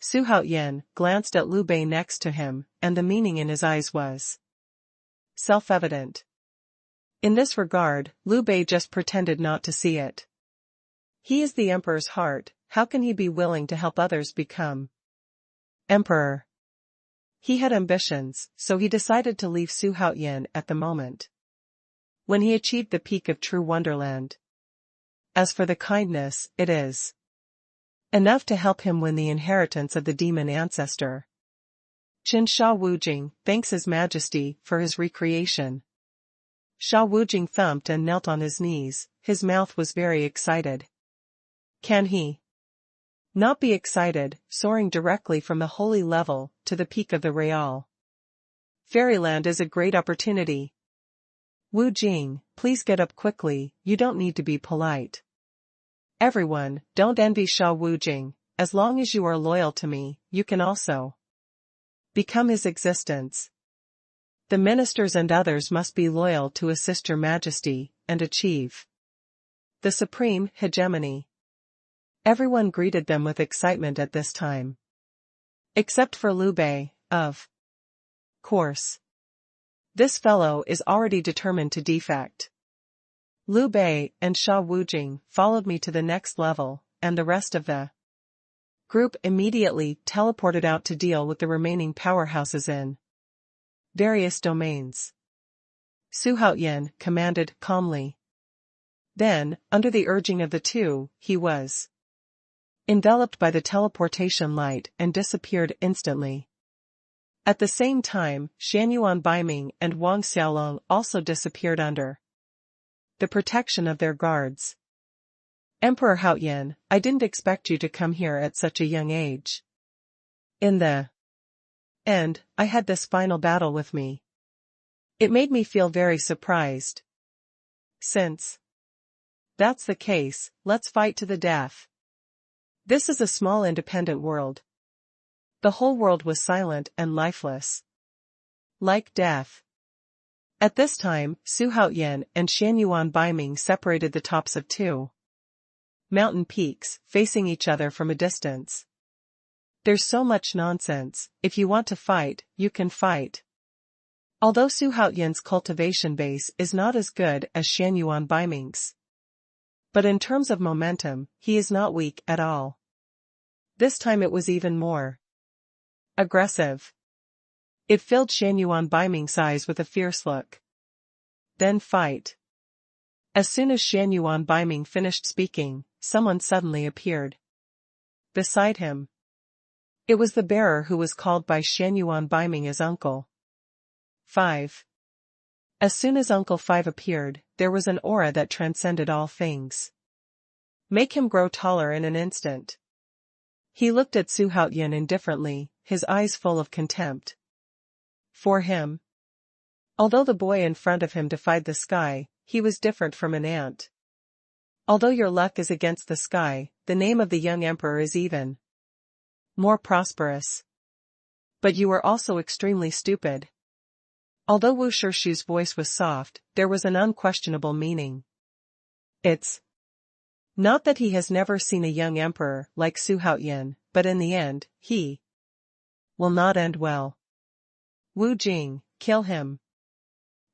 Xuanhuan glanced at Liu Bei next to him, and the meaning in his eyes was self-evident. In this regard, Liu Bei just pretended not to see it. He is the emperor's heart, how can he be willing to help others become emperor? He had ambitions, so he decided to leave Xuanhuan at the moment, when he achieved the peak of true wonderland. As for the kindness, it is enough to help him win the inheritance of the demon ancestor. Qin Sha Wujing thanks His Majesty for his recreation. Sha Wujing thumped and knelt on his knees, his mouth was very excited. Can he not be excited, soaring directly from the holy level to the peak of the Real Fairyland is a great opportunity. Wu Jing, please get up quickly, you don't need to be polite. Everyone, don't envy Sha Wujing, as long as you are loyal to me, you can also become his existence. The ministers and others must be loyal to assist your majesty, and achieve the supreme hegemony. Everyone greeted them with excitement at this time. Except for Liu Bei, of course. This fellow is already determined to defect. Liu Bei and Sha Wujing followed me to the next level, and the rest of the group immediately teleported out to deal with the remaining powerhouses in various domains. Xuanhuan commanded calmly. Then, under the urging of the two, he was enveloped by the teleportation light and disappeared instantly. At the same time, Xuanhuan Baiming and Wang Xiaolong also disappeared under the protection of their guards. Emperor Haoyan, I didn't expect you to come here at such a young age. In the end, I had this final battle with me. It made me feel very surprised. Since that's the case, let's fight to the death. This is a small independent world. The whole world was silent and lifeless, like death. At this time, Xuanhuan and Xuanhuan Baiming separated the tops of two mountain peaks, facing each other from a distance. There's so much nonsense, if you want to fight, you can fight. Although Xuanhuan's cultivation base is not as good as Xuanhuan Baiming's, but in terms of momentum, he is not weak at all. This time it was even more aggressive. It filled Xuanhuan Baiming's eyes with a fierce look. Then fight. As soon as Xuanhuan Baiming finished speaking, someone suddenly appeared beside him. It was the bearer who was called by Xuanhuan Baiming as Uncle 5. As soon as Uncle 5 appeared, there was an aura that transcended all things. Make him grow taller in an instant. He looked at Xuanhuan indifferently, his eyes full of contempt for him. Although the boy in front of him defied the sky, he was different from an ant. Although your luck is against the sky, the name of the young emperor is even more prosperous. But you are also extremely stupid. Although Wu Shishu's voice was soft, there was an unquestionable meaning. It's not that he has never seen a young emperor like Xuanhuan, but in the end, he will not end well. Wu Jing, kill him.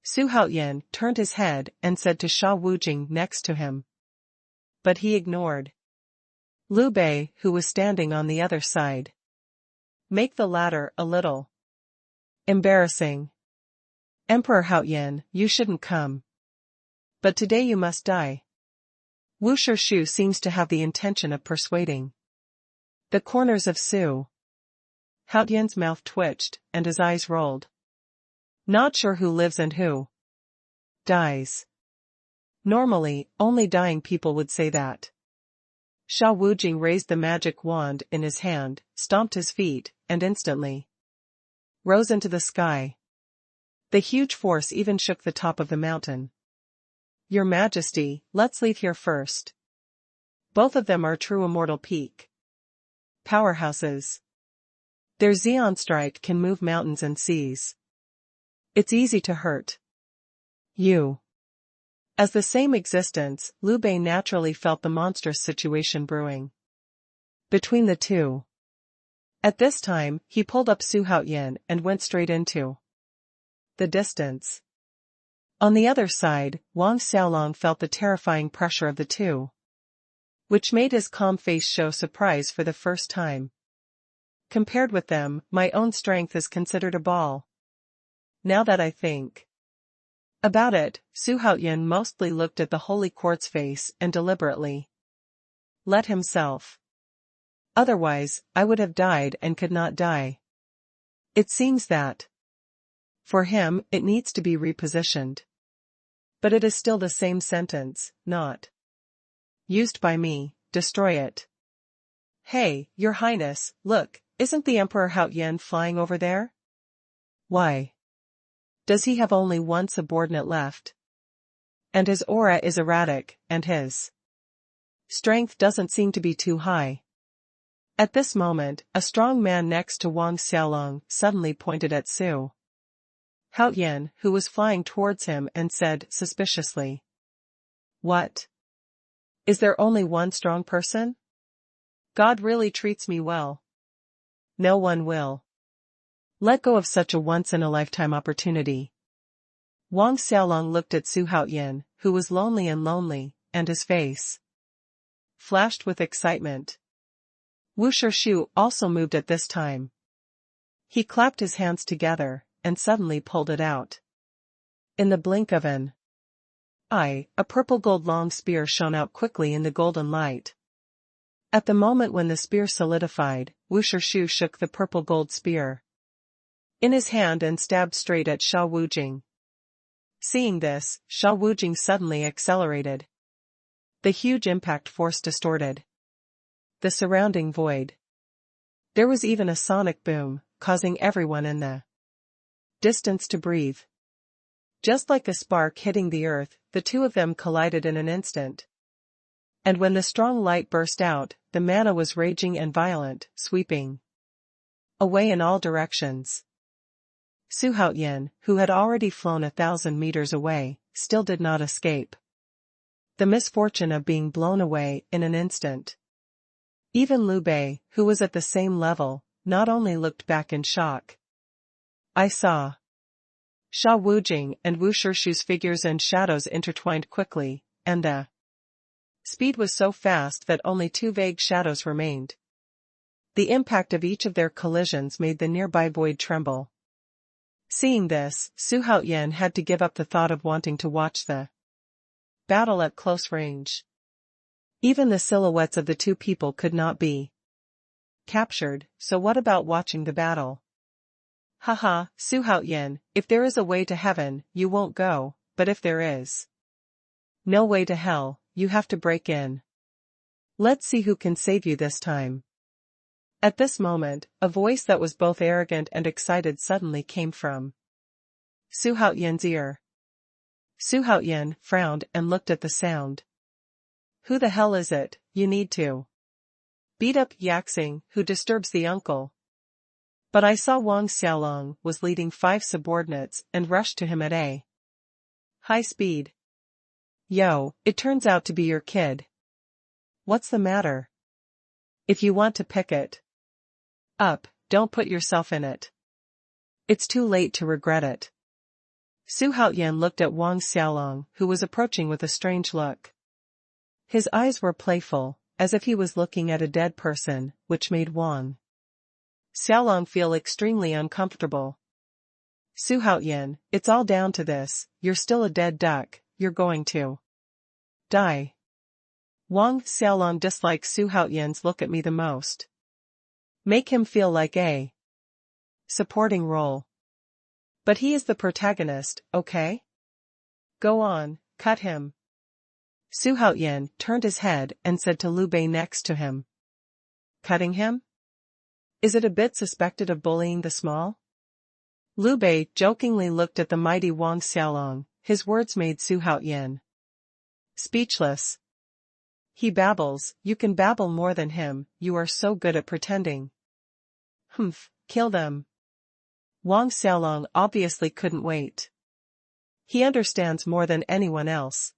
Xuanhuan turned his head and said to Sha Wujing next to him. But he ignored Liu Bei, who was standing on the other side. Make the latter a little embarrassing. Emperor Haoyan, you shouldn't come. But today you must die. Wu Shishu seems to have the intention of persuading the corners of Su. Haoyan's mouth twitched, and his eyes rolled. Not sure who lives and who dies. Normally, only dying people would say that. Sha Wujing raised the magic wand in his hand, stomped his feet, and instantly rose into the sky. The huge force even shook the top of the mountain. Your Majesty, let's leave here first. Both of them are true immortal peak powerhouses. Their Xeon strike can move mountains and seas. It's easy to hurt you. As the same existence, Liu Bei naturally felt the monstrous situation brewing between the two. At this time, he pulled up Xuanhuan and went straight into the distance. On the other side, Wang Xiaolong felt the terrifying pressure of the two, which made his calm face show surprise for the first time. Compared with them, my own strength is considered a ball. Now that I think about it, Xuanhuan mostly looked at the holy quartz face and deliberately let himself. Otherwise, I would have died and could not die. It seems that for him, it needs to be repositioned. But it is still the same sentence, not used by me, destroy it. Hey, Your Highness, look, isn't the Emperor Haoyan flying over there? Why? Does he have only one subordinate left? And his aura is erratic, and his strength doesn't seem to be too high. At this moment, a strong man next to Wang Xiaolong suddenly pointed at Su Haoyan, who was flying towards him, and said suspiciously, "What? Is there only one strong person? God really treats me well. No one will let go of such a once-in-a-lifetime opportunity." Wang Xiaolong looked at Su Haoyan, who was lonely, and his face flashed with excitement. Wu Shishu also moved at this time. He clapped his hands together, and suddenly pulled it out. In the blink of an eye, a purple gold long spear shone out quickly in the golden light. At the moment when the spear solidified, Wu Shishu shook the purple gold spear in his hand and stabbed straight at Sha Wujing. Seeing this, Sha Wujing suddenly accelerated. The huge impact force distorted the surrounding void. There was even a sonic boom, causing everyone in the distance to breathe. Just like a spark hitting the earth, the two of them collided in an instant. And when the strong light burst out, the mana was raging and violent, sweeping away in all directions. Su Haoyan, who had already flown 1,000 meters away, still did not escape the misfortune of being blown away in an instant. Even Liu Bei, who was at the same level, not only looked back in shock. I saw Sha Wujing and Wu Shishu's figures and shadows intertwined quickly, and the speed was so fast that only two vague shadows remained. The impact of each of their collisions made the nearby void tremble. Seeing this, Su Haoyan had to give up the thought of wanting to watch the battle at close range. Even the silhouettes of the two people could not be captured, so what about watching the battle? Haha, Su Haoyan, if there is a way to heaven, you won't go, but if there is no way to hell, you have to break in. Let's see who can save you this time. At this moment, a voice that was both arrogant and excited suddenly came from Su Haoyan's ear. Su Haoyan frowned and looked at the sound. Who the hell is it? You need to beat up Yaxing, who disturbs the uncle. But I saw Wang Xiaolong was leading 5 subordinates and rushed to him at a high speed. Yo, it turns out to be your kid. What's the matter? If you want to pick it up, don't put yourself in it. It's too late to regret it. Su Haoyan looked at Wang Xiaolong, who was approaching with a strange look. His eyes were playful, as if he was looking at a dead person, which made Wang Xiaolong feel extremely uncomfortable. Su Haoyan, it's all down to this, you're still a dead duck, you're going to die. Wang Xiaolong dislikes Su Haoyan's look at me the most. Make him feel like a supporting role. But he is the protagonist, okay? Go on, cut him. Su Haoyan turned his head and said to Liu Bei next to him. Cutting him? Is it a bit suspected of bullying the small? Liu Bei jokingly looked at the mighty Wang Xiaolong. His words made Su Haoyan speechless. He babbles, you can babble more than him, you are so good at pretending. Humph, kill them. Wang Xiaolong obviously couldn't wait. He understands more than anyone else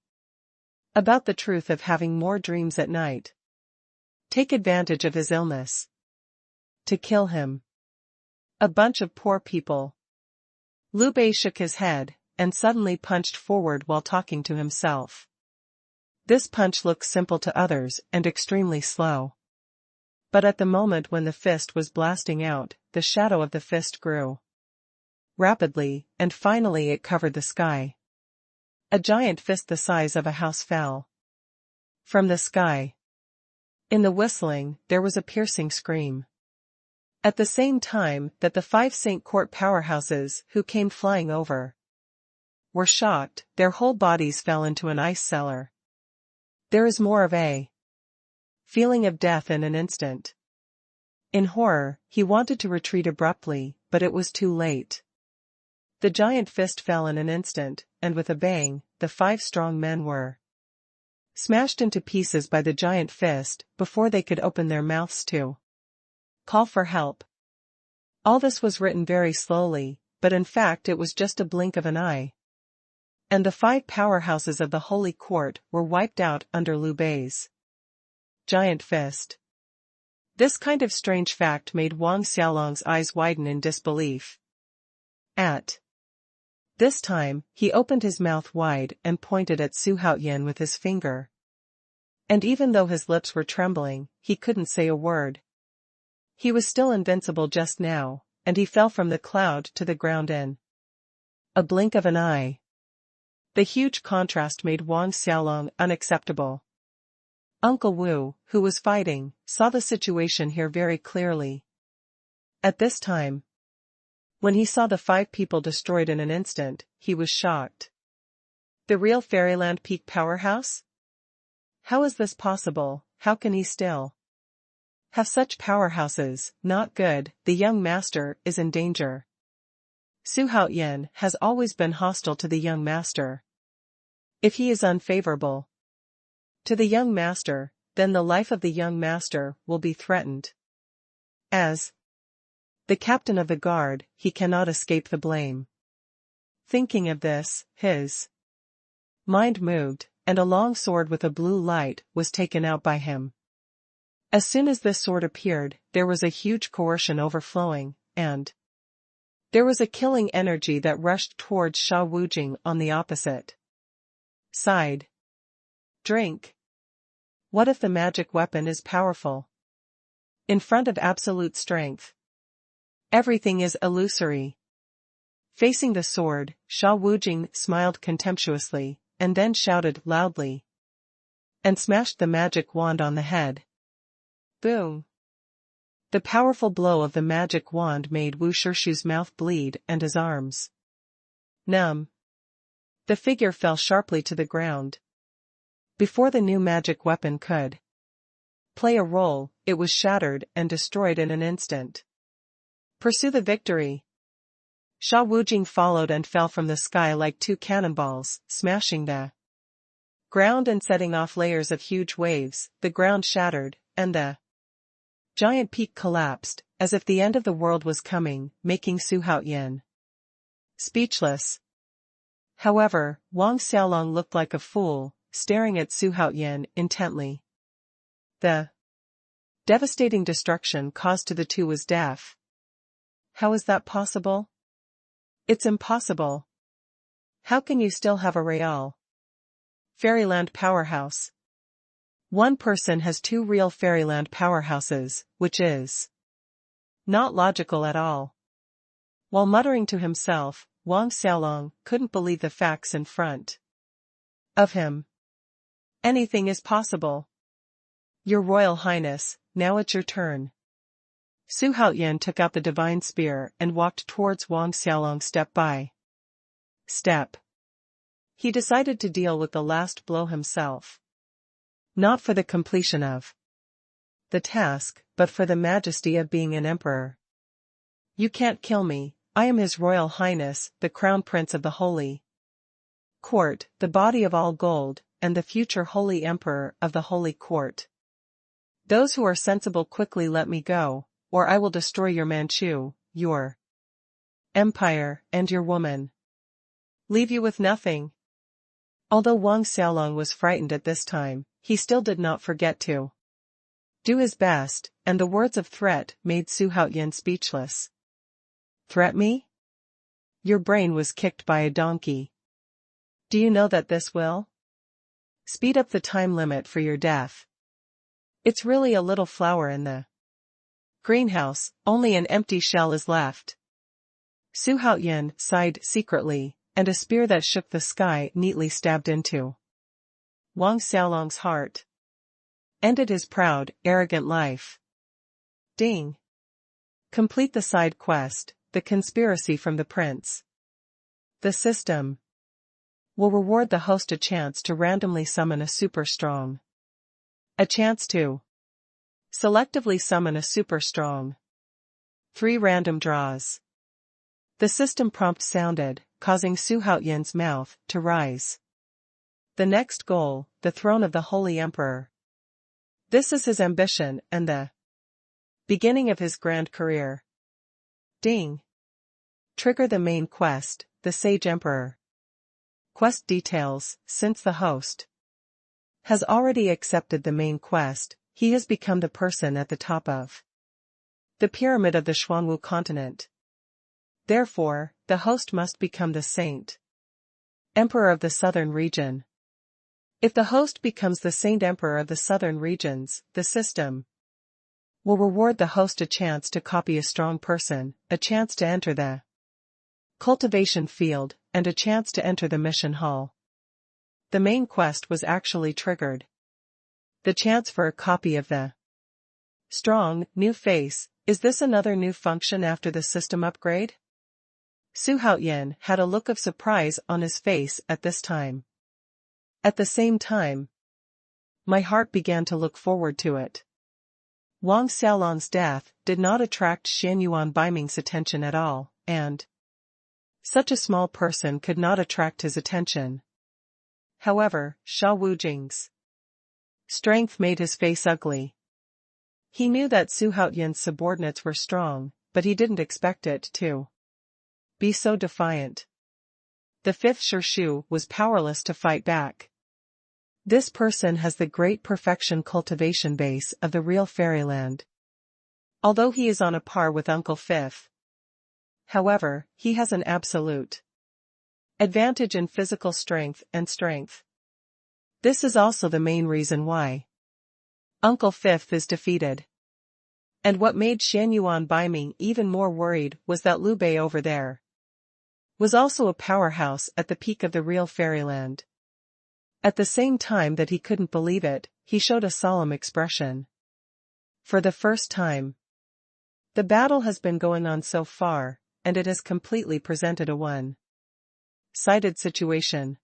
about the truth of having more dreams at night. Take advantage of his illness to kill him. A bunch of poor people. Liu Bei shook his head, and suddenly punched forward while talking to himself. This punch looked simple to others and extremely slow. But at the moment when the fist was blasting out, the shadow of the fist grew rapidly, and finally it covered the sky. A giant fist the size of a house fell from the sky. In the whistling, there was a piercing scream. At the same time that the 5 Saint Court powerhouses who came flying over were shocked, their whole bodies fell into an ice cellar. There is more of a feeling of death in an instant. In horror, he wanted to retreat abruptly, but it was too late. The giant fist fell in an instant, and with a bang, the 5 strong men were smashed into pieces by the giant fist before they could open their mouths to call for help. All this was written very slowly, but in fact it was just a blink of an eye. And the 5 powerhouses of the Holy Court were wiped out under Liu Bei's giant fist. This kind of strange fact made Wang Xiaolong's eyes widen in disbelief. At this time, he opened his mouth wide and pointed at Su Haoyan with his finger. And even though his lips were trembling, he couldn't say a word. He was still invincible just now, and he fell from the cloud to the ground in a blink of an eye. The huge contrast made Wang Xiaolong unacceptable. Uncle Wu, who was fighting, saw the situation here very clearly. At this time, when he saw the 5 people destroyed in an instant, he was shocked. The real Fairyland Peak powerhouse? How is this possible? How can he still have such powerhouses? Not good, the young master is in danger. Su Haoyan has always been hostile to the young master. If he is unfavorable to the young master, then the life of the young master will be threatened. As the captain of the guard, he cannot escape the blame. Thinking of this, his mind moved, and a long sword with a blue light was taken out by him. As soon as this sword appeared, there was a huge coercion overflowing, and there was a killing energy that rushed towards Sha Wujing on the opposite side. Drink. What if the magic weapon is powerful? In front of absolute strength, everything is illusory. Facing the sword, Sha Wujing smiled contemptuously, and then shouted loudly, and smashed the magic wand on the head. Boom! The powerful blow of the magic wand made Wu Shirshu's mouth bleed and his arms numb. The figure fell sharply to the ground. Before the new magic weapon could play a role, it was shattered and destroyed in an instant. Pursue the victory. Sha Wujing followed and fell from the sky like 2 cannonballs, smashing the ground and setting off layers of huge waves. The ground shattered, and the giant peak collapsed, as if the end of the world was coming, making Su Haoyan speechless. However, Wang Xiaolong looked like a fool, staring at Su Haoyan intently. The devastating destruction caused to the 2 was death. How is that possible? It's impossible. How can you still have a real Fairyland powerhouse? One person has 2 real Fairyland powerhouses, which is not logical at all. While muttering to himself, Wang Xiaolong couldn't believe the facts in front of him. Anything is possible. Your Royal Highness, now it's your turn. Su Haoyan took out the divine spear and walked towards Wang Xiaolong step by step. He decided to deal with the last blow himself. Not for the completion of the task, but for the majesty of being an emperor. You can't kill me, I am His Royal Highness, the Crown Prince of the Holy Court, the body of all gold, and the future Holy Emperor of the Holy Court. Those who are sensible quickly let me go, or I will destroy your Manchu, your empire, and your woman. Leave you with nothing. Although Wang Xiaolong was frightened at this time, he still did not forget to do his best, and the words of threat made Su Haoyan speechless. Threat me? Your brain was kicked by a donkey. Do you know that this will speed up the time limit for your death? It's really a little flower in the greenhouse, only an empty shell is left. Su Haoyan sighed secretly, and a spear that shook the sky neatly stabbed into Wang Xiaolong's heart. Ended his proud, arrogant life. Ding. Complete the side quest, the conspiracy from the prince. The system will reward the host a chance to randomly summon a super strong. A chance to selectively summon a super strong. 3 random draws. The system prompt sounded, causing Su Haoyan's mouth to rise. The next goal, the throne of the Holy Emperor. This is his ambition and the beginning of his grand career. Ding. Trigger the main quest, the Sage Emperor. Quest details: since the host has already accepted the main quest, he has become the person at the top of the pyramid of the Xuanwu continent. Therefore, the host must become the Saint Emperor of the southern region. If the host becomes the Saint Emperor of the southern regions, the system will reward the host a chance to copy a strong person, a chance to enter the cultivation field, and a chance to enter the mission hall. The main quest was actually triggered. The chance for a copy of the strong, new face. Is this another new function after the system upgrade? Su Haoyan had a look of surprise on his face at this time. At the same time, my heart began to look forward to it. Wang Xiaolong's death did not attract Xuanhuan Baiming's attention at all, and such a small person could not attract his attention. However, Sha Wujing's strength made his face ugly. He knew that Su Haoyan's subordinates were strong, but he didn't expect it to be so defiant. The 5th Shirshu was powerless to fight back. This person has the great perfection cultivation base of the real fairyland. Although he is on a par with Uncle Fifth, however, he has an absolute advantage in physical strength and strength. This is also the main reason why Uncle Fifth is defeated. And what made Xuanhuan Baiming even more worried was that Liu Bei over there was also a powerhouse at the peak of the real fairyland. At the same time that he couldn't believe it, he showed a solemn expression. For the first time, the battle has been going on so far, and it has completely presented a one-sided situation.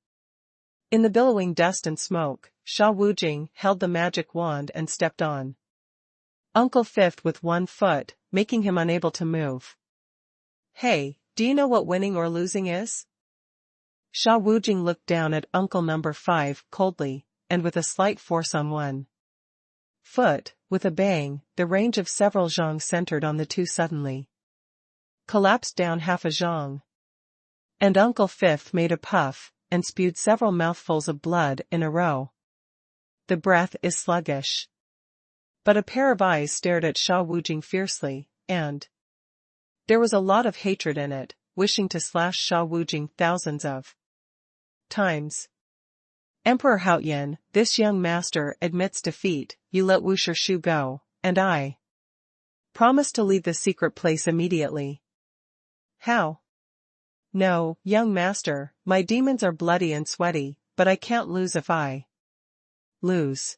In the billowing dust and smoke, Sha Wujing held the magic wand and stepped on Uncle Fifth with one foot, making him unable to move. Hey, do you know what winning or losing is? Sha Wujing looked down at Uncle Number 5 coldly, and with a slight force on one foot, with a bang, the range of several zhongs centered on the two suddenly collapsed down half a zhong. And Uncle Fifth made a puff, and spewed several mouthfuls of blood in a row. The breath is sluggish. But a pair of eyes stared at Sha Wujing fiercely, and there was a lot of hatred in it, wishing to slash Sha Wujing thousands of times. Emperor Haoyan, this young master admits defeat. You let Wu Shirshu go, and I promise to leave the secret place immediately. How? No, young master, my demons are bloody and sweaty, but I can't lose if I lose.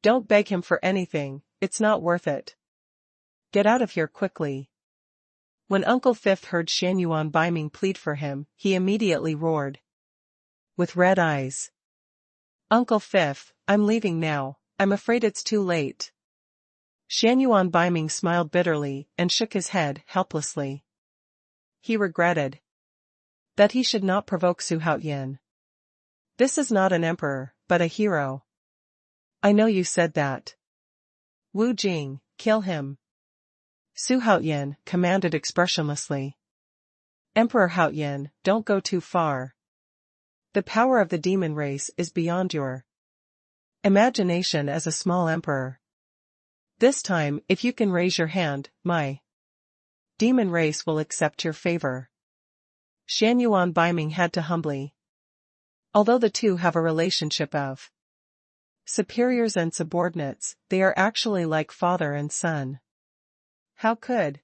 Don't beg him for anything, it's not worth it. Get out of here quickly. When Uncle Fifth heard Xuanhuan Baiming plead for him, he immediately roared with red eyes. Uncle Fifth, I'm leaving now, I'm afraid it's too late. Xuanhuan Baiming smiled bitterly and shook his head helplessly. He regretted that he should not provoke Su Haoyan. This is not an emperor, but a hero. I know you said that. Wu Jing, kill him. Su Haoyan commanded expressionlessly. Emperor Haoyan, don't go too far. The power of the demon race is beyond your imagination as a small emperor. This time, if you can raise your hand, my demon race will accept your favor. Xuanhuan Baiming had to humbly. Although the two have a relationship of superiors and subordinates, they are actually like father and son. How could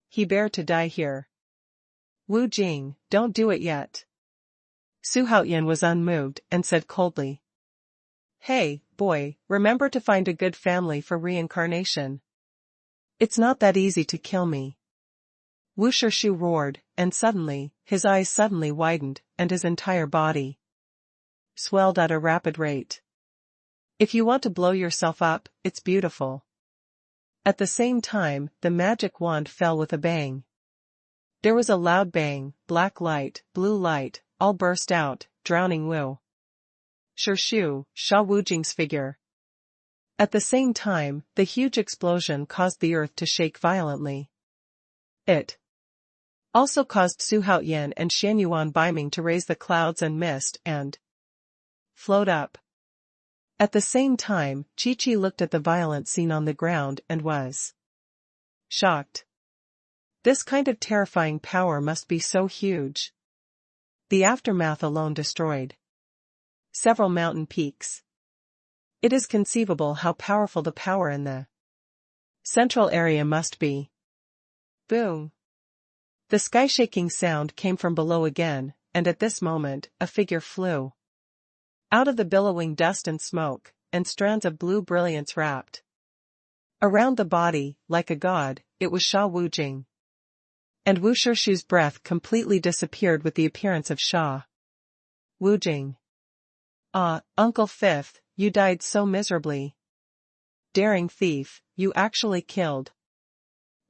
he bear to die here? Wu Jing, don't do it yet. Su Haoyan was unmoved and said coldly. Hey, boy, remember to find a good family for reincarnation. It's not that easy to kill me. Wu Shu roared, and suddenly, his eyes suddenly widened, and his entire body swelled at a rapid rate. If you want to blow yourself up, it's beautiful. At the same time, the magic wand fell with a bang. There was a loud bang, black light, blue light, all burst out, drowning Wu Shu, Sha Wujing's figure. At the same time, the huge explosion caused the earth to shake violently. It also caused Su Haoyan and Xuanhuan Baiming to raise the clouds and mist and float up. At the same time, Chi-Chi looked at the violent scene on the ground and was shocked. This kind of terrifying power must be so huge. The aftermath alone destroyed several mountain peaks. It is conceivable how powerful the power in the central area must be. Boom! The sky-shaking sound came from below again, and at this moment, a figure flew out of the billowing dust and smoke, and strands of blue brilliance wrapped around the body, like a god. It was Sha Wujing. And Wu Shu's breath completely disappeared with the appearance of Sha Wujing. Ah, Uncle Fifth, you died so miserably. Daring thief, you actually killed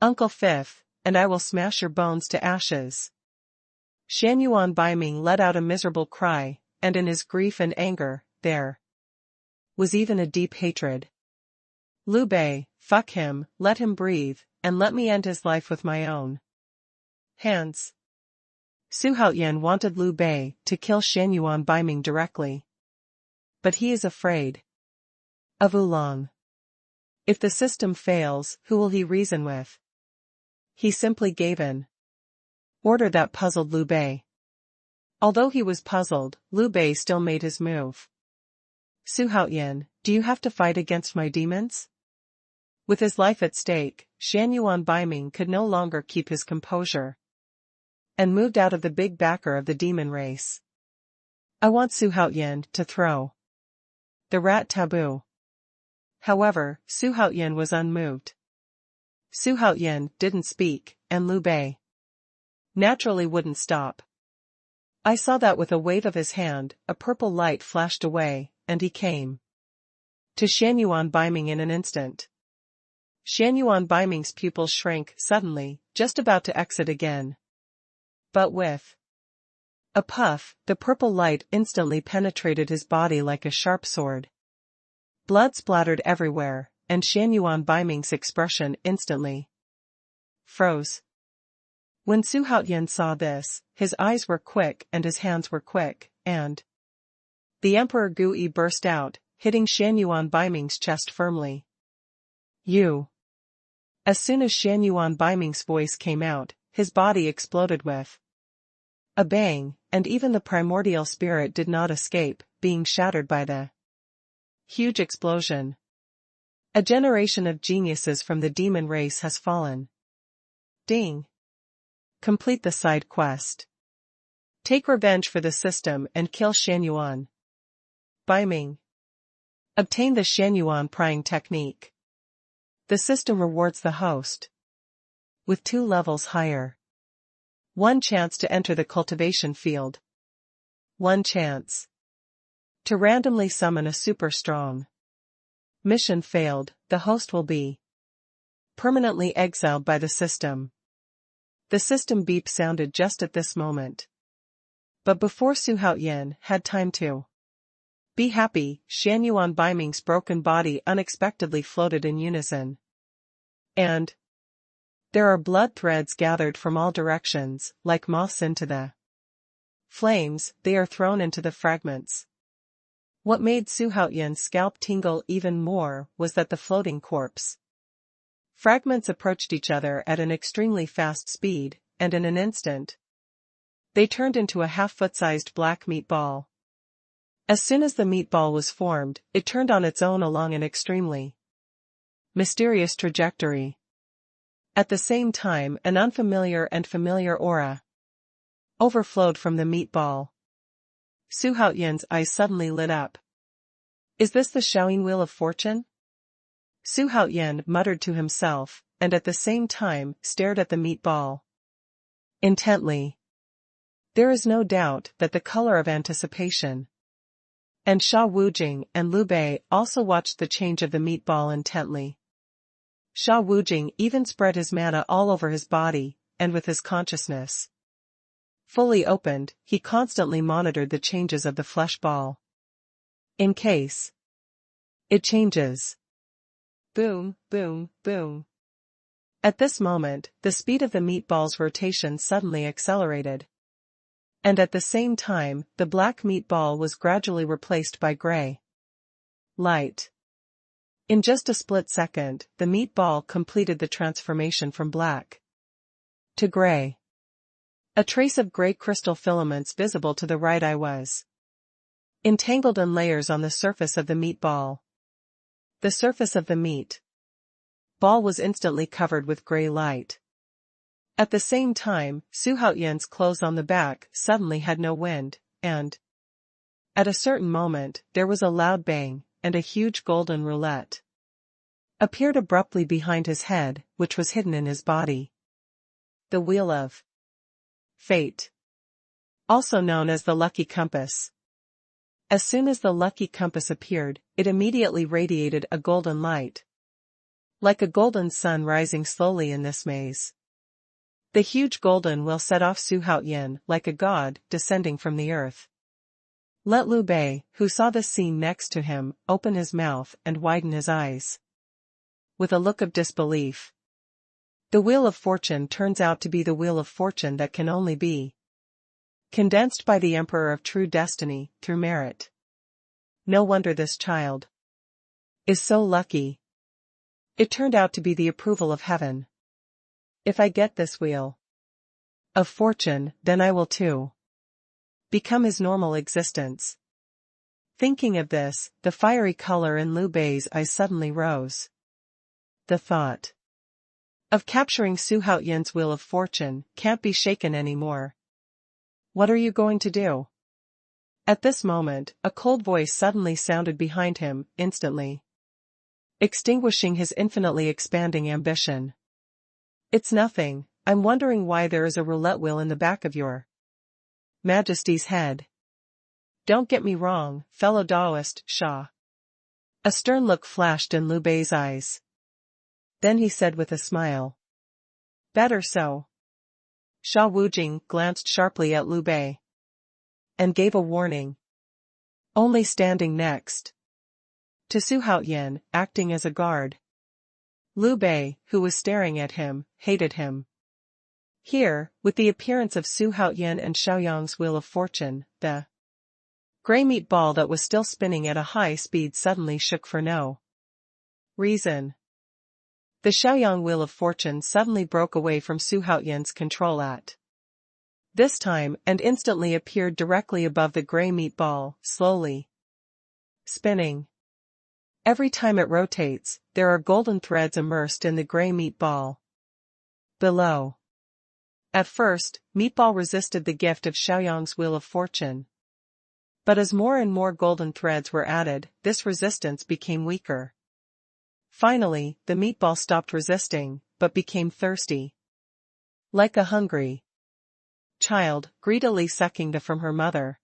Uncle Fifth, and I will smash your bones to ashes. Xuanhuan Baiming let out a miserable cry, and in his grief and anger, there was even a deep hatred. Liu Bei, fuck him, let him breathe, and let me end his life with my own hands. Su Haoyan wanted Liu Bei to kill Xuanhuan Baiming directly. But he is afraid of Oolong. If the system fails, who will he reason with? He simply gave an order that puzzled Liu Bei. Although he was puzzled, Liu Bei still made his move. Su Haoyan, do you have to fight against my demons? With his life at stake, Xuanhuan Baiming could no longer keep his composure and moved out of the big backer of the demon race. I want Su Haoyan to throw the rat taboo. However, Su Haoyan was unmoved. Su Haoyan didn't speak, and Liu Bei naturally wouldn't stop. I saw that with a wave of his hand, a purple light flashed away, and he came to Xuanhuan Baiming in an instant. Xuanhuan Baiming's pupils shrank suddenly, just about to exit again. But with a puff, the purple light instantly penetrated his body like a sharp sword. Blood splattered everywhere, and Xuanhuan Baiming's expression instantly froze. When Su Haoyan saw this, his eyes were quick and his hands were quick, and the Emperor Gui burst out, hitting Xuanhuan Baiming's chest firmly. You! As soon as Xuanhuan Baiming's voice came out, his body exploded with a bang, and even the primordial spirit did not escape, being shattered by the huge explosion. A generation of geniuses from the demon race has fallen. Ding! Complete the side quest. Take revenge for the system and kill Xuanhuan Baiming. Obtain the Xuanhuan prying technique. The system rewards the host with 2 levels higher. 1 chance to enter the cultivation field. 1 chance to randomly summon a super strong. Mission failed, the host will be permanently exiled by the system. The system beep sounded just at this moment. But before Su Haoyan had time to be happy, Xuanhuan Baiming's broken body unexpectedly floated in unison. And There are blood threads gathered from all directions, like moths into the flames, they are thrown into the fragments. What made Xuanhuan's scalp tingle even more was that the floating corpse fragments approached each other at an extremely fast speed, and in an instant, they turned into a half-foot-sized black meatball. As soon as the meatball was formed, it turned on its own along an extremely mysterious trajectory. At the same time, an unfamiliar and familiar aura overflowed from the meatball. Xuanhuan's eyes suddenly lit up. Is this the Shaoyin Wheel of Fortune? Xuanhuan muttered to himself, and at the same time stared at the meatball intently. There is no doubt that the color of anticipation. And Sha Wujing and Liu Bei also watched the change of the meatball intently. Sha Wujing even spread his mana all over his body, and with his consciousness fully opened, he constantly monitored the changes of the flesh ball. In case it changes. Boom, boom, boom. At this moment, the speed of the meatball's rotation suddenly accelerated. And at the same time, the black meatball was gradually replaced by gray light. In just a split second, the meatball completed the transformation from black to gray. A trace of gray crystal filaments visible to the right eye was entangled in layers on the surface of the meatball. The surface of the meat ball was instantly covered with gray light. At the same time, Xuanhuan's clothes on the back suddenly had no wind, and at a certain moment, there was a loud bang, and a huge golden roulette appeared abruptly behind his head, which was hidden in his body. The Wheel of Fate, also known as the Lucky Compass. As soon as the Lucky Compass appeared, it immediately radiated a golden light, like a golden sun rising slowly in this maze. The huge golden wheel set off Xuanhuan like a god descending from the earth. Let Liu Bei, who saw this scene next to him, open his mouth and widen his eyes with a look of disbelief. The Wheel of Fortune turns out to be the Wheel of Fortune that can only be condensed by the Emperor of True Destiny, through merit. No wonder this child is so lucky. It turned out to be the approval of heaven. If I get this Wheel of Fortune, then I will too become his normal existence. Thinking of this, the fiery color in Liu Bei's eyes suddenly rose. The thought of capturing Xuanhuan's Wheel of Fortune can't be shaken anymore. What are you going to do? At this moment, a cold voice suddenly sounded behind him, instantly extinguishing his infinitely expanding ambition. It's nothing. I'm wondering why there is a roulette wheel in the back of your Majesty's head. Don't get me wrong, fellow Taoist, Sha. A stern look flashed in Liu Bei's eyes. Then he said with a smile, better so. Sha Wujing glanced sharply at Liu Bei and gave a warning. Only standing next to Xuanhuan, acting as a guard. Liu Bei, who was staring at him, hated him. Here, with the appearance of Xuanhuan and Xiaoyang's Wheel of Fortune, the gray meat ball that was still spinning at a high speed suddenly shook for no reason. The Xiaoyang Wheel of Fortune suddenly broke away from Xuanhuan's control at this time and instantly appeared directly above the gray meat ball, slowly spinning. Every time it rotates, there are golden threads immersed in the gray meat ball below. At first, Meatball resisted the gift of Xiaoyang's Wheel of Fortune. But as more and more golden threads were added, this resistance became weaker. Finally, the meatball stopped resisting, but became thirsty. Like a hungry child, greedily sucking the from her mother.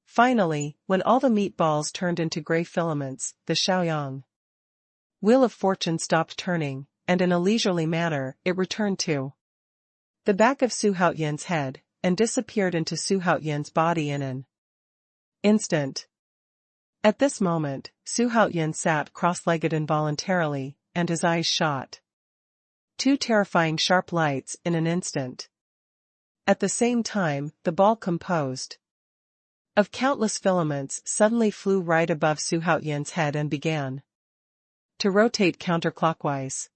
Finally, when all the meatballs turned into gray filaments, the Xiaoyang Wheel of Fortune stopped turning, and in a leisurely manner, it returned to the back of Xuanhuan's head, and disappeared into Xuanhuan's body in an instant. At this moment, Xuanhuan sat cross-legged involuntarily, and his eyes shot Two terrifying sharp lights in an instant. At the same time, the ball composed of countless filaments suddenly flew right above Xuanhuan's head and began to rotate counterclockwise.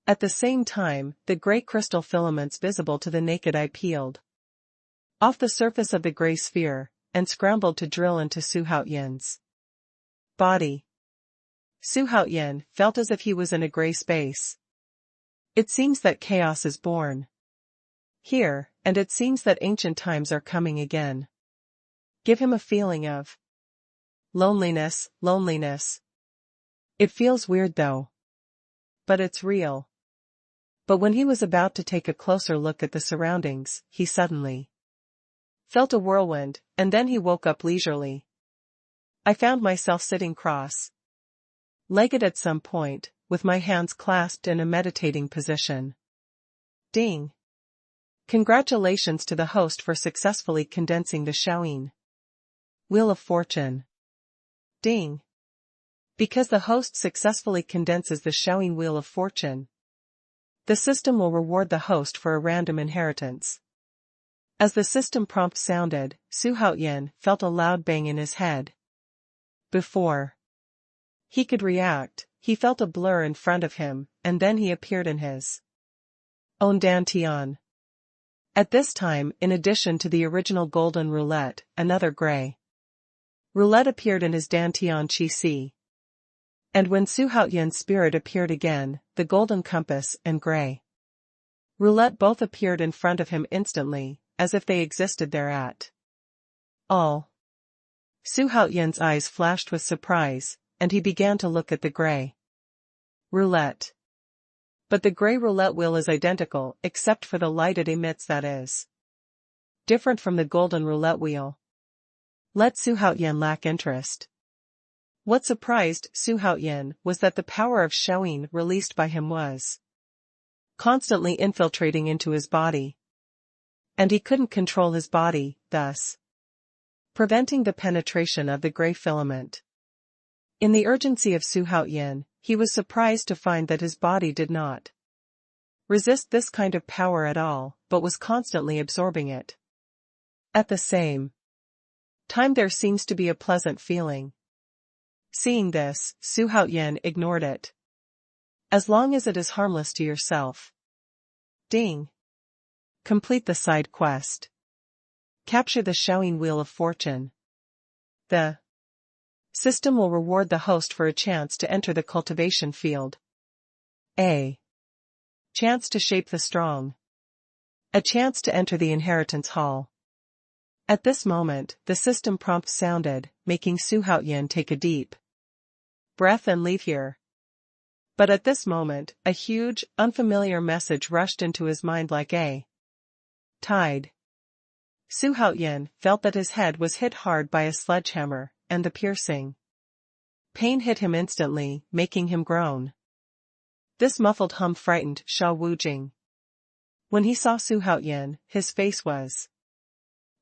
At the same time, the gray crystal filaments visible to the naked eye peeled off the surface of the gray sphere, and scrambled to drill into Xuanhuan's body. Xuanhuan felt as if he was in a gray space. It seems that chaos is born here, and it seems that ancient times are coming again. Give him a feeling of loneliness. It feels weird though. But it's real. But when he was about to take a closer look at the surroundings, he suddenly felt a whirlwind, and then he woke up leisurely. I found myself sitting cross-legged at some point, with my hands clasped in a meditating position. Ding! Congratulations to the host for successfully condensing the Xuanhuan Wheel of Fortune. Ding! Because the host successfully condenses the Xuanhuan Wheel of Fortune, the system will reward the host for a random inheritance. As the system prompt sounded, Xuanhuan felt a loud bang in his head. Before he could react, he felt a blur in front of him, and then he appeared in his own dantian. At this time, in addition to the original golden roulette, another gray roulette appeared in his dantian qi. And when Xuanhuan's spirit appeared again, the golden compass and gray roulette both appeared in front of him instantly, as if they existed there at all. Xuanhuan's eyes flashed with surprise, and he began to look at the gray roulette. But the gray roulette wheel is identical except for the light it emits that is different from the golden roulette wheel. Let Xuanhuan lack interest. What surprised Xuanhuan was that the power of Xuanhuan released by him was constantly infiltrating into his body. And he couldn't control his body, thus preventing the penetration of the gray filament. In the urgency of Xuanhuan, he was surprised to find that his body did not resist this kind of power at all, but was constantly absorbing it. At the same time, there seems to be a pleasant feeling. Seeing this, Xuanhuan ignored it. As long as it is harmless to yourself. Ding! Complete the side quest. Capture the Xuanhuan Wheel of Fortune. The system will reward the host for a chance to enter the cultivation field. A chance to shape the strong. A chance to enter the inheritance hall. At this moment, the system prompt sounded, making Xuanhuan take a deep breath and leave here. But at this moment, a huge, unfamiliar message rushed into his mind like a tide. Xuanhuan felt that his head was hit hard by a sledgehammer, and the piercing pain hit him instantly, making him groan. This muffled hum frightened Sha Wujing. When he saw Xuanhuan, his face was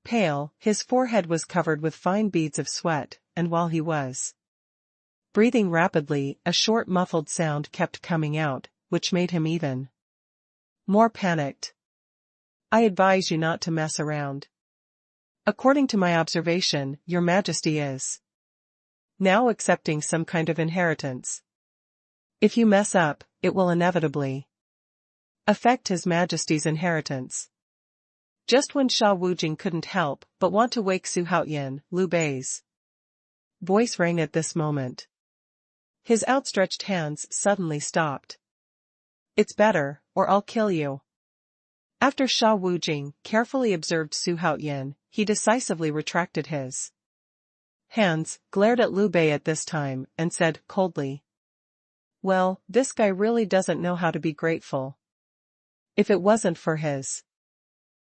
pale, his forehead was covered with fine beads of sweat, and while he was breathing rapidly, a short muffled sound kept coming out, which made him even more panicked. I advise you not to mess around. According to my observation, Your Majesty is now accepting some kind of inheritance. If you mess up, it will inevitably affect His Majesty's inheritance. Just when Sha Wujing couldn't help but want to wake Xuanhuan, Liu Bei's voice rang at this moment. His outstretched hands suddenly stopped. It's better, or I'll kill you. After Sha Wujing carefully observed Xuanhuan, he decisively retracted his hands, glared at Liu Bei at this time, and said coldly, "Well, this guy really doesn't know how to be grateful. If it wasn't for His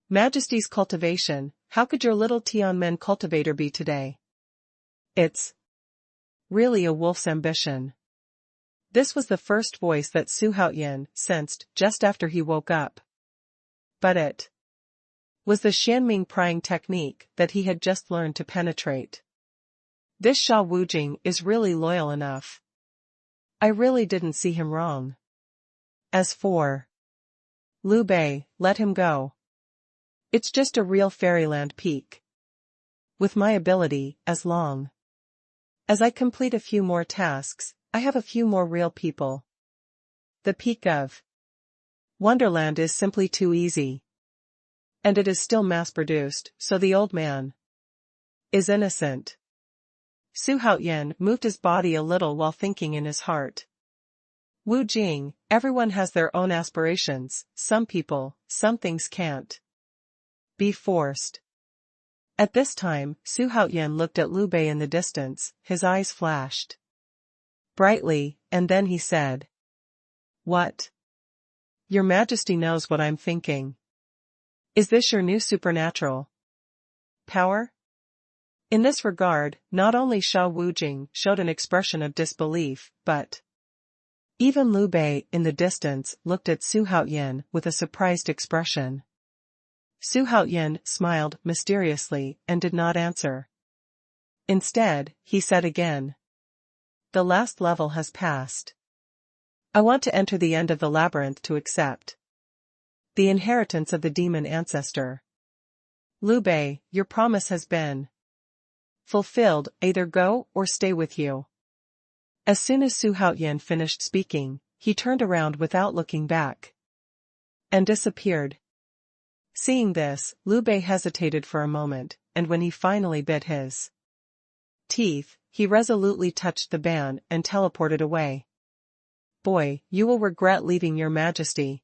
Majesty's cultivation, how could your little Tianmen cultivator be today? It's really a wolf's ambition." This was the first voice that Xuanhuan sensed just after he woke up. But it was the Xianming prying technique that he had just learned to penetrate. This Sha Wujing is really loyal enough. I really didn't see him wrong. As for Liu Bei, let him go. It's just a real fairyland peak. With my ability, as long as I complete a few more tasks, I have a few more real people. The peak of Wonderland is simply too easy. And it is still mass-produced, so the old man is innocent. Xuanhuan moved his body a little while thinking in his heart. Wu Jing, everyone has their own aspirations, some things can't be forced. At this time, Xuanhuan looked at Liu Bei in the distance, his eyes flashed brightly, and then he said, "What? Your Majesty knows what I'm thinking. Is this your new supernatural power?" In this regard, not only Xiao Wujing showed an expression of disbelief, but even Liu Bei in the distance looked at Xuanhuan with a surprised expression. Xuanhuan smiled mysteriously and did not answer. Instead, he said again, "The last level has passed. I want to enter the end of the labyrinth to accept the inheritance of the demon ancestor. Liu Bei, your promise has been fulfilled, either go or stay with you." As soon as Xuanhuan finished speaking, he turned around without looking back and disappeared. Seeing this, Liu Bei hesitated for a moment, and when he finally bit his teeth, he resolutely touched the ban and teleported away. "Boy, you will regret leaving your Majesty."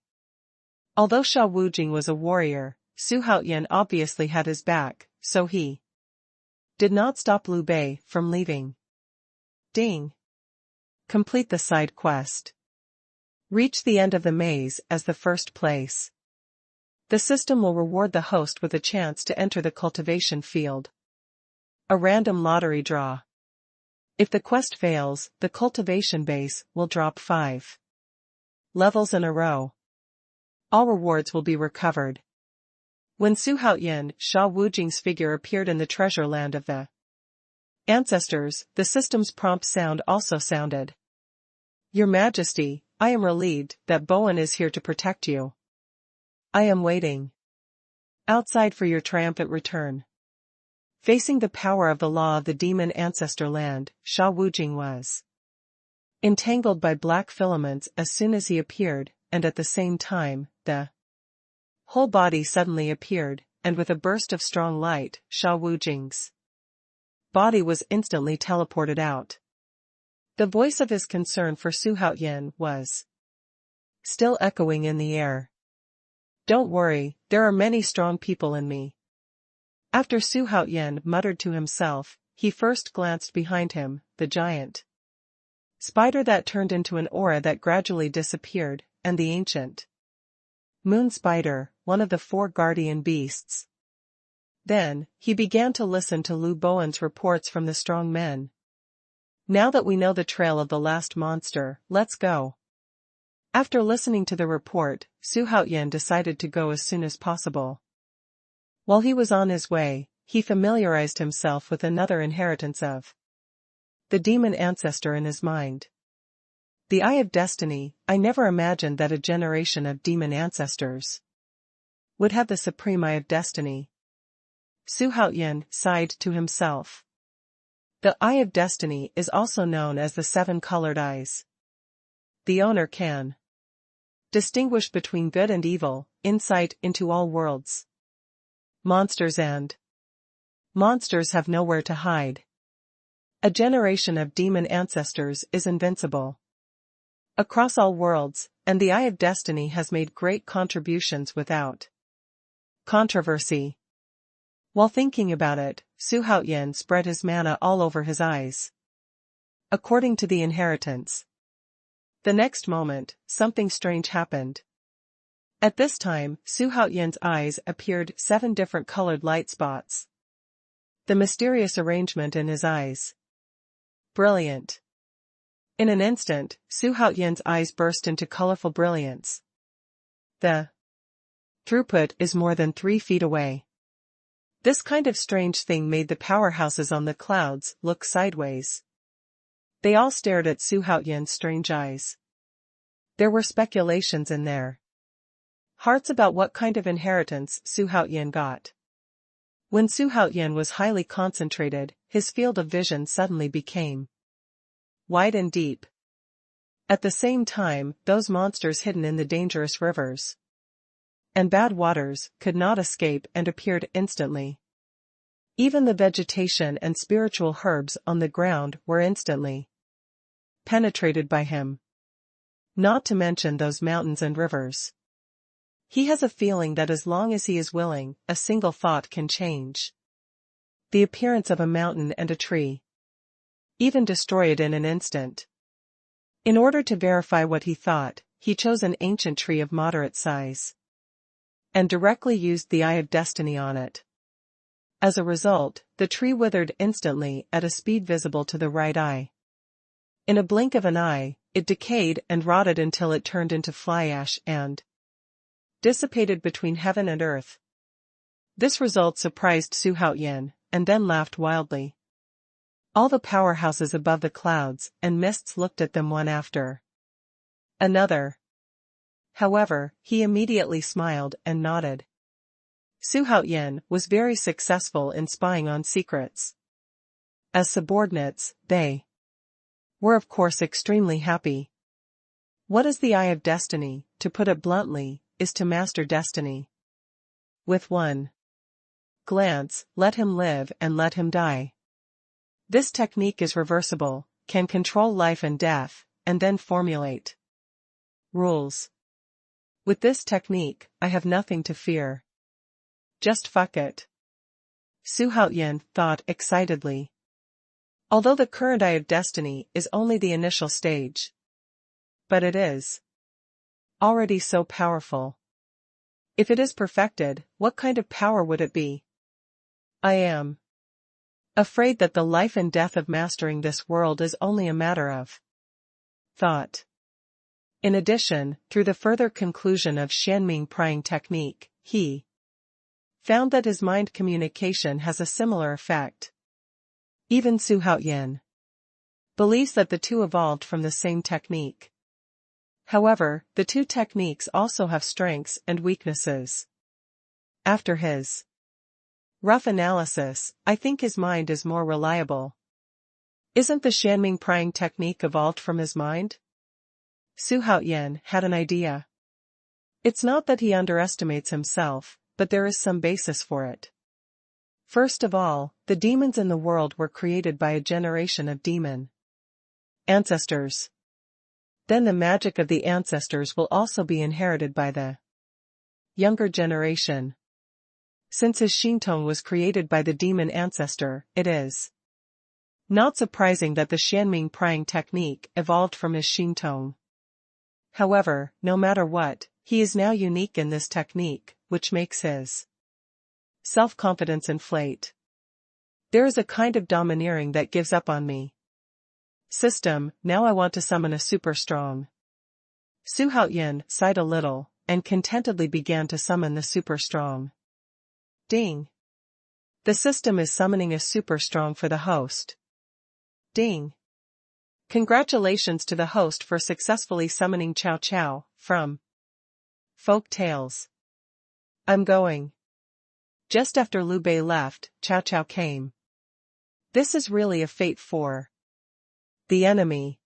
Although Xiao Wujing was a warrior, Xuanhuan obviously had his back, so he did not stop Liu Bei from leaving. Ding. Complete the side quest. Reach the end of the maze as the first place. The system will reward the host with a chance to enter the cultivation field. A random lottery draw. If the quest fails, the cultivation base will drop 5 levels in a row. All rewards will be recovered. When Xuanhuan, Xiao Wujing's figure appeared in the treasure land of the ancestors, the system's prompt sound also sounded. "Your Majesty, I am relieved that Bowen is here to protect you. I am waiting outside for your triumphant return." Facing the power of the law of the demon ancestor land, Xiao Wujing was entangled by black filaments as soon as he appeared, and at the same time, the whole body suddenly appeared, and with a burst of strong light, Xiao Wujing's body was instantly teleported out. The voice of his concern for Xuanhuan was still echoing in the air. "Don't worry, there are many strong people in me." After Xuanhuan muttered to himself, he first glanced behind him, the giant spider that turned into an aura that gradually disappeared, and the ancient moon spider, one of the 4 guardian beasts. Then, he began to listen to Liu Bowen's reports from the strong men. "Now that we know the trail of the last monster, let's go." After listening to the report, Xuanhuan decided to go as soon as possible. While he was on his way, he familiarized himself with another inheritance of the demon ancestor in his mind. The Eye of Destiny. I never imagined that a generation of demon ancestors would have the supreme Eye of Destiny. Xuanhuan sighed to himself. The Eye of Destiny is also known as the 7 colored eyes. The owner can distinguish between good and evil, insight into all worlds. Monsters have nowhere to hide. A generation of demon ancestors is invincible across all worlds, and the Eye of Destiny has made great contributions without controversy. While thinking about it, Xuanhuan spread his mana all over his eyes, according to the inheritance. The next moment, something strange happened. At this time, Xuanhuan's eyes appeared 7 different colored light spots. The mysterious arrangement in his eyes. Brilliant. In an instant, Xuanhuan's eyes burst into colorful brilliance. The throughput is more than 3 feet away. This kind of strange thing made the powerhouses on the clouds look sideways. They all stared at Xuanhuan's strange eyes. There were speculations in their hearts about what kind of inheritance Xuanhuan got. When Xuanhuan was highly concentrated, his field of vision suddenly became wide and deep. At the same time, those monsters hidden in the dangerous rivers and bad waters could not escape and appeared instantly. Even the vegetation and spiritual herbs on the ground were instantly penetrated by him. Not to mention those mountains and rivers. He has a feeling that as long as he is willing, a single thought can change the appearance of a mountain and a tree. Even destroy it in an instant. In order to verify what he thought, he chose an ancient tree of moderate size and directly used the Eye of Destiny on it. As a result, the tree withered instantly at a speed visible to the right eye. In a blink of an eye, it decayed and rotted until it turned into fly ash and dissipated between heaven and earth. This result surprised Xuanhuan, and then laughed wildly. All the powerhouses above the clouds and mists looked at them one after another. However, he immediately smiled and nodded. Xuanhuan was very successful in spying on secrets. As subordinates, they were of course extremely happy. What is the Eye of Destiny, to put it bluntly, is to master destiny. With one glance, let him live and let him die. This technique is reversible, can control life and death, and then formulate rules. With this technique, I have nothing to fear. Just fuck it. Xuanhuan thought excitedly. Although the current Eye of Destiny is only the initial stage. But it is already so powerful. If it is perfected, what kind of power would it be? I am afraid that the life and death of mastering this world is only a matter of thought. In addition, through the further conclusion of Xianming prying technique, he found that his mind communication has a similar effect. Even Xuanhuan believes that the two evolved from the same technique. However, the two techniques also have strengths and weaknesses. After his rough analysis, I think his mind is more reliable. Isn't the Xianming prying technique evolved from his mind? Xuanhuan had an idea. It's not that he underestimates himself, but there is some basis for it. First of all, the demons in the world were created by a generation of demon ancestors. Then the magic of the ancestors will also be inherited by the younger generation. Since his Xintong was created by the demon ancestor, it is not surprising that the Xianming prying technique evolved from his Xintong. However, no matter what, he is now unique in this technique, which makes his self-confidence inflate. There is a kind of domineering that gives up on me. System, now I want to summon a super strong. Xuanhuan sighed a little, and contentedly began to summon the super strong. Ding. The system is summoning a super strong for the host. Ding. Congratulations to the host for successfully summoning Chow Chow, from Folk Tales. I'm going. Just after Liu Bei left, Chow Chow came. This is really a fate for the enemy.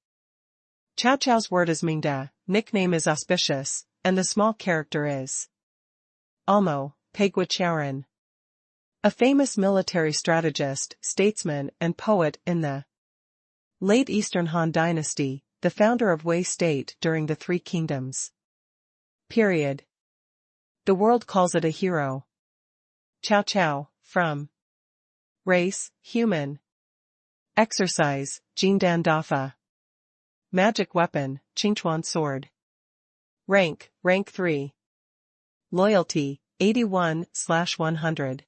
Chow Chow's word is Mingda, nickname is auspicious, and the small character is Almo, Pegua Chaoran. A famous military strategist, statesman, and poet in the late Eastern Han Dynasty, the founder of Wei State during the Three Kingdoms period. The world calls it a hero. Chow Chow, from race, human. Exercise, Jindan Dafa. Magic weapon, Qingchuan sword. Rank 3. Loyalty, 81/100.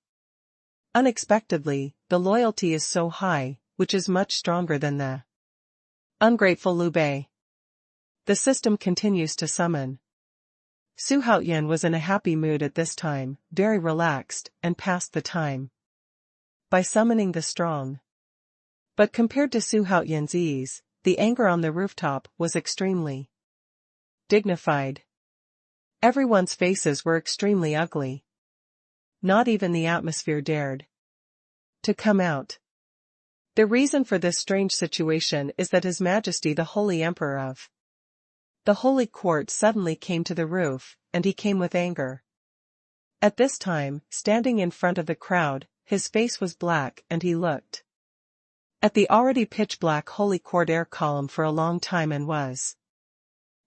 Unexpectedly, the loyalty is so high, which is much stronger than the ungrateful Liu Bei. The system continues to summon. Xuanhuan was in a happy mood at this time, very relaxed, and passed the time by summoning the strong. But compared to Xuanhuan's ease, the anger on the rooftop was extremely dignified. Everyone's faces were extremely ugly. Not even the atmosphere dared to come out. The reason for this strange situation is that His Majesty the Holy Emperor of the Holy Court suddenly came to the roof, and he came with anger. At this time, standing in front of the crowd, his face was black and he looked at the already pitch-black Holy Court air column for a long time and was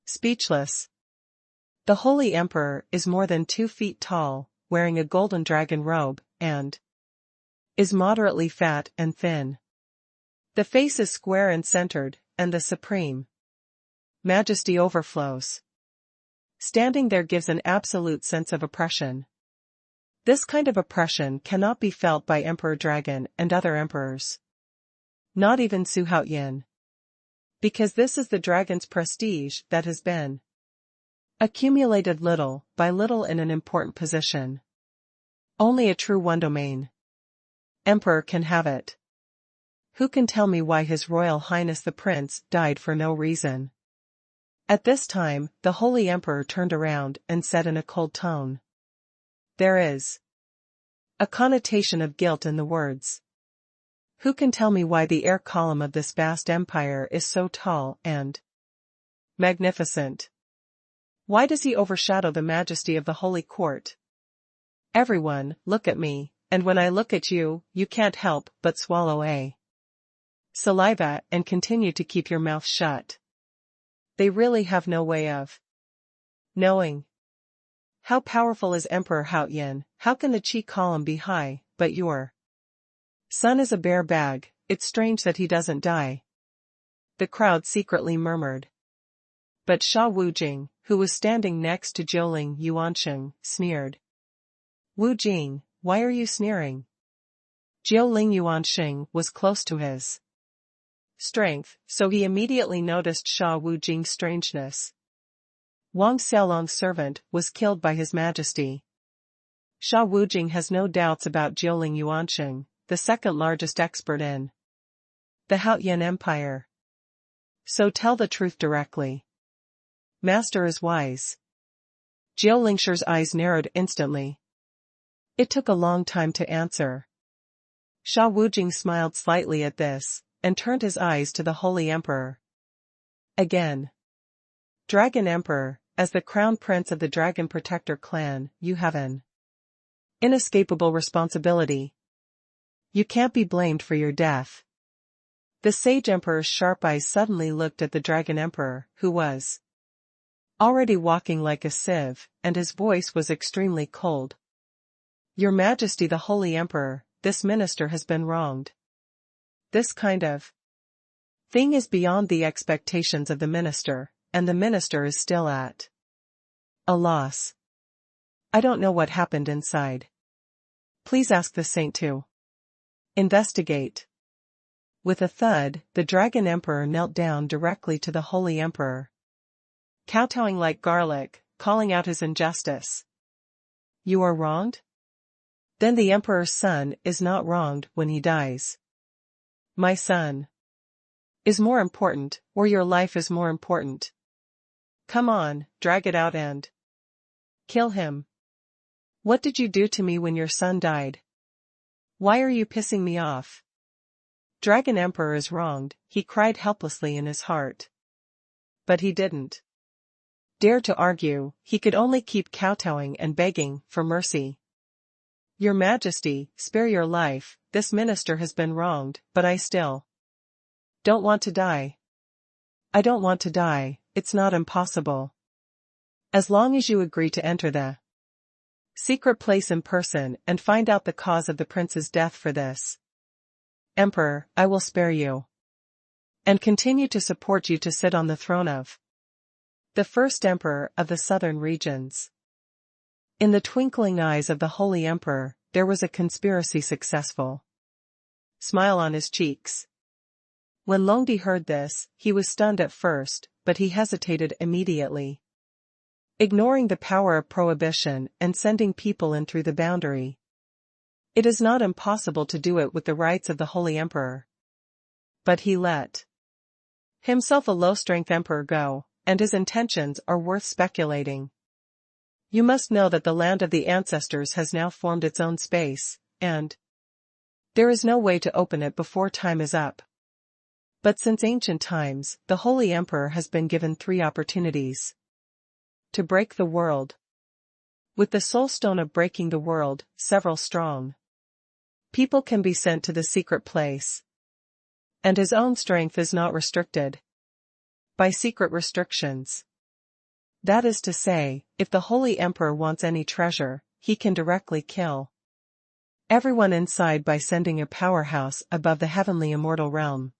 speechless. The Holy Emperor is more than 2 feet tall, wearing a golden dragon robe, and is moderately fat and thin. The face is square and centered, and the supreme majesty overflows. Standing there gives an absolute sense of oppression. This kind of oppression cannot be felt by Emperor Dragon and other emperors. Not even Xuanhuan. Because this is the dragon's prestige that has been accumulated little by little in an important position. Only a true one domain emperor can have it. Who can tell me why His Royal Highness the Prince died for no reason? At this time, the Holy Emperor turned around and said in a cold tone, "There is a connotation of guilt in the words. Who can tell me why the air column of this vast empire is so tall and magnificent? Why does he overshadow the majesty of the Holy Court? Everyone, look at me, and when I look at you, you can't help but swallow a saliva and continue to keep your mouth shut. They really have no way of knowing. How powerful is Emperor Xuanhuan? How can the Qi column be high, but your son is a bare bag? It's strange that he doesn't die." The crowd secretly murmured. But Sha Wujing, who was standing next to Jiuling Yuansheng, sneered. "Wu Jing, why are you sneering?" Jiuling Yuansheng was close to his strength, so he immediately noticed Sha Wujing's strangeness. Wang Xiaolong's servant was killed by His Majesty. Sha Wujing has no doubts about Jiuling Yuansheng, the second largest expert in the Xuanhuan Empire. So tell the truth directly. Master is wise. Jiuling's eyes narrowed instantly. It took a long time to answer. Sha Wujing smiled slightly at this, and turned his eyes to the Holy Emperor. Again. Dragon Emperor, as the Crown Prince of the Dragon Protector clan, you have an inescapable responsibility. You can't be blamed for your death. The Sage Emperor's sharp eyes suddenly looked at the Dragon Emperor, who was already walking like a sieve, and his voice was extremely cold. Your Majesty the Holy Emperor, this minister has been wronged. This kind of thing is beyond the expectations of the minister, and the minister is still at a loss. I don't know what happened inside. Please ask the saint to investigate." With a thud, the Dragon Emperor knelt down directly to the Holy Emperor, kowtowing like garlic, calling out his injustice. "You are wronged? Then the Emperor's son is not wronged when he dies. My son is more important, or your life is more important. Come on, drag it out and kill him. What did you do to me when your son died? Why are you pissing me off?" Dragon Emperor is wronged, he cried helplessly in his heart. But he didn't dare to argue, he could only keep kowtowing and begging for mercy. "Your Majesty, spare your life, this minister has been wronged, but I still don't want to die. I don't want to die, it's not impossible. As long as you agree to enter the secret place in person and find out the cause of the prince's death for this Emperor, I will spare you. And continue to support you to sit on the throne of the first Emperor of the southern regions." In the twinkling eyes of the Holy Emperor, there was a conspiracy successful smile on his cheeks. When Longdi heard this, he was stunned at first, but he hesitated immediately. Ignoring the power of prohibition and sending people in through the boundary. It is not impossible to do it with the rights of the Holy Emperor. But he let himself a low-strength emperor go, and his intentions are worth speculating. You must know that the land of the ancestors has now formed its own space, and there is no way to open it before time is up. But since ancient times, the Holy Emperor has been given 3 opportunities to break the world. With the soul stone of breaking the world, several strong people can be sent to the secret place. And his own strength is not restricted by secret restrictions. That is to say, if the Holy Emperor wants any treasure, he can directly kill everyone inside by sending a powerhouse above the heavenly immortal realm.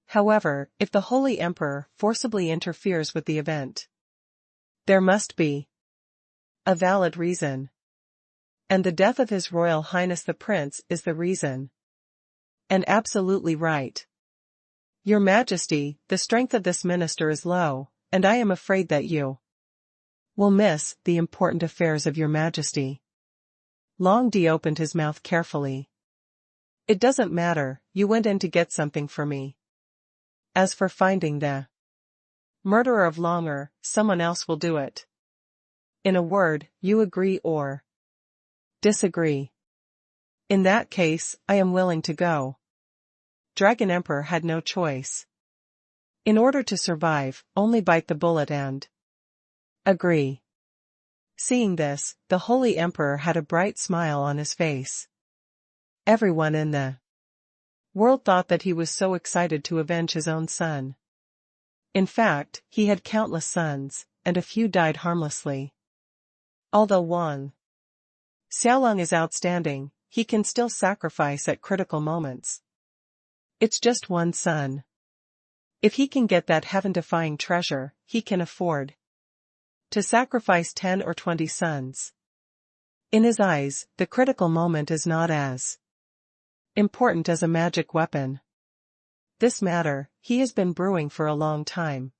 However, if the Holy Emperor forcibly interferes with the event, there must be a valid reason. And the death of His Royal Highness the Prince is the reason. And absolutely right. Your Majesty, the strength of this minister is low, and I am afraid that you will miss the important affairs of your Majesty. Long Di opened his mouth carefully. It doesn't matter, you went in to get something for me. As for finding the murderer of Longer, someone else will do it. In a word, you agree or disagree. In that case, I am willing to go. Dragon Emperor had no choice. In order to survive, only bite the bullet and agree. Seeing this, the Holy Emperor had a bright smile on his face. Everyone in the world thought that he was so excited to avenge his own son. In fact, he had countless sons, and a few died harmlessly. Although Wang Xiaolong is outstanding, he can still sacrifice at critical moments. It's just one son. If he can get that heaven-defying treasure, he can afford to sacrifice 10 or 20 sons. In his eyes, the critical moment is not as important as a magic weapon. This matter, he has been brewing for a long time.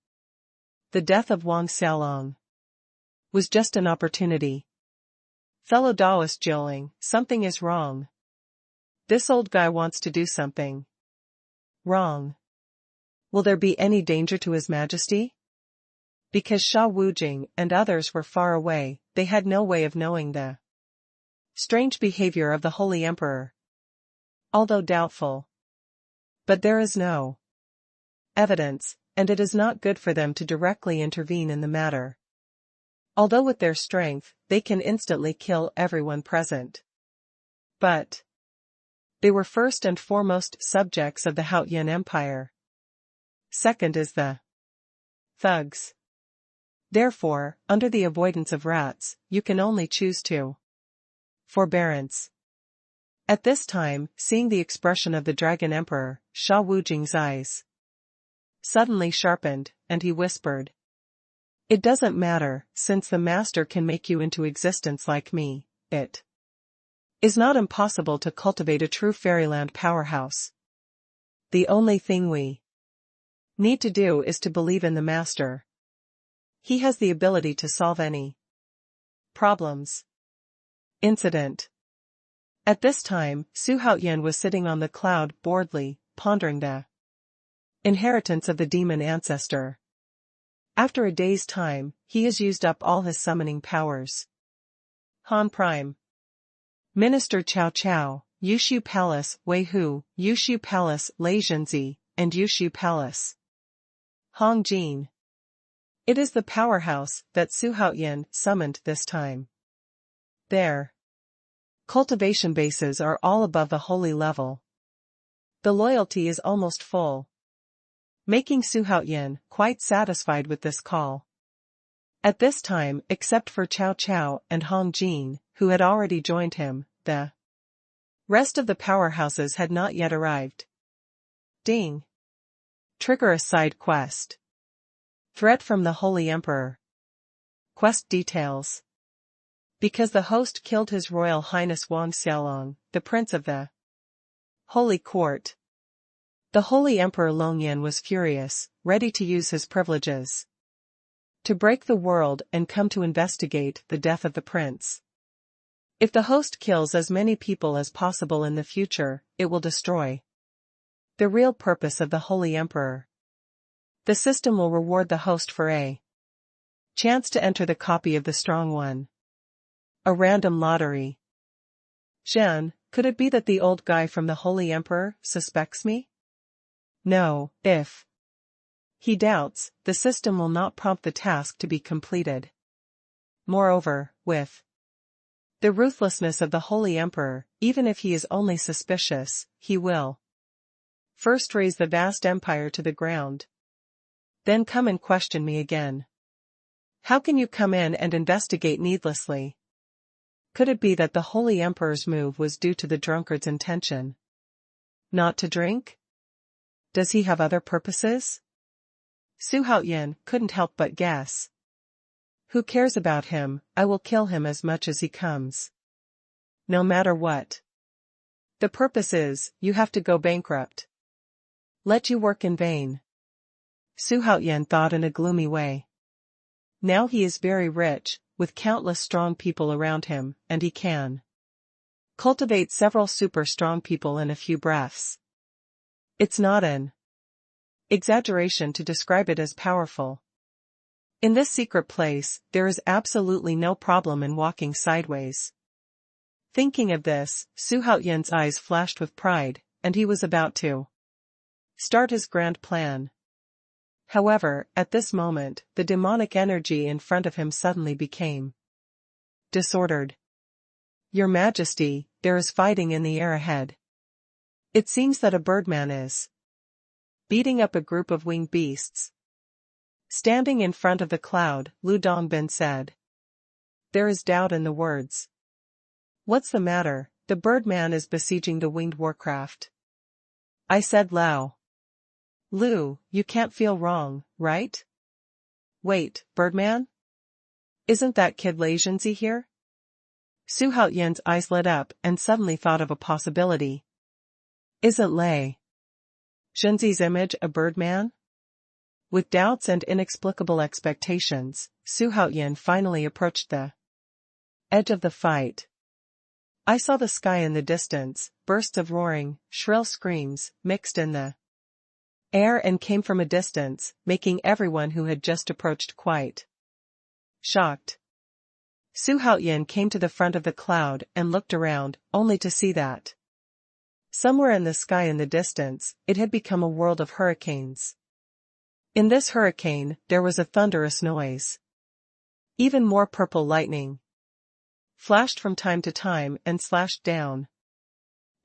The death of Wang Xiaolong was just an opportunity. Fellow Taoist Jiling, something is wrong. This old guy wants to do something wrong. Will there be any danger to His Majesty? Because Sha Wujing and others were far away, they had no way of knowing the strange behavior of the Holy Emperor. Although doubtful. But there is no evidence, and it is not good for them to directly intervene in the matter. Although with their strength, they can instantly kill everyone present. But they were first and foremost subjects of the Haotian Empire. Second is the thugs. Therefore, under the avoidance of rats, you can only choose to forbearance. At this time, seeing the expression of the Dragon Emperor, Sha Wujing's eyes suddenly sharpened, and he whispered, "It doesn't matter, since the master can make you into existence like me, it is not impossible to cultivate a true fairyland powerhouse. The only thing we need to do is to believe in the master. He has the ability to solve any problems." Incident. At this time, Su Haotian was sitting on the cloud boredly, pondering the inheritance of the demon ancestor. After a day's time, he has used up all his summoning powers. Han Prime. Minister Cao Cao, Yushu Palace, Weihu, Yushu Palace, Leizhenzi, and Yushu Palace, Hongjin. It is the powerhouse that Su Haotian summoned this time. Their cultivation bases are all above the holy level. The loyalty is almost full, making Su Haotian quite satisfied with this call. At this time, except for Cao Cao and Hong Jin, who had already joined him, the rest of the powerhouses had not yet arrived. Ding. Trigger a side quest. Threat from the Holy Emperor. Quest details. Because the host killed His Royal Highness Wang Xiaolong, the Prince of the Holy Court. The Holy Emperor Longyan was furious, ready to use his privileges to break the world and come to investigate the death of the prince. If the host kills as many people as possible in the future, it will destroy the real purpose of the Holy Emperor. The system will reward the host for a chance to enter the copy of the strong one. A random lottery. Zhen, could it be that the old guy from the Holy Emperor suspects me? No, if he doubts, the system will not prompt the task to be completed. Moreover, with the ruthlessness of the Holy Emperor, even if he is only suspicious, he will first raise the vast empire to the ground. Then come and question me again. How can you come in and investigate needlessly? Could it be that the Holy Emperor's move was due to the drunkard's intention not to drink? Does he have other purposes? Xuanhuan couldn't help but guess. Who cares about him? I will kill him as much as he comes. No matter what. The purpose is, you have to go bankrupt. Let you work in vain. Xuanhuan thought in a gloomy way. Now he is very rich, with countless strong people around him, and he can cultivate several super strong people in a few breaths. It's not an exaggeration to describe it as powerful. In this secret place, there is absolutely no problem in walking sideways. Thinking of this, Xuanhuan's eyes flashed with pride, and he was about to start his grand plan. However, at this moment, the demonic energy in front of him suddenly became disordered. Your Majesty, there is fighting in the air ahead. It seems that a birdman is beating up a group of winged beasts. Standing in front of the cloud, Lu Dongbin said. There is doubt in the words. What's the matter? The birdman is besieging the winged warcraft. I said Lao. Lu, you can't feel wrong, right? Wait, birdman? Isn't that kid Lei Zhenzi here? Xuanhuan's eyes lit up and suddenly thought of a possibility. Isn't Lei Zhenzi's image a birdman? With doubts and inexplicable expectations, Xuanhuan finally approached the edge of the fight. I saw the sky in the distance, bursts of roaring, shrill screams, mixed in the air and came from a distance, making everyone who had just approached quite shocked. Xuanhuan came to the front of the cloud and looked around, only to see that somewhere in the sky in the distance, it had become a world of hurricanes. In this hurricane, there was a thunderous noise. Even more purple lightning flashed from time to time and slashed down.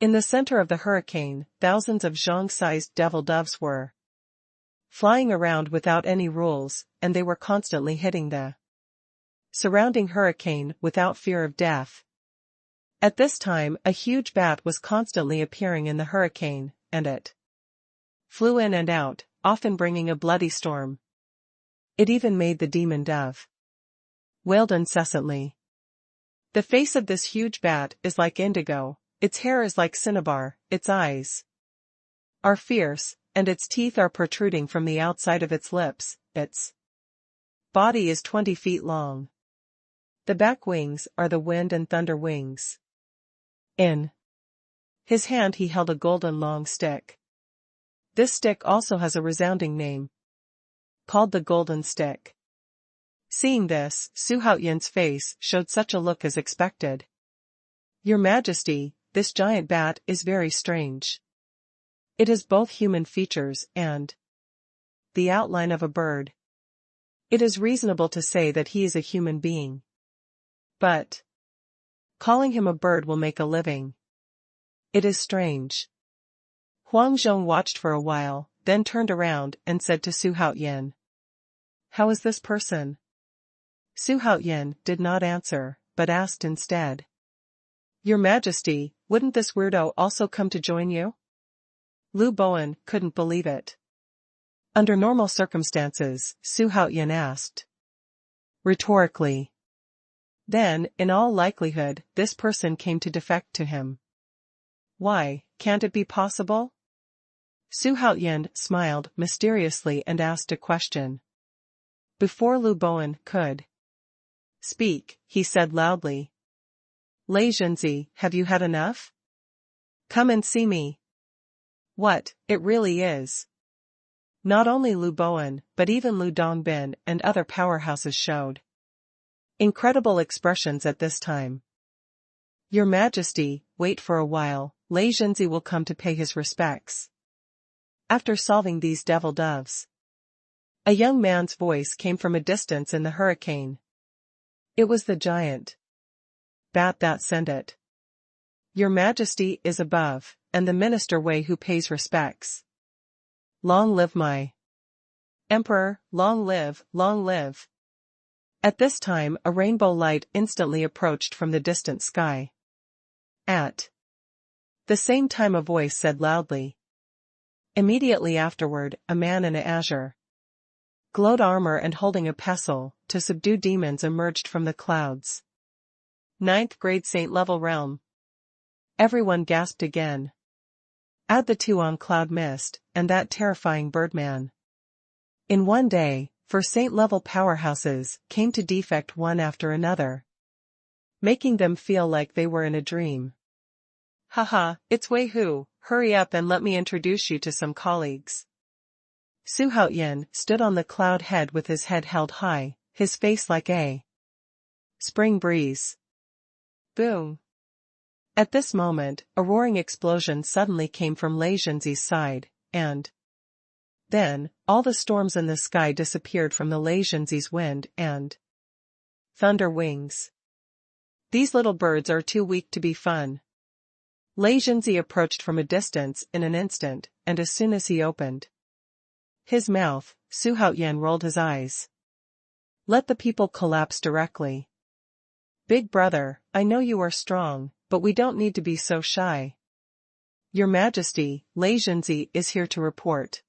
In the center of the hurricane, thousands of zhong-sized devil doves were flying around without any rules, and they were constantly hitting the surrounding hurricane without fear of death. At this time, a huge bat was constantly appearing in the hurricane, and it flew in and out, often bringing a bloody storm. It even made the demon dove wailed incessantly. The face of this huge bat is like indigo, its hair is like cinnabar, its eyes are fierce, and its teeth are protruding from the outside of its lips, its body is 20 feet long. The back wings are the wind and thunder wings. In his hand he held a golden long stick. This stick also has a resounding name, called the Golden Stick. Seeing this, Xuanhuan's face showed such a look as expected. Your Majesty, this giant bat is very strange. It has both human features and the outline of a bird. It is reasonable to say that he is a human being. But calling him a bird will make a living. It is strange. Huang Zhong watched for a while, then turned around and said to Xuanhuan. How is this person? Xuanhuan did not answer, but asked instead. Your Majesty, wouldn't this weirdo also come to join you? Lu Bowen couldn't believe it. Under normal circumstances, Xuanhuan asked. Rhetorically. Then, in all likelihood, this person came to defect to him. Why, can't it be possible? Xuanhuan smiled mysteriously and asked a question. Before Lu Bowen could speak, he said loudly. Lei Zhenzi, have you had enough? Come and see me. What, it really is Not only Lu Boan, but even Lu Dongbin and other powerhouses showed incredible expressions at this time. Your Majesty, wait for a while, Lei Zhenzi will come to pay his respects. After solving these devil doves, a young man's voice came from a distance in the hurricane. It was the giant bat that sent it. Your Majesty is above, and the Minister Wei who pays respects. Long live my Emperor, long live, long live. At this time a rainbow light instantly approached from the distant sky. At the same time a voice said loudly. Immediately afterward, a man in a azure glowed armor and holding a pestle to subdue demons emerged from the clouds. 9th grade Saint level realm. Everyone gasped again. Add the two on Cloud Mist, and that terrifying Birdman. In one day, 4 Saint-level powerhouses came to defect one after another, making them feel like they were in a dream. Haha, it's Wei Hu, hurry up and let me introduce you to some colleagues. Su Haoyan stood on the cloud head with his head held high, his face like a spring breeze. Boom. At this moment, a roaring explosion suddenly came from Lei Zhenzi's side, and then, all the storms in the sky disappeared from the Lei Zhenzi's wind and thunder wings. These little birds are too weak to be fun. Lei Zhenzi approached from a distance in an instant, and as soon as he opened his mouth, Su Haoyan rolled his eyes. Let the people collapse directly. Big brother, I know you are strong, but we don't need to be so shy. Your Majesty, Lei Zhenzi is here to report.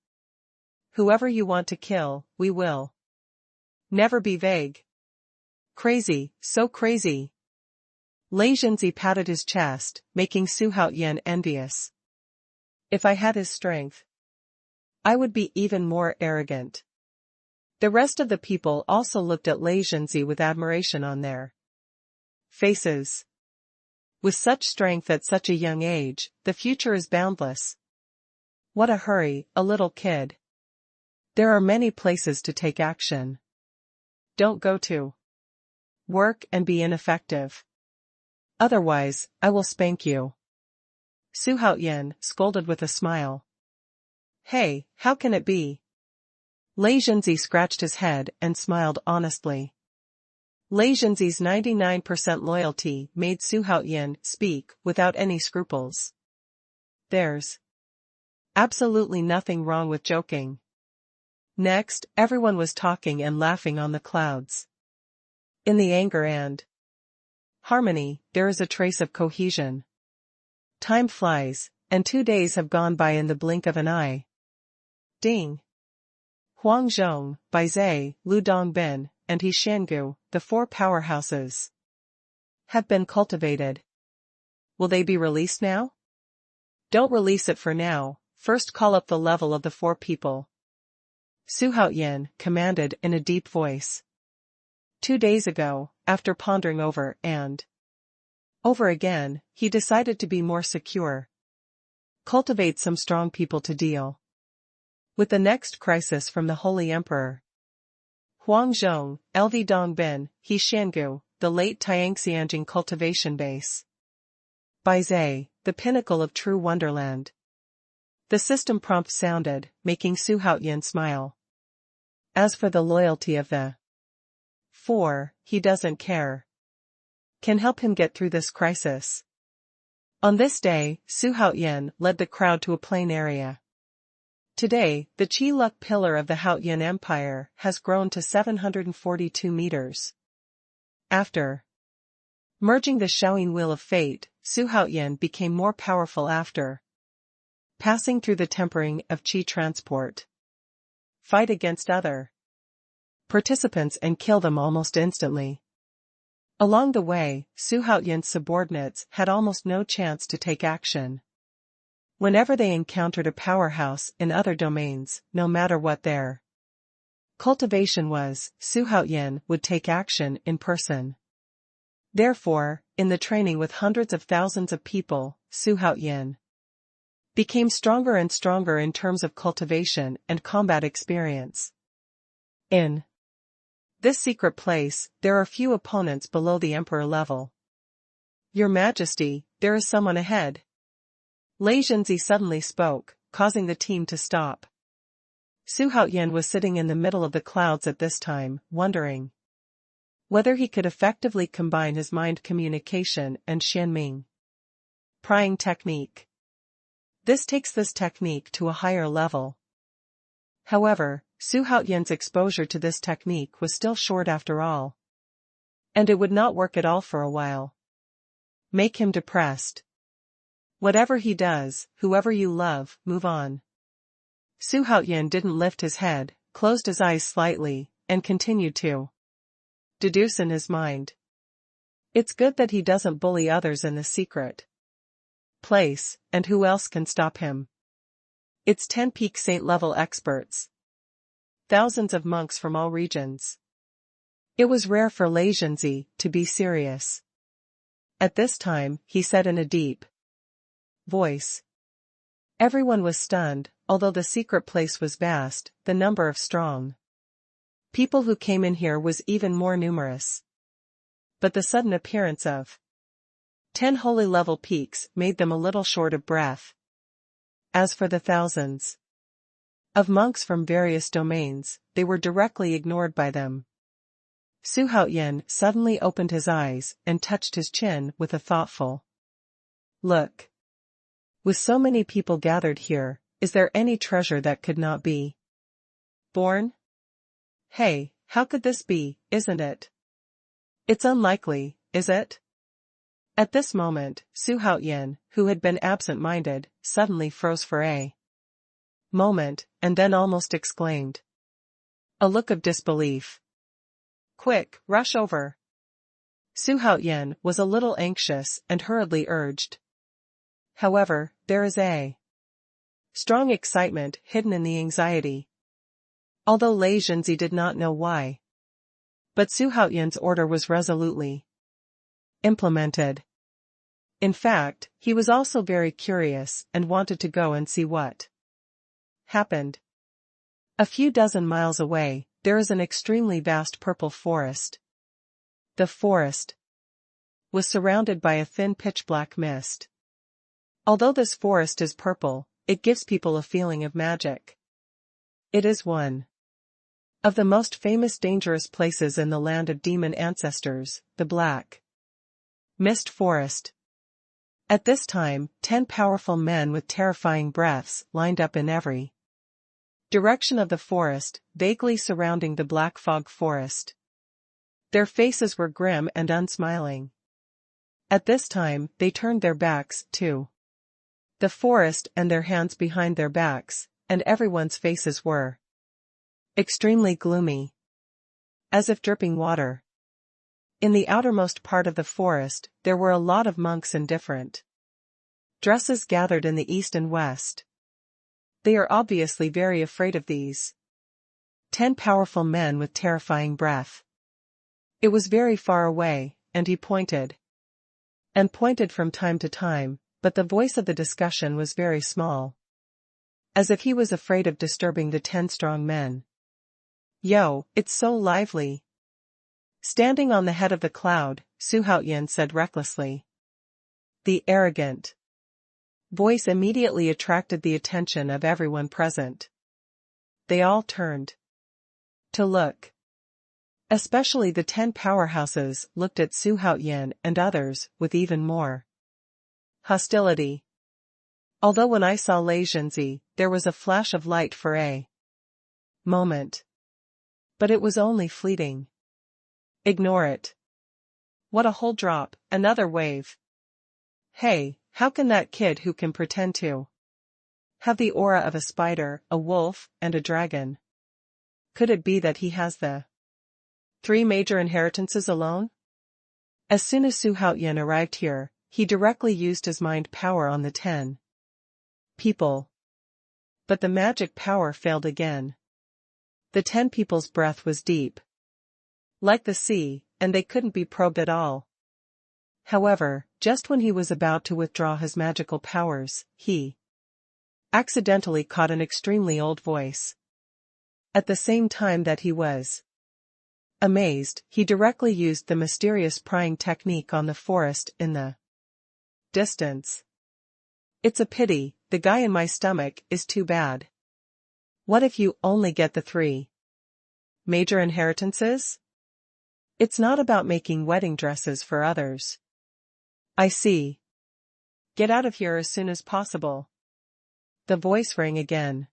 Whoever you want to kill, we will. Never be vague. Crazy, so crazy. Lei Zhenzi patted his chest, making Su Haoyan envious. If I had his strength, I would be even more arrogant. The rest of the people also looked at Lei Zhenzi with admiration on their faces. With such strength at such a young age, the future is boundless. What a hurry, a little kid. There are many places to take action. Don't go to work and be ineffective. Otherwise, I will spank you. Su Haoyan scolded with a smile. Hey, how can it be? Lei Zhenzi scratched his head and smiled honestly. Lei Zhenzi's 99% loyalty made Su Haoyan speak without any scruples. There's absolutely nothing wrong with joking. Next, everyone was talking and laughing on the clouds. In the anger and harmony, there is a trace of cohesion. Time flies, and 2 days have gone by in the blink of an eye. Ding. Huang Zhong, Bai Zai, Lu Dongbin, and He Shangu, the 4 powerhouses, have been cultivated. Will they be released now? Don't release it for now, first call up the level of the 4 people. Su Haoyan commanded in a deep voice. 2 days ago, after pondering over and over again, he decided to be more secure. Cultivate some strong people to deal with the next crisis from the Holy Emperor. Huang Zhong, LV Dongbin, He Shangu, the late Tianxianjing cultivation base. Bai Zai, the pinnacle of true wonderland. The system prompt sounded, making Su Haoyan smile. As for the loyalty of the 4, he doesn't care. Can help him get through this crisis. On this day, Su Haoyan led the crowd to a plain area. Today, the Qi-Luck pillar of the Haoyan Empire has grown to 742 meters. After merging the Shaoyin Wheel of Fate, Su Haoyan became more powerful after passing through the tempering of Qi transport. Fight against other participants and kill them almost instantly. Along the way, Su Haoyan's subordinates had almost no chance to take action. Whenever they encountered a powerhouse in other domains, no matter what their cultivation was, Su Haoyan would take action in person. Therefore, in the training with hundreds of thousands of people, Su Haoyan became stronger and stronger in terms of cultivation and combat experience. In this secret place, there are few opponents below the emperor level. Your Majesty, there is someone ahead. Lei Zhenzi suddenly spoke, causing the team to stop. Xuanhuan was sitting in the middle of the clouds at this time, wondering whether he could effectively combine his mind communication and Xianming prying technique. This takes this technique to a higher level. However, Xuanhuan's exposure to this technique was still short after all. And it would not work at all for a while. Make him depressed. Whatever he does, whoever you love, move on. Xuanhuan didn't lift his head, closed his eyes slightly, and continued to deduce in his mind. It's good that he doesn't bully others in the secret place, and who else can stop him? It's 10 peak saint-level experts. Thousands of monks from all regions. It was rare for Lei Zhenzi to be serious. At this time, he said in a deep voice. Everyone was stunned, although the secret place was vast, the number of strong people who came in here was even more numerous. But the sudden appearance of 10 holy level peaks made them a little short of breath. As for the thousands of monks from various domains, they were directly ignored by them. Xuanhuan suddenly opened his eyes and touched his chin with a thoughtful look. With so many people gathered here, is there any treasure that could not be born? Hey, how could this be, isn't it? It's unlikely, is it? At this moment, Xuanhuan, who had been absent-minded, suddenly froze for a moment, and then almost exclaimed. A look of disbelief. Quick, rush over. Xuanhuan was a little anxious and hurriedly urged. However, there is a strong excitement hidden in the anxiety. Although Lei Zhenzi did not know why. But Xuanhuan's order was resolutely implemented. In fact, he was also very curious and wanted to go and see what happened. A few dozen miles away, there is an extremely vast purple forest. The forest was surrounded by a thin pitch-black mist. Although this forest is purple, it gives people a feeling of magic. It is one of the most famous dangerous places in the land of demon ancestors, the Black Mist Forest. At this time, 10 powerful men with terrifying breaths lined up in every direction of the forest, vaguely surrounding the black fog forest. Their faces were grim and unsmiling. At this time, they turned their backs to the forest and their hands behind their backs, and everyone's faces were extremely gloomy, as if dripping water. In the outermost part of the forest, there were a lot of monks in different dresses gathered in the east and west. They are obviously very afraid of these 10 powerful men with terrifying breath. It was very far away, and he pointed from time to time, but the voice of the discussion was very small. As if he was afraid of disturbing the 10 strong men. Yo, it's so lively. Standing on the head of the cloud, Xuanhuan said recklessly. The arrogant voice immediately attracted the attention of everyone present. They all turned to look. Especially the 10 powerhouses looked at Xuanhuan and others with even more hostility. Although when I saw Lei Zhenzi, there was a flash of light for a moment. But it was only fleeting. Ignore it. What a whole drop, another wave. Hey, how can that kid who can pretend to have the aura of a spider, a wolf, and a dragon? Could it be that he has the 3 major inheritances alone? As soon as Xuanhuan arrived here, he directly used his mind power on the 10 people. But the magic power failed again. The 10 people's breath was deep, like the sea, and they couldn't be probed at all. However, just when he was about to withdraw his magical powers, he accidentally caught an extremely old voice. At the same time that he was amazed, he directly used the mysterious prying technique on the forest in the distance. It's a pity, the guy in my stomach is too bad. What if you only get the 3 major inheritances? It's not about making wedding dresses for others. I see. Get out of here as soon as possible. The voice rang again.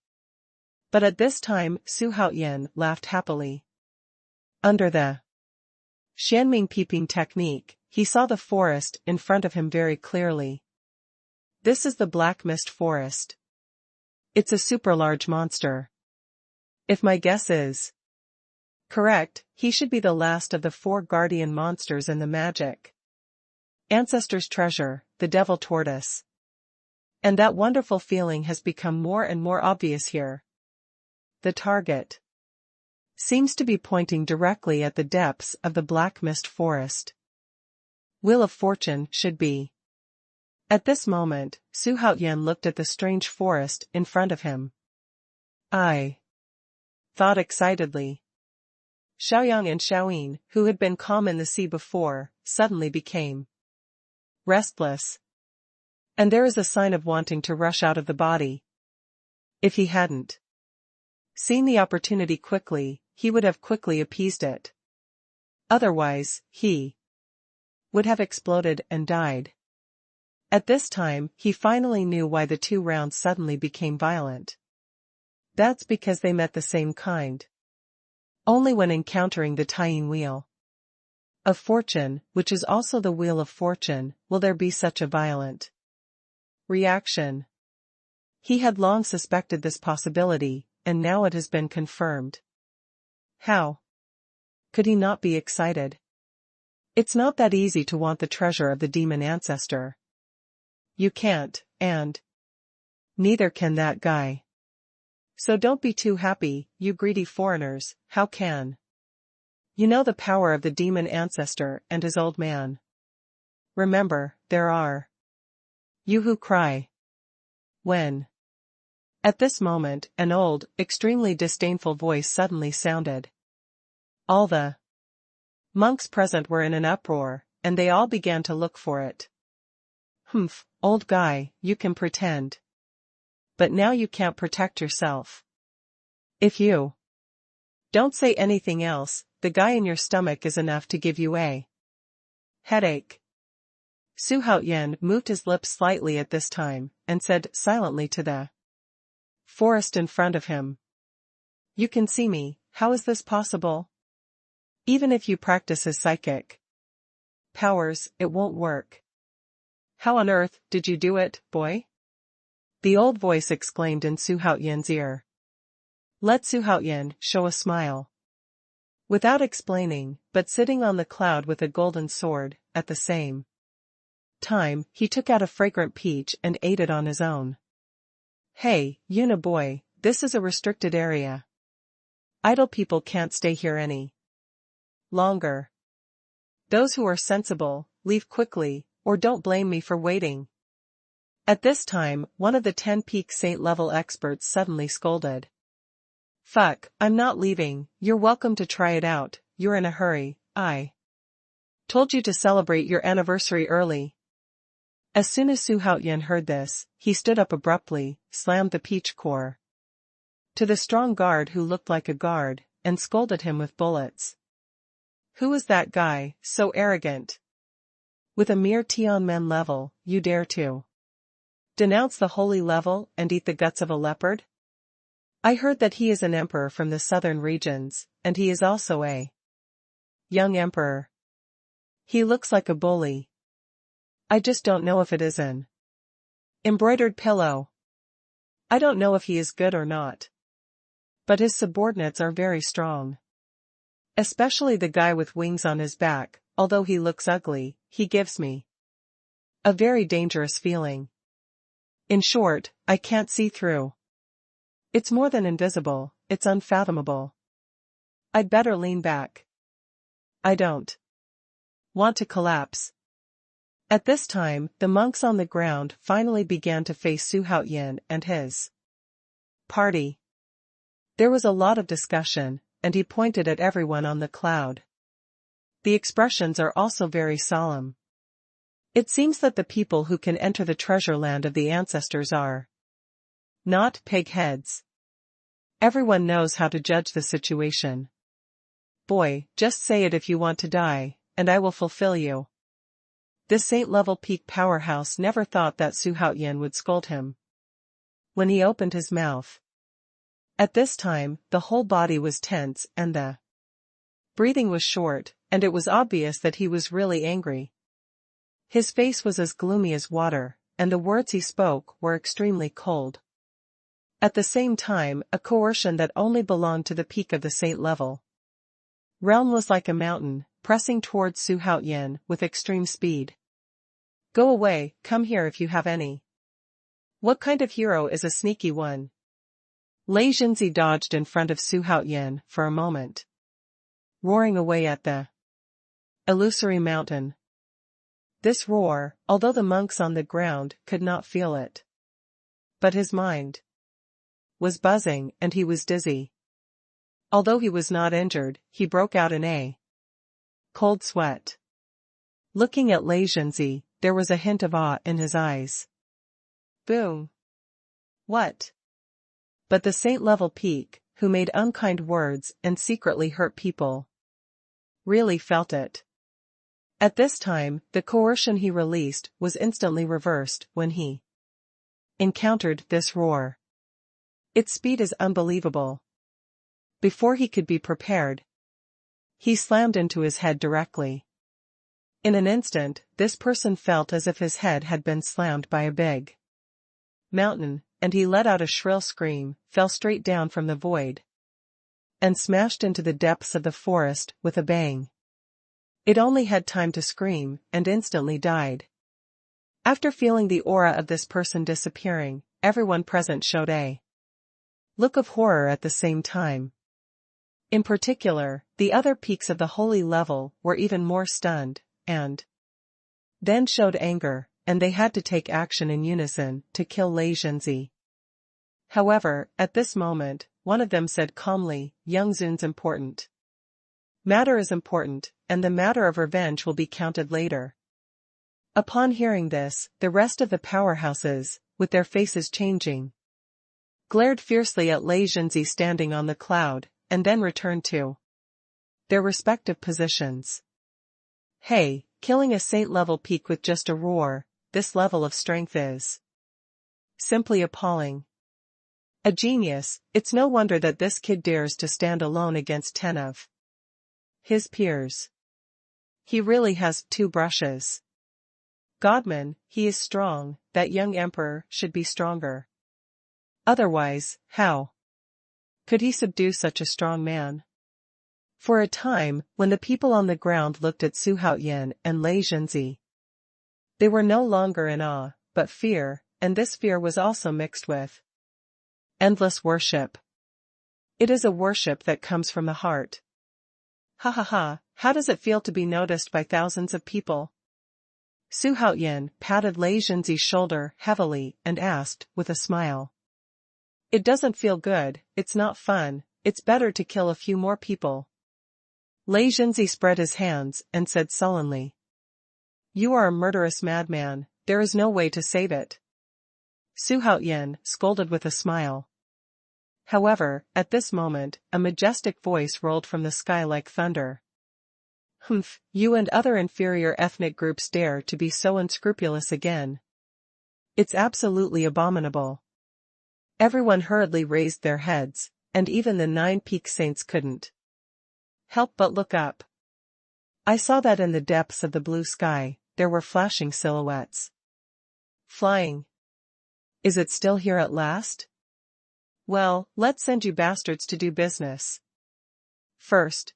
But at this time, Xuanhuan laughed happily. Under the Xianming peeping technique, he saw the forest in front of him very clearly. This is the Black Mist Forest. It's a super large monster. If my guess is correct, he should be the last of the 4 guardian monsters in the magic ancestors' treasure, the devil tortoise. And that wonderful feeling has become more and more obvious here. The target seems to be pointing directly at the depths of the Black Mist Forest. Wheel of Fortune should be. At this moment, Xuanhuan looked at the strange forest in front of him. I thought excitedly. Xiaoyang and Xiaoyin, who had been calm in the sea before, suddenly became restless. And there is a sign of wanting to rush out of the body. If he hadn't seen the opportunity quickly, he would have quickly appeased it. Otherwise, he would have exploded and died. At this time, he finally knew why the 2 rounds suddenly became violent. That's because they met the same kind. Only when encountering the tying wheel of fortune, which is also the wheel of fortune, will there be such a violent reaction. He had long suspected this possibility, and now it has been confirmed. How could he not be excited? It's not that easy to want the treasure of the demon ancestor. You can't, and neither can that guy. So don't be too happy, you greedy foreigners. How can you know the power of the demon ancestor and his old man? Remember, there are you who cry when. At this moment, an old, extremely disdainful voice suddenly sounded. All the monks present were in an uproar, and they all began to look for it. Humph, old guy, you can pretend. But now you can't protect yourself. If you don't say anything else, the guy in your stomach is enough to give you a headache. Xuanhuan moved his lips slightly at this time, and said silently to the forest in front of him. You can see me, how is this possible? Even if you practice his psychic powers, it won't work. How on earth did you do it, boy? The old voice exclaimed in Xuanhuan's ear. Let Xuanhuan show a smile. Without explaining, but sitting on the cloud with a golden sword, at the same time, he took out a fragrant peach and ate it on his own. Hey, Yuna boy, this is a restricted area. Idle people can't stay here any longer. Those who are sensible, leave quickly, or don't blame me for waiting. At this time, one of the 10 peak Saint level experts suddenly scolded. Fuck, I'm not leaving, you're welcome to try it out, you're in a hurry, I told you to celebrate your anniversary early. As soon as Xuanhuan heard this, he stood up abruptly, slammed the peach core to the strong guard who looked like a guard, and scolded him with bullets. Who is that guy, so arrogant? With a mere Tianmen level, you dare to denounce the holy level and eat the guts of a leopard? I heard that he is an emperor from the southern regions, and he is also a young emperor. He looks like a bully. I just don't know if it is an embroidered pillow. I don't know if he is good or not. But his subordinates are very strong. Especially the guy with wings on his back, although he looks ugly, he gives me a very dangerous feeling. In short, I can't see through. It's more than invisible, it's unfathomable. I'd better lean back. I don't want to collapse. At this time, the monks on the ground finally began to face Xuanhuan and his party. There was a lot of discussion, and he pointed at everyone on the cloud. The expressions are also very solemn. It seems that the people who can enter the treasure land of the ancestors are not pig heads. Everyone knows how to judge the situation. Boy, just say it if you want to die, and I will fulfill you. This saint-level peak powerhouse never thought that Xuanhuan would scold him when he opened his mouth. At this time, the whole body was tense and the breathing was short, and it was obvious that he was really angry. His face was as gloomy as water, and the words he spoke were extremely cold. At the same time, a coercion that only belonged to the peak of the saint level realm was like a mountain, pressing towards Xuanhuan with extreme speed. Go away, come here if you have any. What kind of hero is a sneaky one? Lei Jinzi dodged in front of Xuanhuan for a moment, roaring away at the illusory mountain. This roar, although the monks on the ground could not feel it, but his mind was buzzing and he was dizzy. Although he was not injured, he broke out in a cold sweat. Looking at Lei Jinzi, there was a hint of awe in his eyes. Boom! What? But the saint-level peak, who made unkind words and secretly hurt people, really felt it. At this time, the coercion he released was instantly reversed when he encountered this roar. Its speed is unbelievable. Before he could be prepared, he slammed into his head directly. In an instant, this person felt as if his head had been slammed by a big mountain, and he let out a shrill scream, fell straight down from the void, and smashed into the depths of the forest with a bang. It only had time to scream, and instantly died. After feeling the aura of this person disappearing, everyone present showed a look of horror at the same time. In particular, the other peaks of the holy level were even more stunned, and then showed anger, and they had to take action in unison to kill Lei Jinzi. However, at this moment, one of them said calmly, "Young Zun's important matter is important, and the matter of revenge will be counted later." Upon hearing this, the rest of the powerhouses, with their faces changing, glared fiercely at Lei Jinzi standing on the cloud, and then returned to their respective positions. Hey, killing a saint-level peak with just a roar, this level of strength is simply appalling. A genius, it's no wonder that this kid dares to stand alone against 10 of his peers. He really has 2 brushes. Godman, he is strong, that young emperor should be stronger. Otherwise, how could he subdue such a strong man? For a time, when the people on the ground looked at Xuanhuan and Lei Jinzi, they were no longer in awe, but fear, and this fear was also mixed with endless worship. It is a worship that comes from the heart. Ha ha ha, how does it feel to be noticed by thousands of people? Xuanhuan patted Lei Jinzi's shoulder heavily and asked, with a smile. It doesn't feel good, it's not fun, it's better to kill a few more people. Lei Jinzi spread his hands and said sullenly. You are a murderous madman, there is no way to save it. Xuanhuan scolded with a smile. However, at this moment, a majestic voice rolled from the sky like thunder. Humph, you and other inferior ethnic groups dare to be so unscrupulous again. It's absolutely abominable. Everyone hurriedly raised their heads, and even the 9 peak saints couldn't help but look up. I saw that in the depths of the blue sky, there were flashing silhouettes. Flying. Is it still here at last? Well, let's send you bastards to do business first.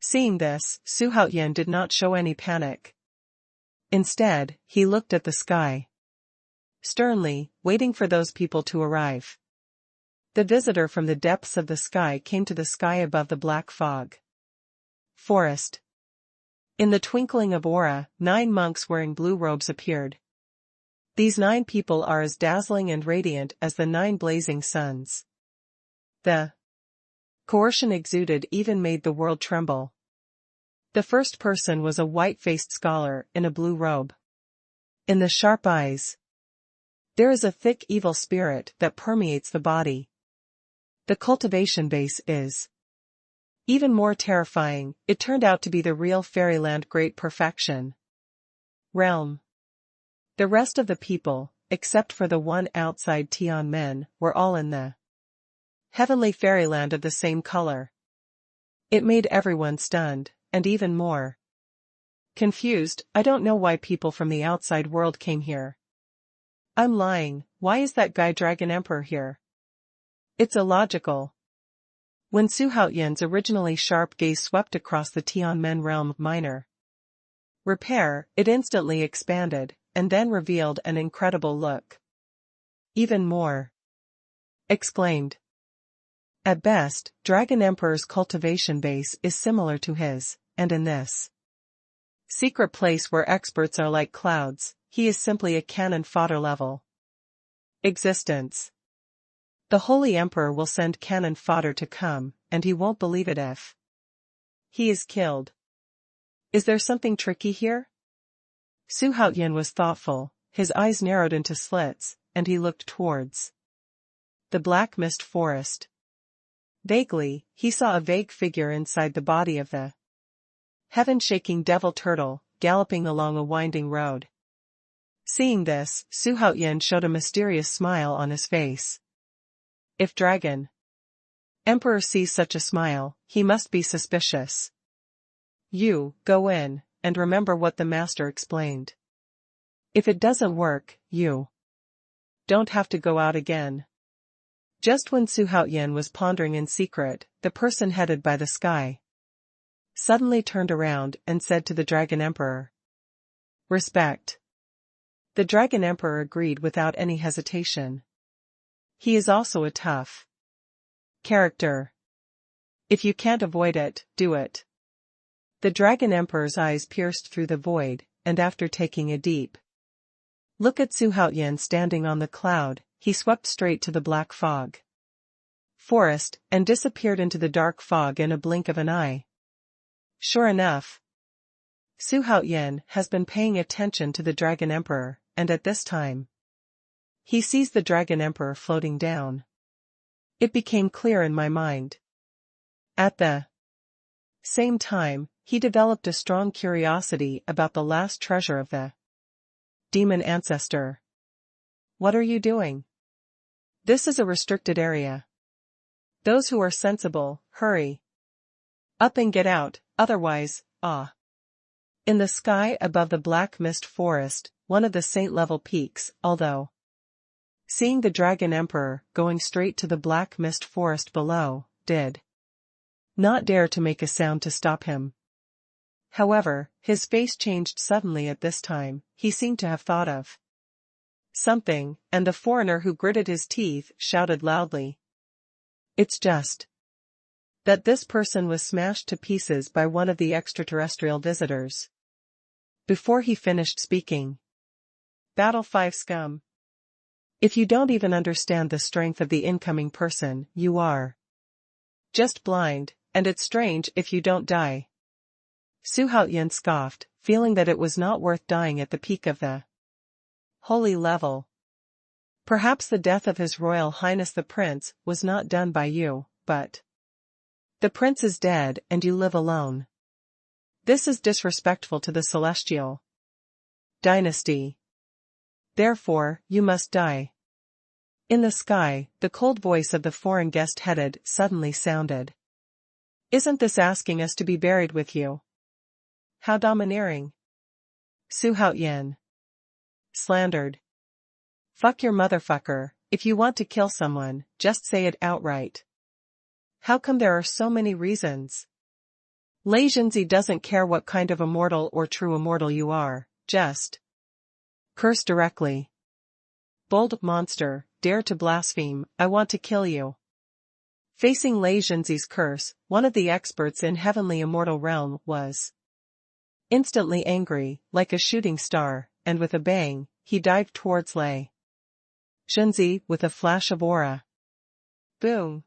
Seeing this, Xuanhuan did not show any panic. Instead, he looked at the sky sternly, waiting for those people to arrive. The visitor from the depths of the sky came to the sky above the black fog forest. In the twinkling of aura, 9 monks wearing blue robes appeared. These 9 people are as dazzling and radiant as the 9 blazing suns. The coercion exuded even made the world tremble. The first person was a white-faced scholar in a blue robe. In the sharp eyes, there is a thick evil spirit that permeates the body. The cultivation base is even more terrifying. It turned out to be the real fairyland great perfection realm. The rest of the people, except for the one outside Tianmen, were all in the heavenly fairyland of the same color. It made everyone stunned, and even more confused. I don't know why people from the outside world came here. I'm lying, why is that guy Dragon Emperor here? It's illogical. When Xuanhuan's originally sharp gaze swept across the Tianmen realm of minor repair, it instantly expanded, and then revealed an incredible look. Even more exclaimed. At best, Dragon Emperor's cultivation base is similar to his, and in this secret place where experts are like clouds, he is simply a cannon fodder level existence. The Holy Emperor will send cannon fodder to come, and he won't believe it if he is killed. Is there something tricky here? Xuanhuan was thoughtful, his eyes narrowed into slits, and he looked towards the black mist forest. Vaguely, he saw a vague figure inside the body of the heaven-shaking devil turtle, galloping along a winding road. Seeing this, Xuanhuan showed a mysterious smile on his face. If Dragon Emperor sees such a smile, he must be suspicious. You, go in, and remember what the master explained. If it doesn't work, you don't have to go out again. Just when Xuanhuan was pondering in secret, the person headed by the sky suddenly turned around and said to the Dragon Emperor, "Respect." The Dragon Emperor agreed without any hesitation. He is also a tough character. If you can't avoid it, do it. The Dragon Emperor's eyes pierced through the void, and after taking a deep look at Xuanhuan standing on the cloud, he swept straight to the black fog forest, and disappeared into the dark fog in a blink of an eye. Sure enough, Xuanhuan has been paying attention to the Dragon Emperor, and at this time, he sees the Dragon Emperor floating down. It became clear in my mind. At the same time, he developed a strong curiosity about the last treasure of the demon ancestor. What are you doing? This is a restricted area. Those who are sensible, hurry up and get out, otherwise, In the sky above the black mist forest, one of the saint-level peaks, although seeing the Dragon Emperor going straight to the black mist forest below, did not dare to make a sound to stop him. However, his face changed suddenly at this time. He seemed to have thought of something, and the foreigner who gritted his teeth shouted loudly, "It's just that this person was smashed to pieces by one of the extraterrestrial visitors." Before he finished speaking, Battle 5 scum. If you don't even understand the strength of the incoming person, you are just blind, and it's strange if you don't die. Xuanhuan scoffed, feeling that it was not worth dying at the peak of the holy level. Perhaps the death of His Royal Highness the Prince was not done by you, but the Prince is dead and you live alone. This is disrespectful to the celestial dynasty. Therefore, you must die. In the sky, the cold voice of the foreign guest headed suddenly sounded. Isn't this asking us to be buried with you? How domineering. Xuanhuan slandered. Fuck your motherfucker, if you want to kill someone, just say it outright. How come there are so many reasons? Lei Zhenzi doesn't care what kind of immortal or true immortal you are, just curse directly. Bold monster, dare to blaspheme, I want to kill you. Facing Lei Zhenzi's curse, one of the experts in heavenly immortal realm was Instantly angry, like a shooting star, and with a bang, he dived towards Lei Zhenzi with a flash of aura. Boom!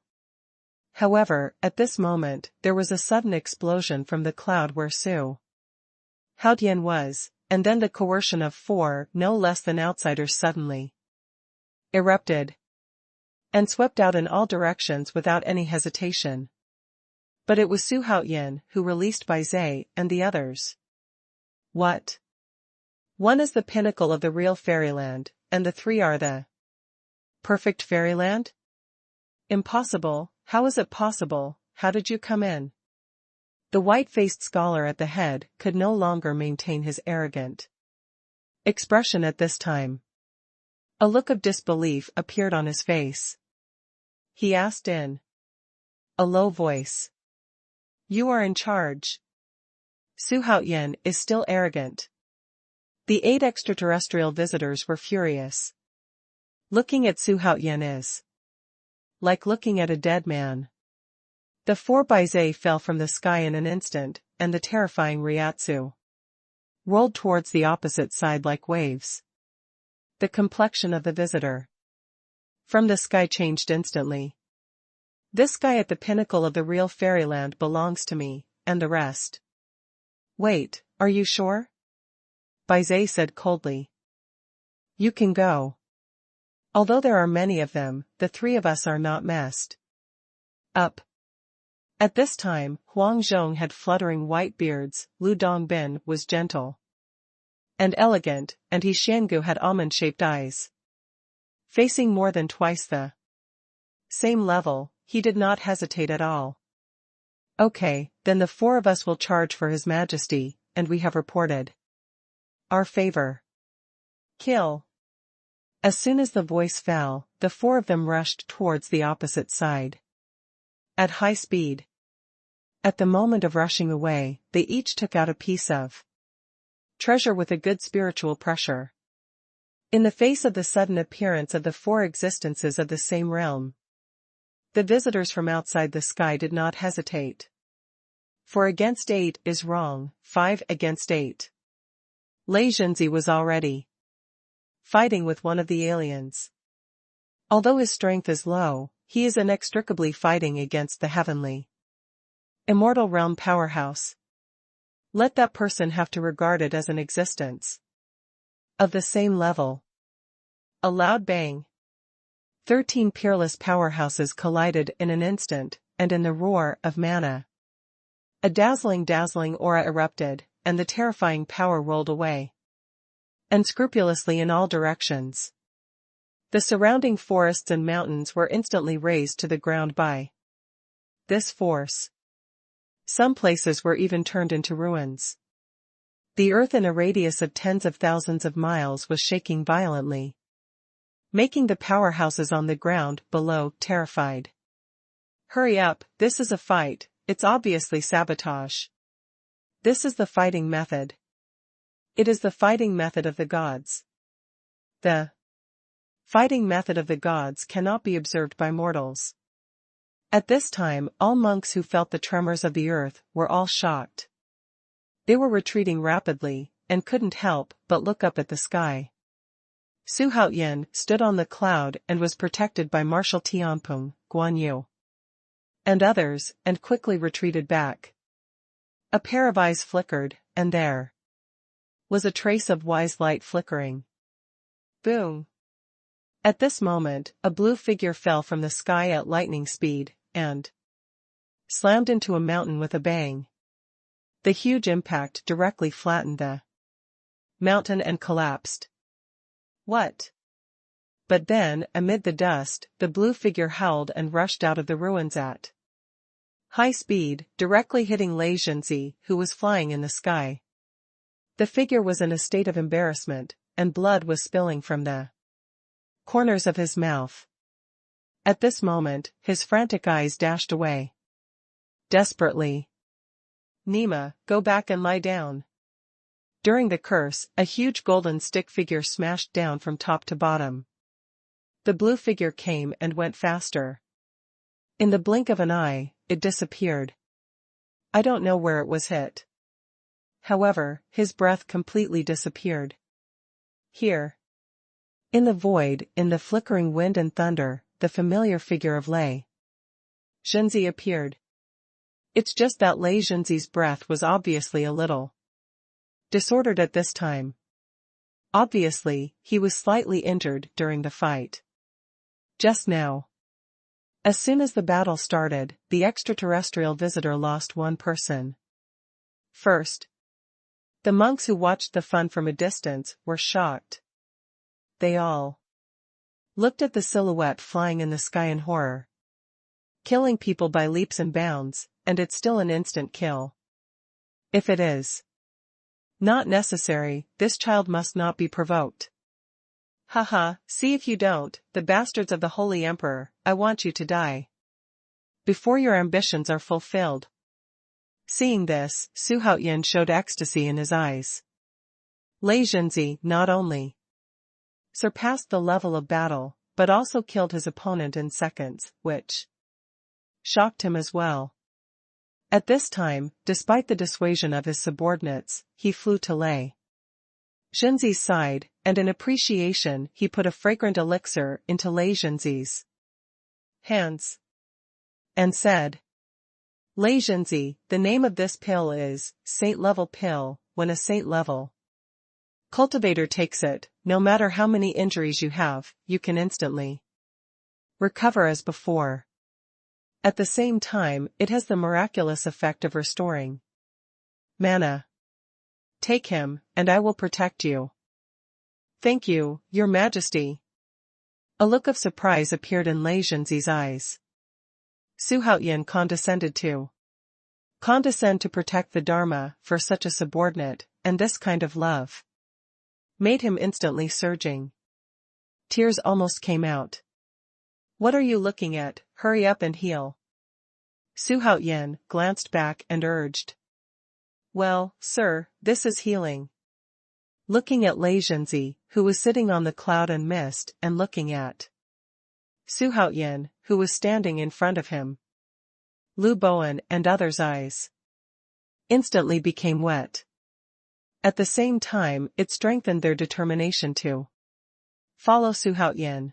However, at this moment, there was a sudden explosion from the cloud where Xuanhuan was, and then the coercion of four no less than outsiders suddenly erupted and swept out in all directions without any hesitation. But it was Xuanhuan who released Bai Zai and the others. What? One is the pinnacle of the real fairyland, and the three are the perfect fairyland? Impossible. How is it possible? How did you come in? The white-faced scholar at the head could no longer maintain his arrogant expression at this time. A look of disbelief appeared on his face. He asked in a low voice. You are in charge. Xuanhuan is still arrogant. The 8 extraterrestrial visitors were furious. Looking at Xuanhuan is like looking at a dead man. The 4 Bai Zai fell from the sky in an instant, and the terrifying Ryatsu rolled towards the opposite side like waves. The complexion of the visitor from the sky changed instantly. This guy at the pinnacle of the real fairyland belongs to me, and the rest. Wait, are you sure? Bai Zai said coldly. You can go. Although there are many of them, the 3 of us are not messed up. At this time, Huang Zhong had fluttering white beards, Lu Dongbin was gentle and elegant, and He Xiangu had almond-shaped eyes. Facing more than twice the same level, he did not hesitate at all. Okay, then the 4 of us will charge for His Majesty, and we have reported our favor. Kill. As soon as the voice fell, the 4 of them rushed towards the opposite side at high speed. At the moment of rushing away, they each took out a piece of treasure with a good spiritual pressure. In the face of the sudden appearance of the 4 existences of the same realm, the visitors from outside the sky did not hesitate. 4 against 8 is wrong, 5 against 8. Lei Zhenzi was already fighting with one of the aliens. Although his strength is low, he is inextricably fighting against the heavenly immortal realm powerhouse. Let that person have to regard it as an existence of the same level. A loud bang. 13 peerless powerhouses collided in an instant, and in the roar of mana, a dazzling aura erupted, and the terrifying power rolled away unscrupulously in all directions. The surrounding forests and mountains were instantly razed to the ground by this force. Some places were even turned into ruins. The earth in a radius of tens of thousands of miles was shaking violently, making the powerhouses on the ground below terrified. Hurry up, this is a fight, it's obviously sabotage. This is the fighting method. It is the fighting method of the gods. The fighting method of the gods cannot be observed by mortals. At this time, all monks who felt the tremors of the earth were all shocked. They were retreating rapidly, and couldn't help but look up at the sky. Xuanhuan stood on the cloud and was protected by Marshal Tianwu, Guan Yu, and others, and quickly retreated back. A pair of eyes flickered, and there was a trace of wise light flickering. Boom! At this moment, a blue figure fell from the sky at lightning speed, and slammed into a mountain with a bang. The huge impact directly flattened the mountain and collapsed. What? But then, amid the dust, the blue figure howled and rushed out of the ruins at high speed, directly hitting Lei Zhenzi, who was flying in the sky. The figure was in a state of embarrassment, and blood was spilling from the corners of his mouth. At this moment, his frantic eyes dashed away desperately. Nima, go back and lie down. During the curse, a huge golden stick figure smashed down from top to bottom. The blue figure came and went faster. In the blink of an eye, it disappeared. I don't know where it was hit. However, his breath completely disappeared. Here. In the void, in the flickering wind and thunder, the familiar figure of Lei Zhenzi appeared. It's just that Lei Zhenzi's breath was obviously a little disordered at this time. Obviously, he was slightly injured during the fight. Just now. As soon as the battle started, the extraterrestrial visitor lost one person. First, the monks who watched the fun from a distance were shocked. They all looked at the silhouette flying in the sky in horror. Killing people by leaps and bounds, and it's still an instant kill. If it is not necessary, this child must not be provoked. Haha, see if you don't, the bastards of the Holy Emperor, I want you to die before your ambitions are fulfilled. Seeing this, Xuanhuan showed ecstasy in his eyes. Lei Zhenzi not only surpassed the level of battle, but also killed his opponent in seconds, which shocked him as well. At this time, despite the dissuasion of his subordinates, he flew to Lei Zhenzi's side, and in appreciation he put a fragrant elixir into Lei Zhenzi's hands and said, Lei Zhenzi, the name of this pill is Saint-level pill. When a Saint-level cultivator takes it, no matter how many injuries you have, you can instantly recover as before. At the same time, it has the miraculous effect of restoring mana. Take him, and I will protect you. Thank you, Your Majesty. A look of surprise appeared in Lei Zhenzi's eyes. Xuanhuan condescend to protect the Dharma for such a subordinate, and this kind of love made him instantly surging. Tears almost came out. What are you looking at? Hurry up and heal. Xuanhuan glanced back and urged. Well, sir, this is healing. Looking at Lei Zhenzi, who was sitting on the cloud and mist, and looking at Xuanhuan, who was standing in front of him, Lu Bowen and others' eyes instantly became wet. At the same time, it strengthened their determination to follow Xuanhuan.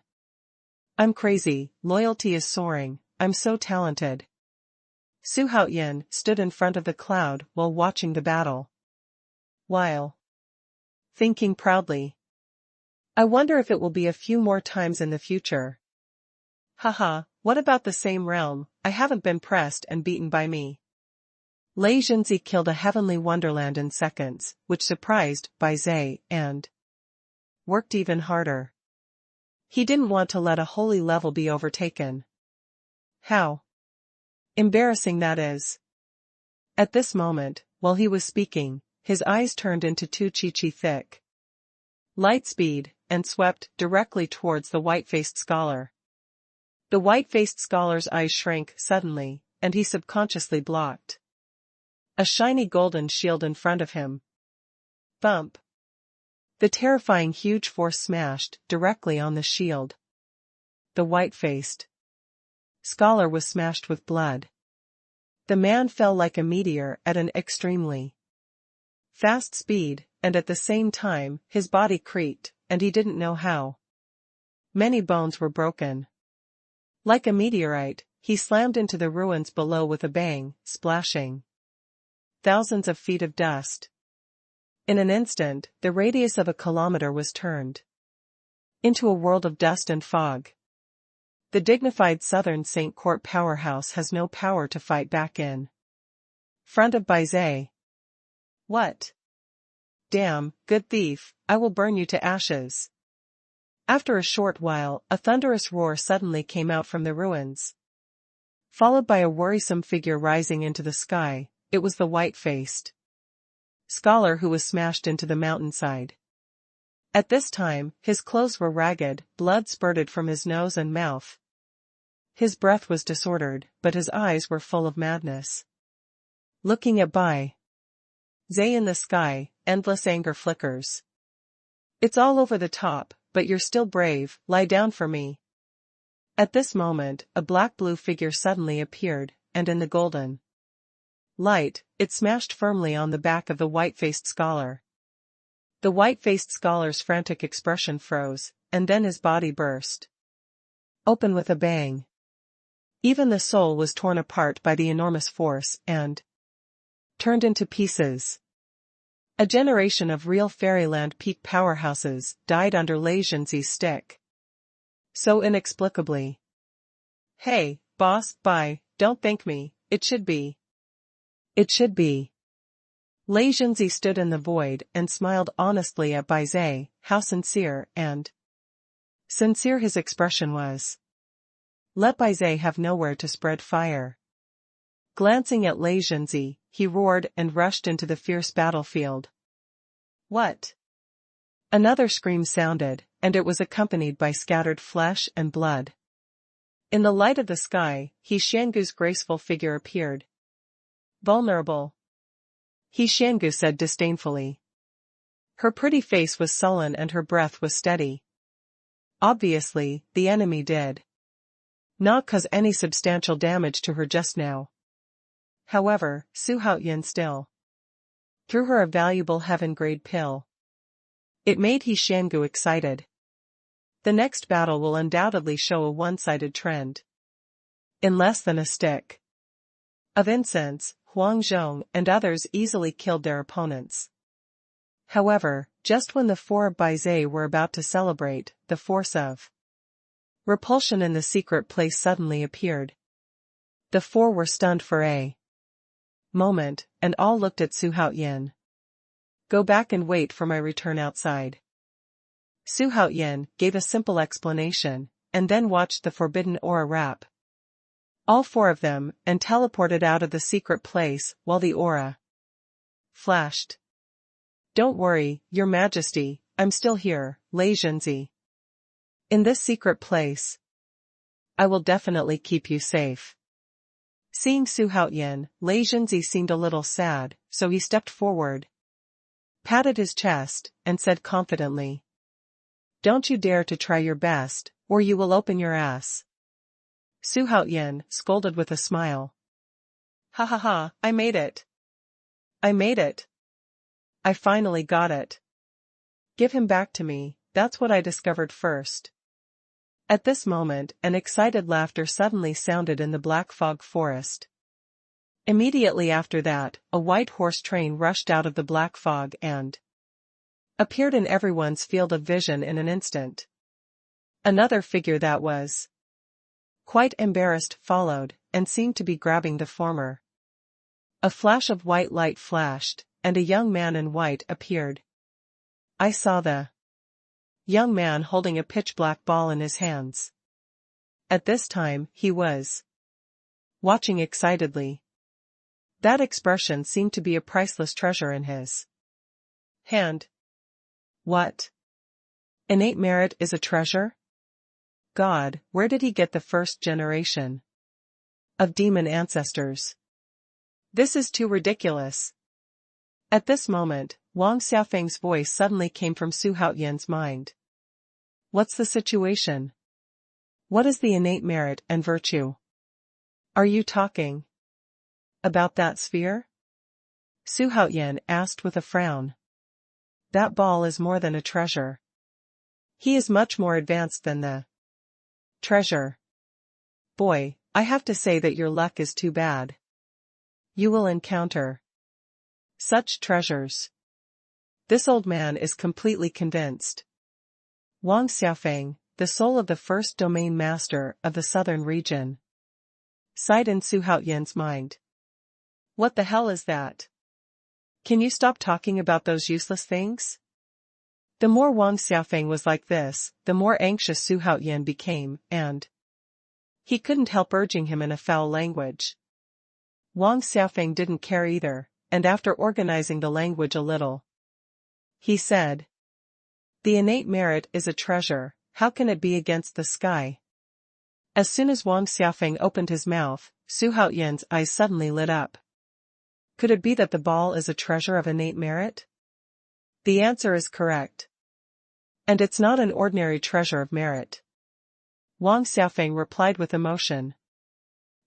I'm crazy, loyalty is soaring, I'm so talented. Xuanhuan stood in front of the cloud while watching the battle, while thinking proudly, I wonder if it will be a few more times in the future. Haha, what about the same realm? I haven't been pressed and beaten by me. Lei Zhenzi killed a heavenly wonderland in seconds, which surprised Bai Zai and worked even harder. He didn't want to let a holy level be overtaken. How embarrassing that is. At this moment, while he was speaking, his eyes turned into two chi-chi thick light speed, and swept directly towards the white-faced scholar. The white-faced scholar's eyes shrank suddenly, and he subconsciously blocked a shiny golden shield in front of him. Bump! The terrifying huge force smashed directly on the shield. The white-faced scholar was smashed with blood. The man fell like a meteor at an extremely fast speed, and at the same time, his body creaked, and he didn't know how many bones were broken. Like a meteorite, he slammed into the ruins below with a bang, splashing thousands of feet of dust. In an instant, the radius of a kilometer was turned into a world of dust and fog. The dignified southern Saint Court powerhouse has no power to fight back in front of Bai Zai. What? Damn, good thief, I will burn you to ashes. After a short while, a thunderous roar suddenly came out from the ruins, followed by a worrisome figure rising into the sky. It was the white-faced scholar who was smashed into the mountainside. At this time, his clothes were ragged, blood spurted from his nose and mouth. His breath was disordered, but his eyes were full of madness. Looking at Bai Zai in the sky, endless anger flickers. It's all over the top, but you're still brave, lie down for me. At this moment, a black-blue figure suddenly appeared, and in the golden light, it smashed firmly on the back of the white-faced scholar. The white-faced scholar's frantic expression froze, and then his body burst open with a bang. Even the soul was torn apart by the enormous force and turned into pieces. A generation of real fairyland peak powerhouses died under Lei Zhenzi's stick. So inexplicably. Hey, boss, bye, don't thank me, it should be. It should be. Lei Zhenzi stood in the void and smiled honestly at Bai Zhe. How sincere and sincere his expression was. Let Bai Zhe have nowhere to spread fire. Glancing at Lei Zhenzi, he roared and rushed into the fierce battlefield. What? Another scream sounded, and it was accompanied by scattered flesh and blood. In the light of the sky, He Xiangu's graceful figure appeared. Vulnerable. He Xiangu said disdainfully. Her pretty face was sullen and her breath was steady. Obviously, the enemy did not cause any substantial damage to her just now. However, Xuanhuan still threw her a valuable heaven-grade pill. It made He Xiangu excited. The next battle will undoubtedly show a one-sided trend. In less than a stick of incense, Huang Zhong and others easily killed their opponents. However, just when the four of Bai Zhe were about to celebrate, the force of repulsion in the secret place suddenly appeared. The four were stunned for a moment, and all looked at Xuanhuan. Go back and wait for my return outside. Xuanhuan gave a simple explanation, and then watched the forbidden aura wrap all four of them, and teleported out of the secret place while the aura flashed. Don't worry, Your Majesty, I'm still here, Lei Zhenzi. In this secret place, I will definitely keep you safe. Seeing Xuanhuan, Lei Zhenzi seemed a little sad, so he stepped forward, patted his chest, and said confidently, Don't you dare to try your best, or you will open your ass. Xuanhuan scolded with a smile. Ha ha ha, I made it. I made it. I finally got it. Give him back to me, that's what I discovered first. At this moment, an excited laughter suddenly sounded in the black fog forest. Immediately after that, a white horse train rushed out of the black fog and appeared in everyone's field of vision in an instant. Another figure that was quite embarrassed followed, and seemed to be grabbing the former. A flash of white light flashed, and a young man in white appeared. I saw the young man holding a pitch-black ball in his hands. At this time, he was watching excitedly. That expression seemed to be a priceless treasure in his hand. What? Innate merit is a treasure? God, where did he get the first generation of demon ancestors? This is too ridiculous. At this moment, Wang Xiaofeng's voice suddenly came from Xuanhuan's mind. What's the situation? What is the innate merit and virtue? Are you talking about that sphere? Xuanhuan asked with a frown. That ball is more than a treasure. He is much more advanced than the treasure. Boy, I have to say that your luck is too bad. You will encounter such treasures. This old man is completely convinced. Wang Xiaofeng, the soul of the first domain master of the southern region, sighed in Xuanhuan's mind. What the hell is that? Can you stop talking about those useless things? The more Wang Xiaofeng was like this, the more anxious Xuanhuan became, and he couldn't help urging him in a foul language. Wang Xiaofeng didn't care either, and after organizing the language a little, he said, The innate merit is a treasure, how can it be against the sky? As soon as Wang Xiaofeng opened his mouth, Xuanhuan's eyes suddenly lit up. Could it be that the ball is a treasure of innate merit? The answer is correct. And it's not an ordinary treasure of merit. Wang Xiaofeng replied with emotion.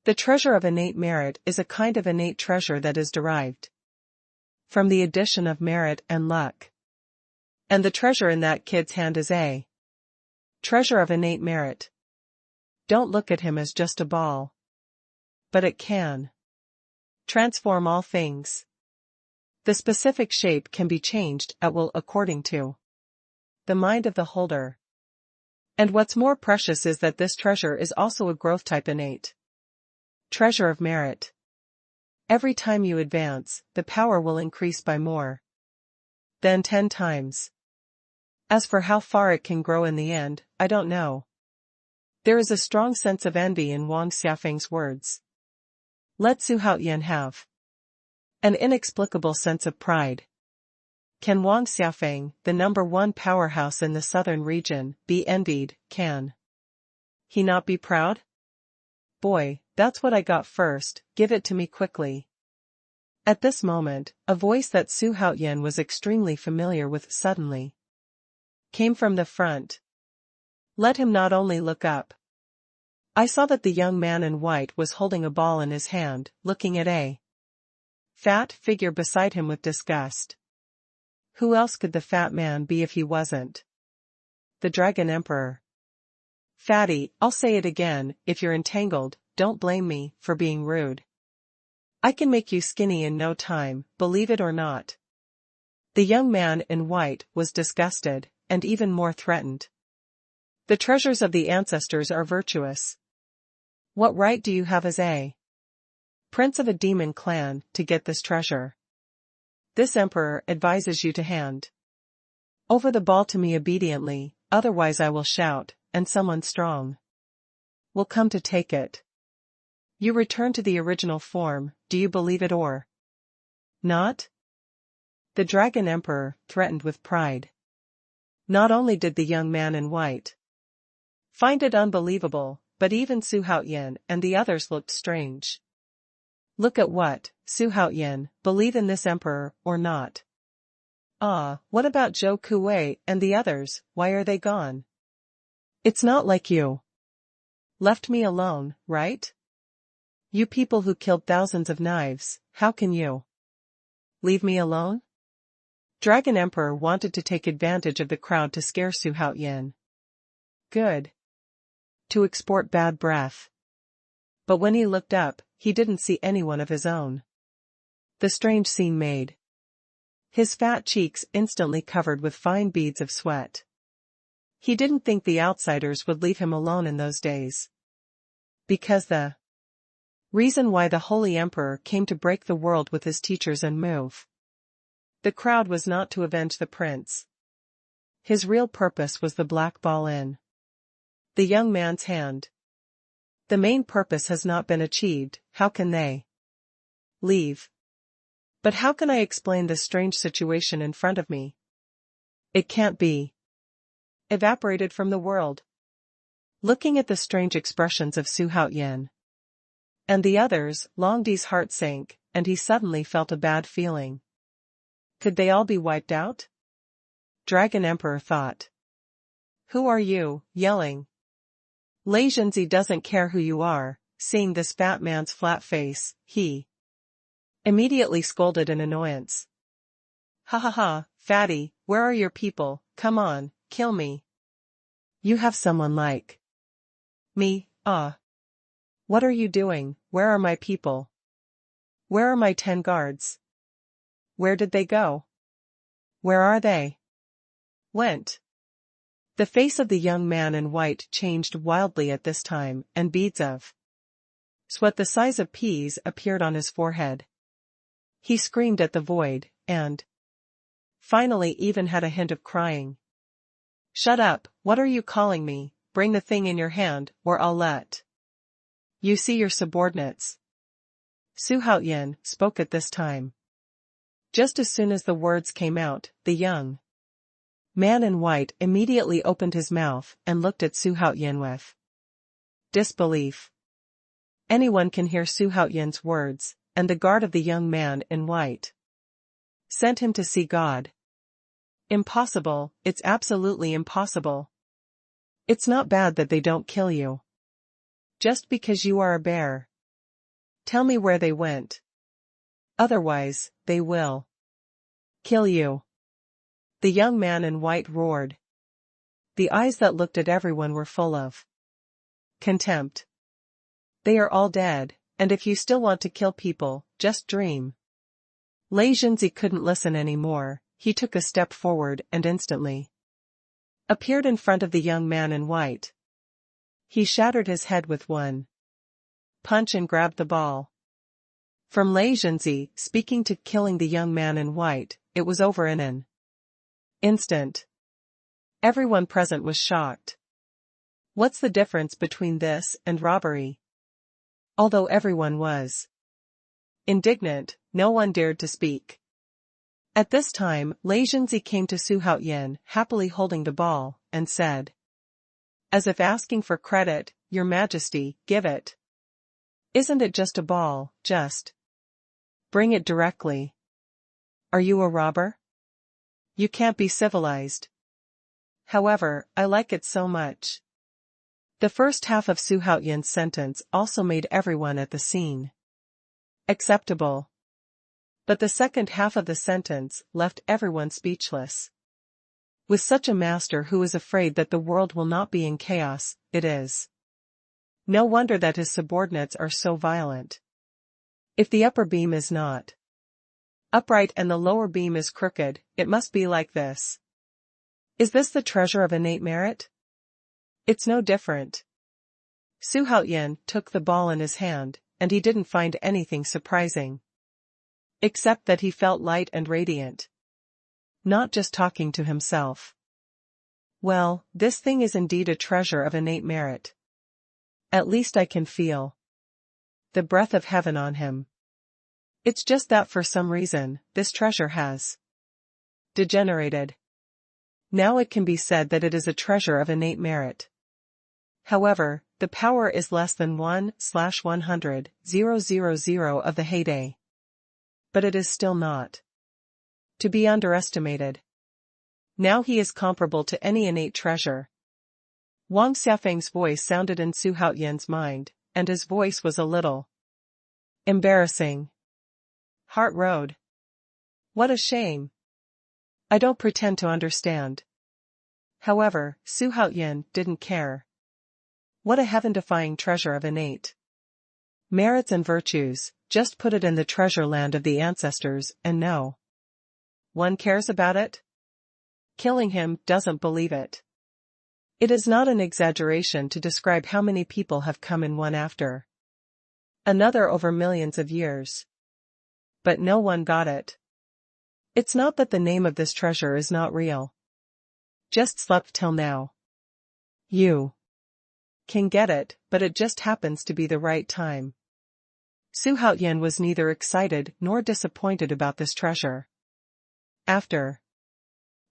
The treasure of innate merit is a kind of innate treasure that is derived from the addition of merit and luck. And the treasure in that kid's hand is a treasure of innate merit. Don't look at him as just a ball. But it can transform all things. The specific shape can be changed at will according to the mind of the holder. And what's more precious is that this treasure is also a growth type innate treasure of merit. Every time you advance, the power will increase by more than 10 times. As for how far it can grow in the end, I don't know. There is a strong sense of envy in Wang Xiafeng's words. Let Su Haoyan have an inexplicable sense of pride. Can Wang Xiafeng, the #1 powerhouse in the southern region, be envied? Can he not be proud? Boy, that's what I got first, give it to me quickly. At this moment, a voice that Su Haoyan was extremely familiar with suddenly came from the front. Let him not only look up. I saw that the young man in white was holding a ball in his hand, looking at a fat figure beside him with disgust. Who else could the fat man be if he wasn't the Dragon Emperor? Fatty, I'll say it again, if you're entangled, don't blame me for being rude. I can make you skinny in no time, believe it or not. The young man in white was disgusted, and even more threatened. The treasures of the ancestors are virtuous. What right do you have as a prince of a demon clan to get this treasure? This emperor advises you to hand over the ball to me obediently, otherwise I will shout, and someone strong will come to take it. You return to the original form, do you believe it or not? The Dragon Emperor threatened with pride. Not only did the young man in white find it unbelievable, but even Su Haoyan and the others looked strange. Look at what, Su Haoyan, believe in this emperor or not? Ah, what about Zhou Kuwei and the others, why are they gone? It's not like you left me alone, right? You people who killed thousands of knives, how can you leave me alone? Dragon Emperor wanted to take advantage of the crowd to scare Su Haoyan. Good. To export bad breath. But when he looked up, he didn't see anyone of his own. The strange scene made his fat cheeks instantly covered with fine beads of sweat. He didn't think the outsiders would leave him alone in those days. Because the reason why the Holy Emperor came to break the world with his teachers and move the crowd was not to avenge the prince. His real purpose was the black ball in the young man's hand. The main purpose has not been achieved, how can they leave? But how can I explain this strange situation in front of me? It can't be evaporated from the world. Looking at the strange expressions of Su Haoyan and the others, Long Di's heart sank, and he suddenly felt a bad feeling. Could they all be wiped out? Dragon Emperor thought. Who are you, yelling? Lei Zhenzi doesn't care who you are. Seeing this fat man's flat face, he immediately scolded in annoyance. Ha ha ha, fatty, where are your people? Come on, kill me. You have someone like me, What are you doing? Where are my people? Where are my 10 guards? Where did they go? Where are they? Went. The face of the young man in white changed wildly at this time, and beads of sweat the size of peas appeared on his forehead. He screamed at the void, and finally even had a hint of crying. Shut up, what are you calling me? Bring the thing in your hand, or I'll let you see your subordinates. Su Haoyan spoke at this time. Just as soon as the words came out, the young man in white immediately opened his mouth and looked at Su Haoyan with disbelief. Anyone can hear Su Haoyan's words, and the guard of the young man in white sent him to see God. Impossible, it's absolutely impossible. It's not bad that they don't kill you just because you are a bear. Tell me where they went. Otherwise, they will kill you. The young man in white roared. The eyes that looked at everyone were full of contempt. They are all dead, and if you still want to kill people, just dream. Lei Junzi couldn't listen anymore. He took a step forward and instantly appeared in front of the young man in white. He shattered his head with one punch and grabbed the ball from Lei Junzi, speaking to killing the young man in white. It was over in an instant. Everyone present was shocked. What's the difference between this and robbery? Although everyone was indignant, no one dared to speak. At this time, Lei Junzi came to Xuanhuan, happily holding the ball, and said, as if asking for credit, Your Majesty, give it. Isn't it just a ball, just bring it directly. Are you a robber? You can't be civilized. However, I like it so much. The first half of Xuanhuan's sentence also made everyone at the scene acceptable. But the second half of the sentence left everyone speechless. With such a master who is afraid that the world will not be in chaos, it is no wonder that his subordinates are so violent. If the upper beam is not upright and the lower beam is crooked, it must be like this. Is this the treasure of innate merit? It's no different. Xuanhuan took the ball in his hand, and he didn't find anything surprising. Except that he felt light and radiant. Not just talking to himself. Well, this thing is indeed a treasure of innate merit. At least I can feel the breath of heaven on him. It's just that for some reason, this treasure has degenerated. Now it can be said that it is a treasure of innate merit. However, the power is less than 1/100,000 of the heyday. But it is still not to be underestimated. Now he is comparable to any innate treasure. Wang Xiafeng's voice sounded in Xuanhuan's mind, and his voice was a little embarrassing. Heart Road. What a shame. I don't pretend to understand. However, Xuanhuan didn't care. What a heaven-defying treasure of innate merits and virtues, just put it in the treasure land of the ancestors and no one cares about it? Killing him doesn't believe it. It is not an exaggeration to describe how many people have come in one after another over millions of years. But no one got it. It's not that the name of this treasure is not real. Just slept till now. You can get it, but it just happens to be the right time. Xuanhuan was neither excited nor disappointed about this treasure. After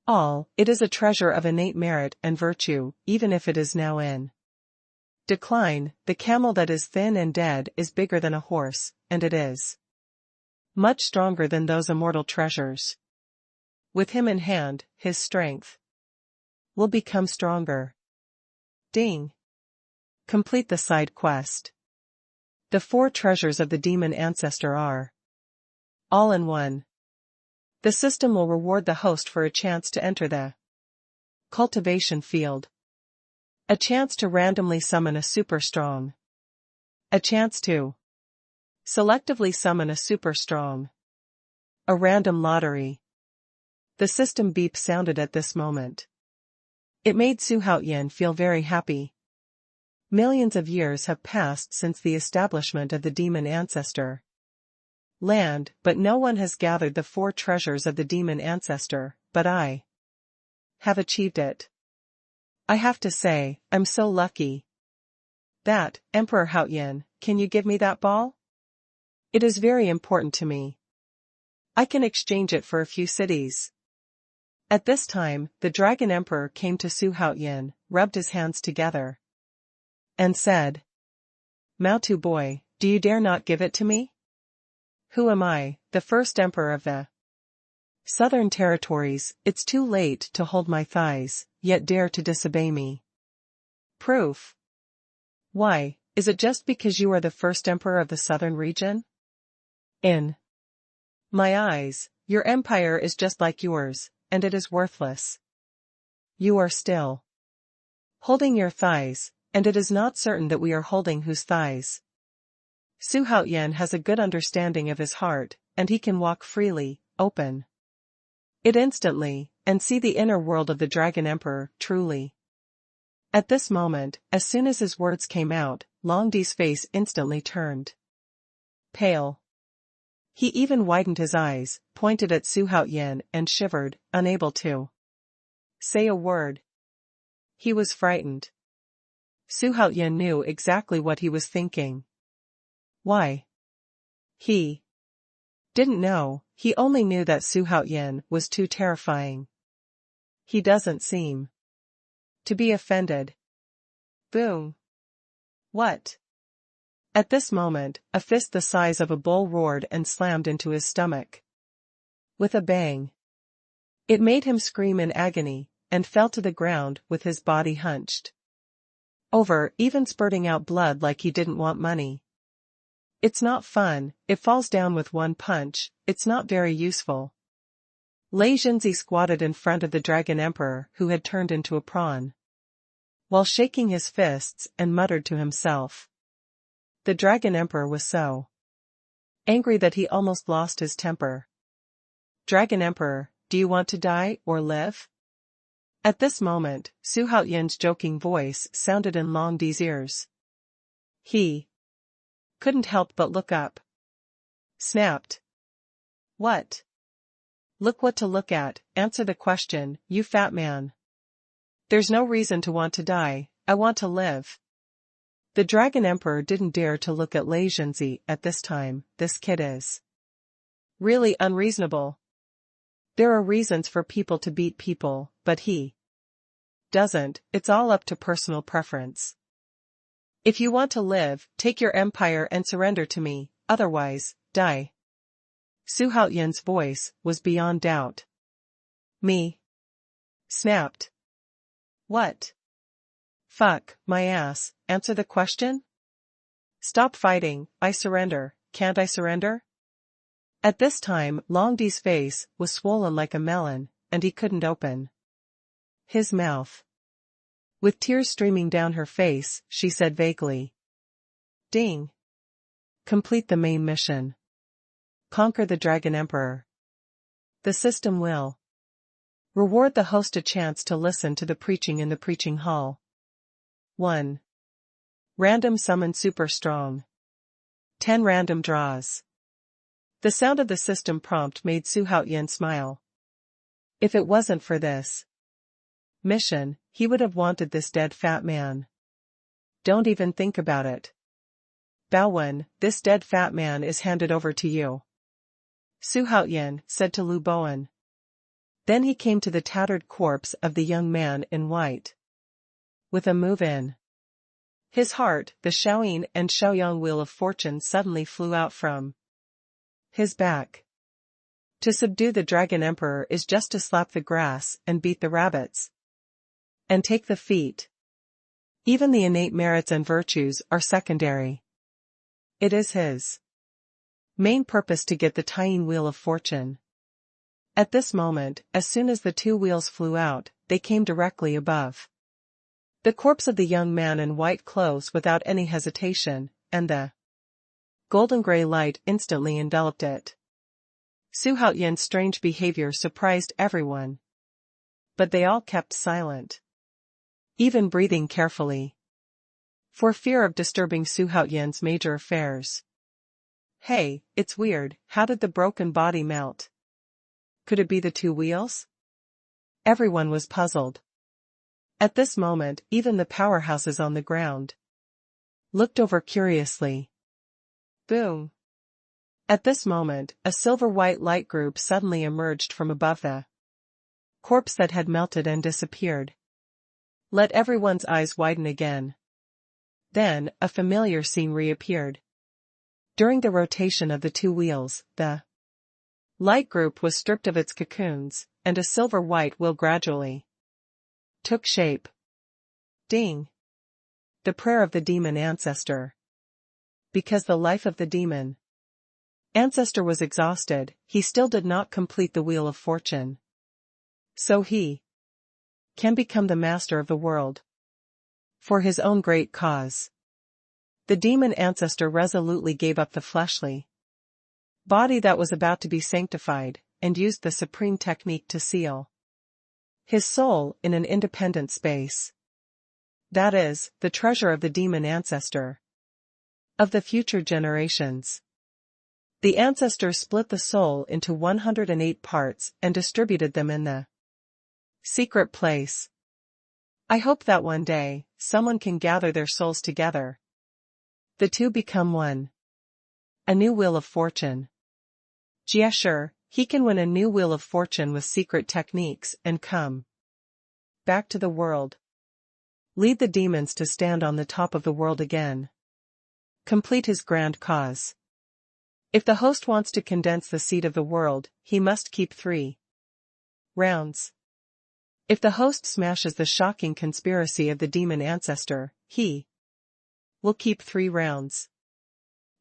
all, it is a treasure of innate merit and virtue, even if it is now in decline. The camel that is thin and dead is bigger than a horse, and it is much stronger than those immortal treasures. With him in hand, his strength will become stronger. Ding. Complete the side quest. The 4 treasures of the demon ancestor are all in one. The system will reward the host for a chance to enter the cultivation field. A chance to randomly summon a super strong. A chance to selectively summon a super strong. A random lottery. The system beep sounded at this moment. It made Xuanhuan feel very happy. Millions of years have passed since the establishment of the demon ancestor land, but no one has gathered the 4 treasures of the demon ancestor, but I have achieved it. I have to say, I'm so lucky. That, Emperor Haoyan, can you give me that ball? It is very important to me. I can exchange it for a few cities. At this time, the Dragon Emperor came to Xuanhuan, rubbed his hands together, and said, Maotu boy, do you dare not give it to me? Who am I, the first emperor of the Southern Territories? It's too late to hold my thighs, yet dare to disobey me. Proof. Why, is it just because you are the first emperor of the southern region? In my eyes, your empire is just like yours, and it is worthless. You are still holding your thighs, and it is not certain that we are holding whose thighs. Xuanhuan has a good understanding of his heart, and he can walk freely, open it instantly, and see the inner world of the Dragon Emperor, truly. At this moment, as soon as his words came out, Long Di's face instantly turned pale. He even widened his eyes, pointed at Xuanhuan and shivered, unable to say a word. He was frightened. Xuanhuan knew exactly what he was thinking. Why? He didn't know, he only knew that Xuanhuan was too terrifying. He doesn't seem to be offended. Boom. What? At this moment, a fist the size of a bull roared and slammed into his stomach. With a bang. It made him scream in agony, and fell to the ground with his body hunched over, even spurting out blood like he didn't want money. It's not fun, it falls down with one punch, it's not very useful. Lei Jinzi squatted in front of the Dragon Emperor who had turned into a prawn, while shaking his fists, and muttered to himself. The Dragon Emperor was so angry that he almost lost his temper. Dragon Emperor, do you want to die or live? At this moment, Xuanhuan's joking voice sounded in Long Di's ears. He couldn't help but look up. Snapped. What? Look what to look at, answer the question, you fat man. There's no reason to want to die, I want to live. The Dragon Emperor didn't dare to look at Lei Jinzi at this time. This kid is really unreasonable. There are reasons for people to beat people, but he doesn't, it's all up to personal preference. If you want to live, take your empire and surrender to me, otherwise, die. Xuanhuan's voice was beyond doubt. Me? Snapped. What? Fuck, my ass, answer the question? Stop fighting, I surrender, can't I surrender? At this time, Long Di's face was swollen like a melon, and he couldn't open his mouth. With tears streaming down her face, she said vaguely. Ding. Complete the main mission. Conquer the Dragon Emperor. The system will reward the host a chance to listen to the preaching in the preaching hall. 1. Random summon super strong. 10 random draws. The sound of the system prompt made Xuanhuan smile. If it wasn't for this mission, he would have wanted this dead fat man. Don't even think about it. Baowen, this dead fat man is handed over to you. Xuanhuan said to Lu Bowen. Then he came to the tattered corpse of the young man in white. With a move in his heart, the Shaoyin and Shaoyang wheel of fortune suddenly flew out from his back. To subdue the Dragon Emperor is just to slap the grass and beat the rabbits. And take the feet. Even the innate merits and virtues are secondary. It is his main purpose to get the tying wheel of fortune. At this moment, as soon as the 2 wheels flew out, they came directly above the corpse of the young man in white clothes without any hesitation, and the golden gray light instantly enveloped it. Xuanhuan's strange behavior surprised everyone. But they all kept silent, even breathing carefully, for fear of disturbing Xuanhuan's major affairs. Hey, it's weird, how did the broken body melt? Could it be the 2 wheels? Everyone was puzzled. At this moment, even the powerhouses on the ground looked over curiously. Boom. At this moment, a silver-white light group suddenly emerged from above the corpse that had melted and disappeared. Let everyone's eyes widen again. Then, a familiar scene reappeared. During the rotation of the 2 wheels, the light group was stripped of its cocoons, and a silver-white wheel gradually took shape. Ding. The prayer of the demon ancestor. Because the life of the demon ancestor was exhausted, he still did not complete the wheel of fortune. So he can become the master of the world for his own great cause. The demon ancestor resolutely gave up the fleshly body that was about to be sanctified, and used the supreme technique to seal his soul in an independent space. That is, the treasure of the demon ancestor of the future generations. The ancestor split the soul into 108 parts and distributed them in the secret place. I hope that one day, someone can gather their souls together. The two become one. A new wheel of fortune. Yeah, sure, he can win a new wheel of fortune with secret techniques and come back to the world. Lead the demons to stand on the top of the world again. Complete his grand cause. If the host wants to condense the seed of the world, he must keep 3 rounds. If the host smashes the shocking conspiracy of the demon ancestor, he will keep 3 rounds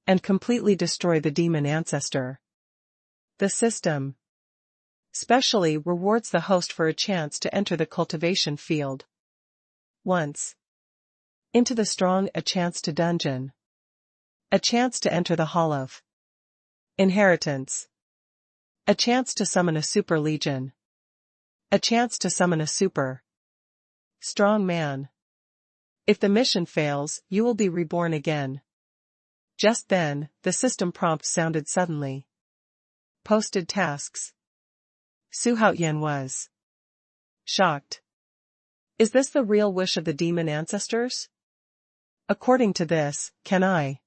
and completely destroy the demon ancestor. The system specially rewards the host for a chance to enter the cultivation field. Once into the strong, a chance to dungeon. A chance to enter the hall of inheritance. A chance to summon a super legion. A chance to summon a super strong man. If the mission fails, you will be reborn again. Just then, the system prompt sounded suddenly. Posted tasks. Xuanhuan was shocked. Is this the real wish of the demon ancestors? According to this, can I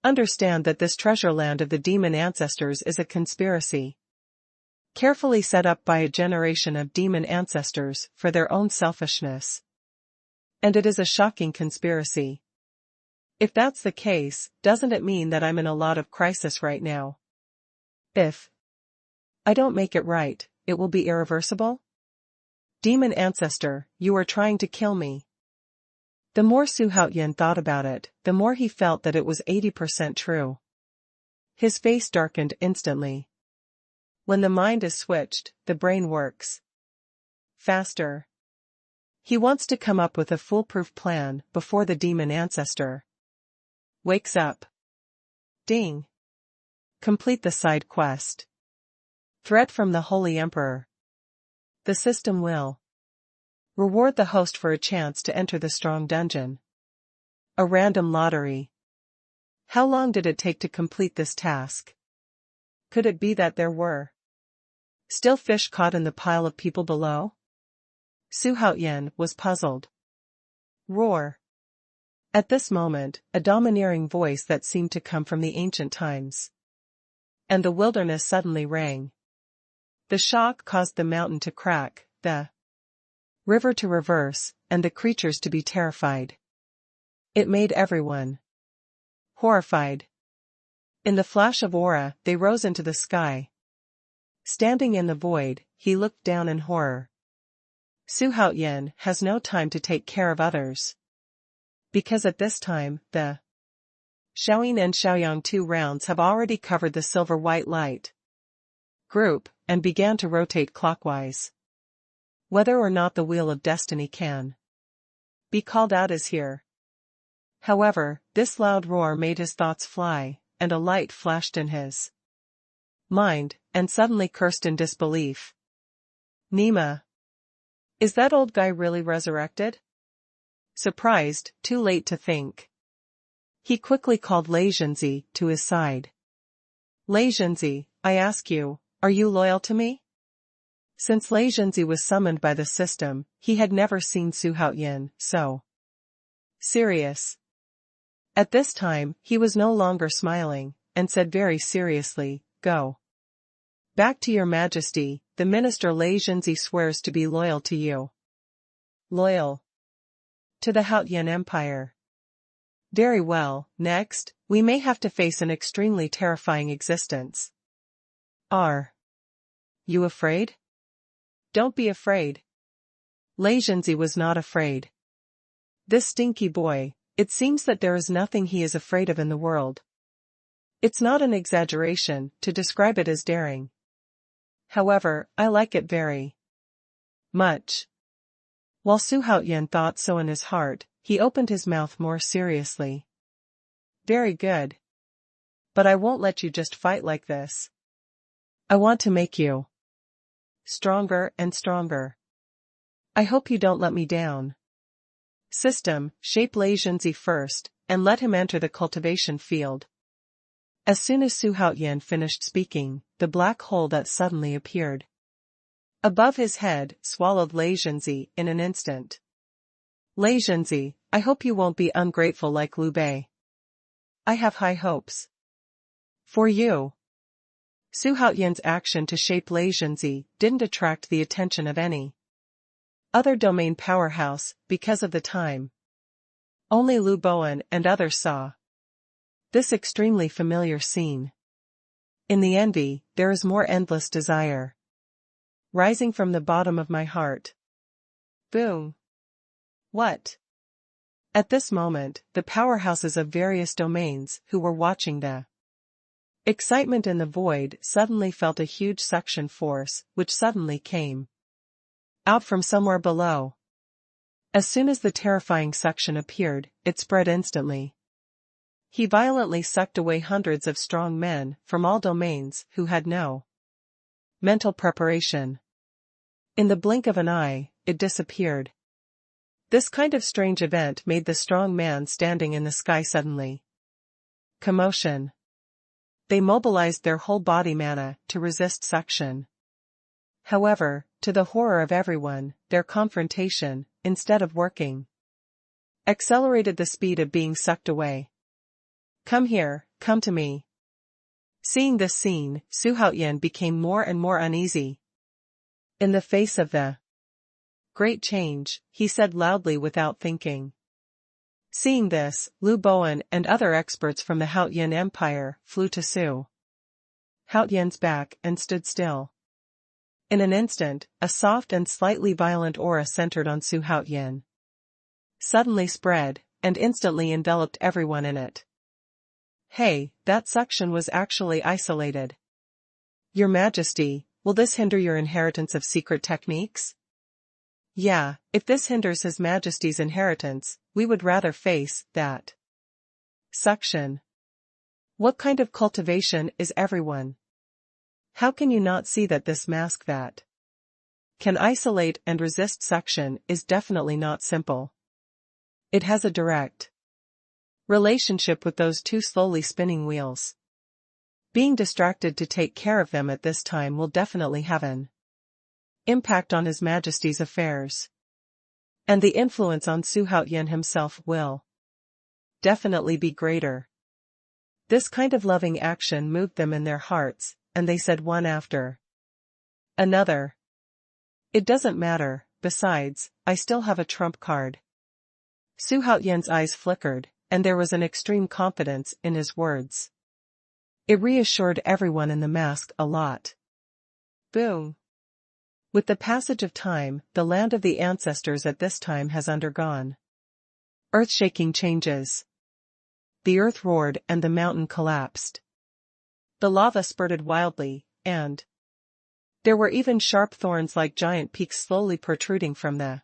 understand that this treasure land of the demon ancestors is a conspiracy carefully set up by a generation of demon ancestors for their own selfishness? And it is a shocking conspiracy. If that's the case, doesn't it mean that I'm in a lot of crisis right now? If I don't make it right, it will be irreversible? Demon ancestor, you are trying to kill me. The more Xuanhuan thought about it, the more he felt that it was 80% true. His face darkened instantly. When the mind is switched, the brain works faster. He wants to come up with a foolproof plan before the demon ancestor wakes up. Ding. Complete the side quest. Threat from the Holy Emperor. The system will reward the host for a chance to enter the strong dungeon. A random lottery. How long did it take to complete this task? Could it be that there were still fish caught in the pile of people below? Xuanhuan was puzzled. Roar. At this moment, a domineering voice that seemed to come from the ancient times and the wilderness suddenly rang. The shock caused the mountain to crack, the river to reverse, and the creatures to be terrified. It made everyone horrified. In the flash of aura, they rose into the sky. Standing in the void, he looked down in horror. Xuanhuan has no time to take care of others. Because at this time, the Shaoyin and Shaoyang 2 rounds have already covered the silver-white light group, and began to rotate clockwise. Whether or not the Wheel of Destiny can be called out is here. However, this loud roar made his thoughts fly, and a light flashed in his mind, and suddenly cursed in disbelief. Nima. Is that old guy really resurrected? Surprised, too late to think. He quickly called Lei Zhenzi to his side. Lei Zhenzi, I ask you, are you loyal to me? Since Lei Zhenzi was summoned by the system, he had never seen Xuanhuan so serious. At this time, he was no longer smiling, and said very seriously, Go back to your majesty, the minister Lei Zhenzi swears to be loyal to you. Loyal to the Haotian Empire. Very well, next, we may have to face an extremely terrifying existence. Are you afraid? Don't be afraid. Lei Zhenzi was not afraid. This stinky boy, it seems that there is nothing he is afraid of in the world. It's not an exaggeration to describe it as daring. However, I like it very much. While Xuanhuan thought so in his heart, he opened his mouth more seriously. Very good. But I won't let you just fight like this. I want to make you stronger and stronger. I hope you don't let me down. System, shape Zhenzi first, and let him enter the cultivation field. As soon as Xuanhuan finished speaking, the black hole that suddenly appeared above his head swallowed Zhenzi in an instant. Zhenzi, I hope you won't be ungrateful like Liu Bei. I have high hopes for you. Xuanhuan's action to shape Zhenzi didn't attract the attention of any other domain powerhouse because of the time. Only Liu Bowen and others saw this extremely familiar scene. In the envy, there is more endless desire rising from the bottom of my heart. Boom. What? At this moment, the powerhouses of various domains who were watching the excitement in the void suddenly felt a huge suction force which suddenly came out from somewhere below. As soon as the terrifying suction appeared, it spread instantly. He violently sucked away hundreds of strong men from all domains who had no mental preparation. In the blink of an eye, it disappeared. This kind of strange event made the strong man standing in the sky suddenly commotion. They mobilized their whole body mana to resist suction. However, to the horror of everyone, their confrontation, instead of working, accelerated the speed of being sucked away. Come here, come to me. Seeing this scene, Xuanhuan became more and more uneasy. In the face of the great change, he said loudly without thinking. Seeing this, Liu Bowen and other experts from the Haotian Empire flew to Haotian's back and stood still. In an instant, a soft and slightly violent aura centered on Xuanhuan. Suddenly spread, and instantly enveloped everyone in it. Hey, that suction was actually isolated. Your Majesty, will this hinder your inheritance of secret techniques? Yeah, if this hinders His Majesty's inheritance, we would rather face that suction. What kind of cultivation is everyone? How can you not see that this mask that can isolate and resist suction is definitely not simple? It has a direct relationship with those two slowly spinning wheels. Being distracted to take care of them at this time will definitely have an impact on His Majesty's affairs. And the influence on Xuanhuan himself will definitely be greater. This kind of loving action moved them in their hearts, and they said one after another. It doesn't matter, besides, I still have a trump card. Xuanhuan's eyes flickered, and there was an extreme confidence in his words. It reassured everyone in the mask a lot. Boom. With the passage of time, the land of the ancestors at this time has undergone earth-shaking changes. The earth roared and the mountain collapsed. The lava spurted wildly, and there were even sharp thorns like giant peaks slowly protruding from the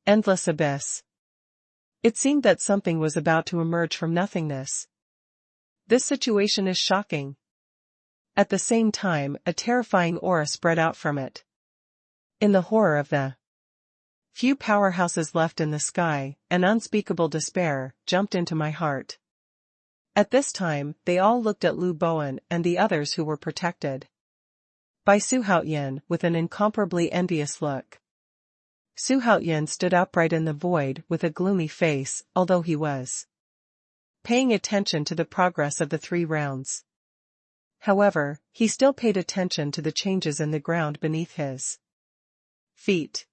endless abyss. It seemed that something was about to emerge from nothingness. This situation is shocking. At the same time, a terrifying aura spread out from it. In the horror of the few powerhouses left in the sky, an unspeakable despair jumped into my heart. At this time, they all looked at Liu Bowen and the others who were protected by Xuanhuan with an incomparably envious look. Xuanhuan stood upright in the void with a gloomy face, although he was paying attention to the progress of the 3 rounds. However, he still paid attention to the changes in the ground beneath his feet.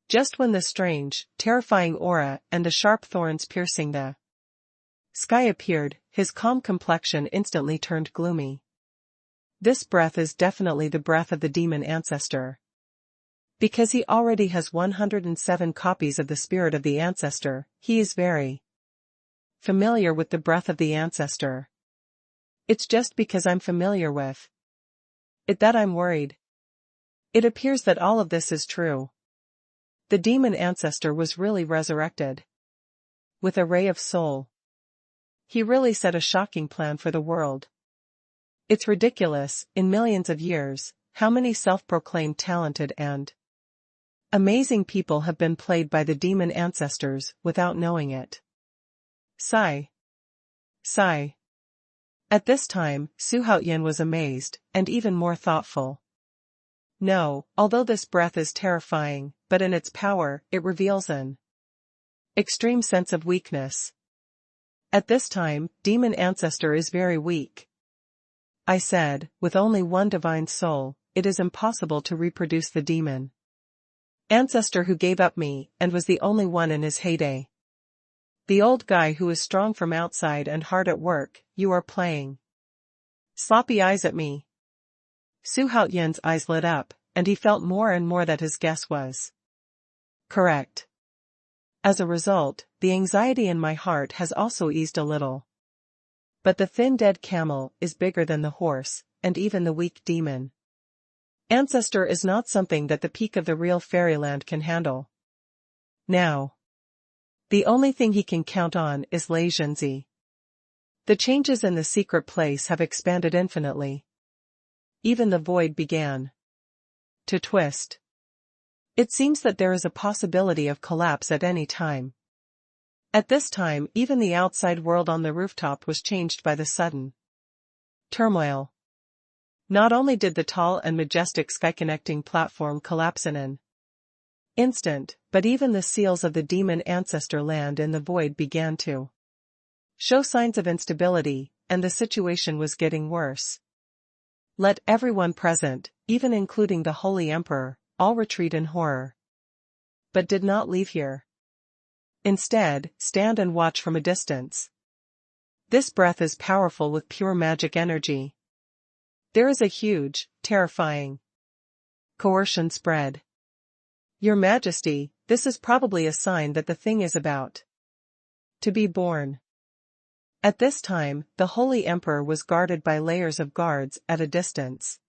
Just when the strange, terrifying aura and the sharp thorns piercing the sky appeared, his calm complexion instantly turned gloomy. This breath is definitely the breath of the demon ancestor. Because he already has 107 copies of the spirit of the ancestor, he is very familiar with the breath of the ancestor. It's just because I'm familiar with it that I'm worried. It appears that all of this is true. The demon ancestor was really resurrected. With a ray of soul. He really set a shocking plan for the world. It's ridiculous, in millions of years, how many self-proclaimed talented and amazing people have been played by the demon ancestors without knowing it. Sigh. Sigh. At this time, Xuanhuan was amazed, and even more thoughtful. No, although this breath is terrifying, but in its power, it reveals an extreme sense of weakness. At this time, demon ancestor is very weak. I said, with only one divine soul, it is impossible to reproduce the demon ancestor who gave up me, and was the only one in his heyday. The old guy who is strong from outside and hard at work, you are playing sloppy eyes at me. Xuanhuan's eyes lit up, and he felt more and more that his guess was correct. As a result, the anxiety in my heart has also eased a little. But the thin dead camel is bigger than the horse, and even the weak demon ancestor is not something that the peak of the real fairyland can handle. Now, the only thing he can count on is Lei Zhenzi. The changes in the secret place have expanded infinitely. Even the void began to twist. It seems that there is a possibility of collapse at any time. At this time, even the outside world on the rooftop was changed by the sudden turmoil. Not only did the tall and majestic sky-connecting platform collapse in an instant, but even the seals of the demon ancestor land in the void began to show signs of instability, and the situation was getting worse. Let everyone present, even including the Holy Emperor, all retreat in horror. But did not leave here. Instead, stand and watch from a distance. This breath is powerful with pure magic energy. There is a huge, terrifying coercion spread. Your Majesty, this is probably a sign that the thing is about to be born. At this time, the Holy Emperor was guarded by layers of guards at a distance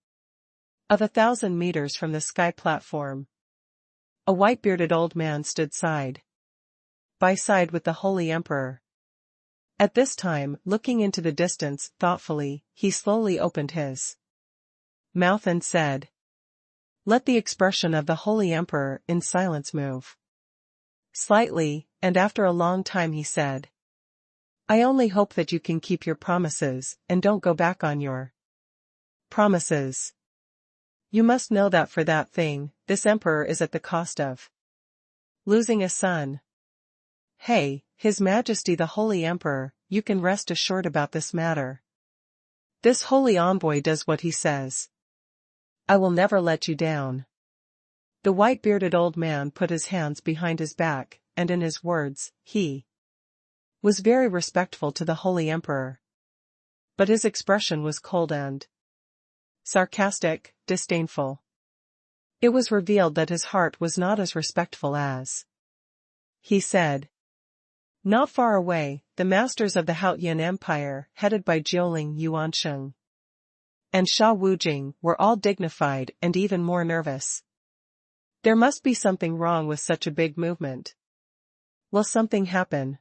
of 1,000 meters from the sky platform. A white-bearded old man stood side by side with the Holy Emperor. At this time, looking into the distance thoughtfully, he slowly opened his mouth and said, "Let the expression of the Holy Emperor in silence move slightly, and after a long time he said, I only hope that you can keep your promises and don't go back on your promises. You must know that for that thing, this emperor is at the cost of losing a son. Hey, His Majesty the Holy Emperor, you can rest assured about this matter. This holy envoy does what he says. I will never let you down." The white-bearded old man put his hands behind his back, and in his words, he was very respectful to the Holy Emperor. But his expression was cold and sarcastic, disdainful. It was revealed that his heart was not as respectful as he said. Not far away, the masters of the Haotian Empire, headed by Jiuling Yuansheng and Sha Wujing, were all dignified and even more nervous. There must be something wrong with such a big movement. Will something happen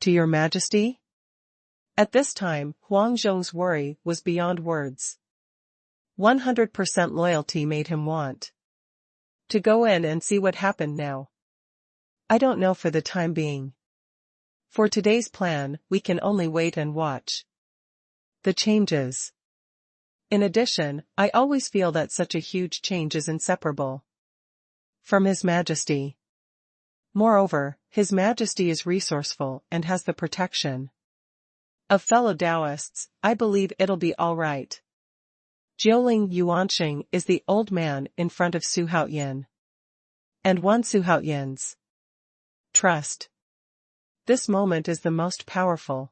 to Your Majesty? At this time, Huang Zhong's worry was beyond words. 100% loyalty made him want to go in and see what happened now. I don't know for the time being. For today's plan, we can only wait and watch the changes. In addition, I always feel that such a huge change is inseparable from His Majesty. Moreover, His Majesty is resourceful and has the protection of fellow Taoists. I believe it'll be all right. Jiuling Yuansheng is the old man in front of Xuanhuan, and won Xuanhuan's trust. This moment is the most powerful.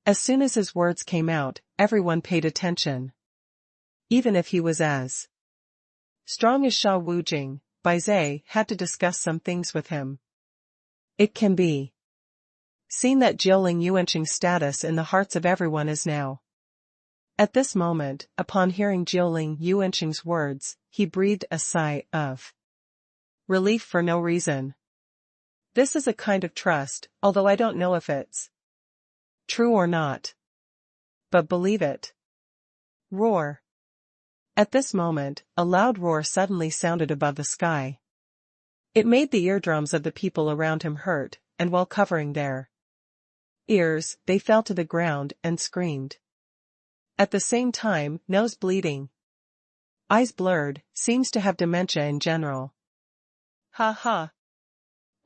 As soon as his words came out, everyone paid attention. Even if he was as Strong as Sha Wujing, Baizhe had to discuss some things with him. It can be seen that Jiuling Yuanqing's status in the hearts of everyone is now. At this moment, upon hearing Jiuling Yuanqing's words, he breathed a sigh of relief for no reason. This is a kind of trust, although I don't know if it's true or not. But believe it. Roar. At this moment, a loud roar suddenly sounded above the sky. It made the eardrums of the people around him hurt, and while covering their ears, they fell to the ground and screamed. At the same time, nose bleeding, eyes blurred, seems to have dementia in general. Ha ha.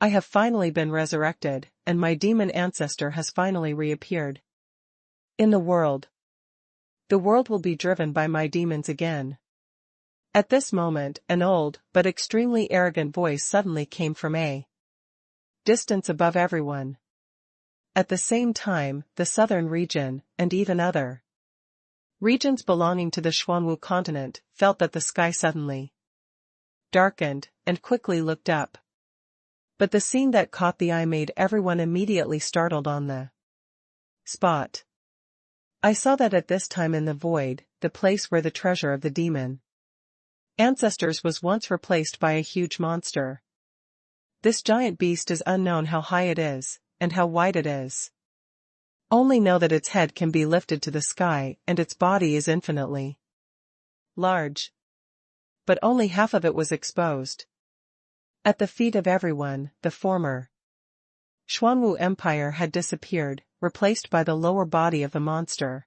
I have finally been resurrected, and my demon ancestor has finally reappeared in the world. The world will be driven by my demons again. At this moment, an old, but extremely arrogant voice suddenly came from a distance above everyone. At the same time, the southern region, and even other regions belonging to the Xuanwu continent, felt that the sky suddenly darkened, and quickly looked up. But the scene that caught the eye made everyone immediately startled on the spot. I saw that at this time in the void, the place where the treasure of the demon ancestors was once replaced by a huge monster. This giant beast is unknown how high it is, and how wide it is. Only know that its head can be lifted to the sky and its body is infinitely large. But only half of it was exposed. At the feet of everyone, the former Xuanwu Empire had disappeared, replaced by the lower body of the monster.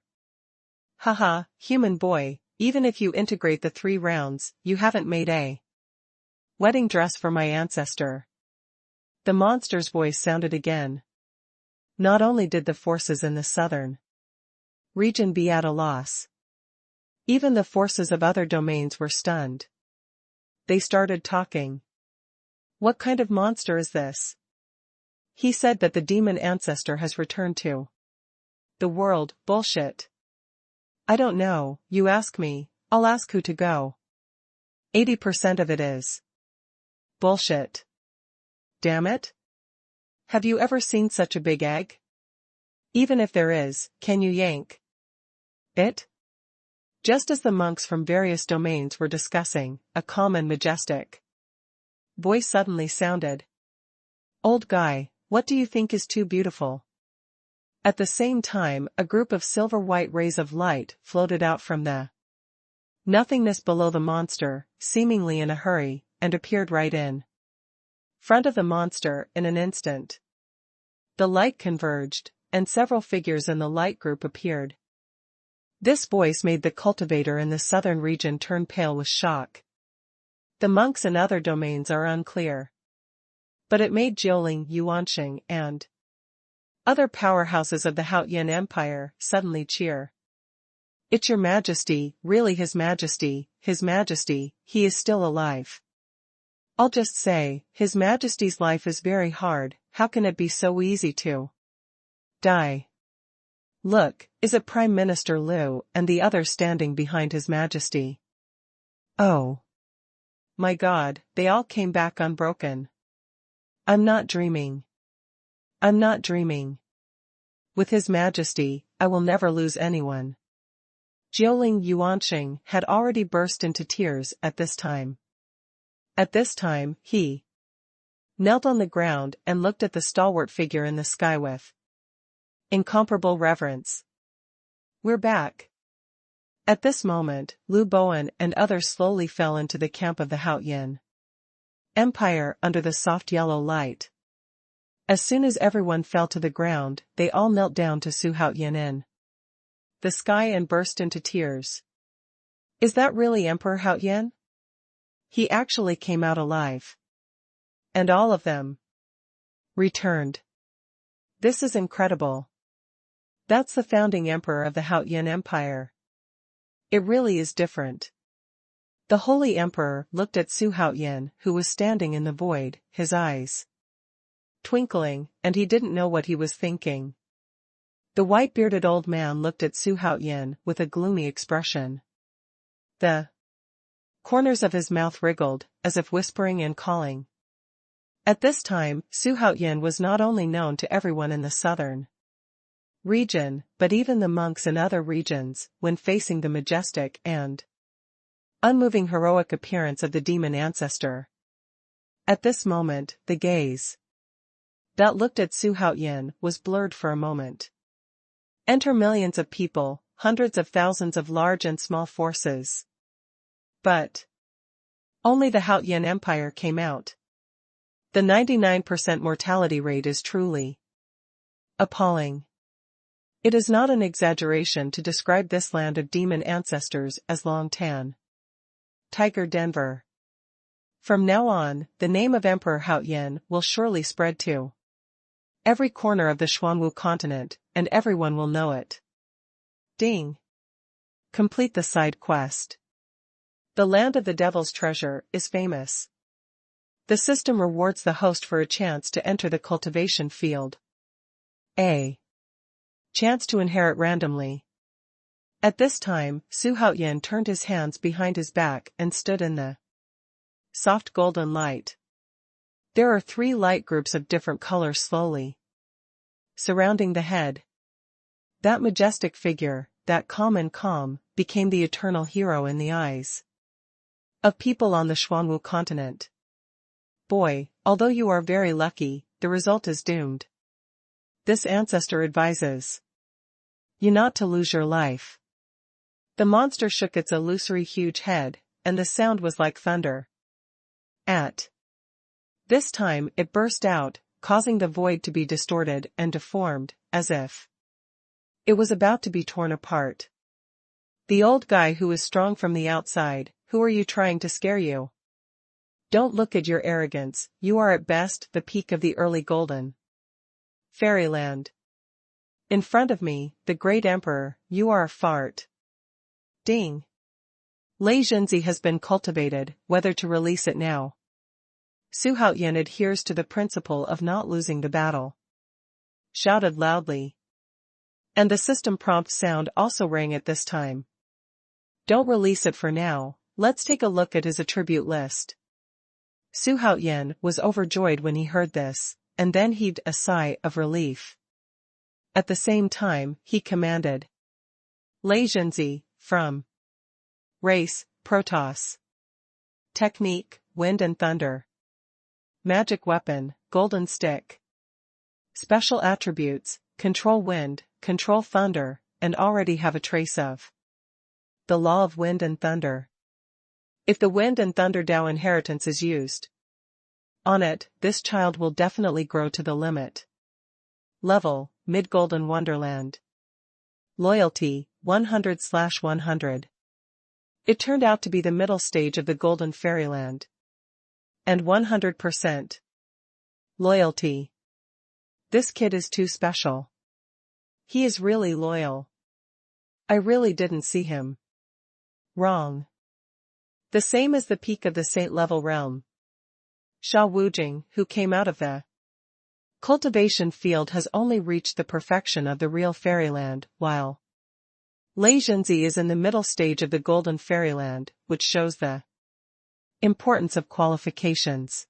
Haha, human boy, even if you integrate the 3 rounds, you haven't made a wedding dress for my ancestor. The monster's voice sounded again. Not only did the forces in the southern region be at a loss, even the forces of other domains were stunned. They started talking. What kind of monster is this? He said that the demon ancestor has returned to the world. Bullshit. I don't know, you ask me, I'll ask who to go. 80% of it is bullshit. Damn it. Have you ever seen such a big egg? Even if there is, can you yank it? Just as the monks from various domains were discussing, a calm and majestic voice suddenly sounded. Old guy, what do you think is too beautiful? At the same time, a group of silver-white rays of light floated out from the nothingness below the monster, seemingly in a hurry, and appeared right in front of the monster in an instant. The light converged, and several figures in the light group appeared. This voice made the cultivator in the southern region turn pale with shock. The monks in other domains are unclear. But it made Jiuling Yuanqing and other powerhouses of the Haotian Empire suddenly cheer. It's your majesty, really his majesty, he is still alive. I'll just say, his majesty's life is very hard, how can it be so easy to die? Look, is it Prime Minister Liu and the others standing behind his majesty? Oh my God, they all came back unbroken. I'm not dreaming. I'm not dreaming. With his majesty, I will never lose anyone. Jiuling Yuanqing had already burst into tears at this time. At this time, he knelt on the ground and looked at the stalwart figure in the sky with incomparable reverence. We're back. At this moment, Lu Bowen and others slowly fell into the camp of the Haotian Empire under the soft yellow light. As soon as everyone fell to the ground, they all knelt down to Su Haotian in the sky and burst into tears. Is that really Emperor Haotian? He actually came out alive. And all of them returned. This is incredible. That's the founding emperor of the Haotian Empire. It really is different. The Holy Emperor looked at Su Haotian, who was standing in the void, his eyes twinkling, and he didn't know what he was thinking. The white-bearded old man looked at Su Haotian with a gloomy expression. The Corners of his mouth wriggled, as if whispering and calling. At this time, Xuanhuan was not only known to everyone in the southern region, but even the monks in other regions, when facing the majestic and unmoving heroic appearance of the demon ancestor. At this moment, the gaze that looked at Xuanhuan was blurred for a moment. Enter millions of people, hundreds of thousands of large and small forces. But only the Haotian Empire came out. The 99% mortality rate is truly appalling. It is not an exaggeration to describe this land of demon ancestors as Long Tan Tiger Denver. From now on, the name of Emperor Haotian will surely spread to every corner of the Xuanwu continent, and everyone will know it. Ding. Complete the side quest. The land of the devil's treasure is famous. The system rewards the host for a chance to enter the cultivation field. A chance to inherit randomly. At this time, Xuanhuan turned his hands behind his back and stood in the soft golden light. There are 3 light groups of different colors slowly surrounding the head. That majestic figure, that calm, became the eternal hero in the eyes of people on the Xuanwu continent. Boy, although you are very lucky, the result is doomed. This ancestor advises you not to lose your life. The monster shook its illusory huge head, and the sound was like thunder. At this time it burst out, causing the void to be distorted and deformed, as if it was about to be torn apart. The old guy who is strong from the outside, who are you trying to scare you? Don't look at your arrogance, you are at best the peak of the early golden fairyland. In front of me, the great emperor, you are a fart. Ding. Lei Zhenzi has been cultivated, whether to release it now. Xuanhuan adheres to the principle of not losing the battle. Shouted loudly. And the system prompt sound also rang at this time. Don't release it for now, let's take a look at his attribute list. Xuanhuan was overjoyed when he heard this, and then heaved a sigh of relief. At the same time, he commanded. Lei Zhenzi, from race, Protoss. Technique, wind and thunder. Magic weapon, golden stick. Special attributes, control wind, control thunder, and already have a trace of the law of wind and thunder. If the wind and thunder Dao inheritance is used on it, this child will definitely grow to the limit. Level, Mid-Golden Wonderland. Loyalty, 100/100. It turned out to be the middle stage of the Golden Fairyland. And 100%. Loyalty. This kid is too special. He is really loyal. I really didn't see him. Wrong. The same as the peak of the Saint-level realm. Sha Wujing, who came out of the cultivation field, has only reached the perfection of the real fairyland, while Lei Zhenzi is in the middle stage of the golden fairyland, which shows the importance of qualifications.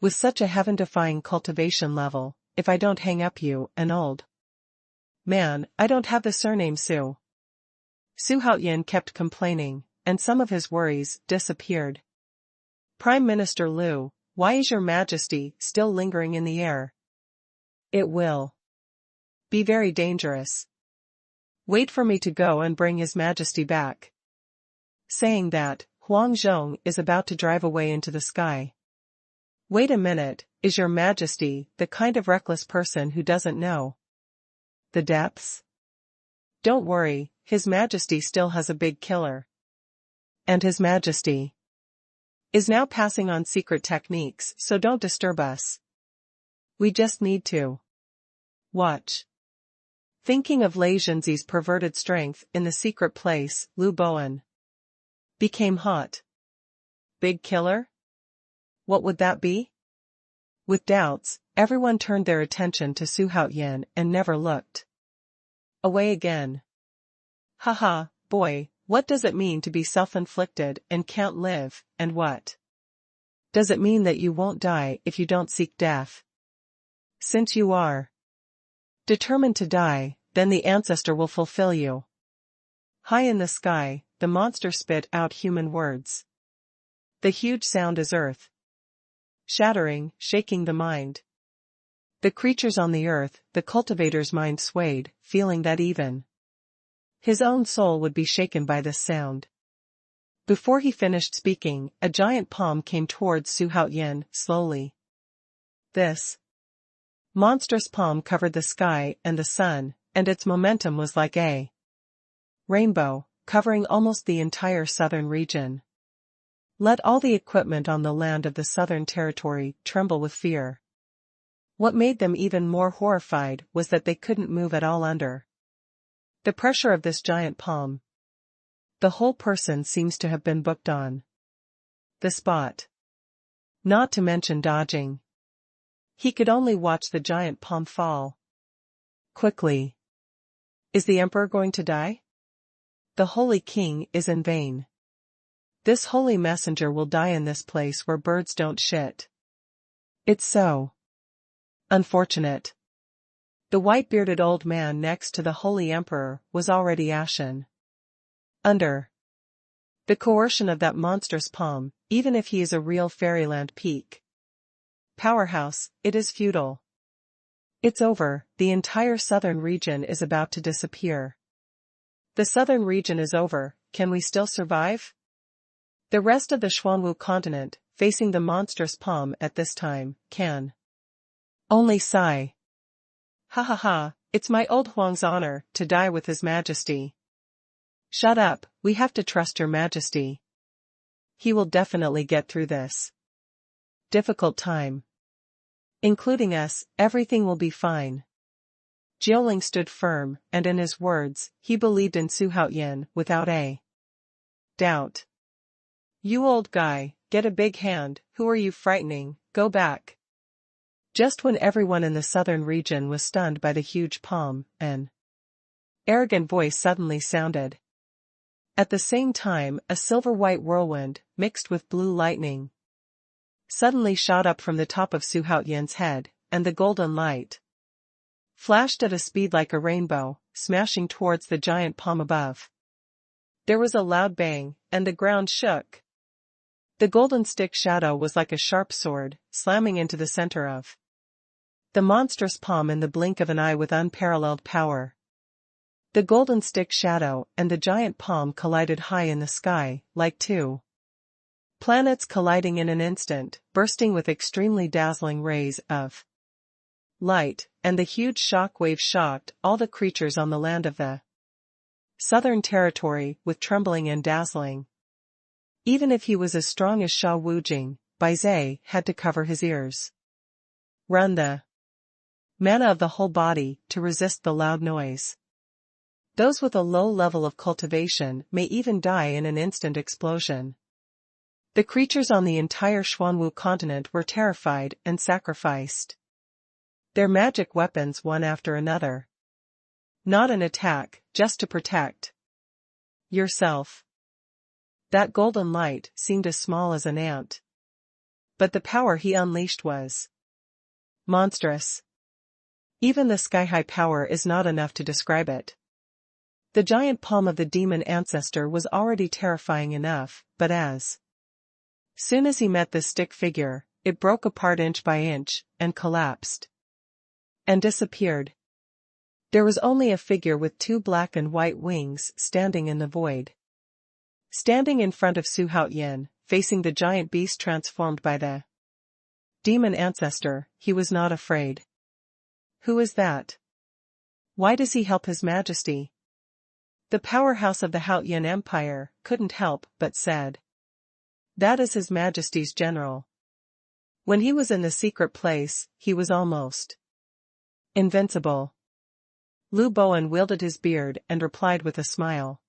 With such a heaven-defying cultivation level, if I don't hang up you, an old man, I don't have the surname Su. Xuanhuan kept complaining, and some of his worries disappeared. Prime Minister Liu, why is your majesty still lingering in the air? It will be very dangerous. Wait for me to go and bring his majesty back. Saying that, Huang Zhong is about to drive away into the sky. Wait a minute, is your majesty the kind of reckless person who doesn't know the depths? Don't worry, his majesty still has a big killer. And his majesty is now passing on secret techniques, so don't disturb us. We just need to watch. Thinking of Lei Zhenzi's perverted strength in the secret place, Lu Bowen became hot. Big killer? What would that be? With doubts, everyone turned their attention to Xuanhuan and never looked away again. Haha, boy, What does it mean to be self-inflicted and can't live, and what does it mean that you won't die if you don't seek death? Since you are determined to die, then the ancestor will fulfill you. High in the sky, the monster spit out human words. The huge sound is earth shattering, shaking the mind. The creatures on the earth, the cultivator's mind swayed, feeling that even his own soul would be shaken by this sound. Before he finished speaking, a giant palm came towards Xuanhuan, slowly. This monstrous palm covered the sky and the sun, and its momentum was like a rainbow, covering almost the entire southern region. Let all the equipment on the land of the southern territory tremble with fear. What made them even more horrified was that they couldn't move at all under the pressure of this giant palm. The whole person seems to have been booked on the spot. Not to mention dodging. He could only watch the giant palm fall. Quickly. Is the emperor going to die? The holy king is in vain. This holy messenger will die in this place where birds don't shit. It's so unfortunate. The white-bearded old man next to the holy emperor was already ashen. Under the coercion of that monstrous palm, even if he is a real fairyland peak powerhouse, it is futile. It's over, the entire southern region is about to disappear. The southern region is over, can we still survive? The rest of the Xuanwu continent, facing the monstrous palm at this time, can only sigh. Ha ha ha, it's my old Huang's honor to die with his majesty. Shut up, we have to trust your majesty. He will definitely get through this difficult time. Including us, everything will be fine. Jiuling stood firm, and in his words, he believed in Xuanhuan without a doubt. You old guy, get a big hand, who are you frightening, go back. Just when everyone in the southern region was stunned by the huge palm, an arrogant voice suddenly sounded. At the same time, a silver-white whirlwind, mixed with blue lightning, suddenly shot up from the top of Xuanhuan's head, and the golden light flashed at a speed like a rainbow, smashing towards the giant palm above. There was a loud bang, and the ground shook. The golden stick shadow was like a sharp sword, slamming into the center of the monstrous palm in the blink of an eye with unparalleled power. The golden stick shadow and the giant palm collided high in the sky, like two planets colliding in an instant, bursting with extremely dazzling rays of light, and the huge shock wave shocked all the creatures on the land of the southern territory with trembling and dazzling. Even if he was as strong as Sha Wujing, Baizhe had to cover his ears. Run the mana of the whole body to resist the loud noise. Those with a low level of cultivation may even die in an instant explosion. The creatures on the entire Xuanwu continent were terrified and sacrificed their magic weapons one after another. Not an attack, just to protect yourself. That golden light seemed as small as an ant. But the power he unleashed was monstrous. Even the sky-high power is not enough to describe it. The giant palm of the demon ancestor was already terrifying enough, but as soon as he met the stick figure, it broke apart inch by inch, and collapsed. And disappeared. There was only a figure with two black and white wings standing in the void. Standing in front of Xuanhuan, facing the giant beast transformed by the demon ancestor, he was not afraid. Who is that? Why does he help his majesty? The powerhouse of the Haotian Empire couldn't help but said. That is his majesty's general. When he was in the secret place, he was almost invincible. Lu Bowen wielded his beard and replied with a smile.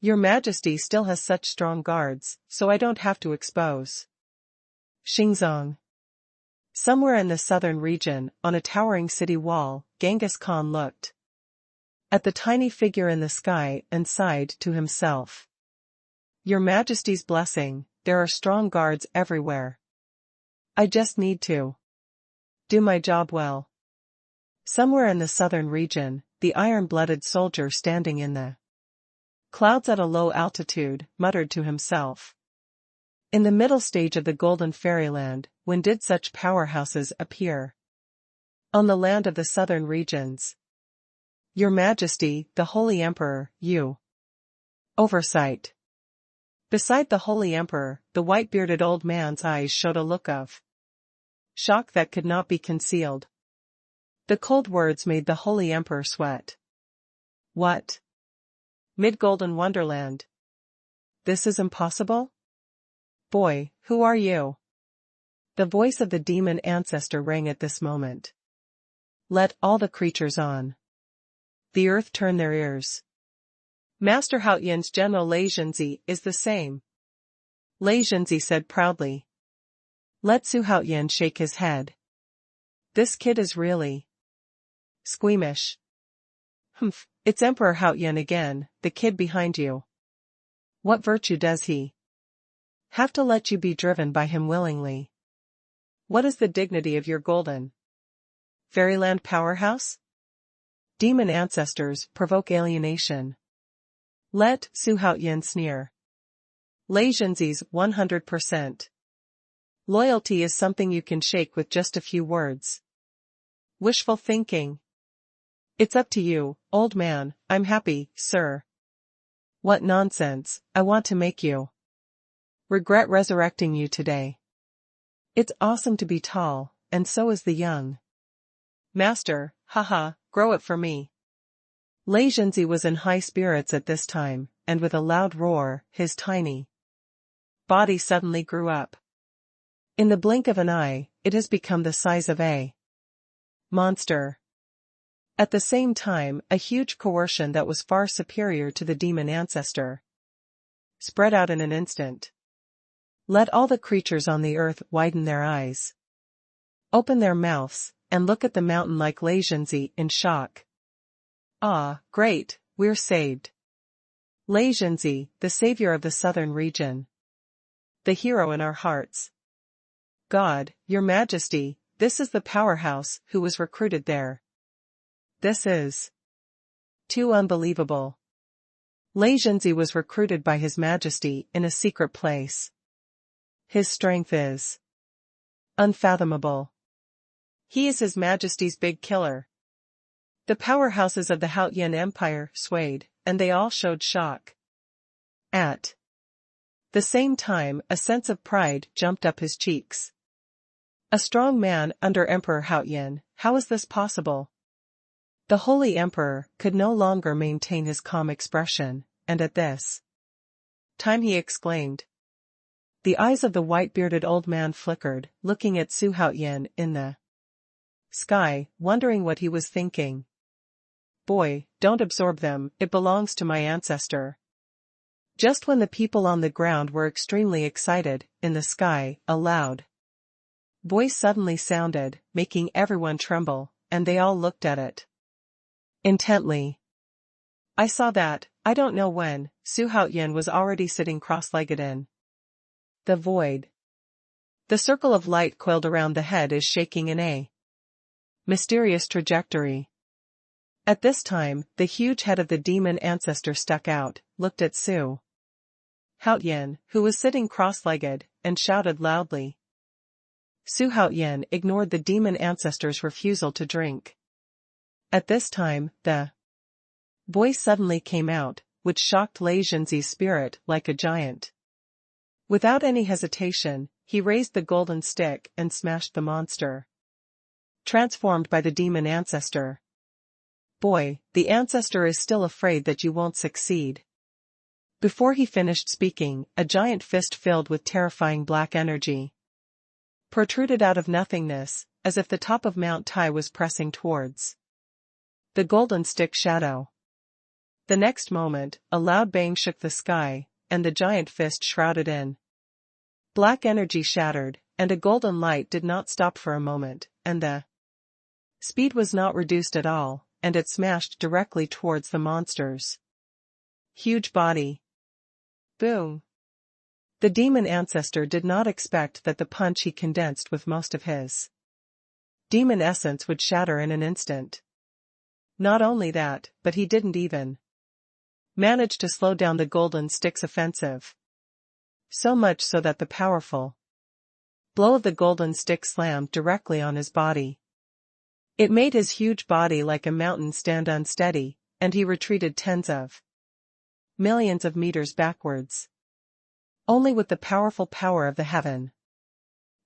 Your majesty still has such strong guards, so I don't have to expose. Xingzong. Somewhere in the southern region, on a towering city wall, Genghis Khan looked at the tiny figure in the sky and sighed to himself. Your Majesty's blessing, there are strong guards everywhere. I just need to do my job well. Somewhere in the southern region, the iron-blooded soldier standing in the clouds at a low altitude, muttered to himself. In the middle stage of the golden fairyland, when did such powerhouses appear? On the land of the southern regions. Your Majesty, the Holy Emperor, you. Oversight. Beside the Holy Emperor, the white-bearded old man's eyes showed a look of shock that could not be concealed. The cold words made the Holy Emperor sweat. What? Mid-Golden Wonderland. This is impossible? Boy, who are you? The voice of the demon ancestor rang at this moment. Let all the creatures on the earth turn their ears. Master Haotian's General Lei Zhenzi is the same. Lei Zhenzi said proudly. Let Su Haotian shake his head. This kid is really squeamish. Humph, it's Emperor Haotian again, the kid behind you. What virtue does he have to let you be driven by him willingly? What is the dignity of your golden fairyland powerhouse? Demon ancestors provoke alienation. Let Su Haotian sneer. Lei Zhenzi's 100%. Loyalty is something you can shake with just a few words. Wishful thinking. It's up to you, old man, I'm happy, sir. What nonsense, I want to make you regret resurrecting you today. It's awesome to be tall, and so is the young master, haha, grow it for me. Lei Zhenzi was in high spirits at this time, and with a loud roar, his tiny body suddenly grew up. In the blink of an eye, it has become the size of a monster. At the same time, a huge coercion that was far superior to the demon ancestor spread out in an instant. Let all the creatures on the earth widen their eyes, open their mouths, and look at the mountain like Lei Zhenzi in shock. Ah, great, we're saved. Lei Zhenzi, the savior of the southern region. The hero in our hearts. God, your Majesty, this is the powerhouse who was recruited there. This is too unbelievable. Lei Zhenzi was recruited by His Majesty in a secret place. His strength is unfathomable. He is His Majesty's big killer. The powerhouses of the Haotian Empire swayed, and they all showed shock. At the same time, a sense of pride jumped up his cheeks. A strong man under Emperor Haotian, how is this possible? The Holy Emperor could no longer maintain his calm expression, and at this time he exclaimed. The eyes of the white-bearded old man flickered, looking at Su Haotian in the sky, wondering what he was thinking. Boy, don't absorb them, it belongs to my ancestor. Just when the people on the ground were extremely excited, in the sky, a loud voice suddenly sounded, making everyone tremble, and they all looked at it intently. I saw that, I don't know when, Su Haotian was already sitting cross-legged in the void. The circle of light coiled around the head is shaking in a mysterious trajectory. At this time, the huge head of the demon ancestor stuck out, looked at Su Haotian, who was sitting cross-legged, and shouted loudly. Su Haotian ignored the demon ancestor's refusal to drink. At this time, the voice suddenly came out, which shocked Lei Zhenzi's spirit like a giant. Without any hesitation, he raised the golden stick and smashed the monster, transformed by the demon ancestor. Boy, the ancestor is still afraid that you won't succeed. Before he finished speaking, a giant fist filled with terrifying black energy protruded out of nothingness, as if the top of Mount Tai was pressing towards the golden stick shadow. The next moment, a loud bang shook the sky, and the giant fist shrouded in black energy shattered, and a golden light did not stop for a moment, and the speed was not reduced at all, and it smashed directly towards the monster's huge body. Boom! The demon ancestor did not expect that the punch he condensed with most of his demon essence would shatter in an instant. Not only that, but he didn't even manage to slow down the golden stick's offensive. So much so that the powerful blow of the golden stick slammed directly on his body. It made his huge body like a mountain stand unsteady, and he retreated tens of millions of meters backwards. Only with the powerful power of the heaven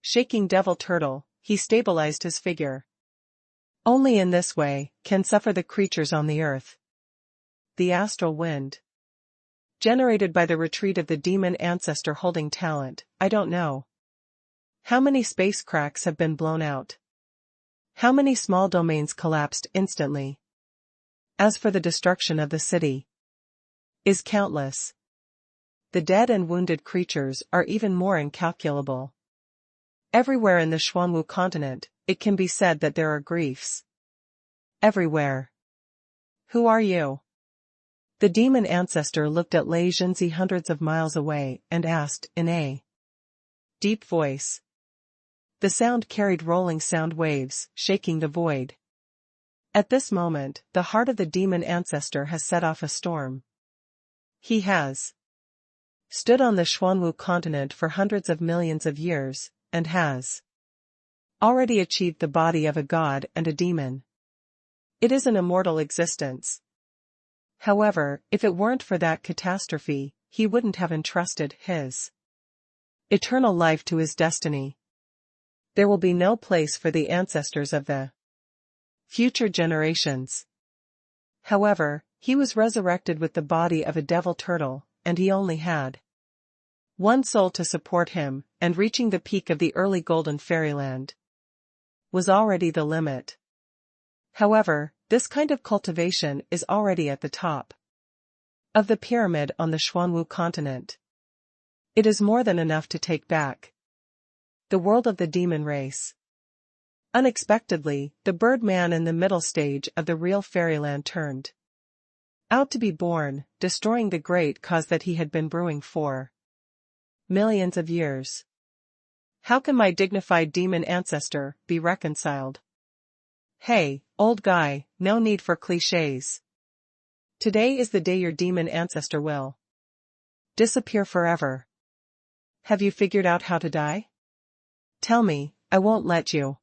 shaking devil turtle, he stabilized his figure. Only in this way can suffer the creatures on the earth. The astral wind generated by the retreat of the demon ancestor holding talent, I don't know. How many space cracks have been blown out? How many small domains collapsed instantly? As for the destruction of the city, is countless. The dead and wounded creatures are even more incalculable. Everywhere in the Xuanwu continent, it can be said that there are griefs. Everywhere. Who are you? The demon ancestor looked at Lei Zhenzi hundreds of miles away and asked in a deep voice. The sound carried rolling sound waves, shaking the void. At this moment, the heart of the demon ancestor has set off a storm. He has stood on the Xuanwu continent for hundreds of millions of years, and has already achieved the body of a god and a demon. It is an immortal existence. However, if it weren't for that catastrophe, he wouldn't have entrusted his eternal life to his destiny. There will be no place for the ancestors of the future generations. However, he was resurrected with the body of a devil turtle, and he only had one soul to support him, and reaching the peak of the early golden fairyland was already the limit. However, this kind of cultivation is already at the top of the pyramid on the Xuanwu continent. It is more than enough to take back the world of the demon race. Unexpectedly, the Birdman in the middle stage of the real fairyland turned out to be born, destroying the great cause that he had been brewing for millions of years. How can my dignified demon ancestor be reconciled? Hey, old guy, no need for clichés. Today is the day your demon ancestor will disappear forever. Have you figured out how to die? Tell me, I won't let you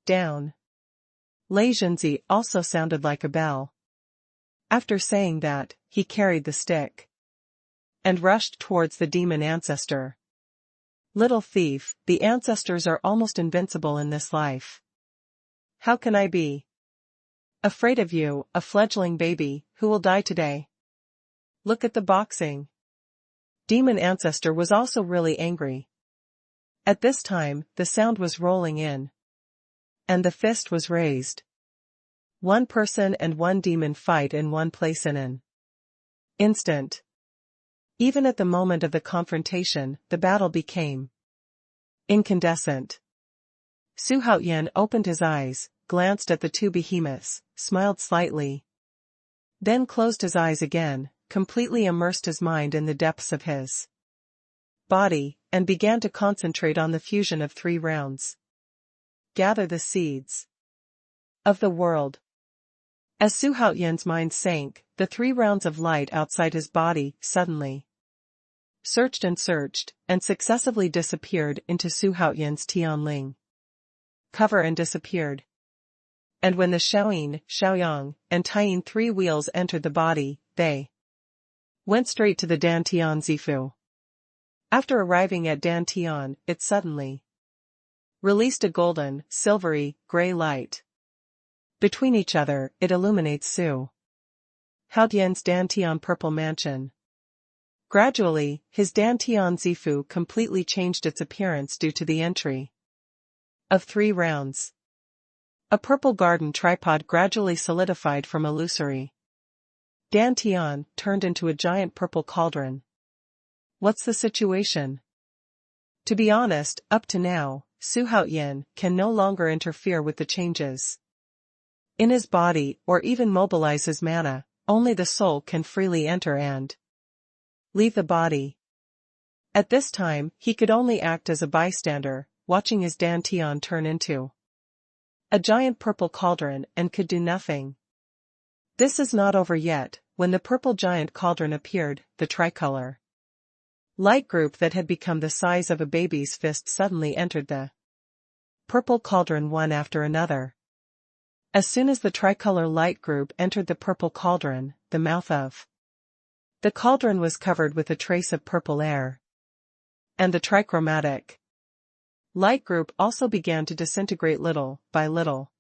down. Lei Zhenzi also sounded like a bell. After saying that, he carried the stick and rushed towards the demon ancestor. Little thief, the ancestors are almost invincible in this life. How can I be afraid of you, a fledgling baby, who will die today? Look at the boxing. Demon ancestor was also really angry. At this time, the sound was rolling in, and the fist was raised. One person and one demon fight in one place in an instant. Even at the moment of the confrontation, the battle became incandescent. Xuanhuan opened his eyes, glanced at the two behemoths, smiled slightly, then closed his eyes again, completely immersed his mind in the depths of his body, and began to concentrate on the fusion of 3 rounds. Gather the seeds of the world. As Xuanhuan's mind sank, the 3 rounds of light outside his body suddenly searched, and successively disappeared into Xuanhuan's Tianling cover and disappeared. And when the Shaoyin, Shaoyang, and Taiyin 3 wheels entered the body, they went straight to the Dantian Zifu. After arriving at Dantian, it suddenly released a golden, silvery, gray light. Between each other, it illuminates Xuanhuan's Dantian purple mansion. Gradually, his Dantian Zifu completely changed its appearance due to the entry of 3 rounds. A purple garden tripod gradually solidified from illusory Dantian turned into a giant purple cauldron. What's the situation? To be honest, up to now, Xuanhuan can no longer interfere with the changes in his body or even mobilize his mana. Only the soul can freely enter and leave the body. At this time, he could only act as a bystander, watching his dantian turn into a giant purple cauldron and could do nothing. This is not over yet. When the purple giant cauldron appeared, the tricolor light group that had become the size of a baby's fist suddenly entered the purple cauldron one after another. As soon as the tricolor light group entered the purple cauldron, the mouth of the cauldron was covered with a trace of purple air. And the trichromatic light group also began to disintegrate little by little.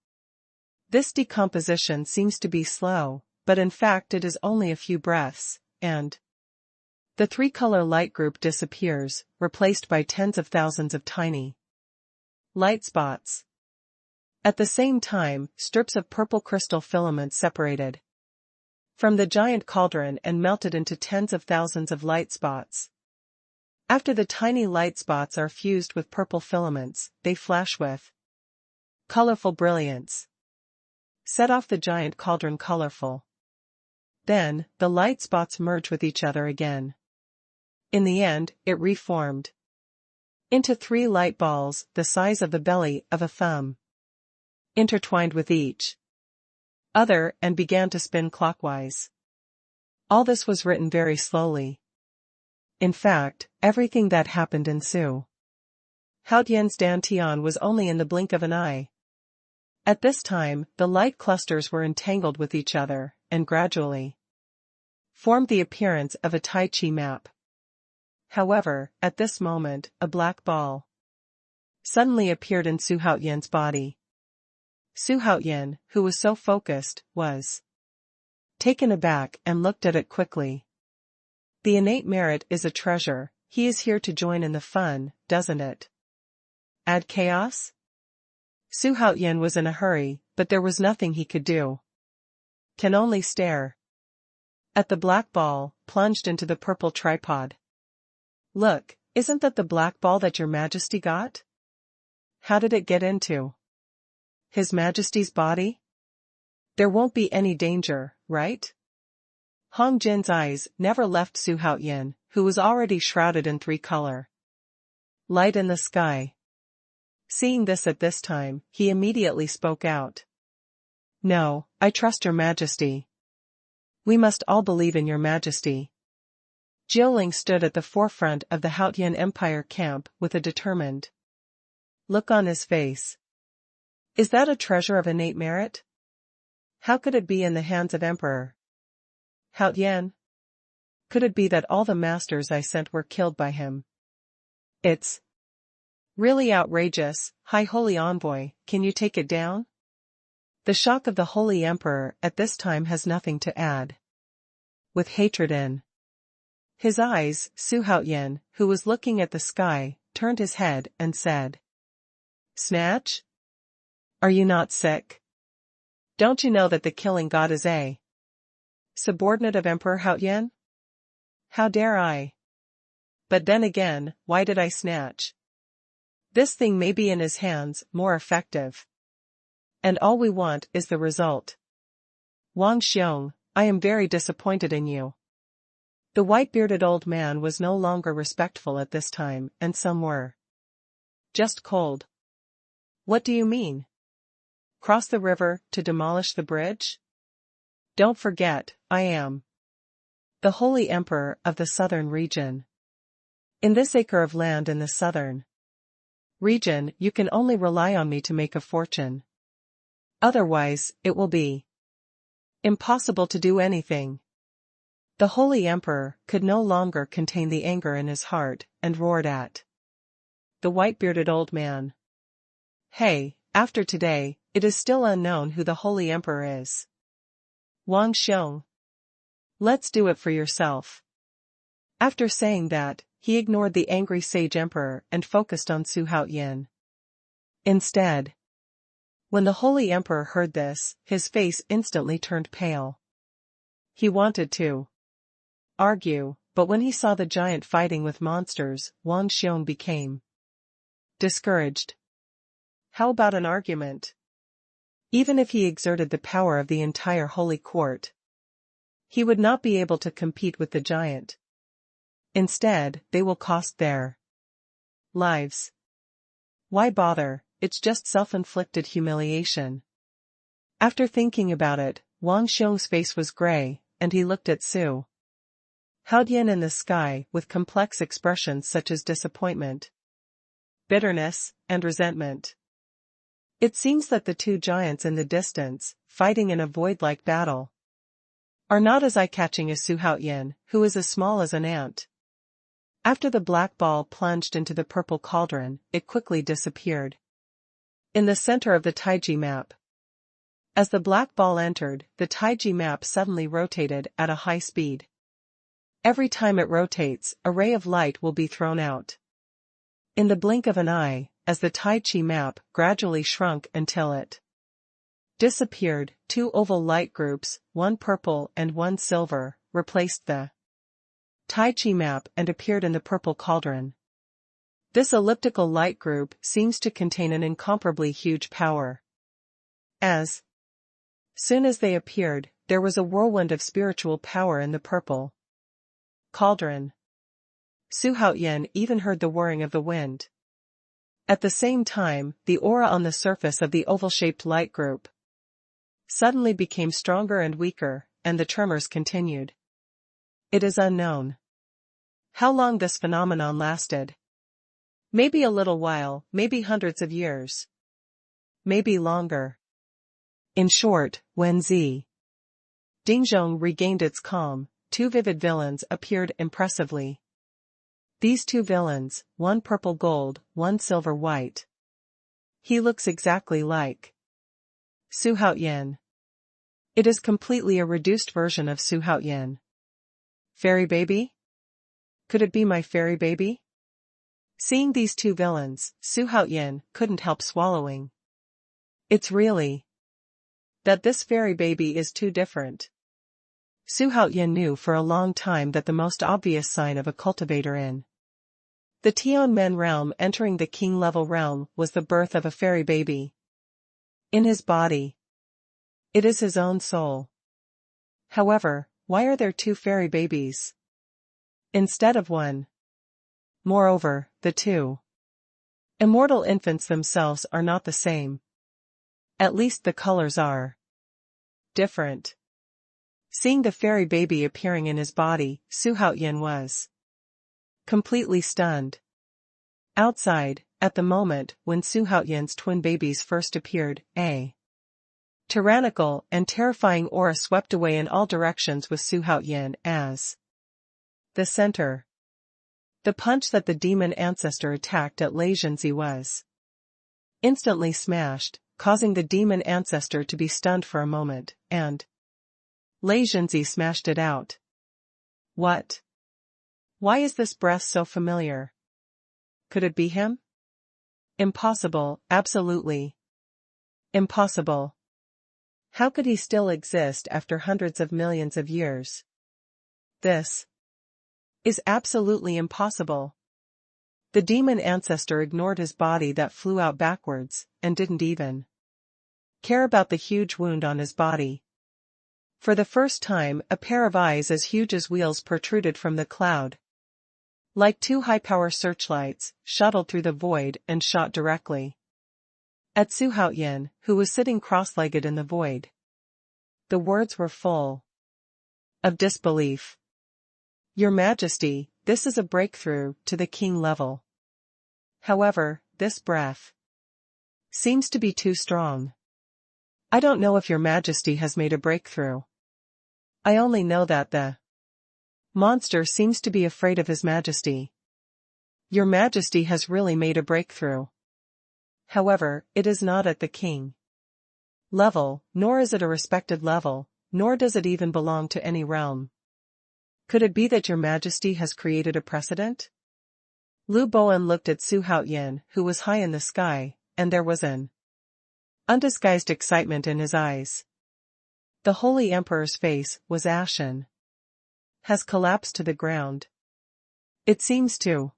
This decomposition seems to be slow, but in fact it is only a few breaths, and the three-color light group disappears, replaced by tens of thousands of tiny light spots. At the same time, strips of purple crystal filaments separated from the giant cauldron and melted into tens of thousands of light spots. After the tiny light spots are fused with purple filaments, they flash with colorful brilliance. Set off the giant cauldron colorful. Then, the light spots merge with each other again. In the end, it reformed into 3 light balls the size of the belly of a thumb, intertwined with each other and began to spin clockwise. All this was written very slowly. In fact, everything that happened in Xuanhuan's dantian was only in the blink of an eye. At this time, the light clusters were entangled with each other, and gradually formed the appearance of a Tai Chi map. However, at this moment, a black ball suddenly appeared in Xuanhuan's body. Xuanhuan, who was so focused, was taken aback and looked at it quickly. The innate merit is a treasure. He is here to join in the fun, doesn't it? Add chaos? Xuanhuan was in a hurry, but there was nothing he could do. Can only stare at the black ball, plunged into the purple tripod. Look, isn't that the black ball that your majesty got? How did it get into His Majesty's body? There won't be any danger, right? Hong Jin's eyes never left Xuanhuan, who was already shrouded in 3-color light in the sky. Seeing this at this time, he immediately spoke out. No, I trust your majesty. We must all believe in your majesty. Jiuling stood at the forefront of the Haotian Empire camp with a determined look on his face. Is that a treasure of innate merit? How could it be in the hands of Emperor Haotian? Could it be that all the masters I sent were killed by him? It's really outrageous. High Holy Envoy, can you take it down? The shock of the Holy Emperor at this time has nothing to add. With hatred in his eyes, Xuanhuan, who was looking at the sky, turned his head and said, Snatch? Are you not sick? Don't you know that the killing god is a subordinate of Emperor Haotian? How dare I? But then again, why did I snatch? This thing may be in his hands, more effective. And all we want is the result. Wang Xiong, I am very disappointed in you. The white-bearded old man was no longer respectful at this time, and some were just cold. What do you mean? Cross the river to demolish the bridge? Don't forget, I am the Holy Emperor of the southern region. In this acre of land in the southern region, you can only rely on me to make a fortune. Otherwise, it will be impossible to do anything. The Holy Emperor could no longer contain the anger in his heart, and roared at the white-bearded old man. Hey, after today, it is still unknown who the Holy Emperor is. Wang Xiong. Let's do it for yourself. After saying that, he ignored the angry sage emperor and focused on Xuanhuan. Instead, when the Holy Emperor heard this, his face instantly turned pale. He wanted to argue, but when he saw the giant fighting with monsters, Wang Xiong became discouraged. How about an argument? Even if he exerted the power of the entire holy court, he would not be able to compete with the giant. Instead, they will cost their lives. Why bother? It's just self-inflicted humiliation. After thinking about it, Wang Xiong's face was gray, and he looked at Xu Haoyan in the sky with complex expressions such as disappointment, bitterness, and resentment. It seems that the two giants in the distance, fighting in a void-like battle, are not as eye-catching as Xu Haoyan, who is as small as an ant. After the black ball plunged into the purple cauldron, it quickly disappeared. In the center of the Taiji map. As the black ball entered, the Taiji map suddenly rotated at a high speed. Every time it rotates, a ray of light will be thrown out. In the blink of an eye, as the Taiji map gradually shrunk until it disappeared, two oval light groups, one purple and one silver, replaced the Taiji map and appeared in the purple cauldron. This elliptical light group seems to contain an incomparably huge power. As soon as they appeared, there was a whirlwind of spiritual power in the purple cauldron. Xu Haoyan even heard the whirring of the wind. At the same time, the aura on the surface of the oval-shaped light group suddenly became stronger and weaker, and the tremors continued. It is unknown how long this phenomenon lasted. Maybe a little while, maybe hundreds of years. Maybe longer. In short, when Dingzhong regained its calm, two vivid villains appeared impressively. These two villains, one purple gold, one silver white. He looks exactly like Xu Haoyan. It is completely a reduced version of Xu Haoyan. Fairy baby? Could it be my fairy baby? Seeing these two villains, Xu Haoyan couldn't help swallowing. It's really that this fairy baby is too different. Xu Haoyan knew for a long time that the most obvious sign of a cultivator in the Tianmen realm entering the king-level realm was the birth of a fairy baby. In his body. It is his own soul. However, why are there two fairy babies instead of one? Moreover, the two immortal infants themselves are not the same. At least the colors are different. Seeing the fairy baby appearing in his body, Xu Haoyan was completely stunned. Outside, at the moment when Xu Haoyan's twin babies first appeared, a tyrannical and terrifying aura swept away in all directions with Xu Haoyan as the center. The punch that the demon ancestor attacked at Lei Zhenzi was instantly smashed, causing the demon ancestor to be stunned for a moment, and Lei Zhenzi smashed it out. What? Why is this breath so familiar? Could it be him? Impossible, absolutely impossible. How could he still exist after hundreds of millions of years? This is absolutely impossible. The demon ancestor ignored his body that flew out backwards, and didn't even care about the huge wound on his body. For the first time, a pair of eyes as huge as wheels protruded from the cloud. Like two high-power searchlights, shuttled through the void and shot directly at Xu Haoyan, who was sitting cross-legged in the void. The words were full of disbelief. Your Majesty, this is a breakthrough to the king level. However, this breath seems to be too strong. I don't know if your Majesty has made a breakthrough. I only know that the monster seems to be afraid of His Majesty. Your Majesty has really made a breakthrough. However, it is not at the king level, nor is it a respected level, nor does it even belong to any realm. Could it be that your Majesty has created a precedent? Lu Boan looked at Xu Haoyan, who was high in the sky, and there was an undisguised excitement in his eyes. The Holy Emperor's face was ashen. Has collapsed to the ground. It seems to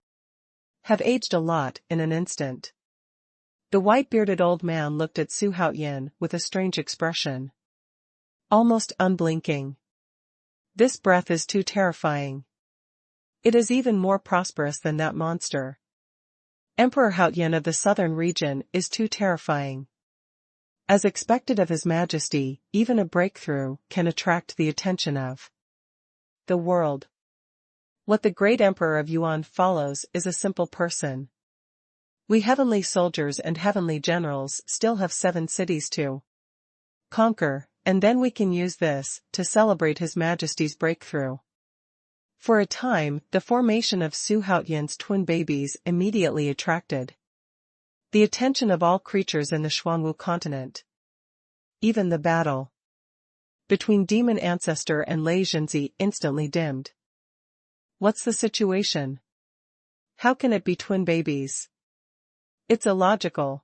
have aged a lot in an instant. The white-bearded old man looked at Xuanhuan with a strange expression. Almost unblinking. This breath is too terrifying. It is even more prosperous than that monster. Emperor Xuanhuan of the southern region is too terrifying. As expected of His Majesty, even a breakthrough can attract the attention of the world. What the great Emperor of Yuan follows is a simple person. We heavenly soldiers and heavenly generals still have 7 cities to conquer, and then we can use this to celebrate His Majesty's breakthrough. For a time, the formation of Xuanhuan's twin babies immediately attracted the attention of all creatures in the Xuanwu continent. Even the battle between Demon Ancestor and Lei Zhenzi instantly dimmed. What's the situation? How can it be twin babies? It's illogical.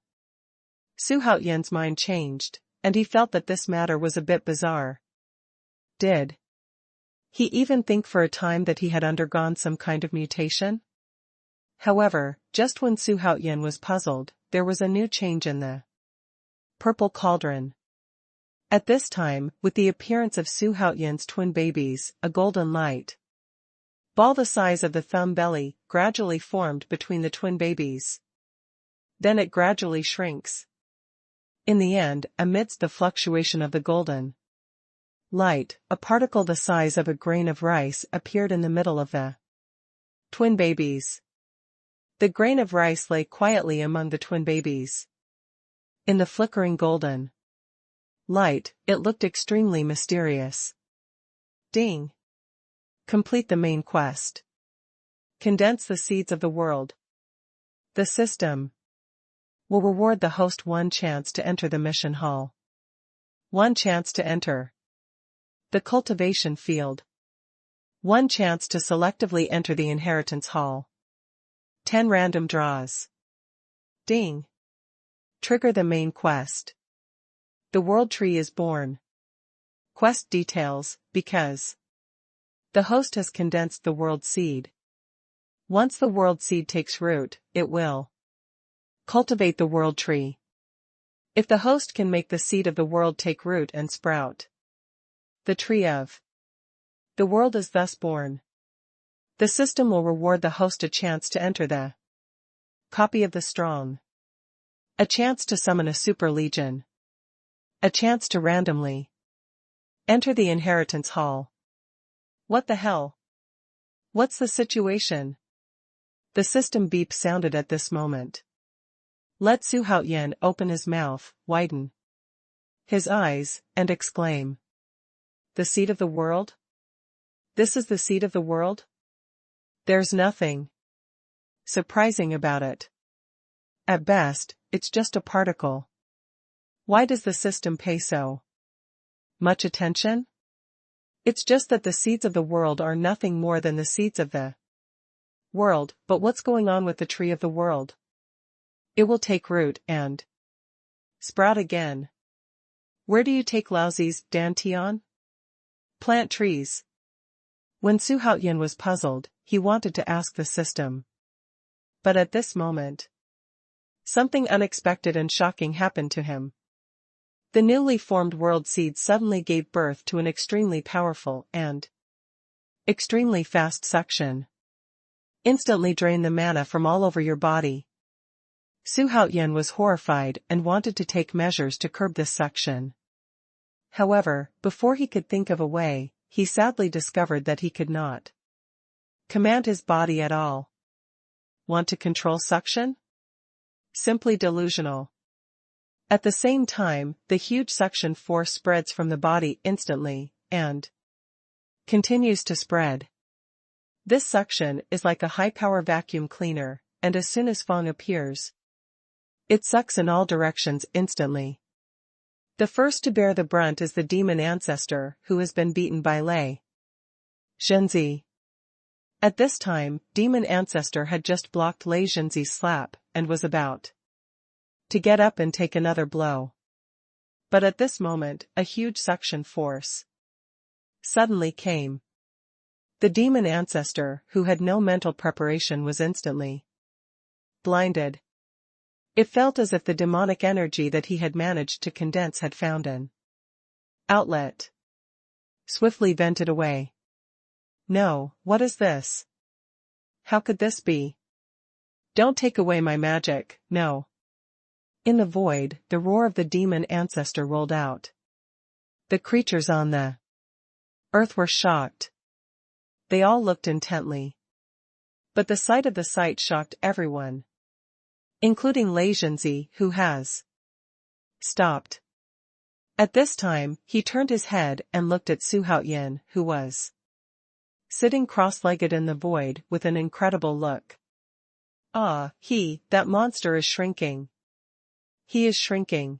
Xuanhuan's mind changed, and he felt that this matter was a bit bizarre. Did he even think for a time that he had undergone some kind of mutation? However, just when Xuanhuan was puzzled, there was a new change in the purple cauldron. At this time, with the appearance of Xuanhuan's twin babies, a golden light ball the size of the thumb belly gradually formed between the twin babies. Then it gradually shrinks. In the end, amidst the fluctuation of the golden light, a particle the size of a grain of rice appeared in the middle of the twin babies. The grain of rice lay quietly among the twin babies. In the flickering golden light, it looked extremely mysterious. Ding! Complete the main quest. Condense the seeds of the world. The system will reward the host 1 chance to enter the mission hall. 1 chance to enter the cultivation field. 1 chance to selectively enter the inheritance hall. 10 random draws. Ding! Trigger the main quest. The world tree is born. Quest details, because the host has condensed the world seed. Once the world seed takes root, it will cultivate the world tree. If the host can make the seed of the world take root and sprout, the tree of the world is thus born. The system will reward the host a chance to enter the copy of the strong, a chance to summon a super legion, a chance to randomly enter the inheritance hall. What the hell? What's the situation? The system beep sounded at this moment. Let Xuanhuan open his mouth, widen his eyes, and exclaim. The seed of the world? This is the seed of the world? There's nothing surprising about it. At best, it's just a particle. Why does the system pay so much attention? It's just that the seeds of the world are nothing more than the seeds of the world, but what's going on with the tree of the world? It will take root and sprout again. Where do you take Laozi's Dantian? Plant trees. When Xuanhuan was puzzled, he wanted to ask the system. But at this moment, something unexpected and shocking happened to him. The newly formed world seed suddenly gave birth to an extremely powerful and extremely fast suction. Instantly drain the mana from all over your body. Xuanhuan was horrified and wanted to take measures to curb this suction. However, before he could think of a way, he sadly discovered that he could not command his body at all. Want to control suction? Simply delusional. At the same time, the huge suction force spreads from the body instantly, and continues to spread. This suction is like a high-power vacuum cleaner, and as soon as Fang appears, it sucks in all directions instantly. The first to bear the brunt is the demon ancestor, who has been beaten by Lei Zhenzi. At this time, demon ancestor had just blocked Lei Zhenzi's slap, and was about to get up and take another blow. But at this moment, a huge suction force suddenly came. The demon ancestor, who had no mental preparation, was instantly blinded. It felt as if the demonic energy that he had managed to condense had found an outlet. Swiftly vented away. No, what is this? How could this be? Don't take away my magic, no. In the void, the roar of the demon ancestor rolled out. The creatures on the earth were shocked. They all looked intently. But the sight of the sight shocked everyone, including Lei Zhenzi, who has stopped. At this time, he turned his head and looked at Xuanhuan, who was sitting cross-legged in the void with an incredible look. Ah, that monster is shrinking. He is shrinking.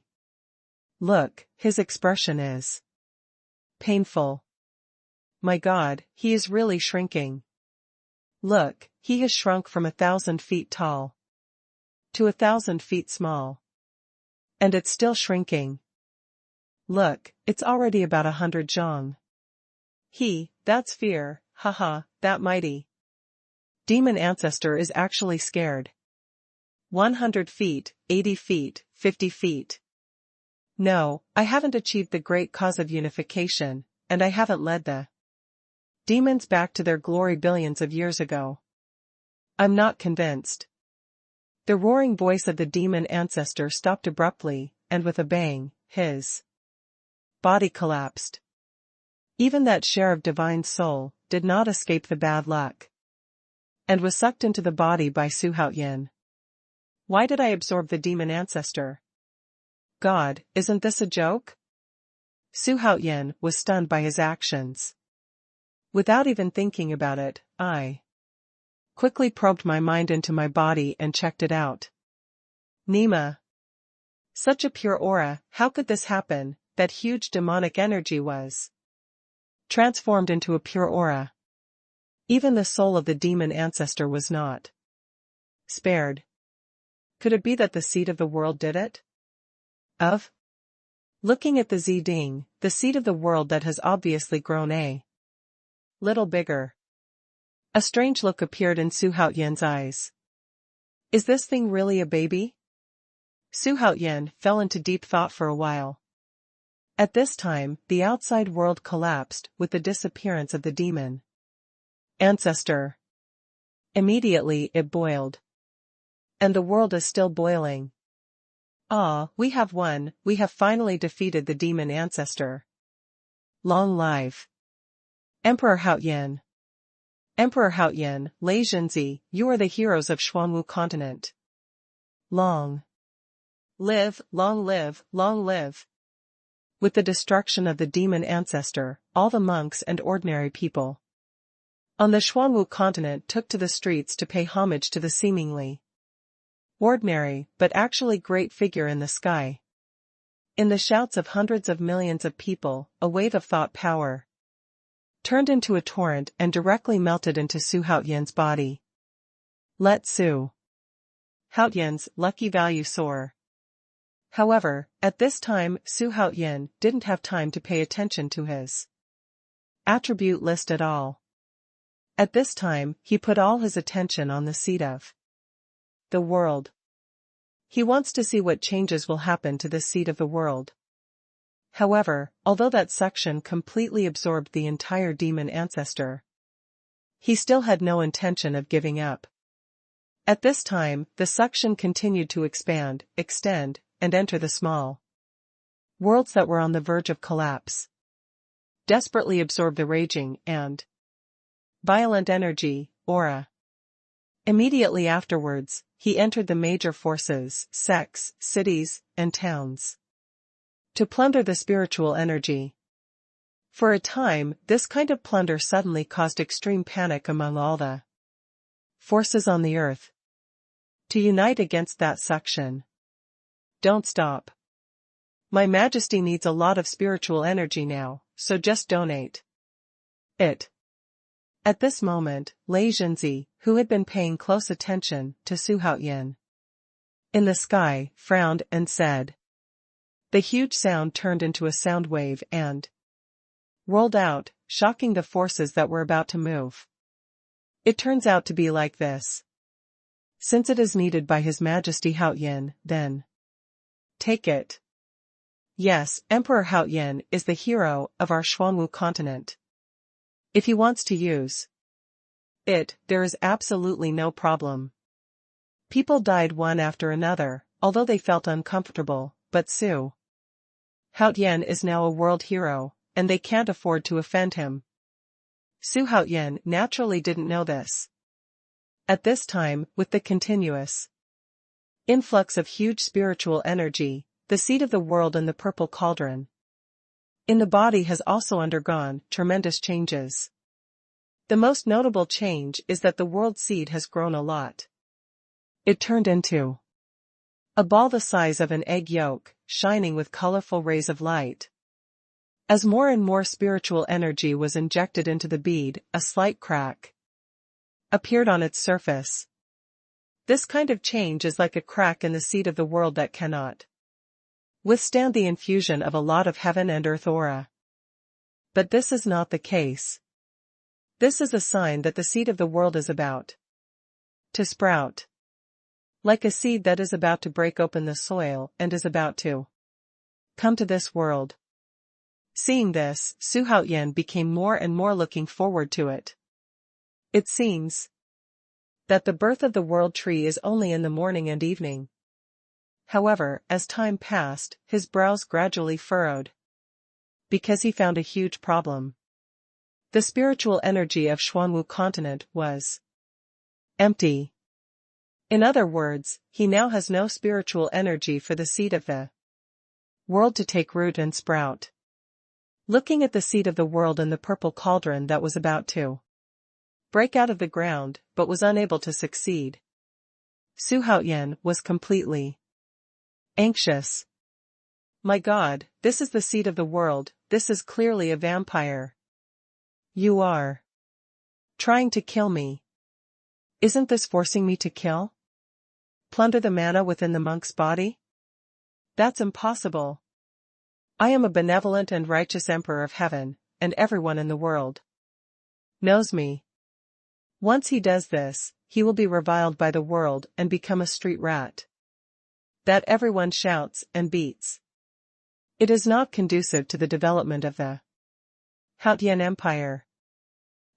Look, his expression is painful. My God, he is really shrinking. Look, he has shrunk from 1,000 feet tall to 1,000 feet small. And it's still shrinking. Look, it's already about 100 zhong. That's fear, haha, that mighty demon ancestor is actually scared. 100 feet, 80 feet, 50 feet. No, I haven't achieved the great cause of unification, and I haven't led the demons back to their glory billions of years ago. I'm not convinced. The roaring voice of the demon ancestor stopped abruptly, and with a bang, his body collapsed. Even that share of divine soul did not escape the bad luck, and was sucked into the body by Xuanhuan. Why did I absorb the demon ancestor? God, isn't this a joke? Xuanhuan was stunned by his actions. Without even thinking about it, I quickly probed my mind into my body and checked it out. Nima. Such a pure aura, how could this happen? That huge demonic energy was transformed into a pure aura. Even the soul of the demon ancestor was not spared. Could it be that the seed of the world did it? Looking at the Ziding, the seed of the world that has obviously grown a little bigger. A strange look appeared in Xuanhuan's eyes. Is this thing really a baby? Xuanhuan fell into deep thought for a while. At this time, the outside world collapsed with the disappearance of the demon ancestor. Immediately it boiled. And the world is still boiling. Ah, we have won, we have finally defeated the demon ancestor. Long live Emperor Haoyan. Emperor Haoyan, Lei Zhenzi, you are the heroes of Xuanwu continent. Long live, long live, long live. With the destruction of the demon ancestor, all the monks and ordinary people on the Xuanwu continent took to the streets to pay homage to the seemingly ordinary, but actually great figure in the sky. In the shouts of hundreds of millions of people, a wave of thought power turned into a torrent and directly melted into Xuanhuan's body. Let Xuanhuan's lucky value soar. However, at this time Xuanhuan didn't have time to pay attention to his attribute list at all. At this time, he put all his attention on the seed of the world. He wants to see what changes will happen to the seed of the world. However, although that section completely absorbed the entire demon ancestor, he still had no intention of giving up. At this time, the suction continued to expand, extend, and enter the small worlds that were on the verge of collapse. Desperately absorb the raging and violent energy, aura. Immediately afterwards, he entered the major forces, sects, cities, and towns to plunder the spiritual energy. For a time, this kind of plunder suddenly caused extreme panic among all the forces on the earth to unite against that section. Don't stop. My Majesty needs a lot of spiritual energy now, so just donate it. At this moment, Lei Zhenzi, who had been paying close attention to Xuanhuan in the sky, frowned and said. The huge sound turned into a sound wave and rolled out, shocking the forces that were about to move. It turns out to be like this. Since it is needed by His Majesty Haoyan, then take it. Yes, Emperor Haoyan is the hero of our Xuanwu continent. If he wants to use it, there is absolutely no problem. People died one after another, although they felt uncomfortable, but Su Haoyan is now a world hero, and they can't afford to offend him. Su Haoyan naturally didn't know this. At this time, with the continuous influx of huge spiritual energy, the seed of the world in the purple cauldron in the body has also undergone tremendous changes. The most notable change is that the world seed has grown a lot. It turned into a ball the size of an egg yolk, shining with colorful rays of light. As more and more spiritual energy was injected into the bead, a slight crack appeared on its surface. This kind of change is like a crack in the seed of the world that cannot withstand the infusion of a lot of heaven and earth aura. But this is not the case. This is a sign that the seed of the world is about to sprout. Like a seed that is about to break open the soil and is about to come to this world. Seeing this, Su Haoyan became more and more looking forward to it. It seems that the birth of the world tree is only in the morning and evening. However, as time passed, his brows gradually furrowed. Because he found a huge problem. The spiritual energy of Xuanwu continent was empty. In other words, he now has no spiritual energy for the seed of the world to take root and sprout. Looking at the seed of the world in the purple cauldron that was about to break out of the ground, but was unable to succeed, Su Haoyan was completely anxious. My God, this is the seed of the world, this is clearly a vampire. You are trying to kill me. Isn't this forcing me to kill? Plunder the mana within the monk's body? That's impossible. I am a benevolent and righteous emperor of heaven, and everyone in the world knows me. Once he does this, he will be reviled by the world and become a street rat that everyone shouts and beats. It is not conducive to the development of the Haoyan Empire.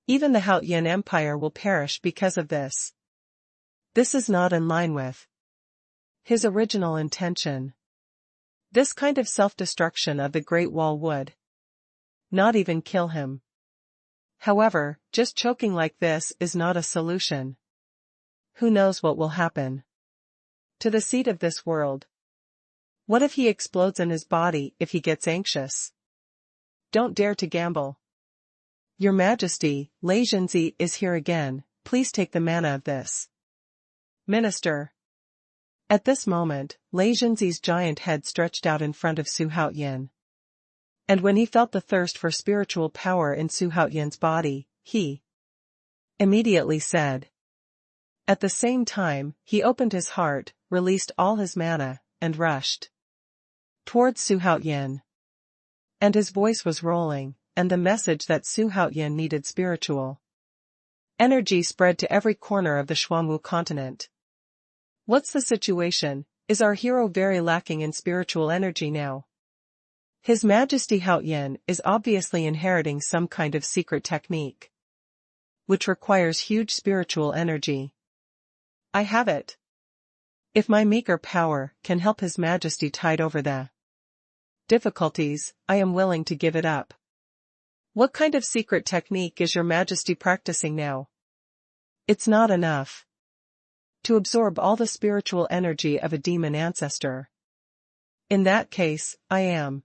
Even the Haoyan Empire will perish because of this. This is not in line with his original intention. This kind of self-destruction of the Great Wall would not even kill him. However, just choking like this is not a solution. Who knows what will happen to the seed of this world? What if he explodes in his body if he gets anxious? Don't dare to gamble. Your Majesty, Lei Zhenzi is here again, please take the mana of this minister. At this moment, Lei Zhenzi's giant head stretched out in front of Su Haoyan. And when he felt the thirst for spiritual power in Su Haoyan's body, he immediately said. At the same time, he opened his heart, released all his mana, and rushed towards Su Haoyan. And his voice was rolling, and the message that Su Haoyan needed spiritual energy spread to every corner of the Xuanwu continent. What's the situation? Is our hero very lacking in spiritual energy now? His Majesty Haoyan is obviously inheriting some kind of secret technique, which requires huge spiritual energy. I have it. If my meager power can help His Majesty tide over the difficulties, I am willing to give it up. What kind of secret technique is your Majesty practicing now? It's not enough to absorb all the spiritual energy of a demon ancestor. In that case, I am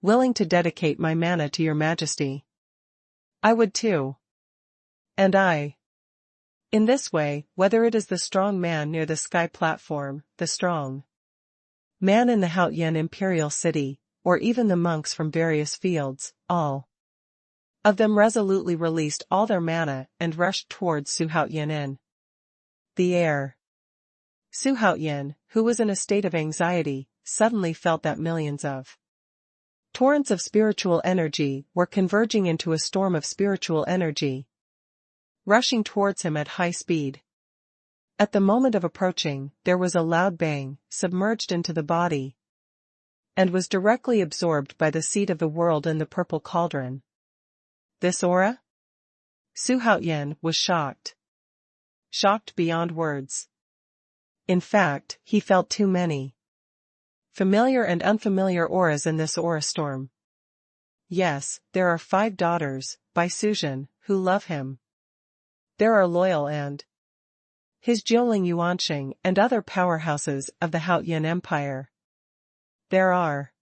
willing to dedicate my mana to your Majesty. I would too. And I. In this way, whether it is the strong man near the sky platform, the strong man in the Haoyan imperial city, or even the monks from various fields, all of them resolutely released all their mana and rushed towards Su Haoyan in the air. Su Haoyan, who was in a state of anxiety, suddenly felt that millions of torrents of spiritual energy were converging into a storm of spiritual energy, rushing towards him at high speed. At the moment of approaching, there was a loud bang, submerged into the body, and was directly absorbed by the seed of the world in the purple cauldron. This aura? Xuanhuan was shocked. Shocked beyond words. In fact, he felt too many familiar and unfamiliar auras in this aura storm. Yes, there are 5 daughters, by Suzhen, who love him. There are loyal and his Jiuling Yuanqing and other powerhouses of the Haotian Empire. There are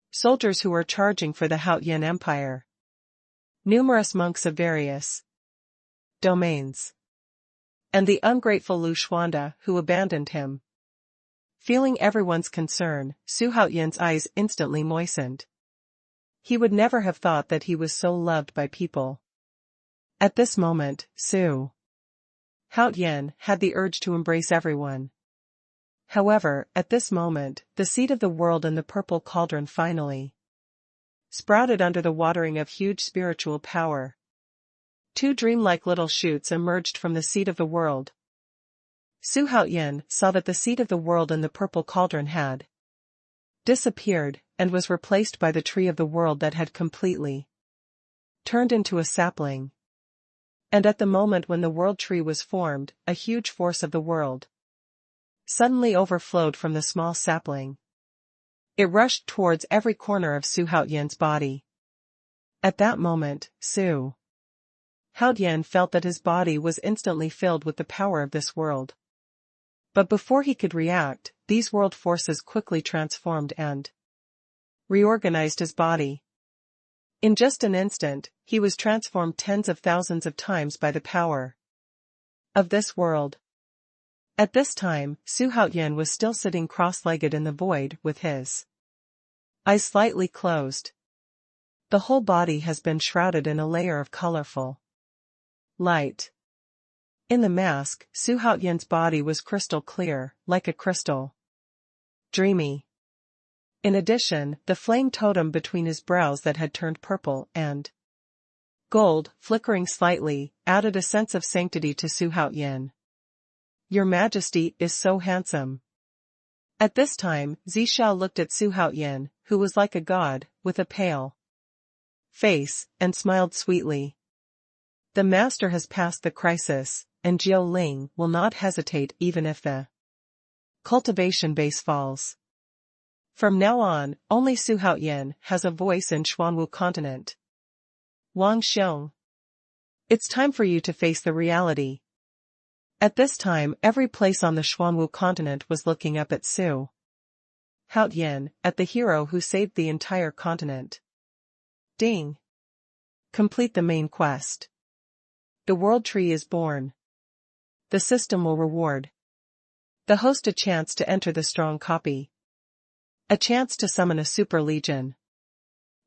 soldiers who are charging for the Haotian Empire. Numerous monks of various domains. And the ungrateful Lu Xuanda who abandoned him. Feeling everyone's concern, Xuanhuan's eyes instantly moistened. He would never have thought that he was so loved by people. At this moment, Xuanhuan had the urge to embrace everyone. However, at this moment, the seed of the world in the purple cauldron finally sprouted under the watering of huge spiritual power. 2 dreamlike little shoots emerged from the seed of the world. Xuanhuan saw that the seed of the world in the purple cauldron had disappeared, and was replaced by the tree of the world that had completely turned into a sapling. And at the moment when the world tree was formed, a huge force of the world suddenly overflowed from the small sapling. It rushed towards every corner of Xuanhuan's body. At that moment, Xuanhuan felt that his body was instantly filled with the power of this world. But before he could react, these world forces quickly transformed and reorganized his body. In just an instant, he was transformed tens of thousands of times by the power of this world. At this time, Xuanhuan was still sitting cross-legged in the void with his eyes slightly closed. The whole body has been shrouded in a layer of colorful light. In the mask, Xuanhuan's body was crystal clear, like a crystal. Dreamy. In addition, the flame totem between his brows that had turned purple and gold, flickering slightly, added a sense of sanctity to Xuanhuan. Your Majesty is so handsome. At this time, Zishao looked at Xuanhuan, who was like a god, with a pale face, and smiled sweetly. The master has passed the crisis, and Jiu Ling will not hesitate even if the cultivation base falls. From now on, only Xuanhuan has a voice in Xuanwu continent. Wang Xiong. It's time for you to face the reality. At this time, every place on the Xuanwu continent was looking up at Xuanhuan, at the hero who saved the entire continent. Ding. Complete the main quest. The world tree is born. The system will reward the host a chance to enter the strong copy. A chance to summon a super legion.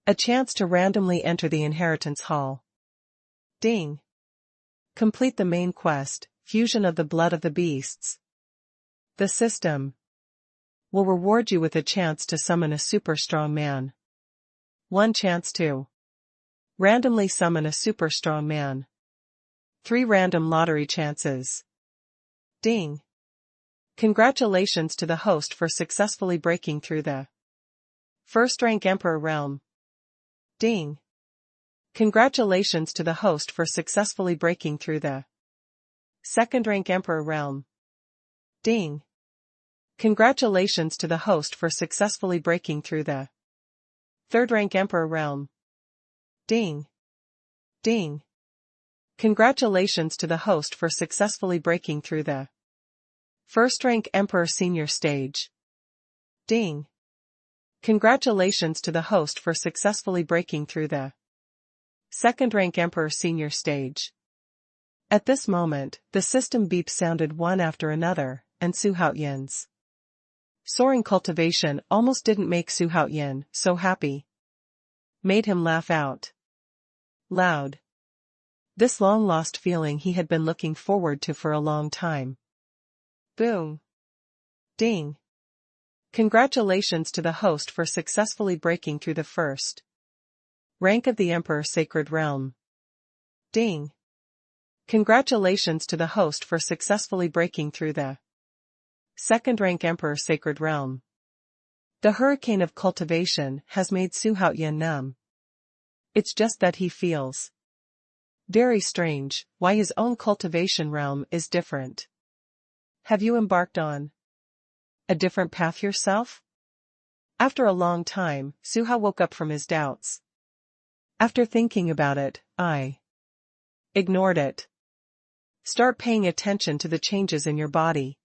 A chance to randomly enter the inheritance hall. Ding. Complete the main quest, fusion of the blood of the beasts. The system will reward you with a chance to summon a super strong man. 1 chance to randomly summon a super strong man. 3 random lottery chances. Ding. Congratulations to the host for successfully breaking through the first rank Emperor realm. Ding. Congratulations to the host for successfully breaking through the second rank Emperor realm. Ding. Congratulations to the host for successfully breaking through the third rank Emperor realm. Ding. Ding. Congratulations to the host for successfully breaking through the first rank Emperor Senior Stage. Ding. Congratulations to the host for successfully breaking through the second rank Emperor Senior Stage. At this moment, the system beeps sounded one after another, and Xuanhuan's soaring cultivation almost didn't make Xuanhuan so happy. Made him laugh out loud. This long-lost feeling he had been looking forward to for a long time. Boom. Ding. Congratulations to the host for successfully breaking through the first rank of the Emperor Sacred Realm. Ding. Congratulations to the host for successfully breaking through the second-rank Emperor Sacred Realm. The hurricane of cultivation has made Xuanhuan numb. It's just that he feels very strange why his own cultivation realm is different. Have you embarked on a different path yourself? After a long time, Xuanhuan woke up from his doubts. After thinking about it, I ignored it. Start paying attention to the changes in your body.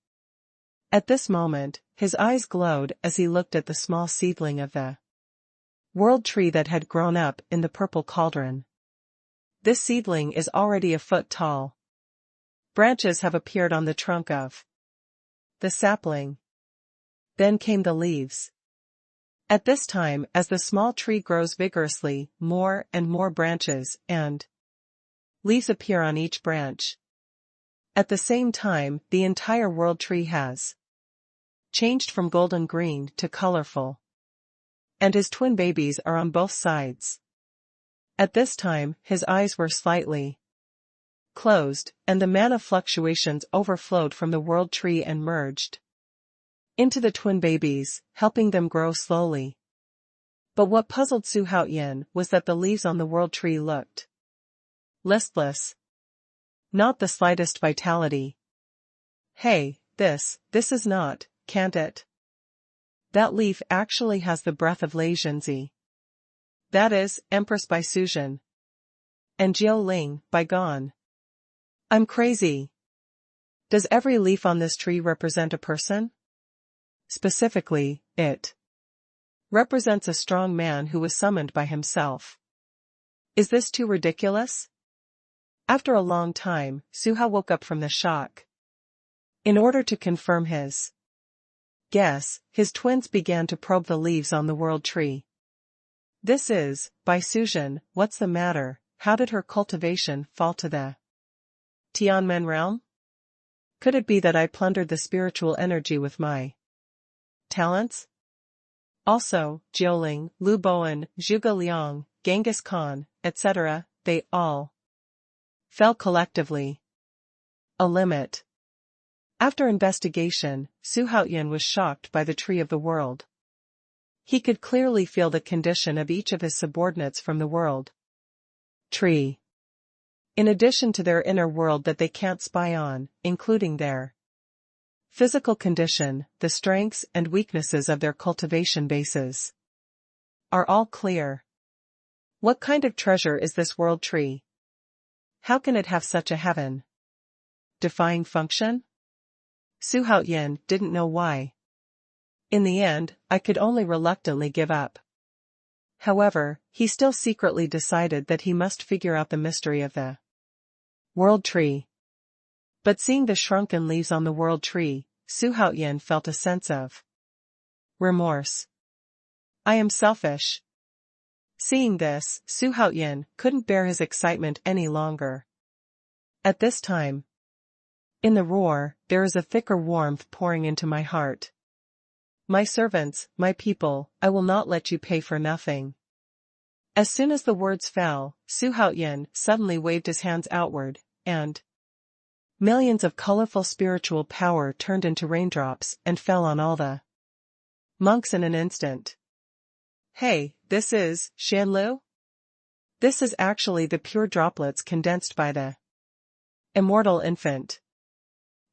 At this moment, his eyes glowed as he looked at the small seedling of the world tree that had grown up in the purple cauldron. This seedling is already a foot tall. Branches have appeared on the trunk of the sapling. Then came the leaves. At this time, as the small tree grows vigorously, more and more branches and leaves appear on each branch. At the same time, the entire world tree has changed from golden green to colorful. And his twin babies are on both sides. At this time, his eyes were slightly closed, and the mana fluctuations overflowed from the world tree and merged into the twin babies, helping them grow slowly. But what puzzled Xuanhuan was that the leaves on the world tree looked listless. Not the slightest vitality. Hey, this is not, can't it? That leaf actually has the breath of Lei Zhenzi. That is, Empress by Suzhen. And Jiao Ling, by Gone. I'm crazy. Does every leaf on this tree represent a person? Specifically, it represents a strong man who was summoned by himself. Is this too ridiculous? After a long time, Xuanhuan woke up from the shock. In order to confirm his guess, his twins began to probe the leaves on the world tree. This is, by Suzhen, what's the matter? How did her cultivation fall to the Tianmen realm? Could it be that I plundered the spiritual energy with my talents? Also, Jiaoling, Lu Bowen, Zhuge Liang, Genghis Khan, etc., they all fell collectively. A limit. After investigation, Xuanhuan was shocked by the tree of the world. He could clearly feel the condition of each of his subordinates from the world tree. In addition to their inner world that they can't spy on, including their physical condition, the strengths and weaknesses of their cultivation bases are all clear. What kind of treasure is this world tree? How can it have such a heaven-defying function? Xuanhuan didn't know why. In the end, I could only reluctantly give up. However, he still secretly decided that he must figure out the mystery of the world tree. But seeing the shrunken leaves on the world tree, Xuanhuan felt a sense of remorse. I am selfish. Seeing this, Xuanhuan couldn't bear his excitement any longer. At this time, in the roar, there is a thicker warmth pouring into my heart. My servants, my people, I will not let you pay for nothing. As soon as the words fell, Xuanhuan suddenly waved his hands outward, and millions of colorful spiritual power turned into raindrops and fell on all the monks in an instant. Hey, this is Xianlu? This is actually the pure droplets condensed by the immortal infant.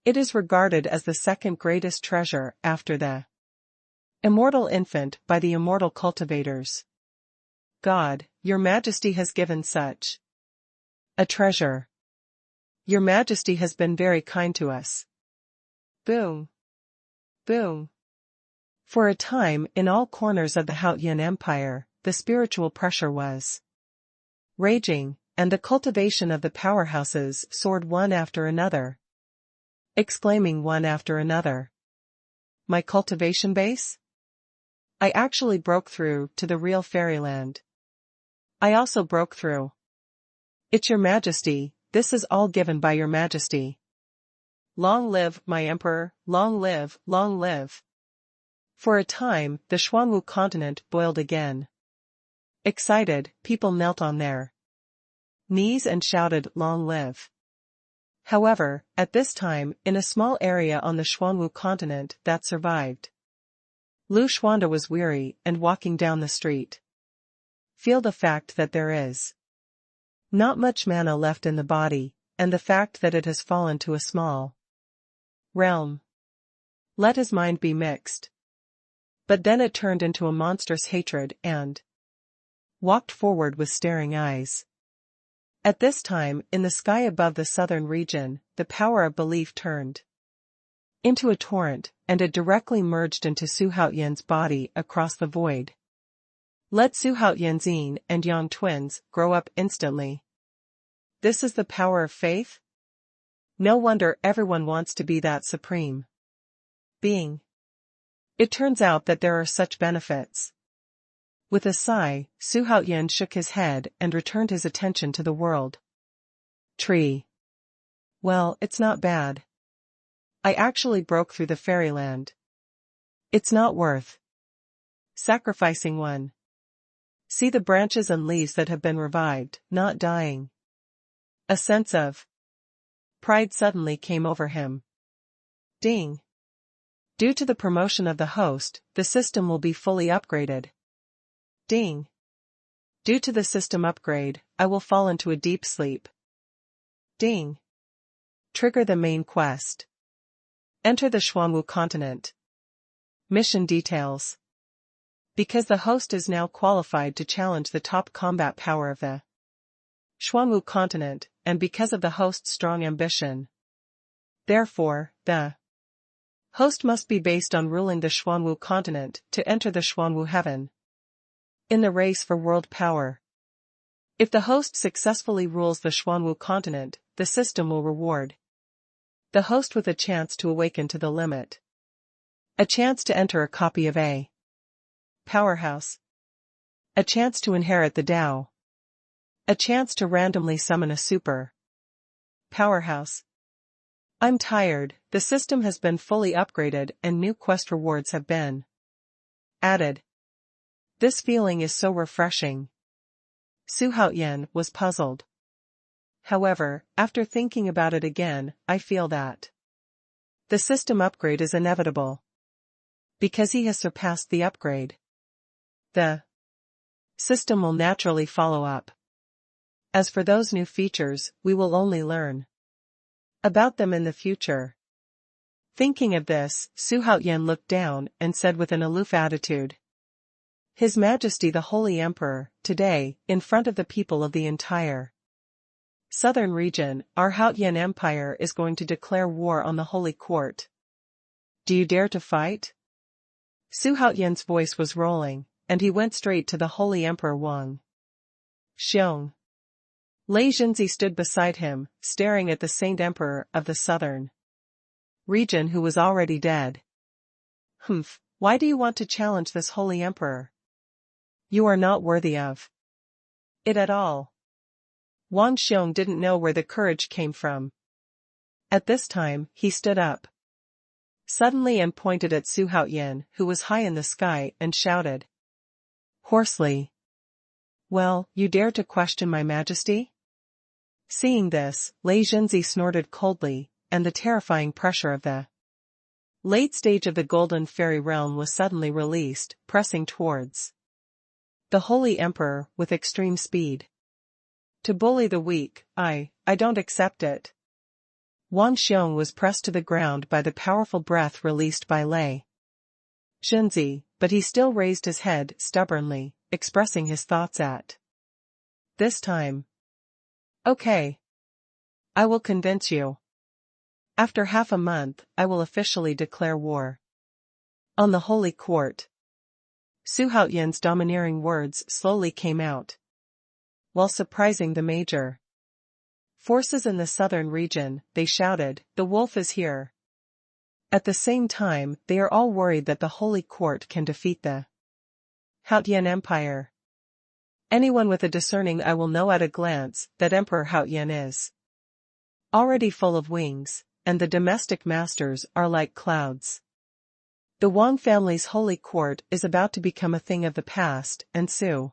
It is regarded as the second greatest treasure after the immortal infant by the immortal cultivators. God, your majesty has given such a treasure. Your majesty has been very kind to us. Boom. Boom. For a time, in all corners of the Haotian Empire, the spiritual pressure was raging, and the cultivation of the powerhouses soared one after another, exclaiming one after another. My cultivation base? I actually broke through to the real fairyland. I also broke through. It's your majesty, this is all given by your majesty. Long live, my emperor, long live, long live. For a time, the Xuanwu continent boiled again. Excited, people knelt on their knees and shouted, long live. However, at this time, in a small area on the Xuanwu continent that survived, Lu Xuanda was weary and walking down the street. Feel the fact that there is not much mana left in the body, and the fact that it has fallen to a small realm. Let his mind be mixed. But then it turned into a monstrous hatred and walked forward with staring eyes. At this time, in the sky above the southern region, the power of belief turned into a torrent, and it directly merged into Su Haoyan's body across the void. Let Su Haoyan's yin and yang twins grow up instantly. This is the power of faith? No wonder everyone wants to be that supreme being. It turns out that there are such benefits. With a sigh, Su Haoyan shook his head and returned his attention to the world tree. Well, it's not bad. I actually broke through the fairyland. It's not worth sacrificing one. See the branches and leaves that have been revived, not dying. A sense of pride suddenly came over him. Ding. Due to the promotion of the host, the system will be fully upgraded. Ding. Due to the system upgrade, I will fall into a deep sleep. Ding. Trigger the main quest. Enter the Xuanwu continent. Mission details. Because the host is now qualified to challenge the top combat power of the Xuanwu continent, and because of the host's strong ambition. Therefore, the host must be based on ruling the Xuanwu continent to enter the Xuanwu heaven. In the race for world power. If the host successfully rules the Xuanwu continent, the system will reward the host with a chance to awaken to the limit. A chance to enter a copy of a powerhouse. A chance to inherit the Dao. A chance to randomly summon a super powerhouse. I'm tired, the system has been fully upgraded and new quest rewards have been added. This feeling is so refreshing. Su Haoyan was puzzled. However, after thinking about it again, I feel that the system upgrade is inevitable. Because he has surpassed the upgrade, the system will naturally follow up. As for those new features, we will only learn about them in the future. Thinking of this, Su Haoyan looked down and said with an aloof attitude, His Majesty the Holy Emperor, today, in front of the people of the entire southern region, our Haoyan Empire is going to declare war on the Holy Court. Do you dare to fight? Su Haoyan's voice was rolling, and he went straight to the Holy Emperor Wang Xiong. Lei Jinzi stood beside him, staring at the Saint Emperor of the southern region who was already dead. Humph, why do you want to challenge this Holy Emperor? You are not worthy of it at all. Wang Xiong didn't know where the courage came from. At this time, he stood up suddenly and pointed at Su Haoyan, who was high in the sky, and shouted hoarsely, Well, you dare to question my majesty? Seeing this, Lei Jinzi snorted coldly, and the terrifying pressure of the late stage of the Golden Fairy Realm was suddenly released, pressing towards the Holy Emperor with extreme speed. To bully the weak, I don't accept it. Wang Xiong was pressed to the ground by the powerful breath released by Lei Jinzi, but he still raised his head stubbornly, expressing his thoughts at this time. Okay. I will convince you. After half a month, I will officially declare war on the Holy Court. Su Haoyan's domineering words slowly came out, while surprising the major forces in the southern region. They shouted, The wolf is here. At the same time, they are all worried that the Holy Court can defeat the Haoyan Empire. Anyone with a discerning eye will know at a glance that Emperor Haoyan is already full of wings, and the domestic masters are like clouds. The Wang family's Holy Court is about to become a thing of the past, and Su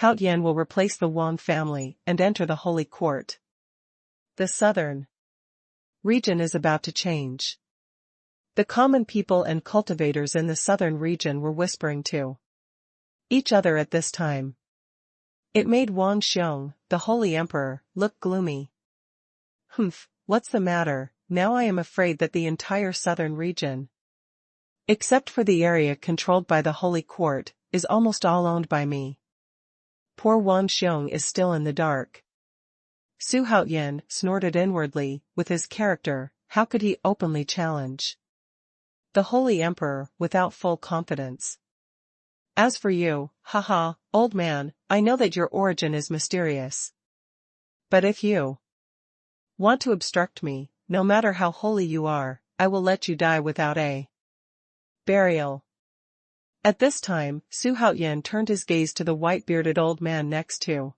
Haoyan will replace the Wang family and enter the Holy Court. The southern region is about to change. The common people and cultivators in the southern region were whispering to each other at this time. It made Wang Xiong, the holy emperor, look gloomy. Humph, what's the matter? Now I am afraid that the entire southern region, except for the area controlled by the holy court, is almost all owned by me. Poor Wang Xiong is still in the dark. Xuanhuan snorted inwardly, with his character, how could he openly challenge the holy emperor without full confidence? As for you, haha, old man, I know that your origin is mysterious. But if you want to obstruct me, no matter how holy you are, I will let you die without a burial. At this time, Xuanhuan turned his gaze to the white-bearded old man next to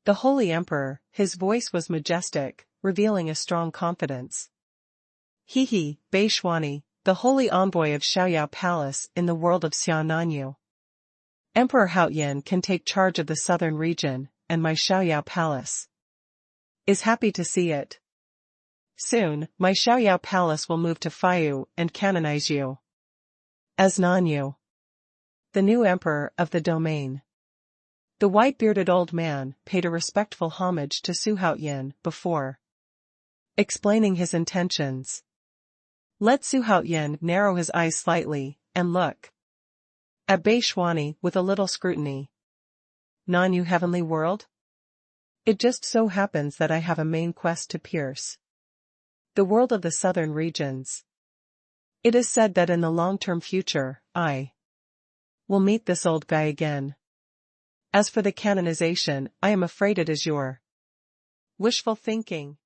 the holy emperor. His voice was majestic, revealing a strong confidence. He, Bei Xuani, the holy envoy of Xiaoyao Palace in the world of Xiananyu. Emperor Haoyan can take charge of the southern region, and my Xiaoyao Palace is happy to see it. Soon, my Xiaoyao Palace will move to Faiyu and canonize you as Nanyu, the new emperor of the domain. The white-bearded old man paid a respectful homage to Xuanhuan before explaining his intentions. Let Xuanhuan narrow his eyes slightly and look at Bei Xuani with a little scrutiny. Nanyu Heavenly World? It just so happens that I have a main quest to pierce the world of the southern regions. It is said that in the long-term future, I will meet this old guy again. As for the canonization, I am afraid it is your wishful thinking.